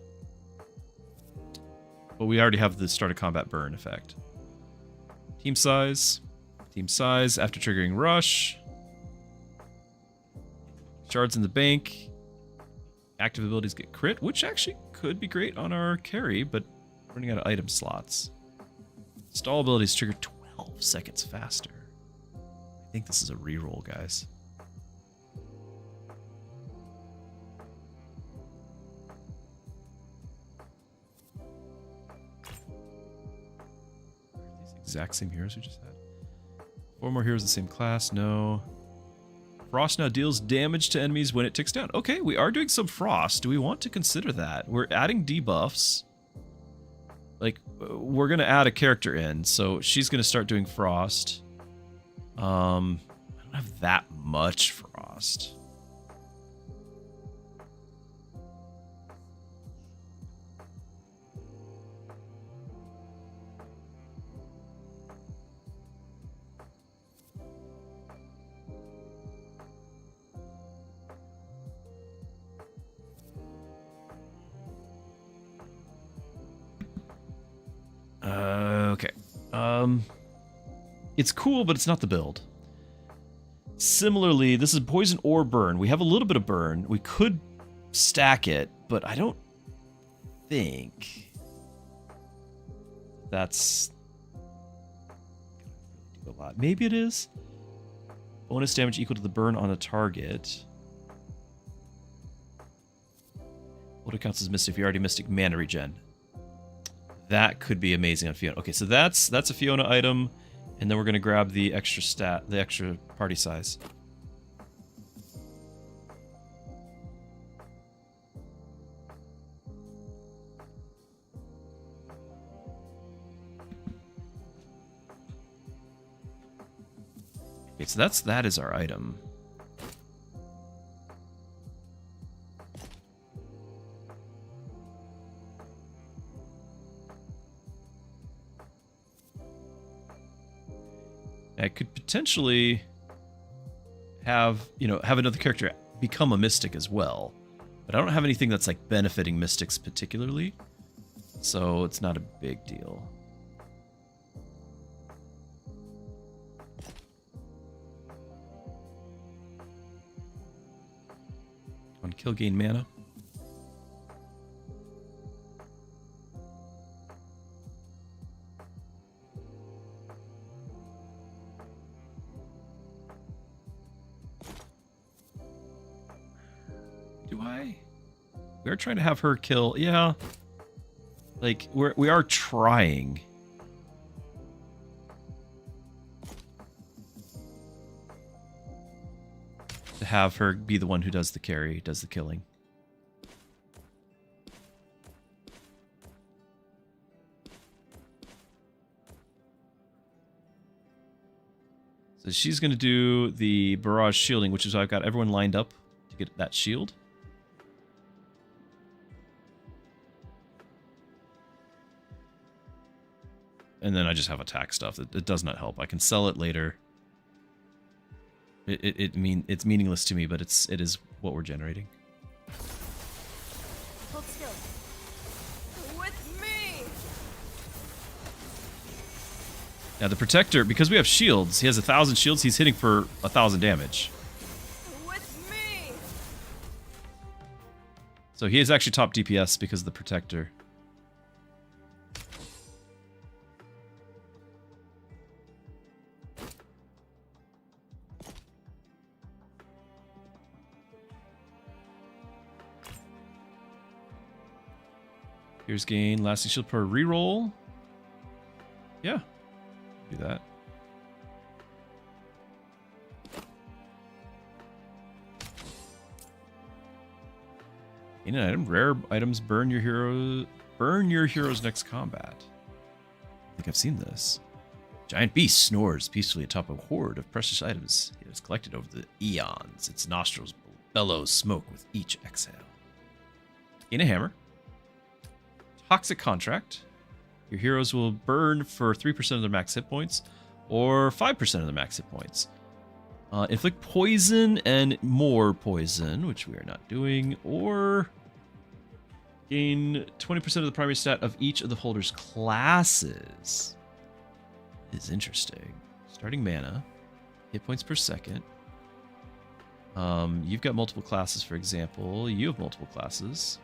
But we already have the start of combat burn effect. Team size. Team size after triggering Rush. Shards in the bank. Active abilities get crit, which actually could be great on our carry, but running out of item slots. Stall abilities trigger 12 seconds faster. I think this is a reroll, guys. Exact same heroes we just had. 4 more heroes of the same class. No. Frost now deals damage to enemies when it ticks down. Okay, we are doing some Frost. Do we want to consider that? We're adding debuffs. Like, we're going to add a character in, so she's going to start doing Frost. I don't have that much Frost. Okay. It's cool, but it's not the build. Similarly, this is poison or burn. We have a little bit of burn. We could stack it, but I don't think that's a lot. Maybe it is. Bonus damage equal to the burn on a target. What accounts as Mystic if you already Mystic mana regen? That could be amazing on Fiona. Okay, so that's a Fiona item, and then we're gonna grab the extra party size. Okay, so that is our item. I could potentially have another character become a mystic as well. But I don't have anything that's like benefiting mystics particularly. So it's not a big deal. On kill gain mana. We are trying to have her kill. Yeah. Like, we are trying. to have her be the one who does the carry, does the killing. So she's going to do the barrage shielding, which is why I've got everyone lined up to get that shield. And then I just have attack stuff. It does not help. I can sell it later. It's meaningless to me, but it is what we're generating. Hold still. With me. Now the protector, because we have shields, he has 1,000 shields. He's hitting for 1,000 damage. With me. So he is actually top DPS because of the protector. Here's gain, lasting shield per reroll. Yeah, do that. Gain an item. Rare items burn your hero's next combat. I think I've seen this. Giant beast snores peacefully atop a hoard of precious items it has collected over the eons. Its nostrils bellow smoke with each exhale. Gain a hammer. Toxic Contract. Your heroes will burn for 3% of their max hit points or 5% of their max hit points. Inflict poison and more poison, which we are not doing, or gain 20% of the primary stat of each of the holder's classes. This is interesting. Starting mana, hit points per second. You've got multiple classes, for example. You have multiple classes.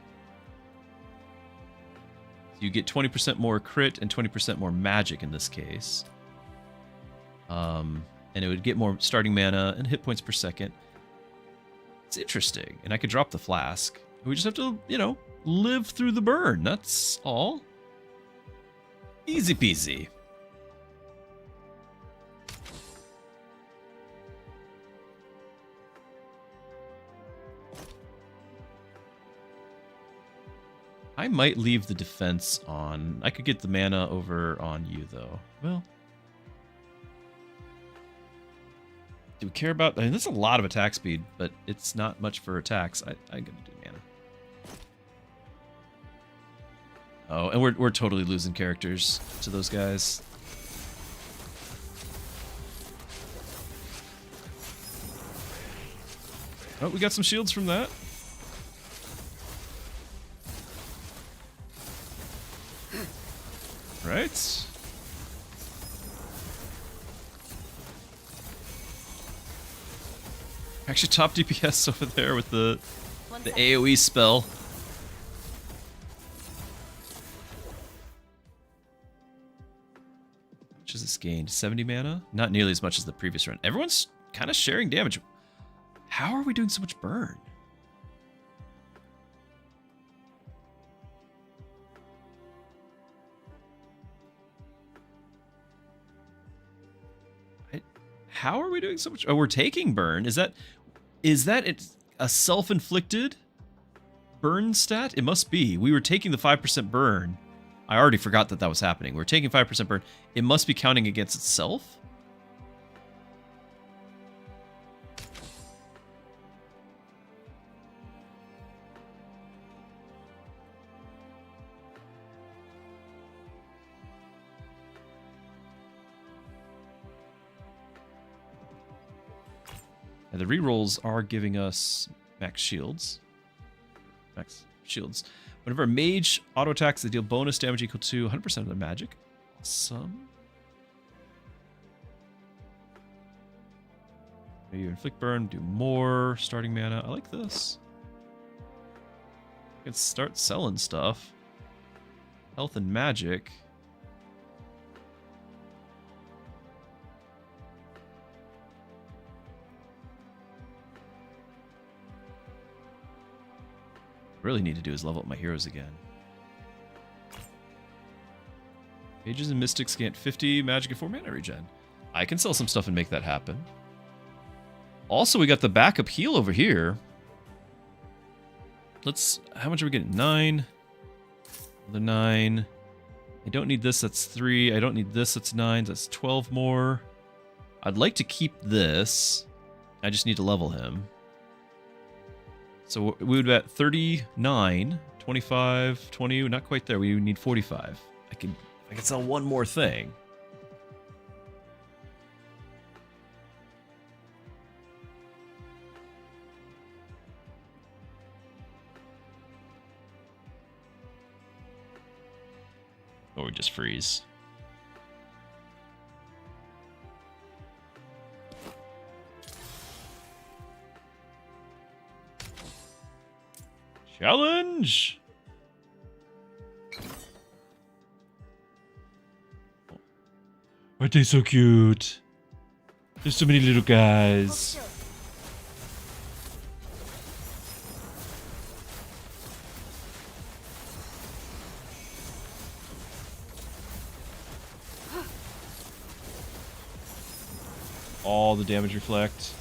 You get 20% more crit and 20% more magic in this case. And it would get more starting mana and hit points per second. It's interesting. And I could drop the flask. We just have to, you know, live through the burn. That's all. Easy peasy. I might leave the defense on. I could get the mana over on you, though. Well, do we care about... I mean, that's a lot of attack speed, but it's not much for attacks. I'm going to do mana. Oh, and we're totally losing characters to those guys. Oh, we got some shields from that. Right. Actually, top DPS over there with the AoE spell. Which is this gained? 70 mana? Not nearly as much as the previous run. Everyone's kind of sharing damage. How are we doing so much burn? How are we doing so much? Oh, we're taking burn. Is that a self-inflicted burn stat? It must be. We were taking the 5% burn. I already forgot that was happening. We're taking 5% burn. It must be counting against itself. And the rerolls are giving us max shields. Max shields. Whenever a mage auto attacks, they deal bonus damage equal to 100% of their magic. Awesome. Maybe you inflict burn, do more starting mana. I like this. I can start selling stuff. Health and magic. Really need to do is level up my heroes again. Mages and Mystics get 50 magic and 4 mana regen. I can sell some stuff and make that happen. Also, we got the backup heal over here. How much are we getting? 9. Another 9. I don't need this, that's 3. I don't need this, that's 9. That's 12 more. I'd like to keep this. I just need to level him. So we would be at 39, 25, 20. Not quite there. We would need 45. I can sell one more thing. Or we just freeze. Challenge! Aren't they so cute? There's so many little guys. All the damage reflect.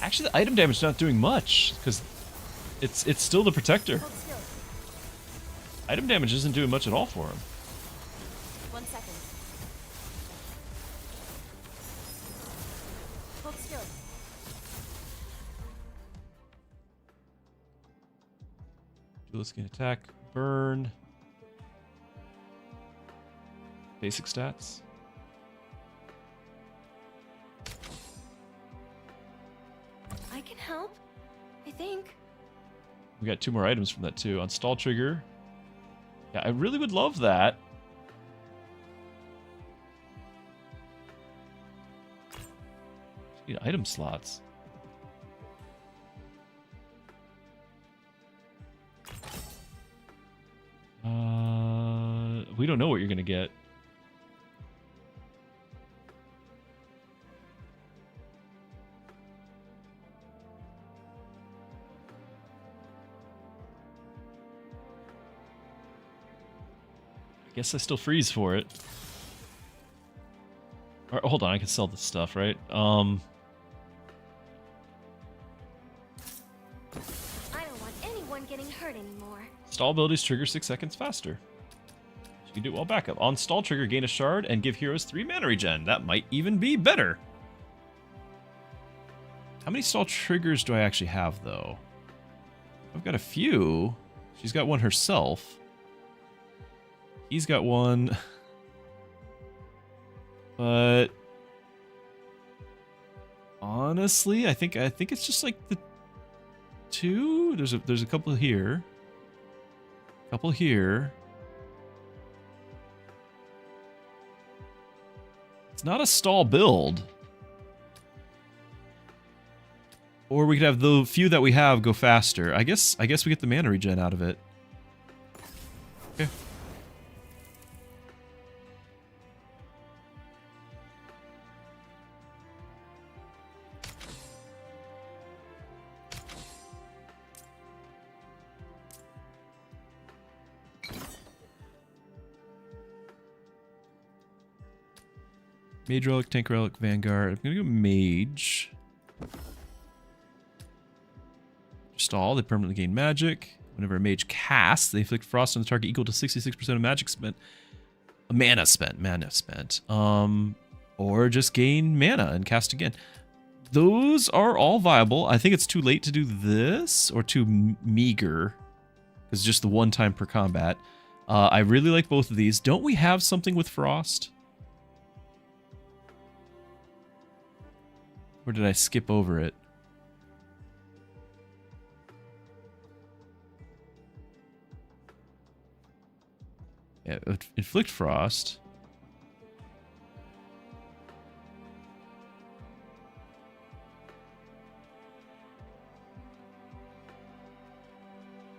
Actually, the item damage is not doing much because it's still the protector. Item damage isn't doing much at all for him. 1 second. Hold still. Duelist gain attack, burn. Basic stats. I can help. I think. We got 2 more items from that too. On stall trigger. Yeah, I really would love that. Need item slots. We don't know what you're gonna get. I guess I still freeze for it. Or, hold on, I can sell this stuff, right? I don't want anyone getting hurt anymore. Stall abilities trigger 6 seconds faster. So you can do it while backup. On stall trigger, gain a shard and give heroes 3 mana regen. That might even be better. How many stall triggers do I actually have, though? I've got a few. She's got one herself. He's got one. But honestly, I think it's just like the 2. There's a couple here. Couple here. It's not a stall build. Or we could have the few that we have go faster. I guess we get the mana regen out of it. Okay. Mage Relic, Tank Relic, Vanguard. I'm gonna go Mage. Stall, they permanently gain magic. Whenever a mage casts, they inflict frost on the target equal to 66% of magic spent. Mana spent. Or just gain mana and cast again. Those are all viable. I think it's too late to do this, or too meager. It's just the 1 time per combat. I really like both of these. Don't we have something with frost? Or did I skip over it? Yeah, inflict frost.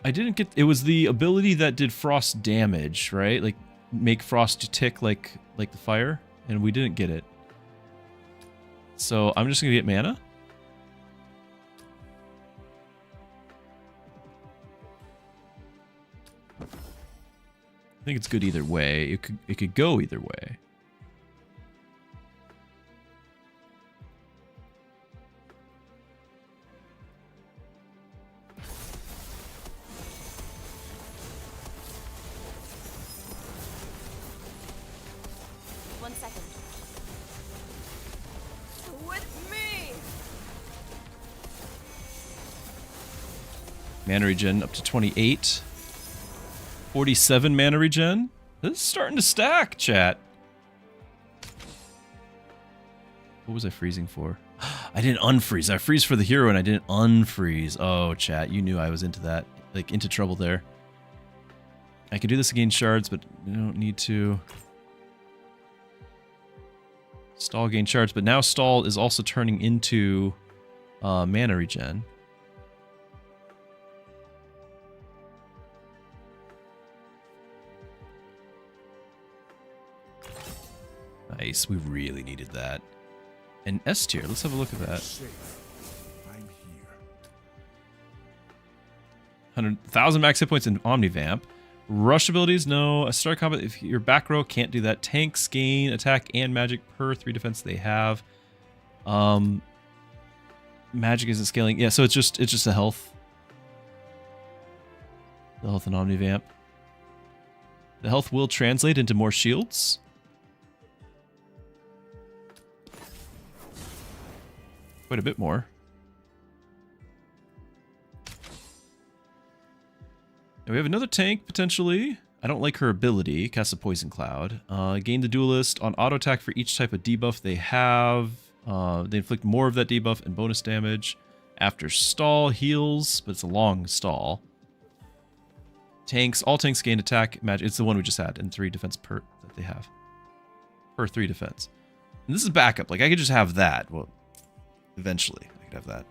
I didn't get... It was the ability that did frost damage, right? Like, make frost tick like the fire. And we didn't get it. So I'm just going to get mana. I think it's good either way. It could go either way. second. With me! Mana regen up to 28. 47 mana regen. This is starting to stack, chat. What was I freezing for? I didn't unfreeze. I freeze for the hero and I didn't unfreeze. Oh, chat, you knew I was into that. Like, into trouble there. I could do this against shards, but you don't need to. Stall gain shards, but now stall is also turning into mana regen. Nice, we really needed that. And S tier, let's have a look at that. Safe. I'm here. 100,000 max hit points in Omnivamp. Rush abilities, no. A start combat, if your back row can't do that. Tanks gain attack and magic per 3 defense they have. Magic isn't scaling. Yeah, so it's just a health. The health in Omnivamp. The health will translate into more shields. Quite a bit more. And we have another tank, potentially. I don't like her ability. Cast a Poison Cloud. Gain the Duelist on auto attack for each type of debuff they have. They inflict more of that debuff and bonus damage. After stall, heals, but it's a long stall. Tanks, all tanks gain attack, magic. It's the one we just had, and 3 defense per that they have. Per 3 defense. And this is backup. Like, I could just have that. Well, eventually, I could have that.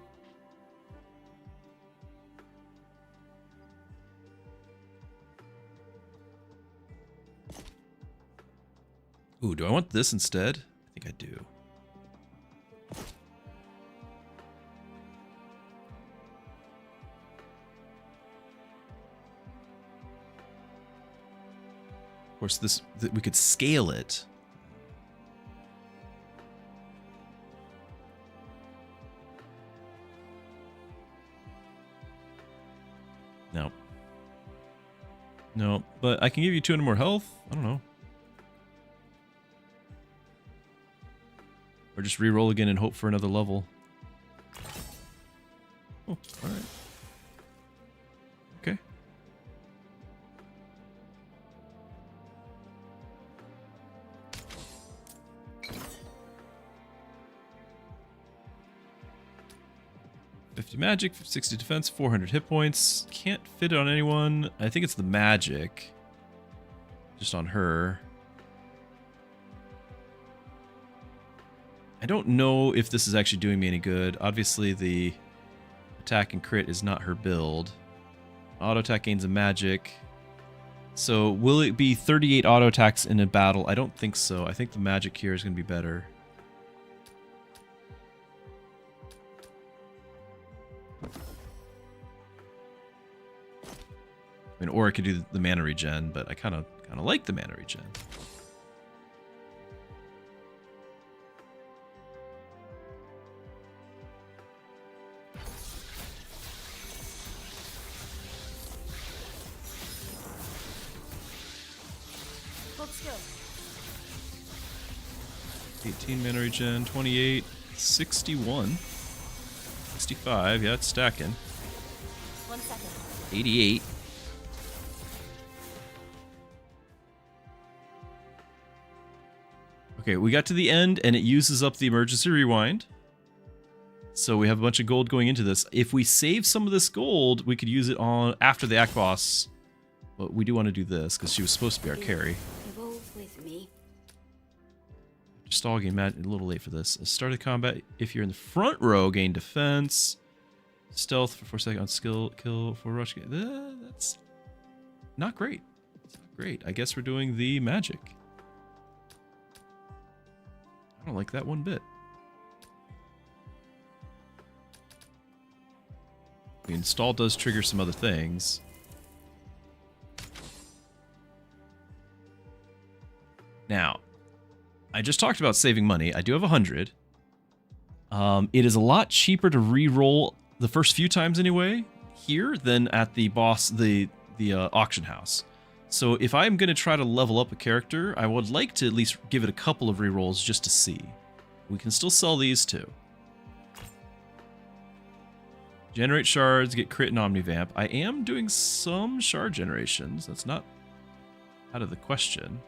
Ooh, do I want this instead? I think I do. Of course, this we could scale it. No. No, but I can give you 200 more health. I don't know. Or just re-roll again and hope for another level. Oh, alright. Okay. $50 magic, 60 defense, 400 hit points. Can't fit it on anyone. I think it's the magic. Just on her. I don't know if this is actually doing me any good. Obviously, the attack and crit is not her build. Auto attack gains a magic. So will it be 38 auto attacks in a battle? I don't think so. I think the magic here is going to be better. I mean, or I could do the mana regen, but I kind of like the mana regen. Hold still. 18 mana regen, 28, 61, 65. Yeah, it's stacking. 1 second. 88. Okay, we got to the end, and it uses up the emergency rewind. So we have a bunch of gold going into this. If we save some of this gold, we could use it on after the act boss. But we do want to do this, because she was supposed to be our carry. Evolve with me. Stall game, a little late for this. Start of combat, if you're in the front row, gain defense. Stealth for 4 seconds on skill, kill for rush. That's not great. It's not great. I guess we're doing the magic. I don't like that one bit. I mean, stall does trigger some other things. Now, I just talked about saving money. I do have 100. It is a lot cheaper to re-roll the first few times anyway here than at the boss, the auction house. So if I'm going to try to level up a character, I would like to at least give it a couple of rerolls just to see. We can still sell these too. Generate shards, get crit and omnivamp. I am doing some shard generations. That's not out of the question.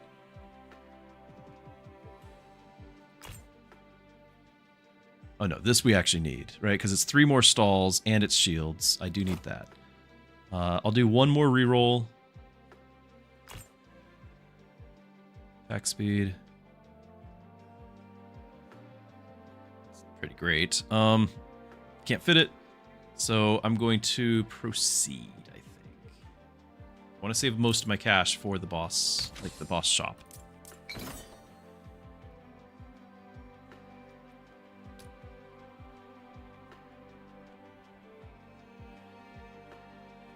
Oh no, this we actually need, right? Because it's 3 more stalls and it's shields. I do need that. I'll do 1 more reroll. Attack speed. Pretty great. Can't fit it. So I'm going to proceed, I think. I want to save most of my cash for the boss, like the boss shop.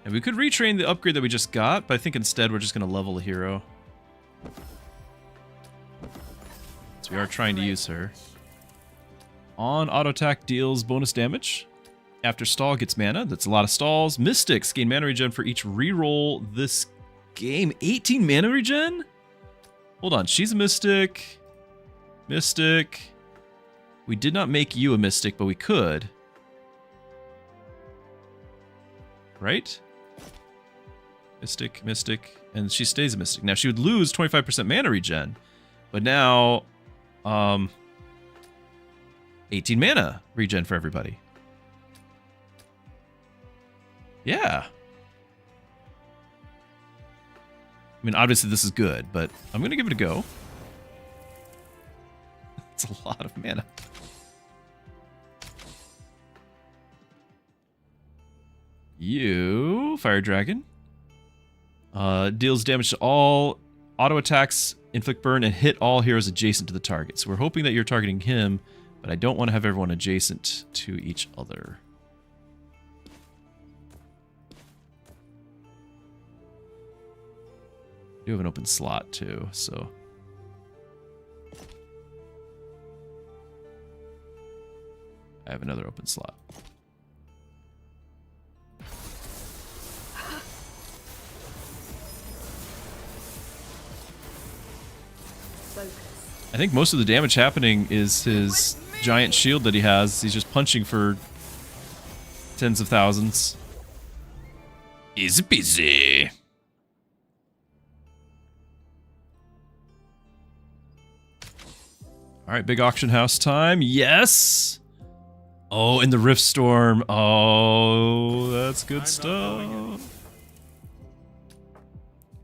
And we could retrain the upgrade that we just got, but I think instead we're just going to level a hero. So we are trying to use her. On auto attack deals bonus damage. After stall gets mana. That's a lot of stalls. Mystics gain mana regen for each reroll this game. 18 mana regen? Hold on, she's a mystic. Mystic. We did not make you a mystic, but we could. Right? Mystic, mystic, and she stays a mystic. Now she would lose 25% mana regen, but now 18 mana regen for everybody. Yeah. I mean, obviously this is good, but I'm going to give it a go. It's a lot of mana. You, Fire Dragon. Deals damage to all auto attacks, inflict burn, and hit all heroes adjacent to the target. So we're hoping that you're targeting him, but I don't want to have everyone adjacent to each other. I do have an open slot too, so. I have another open slot. I think most of the damage happening is his giant shield that he has. He's just punching for tens of thousands. Easy peasy. All right, big auction house time. Yes. Oh, and the Rift Storm. Oh, that's good stuff.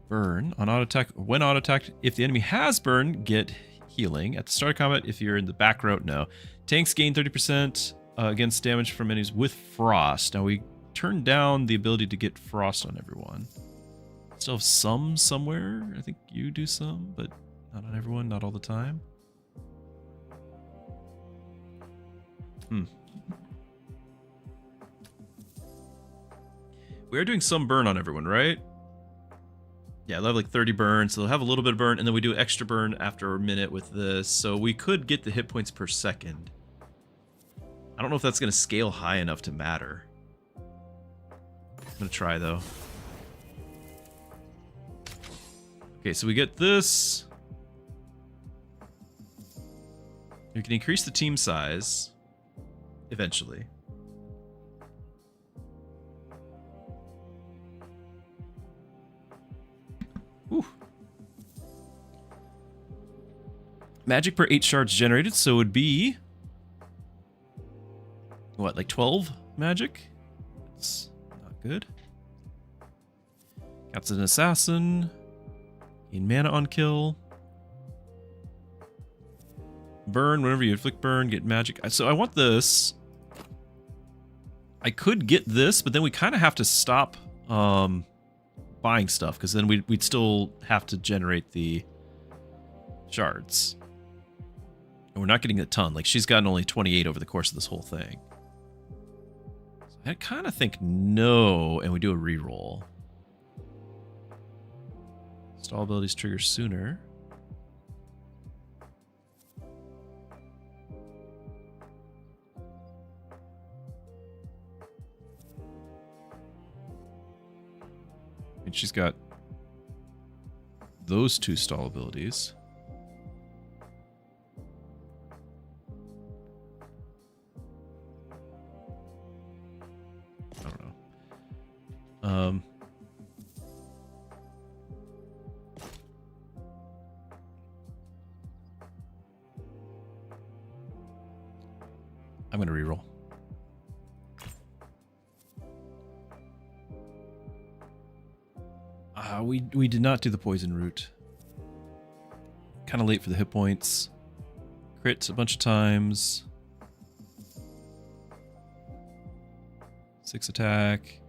Burn on auto attack. When auto attacked, if the enemy has burn, get healing. At the start of combat, if you're in the back row, no. Tanks gain 30% against damage from enemies with frost. Now we turned down the ability to get frost on everyone. Still have some somewhere. I think you do some, but not on everyone, not all the time. We are doing some burn on everyone, right? Yeah, they'll have like 30 burn, so they'll have a little bit of burn, and then we do extra burn after a minute with this, so we could get the hit points per second. I don't know if that's going to scale high enough to matter. I'm going to try, though. Okay, so we get this. We can increase the team size eventually. Ooh. Magic per 8 shards generated, so it would be what, like 12 magic? It's not good. That's an assassin. Gain mana on kill. Burn, whenever you inflict burn, get magic. So I want this. I could get this, but then we kind of have to stop buying stuff, because then we'd still have to generate the shards. And we're not getting a ton. Like, she's gotten only 28 over the course of this whole thing. So I kind of think no, and we do a reroll. Stall abilities trigger sooner. And she's got those two stall abilities. I don't know. I'm gonna reroll. We did not do the poison route. Kind of late for the hit points. Crit a bunch of times. 6 attack.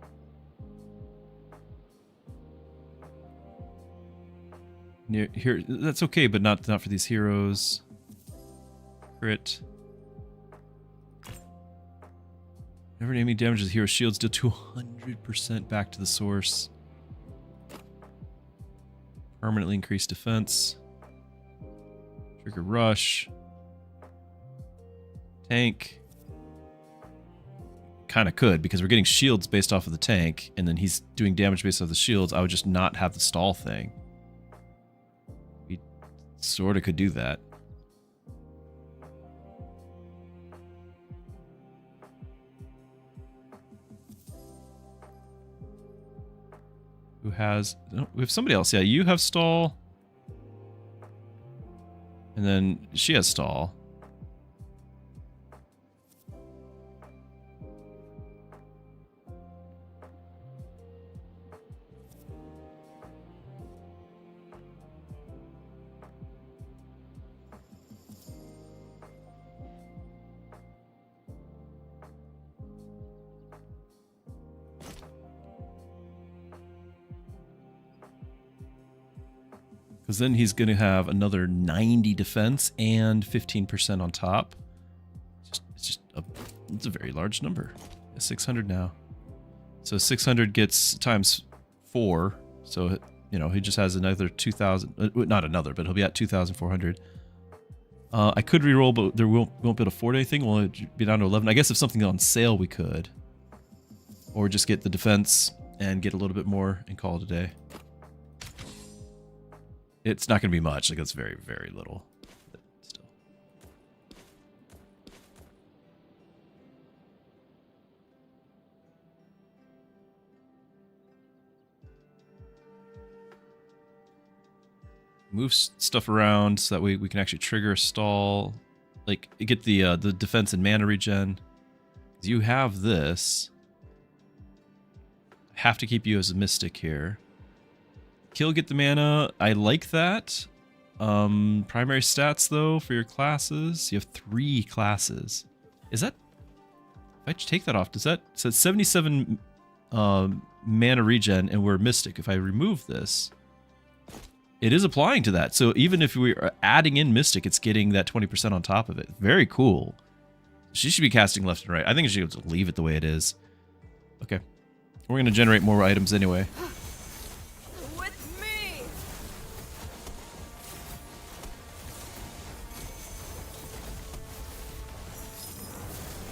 Here, that's okay, but not for these heroes. Crit. Whenever enemy damages the hero shields, deal 200% back to the source. Permanently increase defense. Trigger rush. Tank. Kind of could, because we're getting shields based off of the tank, and then he's doing damage based off the shields. I would just not have the stall thing. We sort of could do that. Who has... No, we have somebody else. Yeah, you have stall. And then she has stall. Because then he's going to have another 90 defense and 15% on top. It's a very large number. 600 now. So 600 gets times 4. So, you know, he just has another 2,000. Not another, but he'll be at 2,400. I could reroll, but there won't be able to afford anything. We'll be down to 11. I guess if something's on sale, we could. Or just get the defense and get a little bit more and call it a day. It's not going to be much. Like, it's very, very little. But still. Move stuff around so that way we can actually trigger a stall. Like, get the defense and mana regen. You have this. I have to keep you as a mystic here. Kill, get the mana. I like that. Primary stats, though, for your classes. You have 3 classes. Is that... If I take that off, does that... So it's 77 mana regen, and we're mystic. If I remove this, it is applying to that. So even if we are adding in mystic, it's getting that 20% on top of it. Very cool. She should be casting left and right. I think she should leave it the way it is. Okay. We're going to generate more items anyway.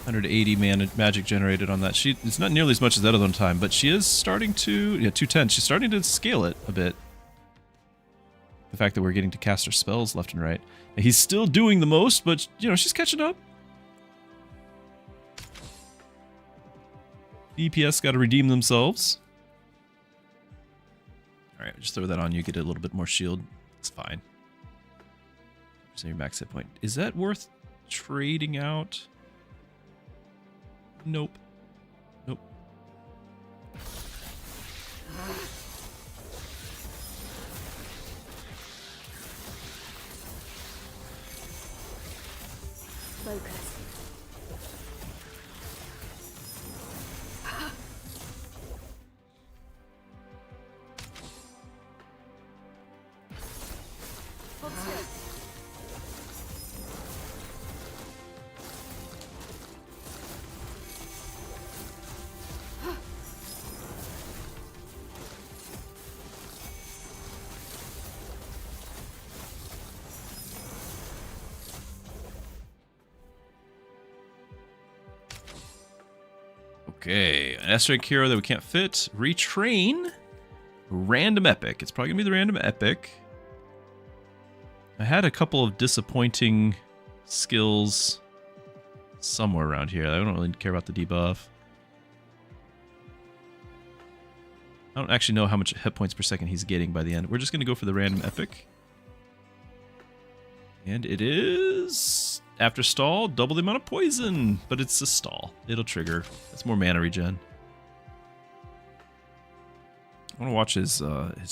180 mana magic generated on that. It's not nearly as much as that other time, but she is starting to... Yeah, 210. She's starting to scale it a bit. The fact that we're getting to cast her spells left and right. And he's still doing the most, but, you know, she's catching up. DPS got to redeem themselves. Alright, just throw that on you, get a little bit more shield. It's fine. So your max hit point. Is that worth trading out? Nope. Nope. Focus. Okay, an S-rank hero that we can't fit. Retrain. Random epic. It's probably going to be the random epic. I had a couple of disappointing skills somewhere around here. I don't really care about the debuff. I don't actually know how much hit points per second he's getting by the end. We're just going to go for the random epic. And it is, after stall, double the amount of poison. But it's a stall. It'll trigger. That's more mana regen. I want to watch his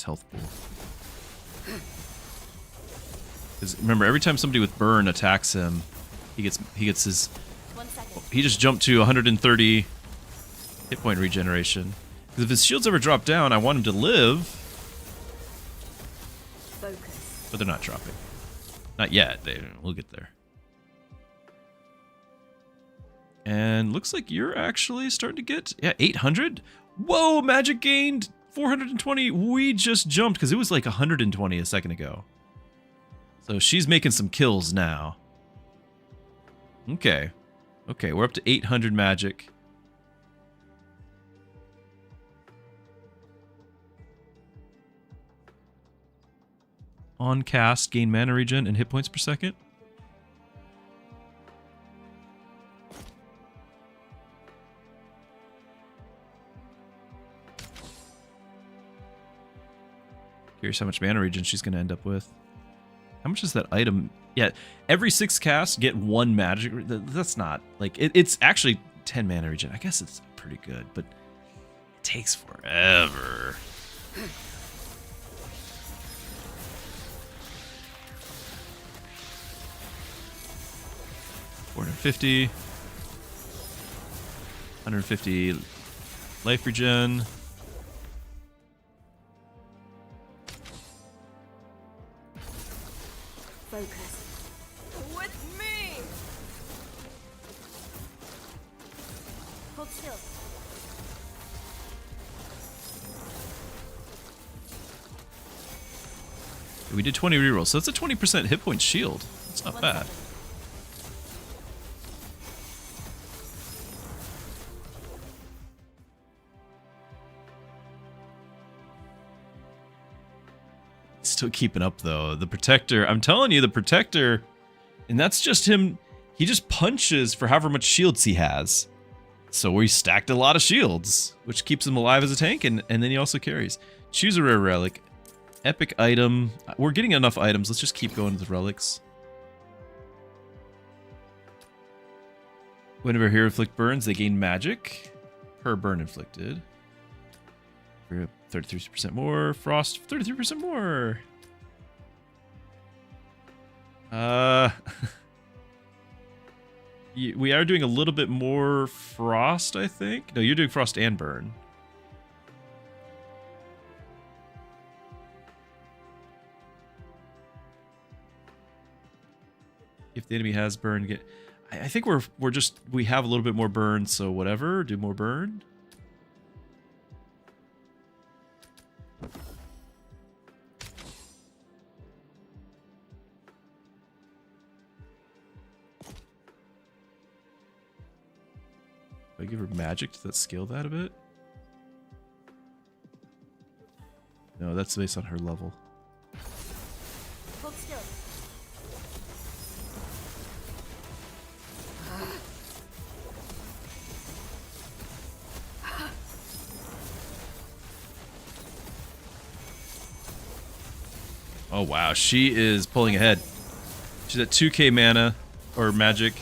health pool. Because remember, every time somebody with burn attacks him, he gets his... 1 second. He just jumped to 130 hit point regeneration. Because if his shields ever drop down, I want him to live. Focus. But they're not dropping. Not yet. We'll get there. And looks like you're actually starting to get... Yeah, 800? Whoa, magic gained 420. We just jumped because it was like 120 a second ago. So she's making some kills now. Okay. Okay, we're up to 800 magic. On cast, gain mana regen and hit points per second. Curious how much mana regen she's going to end up with. How much is that item? Yeah, every 6 casts get 1 magic. That's not like it's actually 10 mana regen. I guess it's pretty good, but it takes forever. 450, 150 life regen. Focus. With me! Hold still. We did 20 rerolls, so that's a 20% hit point shield. That's not 1 bad. second. Still keeping up though. The Protector, I'm telling you, the Protector, and that's just him. He just punches for however much shields he has. So we stacked a lot of shields, which keeps him alive as a tank, and then he also carries. Choose a rare relic. Epic item. We're getting enough items. Let's just keep going with relics. Whenever a hero inflict burns, they gain magic per burn inflicted. 33% more. Frost, 33% more. We are doing a little bit more frost, I think. No, you're doing frost and burn. If the enemy has burn, get. I think we have a little bit more burn, so whatever. Do more burn. Do I give her magic? Does that scale that a bit? No, that's based on her level. Hold still. Oh wow, she is pulling ahead. She's at 2k mana, or magic.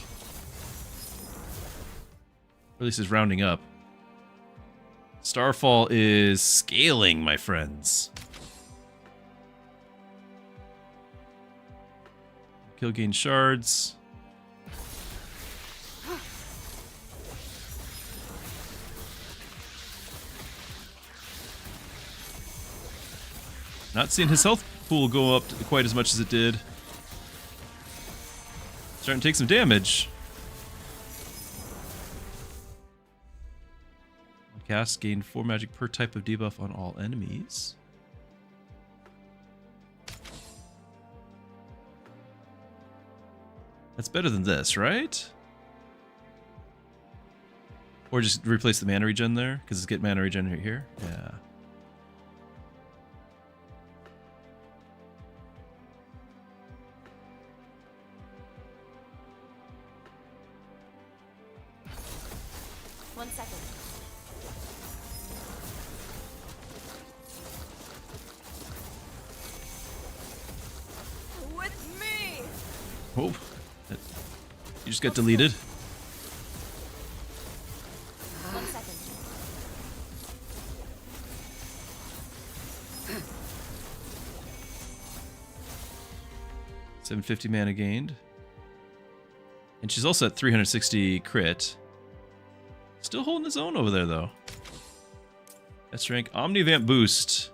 Or at least is rounding up. Starfall is scaling, my friends. Kill gain shards. Not seeing his health pool go up quite as much as it did. Starting to take some damage. Cast gain 4 magic per type of debuff on all enemies. That's better than this, right? Or just replace the mana regen there, because it's get mana regen right here. Yeah. 1 second. With me! Oh, you just got deleted. 1 second. 750 mana gained. And she's also at 360 crit. Still holding his own over there, though. S rank Omnivamp boost.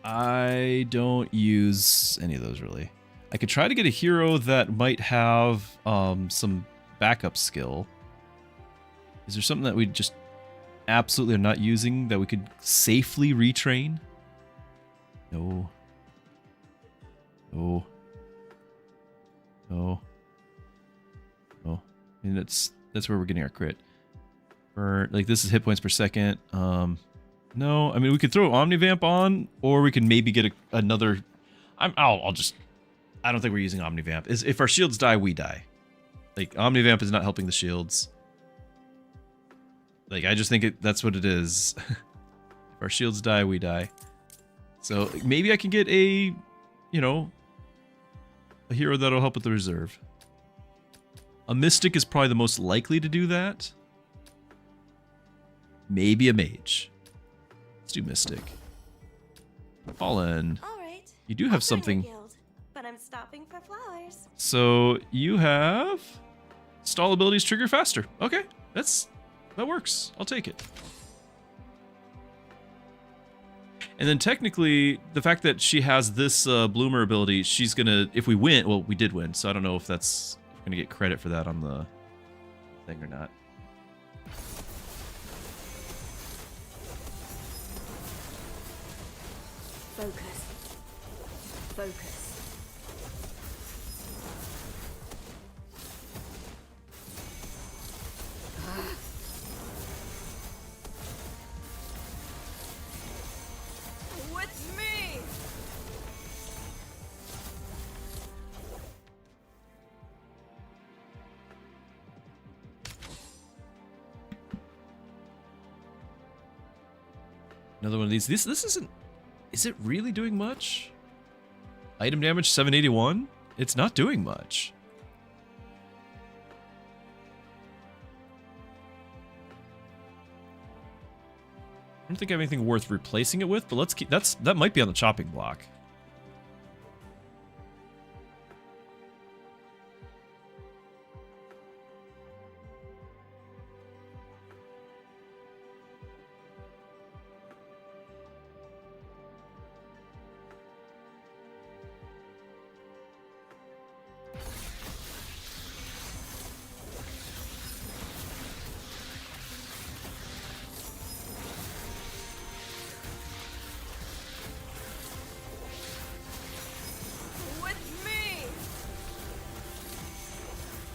I don't use any of those, really. I could try to get a hero that might have some backup skill. Is there something that we just absolutely are not using that we could safely retrain? No. No. No. No. I mean, that's where we're getting our crit. For, like, this is hit points per second. No, I mean, we could throw Omnivamp on, or we could maybe get another... I'll just... I don't think we're using Omnivamp. If our shields die, we die. Like, Omnivamp is not helping the shields. Like, I just think that's what it is. If our shields die, we die. So, maybe I can get a, you know, a hero that'll help with the reserve. A Mystic is probably the most likely to do that. Maybe a Mage. Let's do Mystic. Fallen. All right. You do have something. Guild, but I'm stopping for flowers. So you have stall abilities trigger faster. Okay, that works. I'll take it. And then technically, the fact that she has this Bloomer ability, she's gonna, if we win, well, we did win, so I don't know if that's if we're gonna get credit for that on the thing or not. Focus. Focus. With me! Another one of these. This isn't. Is it really doing much? Item damage 781? It's not doing much. I don't think I have anything worth replacing it with, but let's keep that might be on the chopping block. With me!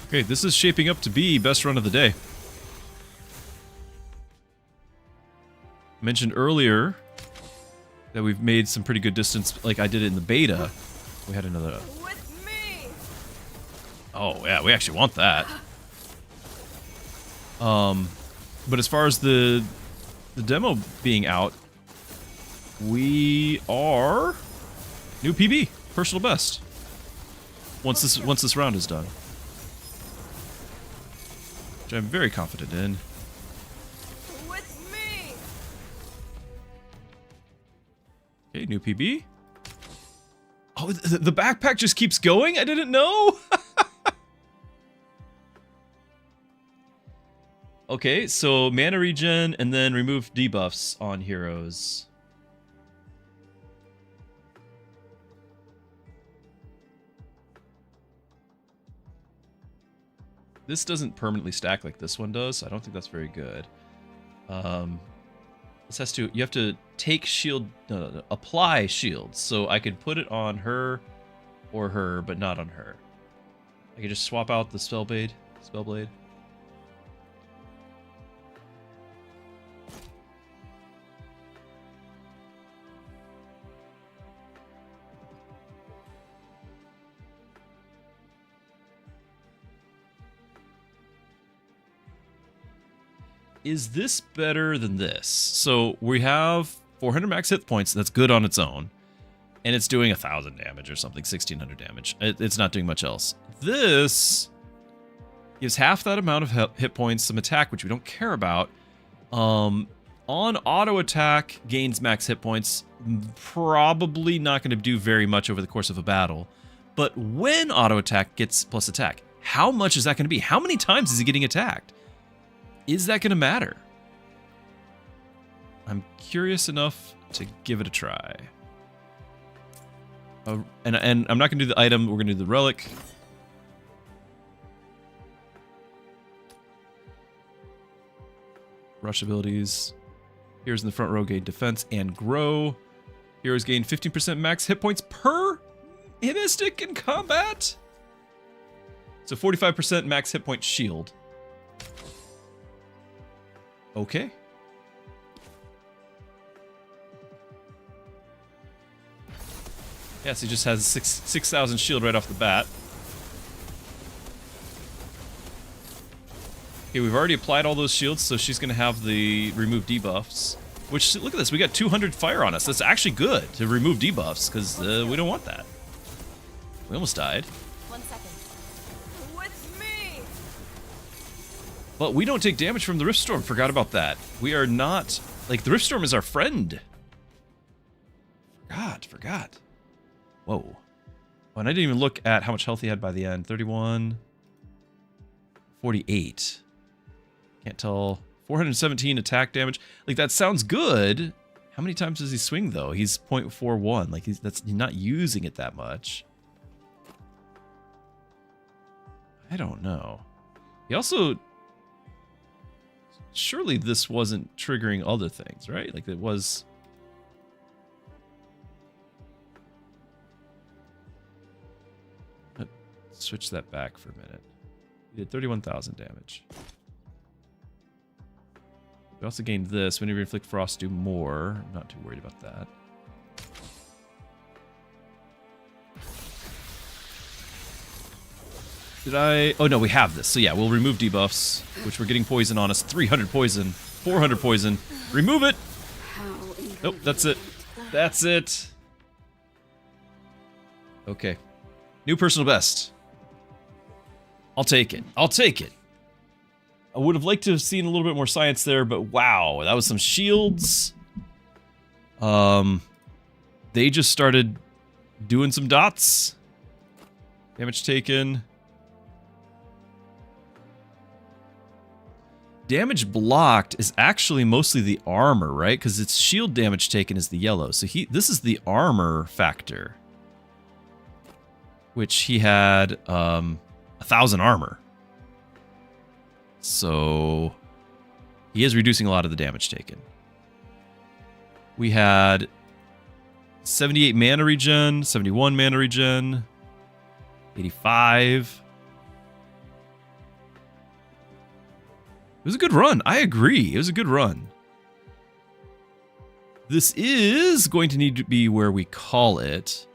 Okay, this is shaping up to be best run of the day. Mentioned earlier that we've made some pretty good distance, like I did it in the beta. We had another... With me! Oh, yeah, we actually want that. But as far as the demo being out, we are new PB, personal best. Once this round is done, which I'm very confident in. With me! Okay, new PB. Oh, the backpack just keeps going? I didn't know. Okay, so mana regen and then remove debuffs on heroes. This doesn't permanently stack like this one does, so I don't think that's very good. This has to, you have to take shield, no, apply shields. So I could put it on her or her, but not on her. I could just swap out the Spellblade. is this better than this? So we have 400 max hit points. That's good on its own. And it's doing 1,000 damage or something, 1,600 damage. It's not doing much else. This gives half that amount of hit points, some attack, which we don't care about. On auto attack, gains max hit points. Probably not going to do very much over the course of a battle. But when auto attack gets plus attack, how much is that going to be? How many times is he getting attacked? Is that going to matter? I'm curious enough to give it a try. And I'm not going to do the item. We're going to do the relic. Rush abilities. Heroes in the front row gain defense and grow. Heroes gain 15% max hit points per mystic in combat. So 45% max hit point shield. Okay. Yes, he just has 6,000 shield right off the bat. Okay, we've already applied all those shields, so she's going to have the remove debuffs. Which, look at this, we got 200 fire on us. That's actually good to remove debuffs, because we don't want that. We almost died. 1 second. With me! But we don't take damage from the Riftstorm. Forgot about that. We are not... Like, the Riftstorm is our friend. Forgot. Whoa. Oh, and I didn't even look at how much health he had by the end. 31... 48. Can't tell. 417 attack damage. Like, that sounds good. How many times does he swing, though? He's 0.41. Like, he's not using it that much. I don't know. He also... Surely this wasn't triggering other things, right? Like, it was... Let's switch that back for a minute. He did 31,000 damage. We also gained this. Whenever you inflict frost, do more. I'm not too worried about that. Did I... Oh, no, we have this. So, yeah, we'll remove debuffs, which we're getting poison on us. 300 poison. 400 poison. Remove it! Nope, that's it. That's it. Okay. New personal best. I'll take it. I'll take it. I would have liked to have seen a little bit more science there, but wow, that was some shields. They just started doing some dots. Damage taken. Damage blocked is actually mostly the armor, right? Because its shield damage taken is the yellow. So this is the armor factor. Which he had 1,000 armor. So he is reducing a lot of the damage taken. We had 78 mana regen, 71 mana regen, 85. It was a good run. I agree. It was a good run. This is going to need to be where we call it.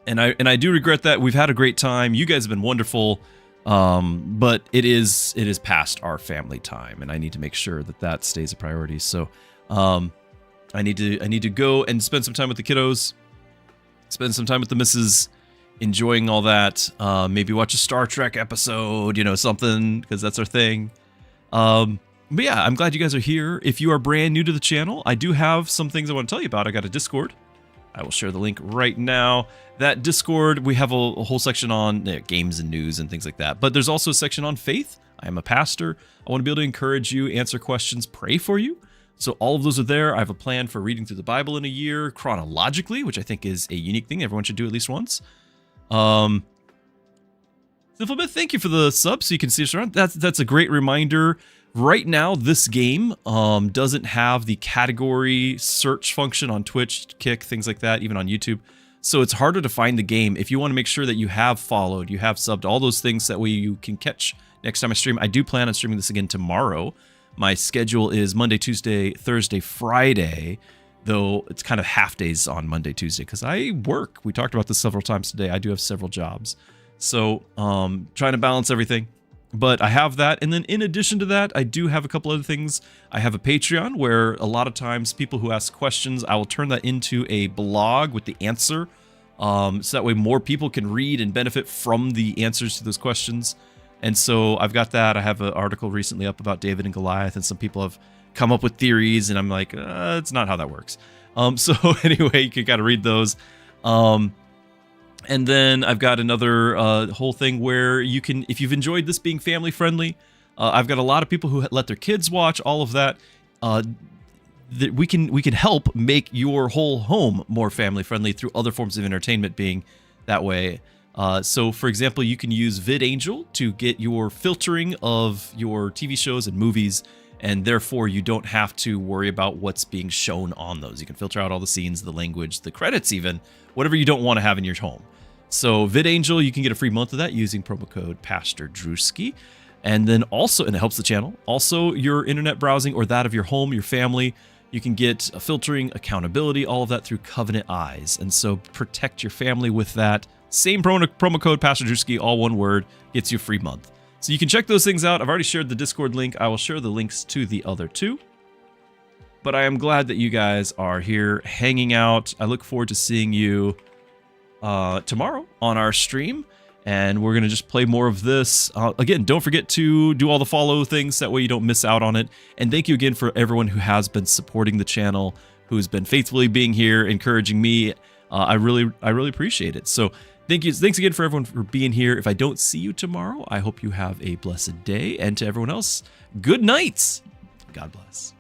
And I do regret that. We've had a great time. You guys have been wonderful. But it is past our family time, and I need to make sure that stays a priority. So I need to go and spend some time with the kiddos, spend some time with the missus, enjoying all that. Maybe watch a Star Trek episode, something, because that's our thing. But yeah, I'm glad you guys are here. If you are brand new to the channel, I do have some things I want to tell you about. I got a Discord. I will share the link right now. That Discord, we have a whole section on games and news and things like that. But there's also a section on faith. I am a pastor. I want to be able to encourage you, answer questions, pray for you. So all of those are there. I have a plan for reading through the Bible in a year chronologically, which I think is a unique thing. Everyone should do at least once. Simple thank you for the sub so you can see us around. That's a great reminder. Right now, this game doesn't have the category search function on Twitch, Kick, things like that, even on YouTube. So it's harder to find the game. If you want to make sure that you have followed, you have subbed, all those things, that way you can catch next time I stream. I do plan on streaming this again tomorrow. My schedule is Monday, Tuesday, Thursday, Friday, though it's kind of half days on Monday, Tuesday, because I work. We talked about this several times today. I do have several jobs. So trying to balance everything. But I have that, and then in addition to that, I do have a couple other things. I have a Patreon where a lot of times people who ask questions, I will turn that into a blog with the answer, so that way more people can read and benefit from the answers to those questions. And so I've got that. I have an article recently up about David and Goliath, and some people have come up with theories, and I'm like, it's not how that works. So anyway, you can kind of read those. And then I've got another whole thing where you can, if you've enjoyed this being family friendly, I've got a lot of people who let their kids watch all of that. That we can help make your whole home more family friendly through other forms of entertainment being that way. So for example, you can use VidAngel to get your filtering of your TV shows and movies, and therefore you don't have to worry about what's being shown on those. You can filter out all the scenes, the language, the credits even, whatever you don't want to have in your home. So VidAngel, you can get a free month of that using promo code Pastor Druski. And then also, and it helps the channel, also your internet browsing or that of your home, your family, you can get a filtering, accountability, all of that through Covenant Eyes. And so protect your family with that. Same promo code Pastor Druski, all one word, gets you a free month. So you can check those things out. I've already shared the Discord link. I will share the links to the other two. But I am glad that you guys are here hanging out. I look forward to seeing you tomorrow on our stream, and we're gonna just play more of this. Again, don't forget to do all the follow things, that way you don't miss out on it. And thank you again for everyone who has been supporting the channel, who's been faithfully being here, encouraging me. I really appreciate it. So thanks again for everyone for being here. If I don't see you tomorrow, I hope you have a blessed day, and to everyone else, good night. God bless.